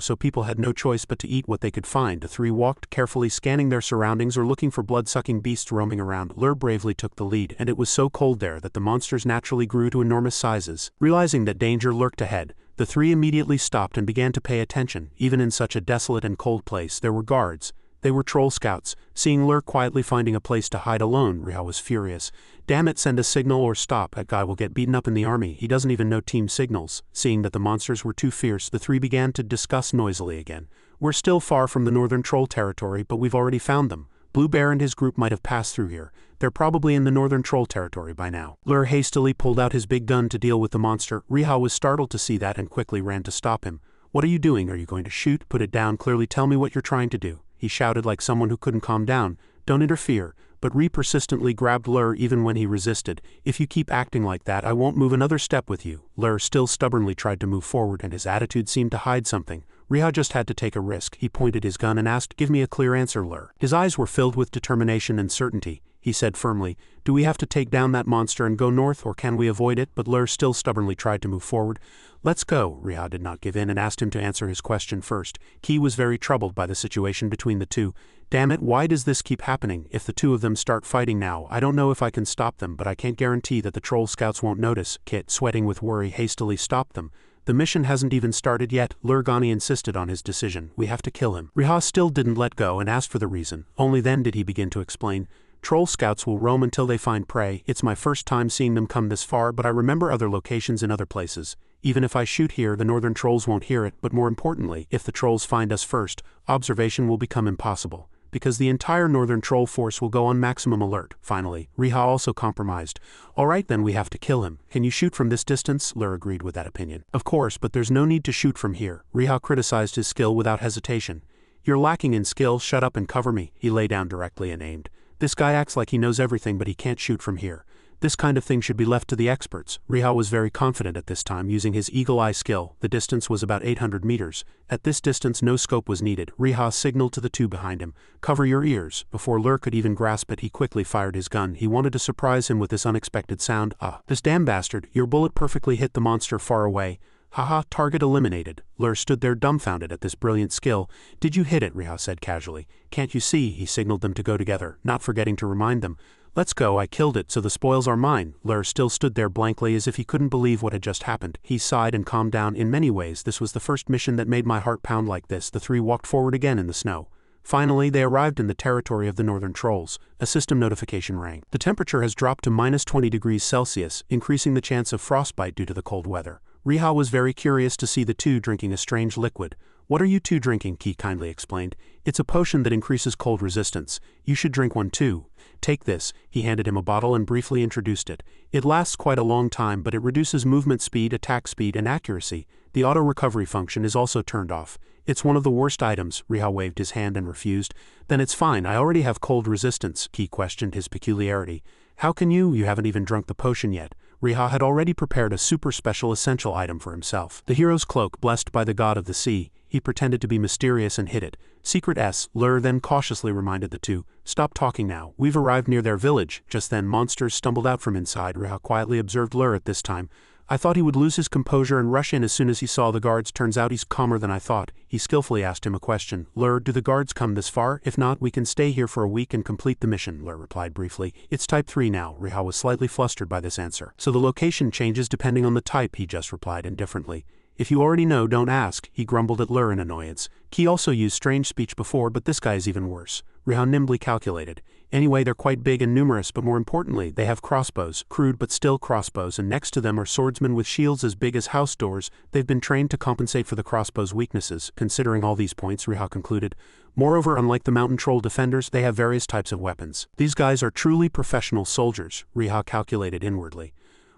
so people had no choice but to eat what they could find. The 3 walked, carefully scanning their surroundings or looking for blood-sucking beasts roaming around. Lur bravely took the lead, and it was so cold there that the monsters naturally grew to enormous sizes. Realizing that danger lurked ahead, the 3 immediately stopped and began to pay attention. Even in such a desolate and cold place, there were guards. They were troll scouts. Seeing Lur quietly finding a place to hide alone, Riha was furious. Damn it, send a signal or stop. That guy will get beaten up in the army. He doesn't even know team signals. Seeing that the monsters were too fierce, the 3 began to discuss noisily again. We're still far from the northern troll territory, but we've already found them. Blue Bear and his group might have passed through here. They're probably in the northern troll territory by now. Lur hastily pulled out his big gun to deal with the monster. Riha was startled to see that and quickly ran to stop him. What are you doing? Are you going to shoot? Put it down. Clearly tell me what you're trying to do. He shouted like someone who couldn't calm down. Don't interfere. But Ri persistently grabbed Lur even when he resisted. If you keep acting like that, I won't move another step with you. Lur still stubbornly tried to move forward and his attitude seemed to hide something. Riha just had to take a risk. He pointed his gun and asked, Give me a clear answer, Lur. His eyes were filled with determination and certainty. He said firmly, Do we have to take down that monster and go north, or can we avoid it? But Lur still stubbornly tried to move forward. Let's go. Riha did not give in and asked him to answer his question first. Ki was very troubled by the situation between the 2. Damn it, why does this keep happening? If the 2 of them start fighting now, I don't know if I can stop them, but I can't guarantee that the troll scouts won't notice. Kit, sweating with worry, hastily stopped them. The mission hasn't even started yet. Lurgani insisted on his decision. We have to kill him. Riha still didn't let go and asked for the reason. Only then did he begin to explain. Troll scouts will roam until they find prey. It's my first time seeing them come this far, but I remember other locations in other places. Even if I shoot here, the northern trolls won't hear it, but more importantly, if the trolls find us first, observation will become impossible. Because the entire northern troll force will go on maximum alert. Finally, Riha also compromised. All right, then we have to kill him. Can you shoot from this distance? Lur agreed with that opinion. Of course, but there's no need to shoot from here. Riha criticized his skill without hesitation. You're lacking in skill, shut up and cover me. He lay down directly and aimed. This guy acts like he knows everything, but he can't shoot from here. This kind of thing should be left to the experts. Riha was very confident at this time using his eagle eye skill. The distance was about 800 meters. At this distance no scope was needed. Riha signaled to the 2 behind him. Cover your ears. Before Lur could even grasp it, he quickly fired his gun. He wanted to surprise him with this unexpected sound. This damn bastard. Your bullet perfectly hit the monster far away. Haha, target eliminated. Lur stood there dumbfounded at this brilliant skill. Did you hit it? Riha said casually. Can't you see? He signaled them to go together, not forgetting to remind them. Let's go, I killed it, so the spoils are mine. Lur still stood there blankly as if he couldn't believe what had just happened. He sighed and calmed down. In many ways, this was the first mission that made my heart pound like this. The 3 walked forward again in the snow. Finally, they arrived in the territory of the northern trolls. A system notification rang. The temperature has dropped to -20 degrees Celsius, increasing the chance of frostbite due to the cold weather. Riha was very curious to see the two drinking a strange liquid. What are you two drinking? Ki kindly explained. It's a potion that increases cold resistance. You should drink one too. Take this. He handed him a bottle and briefly introduced it. It lasts quite a long time, but it reduces movement speed, attack speed, and accuracy. The auto recovery function is also turned off. It's one of the worst items. Riha waved his hand and refused. Then it's fine, I already have cold resistance. Ki questioned his peculiarity. How can you? You haven't even drunk the potion yet. Riha had already prepared a super special essential item for himself. The hero's cloak, blessed by the god of the sea. He pretended to be mysterious and hid it. Secret S. Lur then cautiously reminded the two. Stop talking now. We've arrived near their village. Just then monsters stumbled out from inside. Riha quietly observed Lur at this time. I thought he would lose his composure and rush in as soon as he saw the guards. Turns out he's calmer than I thought. He skillfully asked him a question. Lur, do the guards come this far? If not, we can stay here for a week and complete the mission, Lur replied briefly. It's type 3 now. Riha was slightly flustered by this answer. So the location changes depending on the type, he just replied indifferently. If you already know, don't ask, he grumbled at Lur in annoyance. Ki also used strange speech before, but this guy is even worse. Riha nimbly calculated. Anyway, they're quite big and numerous, but more importantly, they have crossbows, crude but still crossbows, and next to them are swordsmen with shields as big as house doors. They've been trained to compensate for the crossbow's weaknesses. Considering all these points, Riha concluded. Moreover, unlike the mountain troll defenders, they have various types of weapons. These guys are truly professional soldiers, Riha calculated inwardly.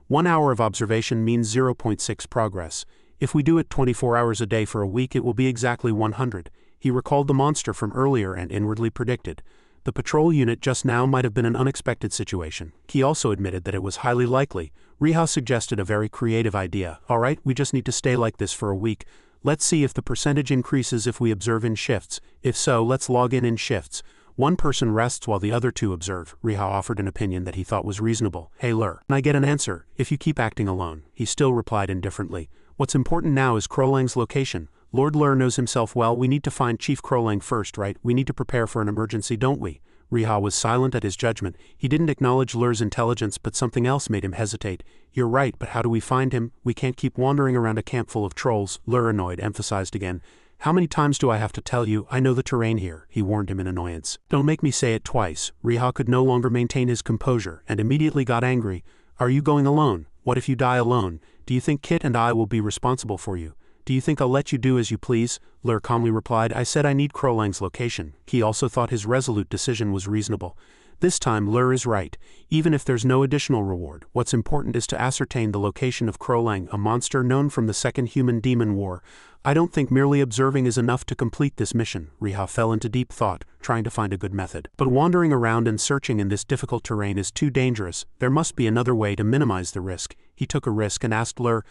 1 hour of observation means 0.6 progress. If we do it 24 hours a day for a week, it will be exactly 100. He recalled the monster from earlier and inwardly predicted. The patrol unit just now might have been an unexpected situation. He also admitted that it was highly likely. Riha suggested a very creative idea. Alright, we just need to stay like this for a week. Let's see if the percentage increases if we observe in shifts. If so, let's log in shifts. One person rests while the other two observe. Riha offered an opinion that he thought was reasonable. Hey Lur, can I get an answer? If you keep acting alone. He still replied indifferently. What's important now is Crolang's location. Lord Lur knows himself well. We need to find Chief Crolang first, right? We need to prepare for an emergency, don't we? Riha was silent at his judgment. He didn't acknowledge Lur's intelligence, but something else made him hesitate. You're right, but how do we find him? We can't keep wandering around a camp full of trolls, Lur, annoyed, emphasized again. How many times do I have to tell you? I know the terrain here, he warned him in annoyance. Don't make me say it twice. Riha could no longer maintain his composure, and immediately got angry. Are you going alone? What if you die alone? Do you think Kit and I will be responsible for you? Do you think I'll let you do as you please? Lur calmly replied. I said I need Crolang's location. He also thought his resolute decision was reasonable. This time Lur is right. Even if there's no additional reward, what's important is to ascertain the location of Crolang, a monster known from the Second Human-Demon War. I don't think merely observing is enough to complete this mission. Riha fell into deep thought, trying to find a good method. But wandering around and searching in this difficult terrain is too dangerous. There must be another way to minimize the risk. He took a risk and asked Lur,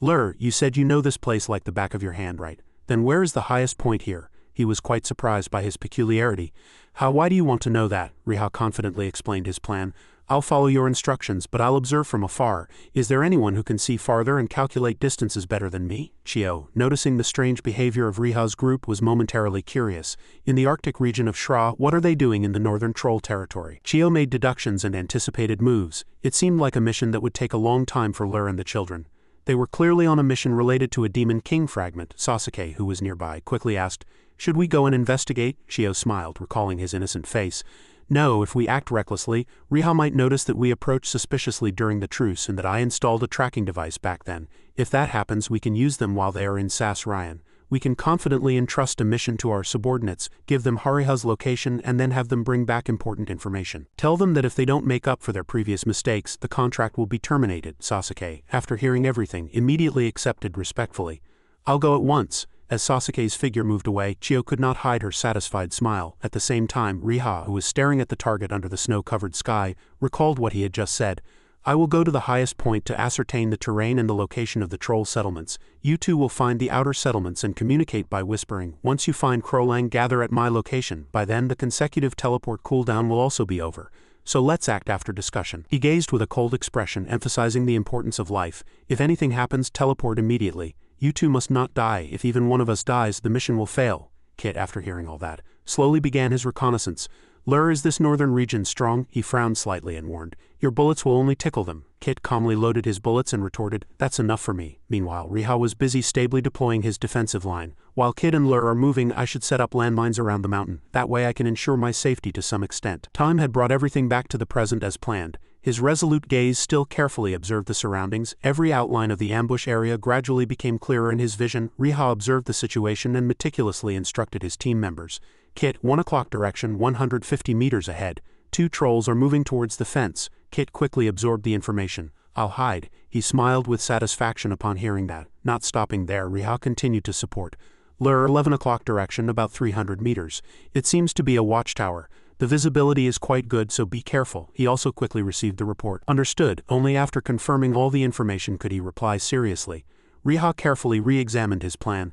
Lur, you said you know this place like the back of your hand, right? Then where is the highest point here? He was quite surprised by his peculiarity. Why do you want to know that? Riha confidently explained his plan. I'll follow your instructions, but I'll observe from afar. Is there anyone who can see farther and calculate distances better than me? Chio, noticing the strange behavior of Riha's group, was momentarily curious. In the Arctic region of Shra, what are they doing in the northern troll territory? Chio made deductions and anticipated moves. It seemed like a mission that would take a long time for Lur and the children. They were clearly on a mission related to a Demon King fragment. Sasuke, who was nearby, quickly asked, Should we go and investigate? Chio smiled, recalling his innocent face. No, if we act recklessly, Riha might notice that we approached suspiciously during the truce and that I installed a tracking device back then. If that happens, we can use them while they are in Sas-Ryan. We can confidently entrust a mission to our subordinates, give them Hariha's location, and then have them bring back important information. Tell them that if they don't make up for their previous mistakes, the contract will be terminated. Sasuke, after hearing everything, immediately accepted respectfully. I'll go at once. As Sasuke's figure moved away, Chio could not hide her satisfied smile. At the same time, Riha, who was staring at the target under the snow-covered sky, recalled what he had just said. I will go to the highest point to ascertain the terrain and the location of the troll settlements. You two will find the outer settlements and communicate by whispering. Once you find Crolang, gather at my location. By then, the consecutive teleport cooldown will also be over. So let's act after discussion. He gazed with a cold expression, emphasizing the importance of life. If anything happens, teleport immediately. You two must not die. If even one of us dies, the mission will fail. Kit, after hearing all that, slowly began his reconnaissance. Lur, is this northern region strong? He frowned slightly and warned. Your bullets will only tickle them. Kit calmly loaded his bullets and retorted, that's enough for me. Meanwhile, Riha was busy stably deploying his defensive line. While Kit and Lur are moving, I should set up landmines around the mountain. That way I can ensure my safety to some extent. Time had brought everything back to the present as planned. His resolute gaze still carefully observed the surroundings. Every outline of the ambush area gradually became clearer in his vision. Riha observed the situation and meticulously instructed his team members. Kit, 1 o'clock direction, 150 meters ahead. 2 trolls are moving towards the fence. Kit quickly absorbed the information. I'll hide. He smiled with satisfaction upon hearing that. Not stopping there, Riha continued to support. Lur, 11 o'clock direction, about 300 meters. It seems to be a watchtower. The visibility is quite good, so be careful. He also quickly received the report. Understood. Only after confirming all the information could he reply seriously. Riha carefully re-examined his plan.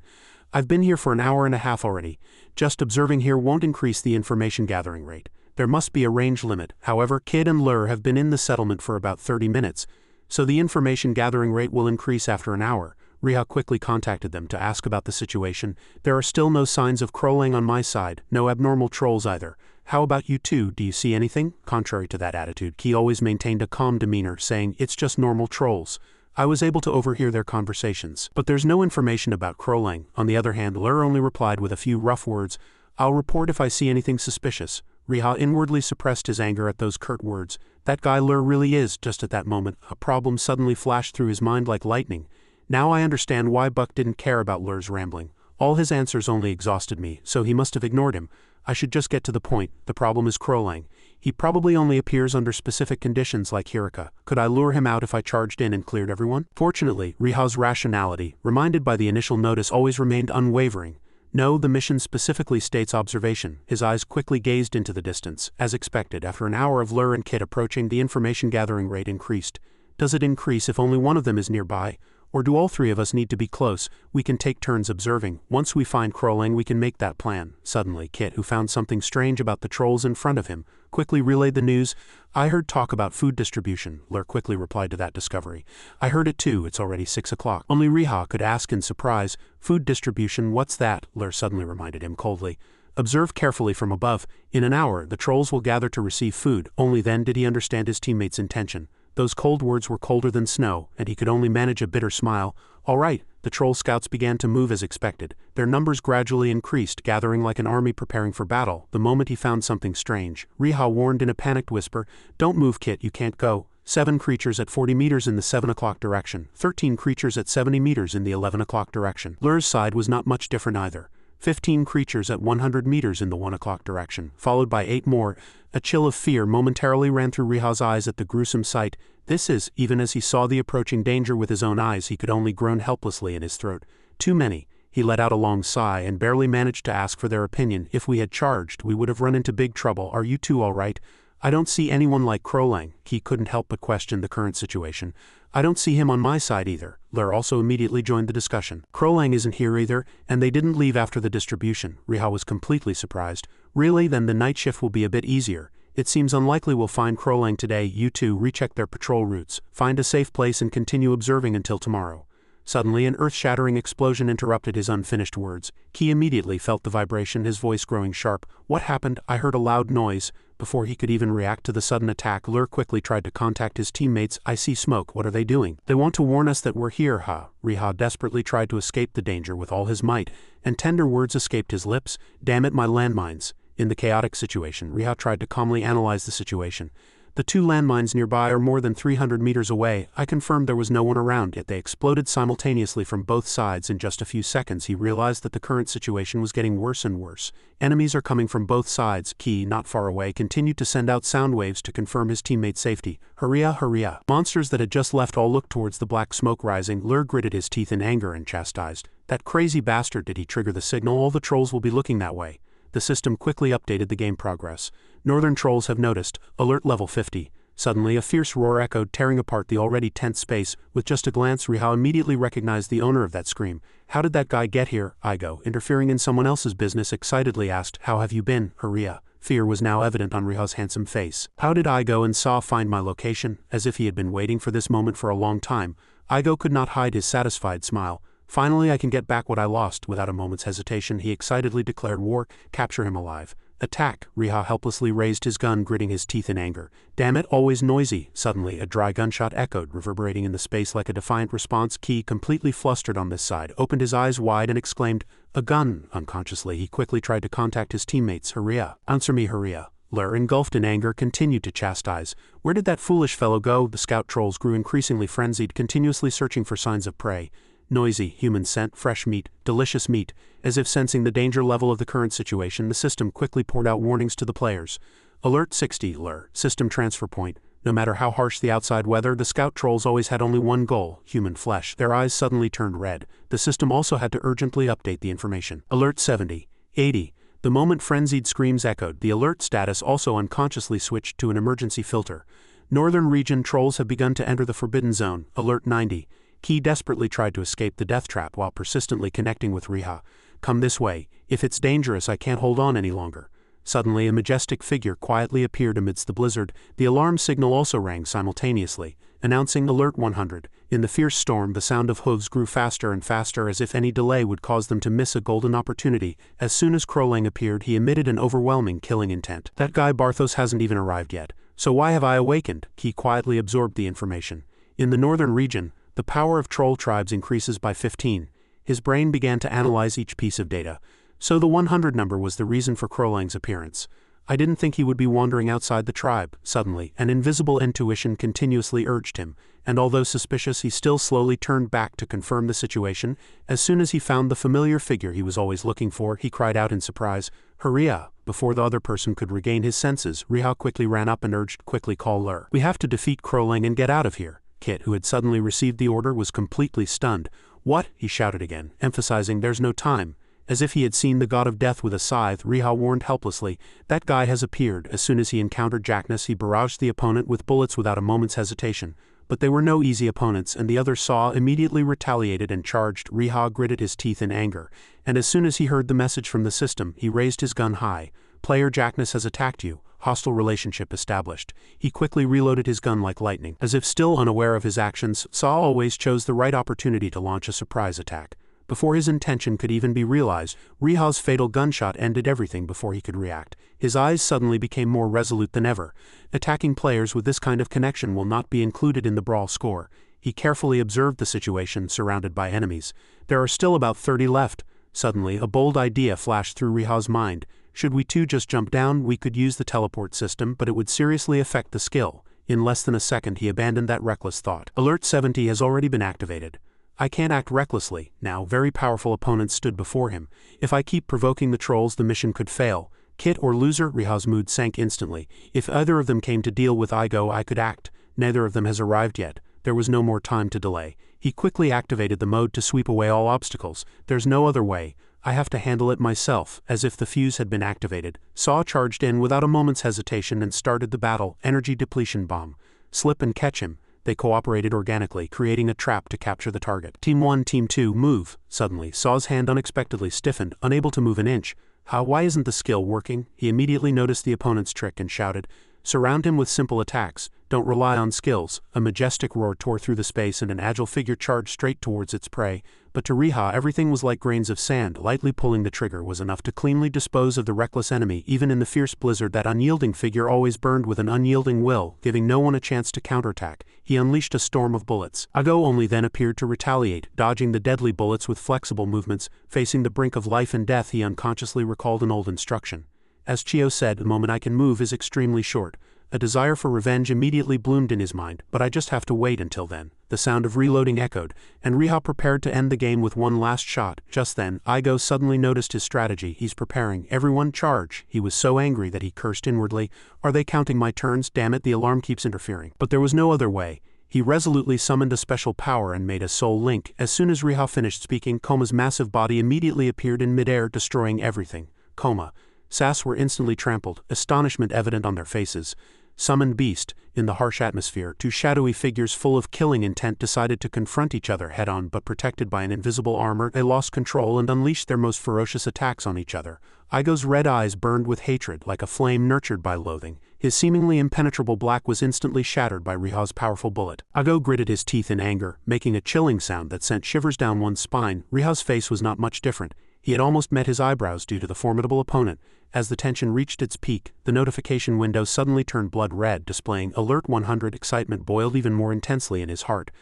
I've been here for an hour and a half already. Just observing here won't increase the information gathering rate. There must be a range limit. However, Kid and Lur have been in the settlement for about 30 minutes, so the information gathering rate will increase after an hour. Riha quickly contacted them to ask about the situation. There are still no signs of Krolang on my side, no abnormal trolls either. How about you two, do you see anything? Contrary to that attitude, Ki always maintained a calm demeanor, saying, it's just normal trolls. I was able to overhear their conversations, but there's no information about Krolang. On the other hand, Lur only replied with a few rough words, I'll report if I see anything suspicious. Riha inwardly suppressed his anger at those curt words. That guy Lur really is. Just at that moment, a problem suddenly flashed through his mind like lightning. Now I understand why Buck didn't care about Lur's rambling. All his answers only exhausted me, so he must have ignored him. I should just get to the point. The problem is Krolang. He probably only appears under specific conditions like Hirika. Could I lure him out if I charged in and cleared everyone? Fortunately, Riha's rationality, reminded by the initial notice, always remained unwavering. No, the mission specifically states observation. His eyes quickly gazed into the distance. As expected, after an hour of Lur and Kit approaching, the information gathering rate increased. Does it increase if only one of them is nearby? Or do all 3 of us need to be close? We can take turns observing. Once we find Krolang, we can make that plan. Suddenly, Kit, who found something strange about the trolls in front of him, quickly relayed the news. I heard talk about food distribution. Lur quickly replied to that discovery. I heard it too. It's already 6 o'clock. Only Riha could ask in surprise. Food distribution, what's that? Lur suddenly reminded him coldly. Observe carefully from above. In an hour, the trolls will gather to receive food. Only then did he understand his teammate's intention. Those cold words were colder than snow, and he could only manage a bitter smile. All right, the troll scouts began to move as expected. Their numbers gradually increased, gathering like an army preparing for battle. The moment he found something strange, Riha warned in a panicked whisper, Don't move, Kit, you can't go. 7 creatures at 40 meters in the 7 o'clock direction, 13 creatures at 70 meters in the 11 o'clock direction. Lur's side was not much different either. 15 creatures at 100 meters in the 1 o'clock direction, followed by 8 more. A chill of fear momentarily ran through Riha's eyes at the gruesome sight. This is, even as he saw the approaching danger with his own eyes, he could only groan helplessly in his throat. Too many. He let out a long sigh and barely managed to ask for their opinion. If we had charged, we would have run into big trouble. Are you two all right? I don't see anyone like Krolang. He couldn't help but question the current situation. I don't see him on my side either. Lur also immediately joined the discussion. Krolang isn't here either, and they didn't leave after the distribution. Riha was completely surprised. Really? Then the night shift will be a bit easier. It seems unlikely we'll find Krolang today. You two recheck their patrol routes, find a safe place and continue observing until tomorrow. Suddenly an earth-shattering explosion interrupted his unfinished words. Ki immediately felt the vibration, his voice growing sharp. What happened? I heard a loud noise. Before he could even react to the sudden attack, Lur quickly tried to contact his teammates. I see smoke. What are they doing? They want to warn us that we're here, huh? Riha desperately tried to escape the danger with all his might, and tender words escaped his lips. Damn it, my landmines. In the chaotic situation, Riha tried to calmly analyze the situation. The 2 landmines nearby are more than 300 meters away. I confirmed there was no one around, yet they exploded simultaneously from both sides. In just a few seconds, he realized that the current situation was getting worse and worse. Enemies are coming from both sides. Ki, not far away, continued to send out sound waves to confirm his teammate's safety. Hurriah, hurriah. Monsters that had just left all looked towards the black smoke rising. Lur gritted his teeth in anger and chastised. That crazy bastard, did he trigger the signal? All the trolls will be looking that way. The system quickly updated the game progress. Northern trolls have noticed. Alert level 50. Suddenly a fierce roar echoed, tearing apart the already tense space. With just a glance, Riha immediately recognized the owner of that scream. How did that guy get here? Igo, interfering in someone else's business, excitedly asked, How have you been, Hurriah? Fear was now evident on Riha's handsome face. How did Igo and Saw find my location? As if he had been waiting for this moment for a long time, Igo could not hide his satisfied smile. Finally, I can get back what I lost. Without a moment's hesitation, he excitedly declared war. Capture him alive. Attack! Riha helplessly raised his gun, gritting his teeth in anger. Damn it, always noisy. Suddenly, a dry gunshot echoed, reverberating in the space like a defiant response. Ki, completely flustered on this side, opened his eyes wide and exclaimed, "A gun!" Unconsciously, he quickly tried to contact his teammates. "Hurriah! Answer me, hurriah!" Lur, engulfed in anger, continued to chastise. "Where did that foolish fellow go?" The scout trolls grew increasingly frenzied, continuously searching for signs of prey. Noisy, human scent, fresh meat, delicious meat. As if sensing the danger level of the current situation, the system quickly poured out warnings to the players. Alert 60, Lur, system transfer point. No matter how harsh the outside weather, the scout trolls always had only one goal, human flesh. Their eyes suddenly turned red. The system also had to urgently update the information. Alert 70, 80. The moment frenzied screams echoed, the alert status also unconsciously switched to an emergency filter. Northern region trolls have begun to enter the forbidden zone. Alert 90. Ki desperately tried to escape the death trap while persistently connecting with Riha. "Come this way. If it's dangerous, I can't hold on any longer." Suddenly, a majestic figure quietly appeared amidst the blizzard. The alarm signal also rang simultaneously, announcing Alert 100. In the fierce storm, the sound of hooves grew faster and faster, as if any delay would cause them to miss a golden opportunity. As soon as Krolang appeared, he emitted an overwhelming killing intent. "That guy Barthos hasn't even arrived yet. So why have I awakened?" Ki quietly absorbed the information. In the northern region, the power of troll tribes increases by 15. His brain began to analyze each piece of data. So the 100 number was the reason for Krolang's appearance. I didn't think he would be wandering outside the tribe. Suddenly, an invisible intuition continuously urged him, and although suspicious, he still slowly turned back to confirm the situation. As soon as he found the familiar figure he was always looking for, he cried out in surprise, "Hurriah!" Before the other person could regain his senses, Riha quickly ran up and urged, "Quickly call Lur. We have to defeat Krolang and get out of here." Kit, who had suddenly received the order, was completely stunned. "What?" he shouted again, emphasizing, "There's no time." As if he had seen the god of death with a scythe, Riha warned helplessly, "That guy has appeared." As soon as he encountered Jackness, he barraged the opponent with bullets without a moment's hesitation. But they were no easy opponents, and the other Saw immediately retaliated and charged. Riha gritted his teeth in anger, and as soon as he heard the message from the system, he raised his gun high. "Player Jackness has attacked you. Hostile relationship established." He quickly reloaded his gun like lightning. As if still unaware of his actions, Saw always chose the right opportunity to launch a surprise attack. Before his intention could even be realized, Riha's fatal gunshot ended everything before he could react. His eyes suddenly became more resolute than ever. Attacking players with this kind of connection will not be included in the brawl score. He carefully observed the situation, surrounded by enemies. There are still about 30 left. Suddenly, a bold idea flashed through Riha's mind. Should we two just jump down? We could use the teleport system, but it would seriously affect the skill. In less than a second, he abandoned that reckless thought. Alert 70 has already been activated. I can't act recklessly. Now, very powerful opponents stood before him. If I keep provoking the trolls, the mission could fail. Kit or loser? Riha's mood sank instantly. If either of them came to deal with Igo, I could act. Neither of them has arrived yet. There was no more time to delay. He quickly activated the mode to sweep away all obstacles. There's no other way. I have to handle it myself. As if the fuse had been activated, Saw charged in without a moment's hesitation and started the battle. Energy depletion bomb. Slip and catch him. They cooperated organically, creating a trap to capture the target. Team 1, Team 2, move. Suddenly, Saw's hand unexpectedly stiffened, unable to move an inch. Why isn't the skill working? He immediately noticed the opponent's trick and shouted, "Surround him with simple attacks. Don't rely on skills." A majestic roar tore through the space and an agile figure charged straight towards its prey. But to Riha, everything was like grains of sand. Lightly pulling the trigger was enough to cleanly dispose of the reckless enemy. Even in the fierce blizzard, that unyielding figure always burned with an unyielding will, giving no one a chance to counterattack. He unleashed a storm of bullets. Igo only then appeared to retaliate, dodging the deadly bullets with flexible movements. Facing the brink of life and death, he unconsciously recalled an old instruction. As Chio said, "The moment I can move is extremely short." A desire for revenge immediately bloomed in his mind, but I just have to wait until then. The sound of reloading echoed, and Riha prepared to end the game with one last shot. Just then, Igo suddenly noticed his strategy. He's preparing. "Everyone charge." He was so angry that he cursed inwardly. "Are they counting my turns? Damn it, the alarm keeps interfering." But there was no other way. He resolutely summoned a special power and made a soul link. As soon as Riha finished speaking, Koma's massive body immediately appeared in midair, destroying everything. Koma. Sass were instantly trampled, astonishment evident on their faces. Summoned beast. In the harsh atmosphere, two shadowy figures full of killing intent decided to confront each other head-on, but protected by an invisible armor, they lost control and unleashed their most ferocious attacks on each other. Igo's red eyes burned with hatred, like a flame nurtured by loathing. His seemingly impenetrable black was instantly shattered by Riha's powerful bullet. Igo gritted his teeth in anger, making a chilling sound that sent shivers down one's spine. Riha's face was not much different. He had almost met his eyebrows due to the formidable opponent. As the tension reached its peak, the notification window suddenly turned blood red, displaying Alert 100. Excitement boiled even more intensely in his heart.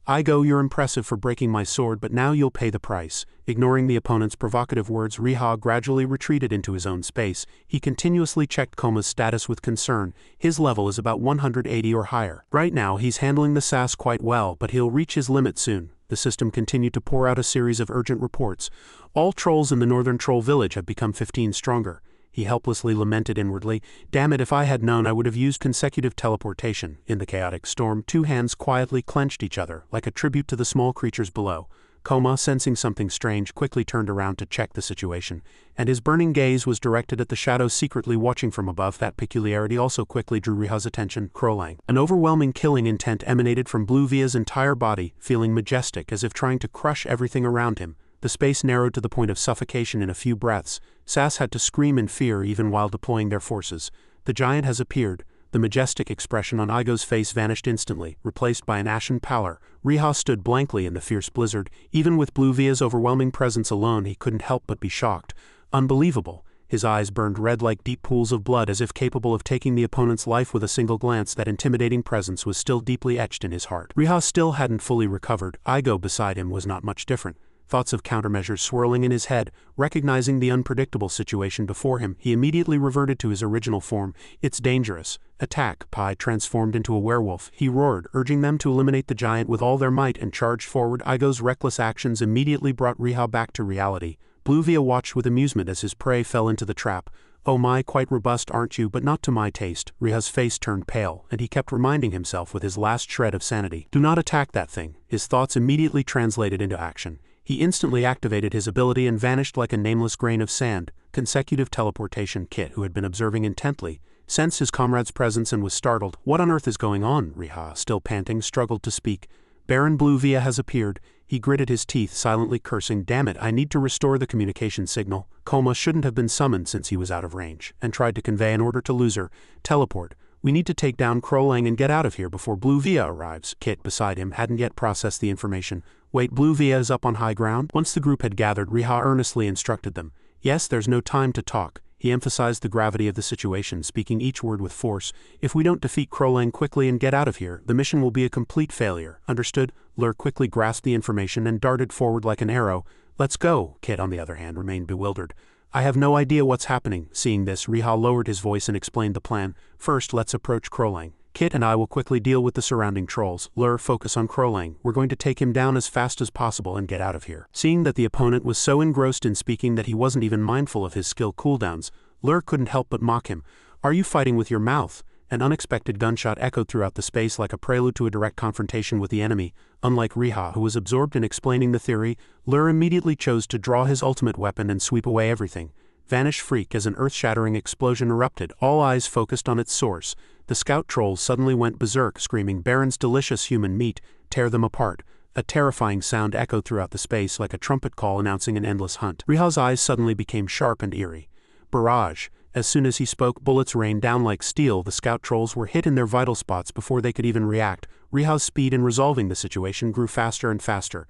"Igo, you're impressive for breaking my sword, but now you'll pay the price." Ignoring the opponent's provocative words, Riha gradually retreated into his own space. He continuously checked Koma's status with concern. His level is about 180 or higher. Right now, he's handling the SAS quite well, but he'll reach his limit soon. The system continued to pour out a series of urgent reports. All trolls in the northern troll village have become 15 stronger. He helplessly lamented inwardly. "Damn it, if I had known, I would have used consecutive teleportation." In the chaotic storm, two hands quietly clenched each other, like a tribute to the small creatures below. Koma, sensing something strange, quickly turned around to check the situation, and his burning gaze was directed at the shadows secretly watching from above. That peculiarity also quickly drew Riha's attention. Krolang. An overwhelming killing intent emanated from Blue Via's entire body, feeling majestic as if trying to crush everything around him. The space narrowed to the point of suffocation in a few breaths. SAS had to scream in fear even while deploying their forces. The giant has appeared. The majestic expression on Igo's face vanished instantly, replaced by an ashen pallor. Riha stood blankly in the fierce blizzard. Even with Blue Via's overwhelming presence alone, he couldn't help but be shocked. Unbelievable. His eyes burned red like deep pools of blood, as if capable of taking the opponent's life with a single glance. That intimidating presence was still deeply etched in his heart. Riha still hadn't fully recovered. Igo beside him was not much different. Thoughts of countermeasures swirling in his head. Recognizing the unpredictable situation before him, he immediately reverted to his original form. "It's dangerous. Attack!" Pai transformed into a werewolf. He roared, urging them to eliminate the giant with all their might, and charged forward. Igo's reckless actions immediately brought Riha back to reality. Blue Via watched with amusement as his prey fell into the trap. "Oh my, quite robust, aren't you, but not to my taste." Riha's face turned pale, and he kept reminding himself with his last shred of sanity. "Do not attack that thing." His thoughts immediately translated into action. He instantly activated his ability and vanished like a nameless grain of sand. Consecutive teleportation. Kit, who had been observing intently, sensed his comrade's presence and was startled. "What on earth is going on?" Riha, still panting, struggled to speak. "Baron Blue Via has appeared." He gritted his teeth, silently cursing. "Damn it, I need to restore the communication signal." Koma shouldn't have been summoned since he was out of range, and tried to convey an order to Loser. "Teleport. We need to take down Krolang and get out of here before Blue Via arrives." Kit, beside him, hadn't yet processed the information. "Wait, Blue Via is up on high ground?" Once the group had gathered, Riha earnestly instructed them. "Yes, there's no time to talk." He emphasized the gravity of the situation, speaking each word with force. "If we don't defeat Krolang quickly and get out of here, the mission will be a complete failure. Understood?" Lur quickly grasped the information and darted forward like an arrow. "Let's go." Kit, on the other hand, remained bewildered. "I have no idea what's happening." Seeing this, Riha lowered his voice and explained the plan. "First, let's approach Krolang. Kit and I will quickly deal with the surrounding trolls. Lur, focus on Krolang. We're going to take him down as fast as possible and get out of here." Seeing that the opponent was so engrossed in speaking that he wasn't even mindful of his skill cooldowns, Lur couldn't help but mock him. "Are you fighting with your mouth?" An unexpected gunshot echoed throughout the space like a prelude to a direct confrontation with the enemy. Unlike Riha, who was absorbed in explaining the theory, Lur immediately chose to draw his ultimate weapon and sweep away everything. Vanish freak. As an earth-shattering explosion erupted, all eyes focused on its source. The scout trolls suddenly went berserk, screaming, "Baron's delicious human meat, tear them apart." A terrifying sound echoed throughout the space like a trumpet call announcing an endless hunt. Riha's eyes suddenly became sharp and eerie. Barrage. As soon as he spoke, bullets rained down like steel. The scout trolls were hit in their vital spots before they could even react. Riha's speed in resolving the situation grew faster and faster.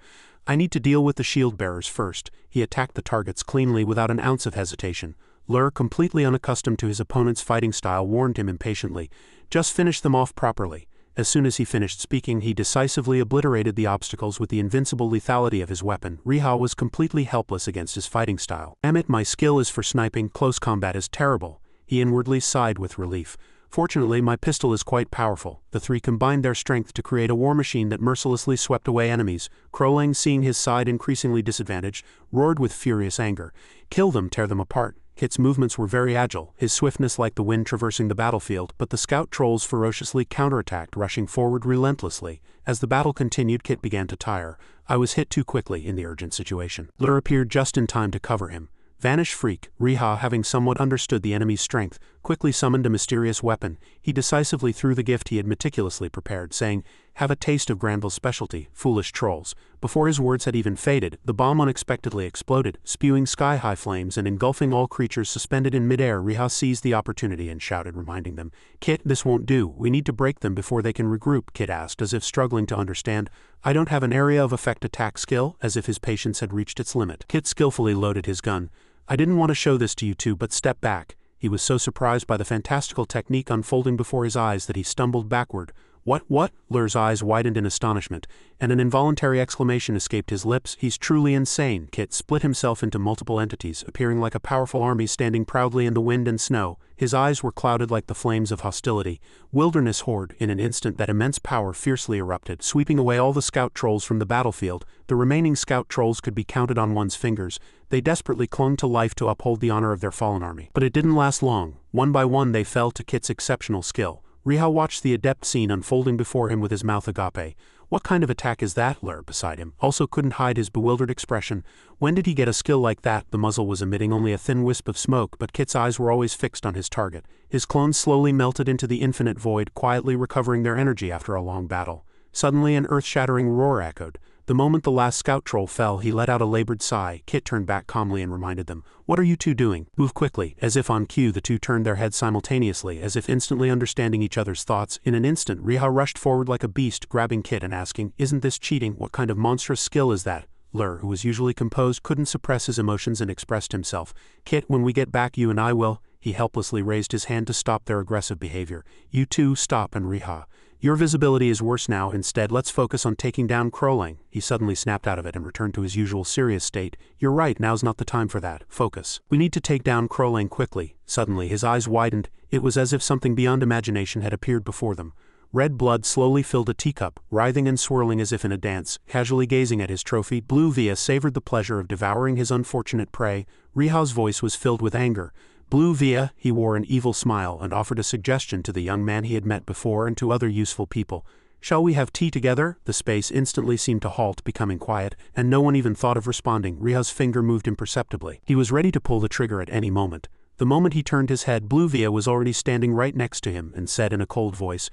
"I need to deal with the shield bearers first." He attacked the targets cleanly without an ounce of hesitation. Lur, completely unaccustomed to his opponent's fighting style, warned him impatiently. "Just finish them off properly." As soon as he finished speaking, he decisively obliterated the obstacles with the invincible lethality of his weapon. Riha was completely helpless against his fighting style. "Damn it, my skill is for sniping. Close combat is terrible." He inwardly sighed with relief. "Fortunately, my pistol is quite powerful." The three combined their strength to create a war machine that mercilessly swept away enemies. Krolang, seeing his side increasingly disadvantaged, roared with furious anger. "Kill them, tear them apart." Kit's movements were very agile, his swiftness like the wind traversing the battlefield, but the scout trolls ferociously counterattacked, rushing forward relentlessly. As the battle continued, Kit began to tire. "I was hit too quickly in the urgent situation." Lur appeared just in time to cover him. "Vanish freak." Riha, having somewhat understood the enemy's strength, quickly summoned a mysterious weapon. He decisively threw the gift he had meticulously prepared, saying, "Have a taste of Granville's specialty, foolish trolls." Before his words had even faded, the bomb unexpectedly exploded, spewing sky-high flames and engulfing all creatures suspended in midair. Riha seized the opportunity and shouted, reminding them, "Kit, this won't do. We need to break them before they can regroup." Kit asked, as if struggling to understand. "I don't have an area of effect attack skill," as if his patience had reached its limit. Kit skillfully loaded his gun. "I didn't want to show this to you two, but step back." He was so surprised by the fantastical technique unfolding before his eyes that he stumbled backward. What? Lur's eyes widened in astonishment, and an involuntary exclamation escaped his lips. "He's truly insane." Kit split himself into multiple entities, appearing like a powerful army standing proudly in the wind and snow. His eyes were clouded like the flames of hostility. Wilderness horde. In an instant that immense power fiercely erupted, sweeping away all the scout trolls from the battlefield. The remaining scout trolls could be counted on one's fingers. They desperately clung to life to uphold the honor of their fallen army. But it didn't last long. One by one they fell to Kit's exceptional skill. Riha watched the adept scene unfolding before him with his mouth agape. "What kind of attack is that?" Lur, beside him, also couldn't hide his bewildered expression. When did he get a skill like that? The muzzle was emitting only a thin wisp of smoke, but Kit's eyes were always fixed on his target. His clones slowly melted into the infinite void, quietly recovering their energy after a long battle. Suddenly an earth-shattering roar echoed. The moment the last scout troll fell, he let out a labored sigh. Kit turned back calmly and reminded them, "What are you two doing? Move quickly." As if on cue, the two turned their heads simultaneously, as if instantly understanding each other's thoughts. In an instant, Riha rushed forward like a beast, grabbing Kit and asking, "Isn't this cheating? What kind of monstrous skill is that?" Lur, who was usually composed, couldn't suppress his emotions and expressed himself. "Kit, when we get back, you and I will." He helplessly raised his hand to stop their aggressive behavior. "You two, stop." And Riha, "Your visibility is worse now. Instead, let's focus on taking down Crowlang." He suddenly snapped out of it and returned to his usual serious state. "You're right, now's not the time for that. Focus. We need to take down Crowlang quickly." Suddenly his eyes widened. It was as if something beyond imagination had appeared before them. Red blood slowly filled a teacup, writhing and swirling as if in a dance. Casually gazing at his trophy, Blue Via savored the pleasure of devouring his unfortunate prey. Riha's voice was filled with anger. "Blue Via," he wore an evil smile and offered a suggestion to the young man he had met before and to other useful people. "Shall we have tea together?" The space instantly seemed to halt, becoming quiet, and no one even thought of responding. Riha's finger moved imperceptibly. He was ready to pull the trigger at any moment. The moment he turned his head, Blue Via was already standing right next to him and said in a cold voice,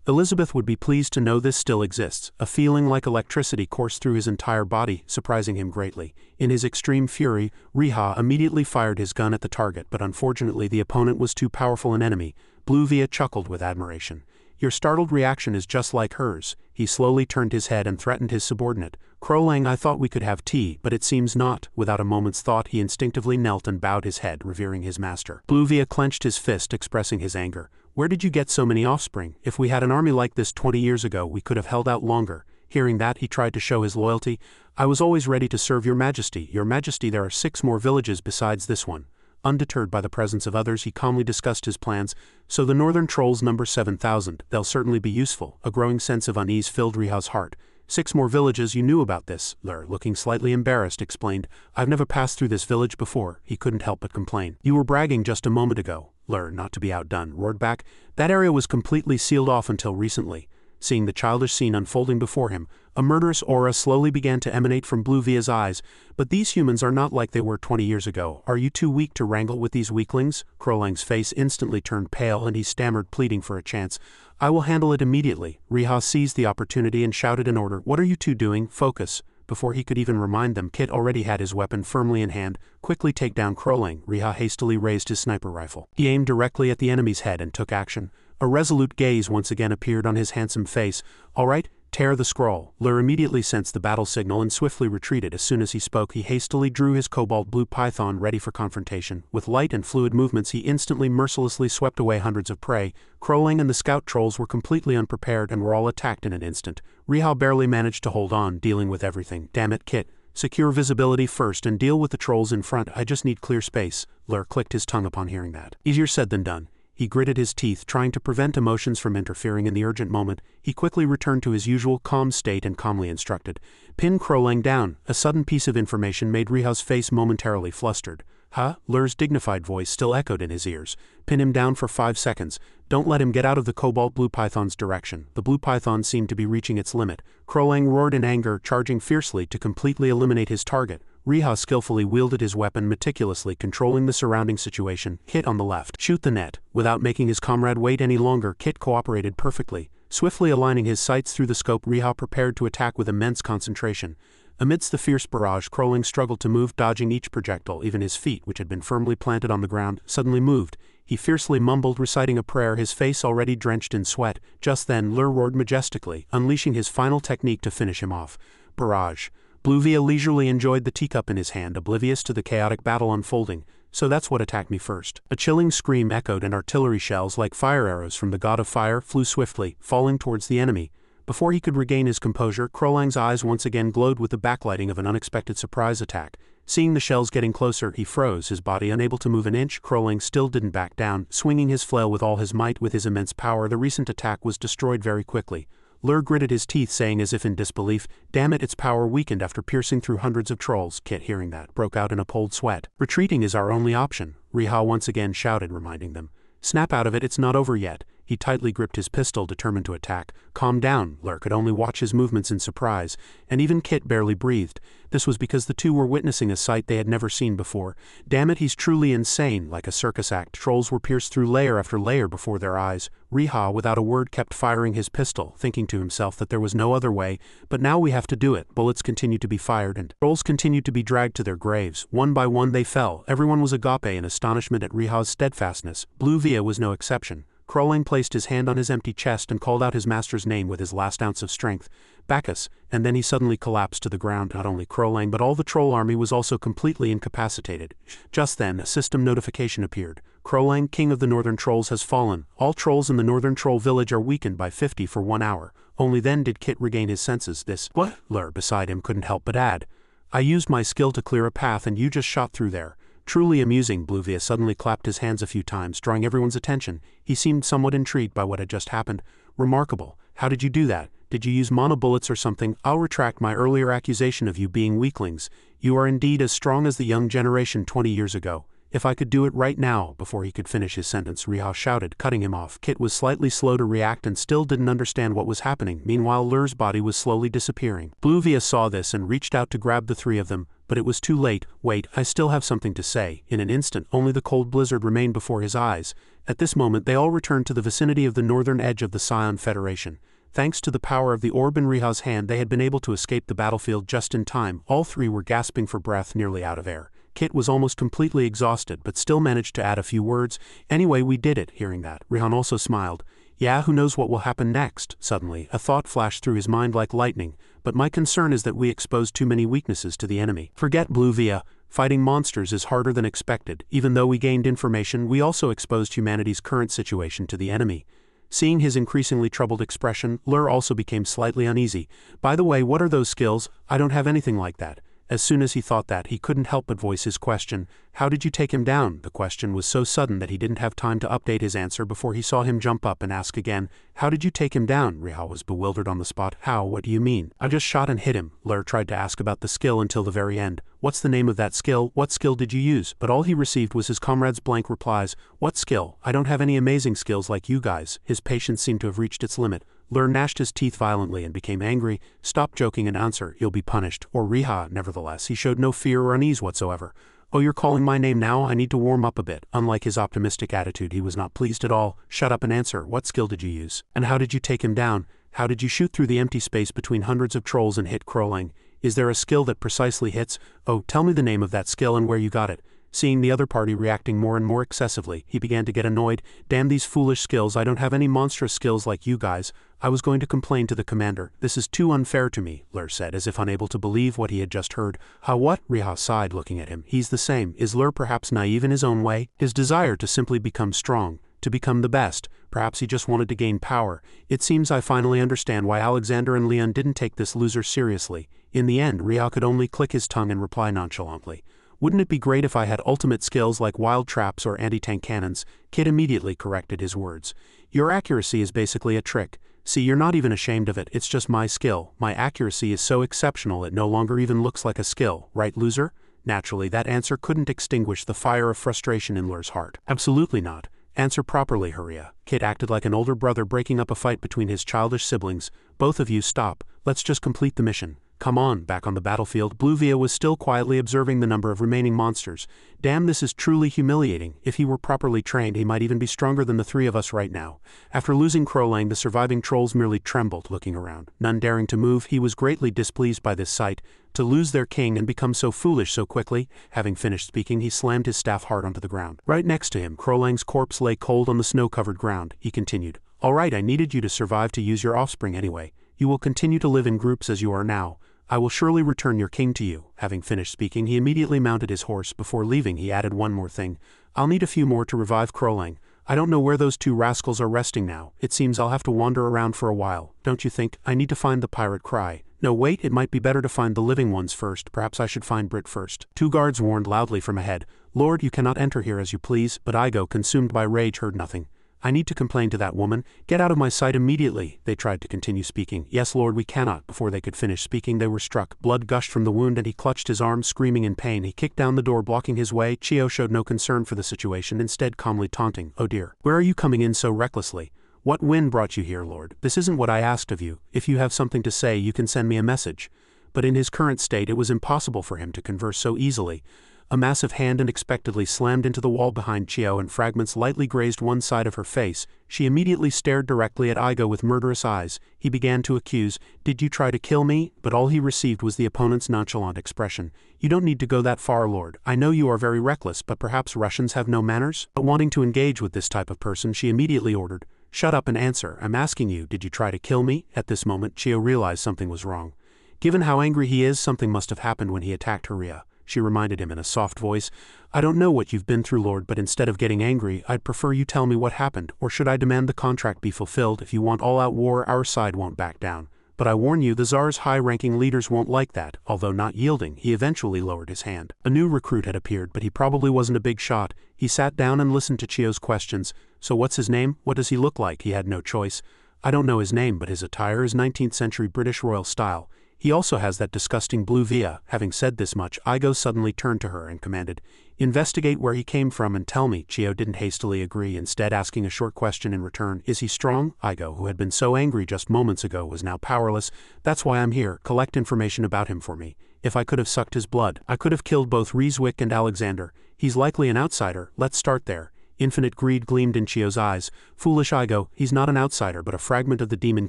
"Elizabeth would be pleased to know this still exists." A feeling like electricity coursed through his entire body, surprising him greatly. In his extreme fury, Riha immediately fired his gun at the target, but unfortunately the opponent was too powerful an enemy. Blue Via chuckled with admiration. "Your startled reaction is just like hers." He slowly turned his head and threatened his subordinate. "Crowlang, I thought we could have tea, but it seems not." Without a moment's thought, he instinctively knelt and bowed his head, revering his master. Blue Via clenched his fist, expressing his anger. "Where did you get so many offspring? If we had an army like this 20 years ago, we could have held out longer." Hearing that, he tried to show his loyalty. "I was always ready to serve your majesty. Your majesty, there are 6 more villages besides this one." Undeterred by the presence of others, he calmly discussed his plans. "So the northern trolls number 7,000. They'll certainly be useful." A growing sense of unease filled Riha's heart. 6 more villages, you knew about this?" Lur, looking slightly embarrassed, explained. "I've never passed through this village before." He couldn't help but complain. "You were bragging just a moment ago." Lur, not to be outdone, roared back. "That area was completely sealed off until recently." Seeing the childish scene unfolding before him, a murderous aura slowly began to emanate from Blue Via's eyes. "But these humans are not like they were 20 years ago. Are you too weak to wrangle with these weaklings?" Crowlang's face instantly turned pale and he stammered, pleading for a chance. "I will handle it immediately." Riha seized the opportunity and shouted an order. "What are you two doing? Focus." Before he could even remind them, Kit already had his weapon firmly in hand. "Quickly take down Crowlang." Riha hastily raised his sniper rifle. He aimed directly at the enemy's head and took action. A resolute gaze once again appeared on his handsome face. "All right, tear the scroll." Lur immediately sensed the battle signal and swiftly retreated. As soon as he spoke, he hastily drew his cobalt blue python ready for confrontation. With light and fluid movements, he instantly mercilessly swept away hundreds of prey. Crowlang and the scout trolls were completely unprepared and were all attacked in an instant. Riha barely managed to hold on, dealing with everything. "Damn it, Kit. Secure visibility first and deal with the trolls in front. I just need clear space." Lur clicked his tongue upon hearing that. Easier said than done. He gritted his teeth, trying to prevent emotions from interfering in the urgent moment. He quickly returned to his usual calm state and calmly instructed, "Pin Crowlang down." A sudden piece of information made Riha's face momentarily flustered. "Huh?" Lur's dignified voice still echoed in his ears. "Pin him down for 5 seconds. Don't let him get out of the cobalt blue python's direction." The blue python seemed to be reaching its limit. Crowlang roared in anger, charging fiercely to completely eliminate his target. Riha skillfully wielded his weapon, meticulously controlling the surrounding situation. Kit on the left. Shoot the net. Without making his comrade wait any longer, Kit cooperated perfectly. Swiftly aligning his sights through the scope, Riha prepared to attack with immense concentration. Amidst the fierce barrage, Crowling struggled to move, dodging each projectile. Even his feet, which had been firmly planted on the ground, suddenly moved. He fiercely mumbled, reciting a prayer, his face already drenched in sweat. Just then, Lur roared majestically, unleashing his final technique to finish him off. Barrage. Bluvia leisurely enjoyed the teacup in his hand, oblivious to the chaotic battle unfolding. So that's what attacked me first. A chilling scream echoed, and artillery shells like fire arrows from the god of fire flew swiftly, falling towards the enemy. Before he could regain his composure, Crowlang's eyes once again glowed with the backlighting of an unexpected surprise attack. Seeing the shells getting closer, he froze, his body unable to move an inch. Crowlang still didn't back down, swinging his flail with all his might. With his immense power, the recent attack was destroyed very quickly. Lur gritted his teeth, saying as if in disbelief, "Damn it, its power weakened after piercing through hundreds of trolls." Kit, hearing that, broke out in a cold sweat. "Retreating is our only option," Riha once again shouted, reminding them. "Snap out of it, it's not over yet." He tightly gripped his pistol, determined to attack. "Calm down." Lur could only watch his movements in surprise, and even Kit barely breathed. This was because the two were witnessing a sight they had never seen before. Damn it, he's truly insane. Like a circus act, trolls were pierced through layer after layer before their eyes. Riha, without a word, kept firing his pistol, thinking to himself that there was no other way. But now we have to do it. Bullets continued to be fired, and trolls continued to be dragged to their graves. One by one they fell. Everyone was agape in astonishment at Riha's steadfastness. Bluvia was no exception. Crowling placed his hand on his empty chest and called out his master's name with his last ounce of strength. "Bacchus," and then he suddenly collapsed to the ground. Not only Crowling but all the troll army was also completely incapacitated. Just then, a system notification appeared. "Crowling, king of the northern trolls, has fallen. All trolls in the northern troll village are weakened by 50 for 1 hour. Only then did Kit regain his senses. "This, what?" Lur beside him couldn't help but add. "I used my skill to clear a path and you just shot through there." Truly amusing. Bluvia suddenly clapped his hands a few times, drawing everyone's attention. He seemed somewhat intrigued by what had just happened. "Remarkable. How did you do that? Did you use mono bullets or something? I'll retract my earlier accusation of you being weaklings. You are indeed as strong as the young generation 20 years ago. If I could do it right now." Before he could finish his sentence, Riha shouted, cutting him off. Kit was slightly slow to react and still didn't understand what was happening. Meanwhile, Lur's body was slowly disappearing. Bluvia saw this and reached out to grab the three of them, but it was too late. "Wait, I still have something to say." In an instant, only the cold blizzard remained before his eyes. At this moment, they all returned to the vicinity of the northern edge of the Scion Federation. Thanks to the power of the orb in Riha's hand, they had been able to escape the battlefield just in time. All three were gasping for breath, nearly out of air. Kit was almost completely exhausted, but still managed to add a few words. "Anyway, we did it." Hearing that, Rihan also smiled. "Yeah, who knows what will happen next?" Suddenly, a thought flashed through his mind like lightning. "But my concern is that we exposed too many weaknesses to the enemy." "Forget Bluvia. Fighting monsters is harder than expected. Even though we gained information, we also exposed humanity's current situation to the enemy." Seeing his increasingly troubled expression, Lur also became slightly uneasy. "By the way, what are those skills? I don't have anything like that." As soon as he thought that, he couldn't help but voice his question. "How did you take him down?" The question was so sudden that he didn't have time to update his answer before he saw him jump up and ask again, "How did you take him down?" Riha was bewildered on the spot. "How? What do you mean?" "I just shot and hit him." Lur tried to ask about the skill until the very end. "What's the name of that skill? What skill did you use?" But all he received was his comrade's blank replies. "What skill? I don't have any amazing skills like you guys." His patience seemed to have reached its limit. Lur gnashed his teeth violently and became angry. "Stop joking and answer. You'll be punished." Or Riha, nevertheless, he showed no fear or unease whatsoever. "Oh, you're calling my name now? I need to warm up a bit." Unlike his optimistic attitude, he was not pleased at all. "Shut up and answer. What skill did you use? And how did you take him down? How did you shoot through the empty space between hundreds of trolls and hit Crowling? Is there a skill that precisely hits? Oh, tell me the name of that skill and where you got it." Seeing the other party reacting more and more excessively, he began to get annoyed. "Damn these foolish skills. I don't have any monstrous skills like you guys. I was going to complain to the commander. This is too unfair to me," Lur said, as if unable to believe what he had just heard. "How what?" Riha sighed, looking at him. "He's the same. Is Lur perhaps naive in his own way? His desire to simply become strong, to become the best. Perhaps he just wanted to gain power. It seems I finally understand why Alexander and Leon didn't take this loser seriously." In the end, Riha could only click his tongue and reply nonchalantly, "Wouldn't it be great if I had ultimate skills like wild traps or anti-tank cannons?" Kit immediately corrected his words. "Your accuracy is basically a trick. See, you're not even ashamed of it. It's just my skill. My accuracy is so exceptional it no longer even looks like a skill, right, loser?" Naturally, that answer couldn't extinguish the fire of frustration in Lur's heart. "Absolutely not. Answer properly, Huria." Kit acted like an older brother breaking up a fight between his childish siblings. "Both of you stop. Let's just complete the mission." Come on, back on the battlefield. Bluvia was still quietly observing the number of remaining monsters. Damn, this is truly humiliating. If he were properly trained, he might even be stronger than the three of us right now. After losing Crowlang, the surviving trolls merely trembled, looking around. None daring to move, he was greatly displeased by this sight. To lose their king and become so foolish so quickly. Having finished speaking, he slammed his staff hard onto the ground. Right next to him, Crowlang's corpse lay cold on the snow-covered ground. He continued, "All right, I needed you to survive to use your offspring anyway. You will continue to live in groups as you are now. I will surely return your king to you." Having finished speaking, he immediately mounted his horse. Before leaving, he added one more thing. "I'll need a few more to revive Crowlang. I don't know where those two rascals are resting now. It seems I'll have to wander around for a while. Don't you think? I need to find the pirate cry. No, wait, it might be better to find the living ones first. Perhaps I should find Brit first." Two guards warned loudly from ahead. "Lord, you cannot enter here as you please," but Igo, consumed by rage, heard nothing. "I need to complain to that woman. Get out of my sight immediately." They tried to continue speaking. "Yes, Lord, we cannot." Before they could finish speaking, they were struck. Blood gushed from the wound and he clutched his arm, screaming in pain. He kicked down the door, blocking his way. Chio showed no concern for the situation, instead calmly taunting, "Oh dear, where are you coming in so recklessly? What wind brought you here, Lord? This isn't what I asked of you. If you have something to say, you can send me a message." But in his current state, it was impossible for him to converse so easily. A massive hand unexpectedly slammed into the wall behind Chio and fragments lightly grazed one side of her face. She immediately stared directly at Igo with murderous eyes. He began to accuse, "Did you try to kill me?" But all he received was the opponent's nonchalant expression. "You don't need to go that far, Lord. I know you are very reckless, but perhaps Russians have no manners?" But wanting to engage with this type of person, she immediately ordered, "Shut up and answer. I'm asking you, did you try to kill me?" At this moment, Chio realized something was wrong. Given how angry he is, something must have happened when he attacked Haria. She reminded him in a soft voice, "I don't know what you've been through, Lord, but instead of getting angry, I'd prefer you tell me what happened, or should I demand the contract be fulfilled? If you want all-out war, our side won't back down. But I warn you, the Tsar's high-ranking leaders won't like that." Although not yielding, he eventually lowered his hand. A new recruit had appeared, but he probably wasn't a big shot. He sat down and listened to Chio's questions. "So what's his name? What does he look like?" He had no choice. "I don't know his name, but his attire is 19th century British royal style. He also has that disgusting blue via." Having said this much, Igo suddenly turned to her and commanded, "Investigate where he came from and tell me." Chio didn't hastily agree, instead asking a short question in return. "Is he strong?" Igo, who had been so angry just moments ago, was now powerless. "That's why I'm here. Collect information about him for me. If I could have sucked his blood, I could have killed both Rieswick and Alexander. He's likely an outsider. Let's start there." Infinite greed gleamed in Chio's eyes. "Foolish Igo, he's not an outsider but a fragment of the Demon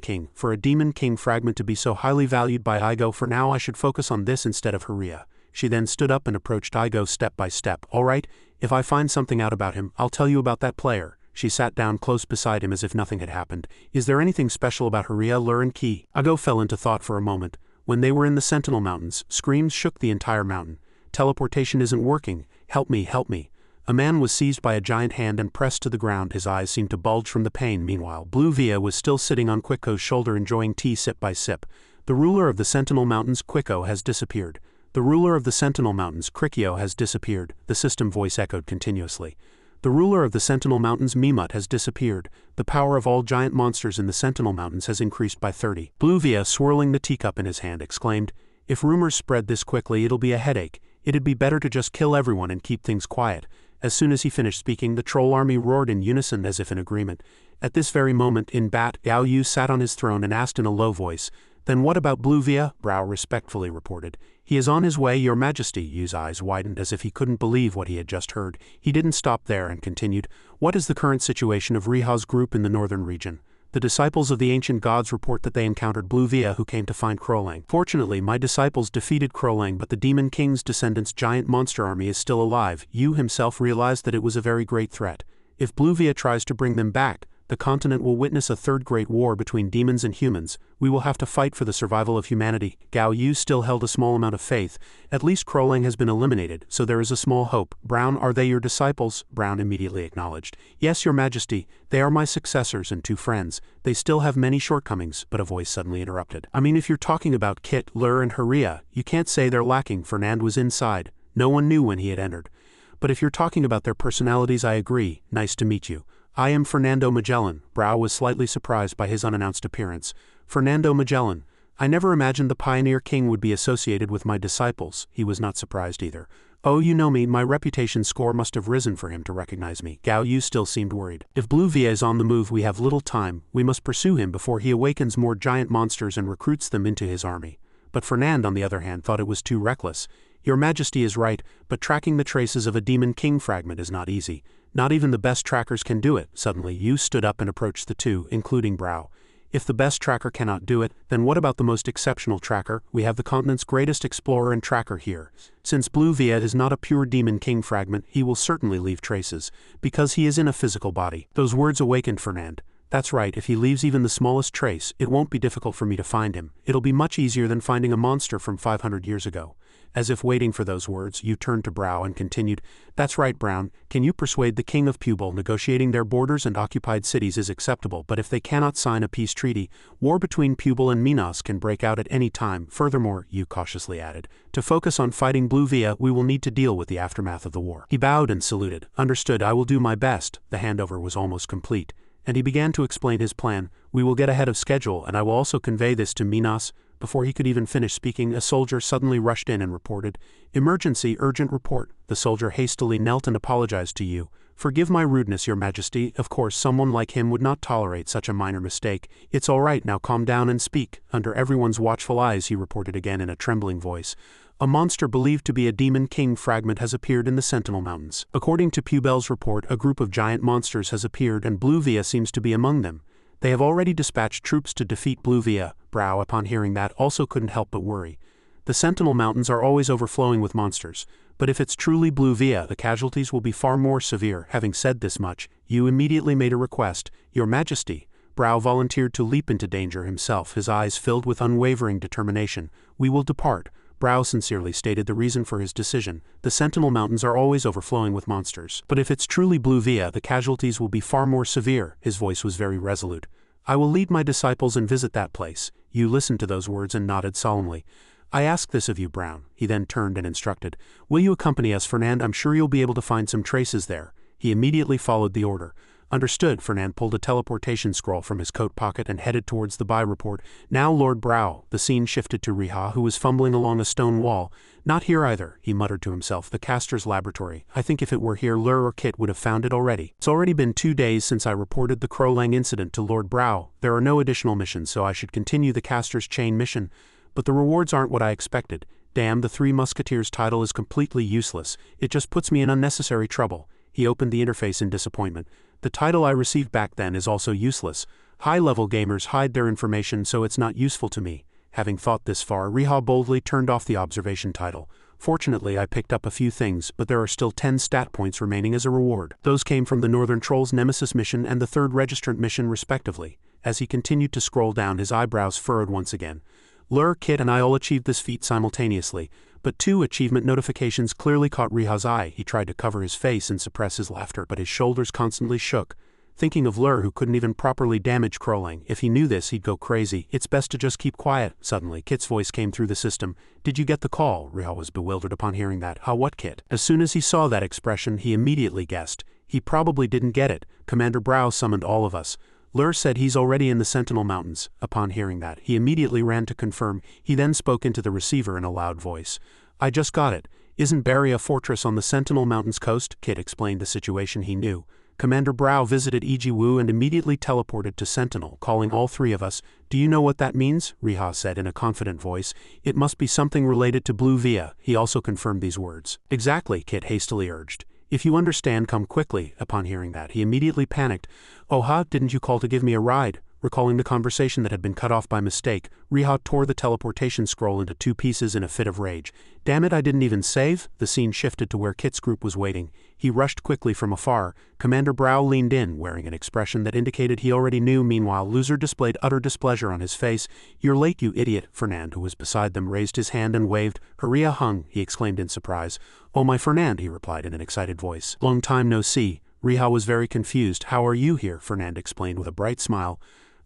King. For a Demon King fragment to be so highly valued by Igo, for now I should focus on this instead of Haria." She then stood up and approached Igo step by step. "All right, if I find something out about him, I'll tell you about that player." She sat down close beside him as if nothing had happened. "Is there anything special about Haria, Lur and Ki?" Igo fell into thought for a moment. When they were in the Sentinel Mountains, screams shook the entire mountain. "Teleportation isn't working. Help me, help me." A man was seized by a giant hand and pressed to the ground. His eyes seemed to bulge from the pain. Meanwhile, Blue Via was still sitting on Quicko's shoulder enjoying tea sip by sip. "The ruler of the Sentinel Mountains, Quicko, has disappeared. The ruler of the Sentinel Mountains, Cricchio, has disappeared," the system voice echoed continuously. "The ruler of the Sentinel Mountains, Mimut, has disappeared. The power of all giant monsters in the Sentinel Mountains has increased by 30. Blue Via, swirling the teacup in his hand, exclaimed, "If rumors spread this quickly, it'll be a headache. It'd be better to just kill everyone and keep things quiet." As soon as he finished speaking, the troll army roared in unison as if in agreement. At this very moment, in Bat, Yao Yu sat on his throne and asked in a low voice, "Then what about Blue Via?" Brow respectfully reported, "He is on his way, Your Majesty." Yu's eyes widened as if he couldn't believe what he had just heard. He didn't stop there and continued, "What is the current situation of Riha's group in the northern region? The disciples of the ancient gods report that they encountered Blue Via who came to find Crowlang. Fortunately, my disciples defeated Crowlang, but the Demon King's descendants' giant monster army is still alive. Yu himself realized that it was a very great threat. If Blue Via tries to bring them back, the continent will witness a third great war between demons and humans. We will have to fight for the survival of humanity." Gao Yu still held a small amount of faith. "At least Crowlang has been eliminated, so there is a small hope. Brown, are they your disciples?" Brown immediately acknowledged. "Yes, Your Majesty. They are my successors and two friends. They still have many shortcomings," but a voice suddenly interrupted. "I mean, if you're talking about Kit, Lur and Haria, you can't say they're lacking." Fernand was inside. No one knew when he had entered. "But if you're talking about their personalities, I agree. Nice to meet you. I am Fernando Magellan." Brow was slightly surprised by his unannounced appearance. "Fernando Magellan. I never imagined the Pioneer King would be associated with my disciples." He was not surprised either. "Oh, you know me, my reputation score must have risen for him to recognize me." Gao Yu still seemed worried. "If Blue Via is on the move, we have little time. We must pursue him before he awakens more giant monsters and recruits them into his army." but Fernand on the other hand thought it was too reckless. Your Majesty is right, but tracking the traces of a Demon King fragment is not easy. Not even the best trackers can do it. Suddenly, Yu stood up and approached the two, including Brao. If the best tracker cannot do it, then what about the most exceptional tracker? We have the continent's greatest explorer and tracker here. Since Blue Via is not a pure Demon King fragment, he will certainly leave traces, because he is in a physical body. Those words awakened Fernand. That's right, if he leaves even the smallest trace, it won't be difficult for me to find him. It'll be much easier than finding a monster from 500 years ago. As if waiting for those words, Yu turned to Brao and continued, That's right, Brown, can you persuade the king of Pubal negotiating their borders and occupied cities is acceptable, but if they cannot sign a peace treaty, war between Pubal and Minas can break out at any time. Furthermore, Yu cautiously added, to focus on fighting Blue Via, we will need to deal with the aftermath of the war. He bowed and saluted. Understood, I will do my best. The handover was almost complete, and he began to explain his plan. We will get ahead of schedule, and I will also convey this to Minas. Before he could even finish speaking, a soldier suddenly rushed in and reported, Emergency, urgent report. The soldier hastily knelt and apologized to Yu. Forgive my rudeness, Your Majesty. Of course, someone like him would not tolerate such a minor mistake. It's all right, now calm down and speak. Under everyone's watchful eyes, he reported again in a trembling voice. A monster believed to be a Demon King fragment has appeared in the Sentinel Mountains. According to Pubel's report, a group of giant monsters has appeared and Blue Via seems to be among them. They have already dispatched troops to defeat Blue Via. Brao, upon hearing that, also couldn't help but worry. The Sentinel Mountains are always overflowing with monsters, but if it's truly Blue Via, the casualties will be far more severe. Having said this much, Yu immediately made a request. Your Majesty. Brao volunteered to leap into danger himself, his eyes filled with unwavering determination. We will depart. Brao sincerely stated the reason for his decision. The Sentinel Mountains are always overflowing with monsters. But if it's truly Blue Via, the casualties will be far more severe. His voice was very resolute. I will lead my disciples and visit that place. Yu listened to those words and nodded solemnly. I ask this of you, Brown. He then turned and instructed. Will you accompany us, Fernand? I'm sure you'll be able to find some traces there. He immediately followed the order. Understood. Fernand pulled a teleportation scroll from his coat pocket and headed towards the buy report. Now Lord Brao. The scene shifted to Riha, who was fumbling along a stone wall. Not here either, he muttered to himself. The caster's laboratory. I think if it were here, Lur or Kit would have found it already. It's already been 2 days since I reported the Crowlang incident to Lord Brao. There are no additional missions, so I should continue the caster's chain mission. But the rewards aren't what I expected. Damn, the Three Musketeers title is completely useless. It just puts me in unnecessary trouble. He opened the interface in disappointment. The title I received back then is also useless. High-level gamers hide their information, so it's not useful to me. Having thought this far, Riha boldly turned off the observation title. Fortunately, I picked up a few things, but there are still 10 stat points remaining as a reward. Those came from the Northern Trolls Nemesis mission and the 3rd Registrant mission respectively. As he continued to scroll down, his eyebrows furrowed once again. Lur, Kit, and I all achieved this feat simultaneously, but 2 achievement notifications clearly caught Riha's eye. He tried to cover his face and suppress his laughter, but his shoulders constantly shook. Thinking of Lur, who couldn't even properly damage Crowlang. If he knew this, he'd go crazy. It's best to just keep quiet. Suddenly, Kit's voice came through the system. Did you get the call? Riha was bewildered upon hearing that. How what, Kit? As soon as he saw that expression, he immediately guessed. He probably didn't get it. Commander Brao summoned all of us. Lur said he's already in the Sentinel Mountains. Upon hearing that, he immediately ran to confirm. He then spoke into the receiver in a loud voice. I just got it. Isn't Barry a fortress on the Sentinel Mountains coast? Kit explained the situation he knew. Commander Brao visited Ijiwu and immediately teleported to Sentinel, calling all 3 of us. Do you know what that means? Riha said in a confident voice. It must be something related to Blue Via. He also confirmed these words. Exactly, Kit hastily urged. If you understand, come quickly. Upon hearing that, he immediately panicked. Oh ha, didn't you call to give me a ride? Recalling the conversation that had been cut off by mistake, Riha tore the teleportation scroll into 2 pieces in a fit of rage. Damn it, I didn't even save? The scene shifted to where Kit's group was waiting. He rushed quickly from afar. Commander Brao leaned in, wearing an expression that indicated he already knew. Meanwhile, Loser displayed utter displeasure on his face. You're late, you idiot. Fernand, who was beside them, raised his hand and waved. Hurria hung, he exclaimed in surprise. Oh my Fernand, he replied in an excited voice. Long time no see. Riha was very confused. How are you here? Fernand explained with a bright smile.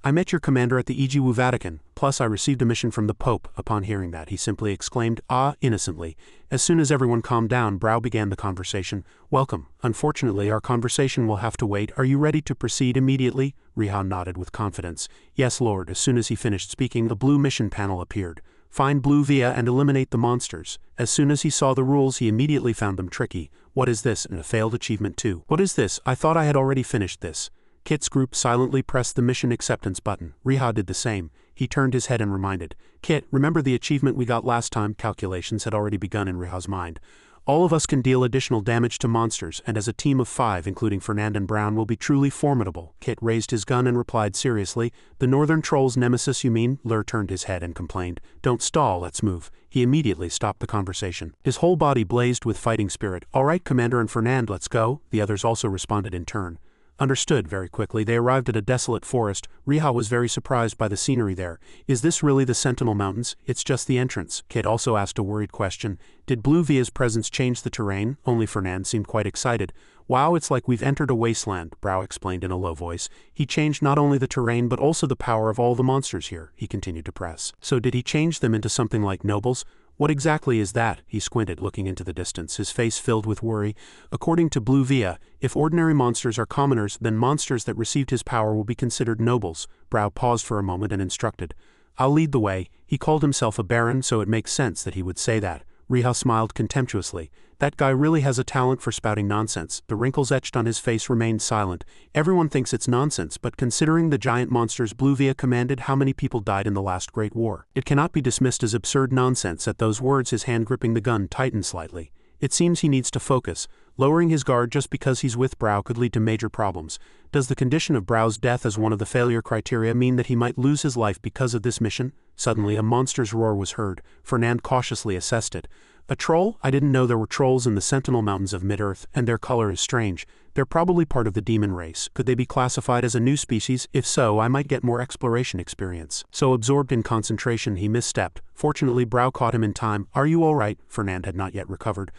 I met your commander at the Ijiwu Vatican, plus I received a mission from the Pope. Upon hearing that, he simply exclaimed, ah, innocently. As soon as everyone calmed down, Brao began the conversation. Welcome. Unfortunately, our conversation will have to wait. Are you ready to proceed immediately? Riha nodded with confidence. Yes, Lord. As soon as he finished speaking, the blue mission panel appeared. Find Blue Via and eliminate the monsters. As soon as he saw the rules, he immediately found them tricky. What is this? And a failed achievement too. What is this? I thought I had already finished this. Kit's group silently pressed the mission acceptance button. Riha did the same. he turned his head and reminded, "Kit, remember the achievement we got last time?" Calculations had already begun in Riha's mind. "All of us can deal additional damage to monsters, and as a team of 5, including Fernand and Brown, will be truly formidable." Kit raised his gun and replied seriously, "The Northern Troll's nemesis, you mean?" Lur turned his head and complained, "Don't stall, let's move." He immediately stopped the conversation. His whole body blazed with fighting spirit. "All right, Commander and Fernand, let's go." The others also responded in turn. Understood. Very quickly they arrived at a desolate forest. Riha was very surprised by the scenery there. "Is this really the Sentinel Mountains?" "It's just the entrance." Kit also asked a worried question. "Did Blue Via's presence change the terrain?" Only Fernand seemed quite excited. "Wow, it's like we've entered a wasteland," Brow explained in a low voice. "He changed not only the terrain but also the power of all the monsters here," he continued to press. "So did he change them into something like nobles?" "What exactly is that?" He squinted, looking into the distance, his face filled with worry. "According to Blue Via, if ordinary monsters are commoners, then monsters that received his power will be considered nobles." Brow paused for a moment and instructed, "I'll lead the way." He called himself a baron, so it makes sense that he would say that. Riha smiled contemptuously. "That guy really has a talent for spouting nonsense." The wrinkles etched on his face remained silent. "Everyone thinks it's nonsense, but considering the giant monsters Blue Via commanded, how many people died in the last Great War? It cannot be dismissed as absurd nonsense." At those words his hand gripping the gun tightened slightly. "It seems he needs to focus. Lowering his guard just because he's with Brow could lead to major problems. Does the condition of Brow's death as one of the failure criteria mean that he might lose his life because of this mission?" Suddenly a monster's roar was heard. Fernand cautiously assessed it. "A troll? I didn't know there were trolls in the Sentinel Mountains of Mid-Earth, and their color is strange. They're probably part of the demon race. Could they be classified as a new species? If so, I might get more exploration experience." So absorbed in concentration he misstepped. Fortunately Brow caught him in time. "Are you all right?" Fernand had not yet recovered.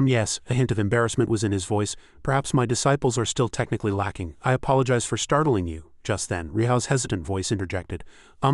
Yes." A hint of embarrassment was in his voice. "Perhaps my disciples are still technically lacking. I apologize for startling you." Just then, Riha's hesitant voice interjected.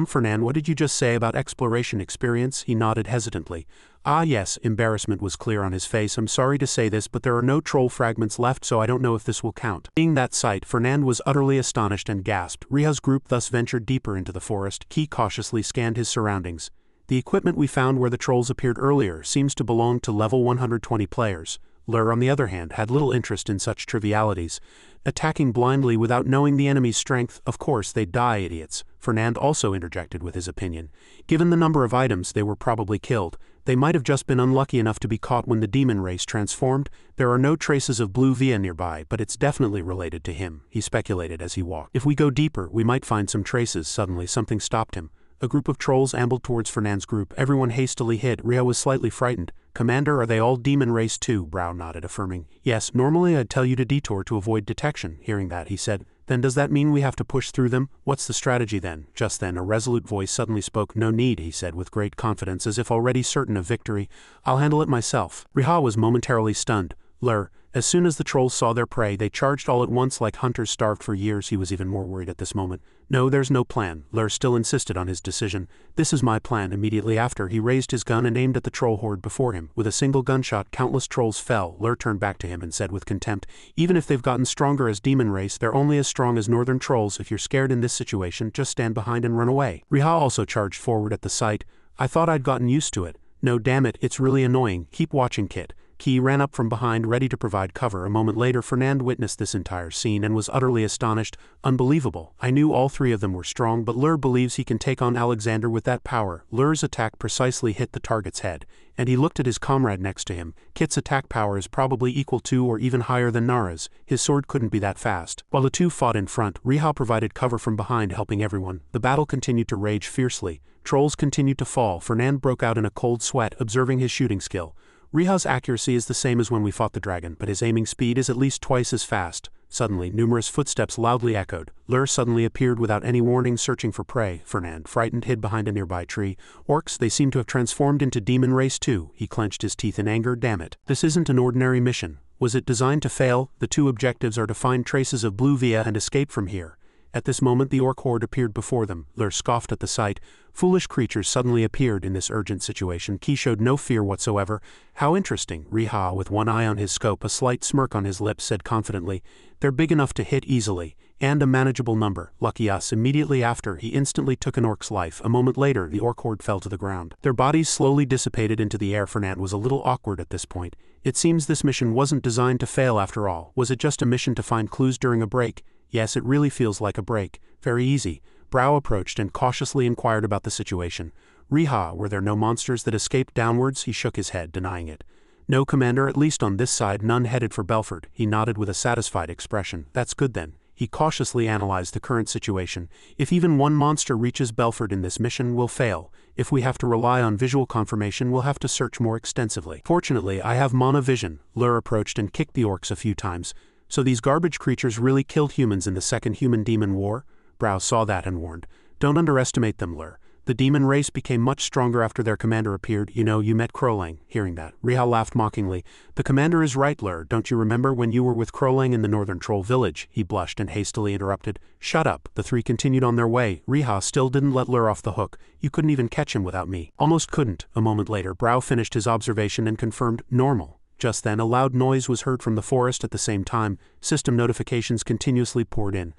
Fernand, what did you just say about exploration experience?" He nodded hesitantly. Yes." Embarrassment was clear on his face. "I'm sorry to say this, but there are no troll fragments left, so I don't know if this will count." Seeing that sight, Fernand was utterly astonished and gasped. Riha's group thus ventured deeper into the forest. Key cautiously scanned his surroundings. "The equipment we found where the trolls appeared earlier seems to belong to level 120 players. Lur, on the other hand, had little interest in such trivialities. Attacking blindly without knowing the enemy's strength, of course they'd die, idiots." Fernand also interjected with his opinion. "Given the number of items, they were probably killed. They might have just been unlucky enough to be caught when the demon race transformed. There are no traces of Blue Via nearby, but it's definitely related to him," he speculated as he walked. "If we go deeper, we might find some traces." Suddenly something stopped him. A group of trolls ambled towards Fernand's group. Everyone hastily hid. Riha was slightly frightened. "Commander, are they all demon race too?" Brow nodded, affirming. "Yes, normally I'd tell you to detour to avoid detection." Hearing that, he said, "Then does that mean we have to push through them? What's the strategy then?" Just then a resolute voice suddenly spoke. "No need," he said with great confidence, as if already certain of victory. "I'll handle it myself." Riha was momentarily stunned. "Lur." As soon as the trolls saw their prey, they charged all at once like hunters starved for years. He was even more worried at this moment. "No, there's no plan." Lur still insisted on his decision. "This is my plan." Immediately after, he raised his gun and aimed at the troll horde before him. With a single gunshot, countless trolls fell. Lur turned back to him and said with contempt, "Even if they've gotten stronger as demon race, they're only as strong as northern trolls. If you're scared in this situation, just stand behind and run away." Riha also charged forward at the sight. "I thought I'd gotten used to it." "No, damn it, it's really annoying. Keep watching, Kit." Key ran up from behind, ready to provide cover. A moment later, Fernand witnessed this entire scene and was utterly astonished. "Unbelievable. I knew all 3 of them were strong, but Lur believes he can take on Alexander with that power." Lur's attack precisely hit the target's head, and he looked at his comrade next to him. Kit's attack power is probably equal to or even higher than Nara's. His sword couldn't be that fast. While the two fought in front, Riha provided cover from behind, helping everyone. The battle continued to rage fiercely. Trolls continued to fall. Fernand broke out in a cold sweat, observing his shooting skill. Riha's accuracy is the same as when we fought the dragon, but his aiming speed is at least twice as fast. Suddenly, numerous footsteps loudly echoed. Lur suddenly appeared without any warning, searching for prey. Fernand, frightened, hid behind a nearby tree. "Orcs, they seem to have transformed into demon race too." He clenched his teeth in anger. "Damn it. This isn't an ordinary mission. Was it designed to fail? The 2 objectives are to find traces of Blue Via and escape from here." At this moment the orc horde appeared before them. Lur scoffed at the sight. Foolish creatures suddenly appeared in this urgent situation. Key showed no fear whatsoever. "How interesting." Riha, with one eye on his scope, a slight smirk on his lips, said confidently, "They're big enough to hit easily, and a manageable number. Lucky us." Immediately after, he instantly took an orc's life. A moment later, the orc horde fell to the ground. Their bodies slowly dissipated into the air. Fernand was a little awkward at this point. It seems this mission wasn't designed to fail after all. Was it just a mission to find clues during a break? Yes, it really feels like a break. Very easy. Brao approached and cautiously inquired about the situation. "Riha, were there no monsters that escaped downwards?" He shook his head, denying it. "No, Commander, at least on this side none headed for Belford." He nodded with a satisfied expression. "That's good then." He cautiously analyzed the current situation. "If even one monster reaches Belford in this mission, we'll fail. If we have to rely on visual confirmation, we'll have to search more extensively. Fortunately, I have Mana vision." Lur approached and kicked the orcs a few times. "So these garbage creatures really killed humans in the Second Human-Demon War?" Brao saw that and warned. "Don't underestimate them, Lur. The demon race became much stronger after their commander appeared. You know, you met Krolang." Hearing that, Riha laughed mockingly. "The commander is right, Lur. Don't you remember when you were with Krolang in the northern troll village?" He blushed and hastily interrupted. "Shut up." The three continued on their way. Riha still didn't let Lur off the hook. "You couldn't even catch him without me." "Almost couldn't." A moment later, Brao finished his observation and confirmed, "Normal." Just then, a loud noise was heard from the forest at the same time. System notifications continuously poured in.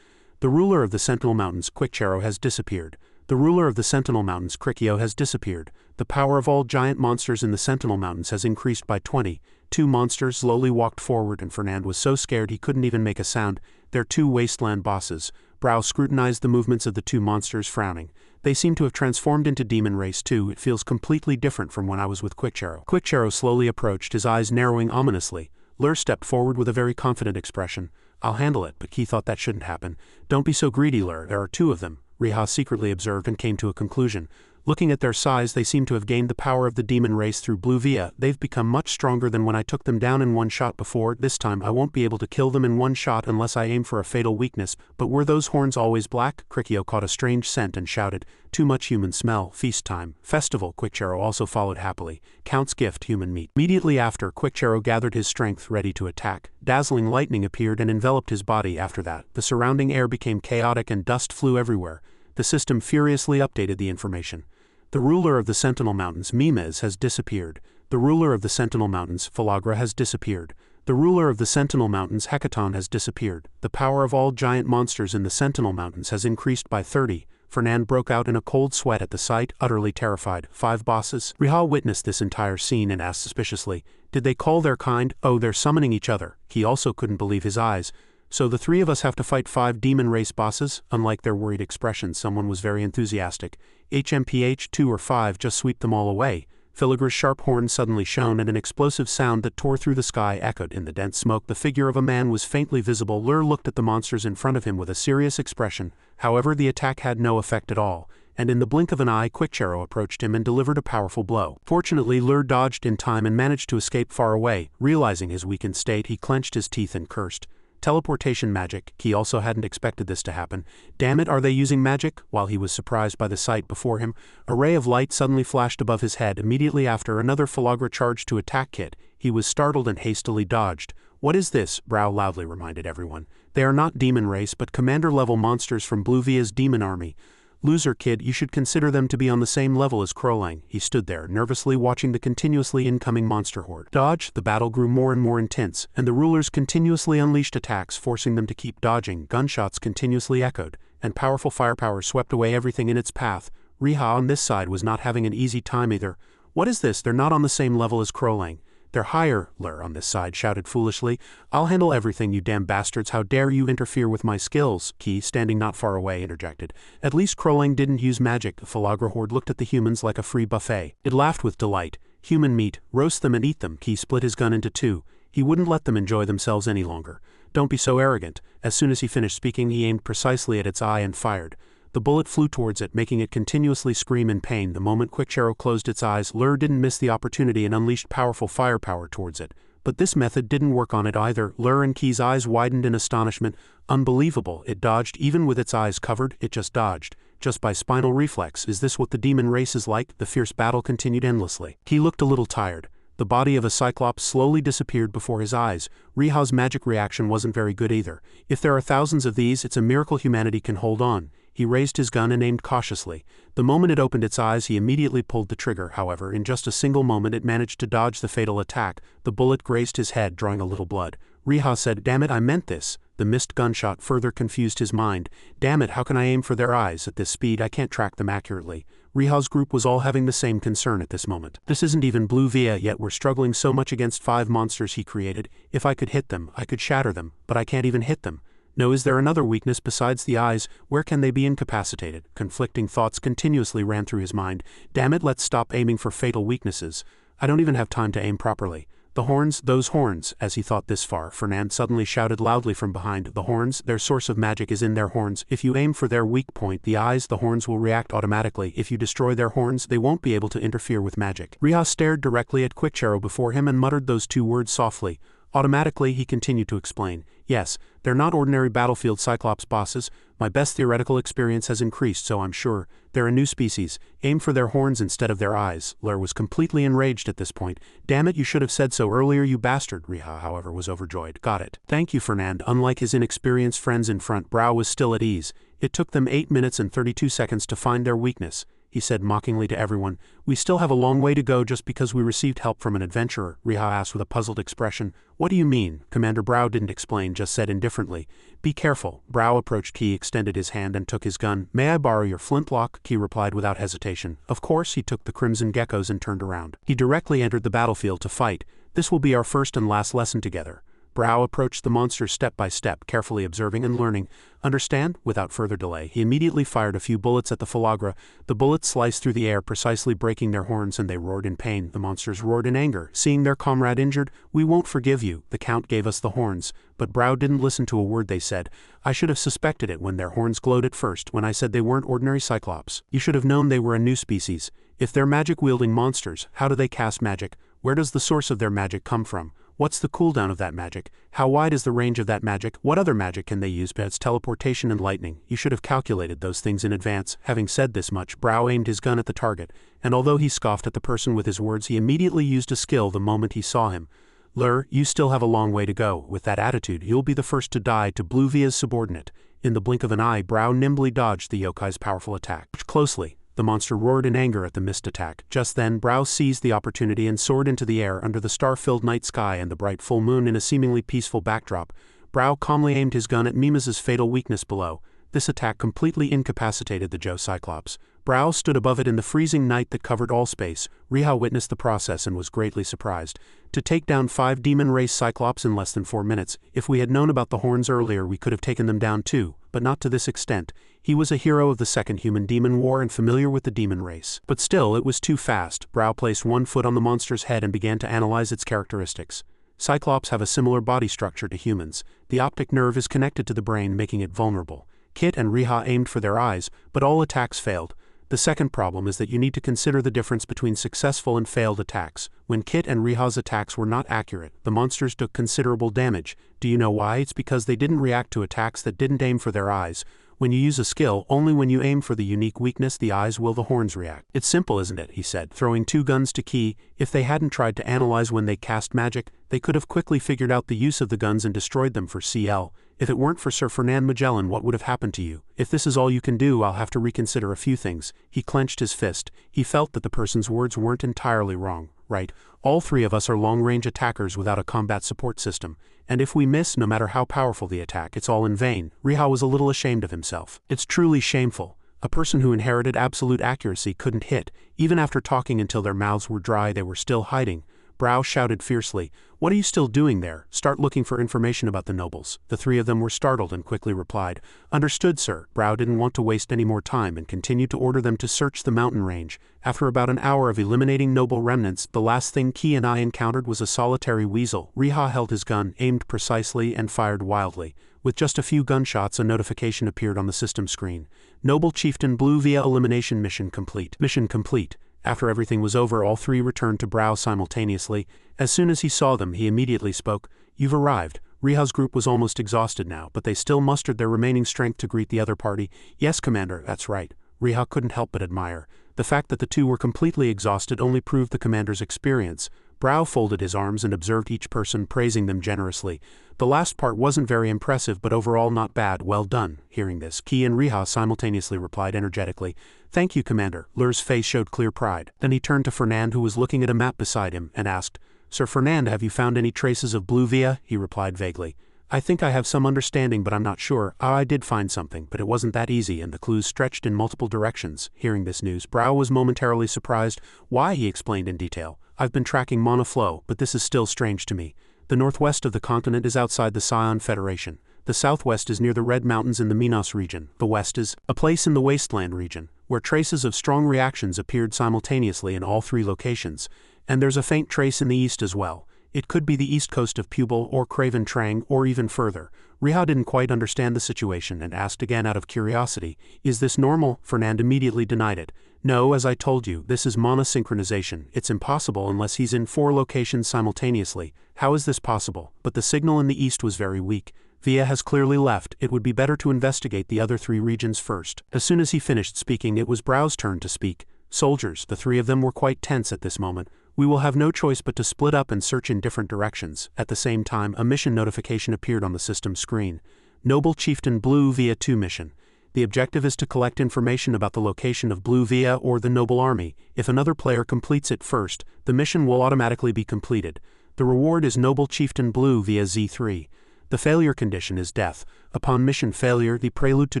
"The ruler of the Sentinel Mountains, Quickcharo, has disappeared. The ruler of the Sentinel Mountains, Krikio, has disappeared. The power of all giant monsters in the Sentinel Mountains has increased by 20. Two monsters slowly walked forward and Fernand was so scared he couldn't even make a sound. They're two wasteland bosses." Brao scrutinized the movements of the two monsters, frowning. "They seem to have transformed into demon race too. It feels completely different from when I was with Quickcharo." Quickcharo slowly approached, his eyes narrowing ominously. Lur stepped forward with a very confident expression. "I'll handle it," but Key thought that shouldn't happen. "Don't be so greedy, Lur. There are two of them." Riha secretly observed and came to a conclusion. "Looking at their size, they seem to have gained the power of the demon race through Blue Via. They've become much stronger than when I took them down in one shot before. This time I won't be able to kill them in one shot unless I aim for a fatal weakness." "But were those horns always black?" Krikio caught a strange scent and shouted. "Too much human smell. Feast time." "Festival." Quickcharo also followed happily. "Count's gift, human meat." Immediately after, Quickcharo gathered his strength, ready to attack. Dazzling lightning appeared and enveloped his body. After that, the surrounding air became chaotic and dust flew everywhere. The system furiously updated the information. "The ruler of the Sentinel Mountains, Mimes, has disappeared. The ruler of the Sentinel Mountains, Falagra, has disappeared. The ruler of the Sentinel Mountains, Hecaton, has disappeared. The power of all giant monsters in the Sentinel Mountains has increased by 30. Fernand broke out in a cold sweat at the sight, utterly terrified. "5 bosses?" Riha witnessed this entire scene and asked suspiciously, "Did they call their kind?" "Oh, they're summoning each other." He also couldn't believe his eyes. "So the three of us have to fight 5 demon race bosses?" Unlike their worried expressions, someone was very enthusiastic. "HMPH, 2 or 5, just sweep them all away." Filigra's sharp horn suddenly shone and an explosive sound that tore through the sky echoed. In the dense smoke, the figure of a man was faintly visible. Lur looked at the monsters in front of him with a serious expression. However, the attack had no effect at all, and in the blink of an eye, Quickcharo approached him and delivered a powerful blow. Fortunately, Lur dodged in time and managed to escape far away. Realizing his weakened state, he clenched his teeth and cursed. Teleportation magic. He also hadn't expected this to happen. "Damn it, are they using magic?" While he was surprised by the sight before him, a ray of light suddenly flashed above his head. Immediately after, another Falagra charged to attack Kit. He was startled and hastily dodged. "What is this?" Brao loudly reminded everyone. "They are not demon race, but commander-level monsters from Blue Via's demon army. Loser, kid, you should consider them to be on the same level as Krolang." He stood there, nervously watching the continuously incoming monster horde. Dodge. The battle grew more and more intense, and the rulers continuously unleashed attacks, forcing them to keep dodging. Gunshots continuously echoed, and powerful firepower swept away everything in its path. Riha on this side was not having an easy time either. "What is this? They're not on the same level as Krolang." "They're higher," Lur on this side shouted foolishly. "I'll handle everything, you damn bastards. How dare you interfere with my skills?" Key, standing not far away, interjected. "At least Krolang didn't use magic." The Falagra horde looked at the humans like a free buffet. It laughed with delight. "Human meat, roast them and eat them." Key split his gun into 2. He wouldn't let them enjoy themselves any longer. "Don't be so arrogant." As soon as he finished speaking, he aimed precisely at its eye and fired. The bullet flew towards it, making it continuously scream in pain. The moment Quickcharo closed its eyes, Lur didn't miss the opportunity and unleashed powerful firepower towards it. But this method didn't work on it either. Lur and Key's eyes widened in astonishment. Unbelievable. It dodged even with its eyes covered. It just dodged. Just by spinal reflex. Is this what the demon race is like? The fierce battle continued endlessly. Key looked a little tired. The body of a cyclops slowly disappeared before his eyes. Riha's magic reaction wasn't very good either. "If there are thousands of these, it's a miracle humanity can hold on." He raised his gun and aimed cautiously. The moment it opened its eyes, he immediately pulled the trigger. However, in just a single moment it managed to dodge the fatal attack. The bullet grazed his head, drawing a little blood. Riha said, "Damn it, I meant this." The missed gunshot further confused his mind. "Damn it, how can I aim for their eyes? At this speed I can't track them accurately." Riha's group was all having the same concern at this moment. "This isn't even Blue Via yet, we're struggling so much against 5 monsters he created. If I could hit them, I could shatter them, but I can't even hit them." No, is there another weakness besides the eyes? Where can they be incapacitated? Conflicting thoughts continuously ran through his mind. Damn it, let's stop aiming for fatal weaknesses. I don't even have time to aim properly. The horns, those horns. As he thought this far, Fernand suddenly shouted loudly from behind. The horns, their source of magic is in their horns. If you aim for their weak point, the eyes, the horns will react automatically. If you destroy their horns, they won't be able to interfere with magic. Riha stared directly at Quickcharo before him and muttered those two words softly. Automatically, he continued to explain. Yes, they're not ordinary battlefield Cyclops bosses. My best theoretical experience has increased, so I'm sure. They're a new species. Aim for their horns instead of their eyes. Lur was completely enraged at this point. Damn it, you should have said so earlier, you bastard. Riha, however, was overjoyed. Got it. Thank you, Fernand. Unlike his inexperienced friends in front, Brow was still at ease. It took them 8 minutes and 32 seconds to find their weakness. He said mockingly to everyone. We still have a long way to go just because we received help from an adventurer, Riha asked with a puzzled expression. What do you mean? Commander Brow didn't explain, just said indifferently. Be careful. Brow approached Key, extended his hand and took his gun. May I borrow your flintlock? Key replied without hesitation. Of course. He took the crimson geckos and turned around. He directly entered the battlefield to fight. This will be our first and last lesson together. Brow approached the monsters step by step, carefully observing and learning. Understand? Without further delay, he immediately fired a few bullets at the Falagra. The bullets sliced through the air, precisely breaking their horns, and they roared in pain. The monsters roared in anger, seeing their comrade injured. We won't forgive you. The Count gave us the horns. But Brow didn't listen to a word they said. I should have suspected it when their horns glowed at first, when I said they weren't ordinary Cyclops. You should have known they were a new species. If they're magic-wielding monsters, how do they cast magic? Where does the source of their magic come from? What's the cooldown of that magic? How wide is the range of that magic? What other magic can they use besides teleportation and lightning? You should have calculated those things in advance. Having said this much, Brow aimed his gun at the target, and although he scoffed at the person with his words, he immediately used a skill the moment he saw him. Lur, you still have a long way to go. With that attitude, you'll be the first to die to Blue Via's subordinate. In the blink of an eye, Brow nimbly dodged the yokai's powerful attack. Closely. The monster roared in anger at the missed attack. Just then, Brow seized the opportunity and soared into the air under the star-filled night sky and the bright full moon in a seemingly peaceful backdrop. Brow calmly aimed his gun at Mimos's fatal weakness below. This attack completely incapacitated the Joe Cyclops. Brow stood above it in the freezing night that covered all space. Riha witnessed the process and was greatly surprised. To take down 5 demon-race Cyclops in less than 4 minutes. If we had known about the horns earlier, we could have taken them down too, but not to this extent. He was a hero of the Second Human-Demon War and familiar with the demon race. But still, it was too fast. Brow placed one foot on the monster's head and began to analyze its characteristics. Cyclops have a similar body structure to humans. The optic nerve is connected to the brain, making it vulnerable. Kit and Riha aimed for their eyes, but all attacks failed. The second problem is that you need to consider the difference between successful and failed attacks. When Kit and Riha's attacks were not accurate, the monsters took considerable damage. Do you know why? It's because they didn't react to attacks that didn't aim for their eyes. When you use a skill, only when you aim for the unique weakness, the eyes will the horns react. It's simple, isn't it? He said, throwing 2 guns to Key. If they hadn't tried to analyze when they cast magic, they could have quickly figured out the use of the guns and destroyed them for CL. If it weren't for Sir Fernand Magellan, what would have happened to you? If this is all you can do, I'll have to reconsider a few things. He clenched his fist. He felt that the person's words weren't entirely wrong. Right? All 3 of us are long-range attackers without a combat support system. And if we miss, no matter how powerful the attack, it's all in vain. Riha was a little ashamed of himself. It's truly shameful. A person who inherited absolute accuracy couldn't hit. Even after talking until their mouths were dry, they were still hiding. Brow shouted fiercely, "What are you still doing there? Start looking for information about the nobles." The 3 of them were startled and quickly replied, "Understood, sir." Brow didn't want to waste any more time and continued to order them to search the mountain range. After about an hour of eliminating noble remnants, the last thing Key and I encountered was a solitary weasel. Riha held his gun, aimed precisely, and fired wildly. With just a few gunshots, a notification appeared on the system screen. Noble Chieftain Blue Via elimination mission complete. Mission complete. After everything was over, all 3 returned to Brow simultaneously. As soon as he saw them, he immediately spoke. "You've arrived." Riha's group was almost exhausted now, but they still mustered their remaining strength to greet the other party. "Yes, Commander, that's right." Riha couldn't help but admire. The fact that the 2 were completely exhausted only proved the commander's experience. Brow folded his arms and observed each person, praising them generously. The last part wasn't very impressive, but overall not bad. "Well done." Hearing this, Key and Riha simultaneously replied energetically, "Thank you, Commander." Lur's face showed clear pride. Then he turned to Fernand, who was looking at a map beside him, and asked, "Sir Fernand, have you found any traces of Blue Via?" He replied vaguely, "I think I have some understanding, but I'm not sure. I did find something, but it wasn't that easy, and the clues stretched in multiple directions." Hearing this news, Brow was momentarily surprised. "Why?" he explained in detail. "I've been tracking Manhua, but this is still strange to me. The northwest of the continent is outside the Scion Federation. The southwest is near the Red Mountains in the Minas region. The west is a place in the wasteland region, where traces of strong reactions appeared simultaneously in all three locations, and there's a faint trace in the east as well. It could be the east coast of Pubal or Craven Trang or even further. Riha didn't quite understand the situation and asked again out of curiosity, "Is this normal?" Fernand immediately denied it. "No, as I told you, this is monosynchronization. It's impossible unless he's in 4 locations simultaneously. How is this possible?" But the signal in the east was very weak. Via has clearly left. It would be better to investigate the other 3 regions first. As soon as he finished speaking, it was Brau's turn to speak. "Soldiers," the 3 of them were quite tense at this moment. "We will have no choice but to split up and search in different directions." At the same time, a mission notification appeared on the system screen. Noble Chieftain Blue Via 2 mission. The objective is to collect information about the location of Blue Via or the Noble Army. If another player completes it first, the mission will automatically be completed. The reward is Noble Chieftain Blue Via Z3. The failure condition is death. Upon mission failure, the Prelude to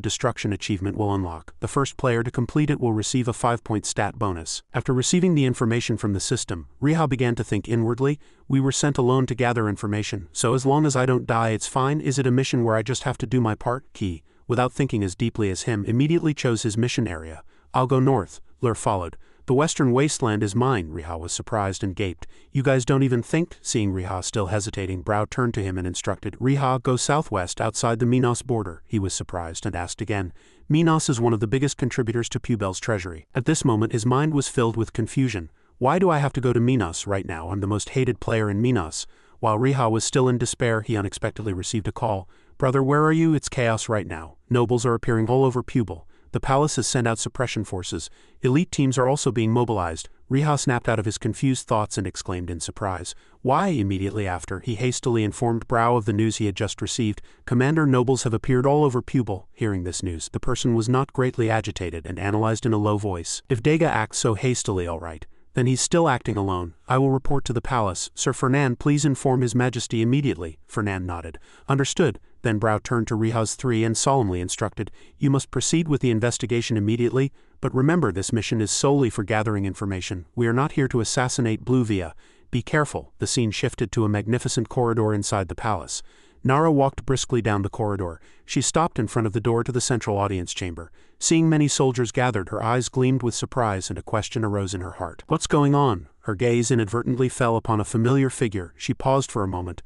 Destruction achievement will unlock. The first player to complete it will receive a 5-point stat bonus. After receiving the information from the system, Riha began to think inwardly. "We were sent alone to gather information, so as long as I don't die it's fine. Is it a mission where I just have to do my part?" Key, without thinking as deeply as him, immediately chose his mission area. "I'll go north." Lur followed. "The western wasteland is mine." Riha was surprised and gaped. "You guys don't even think?" Seeing Riha still hesitating, Brau turned to him and instructed, "Riha, go southwest outside the Minas border." He was surprised and asked again. Minas is one of the biggest contributors to Pubel's treasury. At this moment his mind was filled with confusion. "Why do I have to go to Minas right now? I'm the most hated player in Minas." While Riha was still in despair, he unexpectedly received a call. "Brother, where are you? It's chaos right now. Nobles are appearing all over Pubel. The palace has sent out suppression forces. Elite teams are also being mobilized." Riha snapped out of his confused thoughts and exclaimed in surprise. "Why?" Immediately after, he hastily informed Brau of the news he had just received. "Commander, nobles have appeared all over Pubel." Hearing this news, the person was not greatly agitated and analyzed in a low voice. "If Dega acts so hastily, all right. Then he's still acting alone. I will report to the palace. Sir Fernand, please inform His Majesty immediately." Fernand nodded. "Understood." Then Brau turned to Riha's 3 and solemnly instructed, "You must proceed with the investigation immediately, but remember this mission is solely for gathering information. We are not here to assassinate Blue Via. Be careful." The scene shifted to a magnificent corridor inside the palace. Nara walked briskly down the corridor. She stopped in front of the door to the central audience chamber. Seeing many soldiers gathered, her eyes gleamed with surprise and a question arose in her heart. "What's going on?" Her gaze inadvertently fell upon a familiar figure. She paused for a moment.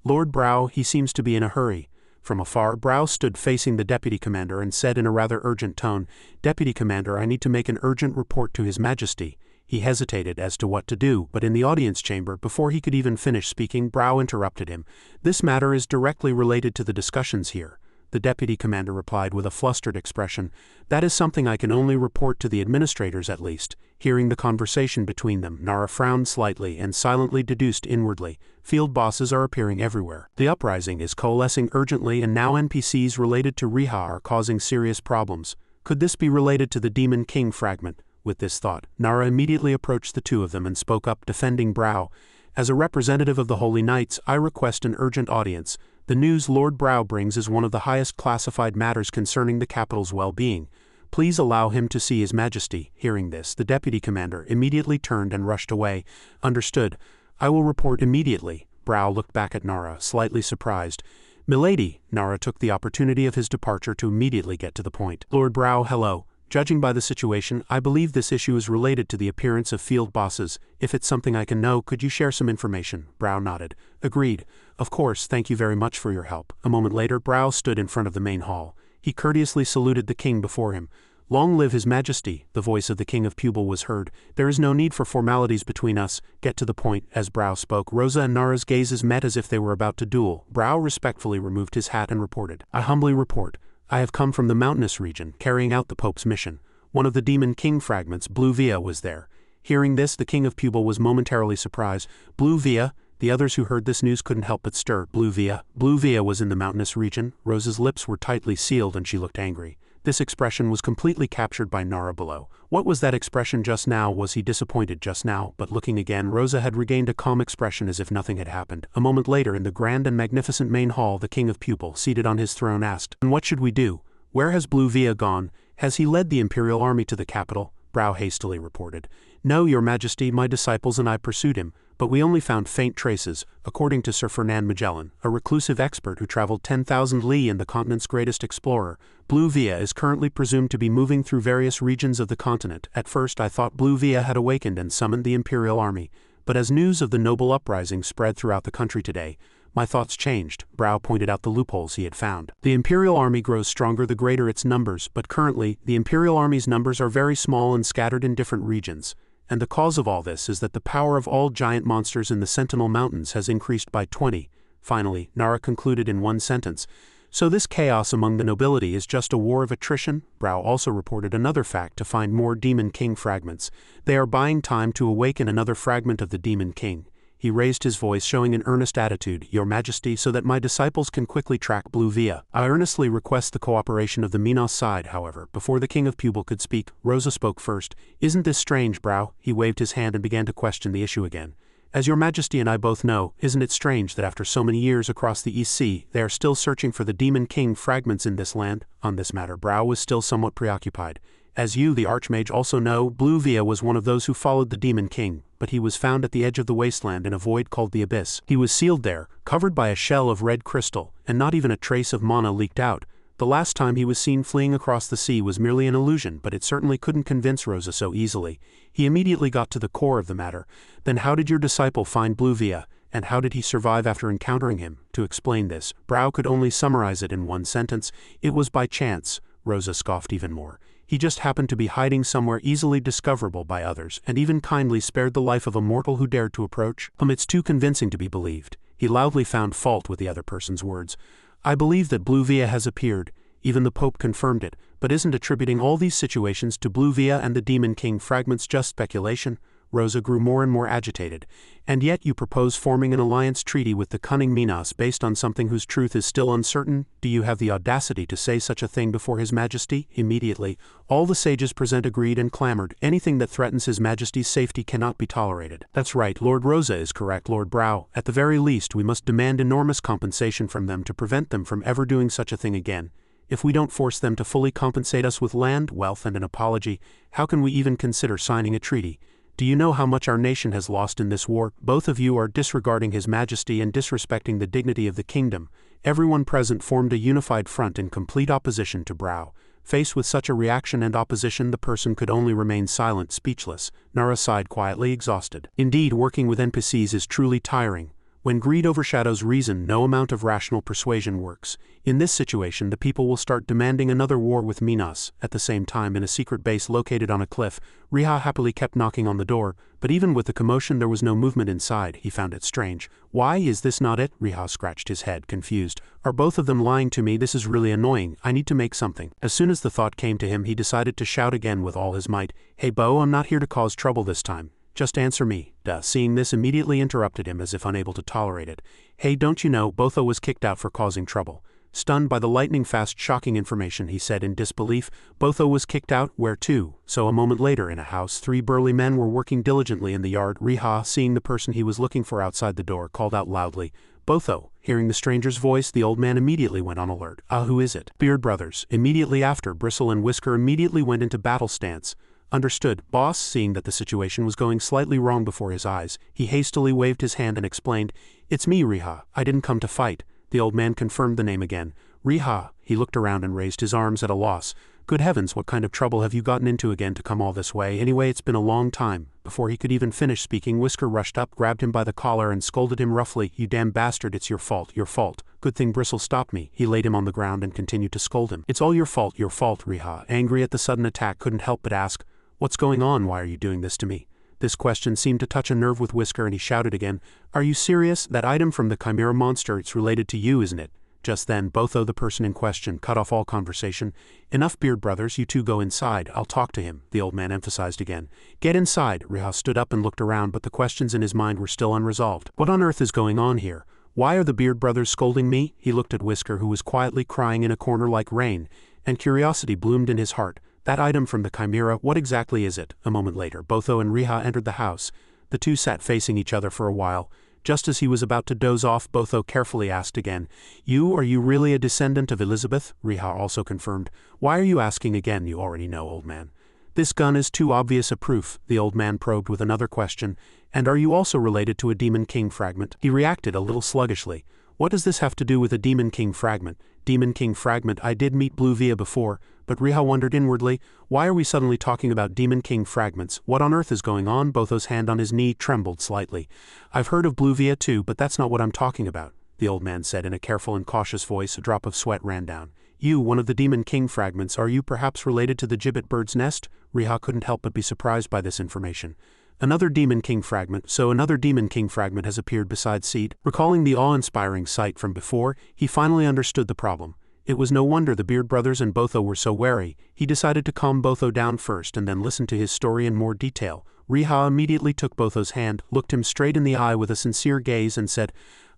"Lord Brau, he seems to be in a hurry." From afar, Brau stood facing the deputy commander and said in a rather urgent tone, "Deputy Commander, I need to make an urgent report to His Majesty." He hesitated as to what to do, but in the audience chamber, before he could even finish speaking, Brau interrupted him. "This matter is directly related to the discussions here." The deputy commander replied with a flustered expression, "That is something I can only report to the administrators at least." Hearing the conversation between them, Nara frowned slightly and silently deduced inwardly, "Field bosses are appearing everywhere. The uprising is coalescing urgently and now NPCs related to Riha are causing serious problems. Could this be related to the Demon King fragment?" With this thought, Nara immediately approached the 2 of them and spoke up, defending Brau. "As a representative of the Holy Knights, I request an urgent audience. The news Lord Brau brings is one of the highest classified matters concerning the capital's well-being. Please allow him to see His Majesty." Hearing this, the deputy commander immediately turned and rushed away. "Understood. I will report immediately." Brau looked back at Nara, slightly surprised. "Milady." Nara took the opportunity of his departure to immediately get to the point. "Lord Brau, hello. Judging by the situation, I believe this issue is related to the appearance of field bosses. If it's something I can know, could you share some information?" Brau nodded. "Agreed. Of course, thank you very much for your help." A moment later, Brau stood in front of the main hall. He courteously saluted the king before him. "Long live His Majesty." The voice of the King of Pubel was heard. "There is no need for formalities between us. Get to the point." As Brau spoke, Rosa and Nara's gazes met as if they were about to duel. Brau respectfully removed his hat and reported, "I humbly report. I have come from the mountainous region, carrying out the Pope's mission. One of the Demon King fragments, Blue Via, was there." Hearing this, the King of Pubel was momentarily surprised. "Blue Via?" The others who heard this news couldn't help but stir. "Blue Via?" Blue Via was in the mountainous region. Rosa's lips were tightly sealed and she looked angry. This expression was completely captured by Nara below. What was that expression just now? Was he disappointed just now? But looking again, Rosa had regained a calm expression as if nothing had happened. A moment later, in the grand and magnificent main hall, the King of Pubel, seated on his throne, asked, "And what should we do? Where has Blue Via gone? Has he led the Imperial Army to the capital?" Brau hastily reported, "No, Your Majesty, my disciples and I pursued him, but we only found faint traces, according to Sir Fernand Magellan, a reclusive expert who traveled 10,000 li and the continent's greatest explorer. Blue Via is currently presumed to be moving through various regions of the continent. At first I thought Blue Via had awakened and summoned the Imperial Army, but as news of the noble uprising spread throughout the country today, my thoughts changed. Brow pointed out the loopholes he had found. The Imperial Army grows stronger the greater its numbers, but currently, the Imperial Army's numbers are very small and scattered in different regions. And the cause of all this is that the power of all giant monsters in the Sentinel Mountains has increased by 20. Finally, Nara concluded in one sentence. So this chaos among the nobility is just a war of attrition? Brow also reported another fact to find more Demon King fragments. They are buying time to awaken another fragment of the Demon King. He raised his voice, showing an earnest attitude, Your Majesty, so that my disciples can quickly track Blue Via. I earnestly request the cooperation of the Minos side, however. Before the King of Pubal could speak, Rosa spoke first. Isn't this strange, Brow? He waved his hand and began to question the issue again. As Your Majesty and I both know, isn't it strange that after so many years across the East Sea, they are still searching for the Demon King fragments in this land? On this matter, Brow was still somewhat preoccupied. As you, the Archmage, also know, Blue Via was one of those who followed the Demon King, but he was found at the edge of the wasteland in a void called the Abyss. He was sealed there, covered by a shell of red crystal, and not even a trace of mana leaked out. The last time he was seen fleeing across the sea was merely an illusion, but it certainly couldn't convince Rosa so easily. He immediately got to the core of the matter. Then how did your disciple find Blue Via, and how did he survive after encountering him? To explain this, Brow could only summarize it in one sentence. It was by chance. Rosa scoffed even more. He just happened to be hiding somewhere easily discoverable by others, and even kindly spared the life of a mortal who dared to approach. It's too convincing to be believed. He loudly found fault with the other person's words. I believe that Blue Via has appeared. Even the Pope confirmed it, but isn't attributing all these situations to Blue Via and the Demon King fragments just speculation? Rosa grew more and more agitated. And yet you propose forming an alliance treaty with the cunning Minos based on something whose truth is still uncertain? Do you have the audacity to say such a thing before His Majesty? Immediately, all the sages present agreed and clamored. Anything that threatens His Majesty's safety cannot be tolerated. That's right, Lord Rosa is correct, Lord Brow. At the very least, we must demand enormous compensation from them to prevent them from ever doing such a thing again. If we don't force them to fully compensate us with land, wealth, and an apology, how can we even consider signing a treaty? Do you know how much our nation has lost in this war? Both of you are disregarding His Majesty and disrespecting the dignity of the kingdom. Everyone present formed a unified front in complete opposition to Brow. Faced with such a reaction and opposition, the person could only remain silent, speechless. Nara sighed quietly, exhausted. Indeed, working with NPCs is truly tiring. When greed overshadows reason, no amount of rational persuasion works. In this situation, the people will start demanding another war with Minos. At the same time, in a secret base located on a cliff, Riha happily kept knocking on the door, but even with the commotion there was no movement inside. He found it strange. Why is this not it? Riha scratched his head, confused. Are both of them lying to me? This is really annoying. I need to make something. As soon as the thought came to him, he decided to shout again with all his might. Hey Bo, I'm not here to cause trouble this time. Just answer me. Duh. Seeing this immediately interrupted him as if unable to tolerate it. Hey, don't you know, Botho was kicked out for causing trouble. Stunned by the lightning-fast shocking information, he said in disbelief. Botho was kicked out? Where to? So a moment later in a house, 3 burly men were working diligently in the yard. Riha, seeing the person he was looking for outside the door, called out loudly, Botho. Hearing the stranger's voice, the old man immediately went on alert. Who is it? Beard Brothers. Immediately after, Bristle and Whisker immediately went into battle stance. Understood, boss. Seeing that the situation was going slightly wrong before his eyes, he hastily waved his hand and explained, It's me, Riha. I didn't come to fight. The old man confirmed the name again. Riha. He looked around and raised his arms at a loss. Good heavens, what kind of trouble have you gotten into again to come all this way? Anyway, it's been a long time. Before he could even finish speaking, Whisker rushed up, grabbed him by the collar and scolded him roughly. You damn bastard, it's your fault, your fault. Good thing Bristle stopped me. He laid him on the ground and continued to scold him. It's all your fault, Riha. Angry at the sudden attack, couldn't help but ask, What's going on? Why are you doing this to me? This question seemed to touch a nerve with Whisker and he shouted again, Are you serious? That item from the Chimera monster, it's related to you, isn't it? Just then, Botho, the person in question, cut off all conversation. Enough, Beard Brothers, you two go inside, I'll talk to him, the old man emphasized again. Get inside. Riha stood up and looked around, but the questions in his mind were still unresolved. What on earth is going on here? Why are the Beard Brothers scolding me? He looked at Whisker, who was quietly crying in a corner like rain, and curiosity bloomed in his heart. That item from the Chimera, what exactly is it? A moment later, Botho and Riha entered the house. The two sat facing each other for a while. Just as he was about to doze off, Botho carefully asked again, Are you really a descendant of Elizabeth? Riha also confirmed. Why are you asking again? You already know, old man. This gun is too obvious a proof, the old man probed with another question. And are you also related to a Demon King fragment? He reacted a little sluggishly. What does this have to do with a Demon King fragment? Demon King fragment, I did meet Blue Via before, but Riha wondered inwardly, why are we suddenly talking about Demon King fragments? What on earth is going on? Botho's hand on his knee trembled slightly. I've heard of Blue Via too, but that's not what I'm talking about, the old man said in a careful and cautious voice. A drop of sweat ran down. You, one of the Demon King fragments, are you perhaps related to the gibbet bird's nest? Riha couldn't help but be surprised by this information. Another Demon King fragment, so another Demon King fragment has appeared beside Seed. Recalling the awe-inspiring sight from before, he finally understood the problem. It was no wonder the Beard brothers and Botho were so wary. He decided to calm Botho down first and then listen to his story in more detail. Riha immediately took Botho's hand, looked him straight in the eye with a sincere gaze and said,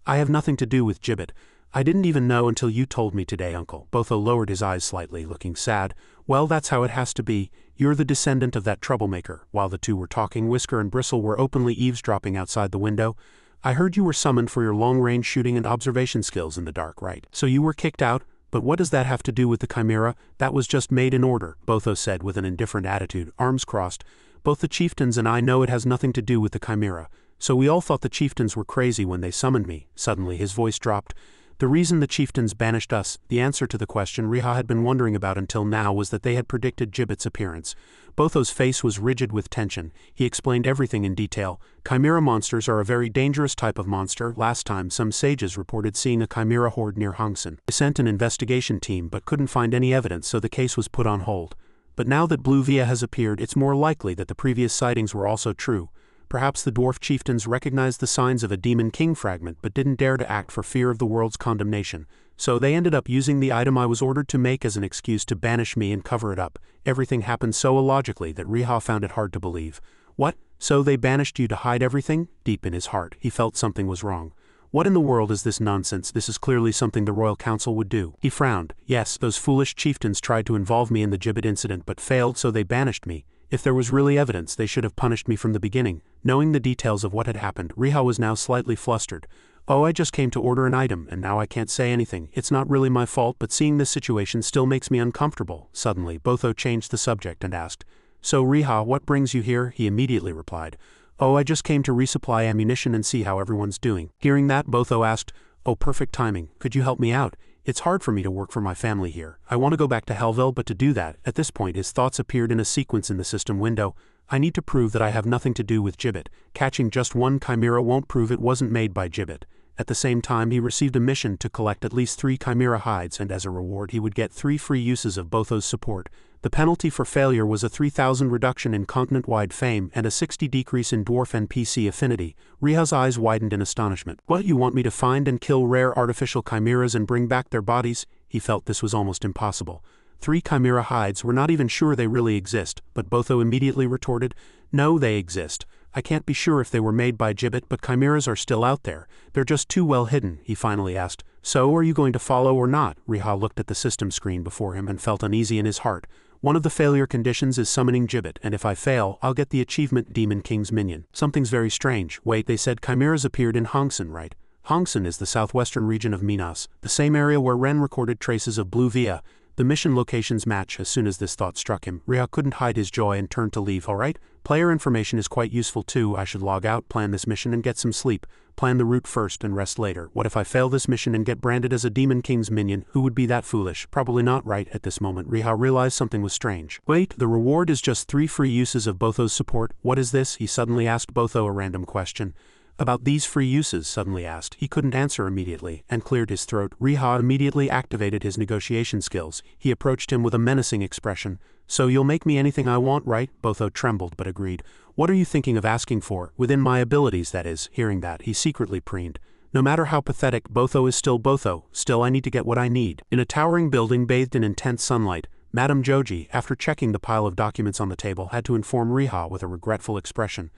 I have nothing to do with gibbet. I didn't even know until you told me today, uncle. Botho lowered his eyes slightly, looking sad. Well, that's how it has to be. You're the descendant of that troublemaker. While the two were talking, Whisker and Bristle were openly eavesdropping outside the window. I heard you were summoned for your long-range shooting and observation skills in the dark, right? So you were kicked out? But what does that have to do with the Chimera? That was just made in order, Botho said with an indifferent attitude, arms crossed. Both the chieftains and I know it has nothing to do with the Chimera. So we all thought the chieftains were crazy when they summoned me. Suddenly his voice dropped. The reason the chieftains banished us, the answer to the question Riha had been wondering about until now, was that they had predicted Gibbet's appearance. Botho's face was rigid with tension. He explained everything in detail. Chimera monsters are a very dangerous type of monster. Last time, some sages reported seeing a chimera horde near Hongsan. They sent an investigation team but couldn't find any evidence, so the case was put on hold. But now that Blue Via has appeared, it's more likely that the previous sightings were also true. Perhaps the dwarf chieftains recognized the signs of a Demon King fragment but didn't dare to act for fear of the world's condemnation. So they ended up using the item I was ordered to make as an excuse to banish me and cover it up. Everything happened so illogically that Riha found it hard to believe. What? So they banished you to hide everything? Deep in his heart, he felt something was wrong. What in the world is this nonsense? This is clearly something the Royal Council would do. He frowned. Yes, those foolish chieftains tried to involve me in the gibbet incident but failed, so they banished me. If there was really evidence, they should have punished me from the beginning. Knowing the details of what had happened, Riha was now slightly flustered. Oh, I just came to order an item, and now I can't say anything. It's not really my fault, but seeing this situation still makes me uncomfortable. Suddenly, Botho changed the subject and asked, So Riha, what brings you here? He immediately replied, Oh, I just came to resupply ammunition and see how everyone's doing. Hearing that, Botho asked, Oh, perfect timing. Could you help me out? It's hard for me to work for my family here. I want to go back to Hellville, but to do that, at this point his thoughts appeared in a sequence in the system window. I need to prove that I have nothing to do with Gibbet. Catching just one chimera won't prove it wasn't made by Gibbet. At the same time, he received a mission to collect at least 3 chimera hides, and as a reward he would get 3 free uses of Botho's support. The penalty for failure was a 3,000 reduction in continent-wide fame and a 60 decrease in dwarf NPC affinity. Riha's eyes widened in astonishment. What, you want me to find and kill rare artificial chimeras and bring back their bodies? He felt this was almost impossible. 3 chimera hides, we're not even sure they really exist, but Botho immediately retorted, No, they exist. I can't be sure if they were made by Gibbet, but chimeras are still out there. They're just too well hidden, he finally asked. So, are you going to follow or not? Riha looked at the system screen before him and felt uneasy in his heart. One of the failure conditions is summoning Gibbet, and if I fail, I'll get the achievement Demon King's Minion. Something's very strange. Wait, they said chimeras appeared in Hongsan, right? Hongsan is the southwestern region of Minas, the same area where Ren recorded traces of Blue Via. The mission locations match. As soon as this thought struck him, Riha couldn't hide his joy and turned to leave. Alright, player information is quite useful too. I should log out, plan this mission and get some sleep. Plan the route first and rest later. What if I fail this mission and get branded as a Demon King's minion? Who would be that foolish? Probably not, right? At this moment, Riha realized something was strange. Wait, the reward is just 3 free uses of Botho's support. What is this? He suddenly asked Botho a random question. About these free uses, suddenly asked. He couldn't answer immediately, and cleared his throat. Riha immediately activated his negotiation skills. He approached him with a menacing expression. So you'll make me anything I want, right? Botho trembled but agreed. What are you thinking of asking for? Within my abilities, that is. Hearing that, he secretly preened. No matter how pathetic, Botho is still Botho. Still, I need to get what I need. In a towering building bathed in intense sunlight, Madame Joji, after checking the pile of documents on the table, had to inform Riha with a regretful expression.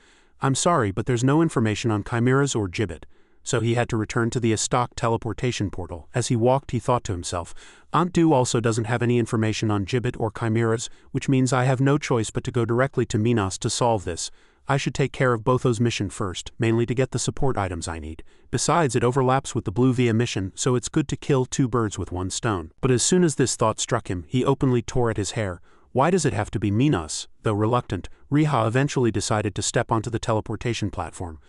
I'm sorry, but there's no information on chimeras or Gibbet. So he had to return to the Estok teleportation portal. As he walked, he thought to himself, Aunt Du also doesn't have any information on Gibbet or chimeras, which means I have no choice but to go directly to Minas to solve this. I should take care of Botho's mission first, mainly to get the support items I need. Besides, it overlaps with the Blue Via mission, so it's good to kill 2 birds with 1 stone. But as soon as this thought struck him, he openly tore at his hair. Why does it have to be Minos? Though reluctant, Riha eventually decided to step onto the teleportation platform.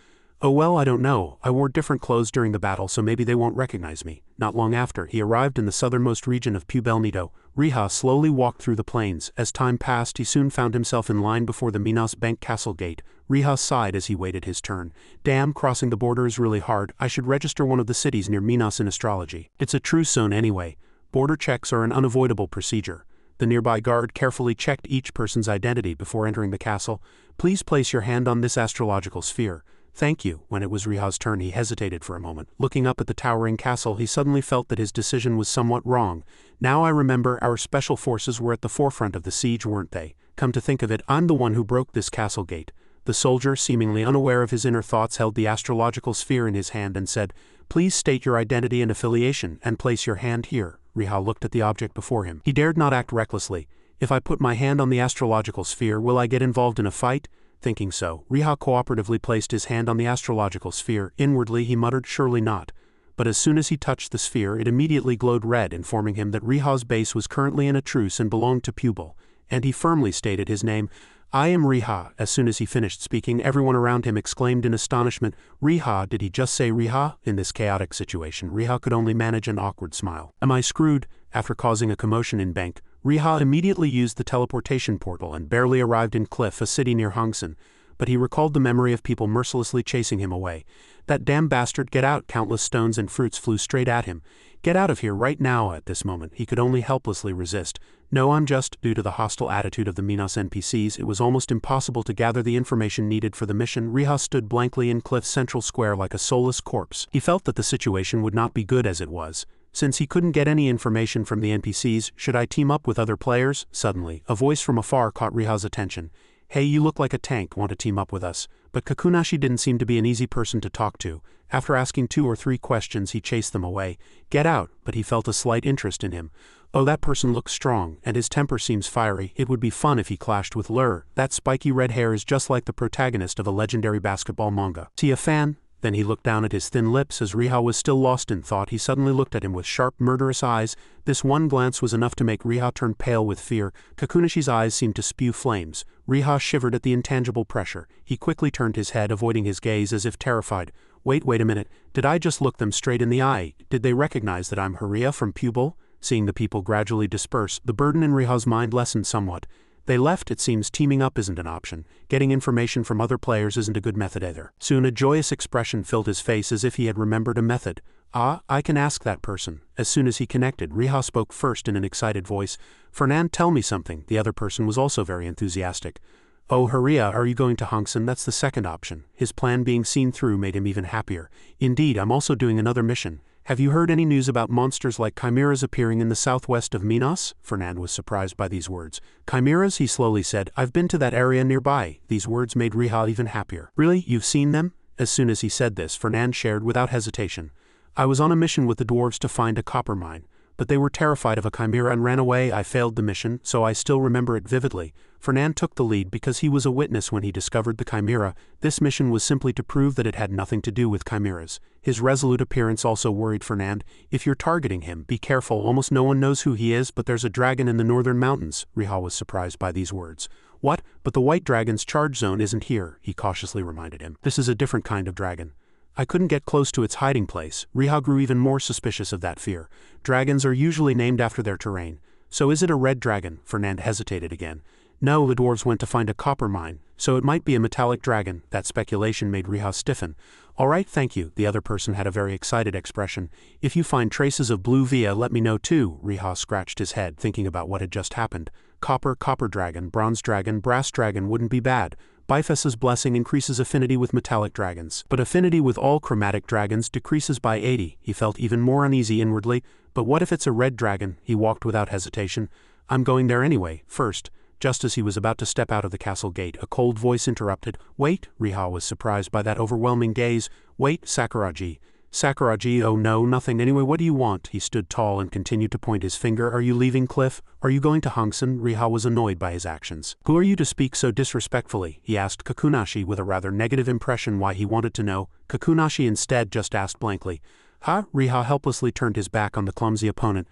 Oh well, I don't know. I wore different clothes during the battle, so maybe they won't recognize me. Not long after, he arrived in the southernmost region of Puebelnido. Riha slowly walked through the plains. As time passed, he soon found himself in line before the Minos Bank Castle gate. Riha sighed as he waited his turn. Damn, crossing the border is really hard. I should register one of the cities near Minos in astrology. It's a truce zone anyway. Border checks are an unavoidable procedure. The nearby guard carefully checked each person's identity before entering the castle. Please place your hand on this astrological sphere. Thank you. When it was Riha's turn, he hesitated for a moment. Looking up at the towering castle, he suddenly felt that his decision was somewhat wrong. Now I remember, our special forces were at the forefront of the siege, weren't they? Come to think of it, I'm the one who broke this castle gate. The soldier, seemingly unaware of his inner thoughts, held the astrological sphere in his hand and said, Please state your identity and affiliation, and place your hand here. Riha looked at the object before him. He dared not act recklessly. If I put my hand on the astrological sphere, will I get involved in a fight? Thinking so, Riha cooperatively placed his hand on the astrological sphere. Inwardly he muttered, surely not. But as soon as he touched the sphere, it immediately glowed red, informing him that Riha's base was currently in a truce and belonged to Pubel. And he firmly stated his name. I am Riha. As soon as he finished speaking, everyone around him exclaimed in astonishment, Riha, did he just say Riha? In this chaotic situation, Riha could only manage an awkward smile. Am I screwed? After causing a commotion in Bank, Riha immediately used the teleportation portal and barely arrived in Cliff, a city near Hongsan, but he recalled the memory of people mercilessly chasing him away. That damn bastard, get out! Countless stones and fruits flew straight at him. Get out of here right now! At this moment, he could only helplessly resist. No, I'm just, due to the hostile attitude of the Minos NPCs, it was almost impossible to gather the information needed for the mission. Riha stood blankly in Cliff's central square like a soulless corpse. He felt that the situation would not be good as it was. Since he couldn't get any information from the NPCs, should I team up with other players? Suddenly, a voice from afar caught Riha's attention. Hey, you look like a tank, want to team up with us? But Kakunashi didn't seem to be an easy person to talk to. After asking 2 or 3 questions, he chased them away. Get out, but he felt a slight interest in him. Oh, that person looks strong, and his temper seems fiery. It would be fun if he clashed with Lur. That spiky red hair is just like the protagonist of a legendary basketball manga. Is he a fan? Then he looked down at his thin lips. As Riha was still lost in thought, he suddenly looked at him with sharp, murderous eyes. This one glance was enough to make Riha turn pale with fear. Kakunashi's eyes seemed to spew flames. Riha shivered at the intangible pressure. He quickly turned his head, avoiding his gaze as if terrified. Wait a minute. Did I just look them straight in the eye? Did they recognize that I'm Haria from Pubel? Seeing the people gradually disperse, the burden in Riha's mind lessened somewhat. They left. It seems teaming up isn't an option. Getting information from other players isn't a good method either. Soon a joyous expression filled his face as if he had remembered a method. Ah, I can ask that person. As soon as he connected, Riha spoke first in an excited voice. Fernand, tell me something. The other person was also very enthusiastic. Oh, Haria, are you going to Hongsan? That's the second option. His plan being seen through made him even happier. Indeed, I'm also doing another mission. Have you heard any news about monsters like chimeras appearing in the southwest of Minos? Fernand was surprised by these words. Chimeras, he slowly said. I've been to that area nearby. These words made Riha even happier. Really? You've seen them? As soon as he said this, Fernand shared without hesitation. I was on a mission with the dwarves to find a copper mine, but they were terrified of a chimera and ran away. I failed the mission, so I still remember it vividly. Fernand took the lead because he was a witness when he discovered the chimera. This mission was simply to prove that it had nothing to do with chimeras. His resolute appearance also worried Fernand. If you're targeting him, be careful. Almost no one knows who he is, but there's a dragon in the northern mountains. Riha was surprised by these words. What? But the white dragon's charge zone isn't here, he cautiously reminded him. This is a different kind of dragon. I couldn't get close to its hiding place. Riha grew even more suspicious of that fear. Dragons are usually named after their terrain. So is it a red dragon? Fernand hesitated again. No, the dwarves went to find a copper mine, so it might be a metallic dragon. That speculation made Riha stiffen. All right, thank you. The other person had a very excited expression. If you find traces of blue via, let me know too. Riha scratched his head, thinking about what had just happened. Copper dragon, bronze dragon, brass dragon wouldn't be bad. Bifes's blessing increases affinity with metallic dragons, but affinity with all chromatic dragons decreases by 80. He felt even more uneasy inwardly. But what if it's a red dragon? He walked without hesitation. I'm going there anyway. First. Just as he was about to step out of the castle gate, a cold voice interrupted. Wait, Riha was surprised by that overwhelming gaze. Wait, Sakuragi. Sakuragi, oh no, nothing. Anyway, what do you want? He stood tall and continued to point his finger. Are you leaving, Cliff? Are you going to Hongsan? Riha was annoyed by his actions. Who are you to speak so disrespectfully? He asked Kakunashi with a rather negative impression why he wanted to know. Kakunashi instead just asked blankly. Huh? Riha helplessly turned his back on the clumsy opponent.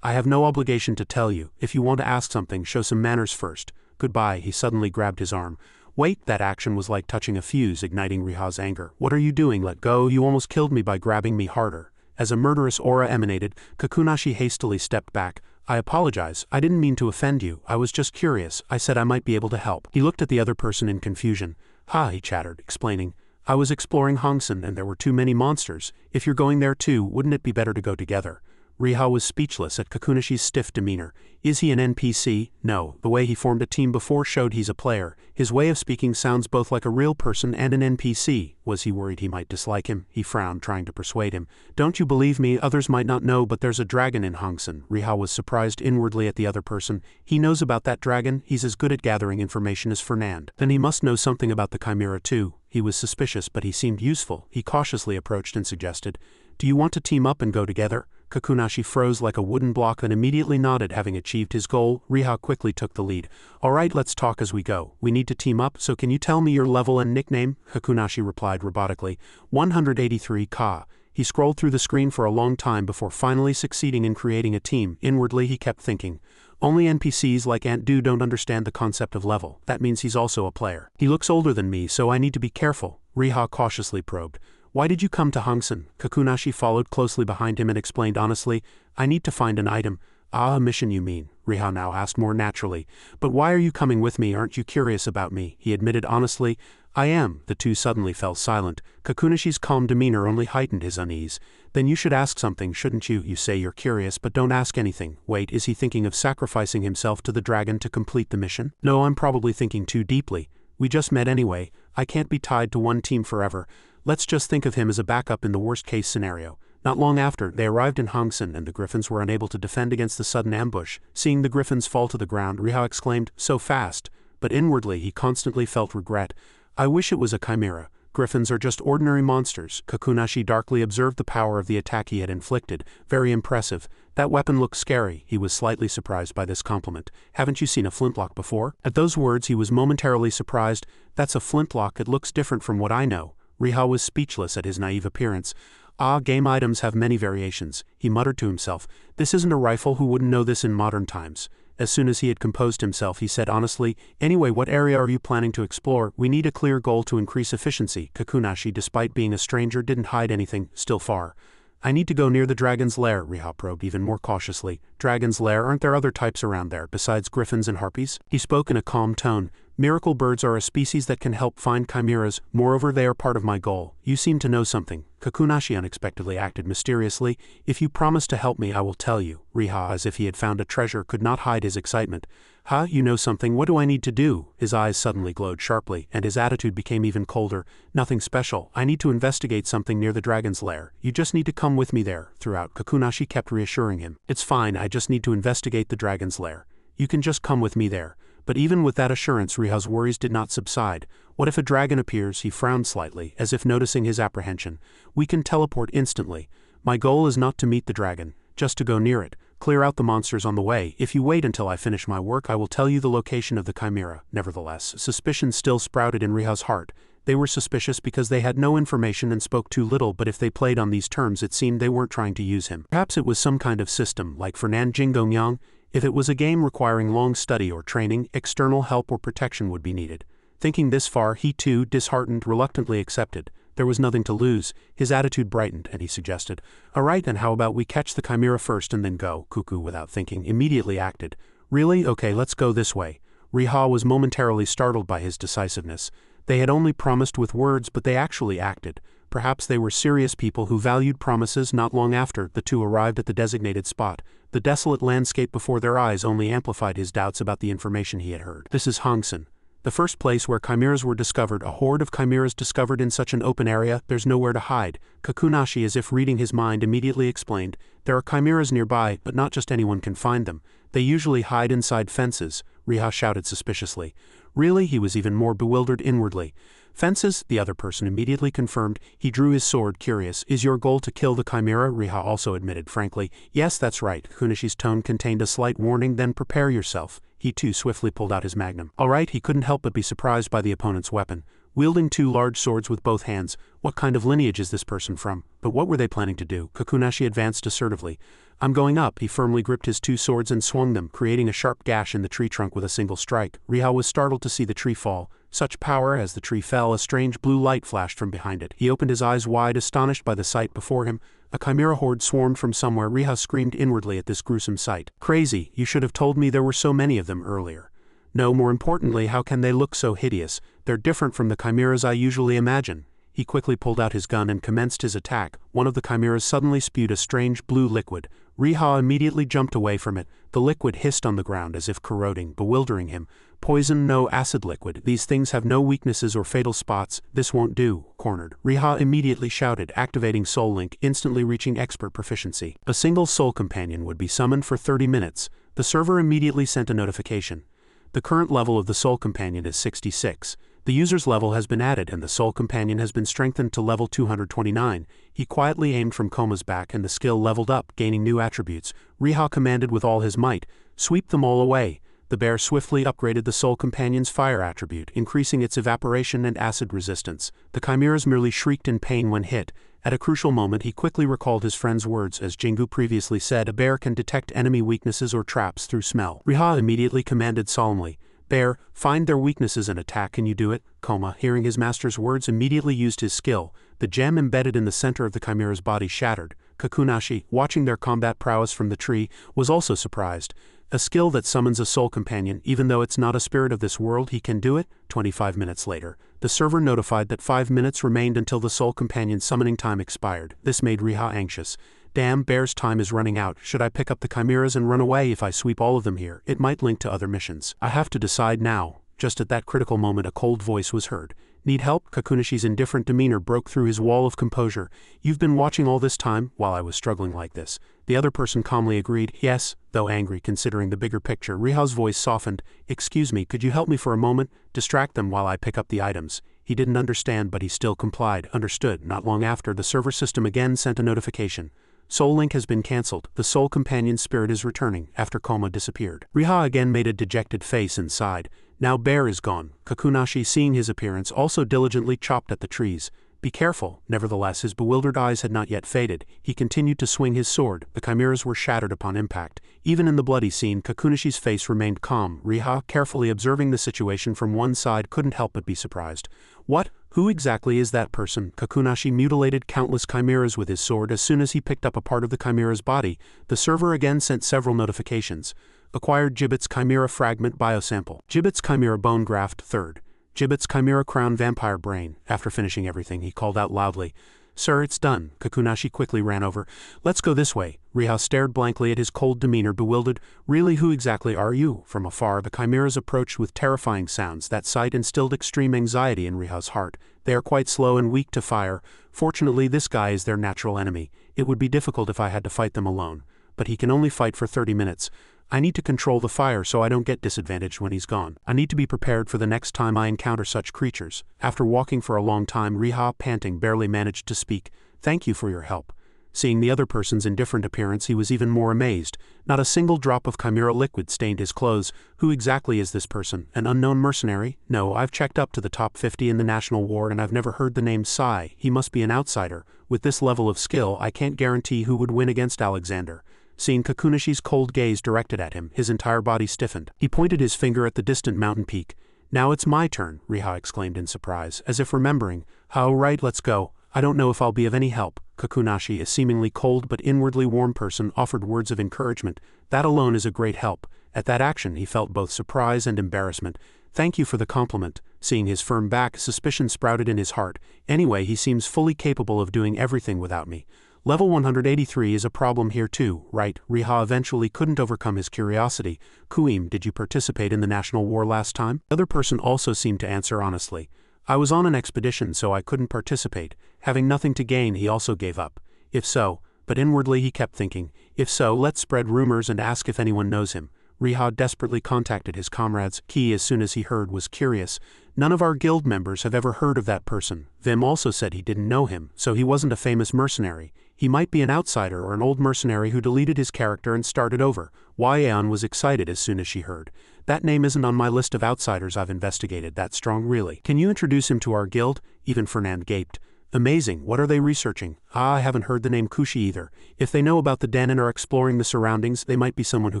I have no obligation to tell you. If you want to ask something, show some manners first. Goodbye. He suddenly grabbed his arm. Wait, that action was like touching a fuse, igniting Riha's anger. What are you doing? Let go. You almost killed me by grabbing me harder. As a murderous aura emanated, Kakunashi hastily stepped back. I apologize. I didn't mean to offend you. I was just curious. I said I might be able to help. He looked at the other person in confusion. Ha, he chattered, explaining. I was exploring Hongsen and there were too many monsters. If you're going there too, wouldn't it be better to go together? Riha was speechless at Kakunashi's stiff demeanor. Is he an NPC? No, the way he formed a team before showed he's a player. His way of speaking sounds both like a real person and an NPC. Was he worried he might dislike him? He frowned, trying to persuade him. Don't you believe me? Others might not know, but there's a dragon in Hongsen. Riha was surprised inwardly at the other person. He knows about that dragon. He's as good at gathering information as Fernand. Then he must know something about the chimera too. He was suspicious, but he seemed useful. He cautiously approached and suggested, do you want to team up and go together? Kakunashi froze like a wooden block and immediately nodded, having achieved his goal. Riha quickly took the lead. Alright, let's talk as we go. We need to team up, so can you tell me your level and nickname? Kakunashi replied robotically. 183 Ka. He scrolled through the screen for a long time before finally succeeding in creating a team. Inwardly he kept thinking. Only NPCs like Aunt Do don't understand the concept of level. That means he's also a player. He looks older than me, so I need to be careful. Riha cautiously probed. Why did you come to Hongsen? Kakunashi followed closely behind him and explained honestly, I need to find an item. Ah, a mission you mean? Riha now asked more naturally. But why are you coming with me? Aren't you curious about me? He admitted honestly. I am. The two suddenly fell silent. Kakunashi's calm demeanor only heightened his unease. Then you should ask something, shouldn't you? You say you're curious, but don't ask anything. Wait, is he thinking of sacrificing himself to the dragon to complete the mission? No, I'm probably thinking too deeply. We just met anyway. I can't be tied to one team forever. Let's just think of him as a backup in the worst-case scenario. Not long after, they arrived in Hongsen and the griffins were unable to defend against the sudden ambush. Seeing the griffins fall to the ground, Riha exclaimed, so fast. But inwardly he constantly felt regret. I wish it was a chimera. Griffins are just ordinary monsters. Kakunashi darkly observed the power of the attack he had inflicted. Very impressive. That weapon looked scary. He was slightly surprised by this compliment. Haven't you seen a flintlock before? At those words he was momentarily surprised. That's a flintlock. It looks different from what I know. Riha was speechless at his naive appearance. Ah, game items have many variations. He muttered to himself. This isn't a rifle. Who wouldn't know this in modern times? As soon as he had composed himself, he said honestly, anyway, what area are you planning to explore? We need a clear goal to increase efficiency. Kakunashi, despite being a stranger, didn't hide anything. Still far. I need to go near the dragon's lair, Riha probed even more cautiously. Dragon's lair? Aren't there other types around there, besides griffins and harpies? He spoke in a calm tone. Miracle birds are a species that can help find chimeras. Moreover, they are part of my goal. You seem to know something. Kakunashi unexpectedly acted mysteriously. If you promise to help me, I will tell you. Riha, as if he had found a treasure, could not hide his excitement. Ha, you know something. What do I need to do? His eyes suddenly glowed sharply, and his attitude became even colder. Nothing special. I need to investigate something near the dragon's lair. You just need to come with me there. Throughout, Kakunashi kept reassuring him. It's fine, I just need to investigate the dragon's lair. You can just come with me there. But even with that assurance, Riha's worries did not subside. What if a dragon appears? He frowned slightly, as if noticing his apprehension. We can teleport instantly. My goal is not to meet the dragon, just to go near it. Clear out the monsters on the way. If you wait until I finish my work, I will tell you the location of the chimera. Nevertheless, suspicion still sprouted in Riha's heart. They were suspicious because they had no information and spoke too little, but if they played on these terms, it seemed they weren't trying to use him. Perhaps it was some kind of system, like Fernand Jingongyang. If it was a game requiring long study or training, external help or protection would be needed. Thinking this far, he too, disheartened, reluctantly accepted. There was nothing to lose. His attitude brightened, and he suggested, all right, then how about we catch the chimera first and then go? Cuckoo, without thinking, immediately acted. Really? Okay, let's go this way. Riha was momentarily startled by his decisiveness. They had only promised with words, but they actually acted. Perhaps they were serious people who valued promises. Not long after, the two arrived at the designated spot. The desolate landscape before their eyes only amplified his doubts about the information he had heard. This is Hongsen, the first place where chimeras were discovered. A horde of chimeras discovered in such an open area, there's nowhere to hide. Kakunashi, as if reading his mind, immediately explained, there are chimeras nearby, but not just anyone can find them. They usually hide inside fences. Riha shouted suspiciously. Really? He was even more bewildered inwardly. Fences? The other person immediately confirmed. He drew his sword, curious. Is your goal to kill the chimera? Riha also admitted frankly. Yes, that's right. Kunashi's tone contained a slight warning. Then prepare yourself. He too swiftly pulled out his magnum. All right, he couldn't help but be surprised by the opponent's weapon. wielding 2 large swords with both hands. What kind of lineage is this person from? But what were they planning to do? Kakunashi advanced assertively. I'm going up. He firmly gripped his 2 swords and swung them, creating a sharp gash in the tree trunk with a single strike. Riha was startled to see the tree fall. Such power! As the tree fell, a strange blue light flashed from behind it. He opened his eyes wide, astonished by the sight before him. A chimera horde swarmed from somewhere. Riha screamed inwardly at this gruesome sight. Crazy! You should have told me there were so many of them earlier. No, more importantly, how can they look so hideous? They're different from the chimeras I usually imagine. He quickly pulled out his gun and commenced his attack. One of the chimeras suddenly spewed a strange blue liquid. Riha immediately jumped away from it. The liquid hissed on the ground as if corroding, bewildering him. Poison, no, acid liquid. These things have no weaknesses or fatal spots. This won't do. Cornered. Riha immediately shouted, activating Soul Link, instantly reaching expert proficiency. A single soul companion would be summoned for 30 minutes. The server immediately sent a notification. The current level of the soul companion is 66. The user's level has been added and the soul companion has been strengthened to level 229. He quietly aimed from Koma's back and the skill leveled up, gaining new attributes. Riha commanded with all his might, sweep them all away. The bear swiftly upgraded the soul companion's fire attribute, increasing its evaporation and acid resistance. The chimeras merely shrieked in pain when hit. At a crucial moment he quickly recalled his friend's words. As Jingu previously said, a bear can detect enemy weaknesses or traps through smell. Riha immediately commanded solemnly, Bear, find their weaknesses and attack. Can you do it? Koma, hearing his master's words, immediately used his skill. The gem embedded in the center of the chimera's body shattered. Kakunashi, watching their combat prowess from the tree, was also surprised. A skill that summons a soul companion, even though it's not a spirit of this world, he can do it? 25 minutes later, the server notified that 5 minutes remained until the soul companion's summoning time expired. This made Riha anxious. Damn, Bear's time is running out. Should I pick up the chimeras and run away? If I sweep all of them here, it might link to other missions. I have to decide now. Just at that critical moment a cold voice was heard. Need help? Kakunashi's indifferent demeanor broke through his wall of composure. You've been watching all this time, while I was struggling like this. The other person calmly agreed, yes, though angry considering the bigger picture. Riha's voice softened. Excuse me, could you help me for a moment? Distract them while I pick up the items. He didn't understand, but he still complied. Understood. Not long after, the server system again sent a notification. Soul Link has been cancelled. The soul companion's spirit is returning, after Koma disappeared. Riha again made a dejected face and sighed. Now Bear is gone. Kakunashi, seeing his appearance, also diligently chopped at the trees. Be careful. Nevertheless, his bewildered eyes had not yet faded. He continued to swing his sword. The chimeras were shattered upon impact. Even in the bloody scene, Kakunashi's face remained calm. Riha, carefully observing the situation from one side, couldn't help but be surprised. What? Who exactly is that person? Kakunashi mutilated countless chimeras with his sword. As soon as he picked up a part of the chimera's body, the server again sent several notifications. Acquired Gibbet's Chimera Fragment Biosample. Gibbet's Chimera Bone Graft 3rd. Gibbet's Chimera Crown Vampire Brain. After finishing everything, he called out loudly, Sir, it's done. Kakunashi quickly ran over. Let's go this way. Riha stared blankly at his cold demeanor, bewildered. Really, who exactly are you? From afar, the chimeras approached with terrifying sounds. That sight instilled extreme anxiety in Riha's heart. They are quite slow and weak to fire. Fortunately, this guy is their natural enemy. It would be difficult if I had to fight them alone. But he can only fight for 30 minutes. I need to control the fire so I don't get disadvantaged when he's gone. I need to be prepared for the next time I encounter such creatures. After walking for a long time, Riha, panting, barely managed to speak. Thank you for your help. Seeing the other person's indifferent appearance, he was even more amazed. Not a single drop of chimera liquid stained his clothes. Who exactly is this person? An unknown mercenary? No, I've checked up to the top 50 in the National War and I've never heard the name Sai. He must be an outsider. With this level of skill, I can't guarantee who would win against Alexander. Seeing Kakunashi's cold gaze directed at him, his entire body stiffened. He pointed his finger at the distant mountain peak. Now it's my turn, Riha exclaimed in surprise, as if remembering. Oh, right, let's go. I don't know if I'll be of any help. Kakunashi, a seemingly cold but inwardly warm person, offered words of encouragement. That alone is a great help. At that action, he felt both surprise and embarrassment. Thank you for the compliment. Seeing his firm back, suspicion sprouted in his heart. Anyway, he seems fully capable of doing everything without me. Level 183 is a problem here too, right? Riha eventually couldn't overcome his curiosity. Kuim, did you participate in the National War last time? The other person also seemed to answer honestly. I was on an expedition so I couldn't participate. Having nothing to gain, he also gave up. If so, but inwardly he kept thinking, if so, let's spread rumors and ask if anyone knows him. Riha desperately contacted his comrades. Ki, as soon as he heard, was curious. None of our guild members have ever heard of that person. Vim also said he didn't know him, so he wasn't a famous mercenary. He might be an outsider or an old mercenary who deleted his character and started over. Aeon was excited as soon as she heard. That name isn't on my list of outsiders I've investigated that strong really. Can you introduce him to our guild? Even Fernand gaped. Amazing, what are they researching? I haven't heard the name Kushi either. If they know about the den and are exploring the surroundings, they might be someone who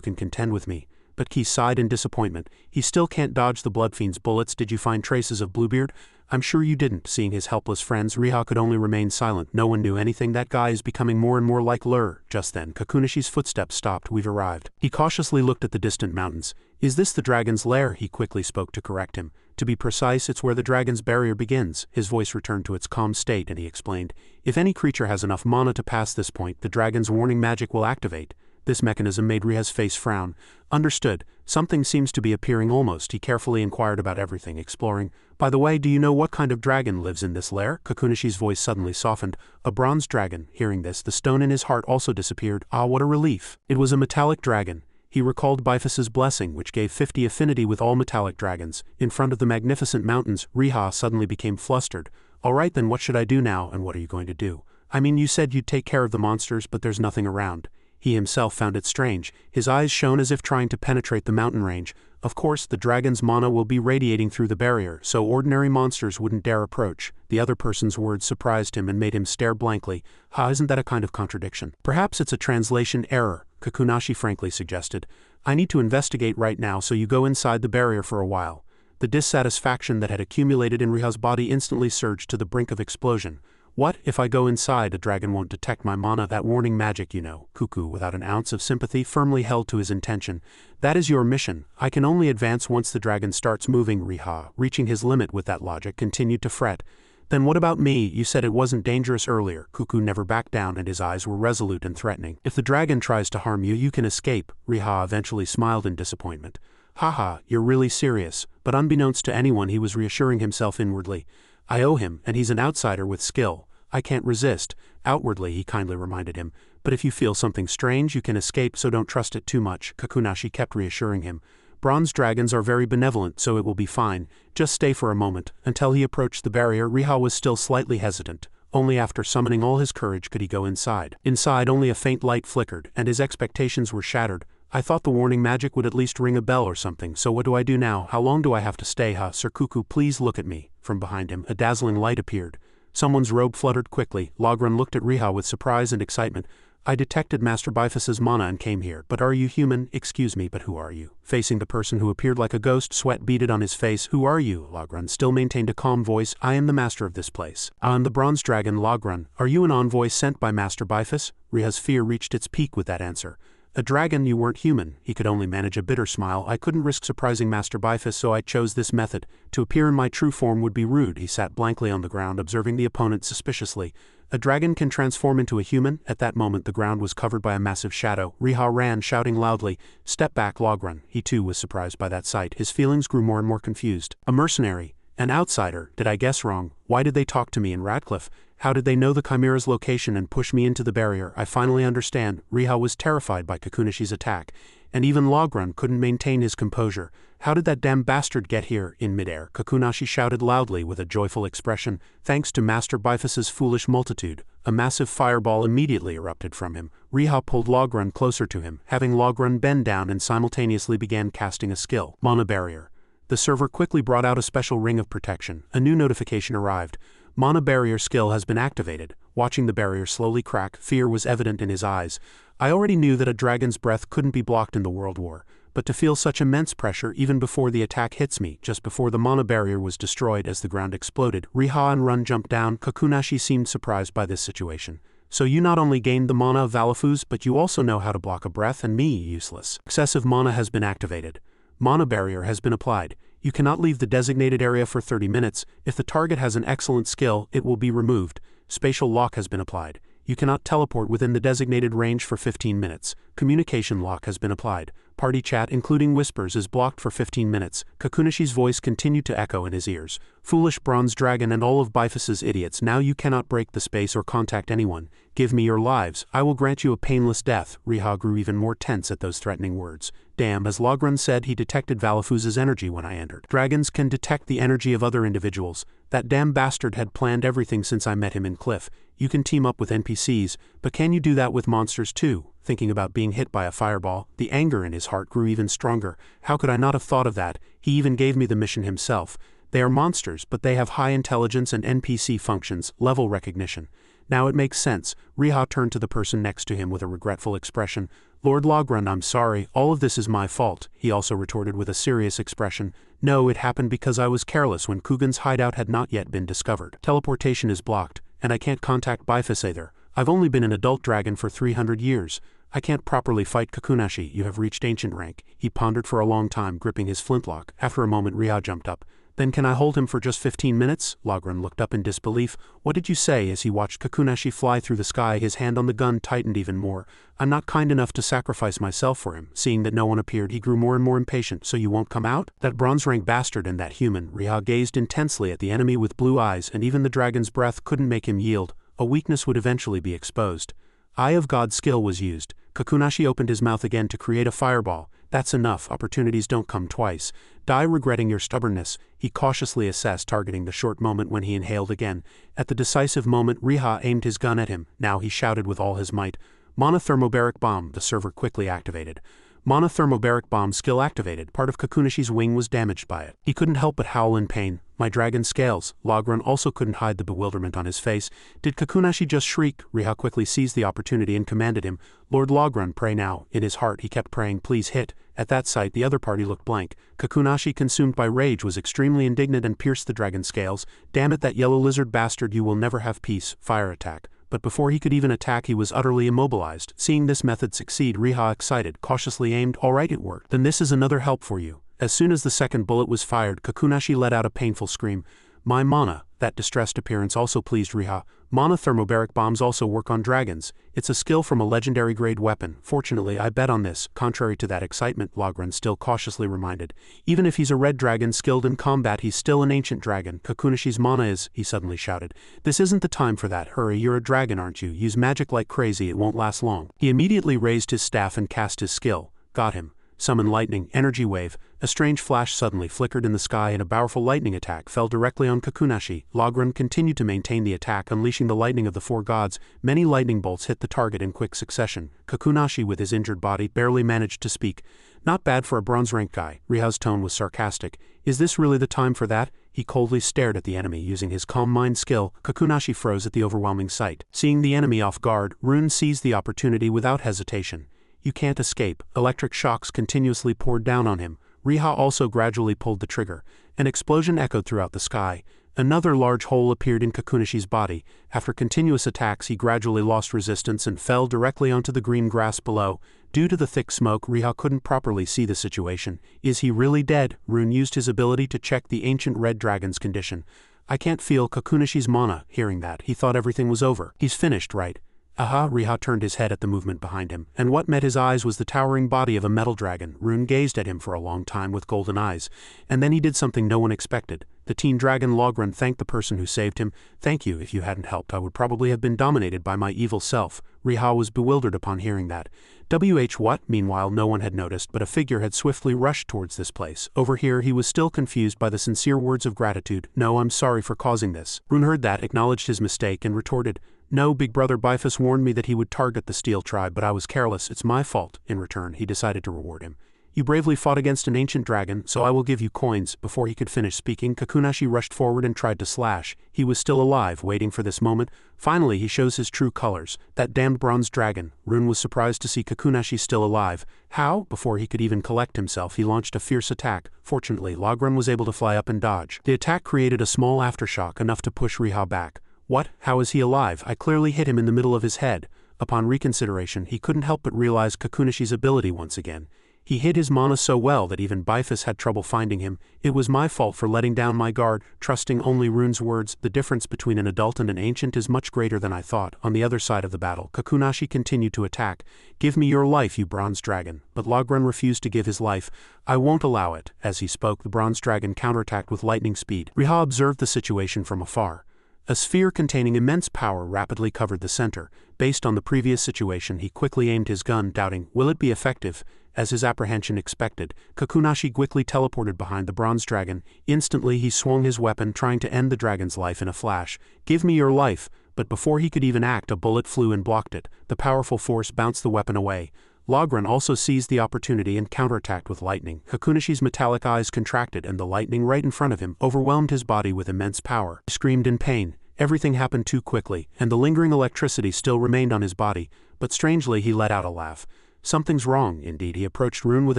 can contend with me. But Key sighed in disappointment. He still can't dodge the Bloodfiend's bullets. Did you find traces of Bluebeard? I'm sure you didn't. Seeing his helpless friends, Riha could only remain silent. No one knew anything. That guy is becoming more and more like Lur. Just then, Kakunashi's footsteps stopped. We've arrived. He cautiously looked at the distant mountains. Is this the dragon's lair? He quickly spoke to correct him. To be precise, it's where the dragon's barrier begins. His voice returned to its calm state and he explained. If any creature has enough mana to pass this point, the dragon's warning magic will activate. This mechanism made Riha's face frown. Understood. Something seems to be appearing almost. He carefully inquired about everything, exploring. By the way, do you know what kind of dragon lives in this lair? Kakunashi's voice suddenly softened. A bronze dragon. Hearing this, the stone in his heart also disappeared. Ah, what a relief. It was a metallic dragon. He recalled Bifas's blessing, which gave 50 affinity with all metallic dragons. In front of the magnificent mountains, Riha suddenly became flustered. All right then, what should I do now, and what are you going to do? I mean, you said you'd take care of the monsters, but there's nothing around. He himself found it strange. His eyes shone as if trying to penetrate the mountain range. Of course, the dragon's mana will be radiating through the barrier, so ordinary monsters wouldn't dare approach. The other person's words surprised him and made him stare blankly. Isn't that a kind of contradiction? Perhaps it's a translation error, Kakunashi frankly suggested. I need to investigate right now, so you go inside the barrier for a while. The dissatisfaction that had accumulated in Riha's body instantly surged to the brink of explosion. What, if I go inside, a dragon won't detect my mana, that warning magic, you know. Cuckoo, without an ounce of sympathy, firmly held to his intention. That is your mission. I can only advance once the dragon starts moving. Riha, reaching his limit with that logic, continued to fret. Then what about me? You said it wasn't dangerous earlier. Cuckoo never backed down and his eyes were resolute and threatening. If the dragon tries to harm you, you can escape. Riha eventually smiled in disappointment. Haha, you're really serious. But unbeknownst to anyone, he was reassuring himself inwardly. I owe him, and he's an outsider with skill. I can't resist. Outwardly, he kindly reminded him. But if you feel something strange, you can escape, so don't trust it too much. Kakunashi kept reassuring him. Bronze dragons are very benevolent, so it will be fine. Just stay for a moment. Until he approached the barrier, Riha was still slightly hesitant. Only after summoning all his courage could he go inside. Inside, only a faint light flickered, and his expectations were shattered. I thought the warning magic would at least ring a bell or something, so what do I do now? How long do I have to stay? Sir Cuckoo, please look at me. From behind him, a dazzling light appeared. Someone's robe fluttered quickly. Logran looked at Riha with surprise and excitement. I detected Master Bifas's mana and came here. But are you human? Excuse me, but who are you? Facing the person who appeared like a ghost, sweat beaded on his face. Who are you? Logran still maintained a calm voice. I am the master of this place. I'm the bronze dragon, Logran. Are you an envoy sent by Master Bifas? Riha's fear reached its peak with that answer. A dragon, you weren't human. He could only manage a bitter smile. I couldn't risk surprising Master Bifas, so I chose this method. To appear in my true form would be rude. He sat blankly on the ground, observing the opponent suspiciously. A dragon can transform into a human? At that moment the ground was covered by a massive shadow. Riha ran, shouting loudly, Step back, Logran. He too was surprised by that sight. His feelings grew more and more confused. A mercenary. An outsider. Did I guess wrong? Why did they talk to me in Radcliffe? How did they know the Chimera's location and push me into the barrier? I finally understand. Riha was terrified by Kakunashi's attack, and even Logran couldn't maintain his composure. How did that damn bastard get here? In midair, Kakunashi shouted loudly with a joyful expression. Thanks to Master Bifas's foolish multitude. A massive fireball immediately erupted from him. Riha pulled Logran closer to him, having Logran bend down and simultaneously began casting a skill. Mana Barrier. The server quickly brought out a special ring of protection. A new notification arrived. Mana Barrier skill has been activated. Watching the barrier slowly crack, fear was evident in his eyes. I already knew that a dragon's breath couldn't be blocked in the World War, but to feel such immense pressure even before the attack hits me, just before the Mana Barrier was destroyed as the ground exploded, Riha and Run jumped down. Kakunashi seemed surprised by this situation. So you not only gained the mana of Valafuz, but you also know how to block a breath, and me, useless. Excessive mana has been activated. Mana Barrier has been applied. You cannot leave the designated area for 30 minutes. If the target has an excellent skill, it will be removed. Spatial Lock has been applied. You cannot teleport within the designated range for 15 minutes. Communication Lock has been applied. Party chat, including whispers, is blocked for 15 minutes. Kakunashi's voice continued to echo in his ears. Foolish bronze dragon and all of Bifas's idiots, now you cannot break the space or contact anyone. Give me your lives. I will grant you a painless death. Riha grew even more tense at those threatening words. Damn, as Logren said, he detected Valafuz's energy when I entered. Dragons can detect the energy of other individuals. That damn bastard had planned everything since I met him in Cliff. You can team up with NPCs, but can you do that with monsters too? Thinking about being hit by a fireball, the anger in his heart grew even stronger. How could I not have thought of that? He even gave me the mission himself. They are monsters, but they have high intelligence and NPC functions, level recognition. Now it makes sense. Riha turned to the person next to him with a regretful expression. Lord Logren, I'm sorry, all of this is my fault, he also retorted with a serious expression. No, it happened because I was careless when Kugan's hideout had not yet been discovered. Teleportation is blocked, and I can't contact Bifus either. I've only been an adult dragon for 300 years. I can't properly fight Kakunashi. You have reached ancient rank. He pondered for a long time, gripping his flintlock. After a moment, Riha jumped up. Then can I hold him for just 15 minutes? Logren looked up in disbelief. What did you say? As he watched Kakunashi fly through the sky, his hand on the gun tightened even more. I'm not kind enough to sacrifice myself for him. Seeing that no one appeared, he grew more and more impatient. So you won't come out? That bronze rank bastard and that human. Riha gazed intensely at the enemy with blue eyes, and even the dragon's breath couldn't make him yield. A weakness would eventually be exposed. Eye of God's skill was used. Kakunashi opened his mouth again to create a fireball. That's enough, opportunities don't come twice. Die regretting your stubbornness, he cautiously assessed, targeting the short moment when he inhaled again. At the decisive moment, Riha aimed his gun at him. Now he shouted with all his might. Monothermobaric bomb, the server quickly activated. Monothermobaric bomb skill activated. Part of Kakunashi's wing was damaged by it. He couldn't help but howl in pain. My dragon scales. Logren also couldn't hide the bewilderment on his face. Did Kakunashi just shriek? Riha quickly seized the opportunity and commanded him. Lord Logren, pray now. In his heart he kept praying, please hit. At that sight the other party looked blank. Kakunashi, consumed by rage, was extremely indignant and pierced the dragon's scales. Damn it, that yellow lizard bastard, you will never have peace. Fire attack. But before he could even attack, he was utterly immobilized. Seeing this method succeed, Riha, excited, cautiously aimed. All right, it worked. Then this is another help for you. As soon as the second bullet was fired, Kakunashi let out a painful scream. My mana. That distressed appearance also pleased Riha. Monothermobaric bombs also work on dragons. It's a skill from a legendary grade weapon. Fortunately, I bet on this. Contrary to that excitement, Logren still cautiously reminded. Even if he's a red dragon skilled in combat, he's still an ancient dragon. Kakunashi's mana is, he suddenly shouted. This isn't the time for that. Hurry, you're a dragon, aren't you? Use magic like crazy, it won't last long. He immediately raised his staff and cast his skill. Got him. Summon lightning, energy wave. A strange flash suddenly flickered in the sky and a powerful lightning attack fell directly on Kakunashi. Logren continued to maintain the attack, unleashing the lightning of the four gods. Many lightning bolts hit the target in quick succession. Kakunashi, with his injured body, barely managed to speak. Not bad for a bronze rank guy. Riha's tone was sarcastic. Is this really the time for that? He coldly stared at the enemy, using his calm mind skill. Kakunashi froze at the overwhelming sight. Seeing the enemy off guard, Rune seized the opportunity without hesitation. You can't escape. Electric shocks continuously poured down on him. Riha also gradually pulled the trigger. An explosion echoed throughout the sky. Another large hole appeared in Kakunashi's body. After continuous attacks, he gradually lost resistance and fell directly onto the green grass below. Due to the thick smoke, Riha couldn't properly see the situation. Is he really dead? Rune used his ability to check the ancient red dragon's condition. I can't feel Kakunashi's mana. Hearing that, he thought everything was over. He's finished, right? Aha, Riha turned his head at the movement behind him, and what met his eyes was the towering body of a metal dragon. Rune gazed at him for a long time with golden eyes, and then he did something no one expected. The teen dragon Logren thanked the person who saved him. Thank you, if you hadn't helped I would probably have been dominated by my evil self. Riha was bewildered upon hearing that. What? Meanwhile, no one had noticed, but a figure had swiftly rushed towards this place. Over here, he was still confused by the sincere words of gratitude. No, I'm sorry for causing this. Rune heard that, acknowledged his mistake, and retorted, No, Big Brother Bifus warned me that he would target the Steel Tribe, but I was careless. It's my fault. In return, he decided to reward him. You bravely fought against an ancient dragon, so I will give you coins. Before he could finish speaking, Kakunashi rushed forward and tried to slash. He was still alive, waiting for this moment. Finally, he shows his true colors. That damned bronze dragon. Rune was surprised to see Kakunashi still alive. How? Before he could even collect himself, he launched a fierce attack. Fortunately, Logren was able to fly up and dodge. The attack created a small aftershock, enough to push Riha back. What? How is he alive? I clearly hit him in the middle of his head. Upon reconsideration, he couldn't help but realize Kakunashi's ability once again. He hid his mana so well that even Bifus had trouble finding him. It was my fault for letting down my guard, trusting only Rune's words. The difference between an adult and an ancient is much greater than I thought. On the other side of the battle, Kakunashi continued to attack. Give me your life, you bronze dragon. But Logren refused to give his life. I won't allow it. As he spoke, the bronze dragon counterattacked with lightning speed. Riha observed the situation from afar. A sphere containing immense power rapidly covered the center. Based on the previous situation, he quickly aimed his gun, doubting, will it be effective? As his apprehension expected, Kakunashi quickly teleported behind the bronze dragon. Instantly he swung his weapon, trying to end the dragon's life in a flash. "Give me your life!" But before he could even act, a bullet flew and blocked it. The powerful force bounced the weapon away. Logren also seized the opportunity and counterattacked with lightning. Kakunashi's metallic eyes contracted and the lightning right in front of him overwhelmed his body with immense power. He screamed in pain. Everything happened too quickly, and the lingering electricity still remained on his body, but strangely he let out a laugh. "Something's wrong," indeed. He approached Rune with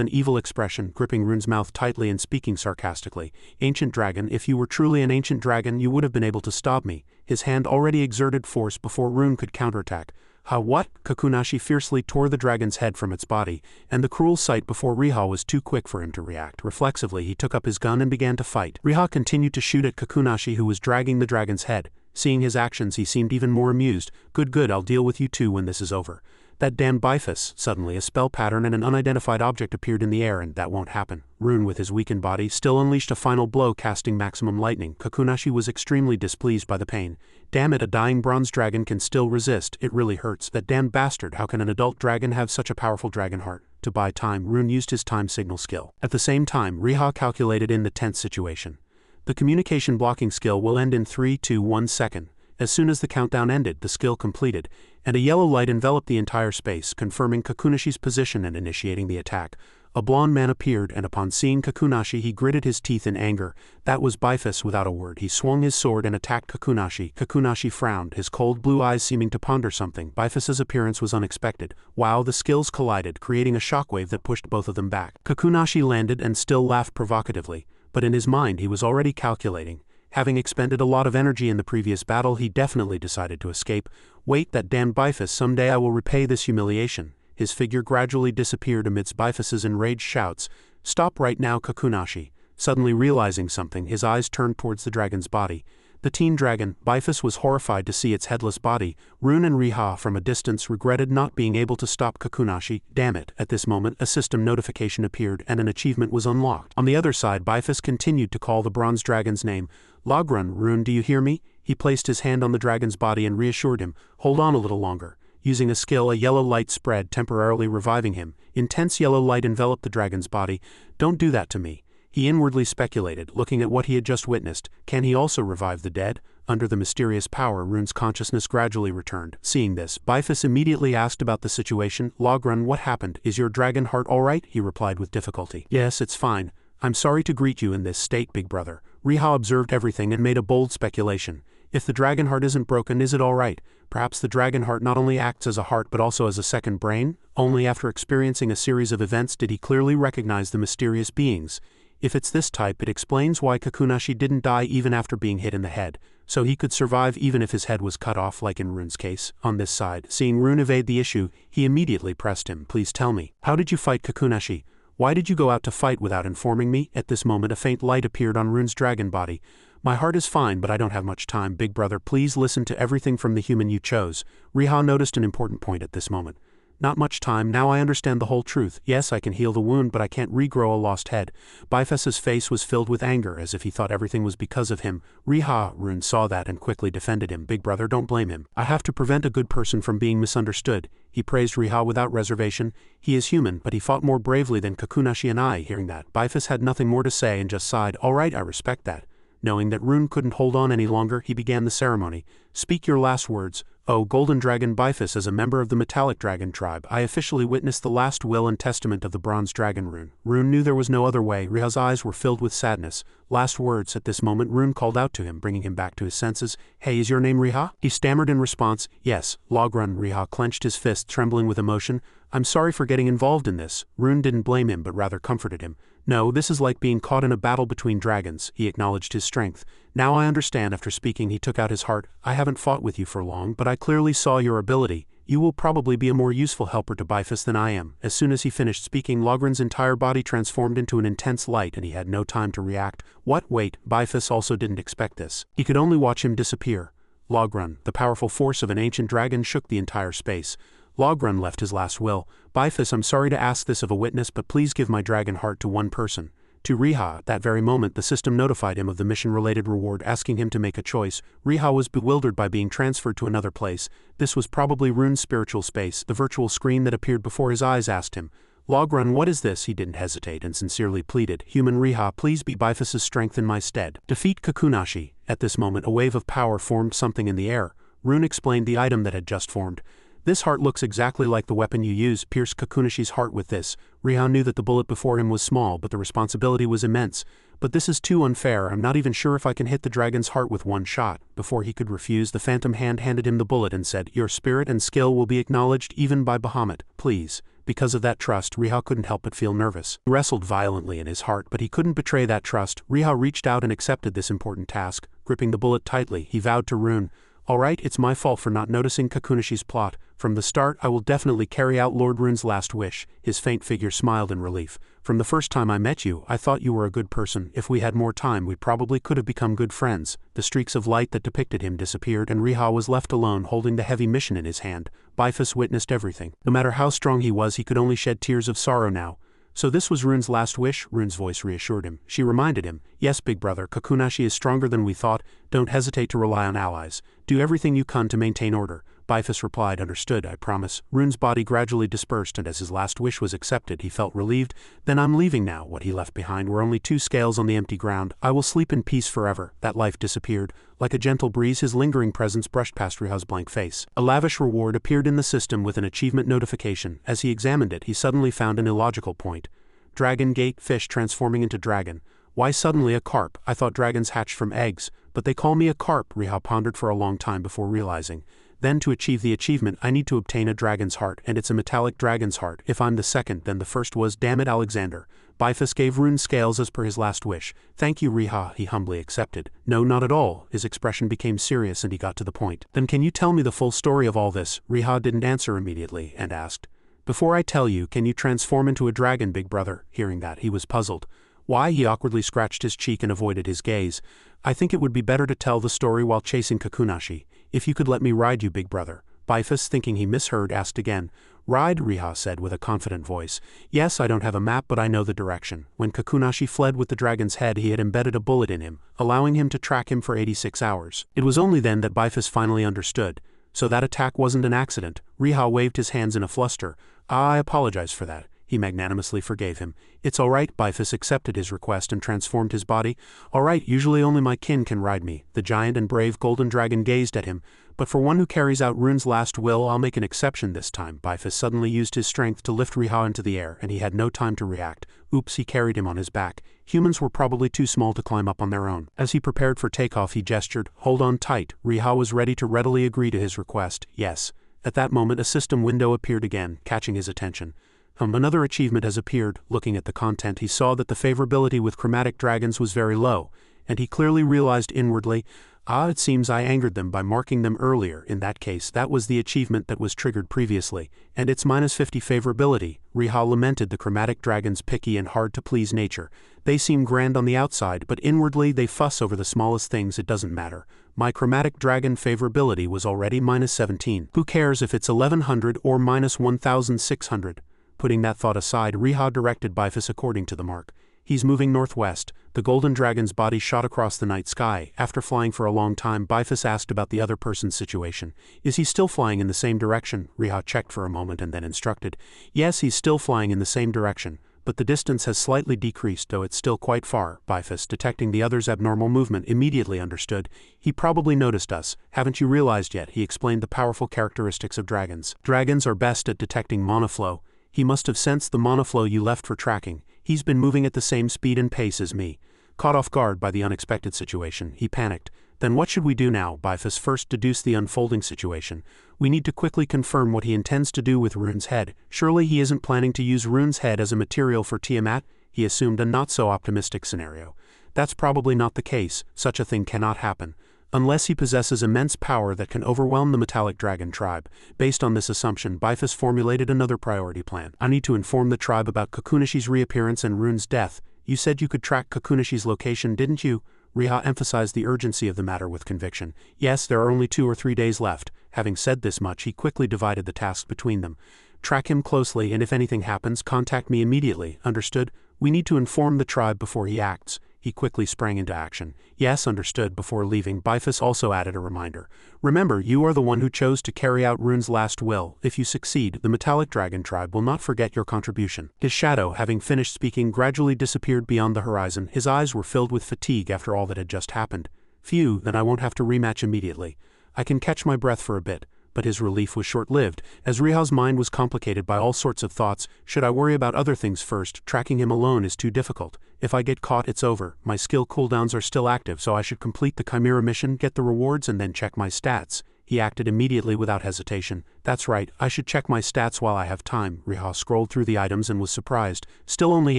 an evil expression, gripping Rune's mouth tightly and speaking sarcastically. "Ancient dragon, if you were truly an ancient dragon, you would have been able to stop me." His hand already exerted force before Rune could counterattack. "Ha, what?" Kakunashi fiercely tore the dragon's head from its body, and the cruel sight before Riha was too quick for him to react. Reflexively, he took up his gun and began to fight. Riha continued to shoot at Kakunashi, who was dragging the dragon's head. Seeing his actions, he seemed even more amused. Good, I'll deal with you too when this is over." "That damned Bifus!" Suddenly a spell pattern and an unidentified object appeared in the air, and that won't happen. Rune, with his weakened body, still unleashed a final blow, casting maximum lightning. Kakunashi was extremely displeased by the pain. "Damn it, a dying bronze dragon can still resist. It really hurts. That damned bastard, how can an adult dragon have such a powerful dragon heart?" To buy time, Rune used his time signal skill. At the same time, Riha calculated in the tense situation. The communication blocking skill will end in 3, 2, 1 second. As soon as the countdown ended, the skill completed, and a yellow light enveloped the entire space, confirming Kakunashi's position and initiating the attack. A blonde man appeared, and upon seeing Kakunashi he gritted his teeth in anger. That was Bifus. Without a word, he swung his sword and attacked Kakunashi. Kakunashi frowned, his cold blue eyes seeming to ponder something. Bifus's appearance was unexpected. Wow, the skills collided, creating a shockwave that pushed both of them back. Kakunashi landed and still laughed provocatively, but in his mind he was already calculating. Having expended a lot of energy in the previous battle, he definitely decided to escape. "Wait, that damned Bifus, someday I will repay this humiliation." His figure gradually disappeared amidst Bifus's enraged shouts. "Stop right now, Kakunashi." Suddenly realizing something, his eyes turned towards the dragon's body. The teen dragon, Bifus, was horrified to see its headless body. Rune and Riha from a distance regretted not being able to stop Kakunashi. Damn it. At this moment, a system notification appeared and an achievement was unlocked. On the other side, Bifus continued to call the bronze dragon's name. "Logren, Rune, do you hear me?" He placed his hand on the dragon's body and reassured him. "Hold on a little longer." Using a skill, a yellow light spread, temporarily reviving him. Intense yellow light enveloped the dragon's body. "Don't do that to me." He inwardly speculated, looking at what he had just witnessed. Can he also revive the dead? Under the mysterious power, Rune's consciousness gradually returned. Seeing this, Bifus immediately asked about the situation. "Logren, what happened? Is your dragon heart all right?" He replied with difficulty. "Yes, it's fine. I'm sorry to greet you in this state, big brother." Riha observed everything and made a bold speculation. "If the dragon heart isn't broken, is it all right? Perhaps the dragon heart not only acts as a heart but also as a second brain?" Only after experiencing a series of events did he clearly recognize the mysterious beings. If it's this type, it explains why Kakunashi didn't die even after being hit in the head. So he could survive even if his head was cut off, like in Rune's case. On this side, seeing Rune evade the issue, he immediately pressed him. "Please tell me, how did you fight Kakunashi? Why did you go out to fight without informing me?" At this moment, a faint light appeared on Rune's dragon body. "My heart is fine, but I don't have much time. Big brother, please listen to everything from the human you chose." Riha noticed an important point at this moment. "Not much time, now I understand the whole truth. Yes, I can heal the wound, but I can't regrow a lost head." Bifus's face was filled with anger, as if he thought everything was because of him. "Riha," Rune saw that and quickly defended him. "Big brother, don't blame him. I have to prevent a good person from being misunderstood." He praised Riha without reservation. "He is human, but he fought more bravely than Kakunashi and I." Hearing that, Bifus had nothing more to say and just sighed. "All right, I respect that." Knowing that Rune couldn't hold on any longer, he began the ceremony. "Speak your last words." "Oh, Golden Dragon Bifus, as a member of the Metallic Dragon tribe, I officially witnessed the last will and testament of the Bronze Dragon Rune." Rune knew there was no other way. Riha's eyes were filled with sadness. "Last words." At this moment, Rune called out to him, bringing him back to his senses. "Hey, is your name Riha?" He stammered in response. "Yes." Logren. Riha clenched his fist, trembling with emotion. "I'm sorry for getting involved in this." Rune didn't blame him, but rather comforted him. "No, this is like being caught in a battle between dragons." He acknowledged his strength. "Now I understand." After speaking, he took out his heart. "I haven't fought with you for long, but I clearly saw your ability. You will probably be a more useful helper to Bifus than I am." As soon as he finished speaking, Logren's entire body transformed into an intense light, and he had no time to react. "What? Wait." Bifus also didn't expect this. He could only watch him disappear. Logren, the powerful force of an ancient dragon, shook the entire space. Logren left his last will. "Bifus, I'm sorry to ask this of a witness, but please give my dragon heart to one person." To Riha. At that very moment, the system notified him of the mission-related reward, asking him to make a choice. Riha was bewildered by being transferred to another place. This was probably Rune's spiritual space. The virtual screen that appeared before his eyes asked him, Logrun, what is this? He didn't hesitate and sincerely pleaded. Human Riha, please be Bifas's strength in my stead. Defeat Kakunashi. At this moment a wave of power formed something in the air. Rune explained the item that had just formed. This heart looks exactly like the weapon you use. Pierce Kakunashi's heart with this. Riha knew that the bullet before him was small, but the responsibility was immense. But this is too unfair. I'm not even sure if I can hit the dragon's heart with one shot. Before he could refuse, the phantom hand handed him the bullet and said, your spirit and skill will be acknowledged even by Bahamut. Please. Because of that trust, Riha couldn't help but feel nervous. He wrestled violently in his heart, but he couldn't betray that trust. Riha reached out and accepted this important task. Gripping the bullet tightly, he vowed to Rune, all right, it's my fault for not noticing Kakunashi's plot. From the start, I will definitely carry out Lord Rune's last wish. His faint figure smiled in relief. From the first time I met you, I thought you were a good person. If we had more time, we probably could have become good friends. The streaks of light that depicted him disappeared and Riha was left alone holding the heavy mission in his hand. Bifas witnessed everything. No matter how strong he was, he could only shed tears of sorrow now. So this was Rune's last wish? Rune's voice reassured him. She reminded him, yes, big brother, Kakunashi is stronger than we thought. Don't hesitate to rely on allies. Do everything you can to maintain order. Bifas replied, understood, I promise. Rune's body gradually dispersed and as his last wish was accepted, he felt relieved. Then I'm leaving now. What he left behind were only 2 scales on the empty ground. I will sleep in peace forever. That life disappeared. Like a gentle breeze, his lingering presence brushed past Riha's blank face. A lavish reward appeared in the system with an achievement notification. As he examined it, he suddenly found an illogical point. Dragon Gate, fish transforming into dragon. Why suddenly a carp? I thought dragons hatched from eggs, but they call me a carp. Riha pondered for a long time before realizing. Then to achieve the achievement, I need to obtain a dragon's heart, and it's a metallic dragon's heart. If I'm the second, then the first was, damn it, Alexander. Bifas gave Rune scales as per his last wish. Thank you, Riha, he humbly accepted. No, not at all. His expression became serious and he got to the point. Then can you tell me the full story of all this? Riha didn't answer immediately and asked. Before I tell you, can you transform into a dragon, big brother? Hearing that, he was puzzled. Why? He awkwardly scratched his cheek and avoided his gaze. I think it would be better to tell the story while chasing Kakunashi. If you could let me ride you, big brother. Bifas, thinking he misheard, asked again. Ride? Riha said with a confident voice. Yes, I don't have a map, but I know the direction. When Kakunashi fled with the dragon's head, he had embedded a bullet in him, allowing him to track him for 86 hours. It was only then that Bifas finally understood. So that attack wasn't an accident. Riha waved his hands in a fluster. I apologize for that. He magnanimously forgave him. It's all right. Bifas accepted his request and transformed his body. All right, usually only my kin can ride me. The giant and brave golden dragon gazed at him. But for one who carries out Rune's last will, I'll make an exception this time. Bifas suddenly used his strength to lift Riha into the air, and he had no time to react. Oops, he carried him on his back. Humans were probably too small to climb up on their own. As he prepared for takeoff, he gestured, hold on tight. Riha was ready to readily agree to his request. Yes. At that moment, a system window appeared again, catching his attention. Another achievement has appeared. Looking at the content, he saw that the favorability with chromatic dragons was very low, and he clearly realized inwardly, it seems I angered them by marking them earlier. In that case, that was the achievement that was triggered previously, and it's -50 favorability. Riha lamented the chromatic dragon's picky and hard-to-please nature. They seem grand on the outside, but inwardly they fuss over the smallest things. It doesn't matter. My chromatic dragon favorability was already -17. Who cares if it's 1100 or -1600? Putting that thought aside, Riha directed Bifas according to the mark. He's moving northwest. The golden dragon's body shot across the night sky. After flying for a long time, Bifas asked about the other person's situation. Is he still flying in the same direction? Riha checked for a moment and then instructed. Yes, he's still flying in the same direction, but the distance has slightly decreased, though it's still quite far. Bifas, detecting the other's abnormal movement, immediately understood. He probably noticed us. Haven't you realized yet? He explained the powerful characteristics of dragons. Dragons are best at detecting monoflow. He must have sensed the monoflow you left for tracking. He's been moving at the same speed and pace as me. Caught off guard by the unexpected situation, he panicked. Then what should we do now? Bifas first deduced the unfolding situation. We need to quickly confirm what he intends to do with Rune's head. Surely he isn't planning to use Rune's head as a material for Tiamat? He assumed a not-so-optimistic scenario. That's probably not the case. Such a thing cannot happen. Unless he possesses immense power that can overwhelm the metallic dragon tribe. Based on this assumption, Bifas formulated another priority plan. I need to inform the tribe about Kakunashi's reappearance and Rune's death. You said you could track Kakunashi's location, didn't you? Riha emphasized the urgency of the matter with conviction. Yes, there are only 2 or 3 days left. Having said this much, he quickly divided the task between them. Track him closely, and if anything happens, contact me immediately. Understood? We need to inform the tribe before he acts. He he quickly sprang into action. Yes, understood. Before leaving, Bifus also added a reminder. Remember, you are the one who chose to carry out Rune's last will. If you succeed, the Metallic Dragon tribe will not forget your contribution. His shadow, having finished speaking, gradually disappeared beyond the horizon. His eyes were filled with fatigue after all that had just happened. Phew, then I won't have to rematch immediately. I can catch my breath for a bit. But his relief was short-lived, as Riha's mind was complicated by all sorts of thoughts. Should I worry about other things first? Tracking him alone is too difficult. If I get caught, it's over. My skill cooldowns are still active, so I should complete the Chimera mission, get the rewards, and then check my stats. He acted immediately without hesitation. That's right, I should check my stats while I have time. Riha scrolled through the items and was surprised. Still only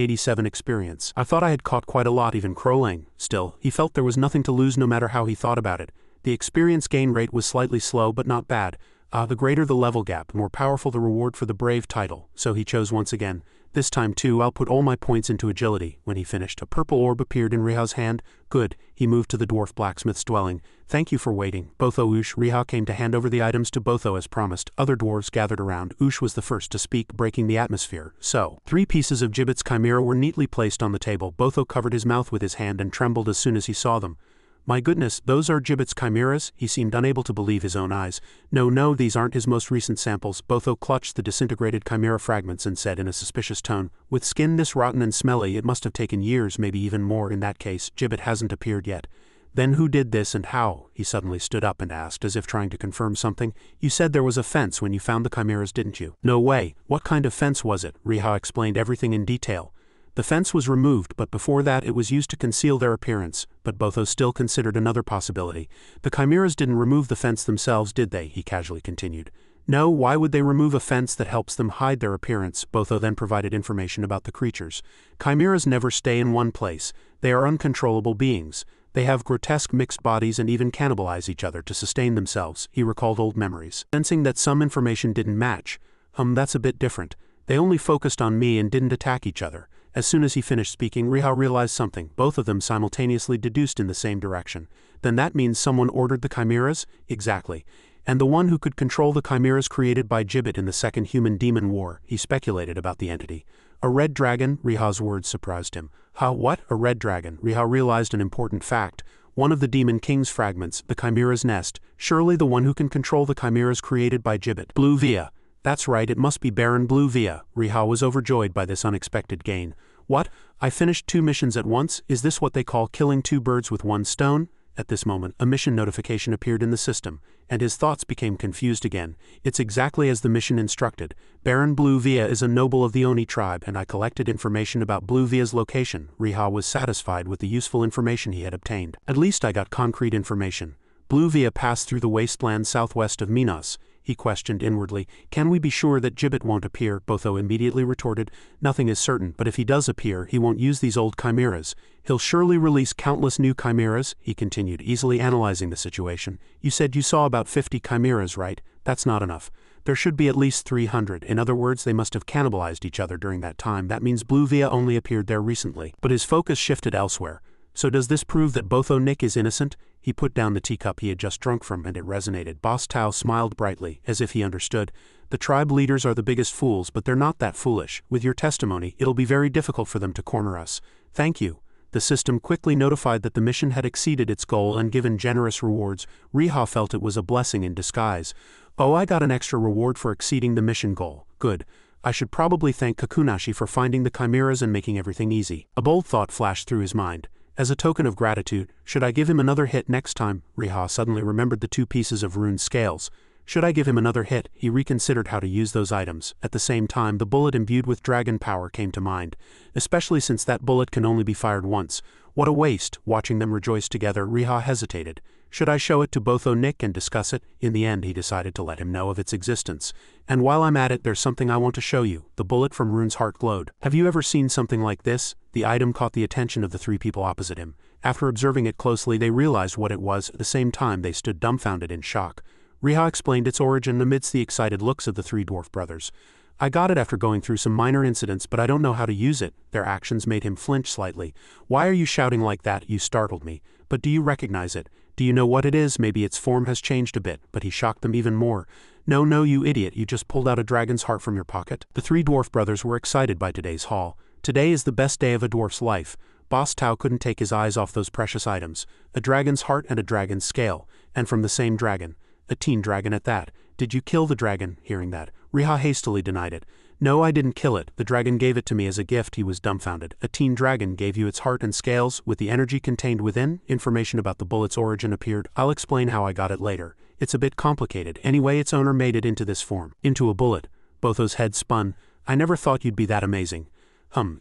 87 experience. I thought I had caught quite a lot, even Crowlane. Still, he felt there was nothing to lose no matter how he thought about it. The experience gain rate was slightly slow, but not bad. The greater the level gap, the more powerful the reward for the brave title, so he chose once again. This time too, I'll put all my points into agility. When he finished, a purple orb appeared in Riha's hand. Good. He moved to the dwarf blacksmith's dwelling. Thank you for waiting. Botho Ush. Riha came to hand over the items to Botho as promised. Other dwarves gathered around. Ush was the first to speak, breaking the atmosphere. So, 3 pieces of Gibbet's chimera were neatly placed on the table. Botho covered his mouth with his hand and trembled as soon as he saw them. My goodness, those are Gibbet's chimeras? He seemed unable to believe his own eyes. No, these aren't his most recent samples. Botho clutched the disintegrated chimera fragments and said in a suspicious tone, with skin this rotten and smelly, it must have taken years, maybe even more. In that case, Gibbet hasn't appeared yet. Then who did this and how? He suddenly stood up and asked, as if trying to confirm something. You said there was a fence when you found the chimeras, didn't you? No way. What kind of fence was it? Riha explained everything in detail. The fence was removed, but before that it was used to conceal their appearance. But Botho still considered another possibility. The chimeras didn't remove the fence themselves, did they? He casually continued. No, why would they remove a fence that helps them hide their appearance? Botho then provided information about the creatures. Chimeras never stay in one place. They are uncontrollable beings. They have grotesque mixed bodies and even cannibalize each other to sustain themselves. He recalled old memories, sensing that some information didn't match. That's a bit different. They only focused on me and didn't attack each other. As soon as he finished speaking, Riha realized something. Both of them simultaneously deduced in the same direction. Then that means someone ordered the chimeras? Exactly. And the one who could control the chimeras created by Gibbet in the Second Human-Demon War. He speculated about the entity. A red dragon? Riha's words surprised him. What? A red dragon? Riha realized an important fact. One of the Demon King's fragments, the chimera's nest. Surely the one who can control the chimeras created by Gibbet. Blue Via. That's right, it must be Baron Blue Via. Riha was overjoyed by this unexpected gain. What? I finished 2 missions at once? Is this what they call killing 2 birds with 1 stone? At this moment, a mission notification appeared in the system, and his thoughts became confused again. It's exactly as the mission instructed. Baron Blue Via is a noble of the Oni tribe, and I collected information about Blue Via's location. Riha was satisfied with the useful information he had obtained. At least I got concrete information. Blue Via passed through the wasteland southwest of Minas. He questioned inwardly. Can we be sure that Gibbet won't appear? Botho immediately retorted. Nothing is certain, but if he does appear, he won't use these old chimeras. He'll surely release countless new chimeras, he continued, easily analyzing the situation. You said you saw about 50 chimeras, right? That's not enough. There should be at least 300. In other words, they must have cannibalized each other during that time. That means Blue Via only appeared there recently. But his focus shifted elsewhere. So does this prove that Botho Nick is innocent? He put down the teacup he had just drunk from, and it resonated. Boss Tao smiled brightly, as if he understood. The tribe leaders are the biggest fools, but they're not that foolish. With your testimony, it'll be very difficult for them to corner us. Thank you. The system quickly notified that the mission had exceeded its goal and given generous rewards. Riha felt it was a blessing in disguise. Oh, I got an extra reward for exceeding the mission goal. Good. I should probably thank Kakunashi for finding the chimeras and making everything easy. A bold thought flashed through his mind. As a token of gratitude, should I give him another hit next time? Riha suddenly remembered the 2 pieces of rune scales. Should I give him another hit? He reconsidered how to use those items. At the same time, the bullet imbued with dragon power came to mind, especially since that bullet can only be fired once. What a waste! Watching them rejoice together, Riha hesitated. Should I show it to Botho Nick and discuss it? In the end, he decided to let him know of its existence. And while I'm at it, there's something I want to show you. The bullet from Rune's heart glowed. Have you ever seen something like this? The item caught the attention of the 3 people opposite him. After observing it closely, they realized what it was. At the same time, they stood dumbfounded in shock. Riha explained its origin amidst the excited looks of the 3 dwarf brothers. I got it after going through some minor incidents, but I don't know how to use it. Their actions made him flinch slightly. Why are you shouting like that? You startled me. But do you recognize it? Do you know what it is? Maybe its form has changed a bit, but he shocked them even more. No, you idiot, you just pulled out a dragon's heart from your pocket. The 3 dwarf brothers were excited by today's haul. Today is the best day of a dwarf's life. Boss Tao couldn't take his eyes off those precious items. A dragon's heart and a dragon's scale, and from the same dragon. A teen dragon at that. Did you kill the dragon? Hearing that, Riha hastily denied it. No, I didn't kill it. The dragon gave it to me as a gift. He was dumbfounded. A teen dragon gave you its heart and scales, with the energy contained within? Information about the bullet's origin appeared. I'll explain how I got it later. It's a bit complicated. Anyway, its owner made it into this form. Into a bullet. Botho's head spun. I never thought you'd be that amazing.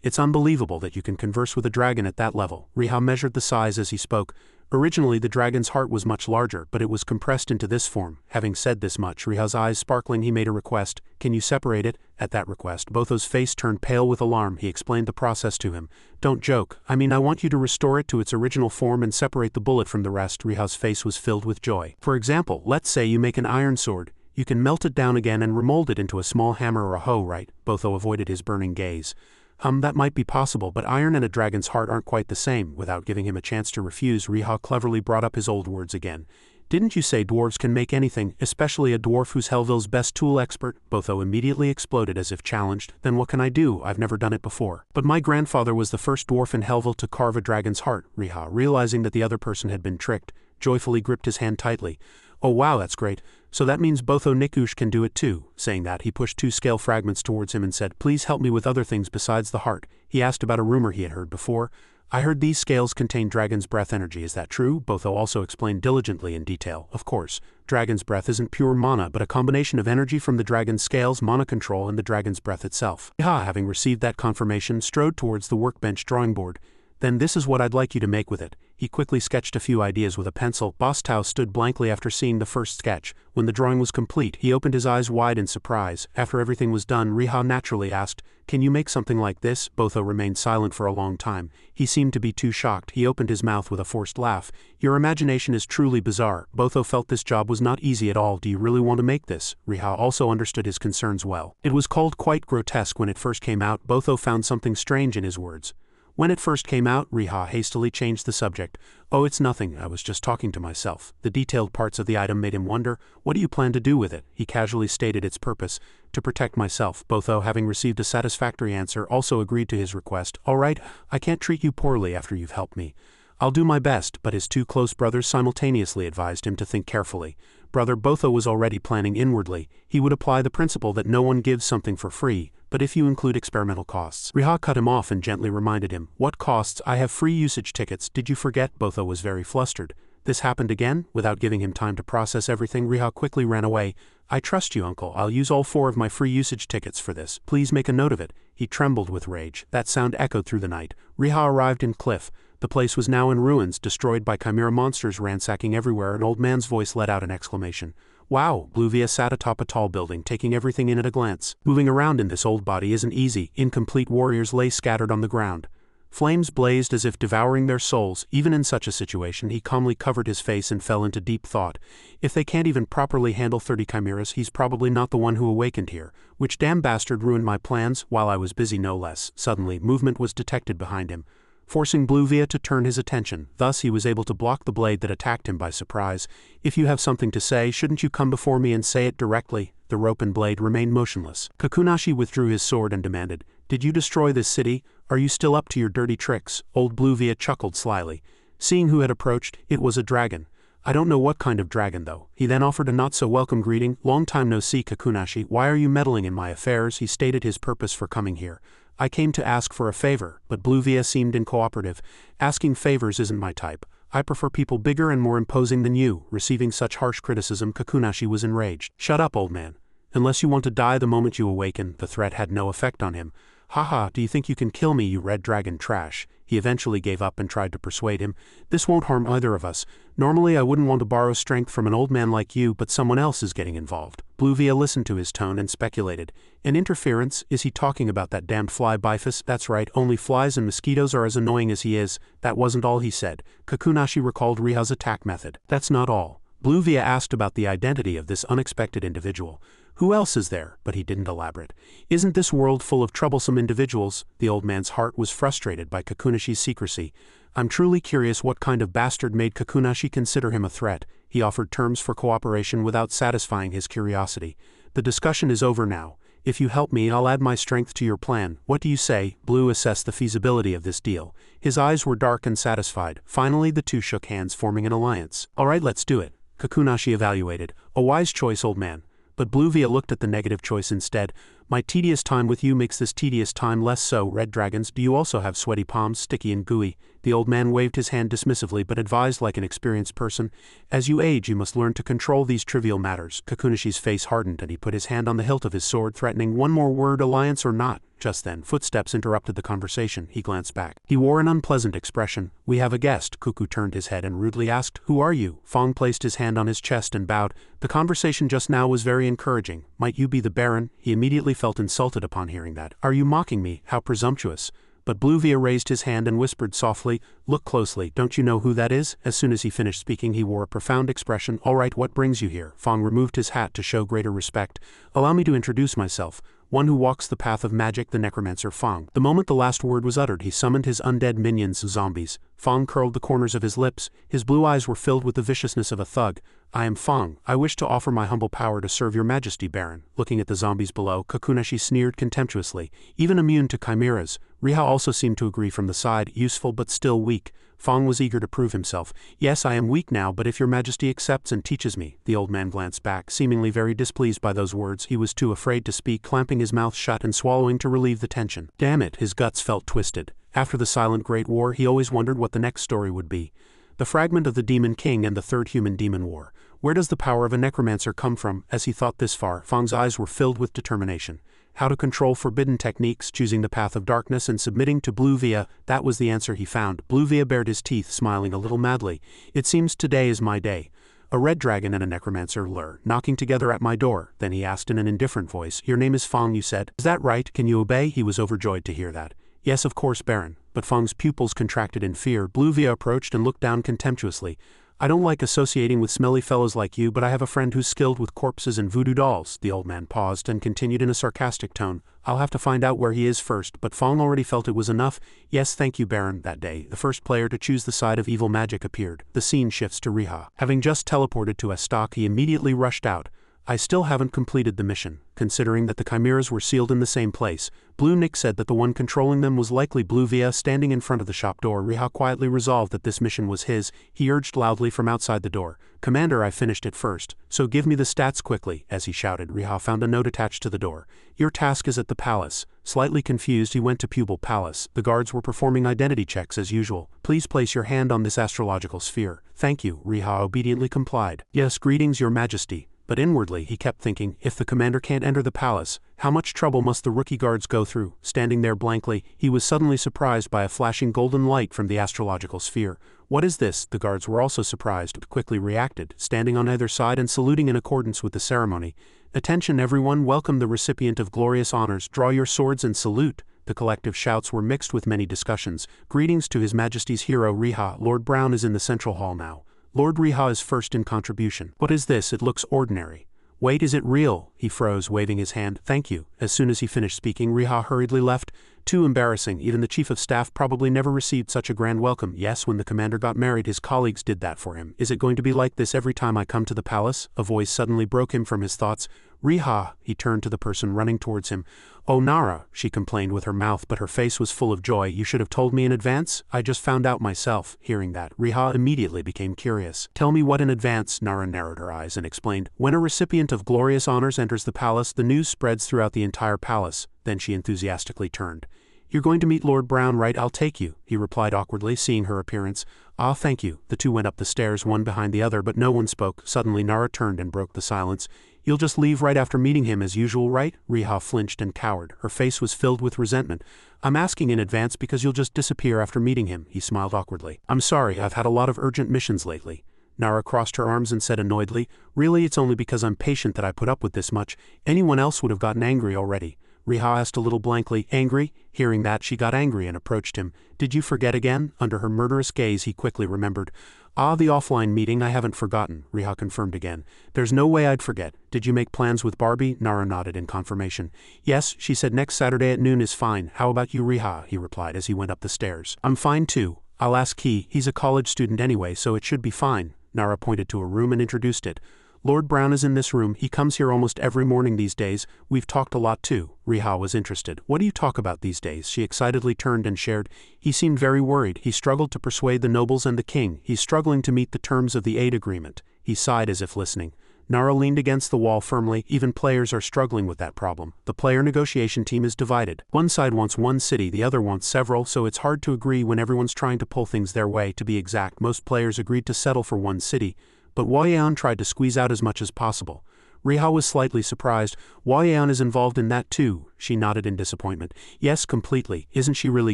It's unbelievable that you can converse with a dragon at that level. Riha measured the size as he spoke. Originally, the dragon's heart was much larger, but it was compressed into this form. Having said this much, Riha's eyes sparkling, he made a request. Can you separate it? At that request, Botho's face turned pale with alarm. He explained the process to him. Don't joke. I mean, I want you to restore it to its original form and separate the bullet from the rest. Riha's face was filled with joy. For example, let's say you make an iron sword. You can melt it down again and remold it into a small hammer or a hoe, right? Botho avoided his burning gaze. That might be possible, but iron and a dragon's heart aren't quite the same. Without giving him a chance to refuse, Riha cleverly brought up his old words again. Didn't you say dwarves can make anything, especially a dwarf who's Hellville's best tool expert? Botho immediately exploded as if challenged. Then what can I do? I've never done it before. But my grandfather was the first dwarf in Hellville to carve a dragon's heart. Riha, realizing that the other person had been tricked, joyfully gripped his hand tightly. Oh wow, that's great. So that means Botho Nikush can do it too. Saying that, he pushed 2 scale fragments towards him and said, please help me with other things besides the heart. He asked about a rumor he had heard before. I heard these scales contain dragon's breath energy. Is that true? Botho also explained diligently in detail. Of course, dragon's breath isn't pure mana, but a combination of energy from the dragon's scales, mana control, and the dragon's breath itself. Riha, having received that confirmation, strode towards the workbench drawing board. Then this is what I'd like you to make with it. He quickly sketched a few ideas with a pencil. Boss Tao stood blankly after seeing the first sketch. When the drawing was complete, he opened his eyes wide in surprise. After everything was done, Riha naturally asked, can you make something like this? Botho remained silent for a long time. He seemed to be too shocked. He opened his mouth with a forced laugh. Your imagination is truly bizarre. Botho felt this job was not easy at all. Do you really want to make this? Riha also understood his concerns well. It was called quite grotesque when it first came out. Botho found something strange in his words. When it first came out, Riha hastily changed the subject. Oh, it's nothing, I was just talking to myself. The detailed parts of the item made him wonder, what do you plan to do with it? He casually stated its purpose, to protect myself. Botho, having received a satisfactory answer, also agreed to his request. All right, I can't treat you poorly after you've helped me. I'll do my best, but his 2 close brothers simultaneously advised him to think carefully. Brother Botho was already planning inwardly. He would apply the principle that no one gives something for free, but if you include experimental costs. Riha cut him off and gently reminded him, what costs? I have free usage tickets. Did you forget? Botho was very flustered. This happened again? Without giving him time to process everything, Riha quickly ran away. I trust you, uncle. I'll use all 4 of my free usage tickets for this. Please make a note of it. He trembled with rage. That sound echoed through the night. Riha arrived in Cliff. The place was now in ruins, destroyed by chimera monsters ransacking everywhere. An old man's voice let out an exclamation. Wow, Bluvia sat atop a tall building, taking everything in at a glance. Moving around in this old body isn't easy. Incomplete warriors lay scattered on the ground. Flames blazed as if devouring their souls. Even in such a situation, he calmly covered his face and fell into deep thought. If they can't even properly handle 30 chimeras, he's probably not the one who awakened here. Which damn bastard ruined my plans, while I was busy no less. Suddenly, movement was detected behind him, forcing Bluvia to turn his attention. Thus he was able to block the blade that attacked him by surprise. If you have something to say, shouldn't you come before me and say it directly? The rope and blade remained motionless. Kakunashi withdrew his sword and demanded, did you destroy this city? Are you still up to your dirty tricks? Old Bluvia chuckled slyly. Seeing who had approached, it was a dragon. I don't know what kind of dragon though. He then offered a not-so-welcome greeting. Long time no see, Kakunashi. Why are you meddling in my affairs? He stated his purpose for coming here. I came to ask for a favor, but Bluvia seemed uncooperative. Asking favors isn't my type. I prefer people bigger and more imposing than you. Receiving such harsh criticism, Kakunashi was enraged. Shut up, old man. Unless you want to die the moment you awaken. The threat had no effect on him. Haha, do you think you can kill me, you red dragon trash? He eventually gave up and tried to persuade him. This won't harm either of us. Normally I wouldn't want to borrow strength from an old man like you, but someone else is getting involved. Bluvia listened to his tone and speculated. An interference? Is he talking about that damned fly Bifus? That's right, only flies and mosquitoes are as annoying as he is. That wasn't all he said. Kakunashi recalled Riha's attack method. That's not all. Bluvia asked about the identity of this unexpected individual. Who else is there? But he didn't elaborate. Isn't this world full of troublesome individuals? The old man's heart was frustrated by Kakunashi's secrecy. I'm truly curious what kind of bastard made Kakunashi consider him a threat. He offered terms for cooperation without satisfying his curiosity. The discussion is over now. If you help me, I'll add my strength to your plan. What do you say? Blue assessed the feasibility of this deal. His eyes were dark and satisfied. Finally, the two shook hands, forming an alliance. All right, let's do it. Kakunashi evaluated. A wise choice, old man. But Bluvia looked at the negative choice instead. My tedious time with you makes this tedious time less so. Red dragons, do you also have sweaty palms, sticky and gooey? The old man waved his hand dismissively but advised like an experienced person. As you age, you must learn to control these trivial matters. Kakunashi's face hardened and he put his hand on the hilt of his sword, threatening one more word, alliance or not. Just then, footsteps interrupted the conversation. He glanced back. He wore an unpleasant expression. We have a guest. Cuckoo turned his head and rudely asked, Who are you? Fong placed his hand on his chest and bowed. The conversation just now was very encouraging. Might you be the Baron? He immediately felt insulted upon hearing that. Are you mocking me? How presumptuous. But Bluvia raised his hand and whispered softly, Look closely, don't you know who that is? As soon as he finished speaking, he wore a profound expression. All right, what brings you here? Fong removed his hat to show greater respect. Allow me to introduce myself. One who walks the path of magic, the necromancer Fong. The moment the last word was uttered, he summoned his undead minions, zombies. Fong curled the corners of his lips. His blue eyes were filled with the viciousness of a thug. I am Fong. I wish to offer my humble power to serve your majesty, Baron. Looking at the zombies below, Kakunashi sneered contemptuously. Even immune to chimeras. Riha also seemed to agree from the side, useful but still weak. Fong was eager to prove himself. Yes, I am weak now, but if your majesty accepts and teaches me. The old man glanced back, seemingly very displeased by those words. He was too afraid to speak, clamping his mouth shut and swallowing to relieve the tension. Damn it, his guts felt twisted. After the silent Great War, he always wondered what the next story would be. The fragment of the Demon King and the Third Human-Demon War. Where does the power of a necromancer come from? As he thought this far, Fong's eyes were filled with determination. How to control forbidden techniques, choosing the path of darkness and submitting to Bluvia, that was the answer he found. Bluvia bared his teeth, smiling a little madly. It seems today is my day. A red dragon and a necromancer lure, knocking together at my door. Then he asked in an indifferent voice, Your name is Fong, you said. Is that right? Can you obey? He was overjoyed to hear that. Yes, of course, Baron. But Fong's pupils contracted in fear. Bluvia approached and looked down contemptuously. I don't like associating with smelly fellows like you, but I have a friend who's skilled with corpses and voodoo dolls. The old man paused and continued in a sarcastic tone. I'll have to find out where he is first, but Fong already felt it was enough. Yes, thank you, Baron. That day, the first player to choose the side of evil magic appeared. The scene shifts to Riha. Having just teleported to Estok, he immediately rushed out. I still haven't completed the mission, considering that the chimeras were sealed in the same place. Blue Nick said that the one controlling them was likely Bluvia. Standing in front of the shop door, Riha quietly resolved that this mission was his. He urged loudly from outside the door. Commander, I finished it first, so give me the stats quickly. As he shouted, Riha found a note attached to the door. Your task is at the palace. Slightly confused, he went to Pupil Palace. The guards were performing identity checks as usual. Please place your hand on this astrological sphere. Thank you. Riha obediently complied. Yes, greetings, your majesty. But inwardly he kept thinking, if the commander can't enter the palace, how much trouble must the rookie guards go through? Standing there blankly, he was suddenly surprised by a flashing golden light from the astrological sphere. What is this? The guards were also surprised, but quickly reacted, standing on either side and saluting in accordance with the ceremony. Attention everyone, welcome the recipient of glorious honors, draw your swords and salute. The collective shouts were mixed with many discussions. Greetings to His Majesty's hero Riha. Lord Brown is in the central hall now. Lord Riha is first in contribution. What is this? It looks ordinary. Wait, is it real? He froze, waving his hand. Thank you. As soon as he finished speaking, Riha hurriedly left. Too embarrassing. Even the chief of staff probably never received such a grand welcome. Yes, when the commander got married, his colleagues did that for him. Is it going to be like this every time I come to the palace? A voice suddenly broke him from his thoughts. Riha, he turned to the person running towards him. Oh, Nara, she complained with her mouth, but her face was full of joy. You should have told me in advance. I just found out myself. Hearing that, Riha immediately became curious. Tell me what in advance? Nara narrowed her eyes and explained. When a recipient of glorious honors enters the palace, the news spreads throughout the entire palace. Then she enthusiastically turned. You're going to meet Lord Brown, right? I'll take you, he replied awkwardly, seeing her appearance. Ah, thank you. The two went up the stairs, one behind the other, but no one spoke. Suddenly Nara turned and broke the silence. You'll just leave right after meeting him as usual, right? Riha flinched and cowered. Her face was filled with resentment. I'm asking in advance because you'll just disappear after meeting him, he smiled awkwardly. I'm sorry, I've had a lot of urgent missions lately. Nara crossed her arms and said annoyedly, Really, it's only because I'm patient that I put up with this much. Anyone else would have gotten angry already. Riha asked a little blankly, Angry? Hearing that, she got angry and approached him. Did you forget again? Under her murderous gaze, he quickly remembered. Ah, the offline meeting, I haven't forgotten, Riha confirmed again. There's no way I'd forget. Did you make plans with Barbie? Nara nodded in confirmation. Yes, she said next Saturday at noon is fine. How about you, Riha? He replied as he went up the stairs. I'm fine too. I'll ask Key. He's a college student anyway, so it should be fine. Nara pointed to a room and introduced it. Lord Brown is in this room, he comes here almost every morning these days, we've talked a lot too. Riha was interested. What do you talk about these days? She excitedly turned and shared. He seemed very worried, he struggled to persuade the nobles and the king, he's struggling to meet the terms of the aid agreement. He sighed as if listening. Nara leaned against the wall firmly. Even players are struggling with that problem. The player negotiation team is divided. One side wants one city, the other wants several, so it's hard to agree when everyone's trying to pull things their way. To be exact, most players agreed to settle for one city, but Huayan tried to squeeze out as much as possible. Riha was slightly surprised. Huayan is involved in that too. She nodded in disappointment. Yes, completely. Isn't she really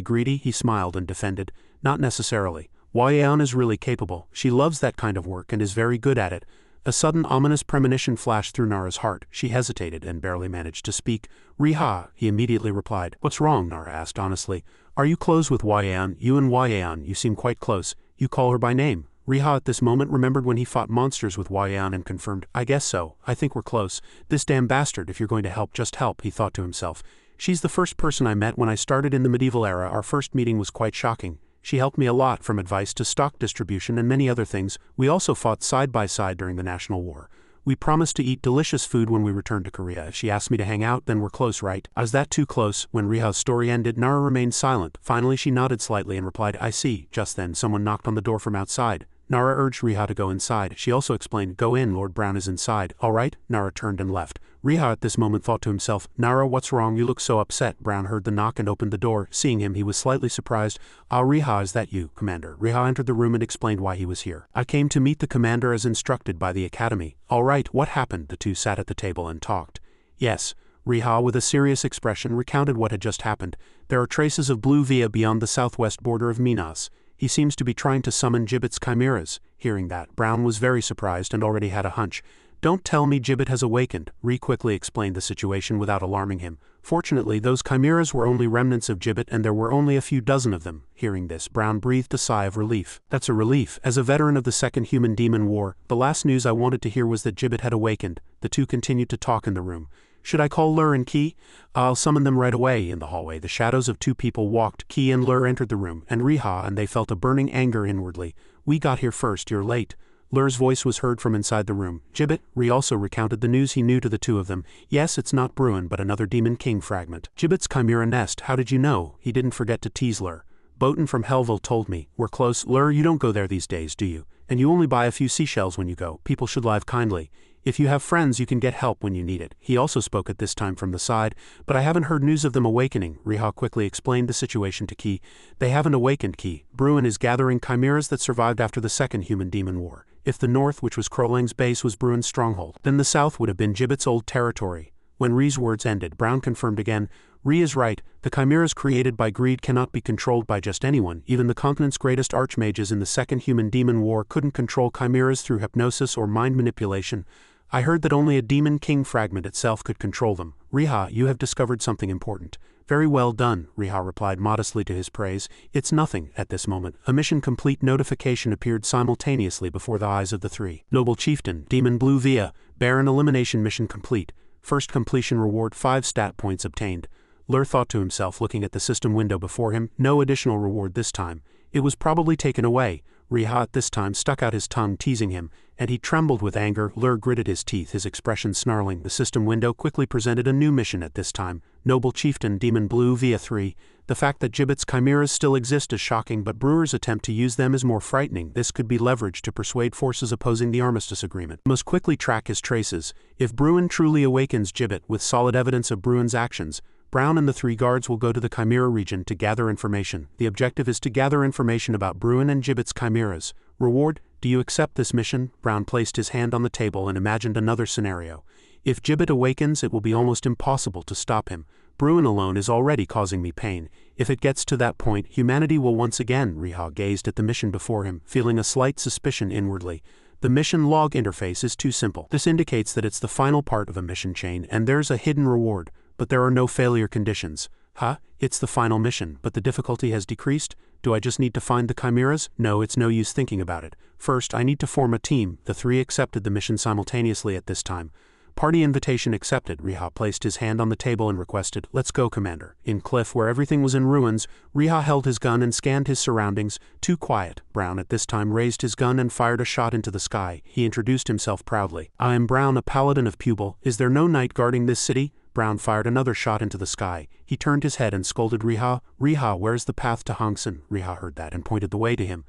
greedy? He smiled and defended. Not necessarily. Huayan is really capable. She loves that kind of work and is very good at it. A sudden ominous premonition flashed through Nara's heart. She hesitated and barely managed to speak. Riha, he immediately replied. What's wrong? Nara asked honestly. Are you close with Huayan? You and Huayan, you seem quite close. You call her by name. Riha at this moment remembered when he fought monsters with Huayan and confirmed. I guess so. I think we're close. This damn bastard, if you're going to help, just help, he thought to himself. She's the first person I met when I started in the medieval era. Our first meeting was quite shocking. She helped me a lot, from advice to stock distribution and many other things. We also fought side by side during the National War. We promised to eat delicious food when we returned to Korea. If she asked me to hang out, then we're close, right? Is that too close? When Riha's story ended, Nara remained silent. Finally she nodded slightly and replied, I see. Just then someone knocked on the door from outside. Nara urged Riha to go inside. She also explained, go in, Lord Brown is inside. All right? Nara turned and left. Riha at this moment thought to himself, Nara, what's wrong? You look so upset. Brown heard the knock and opened the door. Seeing him, he was slightly surprised. Ah, Riha, is that you, Commander? Riha entered the room and explained why he was here. I came to meet the commander as instructed by the academy. All right, what happened? The two sat at the table and talked. Yes. Riha, with a serious expression, recounted what had just happened. There are traces of blue via beyond the southwest border of Minas. He seems to be trying to summon Gibbet's chimeras. Hearing that, Brown was very surprised and already had a hunch. Don't tell me Gibbet has awakened. Ri quickly explained the situation without alarming him. Fortunately, those chimeras were only remnants of Gibbet and there were only a few dozen of them. Hearing this, Brown breathed a sigh of relief. That's a relief. As a veteran of the Second Human-Demon War, the last news I wanted to hear was that Gibbet had awakened. The two continued to talk in the room. Should I call Lur and Ki? I'll summon them right away. In the hallway, the shadows of two people walked. Ki and Lur entered the room, and Riha, and they felt a burning anger inwardly. We got here first, you're late. Lur's voice was heard from inside the room. Gibbet? Ri also recounted the news he knew to the two of them. Yes, it's not Bruin, but another Demon King fragment. Gibbet's chimera nest, how did you know? He didn't forget to tease Lur. Botan from Hellville told me. We're close. Lur, you don't go there these days, do you? And you only buy a few seashells when you go. People should live kindly. If you have friends, you can get help when you need it. He also spoke at this time from the side, but I haven't heard news of them awakening. Riha quickly explained the situation to Ki. They haven't awakened, Ki. Bruin is gathering chimeras that survived after the Second Human-Demon War. If the north, which was Krolang's base, was Bruin's stronghold, then the south would have been Gibbet's old territory. When Ri's words ended, Brown confirmed again, Ri is right, the chimeras created by greed cannot be controlled by just anyone. Even the continent's greatest archmages in the Second Human-Demon War couldn't control chimeras through hypnosis or mind manipulation. I heard that only a Demon King fragment itself could control them. Riha, you have discovered something important. Very well done, Riha replied modestly to his praise. It's nothing, at this moment. A mission complete notification appeared simultaneously before the eyes of the three. Noble Chieftain, Demon Blue Via, Baron Elimination Mission complete. First completion reward 5 stat points obtained. Lur thought to himself, looking at the system window before him, no additional reward this time. It was probably taken away. Riha at this time stuck out his tongue, teasing him, and he trembled with anger. Lur gritted his teeth, his expression snarling. The system window quickly presented a new mission at this time. Noble Chieftain, Demon Blue Via 3. The fact that Gibbet's chimeras still exist is shocking, but Brewer's attempt to use them is more frightening. This could be leveraged to persuade forces opposing the armistice agreement. Must quickly track his traces. If Bruin truly awakens Gibbet with solid evidence of Bruin's actions, Brown and the 3 guards will go to the Chimera region to gather information. The objective is to gather information about Bruin and Gibbet's chimeras. Reward, do you accept this mission? Brown placed his hand on the table and imagined another scenario. If Gibbet awakens, it will be almost impossible to stop him. Bruin alone is already causing me pain. If it gets to that point, humanity will once again. Riha gazed at the mission before him, feeling a slight suspicion inwardly. The mission log interface is too simple. This indicates that it's the final part of a mission chain, and there's a hidden reward. But there are no failure conditions. Huh? It's the final mission, but the difficulty has decreased? Do I just need to find the chimeras? No, it's no use thinking about it. First, I need to form a team. The 3 accepted the mission simultaneously at this time. Party invitation accepted. Riha placed his hand on the table and requested, "Let's go, Commander." In Cliff, where everything was in ruins, Riha held his gun and scanned his surroundings. Too quiet. Brown at this time raised his gun and fired a shot into the sky. He introduced himself proudly. "I am Brown, a paladin of Pubal. Is there no knight guarding this city?" Brown fired another shot into the sky. He turned his head and scolded Riha. "Riha, where's the path to Hongson?" Riha heard that and pointed the way to him.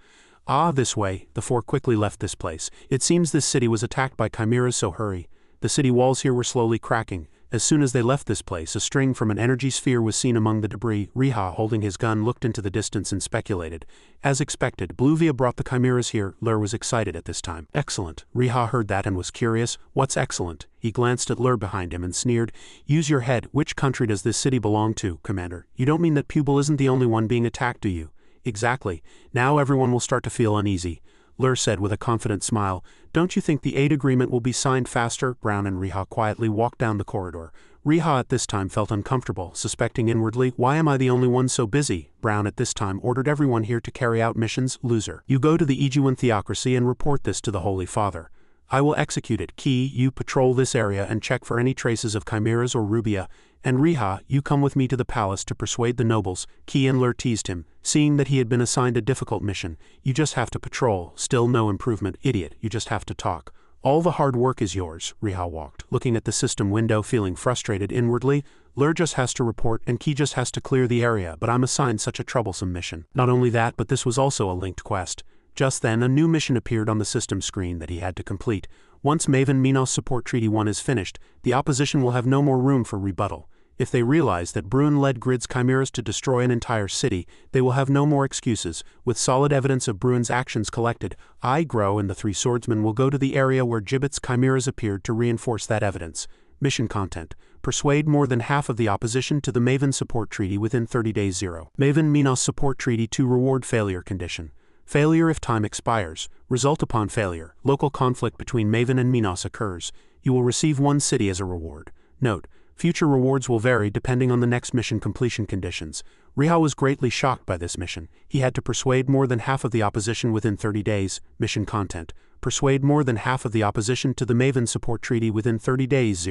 "Ah, this way." The four quickly left this place. It seems this city was attacked by chimeras, so hurry. The city walls here were slowly cracking. As soon as they left this place, a string from an energy sphere was seen among the debris. Riha, holding his gun, looked into the distance and speculated. As expected, Bluvia brought the chimeras here. Lur was excited at this time. "Excellent." Riha heard that and was curious. "What's excellent?" He glanced at Lur behind him and sneered. "Use your head. Which country does this city belong to, Commander? You don't mean that Pubal isn't the only one being attacked, do you?" "Exactly. Now everyone will start to feel uneasy," Lur said with a confident smile. "Don't you think the aid agreement will be signed faster?" Brown and Riha quietly walked down the corridor. Riha at this time felt uncomfortable, suspecting inwardly, "Why am I the only one so busy?" Brown at this time ordered everyone here to carry out missions. "Loser. You go to the Ijuan Theocracy and report this to the Holy Father. I will execute it. Key, you patrol this area and check for any traces of chimeras or Rubia. And Riha, you come with me to the palace to persuade the nobles." Key and Lur teased him, seeing that he had been assigned a difficult mission. "You just have to patrol. Still no improvement. Idiot, you just have to talk. All the hard work is yours." Riha walked, looking at the system window, feeling frustrated inwardly. "Lur just has to report and Key just has to clear the area, but I'm assigned such a troublesome mission." Not only that, but this was also a linked quest. Just then, a new mission appeared on the system screen that he had to complete. Once VRMMO Support Treaty 1 is finished, the opposition will have no more room for rebuttal. If they realize that Bruin led Grid's chimeras to destroy an entire city, they will have no more excuses. With solid evidence of Bruin's actions collected, I, Grow, and the three swordsmen will go to the area where Gibbet's chimeras appeared to reinforce that evidence. Mission content: persuade more than half of the opposition to the Maven Support Treaty within 30 days. VRMMO Support Treaty 2 Reward Failure Condition. Failure if time expires. Result upon failure. Local conflict between Maven and Minos occurs. You will receive one city as a reward. Note: future rewards will vary depending on the next mission completion conditions. Riha was greatly shocked by this mission. He had to persuade more than half of the opposition within 30 days. Mission content: persuade more than half of the opposition to the Maven Support Treaty within 30 days.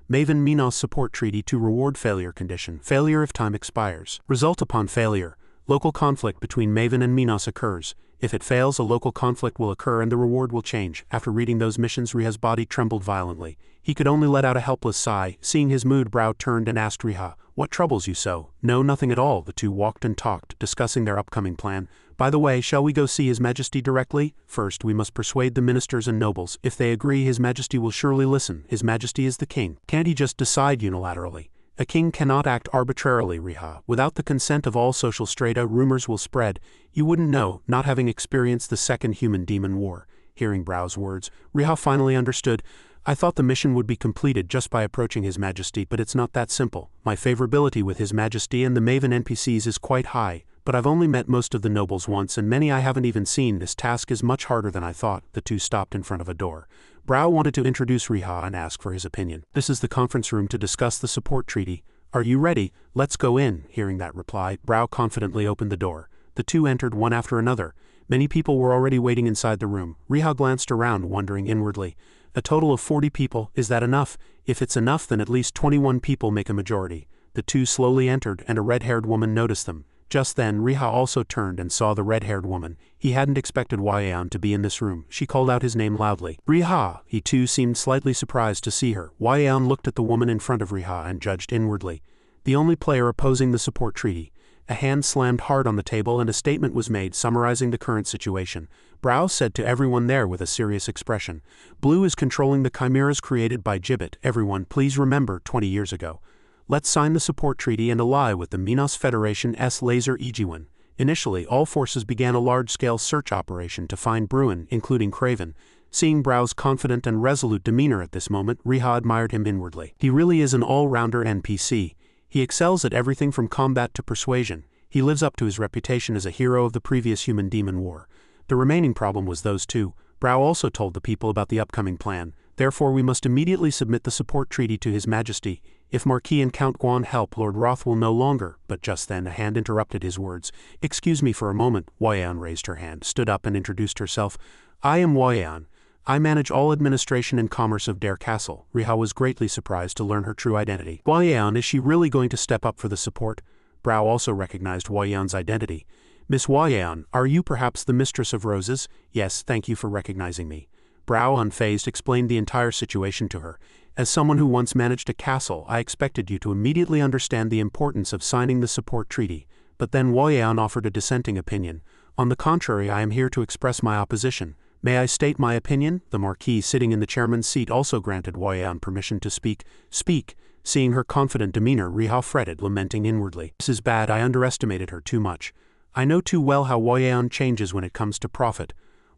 Maven Minos Support Treaty 2 Reward Failure Condition. Failure if time expires. Result upon failure. Local conflict between Maven and Minos occurs. If it fails, a local conflict will occur and the reward will change. After reading those missions, Riha's body trembled violently. He could only let out a helpless sigh. Seeing his mood, Brow turned and asked Riha, "What troubles you so?" "No, nothing at all." The two walked and talked, discussing their upcoming plan. "By the way, shall we go see His Majesty directly?" "First, we must persuade the ministers and nobles. If they agree, His Majesty will surely listen. His Majesty is the king. Can't he just decide unilaterally?" "A king cannot act arbitrarily, Riha. Without the consent of all social strata, rumors will spread. You wouldn't know, not having experienced the second human-demon war." Hearing Brow's words, Riha finally understood. "I thought the mission would be completed just by approaching His Majesty, but it's not that simple. My favorability with His Majesty and the Maven NPCs is quite high, but I've only met most of the nobles once and many I haven't even seen. This task is much harder than I thought." The two stopped in front of a door. Brow wanted to introduce Riha and ask for his opinion. "This is the conference room to discuss the support treaty. Are you ready? Let's go in." Hearing that reply, Brow confidently opened the door. The two entered one after another. Many people were already waiting inside the room. Riha glanced around, wondering inwardly. A total of 40 people, is that enough? If it's enough, then at least 21 people make a majority. The two slowly entered and a red-haired woman noticed them. Just then, Riha also turned and saw the red-haired woman. He hadn't expected Wayan to be in this room. She called out his name loudly. "Riha!" He too seemed slightly surprised to see her. Wayan looked at the woman in front of Riha and judged inwardly. The only player opposing the support treaty. A hand slammed hard on the table and a statement was made summarizing the current situation. Brow said to everyone there with a serious expression, "Blue is controlling the chimeras created by Gibbet. Everyone, please remember 20 years ago. Let's sign the support treaty and ally with the Minos Federation S. Laser Ijuan." Initially, all forces began a large-scale search operation to find Bruin, including Craven. Seeing Brow's confident and resolute demeanor at this moment, Riha admired him inwardly. He really is an all-rounder NPC. He excels at everything from combat to persuasion. He lives up to his reputation as a hero of the previous human-demon war. The remaining problem was those two. Brow also told the people about the upcoming plan. "Therefore we must immediately submit the support treaty to His Majesty. If Marquis and Count Guan help, Lord Roth will no longer—" But just then a hand interrupted his words. "Excuse me for a moment." Wayan raised her hand, stood up and introduced herself. "I am Wayan. I manage all administration and commerce of Dare Castle. Riha was greatly surprised to learn her true identity. Huayan, is she really going to step up for the support? Brao also recognized Huayan's identity. Miss Huayan, are you perhaps the mistress of roses? Yes, thank you for recognizing me. Brao, unfazed, explained the entire situation to her. As someone who once managed a castle, I expected you to immediately understand the importance of signing the support treaty. But then Huayan offered a dissenting opinion. On the contrary, I am here to express my opposition. May I state my opinion? The Marquis sitting in the chairman's seat also granted Huayan permission to speak. Speak. Seeing her confident demeanor, Riha fretted, lamenting inwardly. This is bad, I underestimated her too much. I know too well how Huayan changes when it comes to profit.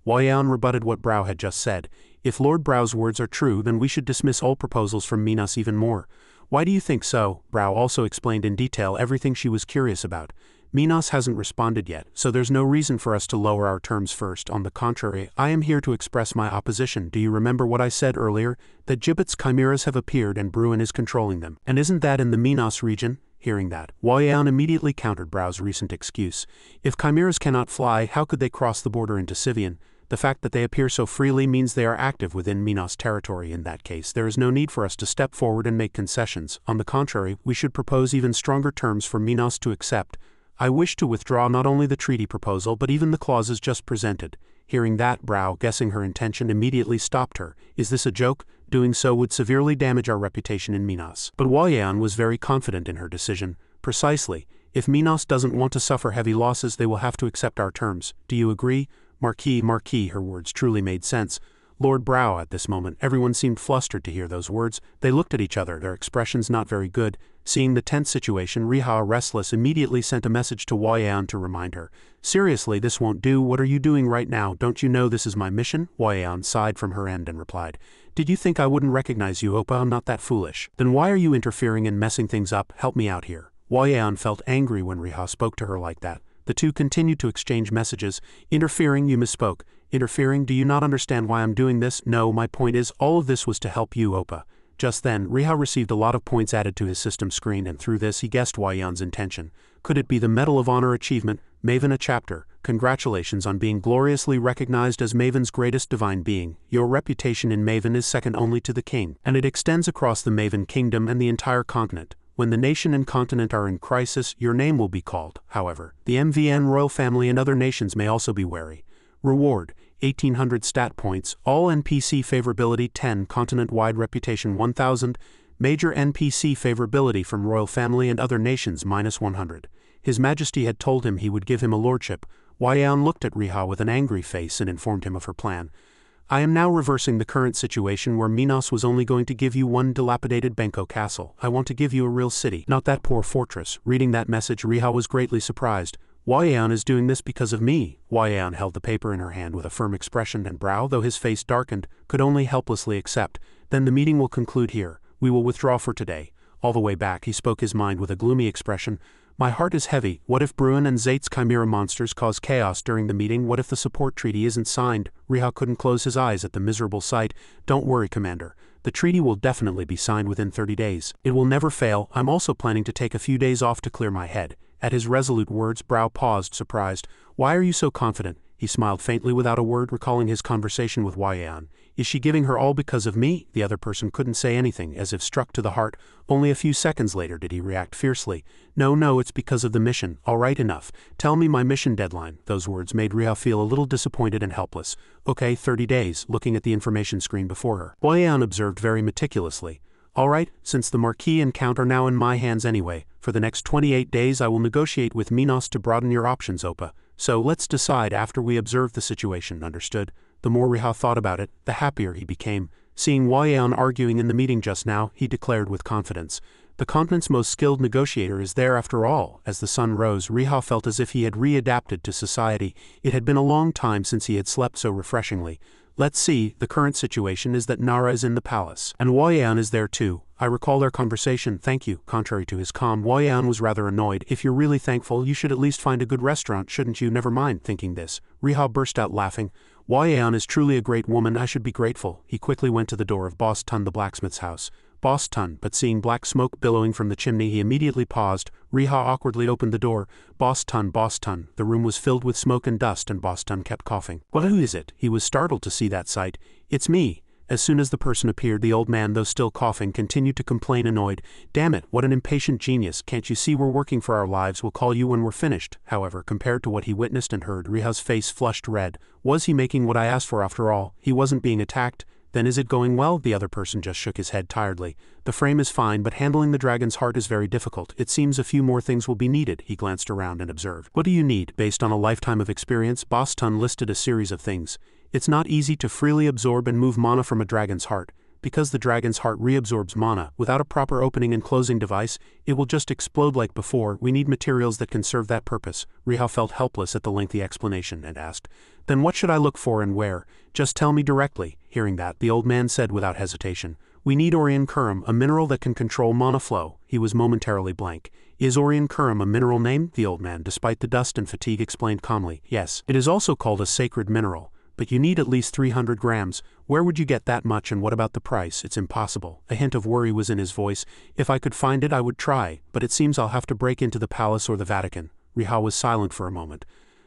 Huayan rebutted what Brao had just said. If Lord Brao's words are true, then we should dismiss all proposals from Minas even more. Why do you think so? Brao also explained in detail everything she was curious about. Minas hasn't responded yet, so there's no reason for us to lower our terms first. On the contrary, I am here to express my opposition. Do you remember what I said earlier? That Gibbet's chimeras have appeared and Bruin is controlling them. And isn't that in the Minas region? Hearing that, Huayan immediately countered Brao's recent excuse. If chimeras cannot fly, how could they cross the border into Sivian? The fact that they appear so freely means they are active within Minas territory. In that case, there is no need for us to step forward and make concessions. On the contrary, we should propose even stronger terms for Minas to accept. I wish to withdraw not only the treaty proposal but even the clauses just presented. Hearing that, Brao, guessing her intention, immediately stopped her. Is this a joke? Doing so would severely damage our reputation in Minas. But Huayan was very confident in her decision. Precisely. If Minas doesn't want to suffer heavy losses, they will have to accept our terms. Do you agree? Marquis, her words truly made sense. Lord Brao, at this moment, everyone seemed flustered to hear those words. They looked at each other, their expressions not very good. Seeing the tense situation, Riha, restless, immediately sent a message to Huayan to remind her. Seriously, this won't do. What are you doing right now? Don't you know this is my mission? Huayan sighed from her end and replied. Did you think I wouldn't recognize you, Oppa? I'm not that foolish. Then why are you interfering and messing things up? Help me out here. Huayan felt angry when Riha spoke to her like that. The two continued to exchange messages. Interfering, you misspoke. Interfering, do you not understand why I'm doing this? No, my point is, all of this was to help you, Oppa. Just then, Riha received a lot of points added to his system screen, and through this he guessed Huayan's intention. Could it be the Medal of Honor achievement, Maven a chapter? Congratulations on being gloriously recognized as Maven's greatest divine being. Your reputation in Maven is second only to the king, and it extends across the Maven kingdom and the entire continent. When the nation and continent are in crisis, your name will be called. However, the MVN royal family and other nations may also be wary. Reward: 1800 stat points, all NPC favorability 10, continent-wide reputation 1000, major NPC favorability from royal family and other nations -100. His Majesty had told him he would give him a lordship. Huayan looked at Riha with an angry face and informed him of her plan. I am now reversing the current situation where Minas was only going to give you one dilapidated Benko castle. I want to give you a real city, not that poor fortress. Reading that message, Riha was greatly surprised. Huayan is doing this because of me. Huayan held the paper in her hand with a firm expression, and Brao, though his face darkened, could only helplessly accept. Then the meeting will conclude here. We will withdraw for today. All the way back he spoke his mind with a gloomy expression. My heart is heavy. What if Bruin and Zate's chimera monsters cause chaos during the meeting? What if the support treaty isn't signed? Riha couldn't close his eyes at the miserable sight. Don't worry, Commander. The treaty will definitely be signed within 30 days. It will never fail. I'm also planning to take a few days off to clear my head. At his resolute words, Brao paused, surprised. Why are you so confident? He smiled faintly without a word, recalling his conversation with Huayan. Is she giving her all because of me? The other person couldn't say anything, as if struck to the heart. Only a few seconds later did he react fiercely. No, it's because of the mission. All right, enough. Tell me my mission deadline. Those words made Riha feel a little disappointed and helpless. Okay, 30 days, looking at the information screen before her. Huayan observed very meticulously. All right, since the Marquis and Count are now in my hands anyway, for the next 28 days I will negotiate with Minas to broaden your options, Oppa. So let's decide after we observe the situation, understood? The more Riha thought about it, the happier he became. Seeing Huayan arguing in the meeting just now, he declared with confidence. The continent's most skilled negotiator is there after all. As the sun rose, Riha felt as if he had readapted to society. It had been a long time since he had slept so refreshingly. Let's see, the current situation is that Nara is in the palace, and Huayan is there too. I recall their conversation, thank you. Contrary to his calm, Huayan was rather annoyed. If you're really thankful, you should at least find a good restaurant, shouldn't you? Never mind. Thinking this, Riha burst out laughing. Huayan is truly a great woman, I should be grateful. He quickly went to the door of Boss Tun the blacksmith's house. Boss Tun, but seeing black smoke billowing from the chimney he immediately paused. Riha awkwardly opened the door. Boss Tun. The room was filled with smoke and dust, and Boss Tun kept coughing. Well, who is it? He was startled to see that sight. It's me. As soon as the person appeared, the old man, though still coughing, continued to complain annoyed. Damn it, what an impatient genius. Can't you see we're working for our lives? We'll call you when we're finished. However, compared to what he witnessed and heard, Riha's face flushed red. Was he making what I asked for after all? He wasn't being attacked. Then is it going well? The other person just shook his head tiredly. The frame is fine, but handling the dragon's heart is very difficult. It seems a few more things will be needed. He glanced around and observed. What do you need? Based on a lifetime of experience, Boss Tun listed a series of things. It's not easy to freely absorb and move mana from a dragon's heart. Because the dragon's heart reabsorbs mana, without a proper opening and closing device, it will just explode like before. We need materials that can serve that purpose. Riha felt helpless at the lengthy explanation and asked, Then what should I look for and where? Just tell me directly. Hearing that, the old man said without hesitation, We need Orion Kurum, a mineral that can control mana flow. He was momentarily blank. Is Orion Kurum a mineral name? The old man, despite the dust and fatigue, explained calmly. Yes. It is also called a sacred mineral. But you need at least 300 grams. Where would you get that much, and what about the price? It's impossible. A hint of worry was in his voice. If I could find it, I would try, but it seems I'll have to break into the palace or the Vatican. Riha was silent for a moment.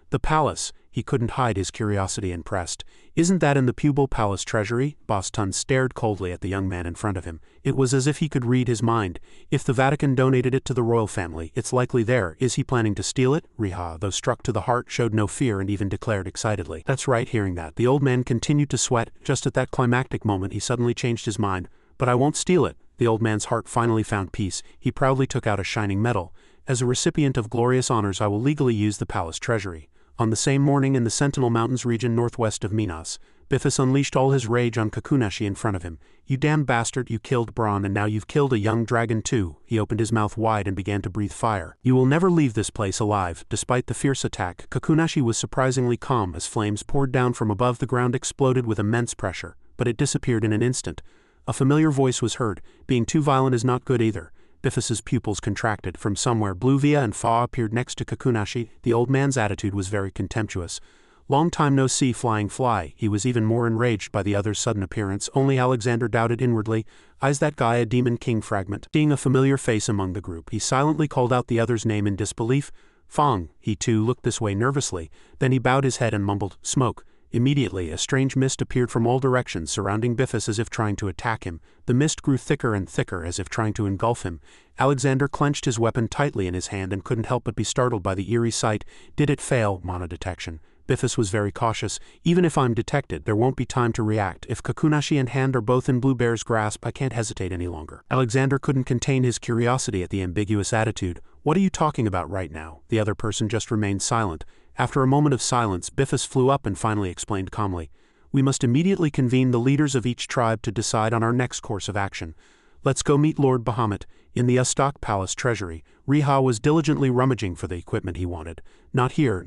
The palace. He couldn't hide his curiosity and pressed. Isn't that in the Pupil Palace treasury? Boss Tun stared coldly at the young man in front of him. It was as if he could read his mind. If the Vatican donated it to the royal family, it's likely there. Is he planning to steal it? Riha, though struck to the heart, showed no fear and even declared excitedly. That's right. Hearing that, the old man continued to sweat. Just at that climactic moment, he suddenly changed his mind. But I won't steal it. The old man's heart finally found peace. He proudly took out a shining medal. As a recipient of glorious honors, I will legally use the palace treasury. On the same morning in the Sentinel Mountains region northwest of Minas, Bifus unleashed all his rage on Kakunashi in front of him. You damn bastard, you killed Braun and now you've killed a young dragon too. He opened his mouth wide and began to breathe fire. You will never leave this place alive. Despite the fierce attack, Kakunashi was surprisingly calm as flames poured down from above the ground exploded with immense pressure, but it disappeared in an instant. A familiar voice was heard. Being too violent is not good either. Bifus's pupils contracted. From somewhere, Bluvia and Fa appeared next to Kakunashi. The old man's attitude was very contemptuous. Long time no see, flying fly. He was even more enraged by the other's sudden appearance. Only Alexander doubted inwardly. Is that guy a Demon King fragment? Seeing a familiar face among the group, he silently called out the other's name in disbelief. Fong. He too looked this way nervously. Then he bowed his head and mumbled, Smoke. Immediately, a strange mist appeared from all directions, surrounding Bifus as if trying to attack him. The mist grew thicker and thicker, as if trying to engulf him. Alexander clenched his weapon tightly in his hand and couldn't help but be startled by the eerie sight. Did it fail? Mana detection. Bifus was very cautious. Even if I'm detected, there won't be time to react. If Kakunashi and Hand are both in Blue Bear's grasp, I can't hesitate any longer. Alexander couldn't contain his curiosity at the ambiguous attitude. What are you talking about right now? The other person just remained silent. After a moment of silence, Bifus flew up and finally explained calmly. We must immediately convene the leaders of each tribe to decide on our next course of action. Let's go meet Lord Bahamut. In the Ustak Palace treasury, Riha was diligently rummaging for the equipment he wanted. Not here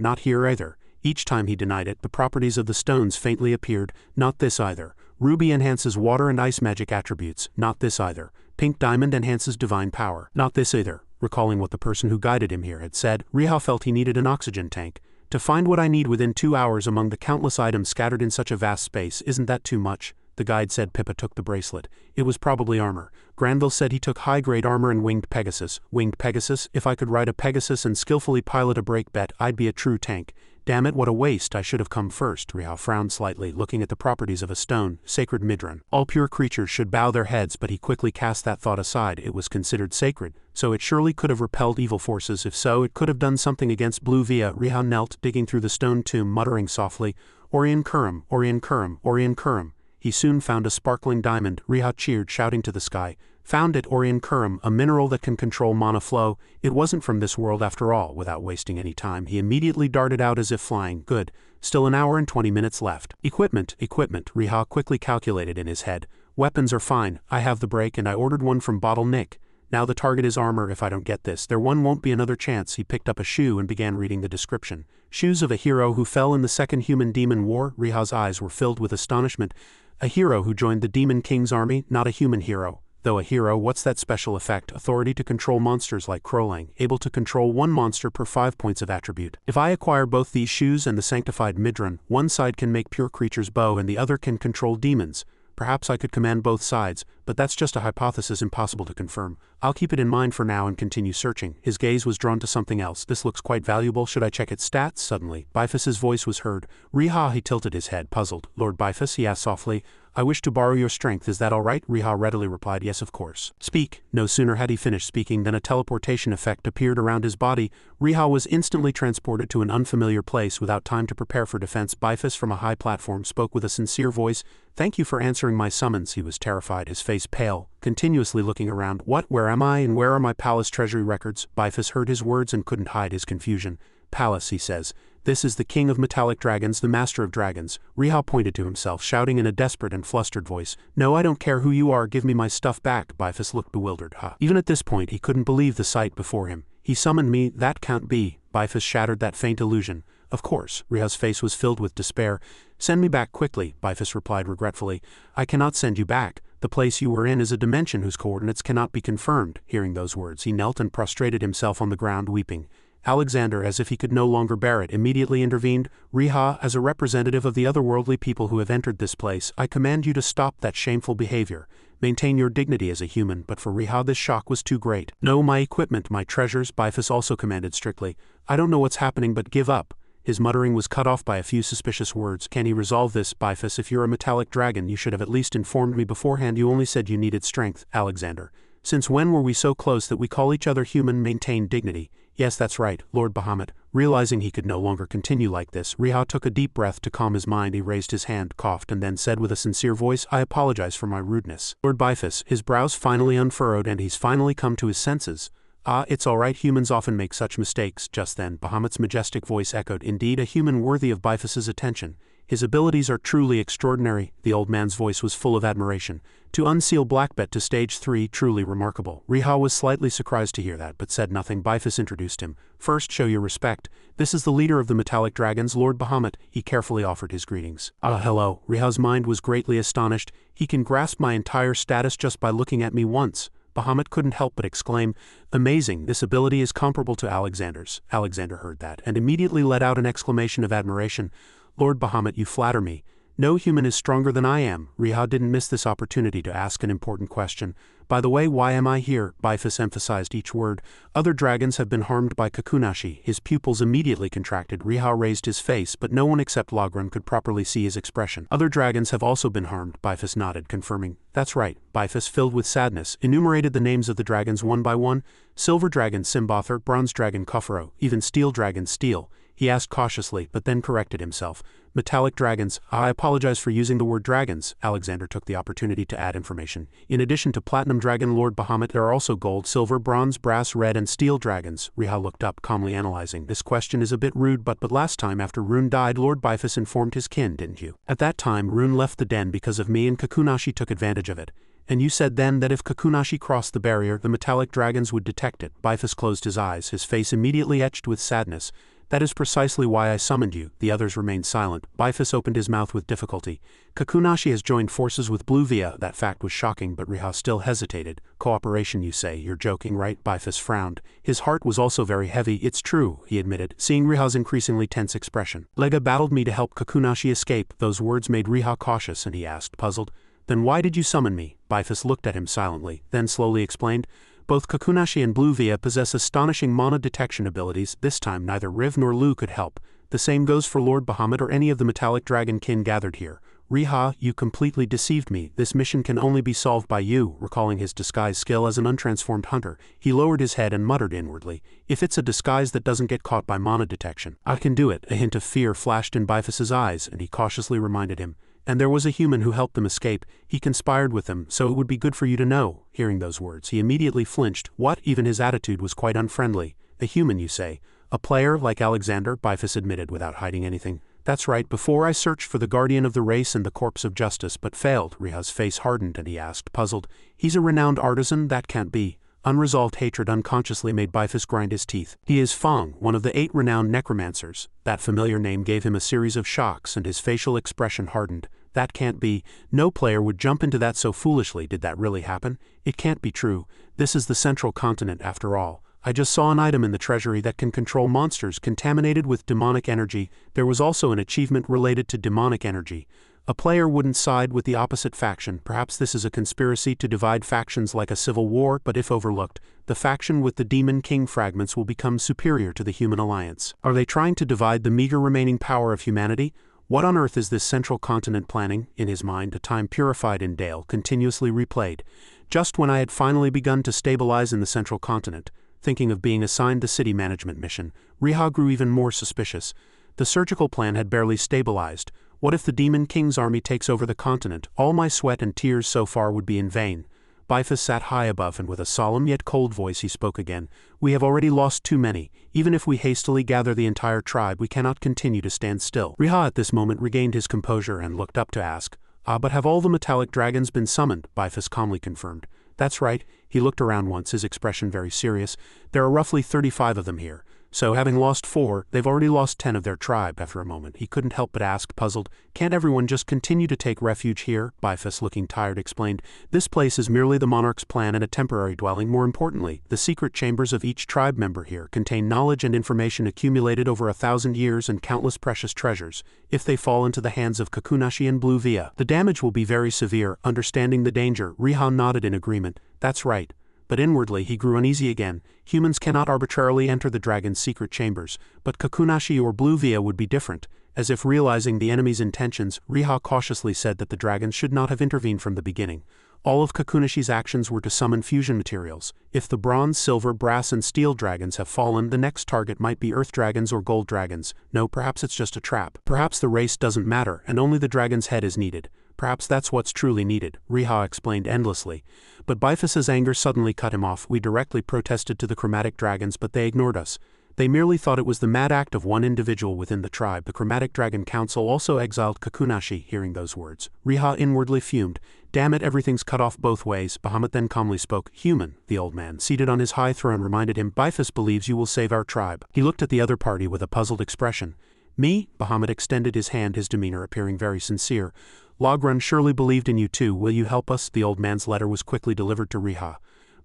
either. Each time he denied it, the properties of the stones faintly appeared. Not this either. Ruby enhances water and ice magic attributes. Not this either. Pink diamond enhances divine power. Not this either. Recalling what the person who guided him here had said, Riha felt he needed an oxygen tank. To find what I need within 2 hours among the countless items scattered in such a vast space, isn't that too much? The guide said. Pippa took the bracelet. It was probably armor. Granville said he took high-grade armor and winged Pegasus. Winged Pegasus? If I could ride a Pegasus and skillfully pilot a break bet, I'd be a true tank. Damn it, what a waste, I should have come first. Riha frowned slightly, looking at the properties of a stone, sacred midran. All pure creatures should bow their heads, but he quickly cast that thought aside. It was considered sacred, so it surely could have repelled evil forces. If so, it could have done something against Blue Via. Riha knelt, digging through the stone tomb, muttering softly, Orion Kurum, Orion Kurum, Orion Kurum. He soon found a sparkling diamond. Riha cheered, shouting to the sky. Found it, Orion Kurum, a mineral that can control mana flow. It wasn't from this world after all. Without wasting any time, he immediately darted out as if flying. Good. Still an hour and 20 minutes left. Equipment. Riha quickly calculated in his head. Weapons are fine. I have the break and I ordered one from Bottle Nick. Now the target is armor. If I don't get this, there won't be another chance. He picked up a shoe and began reading the description. Shoes of a hero who fell in the Second Human-Demon War. Riha's eyes were filled with astonishment. A hero who joined the Demon King's army, not a human hero. Though a hero, what's that special effect? Authority to control monsters like Crowlang, able to control one monster per 5 points of attribute. If I acquire both these shoes and the sanctified midran, one side can make pure creatures bow and the other can control demons. Perhaps I could command both sides, but that's just a hypothesis impossible to confirm. I'll keep it in mind for now and continue searching. His gaze was drawn to something else. This looks quite valuable. Should I check its stats? Suddenly, Bifas's voice was heard. Riha, he tilted his head, puzzled. Lord Bifas, he asked softly. I wish to borrow your strength, is that all right? Riha readily replied, yes, of course. Speak. No sooner had he finished speaking than a teleportation effect appeared around his body. Riha was instantly transported to an unfamiliar place without time to prepare for defense. Bifas from a high platform spoke with a sincere voice. Thank you for answering my summons. He was terrified, his face pale, continuously looking around. What? Where am I, and where are my palace treasury records? Bifas heard his words and couldn't hide his confusion. Palace, he says. This is the king of metallic dragons, the master of dragons. Riha pointed to himself, shouting in a desperate and flustered voice. No, I don't care who you are, give me my stuff back. Bifas looked bewildered. Even at this point he couldn't believe the sight before him. He summoned me, that can't be. Bifas shattered that faint illusion. Of course. Riha's face was filled with despair. Send me back quickly, Bifas replied regretfully. I cannot send you back. The place you were in is a dimension whose coordinates cannot be confirmed. Hearing those words, he knelt and prostrated himself on the ground, weeping. Alexander, as if he could no longer bear it, immediately intervened. Riha, as a representative of the otherworldly people who have entered this place, I command you to stop that shameful behavior. Maintain your dignity as a human, but for Riha this shock was too great. No, my equipment, my treasures, Bifas also commanded strictly. I don't know what's happening, but give up. His muttering was cut off by a few suspicious words. Can he resolve this? Bifas, if you're a metallic dragon, you should have at least informed me beforehand. You only said you needed strength. Alexander. Since when were we so close that we call each other human? Maintain dignity. Yes, that's right, Lord Bahamut. Realizing he could no longer continue like this, Riha took a deep breath to calm his mind. He raised his hand, coughed, and then said with a sincere voice, I apologize for my rudeness. Lord Bifas, his brows finally unfurrowed and he's finally come to his senses. Ah, it's all right, humans often make such mistakes. Just then, Bahamut's majestic voice echoed, indeed a human worthy of Bifas's attention. His abilities are truly extraordinary. The old man's voice was full of admiration. To unseal Blackbet to stage 3, truly remarkable. Riha was slightly surprised to hear that, but said nothing. Bifas introduced him. First, show your respect. This is the leader of the metallic dragons, Lord Bahamut. He carefully offered his greetings. Hello. Riha's mind was greatly astonished. He can grasp my entire status just by looking at me once. Bahamut couldn't help but exclaim, amazing, this ability is comparable to Alexander's. Alexander heard that, and immediately let out an exclamation of admiration. Lord Bahamut, you flatter me. No human is stronger than I am. Riha didn't miss this opportunity to ask an important question. By the way, why am I here? Bifas emphasized each word. Other dragons have been harmed by Kakunashi. His pupils immediately contracted. Riha raised his face, but no one except Lagran could properly see his expression. Other dragons have also been harmed. Bifas nodded, confirming. That's right. Bifas, filled with sadness, enumerated the names of the dragons one by one. Silver Dragon Simbathar, Bronze Dragon Kufaro, even Steel Dragon Steel. He asked cautiously, but then corrected himself. Metallic dragons. I apologize for using the word dragons. Alexander took the opportunity to add information. In addition to Platinum Dragon Lord Bahamut, there are also gold, silver, bronze, brass, red, and steel dragons. Riha looked up, calmly analyzing. This question is a bit rude, but last time after Rune died, Lord Bifas informed his kin, didn't you? At that time, Rune left the den because of me and Kakunashi took advantage of it. And you said then that if Kakunashi crossed the barrier, the metallic dragons would detect it. Bifas closed his eyes, his face immediately etched with sadness. That is precisely why I summoned you. The others remained silent. Bifas opened his mouth with difficulty. Kakunashi has joined forces with Blue Via. That fact was shocking, but Riha still hesitated. Cooperation, you say? You're joking, right? Bifas frowned. His heart was also very heavy. It's true, he admitted, seeing Riha's increasingly tense expression. Lega battled me to help Kakunashi escape. Those words made Riha cautious, and he asked, puzzled, Then why did you summon me? Bifas looked at him silently, then slowly explained, Both Kakunashi and Blue Via possess astonishing mana detection abilities. This time neither Riv nor Lu could help. The same goes for Lord Bahamut or any of the metallic dragon kin gathered here. Riha, you completely deceived me. This mission can only be solved by you. Recalling his disguise skill as an untransformed hunter, he lowered his head and muttered inwardly, if it's a disguise that doesn't get caught by mana detection, I can do it. A hint of fear flashed in Bifas's eyes, and he cautiously reminded him. And there was a human who helped them escape. He conspired with them, so it would be good for you to know. Hearing those words, he immediately flinched. What? Even his attitude was quite unfriendly. A human, you say? A player like Alexander? Bifas admitted without hiding anything. That's right. Before I searched for the guardian of the race and the corpse of justice, but failed. Riha's face hardened and he asked, puzzled. He's a renowned artisan? That can't be. Unresolved hatred unconsciously made Bifas grind his teeth. He is Fong, one of the 8 renowned necromancers. That familiar name gave him a series of shocks and his facial expression hardened. That can't be. No player would jump into that so foolishly. Did that really happen? It can't be true. This is the central continent after all. I just saw an item in the treasury that can control monsters contaminated with demonic energy. There was also an achievement related to demonic energy. A player wouldn't side with the opposite faction. Perhaps this is a conspiracy to divide factions like a civil war, but if overlooked, the faction with the Demon King fragments will become superior to the human alliance. Are they trying to divide the meager remaining power of humanity? What on earth is this central continent planning? In his mind, a time purified in Dale continuously replayed. Just when I had finally begun to stabilize in the central continent, thinking of being assigned the city management mission, Riha grew even more suspicious. The surgical plan had barely stabilized. What if the Demon King's army takes over the continent? All my sweat and tears so far would be in vain. Bifus sat high above, and with a solemn yet cold voice he spoke again. We have already lost too many. Even if we hastily gather the entire tribe, we cannot continue to stand still. Riha at this moment regained his composure and looked up to ask, but have all the metallic dragons been summoned? Bifus calmly confirmed. That's right. He looked around once, his expression very serious. There are roughly 35 of them here. So, having lost 4, they've already lost 10 of their tribe. After a moment, he couldn't help but ask, puzzled, can't everyone just continue to take refuge here? Bifus, looking tired, explained, this place is merely the monarch's plan and a temporary dwelling. More importantly, the secret chambers of each tribe member here contain knowledge and information accumulated over 1,000 years and countless precious treasures. If they fall into the hands of Kakunashi and Blue Via, the damage will be very severe. Understanding the danger, Riha nodded in agreement. That's right. But inwardly he grew uneasy again. Humans cannot arbitrarily enter the dragon's secret chambers, but Kakunashi or Blue Via would be different. As if realizing the enemy's intentions, Riha cautiously said that the dragons should not have intervened from the beginning. All of Kakunashi's actions were to summon fusion materials. If the bronze, silver, brass and steel dragons have fallen, the next target might be earth dragons or gold dragons. No, perhaps it's just a trap. Perhaps the race doesn't matter, and only the dragon's head is needed. Perhaps that's what's truly needed, Riha explained endlessly. But Bifus's anger suddenly cut him off. We directly protested to the chromatic dragons, but they ignored us. They merely thought it was the mad act of one individual within the tribe. The Chromatic Dragon Council also exiled Kakunashi. Hearing those words, Riha inwardly fumed. Damn it, everything's cut off both ways. Bahamut then calmly spoke. Human, the old man, seated on his high throne, reminded him, Bifus believes you will save our tribe. He looked at the other party with a puzzled expression. Me? Bahamut extended his hand, his demeanor appearing very sincere. Logrun surely believed in you too. Will you help us? The old man's letter was quickly delivered to Riha.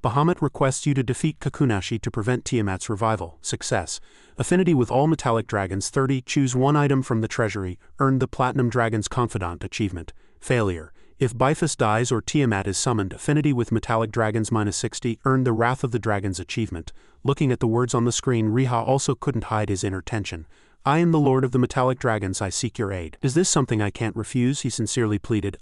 Bahamut requests you to defeat Kakunashi to prevent Tiamat's revival. Success. Affinity with all metallic dragons 30. Choose one item from the treasury. Earn the Platinum Dragon's Confidant achievement. Failure. If Bifus dies or Tiamat is summoned, affinity with metallic dragons -60. Earn the Wrath of the Dragons achievement. Looking at the words on the screen, Riha also couldn't hide his inner tension. I am the Lord of the Metallic Dragons, I seek your aid. Is this something I can't refuse? He sincerely pleaded.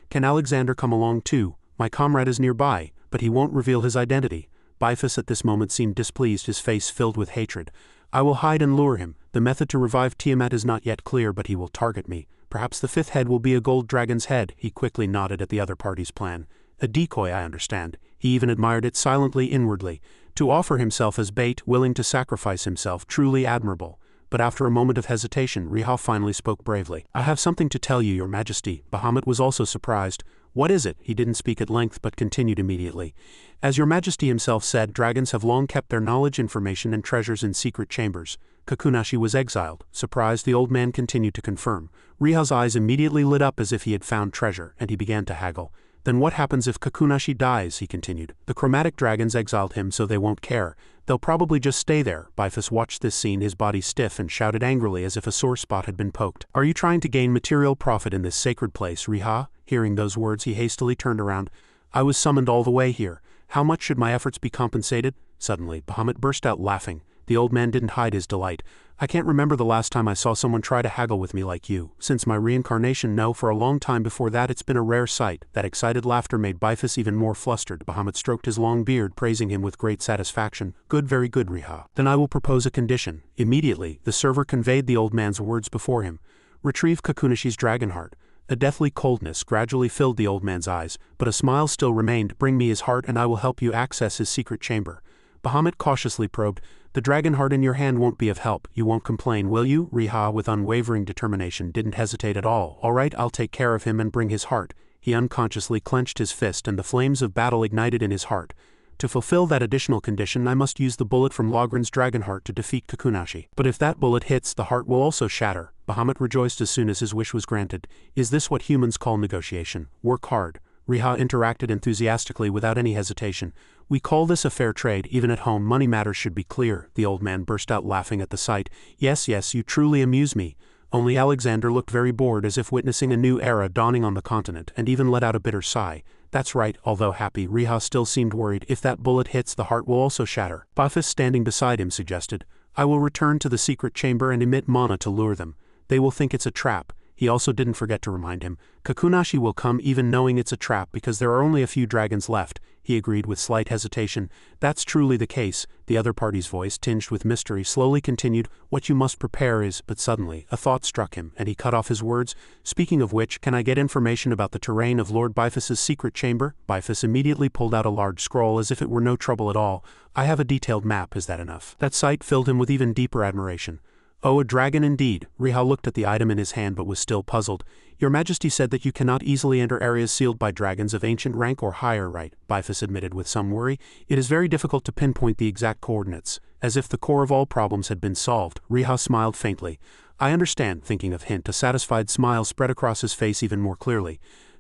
Can Alexander come along too? My comrade is nearby, but he won't reveal his identity. Bifus at this moment seemed displeased, his face filled with hatred. I will hide and lure him. The method to revive Tiamat is not yet clear, but he will target me. Perhaps the 5th head will be a gold dragon's head. He quickly nodded at the other party's plan. A decoy, I understand. He even admired it silently inwardly. To offer himself as bait, willing to sacrifice himself, truly admirable. But after a moment of hesitation, Riha finally spoke bravely. I have something to tell you, your majesty. Bahamut was also surprised. What is it? He didn't speak at length but continued immediately. As your majesty himself said, dragons have long kept their knowledge, information and treasures in secret chambers. Kakunashi was exiled. Surprised, the old man continued to confirm. Riha's eyes immediately lit up as if he had found treasure, and he began to haggle. Then what happens if Kakunashi dies? He continued. The chromatic dragons exiled him, so they won't care. They'll probably just stay there. Bifus watched this scene, his body stiff, and shouted angrily as if a sore spot had been poked. Are you trying to gain material profit in this sacred place, Riha? Hearing those words, he hastily turned around. I was summoned all the way here. How much should my efforts be compensated? Suddenly, Bahamut burst out laughing. The old man didn't hide his delight. I can't remember the last time I saw someone try to haggle with me like you. Since my reincarnation, no, for a long time before that it's been a rare sight. That excited laughter made Bifus even more flustered. Bahamut stroked his long beard, praising him with great satisfaction. Good, very good, Riha. Then I will propose a condition. Immediately, the server conveyed the old man's words before him. Retrieve Kakunashi's dragon heart. A deathly coldness gradually filled the old man's eyes, but a smile still remained. Bring me his heart and I will help you access his secret chamber. Bahamut cautiously probed. The dragon heart in your hand won't be of help. You won't complain, will you? Riha, with unwavering determination, didn't hesitate at all. All right, I'll take care of him and bring his heart. He unconsciously clenched his fist and the flames of battle ignited in his heart. To fulfill that additional condition, I must use the bullet from Logrun's dragon heart to defeat Kakunashi. But if that bullet hits, the heart will also shatter. Bahamut rejoiced as soon as his wish was granted. Is this what humans call negotiation? Work hard. Riha interacted enthusiastically without any hesitation. We call this a fair trade. Even at home, money matters should be clear. The old man burst out laughing at the sight. Yes, you truly amuse me. Only Alexander looked very bored, as if witnessing a new era dawning on the continent, and even let out a bitter sigh. That's right, although happy, Riha still seemed worried. If that bullet hits, the heart will also shatter. Bafis, standing beside him, suggested, I will return to the secret chamber and emit mana to lure them. They will think it's a trap. He also didn't forget to remind him, Kakunashi will come even knowing it's a trap because there are only a few dragons left. He agreed with slight hesitation. That's truly the case. The other party's voice, tinged with mystery, slowly continued, what you must prepare is, but suddenly, a thought struck him, and he cut off his words. Speaking of which, can I get information about the terrain of Lord Bifas's secret chamber? Bifas immediately pulled out a large scroll as if it were no trouble at all. I have a detailed map, is that enough? That sight filled him with even deeper admiration. Oh, a dragon indeed. Riha looked at the item in his hand but was still puzzled. Your Majesty said that you cannot easily enter areas sealed by dragons of ancient rank or higher, right? Bifas admitted with some worry. It is very difficult to pinpoint the exact coordinates. As if the core of all problems had been solved, Riha smiled faintly. I understand, thinking of Hint, a satisfied smile spread across his face even more clearly.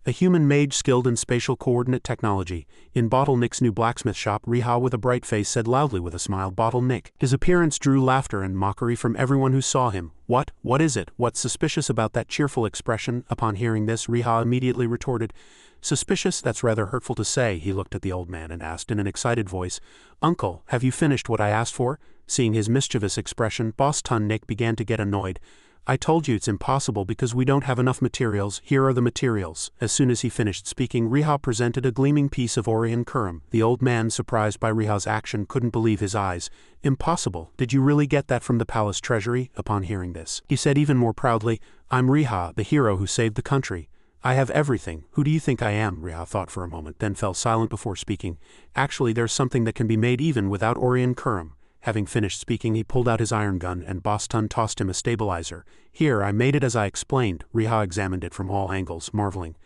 A human mage skilled in spatial coordinate technology. In Bottleneck's new blacksmith shop, Riha with a bright face said loudly with a smile, Bottleneck. His appearance drew laughter and mockery from everyone who saw him. What is it? What's suspicious about that cheerful expression? Upon hearing this, Riha immediately retorted, Suspicious? That's rather hurtful to say. He looked at the old man and asked in an excited voice, Uncle, have you finished what I asked for? Seeing his mischievous expression, Boss Tun Nick began to get annoyed. I told you it's impossible because we don't have enough materials. Here are the materials. As soon as he finished speaking, Riha presented a gleaming piece of Orion Kurum. The old man, surprised by Riha's action, couldn't believe his eyes. Impossible. Did you really get that from the palace treasury? Upon hearing this, he said even more proudly, I'm Riha, the hero who saved the country. I have everything. Who do you think I am? Riha thought for a moment, then fell silent before speaking. Actually, there's something that can be made even without Orion Kurum. Having finished speaking, he pulled out his iron gun, and Boston tossed him a stabilizer. Here, I made it as I explained. Riha examined it from all angles, marveling.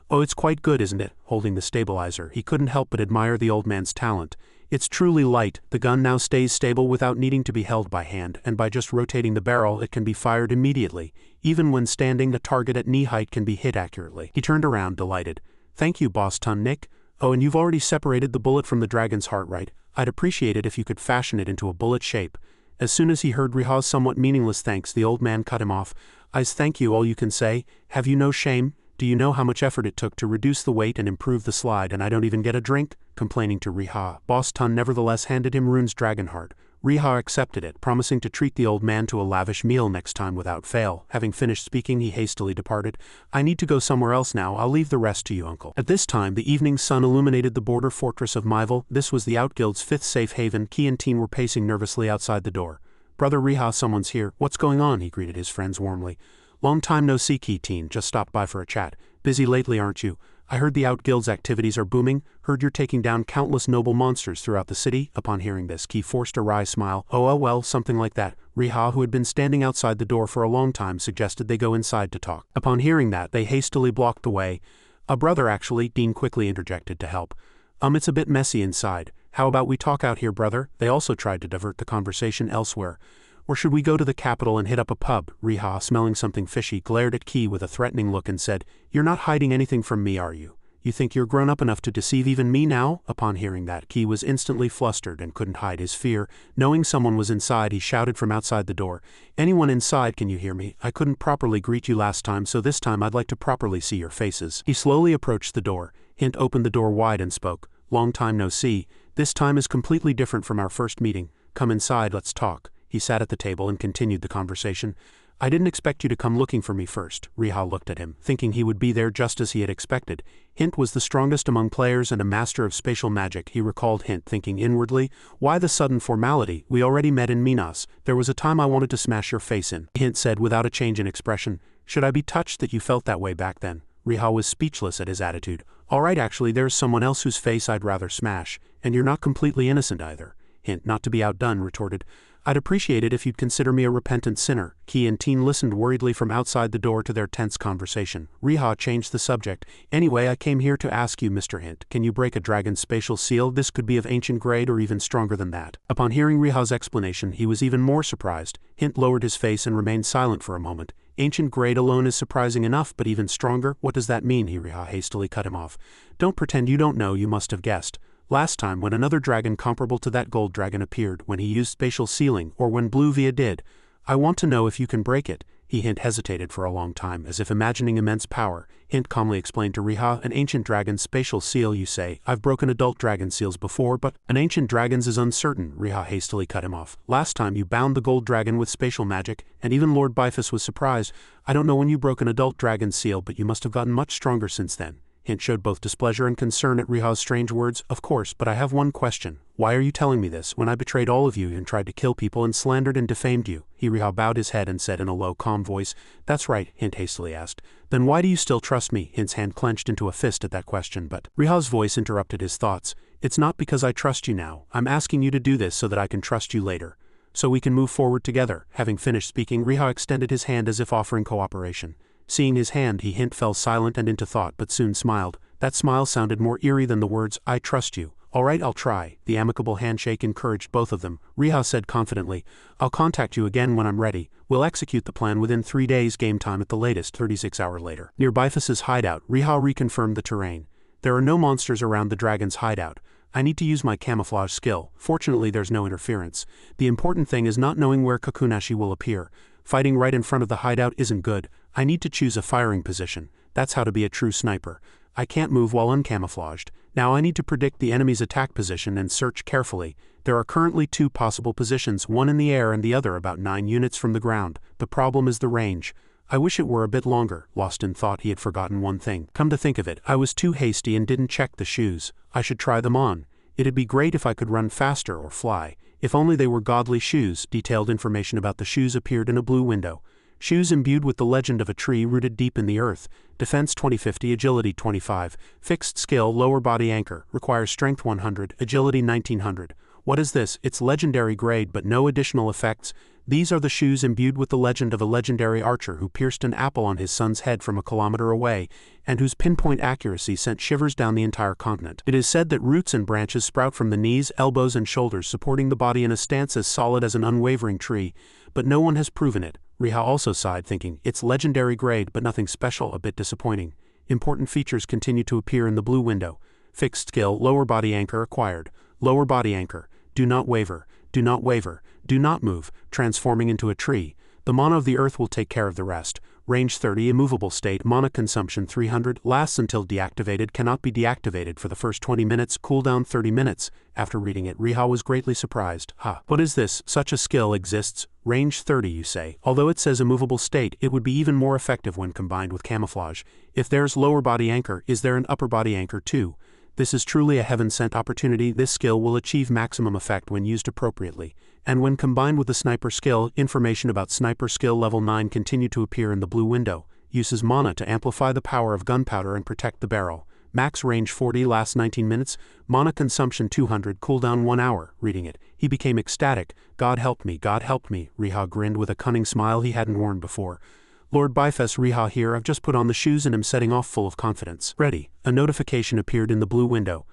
Oh, it's quite good, isn't it? Holding the stabilizer, he couldn't help but admire the old man's talent. It's truly light. The gun now stays stable without needing to be held by hand, and by just rotating the barrel, it can be fired immediately. Even when standing, the target at knee height can be hit accurately. He turned around, delighted. Thank you, Boss Tun Nick. Oh, and you've already separated the bullet from the dragon's heart, right? I'd appreciate it if you could fashion it into a bullet shape. As soon as he heard Riha's somewhat meaningless thanks, the old man cut him off. I's thank you all you can say. Have you no shame? Do you know how much effort it took to reduce the weight and improve the slide, and I don't even get a drink? Complaining to Riha, Boss Tun nevertheless handed him Rune's dragon heart. Riha accepted it, promising to treat the old man to a lavish meal next time without fail. Having finished speaking, he hastily departed. I need to go somewhere else now. I'll leave the rest to you, uncle. At this time, the evening sun illuminated the border fortress of Myville. This was the Outguild's fifth safe haven. Key and Teen were pacing nervously outside the door. Brother Riha, someone's here. What's going on? He greeted his friends warmly. Long time no see, Key Teen. Just stopped by for a chat. Busy lately, aren't you? I heard the Outguild's activities are booming. Heard you're taking down countless noble monsters throughout the city. Upon hearing this, Key forced a wry smile. Oh, well, something like that. Riha, who had been standing outside the door for a long time, suggested they go inside to talk. Upon hearing that, they hastily blocked the way. A brother, actually, Dean quickly interjected to help. It's a bit messy inside. How about we talk out here, brother? They also tried to divert the conversation elsewhere. Or should we go to the capital and hit up a pub? Riha, smelling something fishy, glared at Key with a threatening look and said, You're not hiding anything from me, are you? You think you're grown up enough to deceive even me now? Upon hearing that, Key was instantly flustered and couldn't hide his fear. Knowing someone was inside, he shouted from outside the door, Anyone inside, can you hear me? I couldn't properly greet you last time, so this time I'd like to properly see your faces. He slowly approached the door. Hint opened the door wide and spoke. Long time no see. This time is completely different from our first meeting. Come inside, let's talk. He sat at the table and continued the conversation. I didn't expect you to come looking for me first. Riha looked at him, thinking he would be there just as he had expected. Hint was the strongest among players and a master of spatial magic. He recalled Hint, thinking inwardly, Why the sudden formality? We already met in Minas. There was a time I wanted to smash your face in. Hint said without a change in expression. Should I be touched that you felt that way back then? Riha was speechless at his attitude. All right, actually, there's someone else whose face I'd rather smash, and you're not completely innocent either. Hint, not to be outdone, retorted. I'd appreciate it if you'd consider me a repentant sinner. Key and Teen listened worriedly from outside the door to their tense conversation. Riha changed the subject. Anyway, I came here to ask you, Mr. Hint, can you break a dragon's spatial seal? This could be of ancient grade or even stronger than that. Upon hearing Riha's explanation, he was even more surprised. Hint lowered his face and remained silent for a moment. Ancient grade alone is surprising enough, but even stronger? What does that mean? Riha hastily cut him off. Don't pretend you don't know, you must have guessed. Last time, when another dragon comparable to that gold dragon appeared, when he used spatial sealing, or when Blue Via did, I want to know if you can break it. Hint hesitated for a long time, as if imagining immense power. Hint calmly explained to Riha, an ancient dragon's spatial seal, you say. I've broken adult dragon seals before, but an ancient dragon's is uncertain. Riha hastily cut him off. Last time you bound the gold dragon with spatial magic, and even Lord Bifus was surprised. I don't know when you broke an adult dragon seal, but you must have gotten much stronger since then. Hint showed both displeasure and concern at Riha's strange words. Of course, but I have one question. Why are you telling me this, when I betrayed all of you and tried to kill people and slandered and defamed you? Riha bowed his head and said in a low, calm voice. That's right, Hint hastily asked. Then why do you still trust me? Hint's hand clenched into a fist at that question, but Riha's voice interrupted his thoughts. It's not because I trust you now. I'm asking you to do this so that I can trust you later. So we can move forward together. Having finished speaking, Riha extended his hand as if offering cooperation. Seeing his hand, Hint fell silent and into thought, but soon smiled. That smile sounded more eerie than the words, I trust you. All right, I'll try. The amicable handshake encouraged both of them. Riha said confidently, I'll contact you again when I'm ready. We'll execute the plan within 3 days, game time at the latest, 36 hours later. Near Bifus's hideout, Riha reconfirmed the terrain. There are no monsters around the dragon's hideout. I need to use my camouflage skill. Fortunately, there's no interference. The important thing is not knowing where Kakunashi will appear. Fighting right in front of the hideout isn't good. I need to choose a firing position. That's how to be a true sniper. I can't move while uncamouflaged. Now I need to predict the enemy's attack position and search carefully. There are currently 2 possible positions, one in the air and the other about 9 units from the ground. The problem is the range. I wish it were a bit longer. Lost in thought, he had forgotten one thing. Come to think of it, I was too hasty and didn't check the shoes. I should try them on. It'd be great if I could run faster or fly. If only they were godly shoes. Detailed information about the shoes appeared in a blue window. Shoes imbued with the legend of a tree rooted deep in the earth. Defense 2050, agility 25. Fixed skill, lower body anchor. Requires strength 100, agility 1900. What is this? It's legendary grade but no additional effects. These are the shoes imbued with the legend of a legendary archer who pierced an apple on his son's head from a kilometer away, and whose pinpoint accuracy sent shivers down the entire continent. It is said that roots and branches sprout from the knees, elbows and shoulders, supporting the body in a stance as solid as an unwavering tree, but no one has proven it. Riha also sighed, thinking, it's legendary grade but nothing special, a bit disappointing. Important features continue to appear in the blue window. Fixed skill, lower body anchor acquired. Lower body anchor. Do not waver. Do not waver. Do not move, transforming into a tree. The mana of the earth will take care of the rest. Range 30, immovable state, mana consumption 300, lasts until deactivated, cannot be deactivated for the first 20 minutes, cooldown 30 minutes. After reading it, Riha was greatly surprised. What is this? Such a skill exists. Range 30, you say. Although it says immovable state, it would be even more effective when combined with camouflage. If there's lower body anchor, is there an upper body anchor too? This is truly a heaven-sent opportunity. This skill will achieve maximum effect when used appropriately. And when combined with the sniper skill, information about sniper skill level 9 continue to appear in the blue window. Uses mana to amplify the power of gunpowder and protect the barrel. Max range 40, lasts 19 minutes. Mana consumption 200, cooldown 1 hour. Reading it, he became ecstatic. God help me, God help me. Riha grinned with a cunning smile he hadn't worn before. Lord Bifus, Riha here, I've just put on the shoes and am setting off full of confidence. Ready. A notification appeared in the blue window.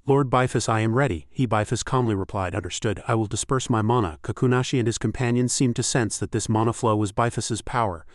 Lord Bifus, I am ready. Bifus calmly replied, understood. I will disperse my mana. Kakunashi and his companions seemed to sense that this mana flow was Bifus's power.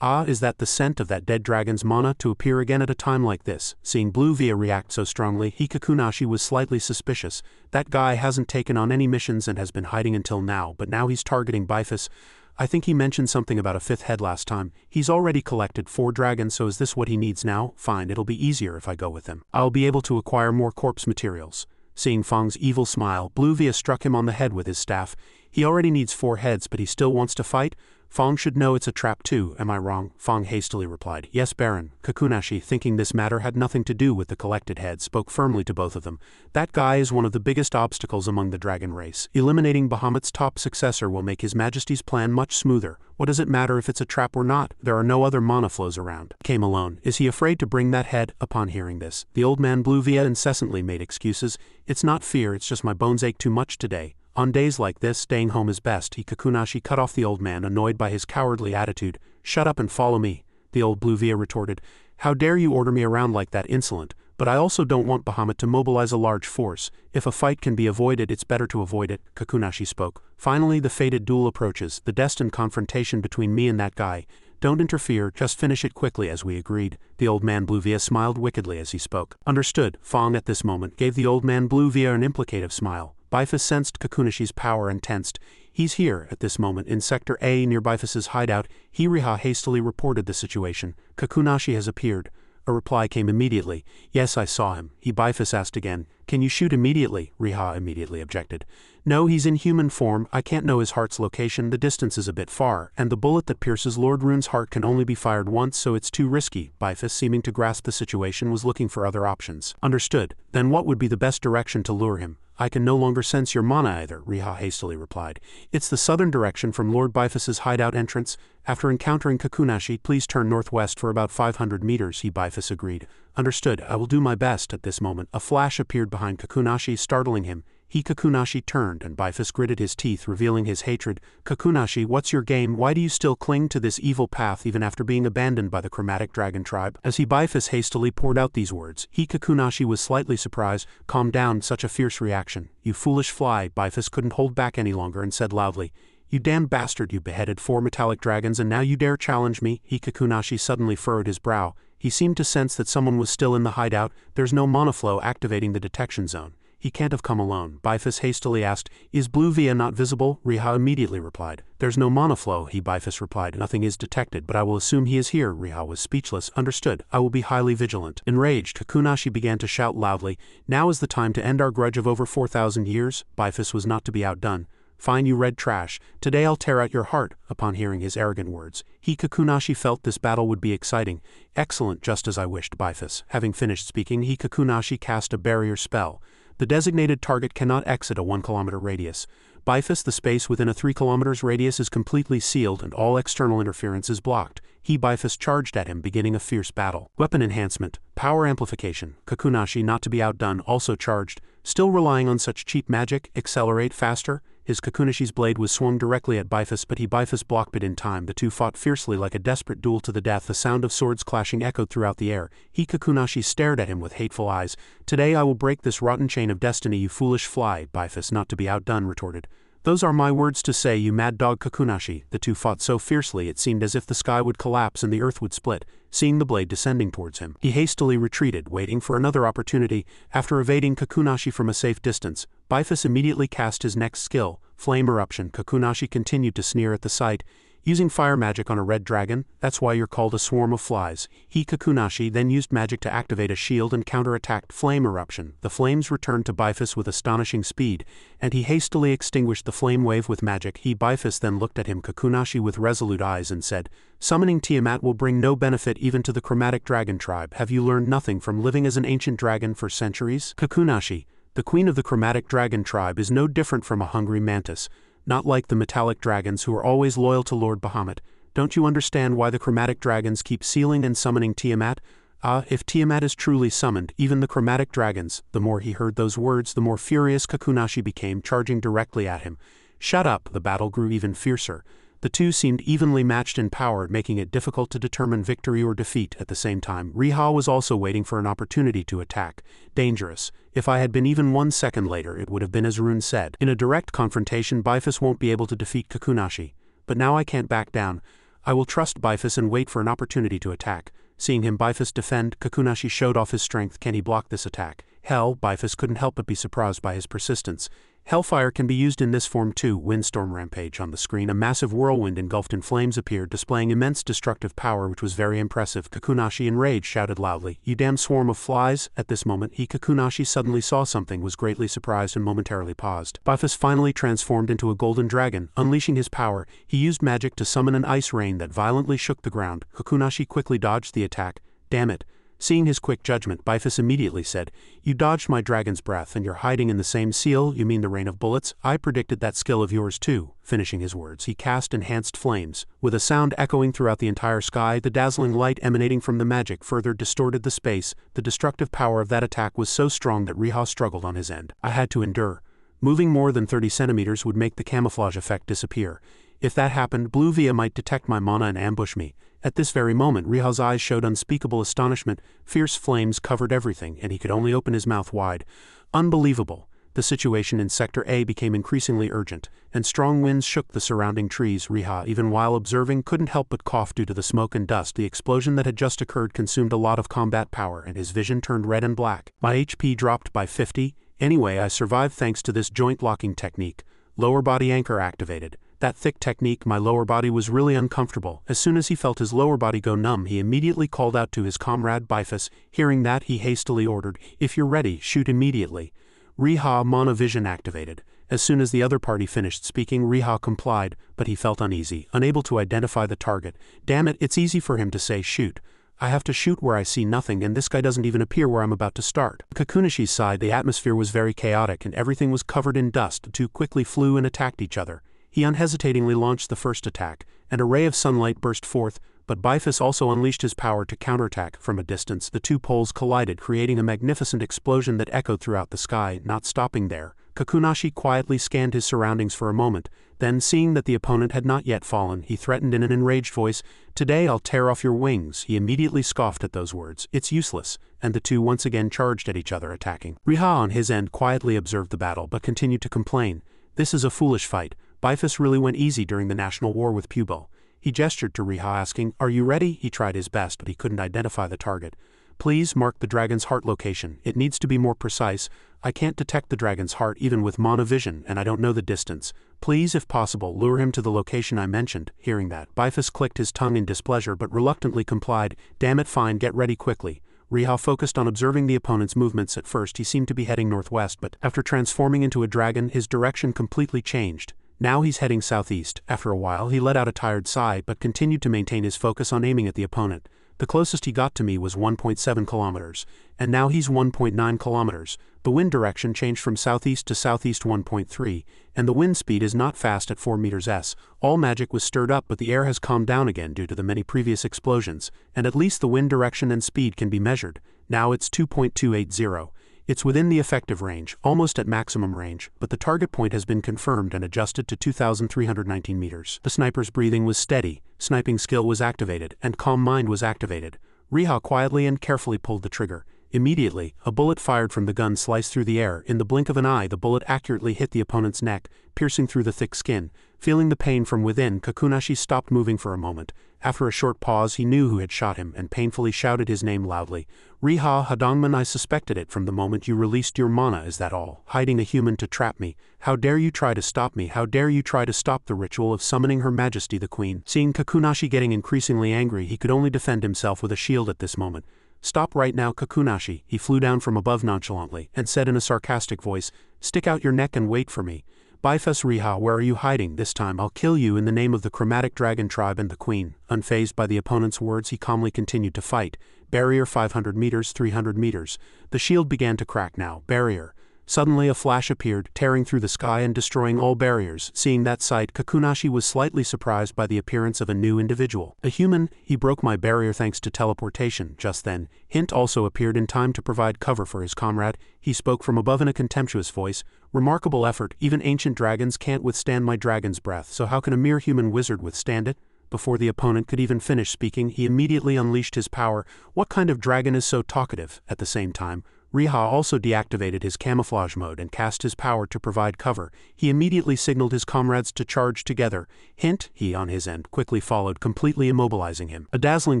Is that the scent of that dead dragon's mana to appear again at a time like this? Seeing Blue Via react so strongly, Kakunashi was slightly suspicious. That guy hasn't taken on any missions and has been hiding until now, but now he's targeting Bifus. I think he mentioned something about a 5th head last time. He's already collected 4 dragons, so is this what he needs now? Fine, it'll be easier if I go with him. I'll be able to acquire more corpse materials. Seeing Fang's evil smile, Blue Via struck him on the head with his staff. He already needs 4 heads, but he still wants to fight? Fang should know it's a trap too, am I wrong? Fang hastily replied, yes, Baron. Kakunashi, thinking this matter had nothing to do with the collected head, spoke firmly to both of them. That guy is one of the biggest obstacles among the dragon race. Eliminating Bahamut's top successor will make His Majesty's plan much smoother. What does it matter if it's a trap or not? There are no other mana flows around. Came alone. Is he afraid to bring that head? Upon hearing this, the old man Blue Via incessantly made excuses. It's not fear, it's just my bones ache too much today. On days like this, staying home is best. Kakunashi cut off the old man, annoyed by his cowardly attitude. Shut up and follow me, the old Blue Via retorted. How dare you order me around like that, insolent? But I also don't want Bahamut to mobilize a large force. If a fight can be avoided, it's better to avoid it, Kakunashi spoke. Finally, the fated duel approaches, the destined confrontation between me and that guy. Don't interfere, just finish it quickly as we agreed. The old man Blue Via smiled wickedly as he spoke. Understood. Fang at this moment gave the old man Blue Via an implicative smile. Bifus sensed Kakunashi's power and tensed. He's here, at this moment, in Sector A near Bifus's hideout. Riha hastily reported the situation. Kakunashi has appeared. A reply came immediately. Yes, I saw him. Bifus asked again. Can you shoot immediately? Riha immediately objected. No, he's in human form. I can't know his heart's location. The distance is a bit far, and the bullet that pierces Lord Rune's heart can only be fired once, so it's too risky. Bifus, seeming to grasp the situation, was looking for other options. Understood. Then what would be the best direction to lure him? I can no longer sense your mana either, Riha hastily replied. It's the southern direction from Lord Bifus's hideout entrance. After encountering Kakunashi, please turn northwest for about 500 meters, Bifus agreed. Understood, I will do my best. At this moment, a flash appeared behind Kakunashi, startling him. Kakunashi turned, and Bifus gritted his teeth, revealing his hatred. Kakunashi, what's your game? Why do you still cling to this evil path even after being abandoned by the Chromatic Dragon tribe? As Bifus hastily poured out these words, Kakunashi was slightly surprised. Calm down, such a fierce reaction. You foolish fly. Bifus couldn't hold back any longer and said loudly. You damn bastard, you beheaded 4 metallic dragons and now you dare challenge me? Kakunashi suddenly furrowed his brow. He seemed to sense that someone was still in the hideout. There's no monoflow activating the detection zone. He can't have come alone. Bifus hastily asked, Is Blue Via not visible? Riha immediately replied. There's no monoflow, Bifus replied. Nothing is detected, but I will assume he is here. Riha was speechless. Understood. I will be highly vigilant. Enraged, Kakunashi began to shout loudly. Now is the time to end our grudge of over 4,000 years. Bifus was not to be outdone. Fine, you red trash. Today I'll tear out your heart. Upon hearing his arrogant words, Kakunashi felt this battle would be exciting. Excellent, just as I wished, Bifus. Having finished speaking, Kakunashi cast a barrier spell. The designated target cannot exit a 1 kilometer radius. Bifus, the space within a 3 kilometers radius is completely sealed and all external interference is blocked. Bifus charged at him, beginning a fierce battle. Weapon enhancement, power amplification. Kakunashi, not to be outdone, also charged. Still relying on such cheap magic, accelerate faster. His Kakunashi's blade was swung directly at Bifus, but Bifus blocked it in time. The two fought fiercely like a desperate duel to the death. The sound of swords clashing echoed throughout the air. Kakunashi stared at him with hateful eyes. Today I will break this rotten chain of destiny, you foolish fly. Bifus, not to be outdone, retorted. Those are my words to say, you mad dog Kakunashi. The two fought so fiercely it seemed as if the sky would collapse and the earth would split. Seeing the blade descending towards him, he hastily retreated, waiting for another opportunity. After evading Kakunashi from a safe distance, Bifus immediately cast his next skill, Flame Eruption. Kakunashi continued to sneer at the sight. Using fire magic on a red dragon, that's why you're called a swarm of flies. Kakunashi then used magic to activate a shield and counterattacked Flame Eruption. The flames returned to Bifus with astonishing speed, and he hastily extinguished the flame wave with magic. Bifus then looked at him, Kakunashi, with resolute eyes and said, Summoning Tiamat will bring no benefit even to the Chromatic Dragon tribe. Have you learned nothing from living as an ancient dragon for centuries? Kakunashi, the queen of the Chromatic Dragon tribe, is no different from a hungry mantis. Not like the metallic dragons who are always loyal to Lord Bahamut. Don't you understand why the chromatic dragons keep sealing and summoning Tiamat? If Tiamat is truly summoned, even the chromatic dragons. The more he heard those words, the more furious Kakunashi became, charging directly at him. Shut up! The battle grew even fiercer. The two seemed evenly matched in power, making it difficult to determine victory or defeat. At the same time, Riha was also waiting for an opportunity to attack. Dangerous. If I had been even 1 second later, it would have been as Rune said. In a direct confrontation, Bifus won't be able to defeat Kakunashi. But now I can't back down. I will trust Bifus and wait for an opportunity to attack. Seeing him Bifus defend, Kakunashi showed off his strength. Can he block this attack? Hell, Bifus couldn't help but be surprised by his persistence. Hellfire can be used in this form too. Windstorm Rampage. On the screen, a massive whirlwind engulfed in flames appeared, displaying immense destructive power, which was very impressive. Kakunashi, enraged, shouted loudly, You damn swarm of flies! At this moment, Kakunashi suddenly saw something, was greatly surprised and momentarily paused. Bifus finally transformed into a golden dragon. Unleashing his power, he used magic to summon an ice rain that violently shook the ground. Kakunashi quickly dodged the attack. Damn it! Seeing his quick judgment, Bifus immediately said, You dodged my dragon's breath and you're hiding in the same seal. You mean the rain of bullets? I predicted that skill of yours too. Finishing his words, he cast enhanced flames. With a sound echoing throughout the entire sky, the dazzling light emanating from the magic further distorted the space. The destructive power of that attack was so strong that Riha struggled on his end. I had to endure. Moving more than 30 centimeters would make the camouflage effect disappear. If that happened, Blue Via might detect my mana and ambush me. At this very moment, Riha's eyes showed unspeakable astonishment. Fierce flames covered everything, and he could only open his mouth wide. Unbelievable. The situation in Sector A became increasingly urgent, and strong winds shook the surrounding trees. Riha, even while observing, couldn't help but cough due to the smoke and dust. The explosion that had just occurred consumed a lot of combat power, and his vision turned red and black. My HP dropped by 50. Anyway, I survived thanks to this joint locking technique. Lower body anchor activated. That thick technique, my lower body was really uncomfortable. As soon as he felt his lower body go numb, he immediately called out to his comrade Bifus. Hearing that, he hastily ordered, "If you're ready, shoot immediately." Riha monovision activated. As soon as the other party finished speaking, Riha complied, but he felt uneasy, unable to identify the target. Damn it, it's easy for him to say shoot. I have to shoot where I see nothing, and this guy doesn't even appear where I'm about to start. Kakunashi's side, the atmosphere was very chaotic and everything was covered in dust. The two quickly flew and attacked each other. He unhesitatingly launched the first attack. An array of sunlight burst forth, but Bifus also unleashed his power to counterattack. From a distance, the two poles collided, creating a magnificent explosion that echoed throughout the sky. Not stopping there, Kakunashi quietly scanned his surroundings for a moment. Then, seeing that the opponent had not yet fallen, he threatened in an enraged voice, "Today I'll tear off your wings." He immediately scoffed at those words. "It's useless," and the two once again charged at each other, attacking. Riha on his end quietly observed the battle but continued to complain. "This is a foolish fight. Bifus really went easy during the national war with Pubo." He gestured to Riha asking, "Are you ready?" He tried his best, but he couldn't identify the target. "Please mark the dragon's heart location. It needs to be more precise. I can't detect the dragon's heart even with monovision, and I don't know the distance. Please, if possible, lure him to the location I mentioned." Hearing that, Bifus clicked his tongue in displeasure but reluctantly complied. "Damn it, fine, get ready quickly." Riha focused on observing the opponent's movements. At first he seemed to be heading northwest, but after transforming into a dragon, his direction completely changed. Now he's heading southeast. After a while, he let out a tired sigh but continued to maintain his focus on aiming at the opponent. The closest he got to me was 1.7 kilometers, and now he's 1.9 kilometers. The wind direction changed from southeast to southeast 1.3, and the wind speed is not fast at 4 meters s. All magic was stirred up, but the air has calmed down again due to the many previous explosions, and at least the wind direction and speed can be measured. Now it's 2.280. It's within the effective range, almost at maximum range, but the target point has been confirmed and adjusted to 2,319 meters. The sniper's breathing was steady, sniping skill was activated, and calm mind was activated. Riha quietly and carefully pulled the trigger. Immediately, a bullet fired from the gun sliced through the air. In the blink of an eye, the bullet accurately hit the opponent's neck, piercing through the thick skin. Feeling the pain from within, Kakunashi stopped moving for a moment. After a short pause, he knew who had shot him and painfully shouted his name loudly. "Riha Hadongman, I suspected it from the moment you released your mana, is that all? Hiding a human to trap me. How dare you try to stop me? How dare you try to stop the ritual of summoning Her Majesty the Queen?" Seeing Kakunashi getting increasingly angry, he could only defend himself with a shield at this moment. "Stop right now, Kakunashi." He flew down from above nonchalantly and said in a sarcastic voice, "Stick out your neck and wait for me." "Bifus Riha, where are you hiding? This time I'll kill you in the name of the Chromatic Dragon Tribe and the Queen." Unfazed by the opponent's words, he calmly continued to fight. Barrier 500 meters, 300 meters. The shield began to crack now. Barrier. Suddenly a flash appeared, tearing through the sky and destroying all barriers. Seeing that sight, Kakunashi was slightly surprised by the appearance of a new individual. A human. He broke my barrier thanks to teleportation. Just then, Hint also appeared in time to provide cover for his comrade. He spoke from above in a contemptuous voice. "Remarkable effort. Even ancient dragons can't withstand my dragon's breath, so how can a mere human wizard withstand it?" Before the opponent could even finish speaking, he immediately unleashed his power. What kind of dragon is so talkative? At the same time, Riha also deactivated his camouflage mode and cast his power to provide cover. He immediately signaled his comrades to charge together. Hint, he on his end, quickly followed, completely immobilizing him. A dazzling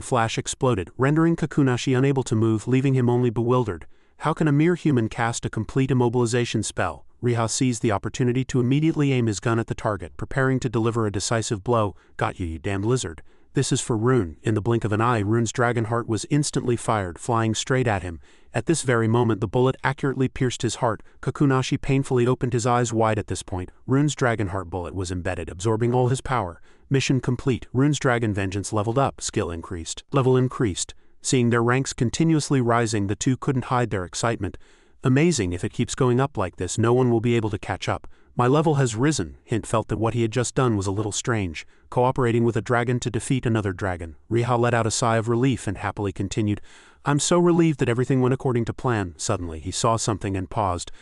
flash exploded, rendering Kakunashi unable to move, leaving him only bewildered. How can a mere human cast a complete immobilization spell? Riha seized the opportunity to immediately aim his gun at the target, preparing to deliver a decisive blow. "Got you, you damned lizard. This is for Rune." In the blink of an eye, Rune's dragon heart was instantly fired, flying straight at him. At this very moment, the bullet accurately pierced his heart. Kakunashi painfully opened his eyes wide at this point. Rune's dragon heart bullet was embedded, absorbing all his power. Mission complete. Rune's dragon vengeance leveled up. Skill increased. Level increased. Seeing their ranks continuously rising, the two couldn't hide their excitement. "Amazing, if it keeps going up like this, no one will be able to catch up. My level has risen." Hint felt that what he had just done was a little strange. Cooperating with a dragon to defeat another dragon. Riha let out a sigh of relief and happily continued, "I'm so relieved that everything went according to plan." Suddenly, he saw something and paused.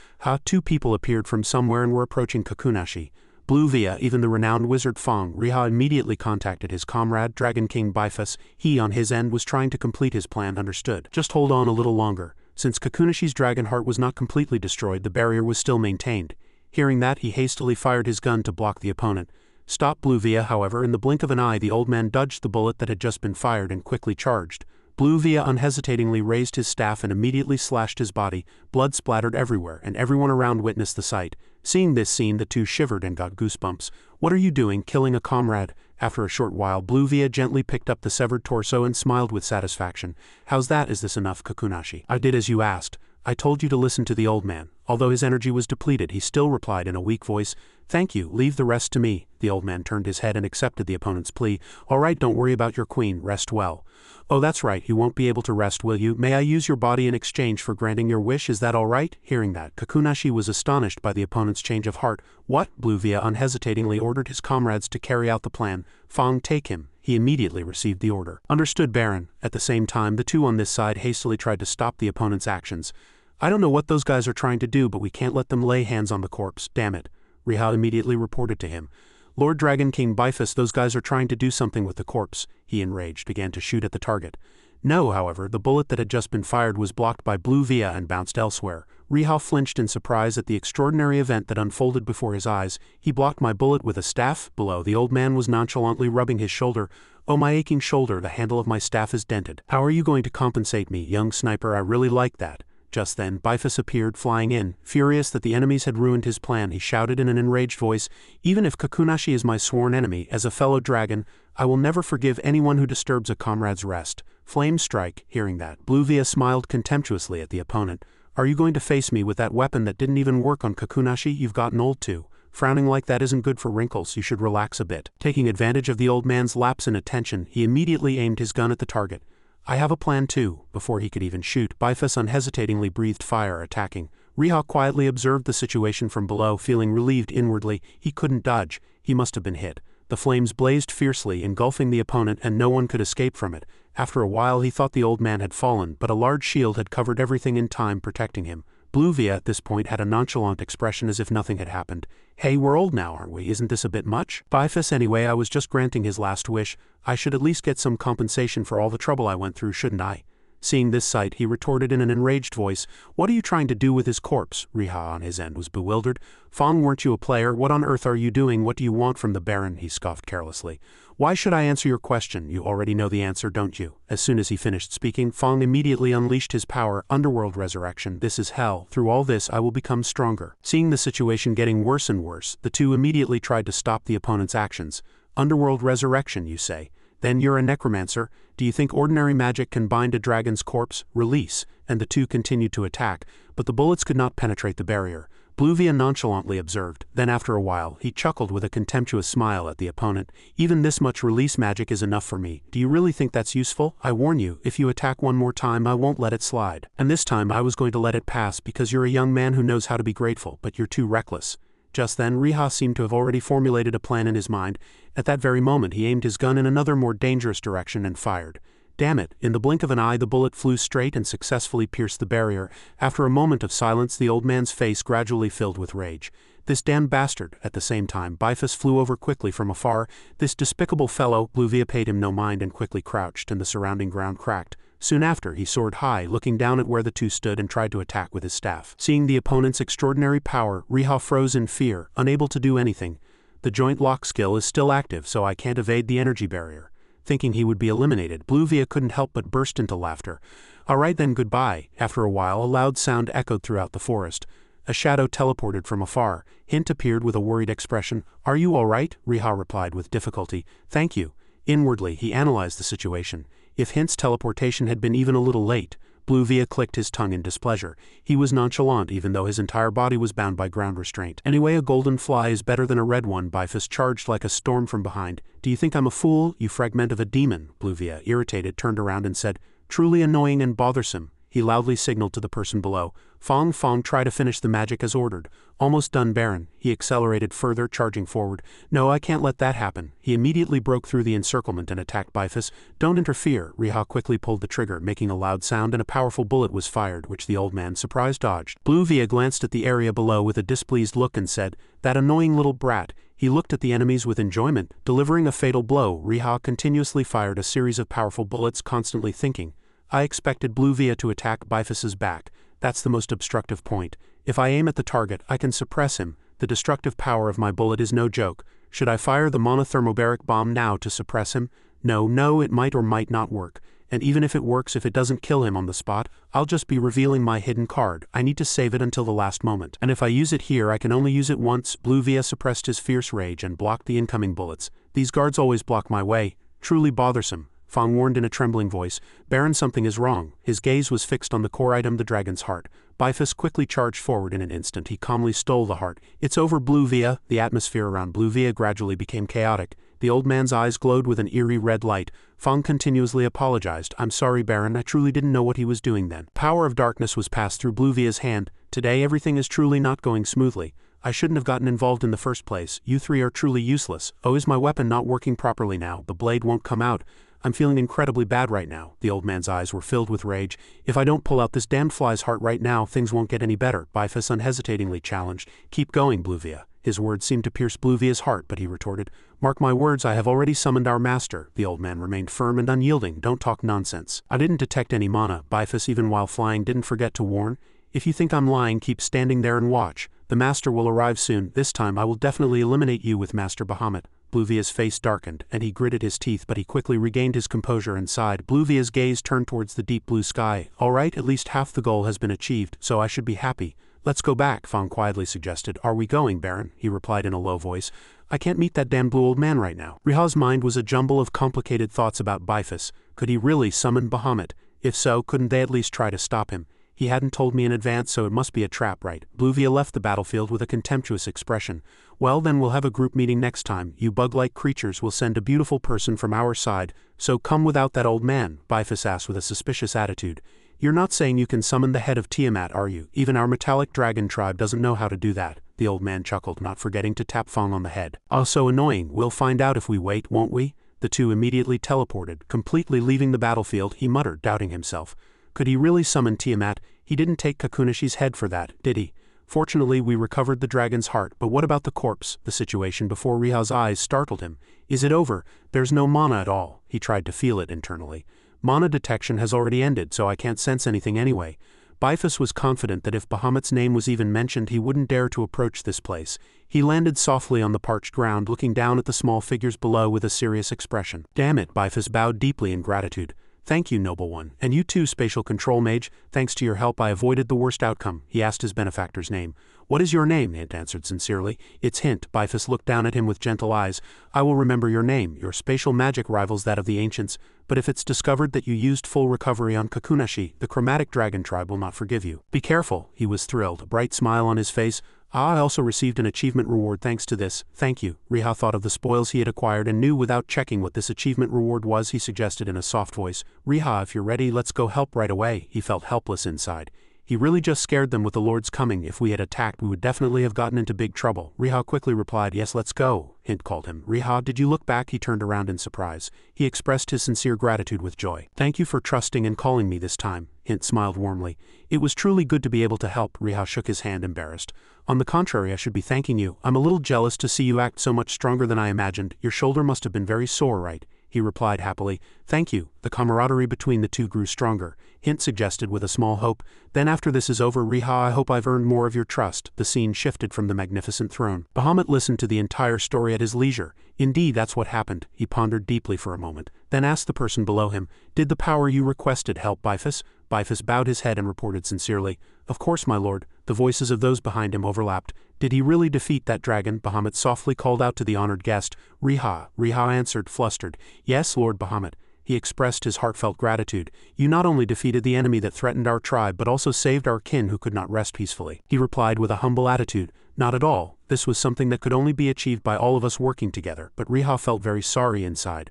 Two people appeared from somewhere and were approaching Kakunashi. Blue via even the renowned wizard Fong. Riha immediately contacted his comrade, Dragon King Bifus. He, on his end, was trying to complete his plan. Understood. Just hold on a little longer. Since Kakunashi's dragon heart was not completely destroyed, the barrier was still maintained. Hearing that, he hastily fired his gun to block the opponent. Stop Blue via, however. In the blink of an eye, the old man dodged the bullet that had just been fired and quickly charged. Blue via unhesitatingly raised his staff and immediately slashed his body. Blood splattered everywhere, and everyone around witnessed the sight. Seeing this scene, the two shivered and got goosebumps. What are you doing, killing a comrade? After a short while, Blue Via gently picked up the severed torso and smiled with satisfaction. How's that? Is this enough, Kakunashi? I did as you asked. I told you to listen to the old man. Although his energy was depleted, he still replied in a weak voice, Thank you, leave the rest to me. The old man turned his head and accepted the opponent's plea. All right, don't worry about your queen, rest well. Oh, that's right, you won't be able to rest, will you? May I use your body in exchange for granting your wish, is that all right? Hearing that, Kakunashi was astonished by the opponent's change of heart. What? Blue Via unhesitatingly ordered his comrades to carry out the plan. Fong, take him. He immediately received the order. Understood, Baron. At the same time, the two on this side hastily tried to stop the opponent's actions. I don't know what those guys are trying to do, but we can't let them lay hands on the corpse, damn it. Riha immediately reported to him. Lord Dragon King Bifus, those guys are trying to do something with the corpse. He, enraged, began to shoot at the target. No, however, the bullet that had just been fired was blocked by Blue Via and bounced elsewhere. Riha flinched in surprise at the extraordinary event that unfolded before his eyes. He blocked my bullet with a staff. Below, the old man was nonchalantly rubbing his shoulder. Oh, my aching shoulder, the handle of my staff is dented. How are you going to compensate me, young sniper? I really like that. Just then, Bifus appeared, flying in. Furious that the enemies had ruined his plan, he shouted in an enraged voice, Even if Kakunashi is my sworn enemy, as a fellow dragon, I will never forgive anyone who disturbs a comrade's rest. Flame strike. Hearing that, Blue Via smiled contemptuously at the opponent. Are you going to face me with that weapon that didn't even work on Kakunashi? You've gotten old too. Frowning like that isn't good for wrinkles, you should relax a bit. Taking advantage of the old man's lapse in attention, he immediately aimed his gun at the target. I have a plan too. Before he could even shoot, Bifus unhesitatingly breathed fire, attacking. Riha quietly observed the situation from below, feeling relieved inwardly. He couldn't dodge. He must have been hit. The flames blazed fiercely, engulfing the opponent, and no one could escape from it. After a while, he thought the old man had fallen, but a large shield had covered everything in time, protecting him. Blue Via at this point had a nonchalant expression as if nothing had happened. Hey, we're old now, aren't we? Isn't this a bit much? Bifus, anyway, I was just granting his last wish. I should at least get some compensation for all the trouble I went through, shouldn't I? Seeing this sight, he retorted in an enraged voice, What are you trying to do with his corpse? Riha on his end was bewildered. Fong, weren't you a player? What on earth are you doing? What do you want from the Baron? He scoffed carelessly. Why should I answer your question? You already know the answer, don't you? As soon as he finished speaking, Fong immediately unleashed his power, Underworld Resurrection. This is hell. Through all this, I will become stronger. Seeing the situation getting worse and worse, the two immediately tried to stop the opponent's actions. Underworld Resurrection, you say? Then you're a necromancer. Do you think ordinary magic can bind a dragon's corpse? Release. And the two continued to attack, but the bullets could not penetrate the barrier. Blue Via nonchalantly observed. Then after a while, he chuckled with a contemptuous smile at the opponent. Even this much release magic is enough for me. Do you really think that's useful? I warn you, if you attack one more time, I won't let it slide. And this time I was going to let it pass because you're a young man who knows how to be grateful, but you're too reckless. Just then, Riha seemed to have already formulated a plan in his mind. At that very moment, he aimed his gun in another more dangerous direction and fired. Damn it, in the blink of an eye the bullet flew straight and successfully pierced the barrier. After a moment of silence, the old man's face gradually filled with rage. This damned bastard. At the same time, Bifus flew over quickly from afar. This despicable fellow. Blue Via paid him no mind and quickly crouched, and the surrounding ground cracked. Soon after, he soared high, looking down at where the two stood, and tried to attack with his staff. Seeing the opponent's extraordinary power, Riha froze in fear, unable to do anything. The joint lock skill is still active, so I can't evade the energy barrier. Thinking he would be eliminated, Blue Via couldn't help but burst into laughter. All right then, goodbye. After a while, a loud sound echoed throughout the forest. A shadow teleported from afar. Hint appeared with a worried expression. Are you all right? Riha replied with difficulty. Thank you. Inwardly, he analyzed the situation. If Hint's teleportation had been even a little late, Blue Via clicked his tongue in displeasure. He was nonchalant even though his entire body was bound by ground restraint. Anyway, a golden fly is better than a red one. Bifus charged like a storm from behind. Do you think I'm a fool, you fragment of a demon? Blue Via, irritated, turned around and said, Truly annoying and bothersome. He loudly signaled to the person below. Fong, try to finish the magic as ordered. Almost done, Baron. He accelerated further, charging forward. No, I can't let that happen. He immediately broke through the encirclement and attacked Bifus. Don't interfere. Riha quickly pulled the trigger, making a loud sound, and a powerful bullet was fired, which the old man, surprised, dodged. Blue Via glanced at the area below with a displeased look and said, That annoying little brat. He looked at the enemies with enjoyment. Delivering a fatal blow, Riha continuously fired a series of powerful bullets, constantly thinking, I expected Blue Via to attack Bifus's back. That's the most obstructive point. If I aim at the target, I can suppress him. The destructive power of my bullet is no joke. Should I fire the monothermobaric bomb now to suppress him? No, it might or might not work. and even if it works, if it doesn't kill him on the spot, I'll just be revealing my hidden card. I need to save it until the last moment. And if I use it here, I can only use it once. Blue Via suppressed his fierce rage and blocked the incoming bullets. These guards always block my way. Truly bothersome. Fang warned in a trembling voice. Baron, something is wrong. His gaze was fixed on the core item, the dragon's heart. Bifus quickly charged forward in an instant. He calmly stole the heart. It's over, Blue Via. The atmosphere around Blue Via gradually became chaotic. The old man's eyes glowed with an eerie red light. Fang continuously apologized. I'm sorry, Baron, I truly didn't know what he was doing then. Power of darkness was passed through Blue Via's hand. Today everything is truly not going smoothly. I shouldn't have gotten involved in the first place. You three are truly useless. Oh, is my weapon not working properly now? The blade won't come out. I'm feeling incredibly bad right now. The old man's eyes were filled with rage. If I don't pull out this damned fly's heart right now, things won't get any better. Bifus unhesitatingly challenged. Keep going, Blue Via. His words seemed to pierce Blue Via's heart, but he retorted, Mark my words, I have already summoned our master. The old man remained firm and unyielding. Don't talk nonsense. I didn't detect any mana. Bifus, even while flying, didn't forget to warn. If you think I'm lying, keep standing there and watch. The master will arrive soon. This time I will definitely eliminate you with Master Bahamut. Blue Via's face darkened, and he gritted his teeth, but he quickly regained his composure and sighed. Blue Via's gaze turned towards the deep blue sky. All right, at least half the goal has been achieved, so I should be happy. Let's go back, Fang quietly suggested. Are we going, Baron? He replied in a low voice. I can't meet that damn blue old man right now. Riha's mind was a jumble of complicated thoughts about Bifus. Could he really summon Bahamut? If so, couldn't they at least try to stop him? He hadn't told me in advance, so it must be a trap, right? Blue Via left the battlefield with a contemptuous expression. Well, then we'll have a group meeting next time. You bug-like creatures will send a beautiful person from our side, so come without that old man, Bifus asked with a suspicious attitude. You're not saying you can summon the head of Tiamat, are you? Even our metallic dragon tribe doesn't know how to do that. The old man chuckled, not forgetting to tap Fang on the head. Oh, so annoying. We'll find out if we wait, won't we? The two immediately teleported, completely leaving the battlefield. He muttered, doubting himself. Could he really summon Tiamat? He didn't take Kakunashi's head for that, did he? Fortunately, we recovered the dragon's heart, but what about the corpse? The situation before Riha's eyes startled him. Is it over? There's no mana at all. He tried to feel it internally. Mana detection has already ended, so I can't sense anything anyway. Bifus was confident that if Bahamut's name was even mentioned, he wouldn't dare to approach this place. He landed softly on the parched ground, looking down at the small figures below with a serious expression. Damn it, Bifus bowed deeply in gratitude. Thank you, noble one. And you too, spatial control mage. Thanks to your help I avoided the worst outcome. He asked his benefactor's name. What is your name? Hint answered sincerely. It's Hint. Bifus looked down at him with gentle eyes. I will remember your name. Your spatial magic rivals that of the ancients, but if it's discovered that you used full recovery on Kakunashi, the chromatic dragon tribe will not forgive you. Be careful. He was thrilled, a bright smile on his face. I also received an achievement reward thanks to this. Thank you. Riha thought of the spoils he had acquired and knew without checking what this achievement reward was. He suggested in a soft voice, Riha, if you're ready, let's go help right away. He felt helpless inside. He really just scared them with the Lord's coming. If we had attacked, we would definitely have gotten into big trouble. Riha quickly replied, yes, let's go. Hint called him. Riha, did you look back? He turned around in surprise. He expressed his sincere gratitude with joy. Thank you for trusting and calling me this time. Hint smiled warmly. It was truly good to be able to help. Riha shook his hand, embarrassed. On the contrary, I should be thanking you. I'm a little jealous to see you act so much stronger than I imagined. Your shoulder must have been very sore, right? He replied happily. Thank you. The camaraderie between the two grew stronger. Hint suggested with a small hope. Then after this is over, Riha, I hope I've earned more of your trust. The scene shifted from the magnificent throne. Bahamut listened to the entire story at his leisure. Indeed, that's what happened. He pondered deeply for a moment, then asked the person below him, did the power you requested help Bifus? Bifus bowed his head and reported sincerely, of course, my lord. The voices of those behind him overlapped. Did he really defeat that dragon? Bahamut softly called out to the honored guest. Riha. Riha answered, flustered. Yes, Lord Bahamut. He expressed his heartfelt gratitude. You not only defeated the enemy that threatened our tribe, but also saved our kin who could not rest peacefully. He replied with a humble attitude. Not at all. This was something that could only be achieved by all of us working together, but Riha felt very sorry inside.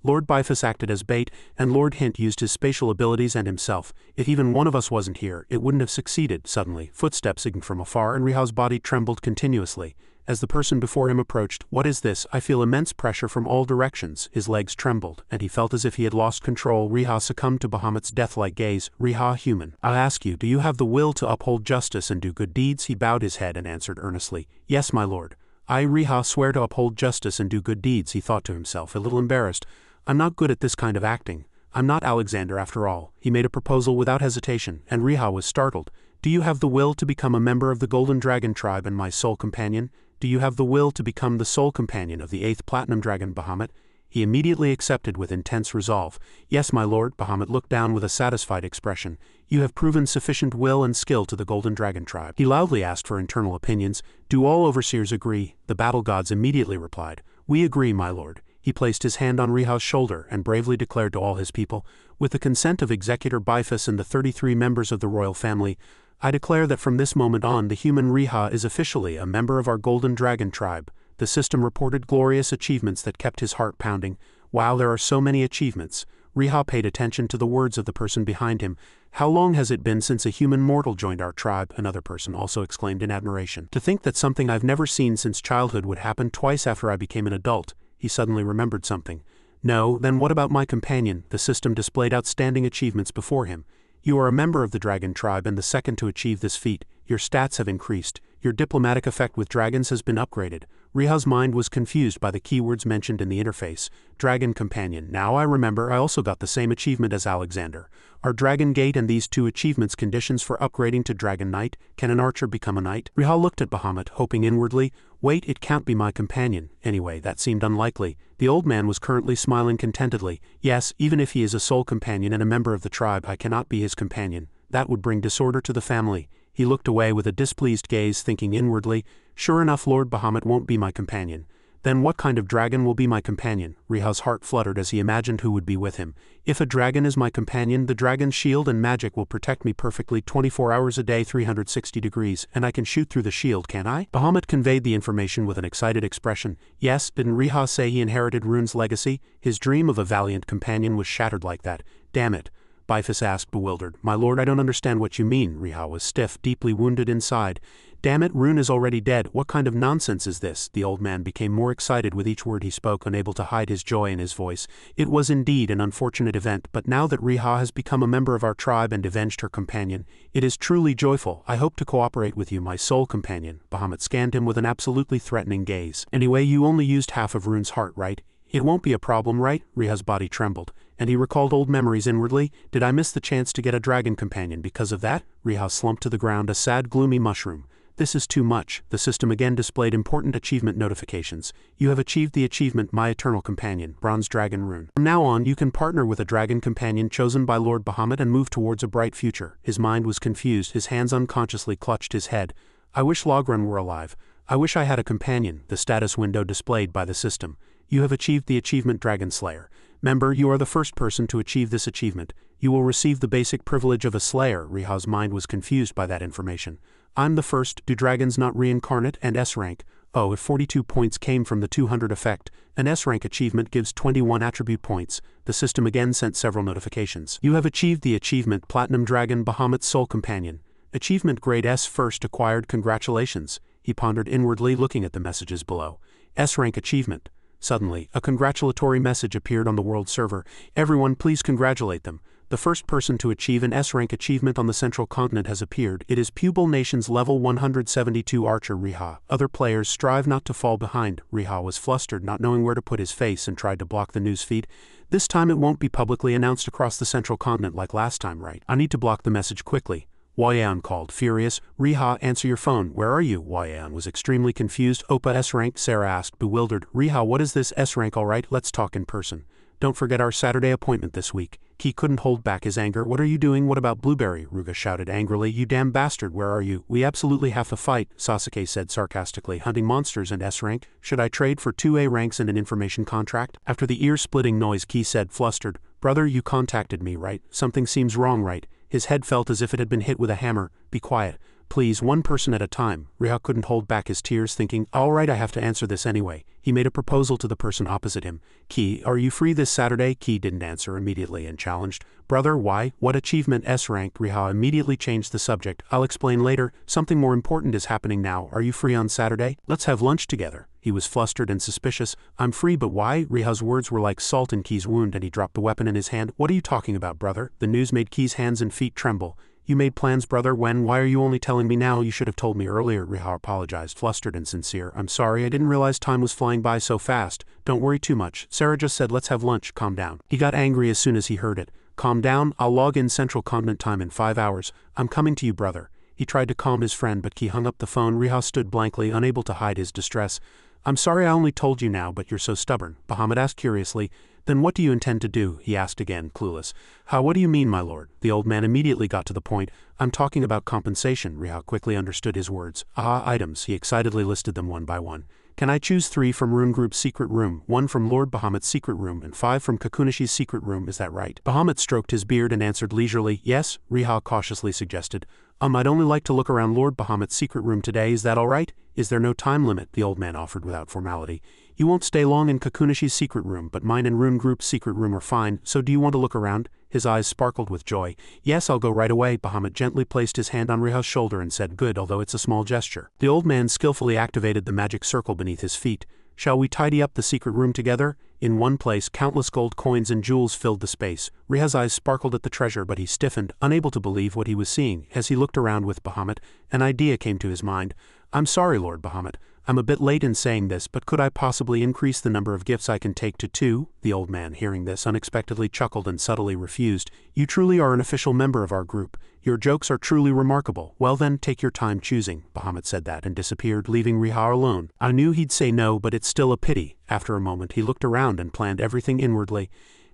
Lord Bifus acted as bait, and Lord Hint used his spatial abilities and himself. If even one of us wasn't here, it wouldn't have succeeded. Suddenly, footsteps signaled from afar, and Riha's body trembled continuously. As the person before him approached, what is this? I feel immense pressure from all directions. His legs trembled, and he felt as if he had lost control. Riha succumbed to Bahamut's death-like gaze. Riha, human. I ask you, do you have the will to uphold justice and do good deeds? He bowed his head and answered earnestly. Yes, my lord. I, Riha, swear to uphold justice and do good deeds, he thought to himself, a little embarrassed. I'm not good at this kind of acting. I'm not Alexander after all. He made a proposal without hesitation, and Riha was startled. Do you have the will to become a member of the Golden Dragon tribe and my sole companion? Do you have the will to become the sole companion of the 8th Platinum Dragon Bahamut? He immediately accepted with intense resolve. "Yes, my lord." Bahamut looked down with a satisfied expression. "You have proven sufficient will and skill to the Golden Dragon tribe." He loudly asked for internal opinions. "Do all overseers agree?" The battle gods immediately replied, "We agree, my lord." He placed his hand on Riha's shoulder and bravely declared to all his people, "With the consent of Executor Bifus and the 33 members of the royal family, I declare that from this moment on the human Riha is officially a member of our Golden Dragon tribe." The system reported glorious achievements that kept his heart pounding. "Wow, there are so many achievements." Riha paid attention to the words of the person behind him. "How long has it been since a human mortal joined our tribe?" Another person also exclaimed in admiration. "To think that something I've never seen since childhood would happen twice after I became an adult." He suddenly remembered something. "No, then what about my companion?" The system displayed outstanding achievements before him. "You are a member of the dragon tribe and the second to achieve this feat. Your stats have increased. Your diplomatic effect with dragons has been upgraded." Riha's mind was confused by the keywords mentioned in the interface. Dragon companion. "Now I remember, I also got the same achievement as Alexander. Are Dragon Gate and these two achievements conditions for upgrading to Dragon Knight? Can an archer become a knight?" Riha looked at Bahamut, hoping inwardly, "Wait, it can't be my companion." Anyway, that seemed unlikely. The old man was currently smiling contentedly. "Yes, even if he is a sole companion and a member of the tribe, I cannot be his companion. That would bring disorder to the family." He looked away with a displeased gaze, thinking inwardly, "Sure enough, Lord Bahamut won't be my companion. Then what kind of dragon will be my companion?" Riha's heart fluttered as he imagined who would be with him. "If a dragon is my companion, the dragon's shield and magic will protect me perfectly 24 hours a day, 360 degrees, and I can shoot through the shield, can I?" Bahamut conveyed the information with an excited expression. "Yes, didn't Riha say he inherited Rune's legacy? His dream of a valiant companion was shattered like that. Damn it." Bifus asked, bewildered. "My lord, I don't understand what you mean." Riha was stiff, deeply wounded inside. "Damn it, Rune is already dead. What kind of nonsense is this?" The old man became more excited with each word he spoke, unable to hide his joy in his voice. "It was indeed an unfortunate event, but now that Riha has become a member of our tribe and avenged her companion, it is truly joyful. I hope to cooperate with you, my sole companion." Bahamut scanned him with an absolutely threatening gaze. "Anyway, you only used half of Rune's heart, right? It won't be a problem, right?" Riha's body trembled, and he recalled old memories inwardly. "Did I miss the chance to get a dragon companion because of that?" Riha slumped to the ground, a sad, gloomy mushroom. "This is too much." The system again displayed important achievement notifications. "You have achieved the achievement My Eternal Companion, Bronze Dragon Rune. From now on, you can partner with a dragon companion chosen by Lord Bahamut and move towards a bright future." His mind was confused, his hands unconsciously clutched his head. "I wish Logran were alive. I wish I had a companion." The status window displayed by the system. "You have achieved the achievement Dragon Slayer. Member, you are the first person to achieve this achievement. You will receive the basic privilege of a slayer." Riha's mind was confused by that information. "I'm the first. Do dragons not reincarnate? And S-rank? Oh, if 42 points came from the 200 effect, an S-rank achievement gives 21 attribute points." The system again sent several notifications. "You have achieved the achievement Platinum Dragon Bahamut's Soul Companion. Achievement Grade S first acquired. Congratulations." He pondered inwardly, looking at the messages below. S-rank achievement. Suddenly, a congratulatory message appeared on the world server. "Everyone, please congratulate them. The first person to achieve an S-rank achievement on the central continent has appeared. It is Pupil Nation's level 172 archer Riha. Other players strive not to fall behind." Riha was flustered, not knowing where to put his face, and tried to block the news feed. "This time it won't be publicly announced across the central continent like last time, right? I need to block the message quickly." Wayan called, furious. "Riha, answer your phone. Where are you?" Wayan was extremely confused. "Opa S-rank?" Sarah asked, bewildered. "Riha, what is this S-rank? Alright, let's talk in person. Don't forget our Saturday appointment this week." Ki couldn't hold back his anger. "What are you doing? What about Blueberry?" Ruga shouted angrily. "You damn bastard, where are you?" "We absolutely have to fight," Sasuke said sarcastically. "Hunting monsters and S-rank? Should I trade for 2A ranks and an information contract?" After the ear-splitting noise, Ki said, flustered, "Brother, you contacted me, right? Something seems wrong, right?" His head felt as if it had been hit with a hammer. "Be quiet. Please, one person at a time." Riha couldn't hold back his tears, thinking, "Alright, I have to answer this anyway." He made a proposal to the person opposite him. "Ki, are you free this Saturday?" Ki didn't answer immediately and challenged, "Brother, why? What achievement S-rank?" Riha immediately changed the subject. "I'll explain later. Something more important is happening now. Are you free on Saturday? Let's have lunch together." He was flustered and suspicious. "I'm free, but why?" Riha's words were like salt in Ki's wound, and he dropped the weapon in his hand. "What are you talking about, brother?" The news made Ki's hands and feet tremble. "You made plans, brother, when? Why are you only telling me now? You should have told me earlier." Riha apologized, flustered and sincere. "I'm sorry, I didn't realize time was flying by so fast. Don't worry too much. Sarah just said let's have lunch. Calm down." He got angry as soon as he heard it. "Calm down? I'll log in Central Continent time in 5 hours. I'm coming to you, brother." He tried to calm his friend, but Ki hung up the phone. Riha stood blankly, unable to hide his distress. I'm sorry I only told you now, but you're so stubborn, Bahamut asked curiously. Then what do you intend to do? He asked again, clueless. What do you mean, my lord? The old man immediately got to the point. I'm talking about compensation. Riha quickly understood his words. Items. He excitedly listed them one by one. Can I choose 3 from Rune Group's secret room, 1 from Lord Bahamut's secret room, and 5 from Kakunishi's secret room, is that right? Bahamut stroked his beard and answered leisurely, yes, Riha cautiously suggested. I'd only like to look around Lord Bahamut's secret room today, is that all right? Is there no time limit? The old man offered without formality. You won't stay long in Kakunishi's secret room, but mine and Rune Group's secret room are fine, so do you want to look around? His eyes sparkled with joy. Yes, I'll go right away. Bahamut gently placed his hand on Riha's shoulder and said good, although it's a small gesture. The old man skillfully activated the magic circle beneath his feet. Shall we tidy up the secret room together? In one place, countless gold coins and jewels filled the space. Riha's eyes sparkled at the treasure, but he stiffened, unable to believe what he was seeing. As he looked around with Bahamut, an idea came to his mind. I'm sorry, Lord Bahamut. I'm a bit late in saying this, but could I possibly increase the number of gifts I can take to 2? The old man, hearing this, unexpectedly chuckled and subtly refused. You truly are an official member of our group. Your jokes are truly remarkable. Well then, take your time choosing. Bahamut said that and disappeared, leaving Riha alone. I knew he'd say no, but it's still a pity. After a moment, he looked around and planned everything inwardly.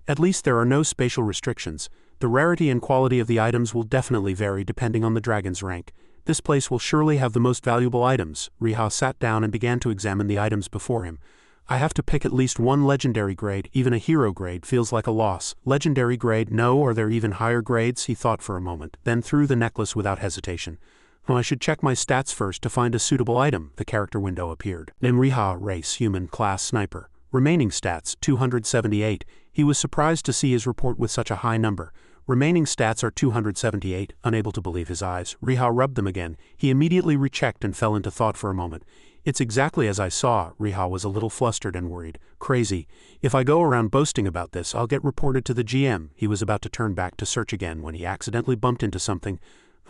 At least there are no spatial restrictions. The rarity and quality of the items will definitely vary depending on the dragon's rank. This place will surely have the most valuable items. Riha sat down and began to examine the items before him. I have to pick at least 1 legendary grade. Even a hero grade feels like a loss. Legendary grade? No, are there even higher grades? He thought for a moment, then threw the necklace without hesitation. I should check my stats first to find a suitable item. The character window appeared. Name Riha, race, human, class, sniper. Remaining stats, 278. He was surprised to see his report with such a high number. Remaining stats are 278, unable to believe his eyes. Riha rubbed them again. He immediately rechecked and fell into thought for a moment. It's exactly as I saw. Riha was a little flustered and worried. Crazy. If I go around boasting about this, I'll get reported to the GM. He was about to turn back to search again when he accidentally bumped into something.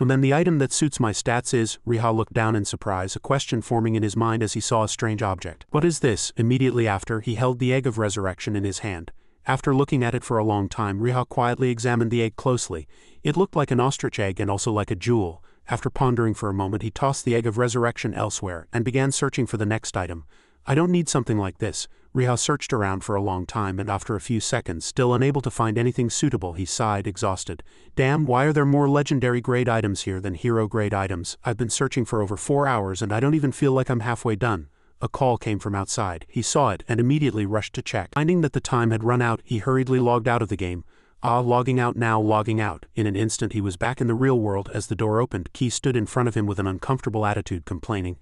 And then the item that suits my stats is, Riha looked down in surprise, a question forming in his mind as he saw a strange object. What is this? Immediately after, he held the egg of resurrection in his hand. After looking at it for a long time, Riha quietly examined the egg closely. It looked like an ostrich egg and also like a jewel. After pondering for a moment, he tossed the egg of resurrection elsewhere and began searching for the next item. I don't need something like this. Riha searched around for a long time and after a few seconds, still unable to find anything suitable, he sighed, exhausted. Damn, why are there more legendary grade items here than hero grade items? I've been searching for over 4 hours and I don't even feel like I'm halfway done. A call came from outside. He saw it and immediately rushed to check. Finding that the time had run out, he hurriedly logged out of the game. Logging out now, logging out. In an instant he was back in the real world. As the door opened, Key stood in front of him with an uncomfortable attitude, complaining.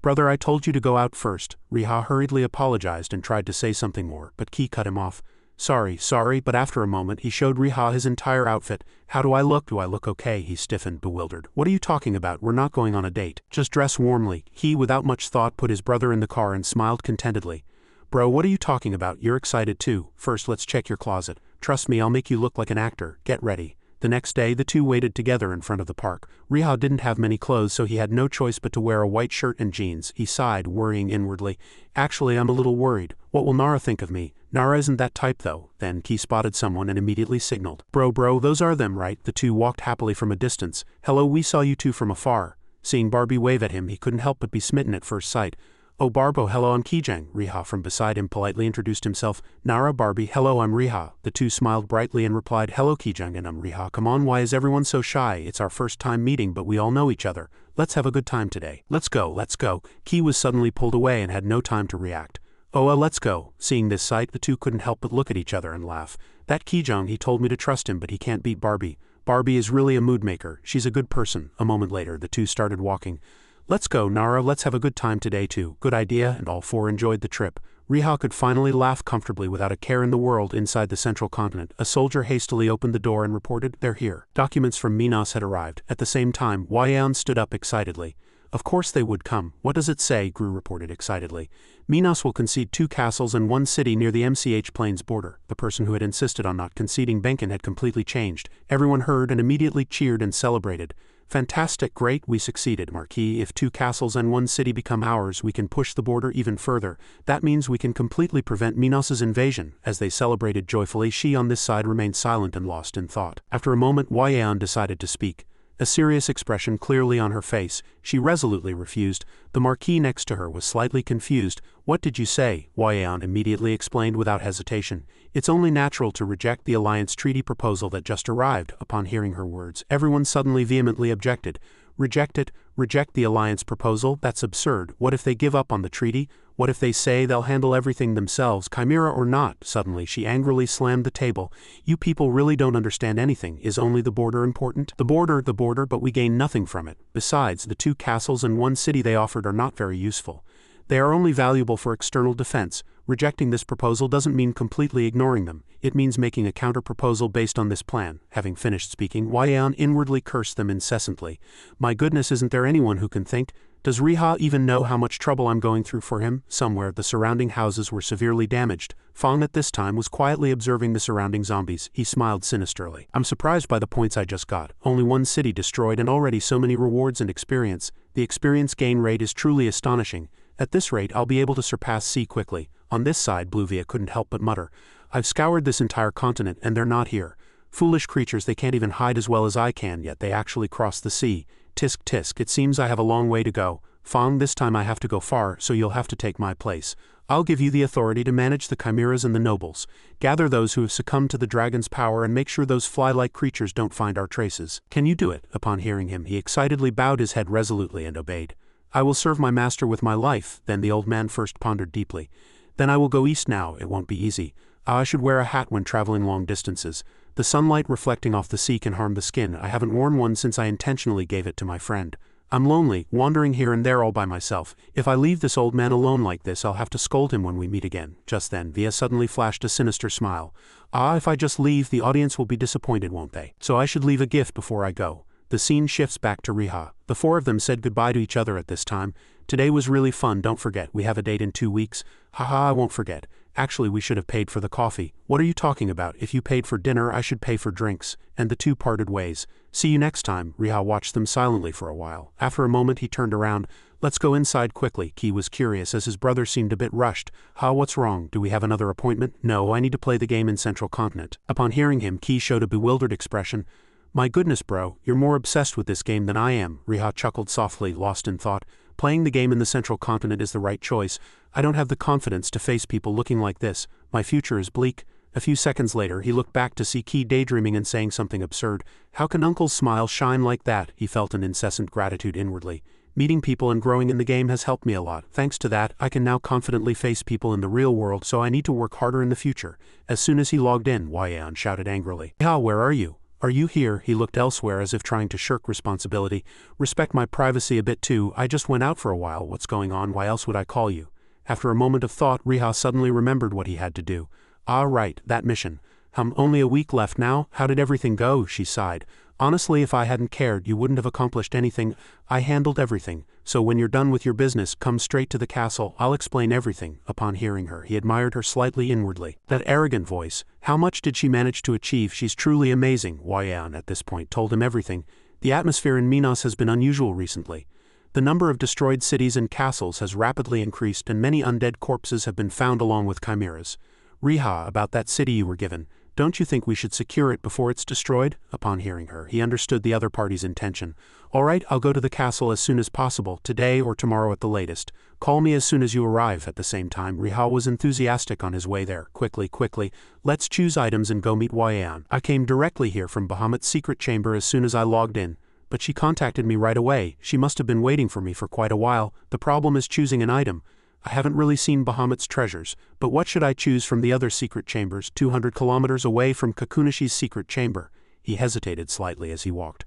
Brother, I told you to go out first. Riha hurriedly apologized and tried to say something more, but Key cut him off. Sorry, but after a moment he showed Riha his entire outfit. How do I look? Do I look okay? He stiffened, bewildered. What are you talking about? We're not going on a date. Just dress warmly. He, without much thought, put his brother in the car and smiled contentedly. Bro, what are you talking about? You're excited too. First let's check your closet. Trust me, I'll make you look like an actor. Get ready. The next day, the two waited together in front of the park. Riha didn't have many clothes, so he had no choice but to wear a white shirt and jeans. He sighed, worrying inwardly. Actually, I'm a little worried. What will Nara think of me? Nara isn't that type though. Then Key spotted someone and immediately signaled. Bro, those are them, right? The two walked happily from a distance. Hello, we saw you two from afar. Seeing Barbie wave at him, he couldn't help but be smitten at first sight. Oh Barbo, hello, I'm Kijang. Riha from beside him politely introduced himself. Nara, Barbie, hello, I'm Riha. The two smiled brightly and replied, hello Kijang, and I'm Riha. Come on, why is everyone so shy? It's our first time meeting, but we all know each other. Let's have a good time today. Let's go. Key was suddenly pulled away and had no time to react. Let's go. Seeing this sight, the two couldn't help but look at each other and laugh. That Kijang, he told me to trust him, but he can't beat Barbie. Barbie is really a mood maker. She's a good person. A moment later, the two started walking. Let's go, Nara, let's have a good time today too. Good idea, and all four enjoyed the trip. Riha could finally laugh comfortably without a care in the world inside the central continent. A soldier hastily opened the door and reported, they're here. Documents from Minas had arrived. At the same time, Wayan stood up excitedly. Of course they would come. What does it say? Gru reported excitedly. Minas will concede 2 castles and 1 city near the MCH Plains border. The person who had insisted on not conceding Benken had completely changed. Everyone heard and immediately cheered and celebrated. Fantastic, great, we succeeded, Marquis. If 2 castles and 1 city become ours, we can push the border even further. That means we can completely prevent Minos's invasion. As they celebrated joyfully, she on this side remained silent and lost in thought. After a moment, Wayan decided to speak. a serious expression clearly on her face. She resolutely refused. The Marquis next to her was slightly confused. "What did you say?" Wang immediately explained without hesitation. "It's only natural to reject the alliance treaty proposal that just arrived." Upon hearing her words, everyone suddenly vehemently objected. "Reject it? Reject the alliance proposal? That's absurd. What if they give up on the treaty? What if they say they'll handle everything themselves, chimera or not?" Suddenly she angrily slammed the table. "You people really don't understand anything. Is only the border important? The border, but we gain nothing from it. Besides, the 2 castles and 1 city they offered are not very useful. They are only valuable for external defense. Rejecting this proposal doesn't mean completely ignoring them. It means making a counter-proposal based on this plan." Having finished speaking, Wang inwardly cursed them incessantly. "My goodness, isn't there anyone who can think? Does Riha even know how much trouble I'm going through for him?" Somewhere, the surrounding houses were severely damaged. Fang at this time was quietly observing the surrounding zombies. He smiled sinisterly. "I'm surprised by the points I just got. Only 1 city destroyed and already so many rewards and experience. The experience gain rate is truly astonishing. At this rate, I'll be able to surpass C quickly." On this side, Bluvia couldn't help but mutter. "I've scoured this entire continent and they're not here. Foolish creatures, they can't even hide as well as I can, yet they actually cross the sea. Tisk tisk, it seems I have a long way to go. Fang, this time I have to go far, so you'll have to take my place. I'll give you the authority to manage the chimeras and the nobles. Gather those who have succumbed to the dragon's power and make sure those fly-like creatures don't find our traces. Can you do it?" Upon hearing him, he excitedly bowed his head resolutely and obeyed. "I will serve my master with my life." Then the old man first pondered deeply. "Then I will go east now. It won't be easy. I should wear a hat when traveling long distances. The sunlight reflecting off the sea can harm the skin. I haven't worn one since I intentionally gave it to my friend. I'm lonely, wandering here and there all by myself. If I leave this old man alone like this, I'll have to scold him when we meet again." Just then, Via suddenly flashed a sinister smile. If I just leave, the audience will be disappointed, won't they? So I should leave a gift before I go." The scene shifts back to Riha. The 4 of them said goodbye to each other at this time. "Today was really fun, don't forget, we have a date in 2 weeks. Haha, I won't forget. Actually, we should have paid for the coffee." "What are you talking about? If you paid for dinner, I should pay for drinks." And the 2 parted ways. "See you next time." Riha watched them silently for a while. After a moment he turned around. "Let's go inside quickly." Ki was curious as his brother seemed a bit rushed. What's wrong? Do we have another appointment?" "No, I need to play the game in Central Continent." Upon hearing him, Ki showed a bewildered expression. "My goodness, bro, you're more obsessed with this game than I am." Riha chuckled softly, lost in thought. "Playing the game in the Central Continent is the right choice. I don't have the confidence to face people looking like this. My future is bleak." A few seconds later, he looked back to see Ki daydreaming and saying something absurd. How can Uncle's smile shine like that? He felt an incessant gratitude inwardly. Meeting people and growing in the game has helped me a lot. Thanks to that, I can now confidently face people in the real world, so I need to work harder in the future. As soon as he logged in, Wang shouted angrily. "Where are you? Are you here?" He looked elsewhere as if trying to shirk responsibility. "Respect my privacy a bit too. I just went out for a while. What's going on? Why else would I call you?" After a moment of thought, Riha suddenly remembered what he had to do. Right, that mission. Only a week left now? How did everything go?" She sighed. "Honestly, if I hadn't cared, you wouldn't have accomplished anything. I handled everything. So when you're done with your business, come straight to the castle. I'll explain everything." Upon hearing her, he admired her slightly inwardly. That arrogant voice. How much did she manage to achieve? She's truly amazing. Wang at this point told him everything. The atmosphere in Minas has been unusual recently. The number of destroyed cities and castles has rapidly increased and many undead corpses have been found along with chimeras. "Riha, about that city you were given. Don't you think we should secure it before it's destroyed?" Upon hearing her, he understood the other party's intention. "All right, I'll go to the castle as soon as possible, today or tomorrow at the latest. Call me as soon as you arrive." At the same time, Riha was enthusiastic on his way there. Quickly, let's choose items and go meet Wang. "I came directly here from Bahamut's secret chamber as soon as I logged in. But she contacted me right away. She must have been waiting for me for quite a while. The problem is choosing an item. I haven't really seen Bahamut's treasures, but what should I choose from the other secret chambers 200 kilometers away from Kakunishi's secret chamber?" He hesitated slightly as he walked.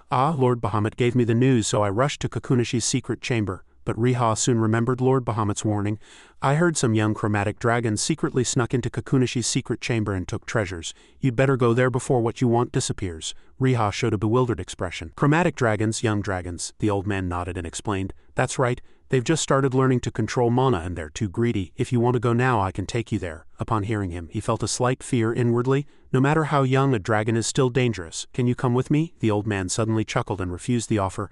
"Lord Bahamut gave me the news, so I rushed to Kakunishi's secret chamber." But Riha soon remembered Lord Bahamut's warning. "I heard some young chromatic dragons secretly snuck into Kakunishi's secret chamber and took treasures. You'd better go there before what you want disappears." Riha showed a bewildered expression. "Chromatic dragons, young dragons." The old man nodded and explained. "That's right. They've just started learning to control mana and they're too greedy. If you want to go now, I can take you there." Upon hearing him, he felt a slight fear inwardly. No matter how young, a dragon is still dangerous. "Can you come with me?" The old man suddenly chuckled and refused the offer.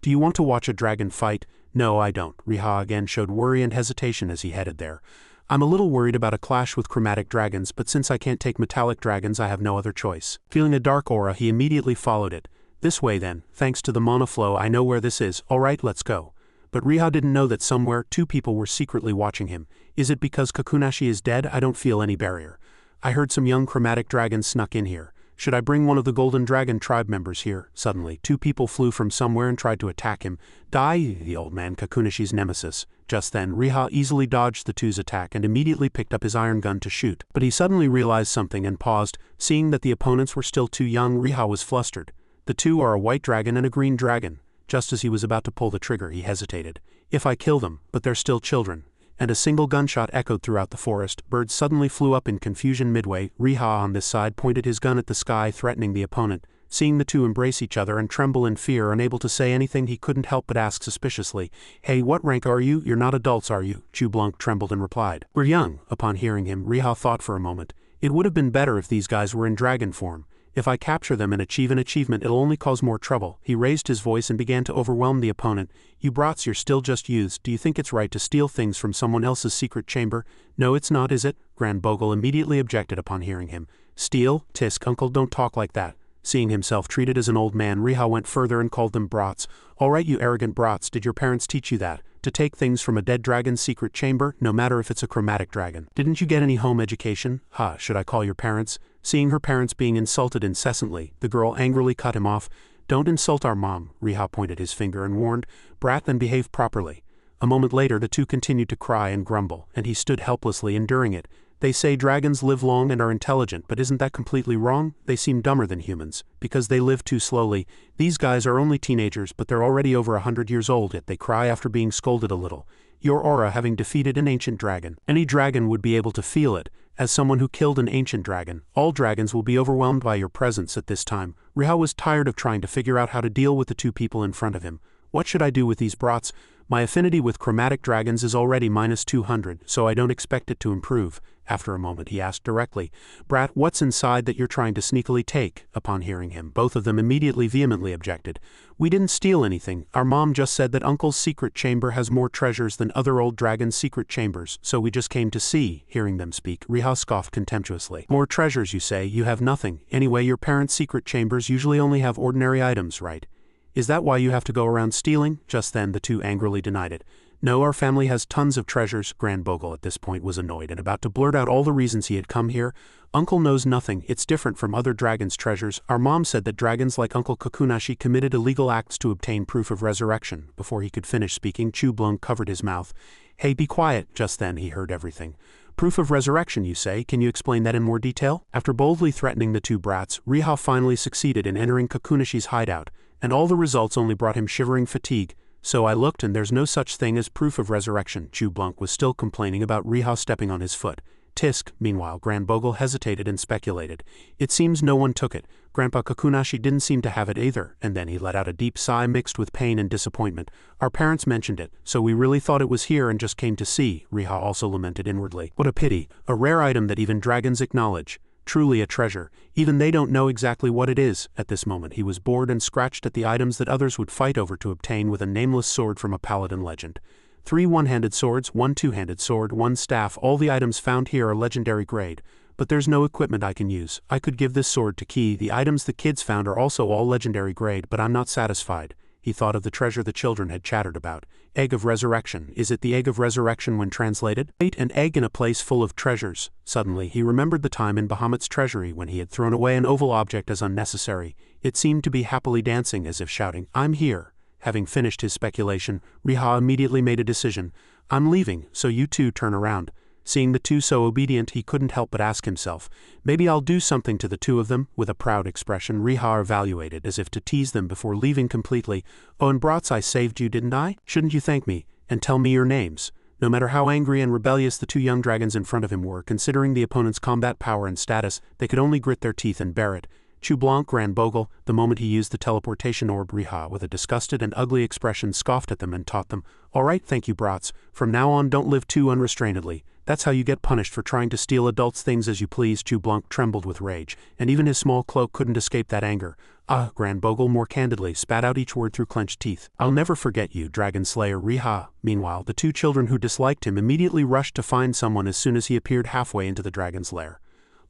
Do you want to watch a dragon fight?" "No, I don't." Riha again showed worry and hesitation as he headed there. "I'm a little worried about a clash with chromatic dragons, but since I can't take metallic dragons, I have no other choice." Feeling a dark aura, he immediately followed it. This way then, thanks to the mana flow I know where this is, alright let's go. But Riha didn't know that somewhere 2 people were secretly watching him. Is it because Kakunashi is dead? I don't feel any barrier. I heard some young chromatic dragons snuck in here. Should I bring one of the Golden Dragon tribe members here? Suddenly, 2 people flew from somewhere and tried to attack him. Die, the old man, Kakunashi's nemesis. Just then, Riha easily dodged the 2's attack and immediately picked up his iron gun to shoot. But he suddenly realized something and paused. Seeing that the opponents were still too young, Riha was flustered. The 2 are a white dragon and a green dragon. Just as he was about to pull the trigger, he hesitated. If I kill them, but they're still children. And a single gunshot echoed throughout the forest. Birds suddenly flew up in confusion midway. Riha on this side pointed his gun at the sky, threatening the opponent. Seeing the 2 embrace each other and tremble in fear, unable to say anything, he couldn't help but ask suspiciously, "Hey, what rank are you? You're not adults, are you?" Chublanc trembled and replied, "We're young." Upon hearing him, Riha thought for a moment. It would have been better if these guys were in dragon form. If I capture them and achieve an achievement, it'll only cause more trouble. He raised his voice and began to overwhelm the opponent. "You brats, you're still just youths. Do you think it's right to steal things from someone else's secret chamber?" "No, it's not, is it?" Grand Bogle immediately objected upon hearing him. "Steal? Tisk, uncle, don't talk like that." Seeing himself treated as an old man, Riha went further and called them brats. "Alright, you arrogant brats, did your parents teach you that? To take things from a dead dragon's secret chamber, no matter if it's a chromatic dragon? Didn't you get any home education? Ha, should I call your parents?" Seeing her parents being insulted incessantly, the girl angrily cut him off. "Don't insult our mom," Riha pointed his finger and warned. "Brat, then behave properly." A moment later the 2 continued to cry and grumble, and he stood helplessly enduring it. They say dragons live long and are intelligent, but isn't that completely wrong? They seem dumber than humans, because they live too slowly. These guys are only teenagers, but they're already over 100 years old, yet they cry after being scolded a little. Your aura having defeated an ancient dragon. Any dragon would be able to feel it. As someone who killed an ancient dragon, all dragons will be overwhelmed by your presence at this time. Riha was tired of trying to figure out how to deal with the 2 people in front of him. What should I do with these brats? My affinity with chromatic dragons is already -200, so I don't expect it to improve. After a moment he asked directly, "Brat, what's inside that you're trying to sneakily take?" Upon hearing him, both of them immediately vehemently objected. "We didn't steal anything. Our mom just said that Uncle's secret chamber has more treasures than other old dragons' secret chambers, so we just came to see." Hearing them speak, Riha scoffed contemptuously. "More treasures, you say? You have nothing. Anyway, your parents' secret chambers usually only have ordinary items, right? Is that why you have to go around stealing?" Just then the 2 angrily denied it. "No, our family has tons of treasures." Grand Bogle at this point was annoyed and about to blurt out all the reasons he had come here. "Uncle knows nothing. It's different from other dragons' treasures. Our mom said that dragons like Uncle Kakunashi committed illegal acts to obtain proof of resurrection." Before he could finish speaking, Chublanc covered his mouth. "Hey, be quiet." Just then he heard everything. "Proof of resurrection, you say? Can you explain that in more detail?" After boldly threatening the 2 brats, Riha finally succeeded in entering Kakunashi's hideout, and all the results only brought him shivering fatigue. "So I looked and there's no such thing as proof of resurrection." Chublanc was still complaining about Riha stepping on his foot. "Tisk." Meanwhile, Grand Bogle hesitated and speculated. "It seems no one took it. Grandpa Kakunashi didn't seem to have it either." And then he let out a deep sigh mixed with pain and disappointment. "Our parents mentioned it, so we really thought it was here and just came to see." Riha also lamented inwardly. "What a pity. A rare item that even dragons acknowledge. Truly a treasure. Even they don't know exactly what it is." At this moment he was bored and scratched at the items that others would fight over to obtain, with a nameless sword from a paladin legend. 3 one-handed swords, 1 two-handed sword, 1 staff. All the items found here are legendary grade. But there's no equipment I can use. I could give this sword to Key. The items the kids found are also all legendary grade, but I'm not satisfied. He thought of the treasure the children had chattered about. Egg of Resurrection. Is it the Egg of Resurrection when translated? Wait, an egg in a place full of treasures. Suddenly he remembered the time in Bahamut's treasury when he had thrown away an oval object as unnecessary. It seemed to be happily dancing, as if shouting, "I'm here." Having finished his speculation, Riha immediately made a decision. "I'm leaving, so you 2 turn around." Seeing the 2 so obedient, he couldn't help but ask himself, "Maybe I'll do something to the 2 of them?" With a proud expression, Riha evaluated, as if to tease them before leaving completely. "Oh, and brats, I saved you, didn't I? Shouldn't you thank me? And tell me your names?" No matter how angry and rebellious the 2 young dragons in front of him were, considering the opponent's combat power and status, they could only grit their teeth and bear it. Chublanc, Grand Bogle, the moment he used the teleportation orb, Riha, with a disgusted and ugly expression, scoffed at them and taught them, "Alright, thank you brats. From now on don't live too unrestrainedly. That's how you get punished for trying to steal adults' things as you please." Chublanc trembled with rage, and even his small cloak couldn't escape that anger. "Ah," Grand Bogle more candidly spat out each word through clenched teeth. "I'll never forget you, Dragon Slayer Riha." Meanwhile, the 2 children who disliked him immediately rushed to find someone as soon as he appeared halfway into the dragon's lair.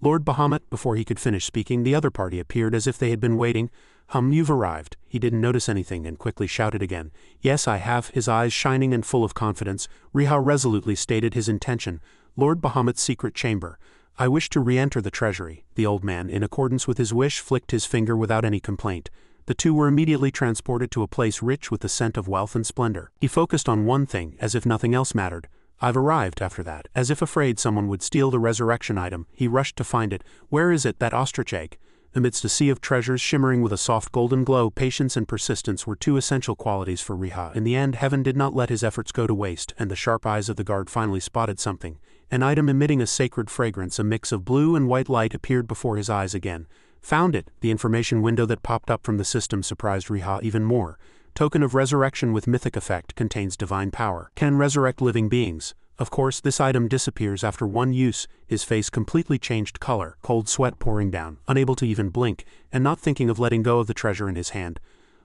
Lord Bahamut. Before he could finish speaking, the other party appeared as if they had been waiting. You've arrived." He didn't notice anything and quickly shouted again. "Yes, I have." His eyes shining and full of confidence, Riha resolutely stated his intention. "Lord Bahamut's secret chamber. I wish to re-enter the treasury." The old man, in accordance with his wish, flicked his finger without any complaint. The two were immediately transported to a place rich with the scent of wealth and splendor. He focused on one thing, as if nothing else mattered. "I've arrived." After that, as if afraid someone would steal the resurrection item, he rushed to find it. "Where is it, that ostrich egg?" Amidst a sea of treasures shimmering with a soft golden glow, patience and persistence were two essential qualities for Riha. In the end, heaven did not let his efforts go to waste, and the sharp eyes of the guard finally spotted something. An item emitting a sacred fragrance, a mix of blue and white light, appeared before his eyes again. "Found it!" The information window that popped up from the system surprised Riha even more. "Token of resurrection with mythic effect, contains divine power. Can resurrect living beings. Of course, this item disappears after one use." His face completely changed color, cold sweat pouring down, unable to even blink, and not thinking of letting go of the treasure in his hand.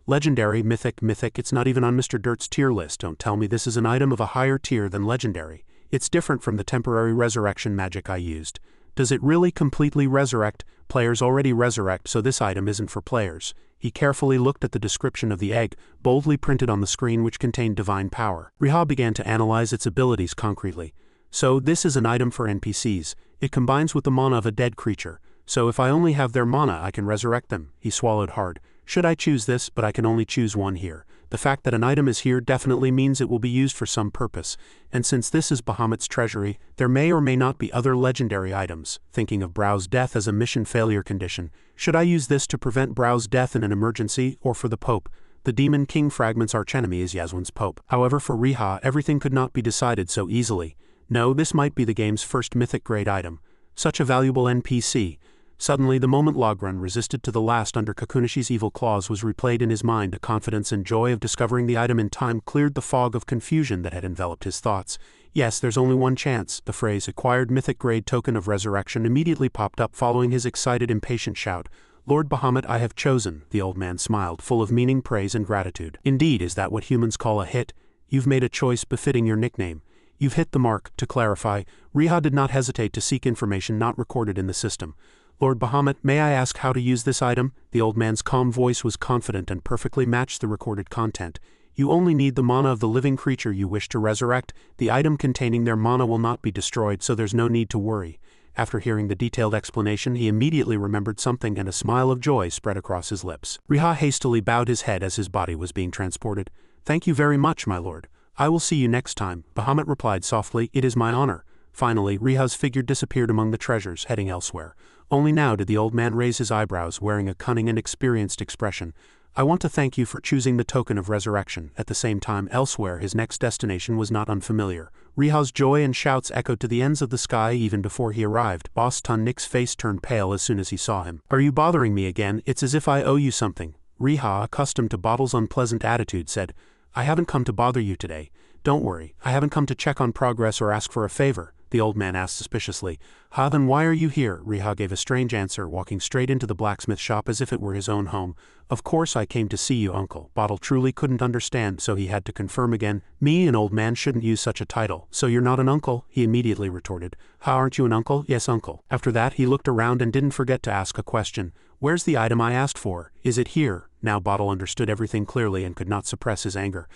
"Legendary, mythic, it's not even on Mr. Dirt's tier list. Don't tell me this is an item of a higher tier than legendary. It's different from the temporary resurrection magic I used. Does it really completely resurrect? Players already resurrect, so this item isn't for players." He carefully looked at the description of the egg, boldly printed on the screen, which contained divine power. Riha began to analyze its abilities concretely. "So this is an item for NPCs. It combines with the mana of a dead creature. So if I only have their mana, I can resurrect them." He swallowed hard. "Should I choose this? But I can only choose one here. The fact that an item is here definitely means it will be used for some purpose, and since this is Bahamut's treasury, there may or may not be other legendary items." Thinking of Brow's death as a mission failure condition, "Should I use this to prevent Brow's death in an emergency, or for the Pope? The Demon King Fragment's archenemy is Yaswan's Pope." However, for Riha, everything could not be decided so easily. No, this might be the game's first mythic-grade item. Such a valuable NPC. Suddenly, the moment Logrun resisted to the last under Kakunishi's evil claws was replayed in his mind. The confidence and joy of discovering the item in time cleared the fog of confusion that had enveloped his thoughts. Yes, there's only one chance. The phrase "acquired mythic-grade token of resurrection" immediately popped up following his excited, impatient shout. "Lord Bahamut, I have chosen." The old man smiled, full of meaning, praise, and gratitude. "Indeed, is that what humans call a hit? You've made a choice befitting your nickname. You've hit the mark." To clarify, Riha did not hesitate to seek information not recorded in the system. "Lord Bahamut, may I ask how to use this item?" The old man's calm voice was confident and perfectly matched the recorded content. "You only need the mana of the living creature you wish to resurrect. The item containing their mana will not be destroyed, so there's no need to worry." After hearing the detailed explanation, he immediately remembered something, and a smile of joy spread across his lips. Riha hastily bowed his head as his body was being transported. "Thank you very much, my lord. I will see you next time." Bahamut replied softly, "It is my honor." Finally, Riha's figure disappeared among the treasures, heading elsewhere. Only now did the old man raise his eyebrows, wearing a cunning and experienced expression. "I want to thank you for choosing the token of resurrection." At the same time, elsewhere, his next destination was not unfamiliar. Riha's joy and shouts echoed to the ends of the sky even before he arrived. Boss Tun Nick's face turned pale as soon as he saw him. "Are you bothering me again? It's as if I owe you something." Riha, accustomed to Bottle's unpleasant attitude, said, "I haven't come to bother you today. Don't worry, I haven't come to check on progress or ask for a favor." The old man asked suspiciously. Then why are you here?" Riha gave a strange answer, walking straight into the blacksmith shop as if it were his own home. "Of course I came to see you, uncle." Bottle truly couldn't understand, so he had to confirm again. "Me, an old man, shouldn't use such a title." "So you're not an uncle?" he immediately retorted. "Aren't you an uncle?" "Yes, uncle." After that, he looked around and didn't forget to ask a question. "Where's the item I asked for? Is it here?" Now Bottle understood everything clearly and could not suppress his anger.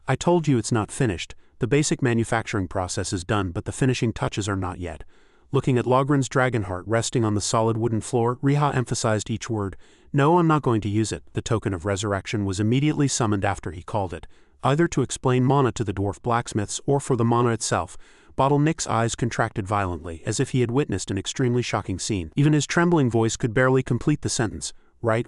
"I told you it's not finished. The basic manufacturing process is done, but the finishing touches are not yet." Looking at Logrun's dragon heart resting on the solid wooden floor, Riha emphasized each word. "No, I'm not going to use it." The token of resurrection was immediately summoned after he called it, either to explain mana to the dwarf blacksmiths or for the mana itself. Bottle Nick's eyes contracted violently, as if he had witnessed an extremely shocking scene. Even his trembling voice could barely complete the sentence. Right.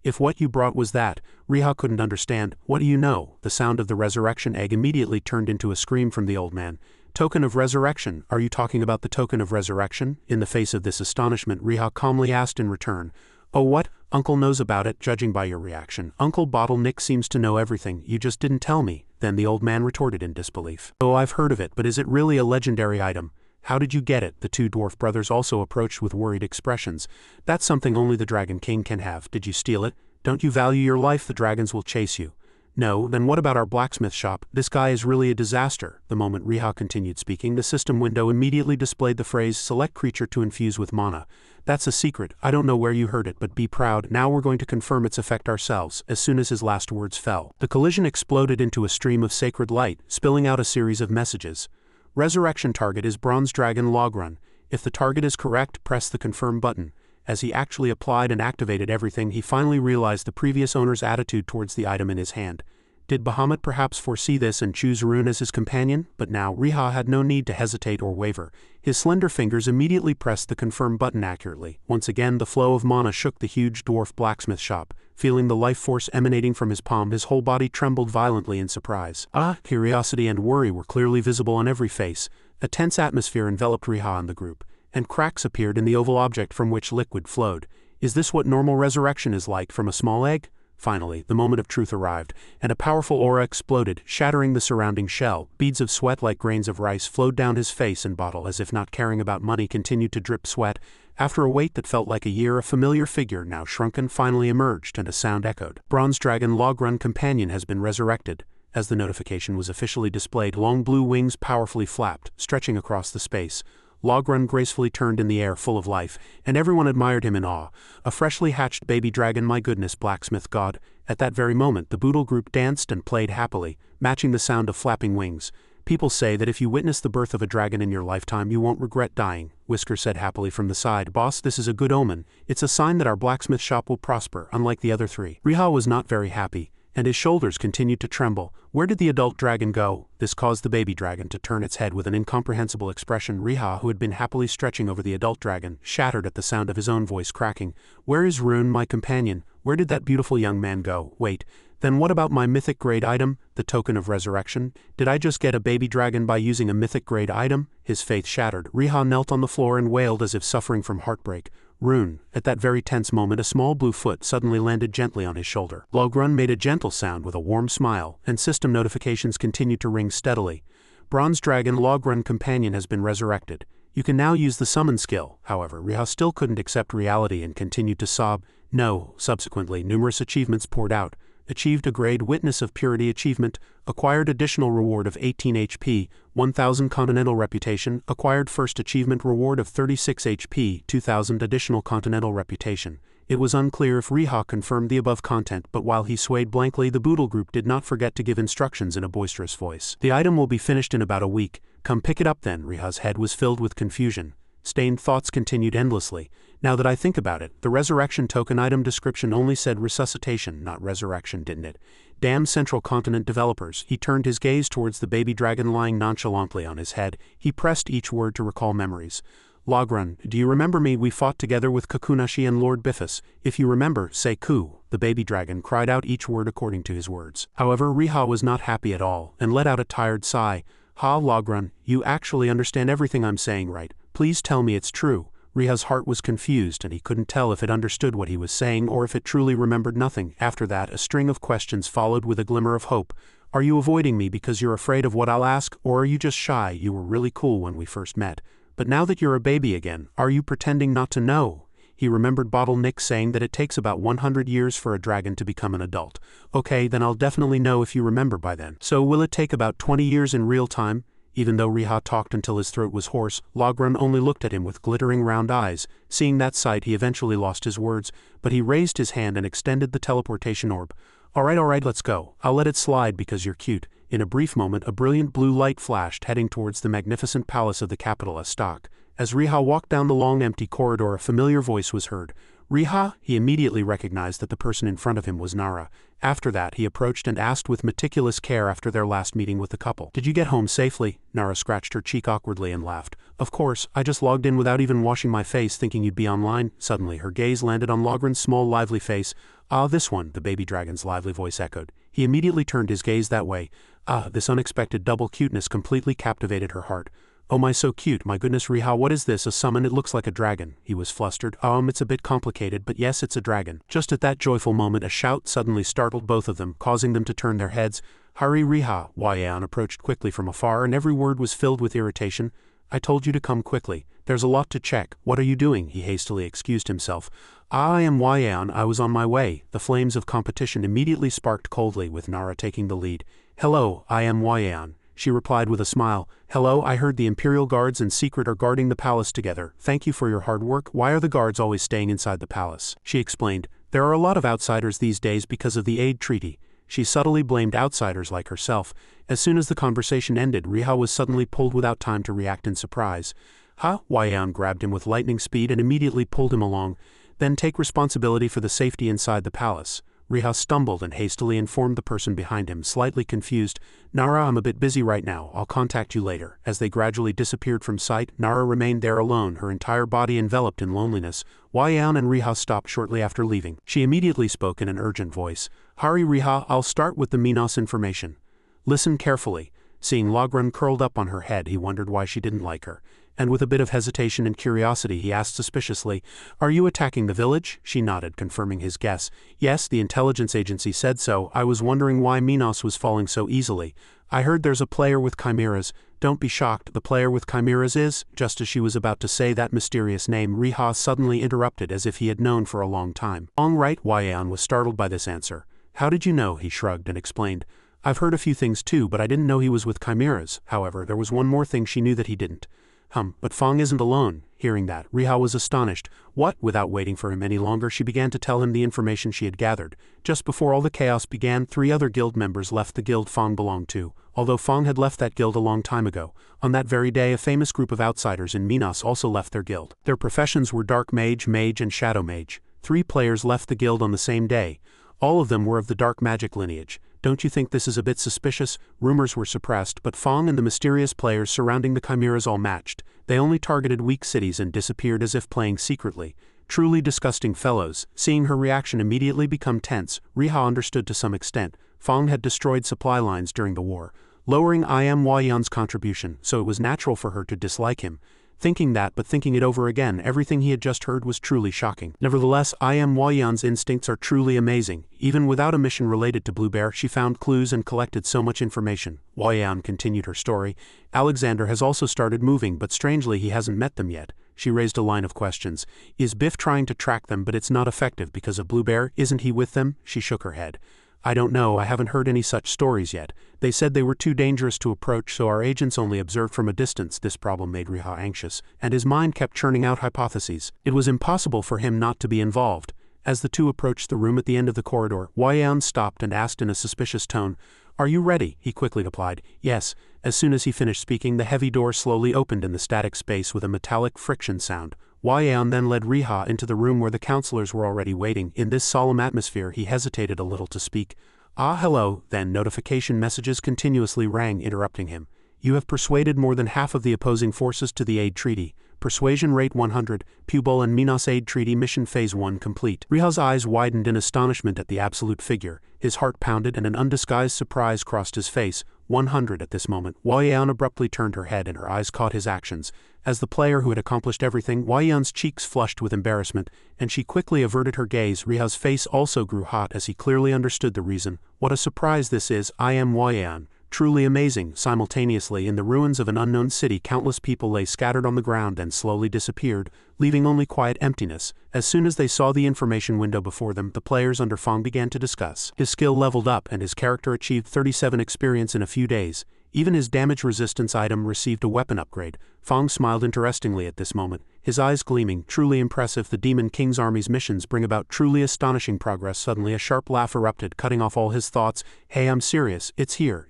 If what you brought was that," Riha couldn't understand. "What do you know?" The sound of the resurrection egg immediately turned into a scream from the old man. "Token of resurrection? Are you talking about the token of resurrection?" In the face of this astonishment, Riha calmly asked in return. "Oh, what? Uncle knows about it, judging by your reaction. Uncle Bottle Nick seems to know everything. You just didn't tell me." Then the old man retorted in disbelief. "Oh, I've heard of it, but is it really a legendary item? How did you get it?" The two dwarf brothers also approached with worried expressions. "That's something only the Dragon King can have. Did you steal it? Don't you value your life? The dragons will chase you." No, then what about our blacksmith shop? This guy is really a disaster. The moment Riha continued speaking, the system window immediately displayed the phrase, select creature to infuse with mana. That's a secret. I don't know where you heard it, but be proud. Now we're going to confirm its effect ourselves. As soon as his last words fell, the collision exploded into a stream of sacred light, spilling out a series of messages. Resurrection target is Bronze Dragon Logrun. If the target is correct, press the confirm button. As he actually applied and activated everything, he finally realized the previous owner's attitude towards the item in his hand. Did Bahamut perhaps foresee this and choose Rune as his companion? But now, Riha had no need to hesitate or waver. His slender fingers immediately pressed the confirm button accurately. Once again, the flow of mana shook the huge dwarf blacksmith shop. Feeling the life force emanating from his palm, his whole body trembled violently in surprise. Curiosity and worry were clearly visible on every face. A tense atmosphere enveloped Riha and the group, and cracks appeared in the oval object from which liquid flowed. Is this what normal resurrection is like from a small egg? Finally, the moment of truth arrived, and a powerful aura exploded, shattering the surrounding shell. Beads of sweat like grains of rice flowed down his face and bottle, as if not caring about money continued to drip sweat. After a wait that felt like a year, a familiar figure, now shrunken, finally emerged, and a sound echoed. Bronze Dragon Logrun Companion has been resurrected. As the notification was officially displayed, long blue wings powerfully flapped, stretching across the space. Logrun gracefully turned in the air, full of life, and everyone admired him in awe. A freshly hatched baby dragon, my goodness, blacksmith god. At that very moment, the Boodle group danced and played happily, matching the sound of flapping wings. People say that if you witness the birth of a dragon in your lifetime, you won't regret dying, Whisker said happily from the side. Boss, this is a good omen. It's a sign that our blacksmith shop will prosper, unlike the other three. Riha was not very happy, and his shoulders continued to tremble. Where did the adult dragon go? This caused the baby dragon to turn its head with an incomprehensible expression. Riha, who had been happily stretching over the adult dragon, shattered at the sound of his own voice cracking. Where is Rune, my companion? Where did that beautiful young man go? Wait, then what about my mythic grade item, the token of resurrection? Did I just get a baby dragon by using a mythic grade item? His faith shattered. Riha knelt on the floor and wailed as if suffering from heartbreak. Rune. At that very tense moment, a small blue foot suddenly landed gently on his shoulder. Logrun made a gentle sound with a warm smile, and system notifications continued to ring steadily. Bronze Dragon Logrun Companion has been resurrected. You can now use the summon skill. However, Riha still couldn't accept reality and continued to sob. No. Subsequently, numerous achievements poured out. Achieved a grade Witness of Purity achievement, acquired additional reward of 18 HP, 1000 Continental Reputation, acquired first achievement reward of 36 HP, 2000 additional Continental Reputation. It was unclear if Riha confirmed the above content, but while he swayed blankly, the Boodle group did not forget to give instructions in a boisterous voice. The item will be finished in about a week. Come pick it up then. Riha's head was filled with confusion. Stained thoughts continued endlessly. Now that I think about it, the resurrection token item description only said resuscitation, not resurrection, didn't it? Damn Central Continent developers. He turned his gaze towards the baby dragon lying nonchalantly on his head. He pressed each word to recall memories. Logrun, do you remember me? We fought together with Kakunashi and Lord Bifus. If you remember, say Ku. The baby dragon cried out each word according to his words. However, Riha was not happy at all, and let out a tired sigh. Ha, Logrun, you actually understand everything I'm saying, right? Please tell me it's true. Riha's heart was confused, and he couldn't tell if it understood what he was saying or if it truly remembered nothing. After that, a string of questions followed with a glimmer of hope. Are you avoiding me because you're afraid of what I'll ask, or are you just shy? You were really cool when we first met. But now that you're a baby again, are you pretending not to know? He remembered Bottle Nick saying that it takes about 100 years for a dragon to become an adult. Okay, then I'll definitely know if you remember by then. So will it take about 20 years in real time? Even though Riha talked until his throat was hoarse, Logrun only looked at him with glittering round eyes. Seeing that sight, he eventually lost his words, but he raised his hand and extended the teleportation orb. Alright, let's go. I'll let it slide because you're cute. In a brief moment, a brilliant blue light flashed, heading towards the magnificent palace of the capital Astak. As Riha walked down the long empty corridor, a familiar voice was heard. Riha? He immediately recognized that the person in front of him was Nara. After that, he approached and asked with meticulous care after their last meeting with the couple. Did you get home safely? Nara scratched her cheek awkwardly and laughed. Of course, I just logged in without even washing my face thinking you'd be online. Suddenly, her gaze landed on Logrun's small lively face. Ah, this one, the baby dragon's lively voice echoed. He immediately turned his gaze that way. Ah, this unexpected double cuteness completely captivated her heart. Oh my, so cute, my goodness Riha, what is this, a summon? It looks like a dragon. He was flustered. It's a bit complicated, but yes, it's a dragon. Just at that joyful moment, a shout suddenly startled both of them, causing them to turn their heads. Hurry, Riha. Yayan approached quickly from afar, and every word was filled with irritation. I told you to come quickly. There's a lot to check. What are you doing? He hastily excused himself. I am Yan, I was on my way. The flames of competition immediately sparked coldly, with Nara taking the lead. Hello, I am Yan, she replied with a smile. Hello, I heard the Imperial Guards in secret are guarding the palace together. Thank you for your hard work. Why are the guards always staying inside the palace? She explained. There are a lot of outsiders these days because of the aid treaty. She subtly blamed outsiders like herself. As soon as the conversation ended, Riha was suddenly pulled without time to react in surprise. Yan grabbed him with lightning speed and immediately pulled him along. Then take responsibility for the safety inside the palace. Riha stumbled and hastily informed the person behind him, slightly confused. Nara, I'm a bit busy right now, I'll contact you later. As they gradually disappeared from sight, Nara remained there alone, her entire body enveloped in loneliness. Yan and Riha stopped shortly after leaving. She immediately spoke in an urgent voice. Hurry Riha, I'll start with the Minos information. Listen carefully. Seeing Logrun curled up on her head, he wondered why she didn't like her. And with a bit of hesitation and curiosity, he asked suspiciously, Are you attacking the village? She nodded, confirming his guess. Yes, the intelligence agency said so. I was wondering why Minos was falling so easily. I heard there's a player with chimeras. Don't be shocked, the player with chimeras is… Just as she was about to say that mysterious name, Riha suddenly interrupted as if he had known for a long time. All right, Yan was startled by this answer. How did you know? He shrugged and explained. I've heard a few things too, but I didn't know he was with chimeras. However, there was one more thing she knew that he didn't. But Fong isn't alone. Hearing that, Riha was astonished. What? Without waiting for him any longer, she began to tell him the information she had gathered. Just before all the chaos began, 3 other guild members left the guild Fong belonged to, although Fong had left that guild a long time ago. On that very day, a famous group of outsiders in Minos also left their guild. Their professions were Dark Mage, Mage, and Shadow Mage. 3 players left the guild on the same day. All of them were of the dark magic lineage. Don't you think this is a bit suspicious? Rumors were suppressed, but Fong and the mysterious players surrounding the chimeras all matched. They only targeted weak cities and disappeared as if playing secretly. Truly disgusting fellows. Seeing her reaction immediately become tense, Riha understood to some extent. Fong had destroyed supply lines during the war, lowering Yan's contribution, so it was natural for her to dislike him. Thinking that, but thinking it over again, everything he had just heard was truly shocking. Nevertheless, Yan's instincts are truly amazing. Even without a mission related to Blue Bear, she found clues and collected so much information. Yan continued her story. Alexander has also started moving, but strangely he hasn't met them yet. She raised a line of questions. Is Biff trying to track them, but it's not effective because of Blue Bear? Isn't he with them? She shook her head. I don't know, I haven't heard any such stories yet. They said they were too dangerous to approach, so our agents only observed from a distance. This problem made Riha anxious, and his mind kept churning out hypotheses. It was impossible for him not to be involved. As the two approached the room at the end of the corridor, Yan stopped and asked in a suspicious tone, Are you ready? He quickly replied, Yes. As soon as he finished speaking, the heavy door slowly opened in the static space with a metallic friction sound. Yan then led Riha into the room where the counselors were already waiting. In this solemn atmosphere, he hesitated a little to speak. Hello, then notification messages continuously rang, interrupting him. You have persuaded more than half of the opposing forces to the aid treaty. Persuasion rate 100, Pupil and Minos aid treaty mission phase 1 complete. Riha's eyes widened in astonishment at the absolute figure. His heart pounded and an undisguised surprise crossed his face. 100 at this moment. Yan abruptly turned her head and her eyes caught his actions. As the player who had accomplished everything, Yan's cheeks flushed with embarrassment, and she quickly averted her gaze. Riha's face also grew hot as he clearly understood the reason. What a surprise this is. I am Yan. Truly amazing. Simultaneously, in the ruins of an unknown city, countless people lay scattered on the ground and slowly disappeared, leaving only quiet emptiness. As soon as they saw the information window before them, the players under Fong began to discuss. His skill leveled up and his character achieved 37 experience in a few days. Even his damage resistance item received a weapon upgrade. Fong smiled interestingly at this moment, his eyes gleaming. Truly impressive. The Demon King's army's missions bring about truly astonishing progress. Suddenly a sharp laugh erupted, cutting off all his thoughts. Hey, I'm serious. It's here,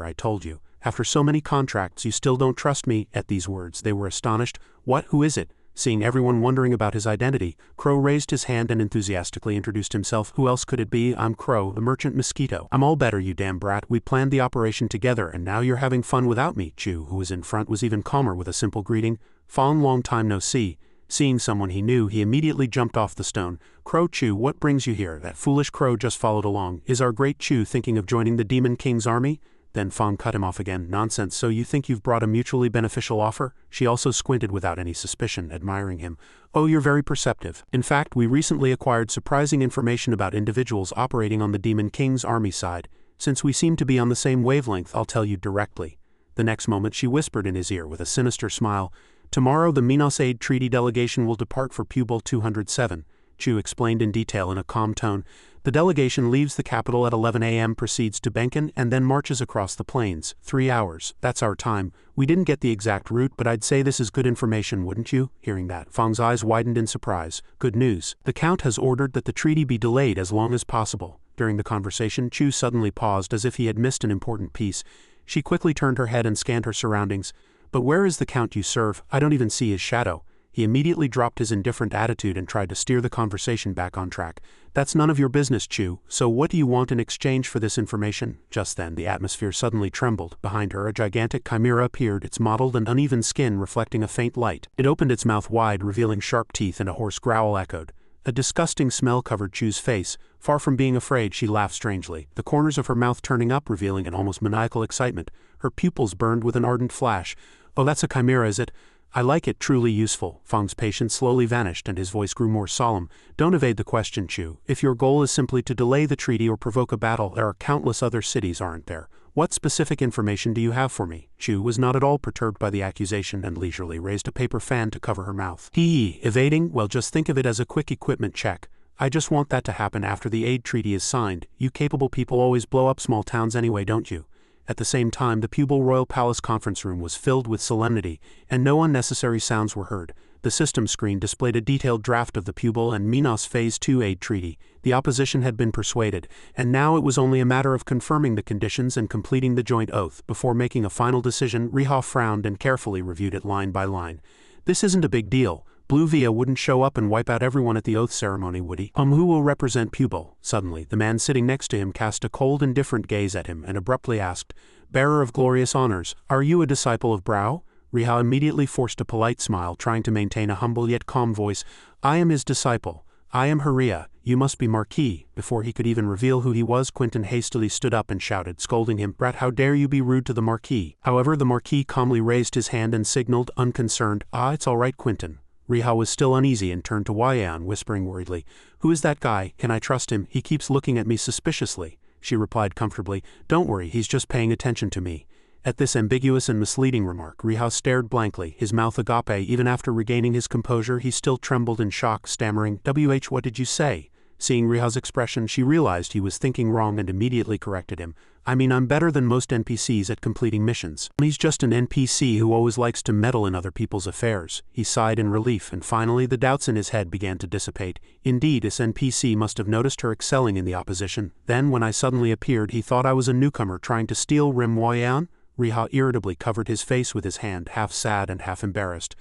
I told you. After so many contracts, you still don't trust me? At these words, they were astonished. What? Who is it? Seeing everyone wondering about his identity, Crow raised his hand and enthusiastically introduced himself. Who else could it be? I'm Crow, the merchant mosquito. I'm all better, you damn brat. We planned the operation together and now you're having fun without me. Chu, who was in front, was even calmer with a simple greeting. Fong, long time no see. Seeing someone he knew, he immediately jumped off the stone. Crow Chu, what brings you here? That foolish Crow just followed along. Is our great Chu thinking of joining the Demon King's army? Then Fong cut him off again. Nonsense, so you think you've brought a mutually beneficial offer? She also squinted without any suspicion, admiring him. Oh, you're very perceptive. In fact, we recently acquired surprising information about individuals operating on the Demon King's army side. Since we seem to be on the same wavelength, I'll tell you directly. The next moment she whispered in his ear with a sinister smile. Tomorrow the Minos Aid Treaty delegation will depart for Pupil 207. Chu explained in detail in a calm tone. The delegation leaves the capital at 11 a.m., proceeds to Benken, and then marches across the plains. 3 hours. That's our time. We didn't get the exact route, but I'd say this is good information, wouldn't you? Hearing that, Fang's eyes widened in surprise. Good news. The Count has ordered that the treaty be delayed as long as possible. During the conversation, Chu suddenly paused as if he had missed an important piece. She quickly turned her head and scanned her surroundings. But where is the Count you serve? I don't even see his shadow. He immediately dropped his indifferent attitude and tried to steer the conversation back on track. That's none of your business, Chu, so what do you want in exchange for this information? Just then, the atmosphere suddenly trembled. Behind her, a gigantic chimera appeared, its mottled and uneven skin reflecting a faint light. It opened its mouth wide, revealing sharp teeth, and a hoarse growl echoed. A disgusting smell covered Chu's face. Far from being afraid, she laughed strangely, the corners of her mouth turning up, revealing an almost maniacal excitement. Her pupils burned with an ardent flash. Oh, that's a chimera, is it? I like it, truly useful. Fang's patience slowly vanished and his voice grew more solemn. Don't evade the question, Chu. If your goal is simply to delay the treaty or provoke a battle, there are countless other cities, aren't there? What specific information do you have for me? Chu was not at all perturbed by the accusation and leisurely raised a paper fan to cover her mouth. Evading? Well, just think of it as a quick equipment check. I just want that to happen after the aid treaty is signed. You capable people always blow up small towns anyway, don't you? At the same time, the Pupil Royal Palace conference room was filled with solemnity, and no unnecessary sounds were heard. The system screen displayed a detailed draft of the Pupil and Minos Phase 2 aid treaty. The opposition had been persuaded, and now it was only a matter of confirming the conditions and completing the joint oath. Before making a final decision, Riha frowned and carefully reviewed it line by line. This isn't a big deal. Blue Via wouldn't show up and wipe out everyone at the oath ceremony, would he? Who will represent Pupil? Suddenly, the man sitting next to him cast a cold, indifferent gaze at him and abruptly asked, Bearer of glorious honors, are you a disciple of Brao? Riha immediately forced a polite smile, trying to maintain a humble yet calm voice. I am his disciple. I am Haria. You must be Marquis. Before he could even reveal who he was, Quentin hastily stood up and shouted, scolding him, Brat, how dare you be rude to the Marquis? However, the Marquis calmly raised his hand and signaled, unconcerned, it's all right, Quentin. Riha was still uneasy and turned to Yan, whispering worriedly, Who is that guy? Can I trust him? He keeps looking at me suspiciously. She replied comfortably, Don't worry, he's just paying attention to me. At this ambiguous and misleading remark, Riha stared blankly, his mouth agape. Even after regaining his composure, he still trembled in shock, stammering, What did you say? Seeing Riha's expression, she realized he was thinking wrong and immediately corrected him. I mean, I'm better than most NPCs at completing missions. He's just an NPC who always likes to meddle in other people's affairs. He sighed in relief, and finally the doubts in his head began to dissipate. Indeed, this NPC must have noticed her excelling in the opposition. Then, when I suddenly appeared, he thought I was a newcomer trying to steal VRMMO? Riha irritably covered his face with his hand, half sad and half embarrassed.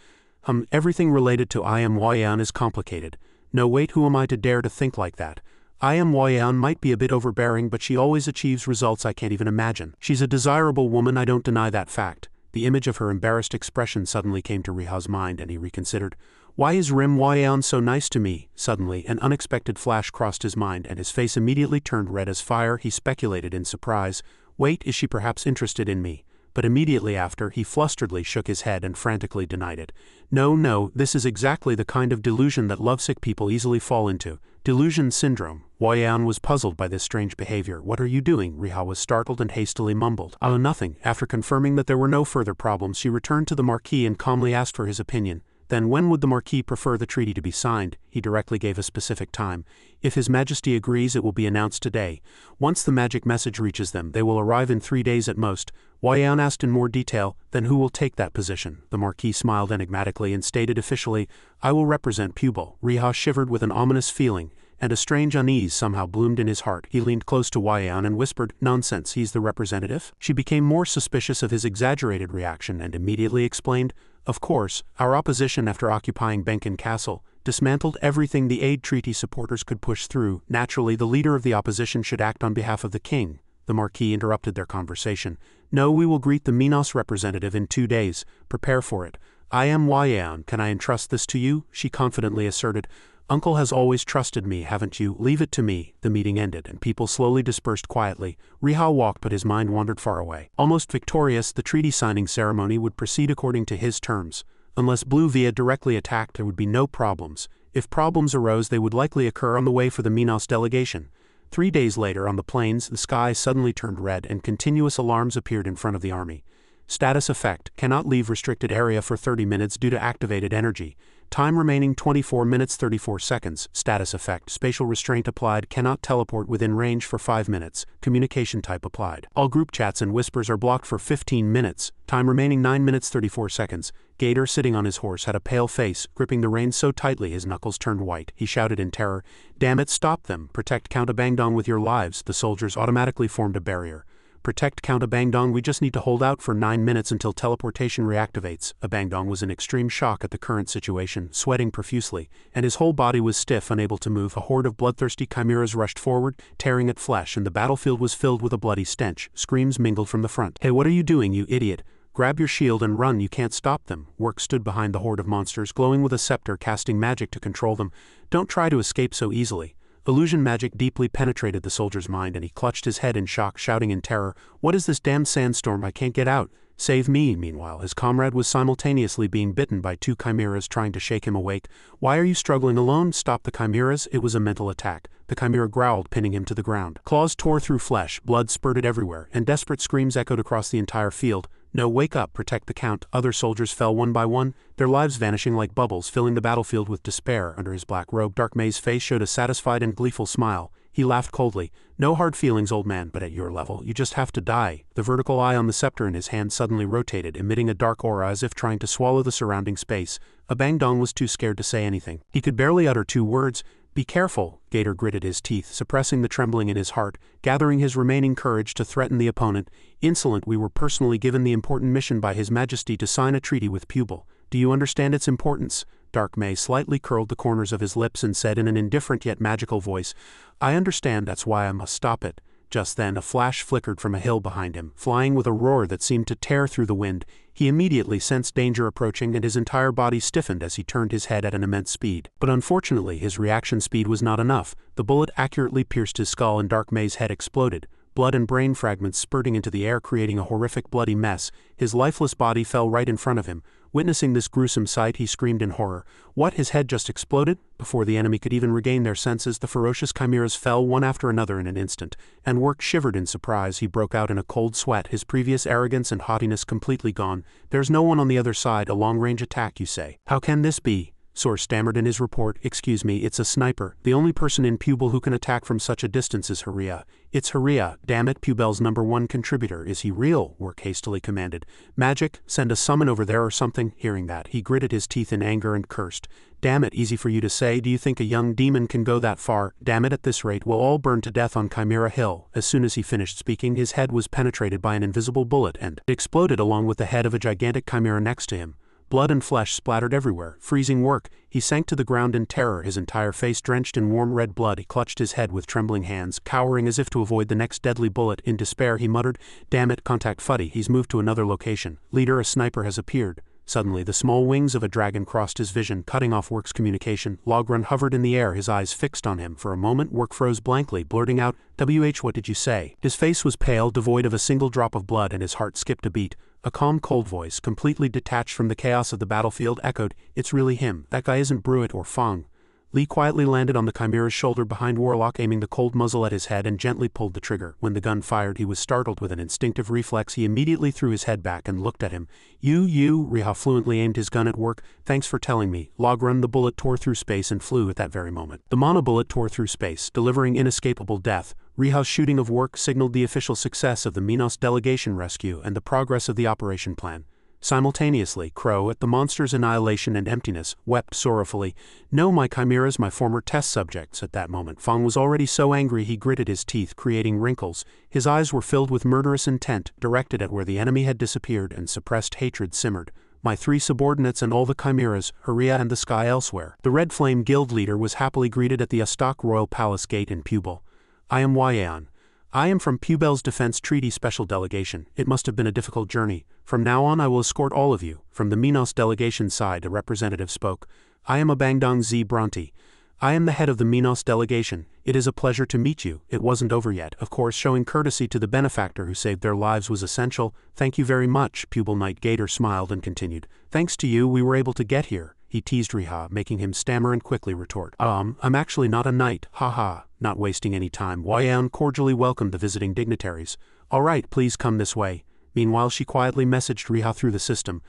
Everything related to VRMMO is complicated. No, wait, who am I to dare to think like that? VRMMO might be a bit overbearing, but she always achieves results I can't even imagine. She's a desirable woman, I don't deny that fact. The image of her embarrassed expression suddenly came to Riha's mind, and he reconsidered. Why is VRMMO so nice to me? Suddenly, an unexpected flash crossed his mind, and his face immediately turned red as fire. He speculated in surprise. Wait, is she perhaps interested in me? But immediately after, he flusteredly shook his head and frantically denied it. No, this is exactly the kind of delusion that lovesick people easily fall into. Delusion syndrome. Yan was puzzled by this strange behavior. What are you doing? Riha was startled and hastily mumbled. Nothing. After confirming that there were no further problems, she returned to the Marquis and calmly asked for his opinion. Then when would the Marquis prefer the treaty to be signed? He directly gave a specific time. If His Majesty agrees, it will be announced today. Once the magic message reaches them, they will arrive in 3 days at most. Yan asked in more detail, then who will take that position? The Marquis smiled enigmatically and stated officially, I will represent Pupil. Riha shivered with an ominous feeling, and a strange unease somehow bloomed in his heart. He leaned close to Yan and whispered, Nonsense, he's the representative? She became more suspicious of his exaggerated reaction and immediately explained, Of course, our opposition after occupying Benken Castle dismantled everything the aid treaty supporters could push through. Naturally, the leader of the opposition should act on behalf of the king. The Marquis interrupted their conversation. No, we will greet the Minos representative in 2 days. Prepare for it. I am Yan. Can I entrust this to you? She confidently asserted. Uncle has always trusted me, haven't you? Leave it to me. The meeting ended, and people slowly dispersed quietly. Riha walked, but his mind wandered far away. Almost victorious, the treaty signing ceremony would proceed according to his terms. Unless Blue Via directly attacked, there would be no problems. If problems arose, they would likely occur on the way for the Minos delegation. 3 days later, on the plains, the sky suddenly turned red and continuous alarms appeared in front of the army. Status effect, cannot leave restricted area for 30 minutes due to activated energy. Time remaining 24 minutes 34 seconds. Status effect. Spatial restraint applied. Cannot teleport within range for 5 minutes. Communication type applied. All group chats and whispers are blocked for 15 minutes. Time remaining 9 minutes 34 seconds. Gator, sitting on his horse, had a pale face, gripping the reins so tightly his knuckles turned white. He shouted in terror, "Damn it, stop them! Protect Count Abangdong with your lives." The soldiers automatically formed a barrier. "Protect Count Abangdong, we just need to hold out for 9 minutes until teleportation reactivates." Abangdong was in extreme shock at the current situation, sweating profusely, and his whole body was stiff, unable to move. A horde of bloodthirsty chimeras rushed forward, tearing at flesh, and the battlefield was filled with a bloody stench. Screams mingled from the front. "Hey, what are you doing, you idiot? Grab your shield and run, you can't stop them." Work stood behind the horde of monsters, glowing with a scepter, casting magic to control them. "Don't try to escape so easily." Illusion magic deeply penetrated the soldier's mind, and he clutched his head in shock, shouting in terror, "What is this damned sandstorm? I can't get out. Save me." Meanwhile, his comrade was simultaneously being bitten by 2 chimeras trying to shake him awake. "Why are you struggling alone? Stop the chimeras." It was a mental attack. The chimera growled, pinning him to the ground. Claws tore through flesh, blood spurted everywhere, and desperate screams echoed across the entire field. "No, wake up, protect the Count." Other soldiers fell one by one, their lives vanishing like bubbles, filling the battlefield with despair. Under his black robe, Dark May's face showed a satisfied and gleeful smile. He laughed coldly. "No hard feelings, old man, but at your level, you just have to die." The vertical eye on the scepter in his hand suddenly rotated, emitting a dark aura as if trying to swallow the surrounding space. Abangdong was too scared to say anything. He could barely utter 2 words. "Be careful." Gator gritted his teeth, suppressing the trembling in his heart, gathering his remaining courage to threaten the opponent. "Insolent, we were personally given the important mission by His Majesty to sign a treaty with Pupil. Do you understand its importance?" Dark May slightly curled the corners of his lips and said in an indifferent yet magical voice, "I understand, that's why I must stop it." Just then a flash flickered from a hill behind him, flying with a roar that seemed to tear through the wind. He immediately sensed danger approaching, and his entire body stiffened as he turned his head at an immense speed. But unfortunately, his reaction speed was not enough. The bullet accurately pierced his skull and Dark May's head exploded, blood and brain fragments spurting into the air, creating a horrific bloody mess. His lifeless body fell right in front of him. Witnessing this gruesome sight, he screamed in horror. What, his head just exploded? Before the enemy could even regain their senses, the ferocious chimeras fell one after another in an instant, and Work shivered in surprise. He broke out in a cold sweat, his previous arrogance and haughtiness completely gone. "There's no one on the other side, a long-range attack, you say? How can this be?" Source stammered in his report, "Excuse me, it's a sniper. The only person in Pupil who can attack from such a distance is Haria." "It's Haria, damn it, Pupil's #1 contributor. Is he real?" Work hastily commanded. "Magic, send a summon over there or something." Hearing that, he gritted his teeth in anger and cursed. "Damn it, easy for you to say. Do you think a young demon can go that far? Damn it, at this rate we'll all burn to death on Chimera Hill." As soon as he finished speaking, his head was penetrated by an invisible bullet and exploded along with the head of a gigantic chimera next to him. Blood and flesh splattered everywhere, freezing Work. He sank to the ground in terror, his entire face drenched in warm red blood. He clutched his head with trembling hands, cowering as if to avoid the next deadly bullet. In despair, he muttered, "Damn it, contact Fuddy. He's moved to another location. Leader, a sniper has appeared." Suddenly, the small wings of a dragon crossed his vision, cutting off Work's communication. Logrun hovered in the air, his eyes fixed on him. For a moment, Work froze blankly, blurting out, "WH, what did you say?" His face was pale, devoid of a single drop of blood, and his heart skipped a beat. A calm, cold voice, completely detached from the chaos of the battlefield, echoed, "It's really him. That guy isn't Bruit or Fong." Lee quietly landed on the chimera's shoulder behind Warlock, aiming the cold muzzle at his head, and gently pulled the trigger. When the gun fired, he was startled. With an instinctive reflex, he immediately threw his head back and looked at him. You, Riha fluently aimed his gun at Work. "Thanks for telling me." Logrun, the bullet tore through space and flew at that very moment. The mono bullet tore through space, delivering inescapable death. Riha's shooting of Work signaled the official success of the Minos delegation rescue and the progress of the operation plan. Simultaneously, Crow, at the monster's annihilation and emptiness, wept sorrowfully. "No, my chimeras, my former test subjects." At that moment, Fong was already so angry he gritted his teeth, creating wrinkles. His eyes were filled with murderous intent, directed at where the enemy had disappeared, and suppressed hatred simmered. "My 3 subordinates and all the chimeras, Haria and the sky elsewhere." The Red Flame Guild leader was happily greeted at the Astok Royal Palace Gate in Pupil. "I am Yayan. I am from Pubel's Defense Treaty Special Delegation. It must have been a difficult journey. From now on I will escort all of you." From the Minos delegation side, a representative spoke. "I am Abangdong Z. Bronte. I am the head of the Minos delegation. It is a pleasure to meet you." It wasn't over yet. Of course, showing courtesy to the benefactor who saved their lives was essential. "Thank you very much." Pupil Knight Gator smiled and continued. "Thanks to you, we were able to get here." He teased Riha, making him stammer and quickly retort. I'm actually not a knight, haha." Not wasting any time, Yayan cordially welcomed the visiting dignitaries. "All right, please come this way." Meanwhile, she quietly messaged Riha through the system.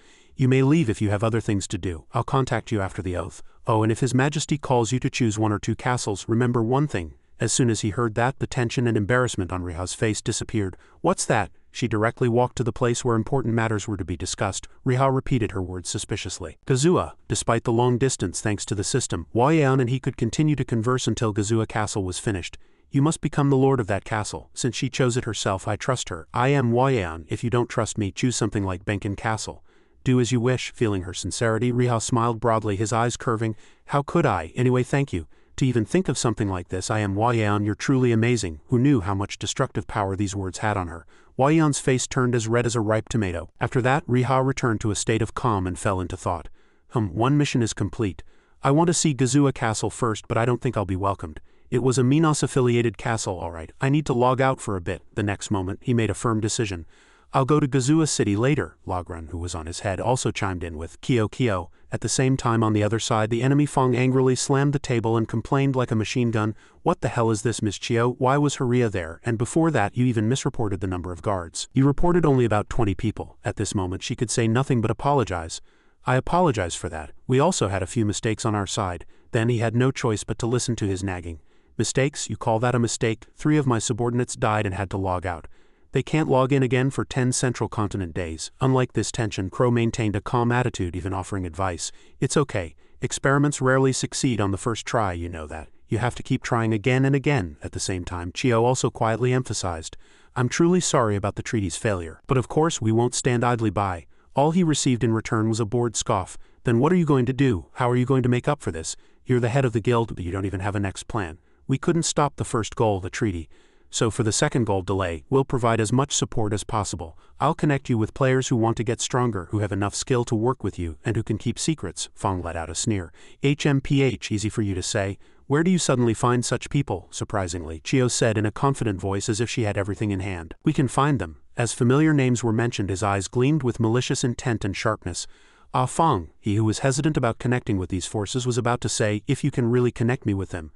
You may leave if you have other things to do. I'll contact you after the oath. Oh, and if His Majesty calls you to choose 1 or 2 castles, remember one thing." As soon as he heard that, the tension and embarrassment on Riha's face disappeared. "What's that?" She directly walked to the place where important matters were to be discussed. Riha repeated her words suspiciously. Gazua, despite the long distance thanks to the system, Huayan and he could continue to converse until Gazua Castle was finished. "You must become the lord of that castle. Since she chose it herself, I trust her. I am Huayan. If you don't trust me, choose something like Benkin Castle." "Do as you wish." Feeling her sincerity, Riha smiled broadly, his eyes curving. "How could I? Anyway, thank you. To even think of something like this, I am Huayan, you're truly amazing." Who knew how much destructive power these words had on her? Huayan's face turned as red as a ripe tomato. After that, Riha returned to a state of calm and fell into thought. One mission is complete. I want to see Gazua Castle first, but I don't think I'll be welcomed. It was a Minos-affiliated castle, all right. I need to log out for a bit." The next moment, he made a firm decision. "I'll go to Gazua City later." Logran, who was on his head, also chimed in with "Kyo Kyo." At the same time, on the other side, the enemy Fong angrily slammed the table and complained like a machine gun. "What the hell is this, Miss Chio? Why was Haria there? And before that, you even misreported the number of guards. You reported only about 20 people." At this moment, she could say nothing but apologize. "I apologize for that. We also had a few mistakes on our side." Then he had no choice but to listen to his nagging. "Mistakes? You call that a mistake? 3 of my subordinates died and had to log out. They can't log in again for 10 Central Continent days." Unlike this tension, Crow maintained a calm attitude, even offering advice. "It's okay. Experiments rarely succeed on the first try, you know that. You have to keep trying again and again." At the same time, Chio also quietly emphasized, "I'm truly sorry about the treaty's failure. But of course we won't stand idly by." All he received in return was a bored scoff. "Then what are you going to do? How are you going to make up for this? You're the head of the guild, but you don't even have a next plan. We couldn't stop the first goal, the treaty. So for the second goal delay, we'll provide as much support as possible. I'll connect you with players who want to get stronger, who have enough skill to work with you, and who can keep secrets." Fong let out a sneer. "HMPH, easy for you to say. Where do you suddenly find such people?" Surprisingly, Chio said in a confident voice as if she had everything in hand. "We can find them." As familiar names were mentioned, his eyes gleamed with malicious intent and sharpness. "Ah, Fong," he who was hesitant about connecting with these forces was about to say, "if you can really connect me with them."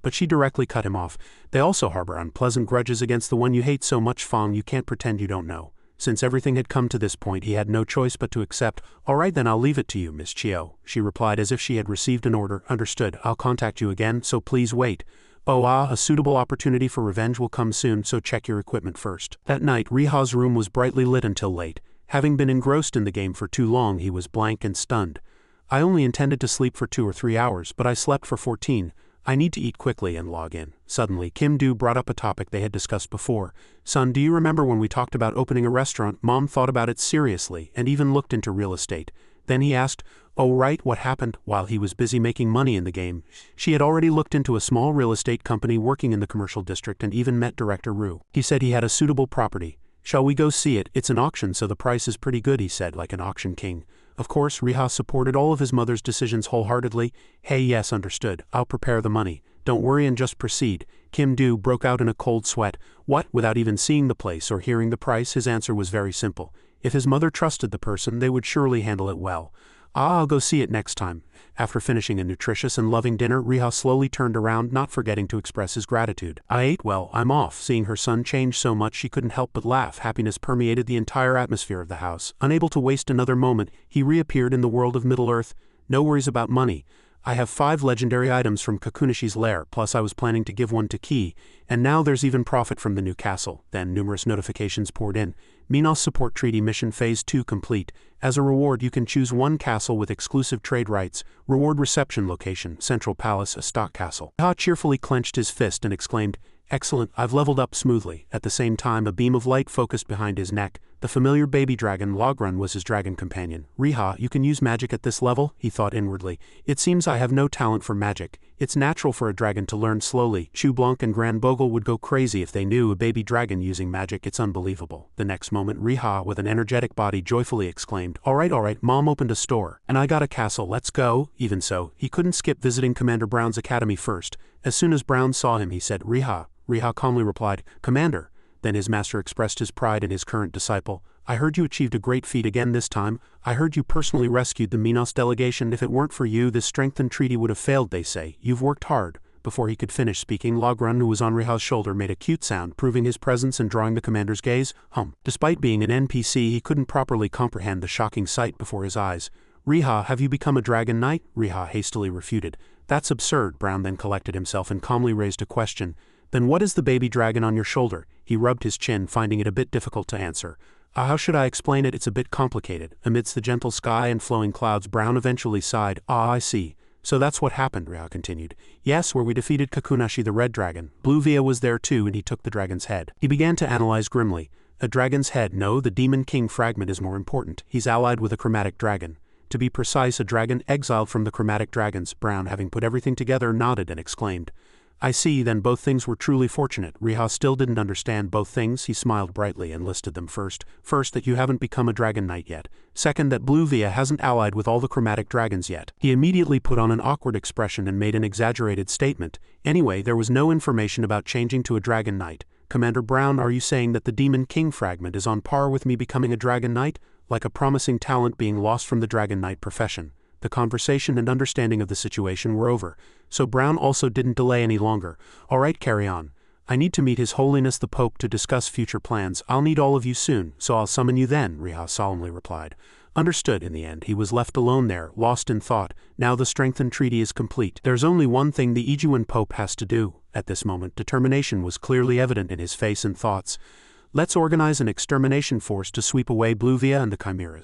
But she directly cut him off. "They also harbor unpleasant grudges against the one you hate so much, Fong. You can't pretend you don't know." Since everything had come to this point, he had no choice but to accept. "All right then, I'll leave it to you, Miss Chio," she replied as if she had received an order. "Understood. I'll contact you again, so please wait. A suitable opportunity for revenge will come soon, so check your equipment first." That night, Riha's room was brightly lit until late. Having been engrossed in the game for too long, he was blank and stunned. "I only intended to sleep for 2 or 3 hours, but I slept for 14. I need to eat quickly and log in." Suddenly, Kim Do brought up a topic they had discussed before. "Son, do you remember when we talked about opening a restaurant? Mom thought about it seriously and even looked into real estate." Then he asked, "Oh right, what happened?" While he was busy making money in the game, she had already looked into a small real estate company working in the commercial district and even met Director Ru. He said he had a suitable property. "Shall we go see it? It's an auction, so the price is pretty good," he said, like an auction king. Of course, Riha supported all of his mother's decisions wholeheartedly. "Hey, yes, understood. I'll prepare the money. Don't worry and just proceed." Kim Do broke out in a cold sweat. What? Without even seeing the place or hearing the price, his answer was very simple. If his mother trusted the person, they would surely handle it well. I'll go see it next time." After finishing a nutritious and loving dinner, Riha slowly turned around, not forgetting to express his gratitude. "I ate well, I'm off." Seeing her son change so much, she couldn't help but laugh. Happiness permeated the entire atmosphere of the house. Unable to waste another moment, he reappeared in the world of Middle-earth. "No worries about money. I have 5 legendary items from Kakunishi's lair, plus I was planning to give one to Ki, and now there's even profit from the new castle." Then numerous notifications poured in. "Minos Support Treaty Mission Phase 2 complete. As a reward, you can choose 1 castle with exclusive trade rights. Reward reception location, Central Palace, a stock castle." Ha cheerfully clenched his fist and exclaimed, "Excellent, I've leveled up smoothly." At the same time, a beam of light focused behind his neck. The familiar baby dragon Logrun was his dragon companion. "Riha, you can use magic at this level?" he thought inwardly. "It seems I have no talent for magic. It's natural for a dragon to learn slowly. Chu Blanc and Gran Bogle would go crazy if they knew a baby dragon using magic. It's unbelievable." The next moment, Riha, with an energetic body, joyfully exclaimed, all right, Mom opened a store. And I got a castle, let's go." Even so, he couldn't skip visiting Commander Brown's academy first. As soon as Brown saw him, he said, "Riha." Riha calmly replied, "Commander." Then his master expressed his pride in his current disciple. "I heard you achieved a great feat again this time. I heard you personally rescued the Minos delegation. If it weren't for you, this strengthened treaty would have failed, they say. You've worked hard. Before he could finish speaking, Logrun, who was on Riha's shoulder, made a cute sound, proving his presence and drawing the commander's gaze. Despite being an NPC, he couldn't properly comprehend the shocking sight before his eyes. Riha, have you become a dragon knight? Riha hastily refuted. That's absurd. Brown then collected himself and calmly raised a question. Then what is the baby dragon on your shoulder? He rubbed his chin, finding it a bit difficult to answer. How should I explain it? It's a bit complicated. Amidst the gentle sky and flowing clouds, Brown eventually sighed. I see. So that's what happened, Riha continued. Yes, where we defeated Kakunashi the red dragon. Blue Via was there too, and he took the dragon's head. He began to analyze grimly. A dragon's head? No, the Demon King fragment is more important. He's allied with a chromatic dragon. To be precise, a dragon exiled from the chromatic dragons. Brown, having put everything together, nodded and exclaimed. I see, then both things were truly fortunate. Riha still didn't understand both things. He smiled brightly and listed them first. First, that you haven't become a dragon knight yet. Second, that Blue Via hasn't allied with all the chromatic dragons yet. He immediately put on an awkward expression and made an exaggerated statement. Anyway, there was no information about changing to a dragon knight. Commander Brown, are you saying that the Demon King fragment is on par with me becoming a dragon knight? Like a promising talent being lost from the dragon knight profession. The conversation and understanding of the situation were over, so Brown also didn't delay any longer. All right, carry on. I need to meet His Holiness the Pope to discuss future plans. I'll need all of you soon, so I'll summon you then, Riha solemnly replied. Understood. In the end, he was left alone there, lost in thought. Now the strengthened treaty is complete. There's only one thing the Ijuan Pope has to do. At this moment, determination was clearly evident in his face and thoughts. Let's organize an extermination force to sweep away Blue Via and the Chimeras.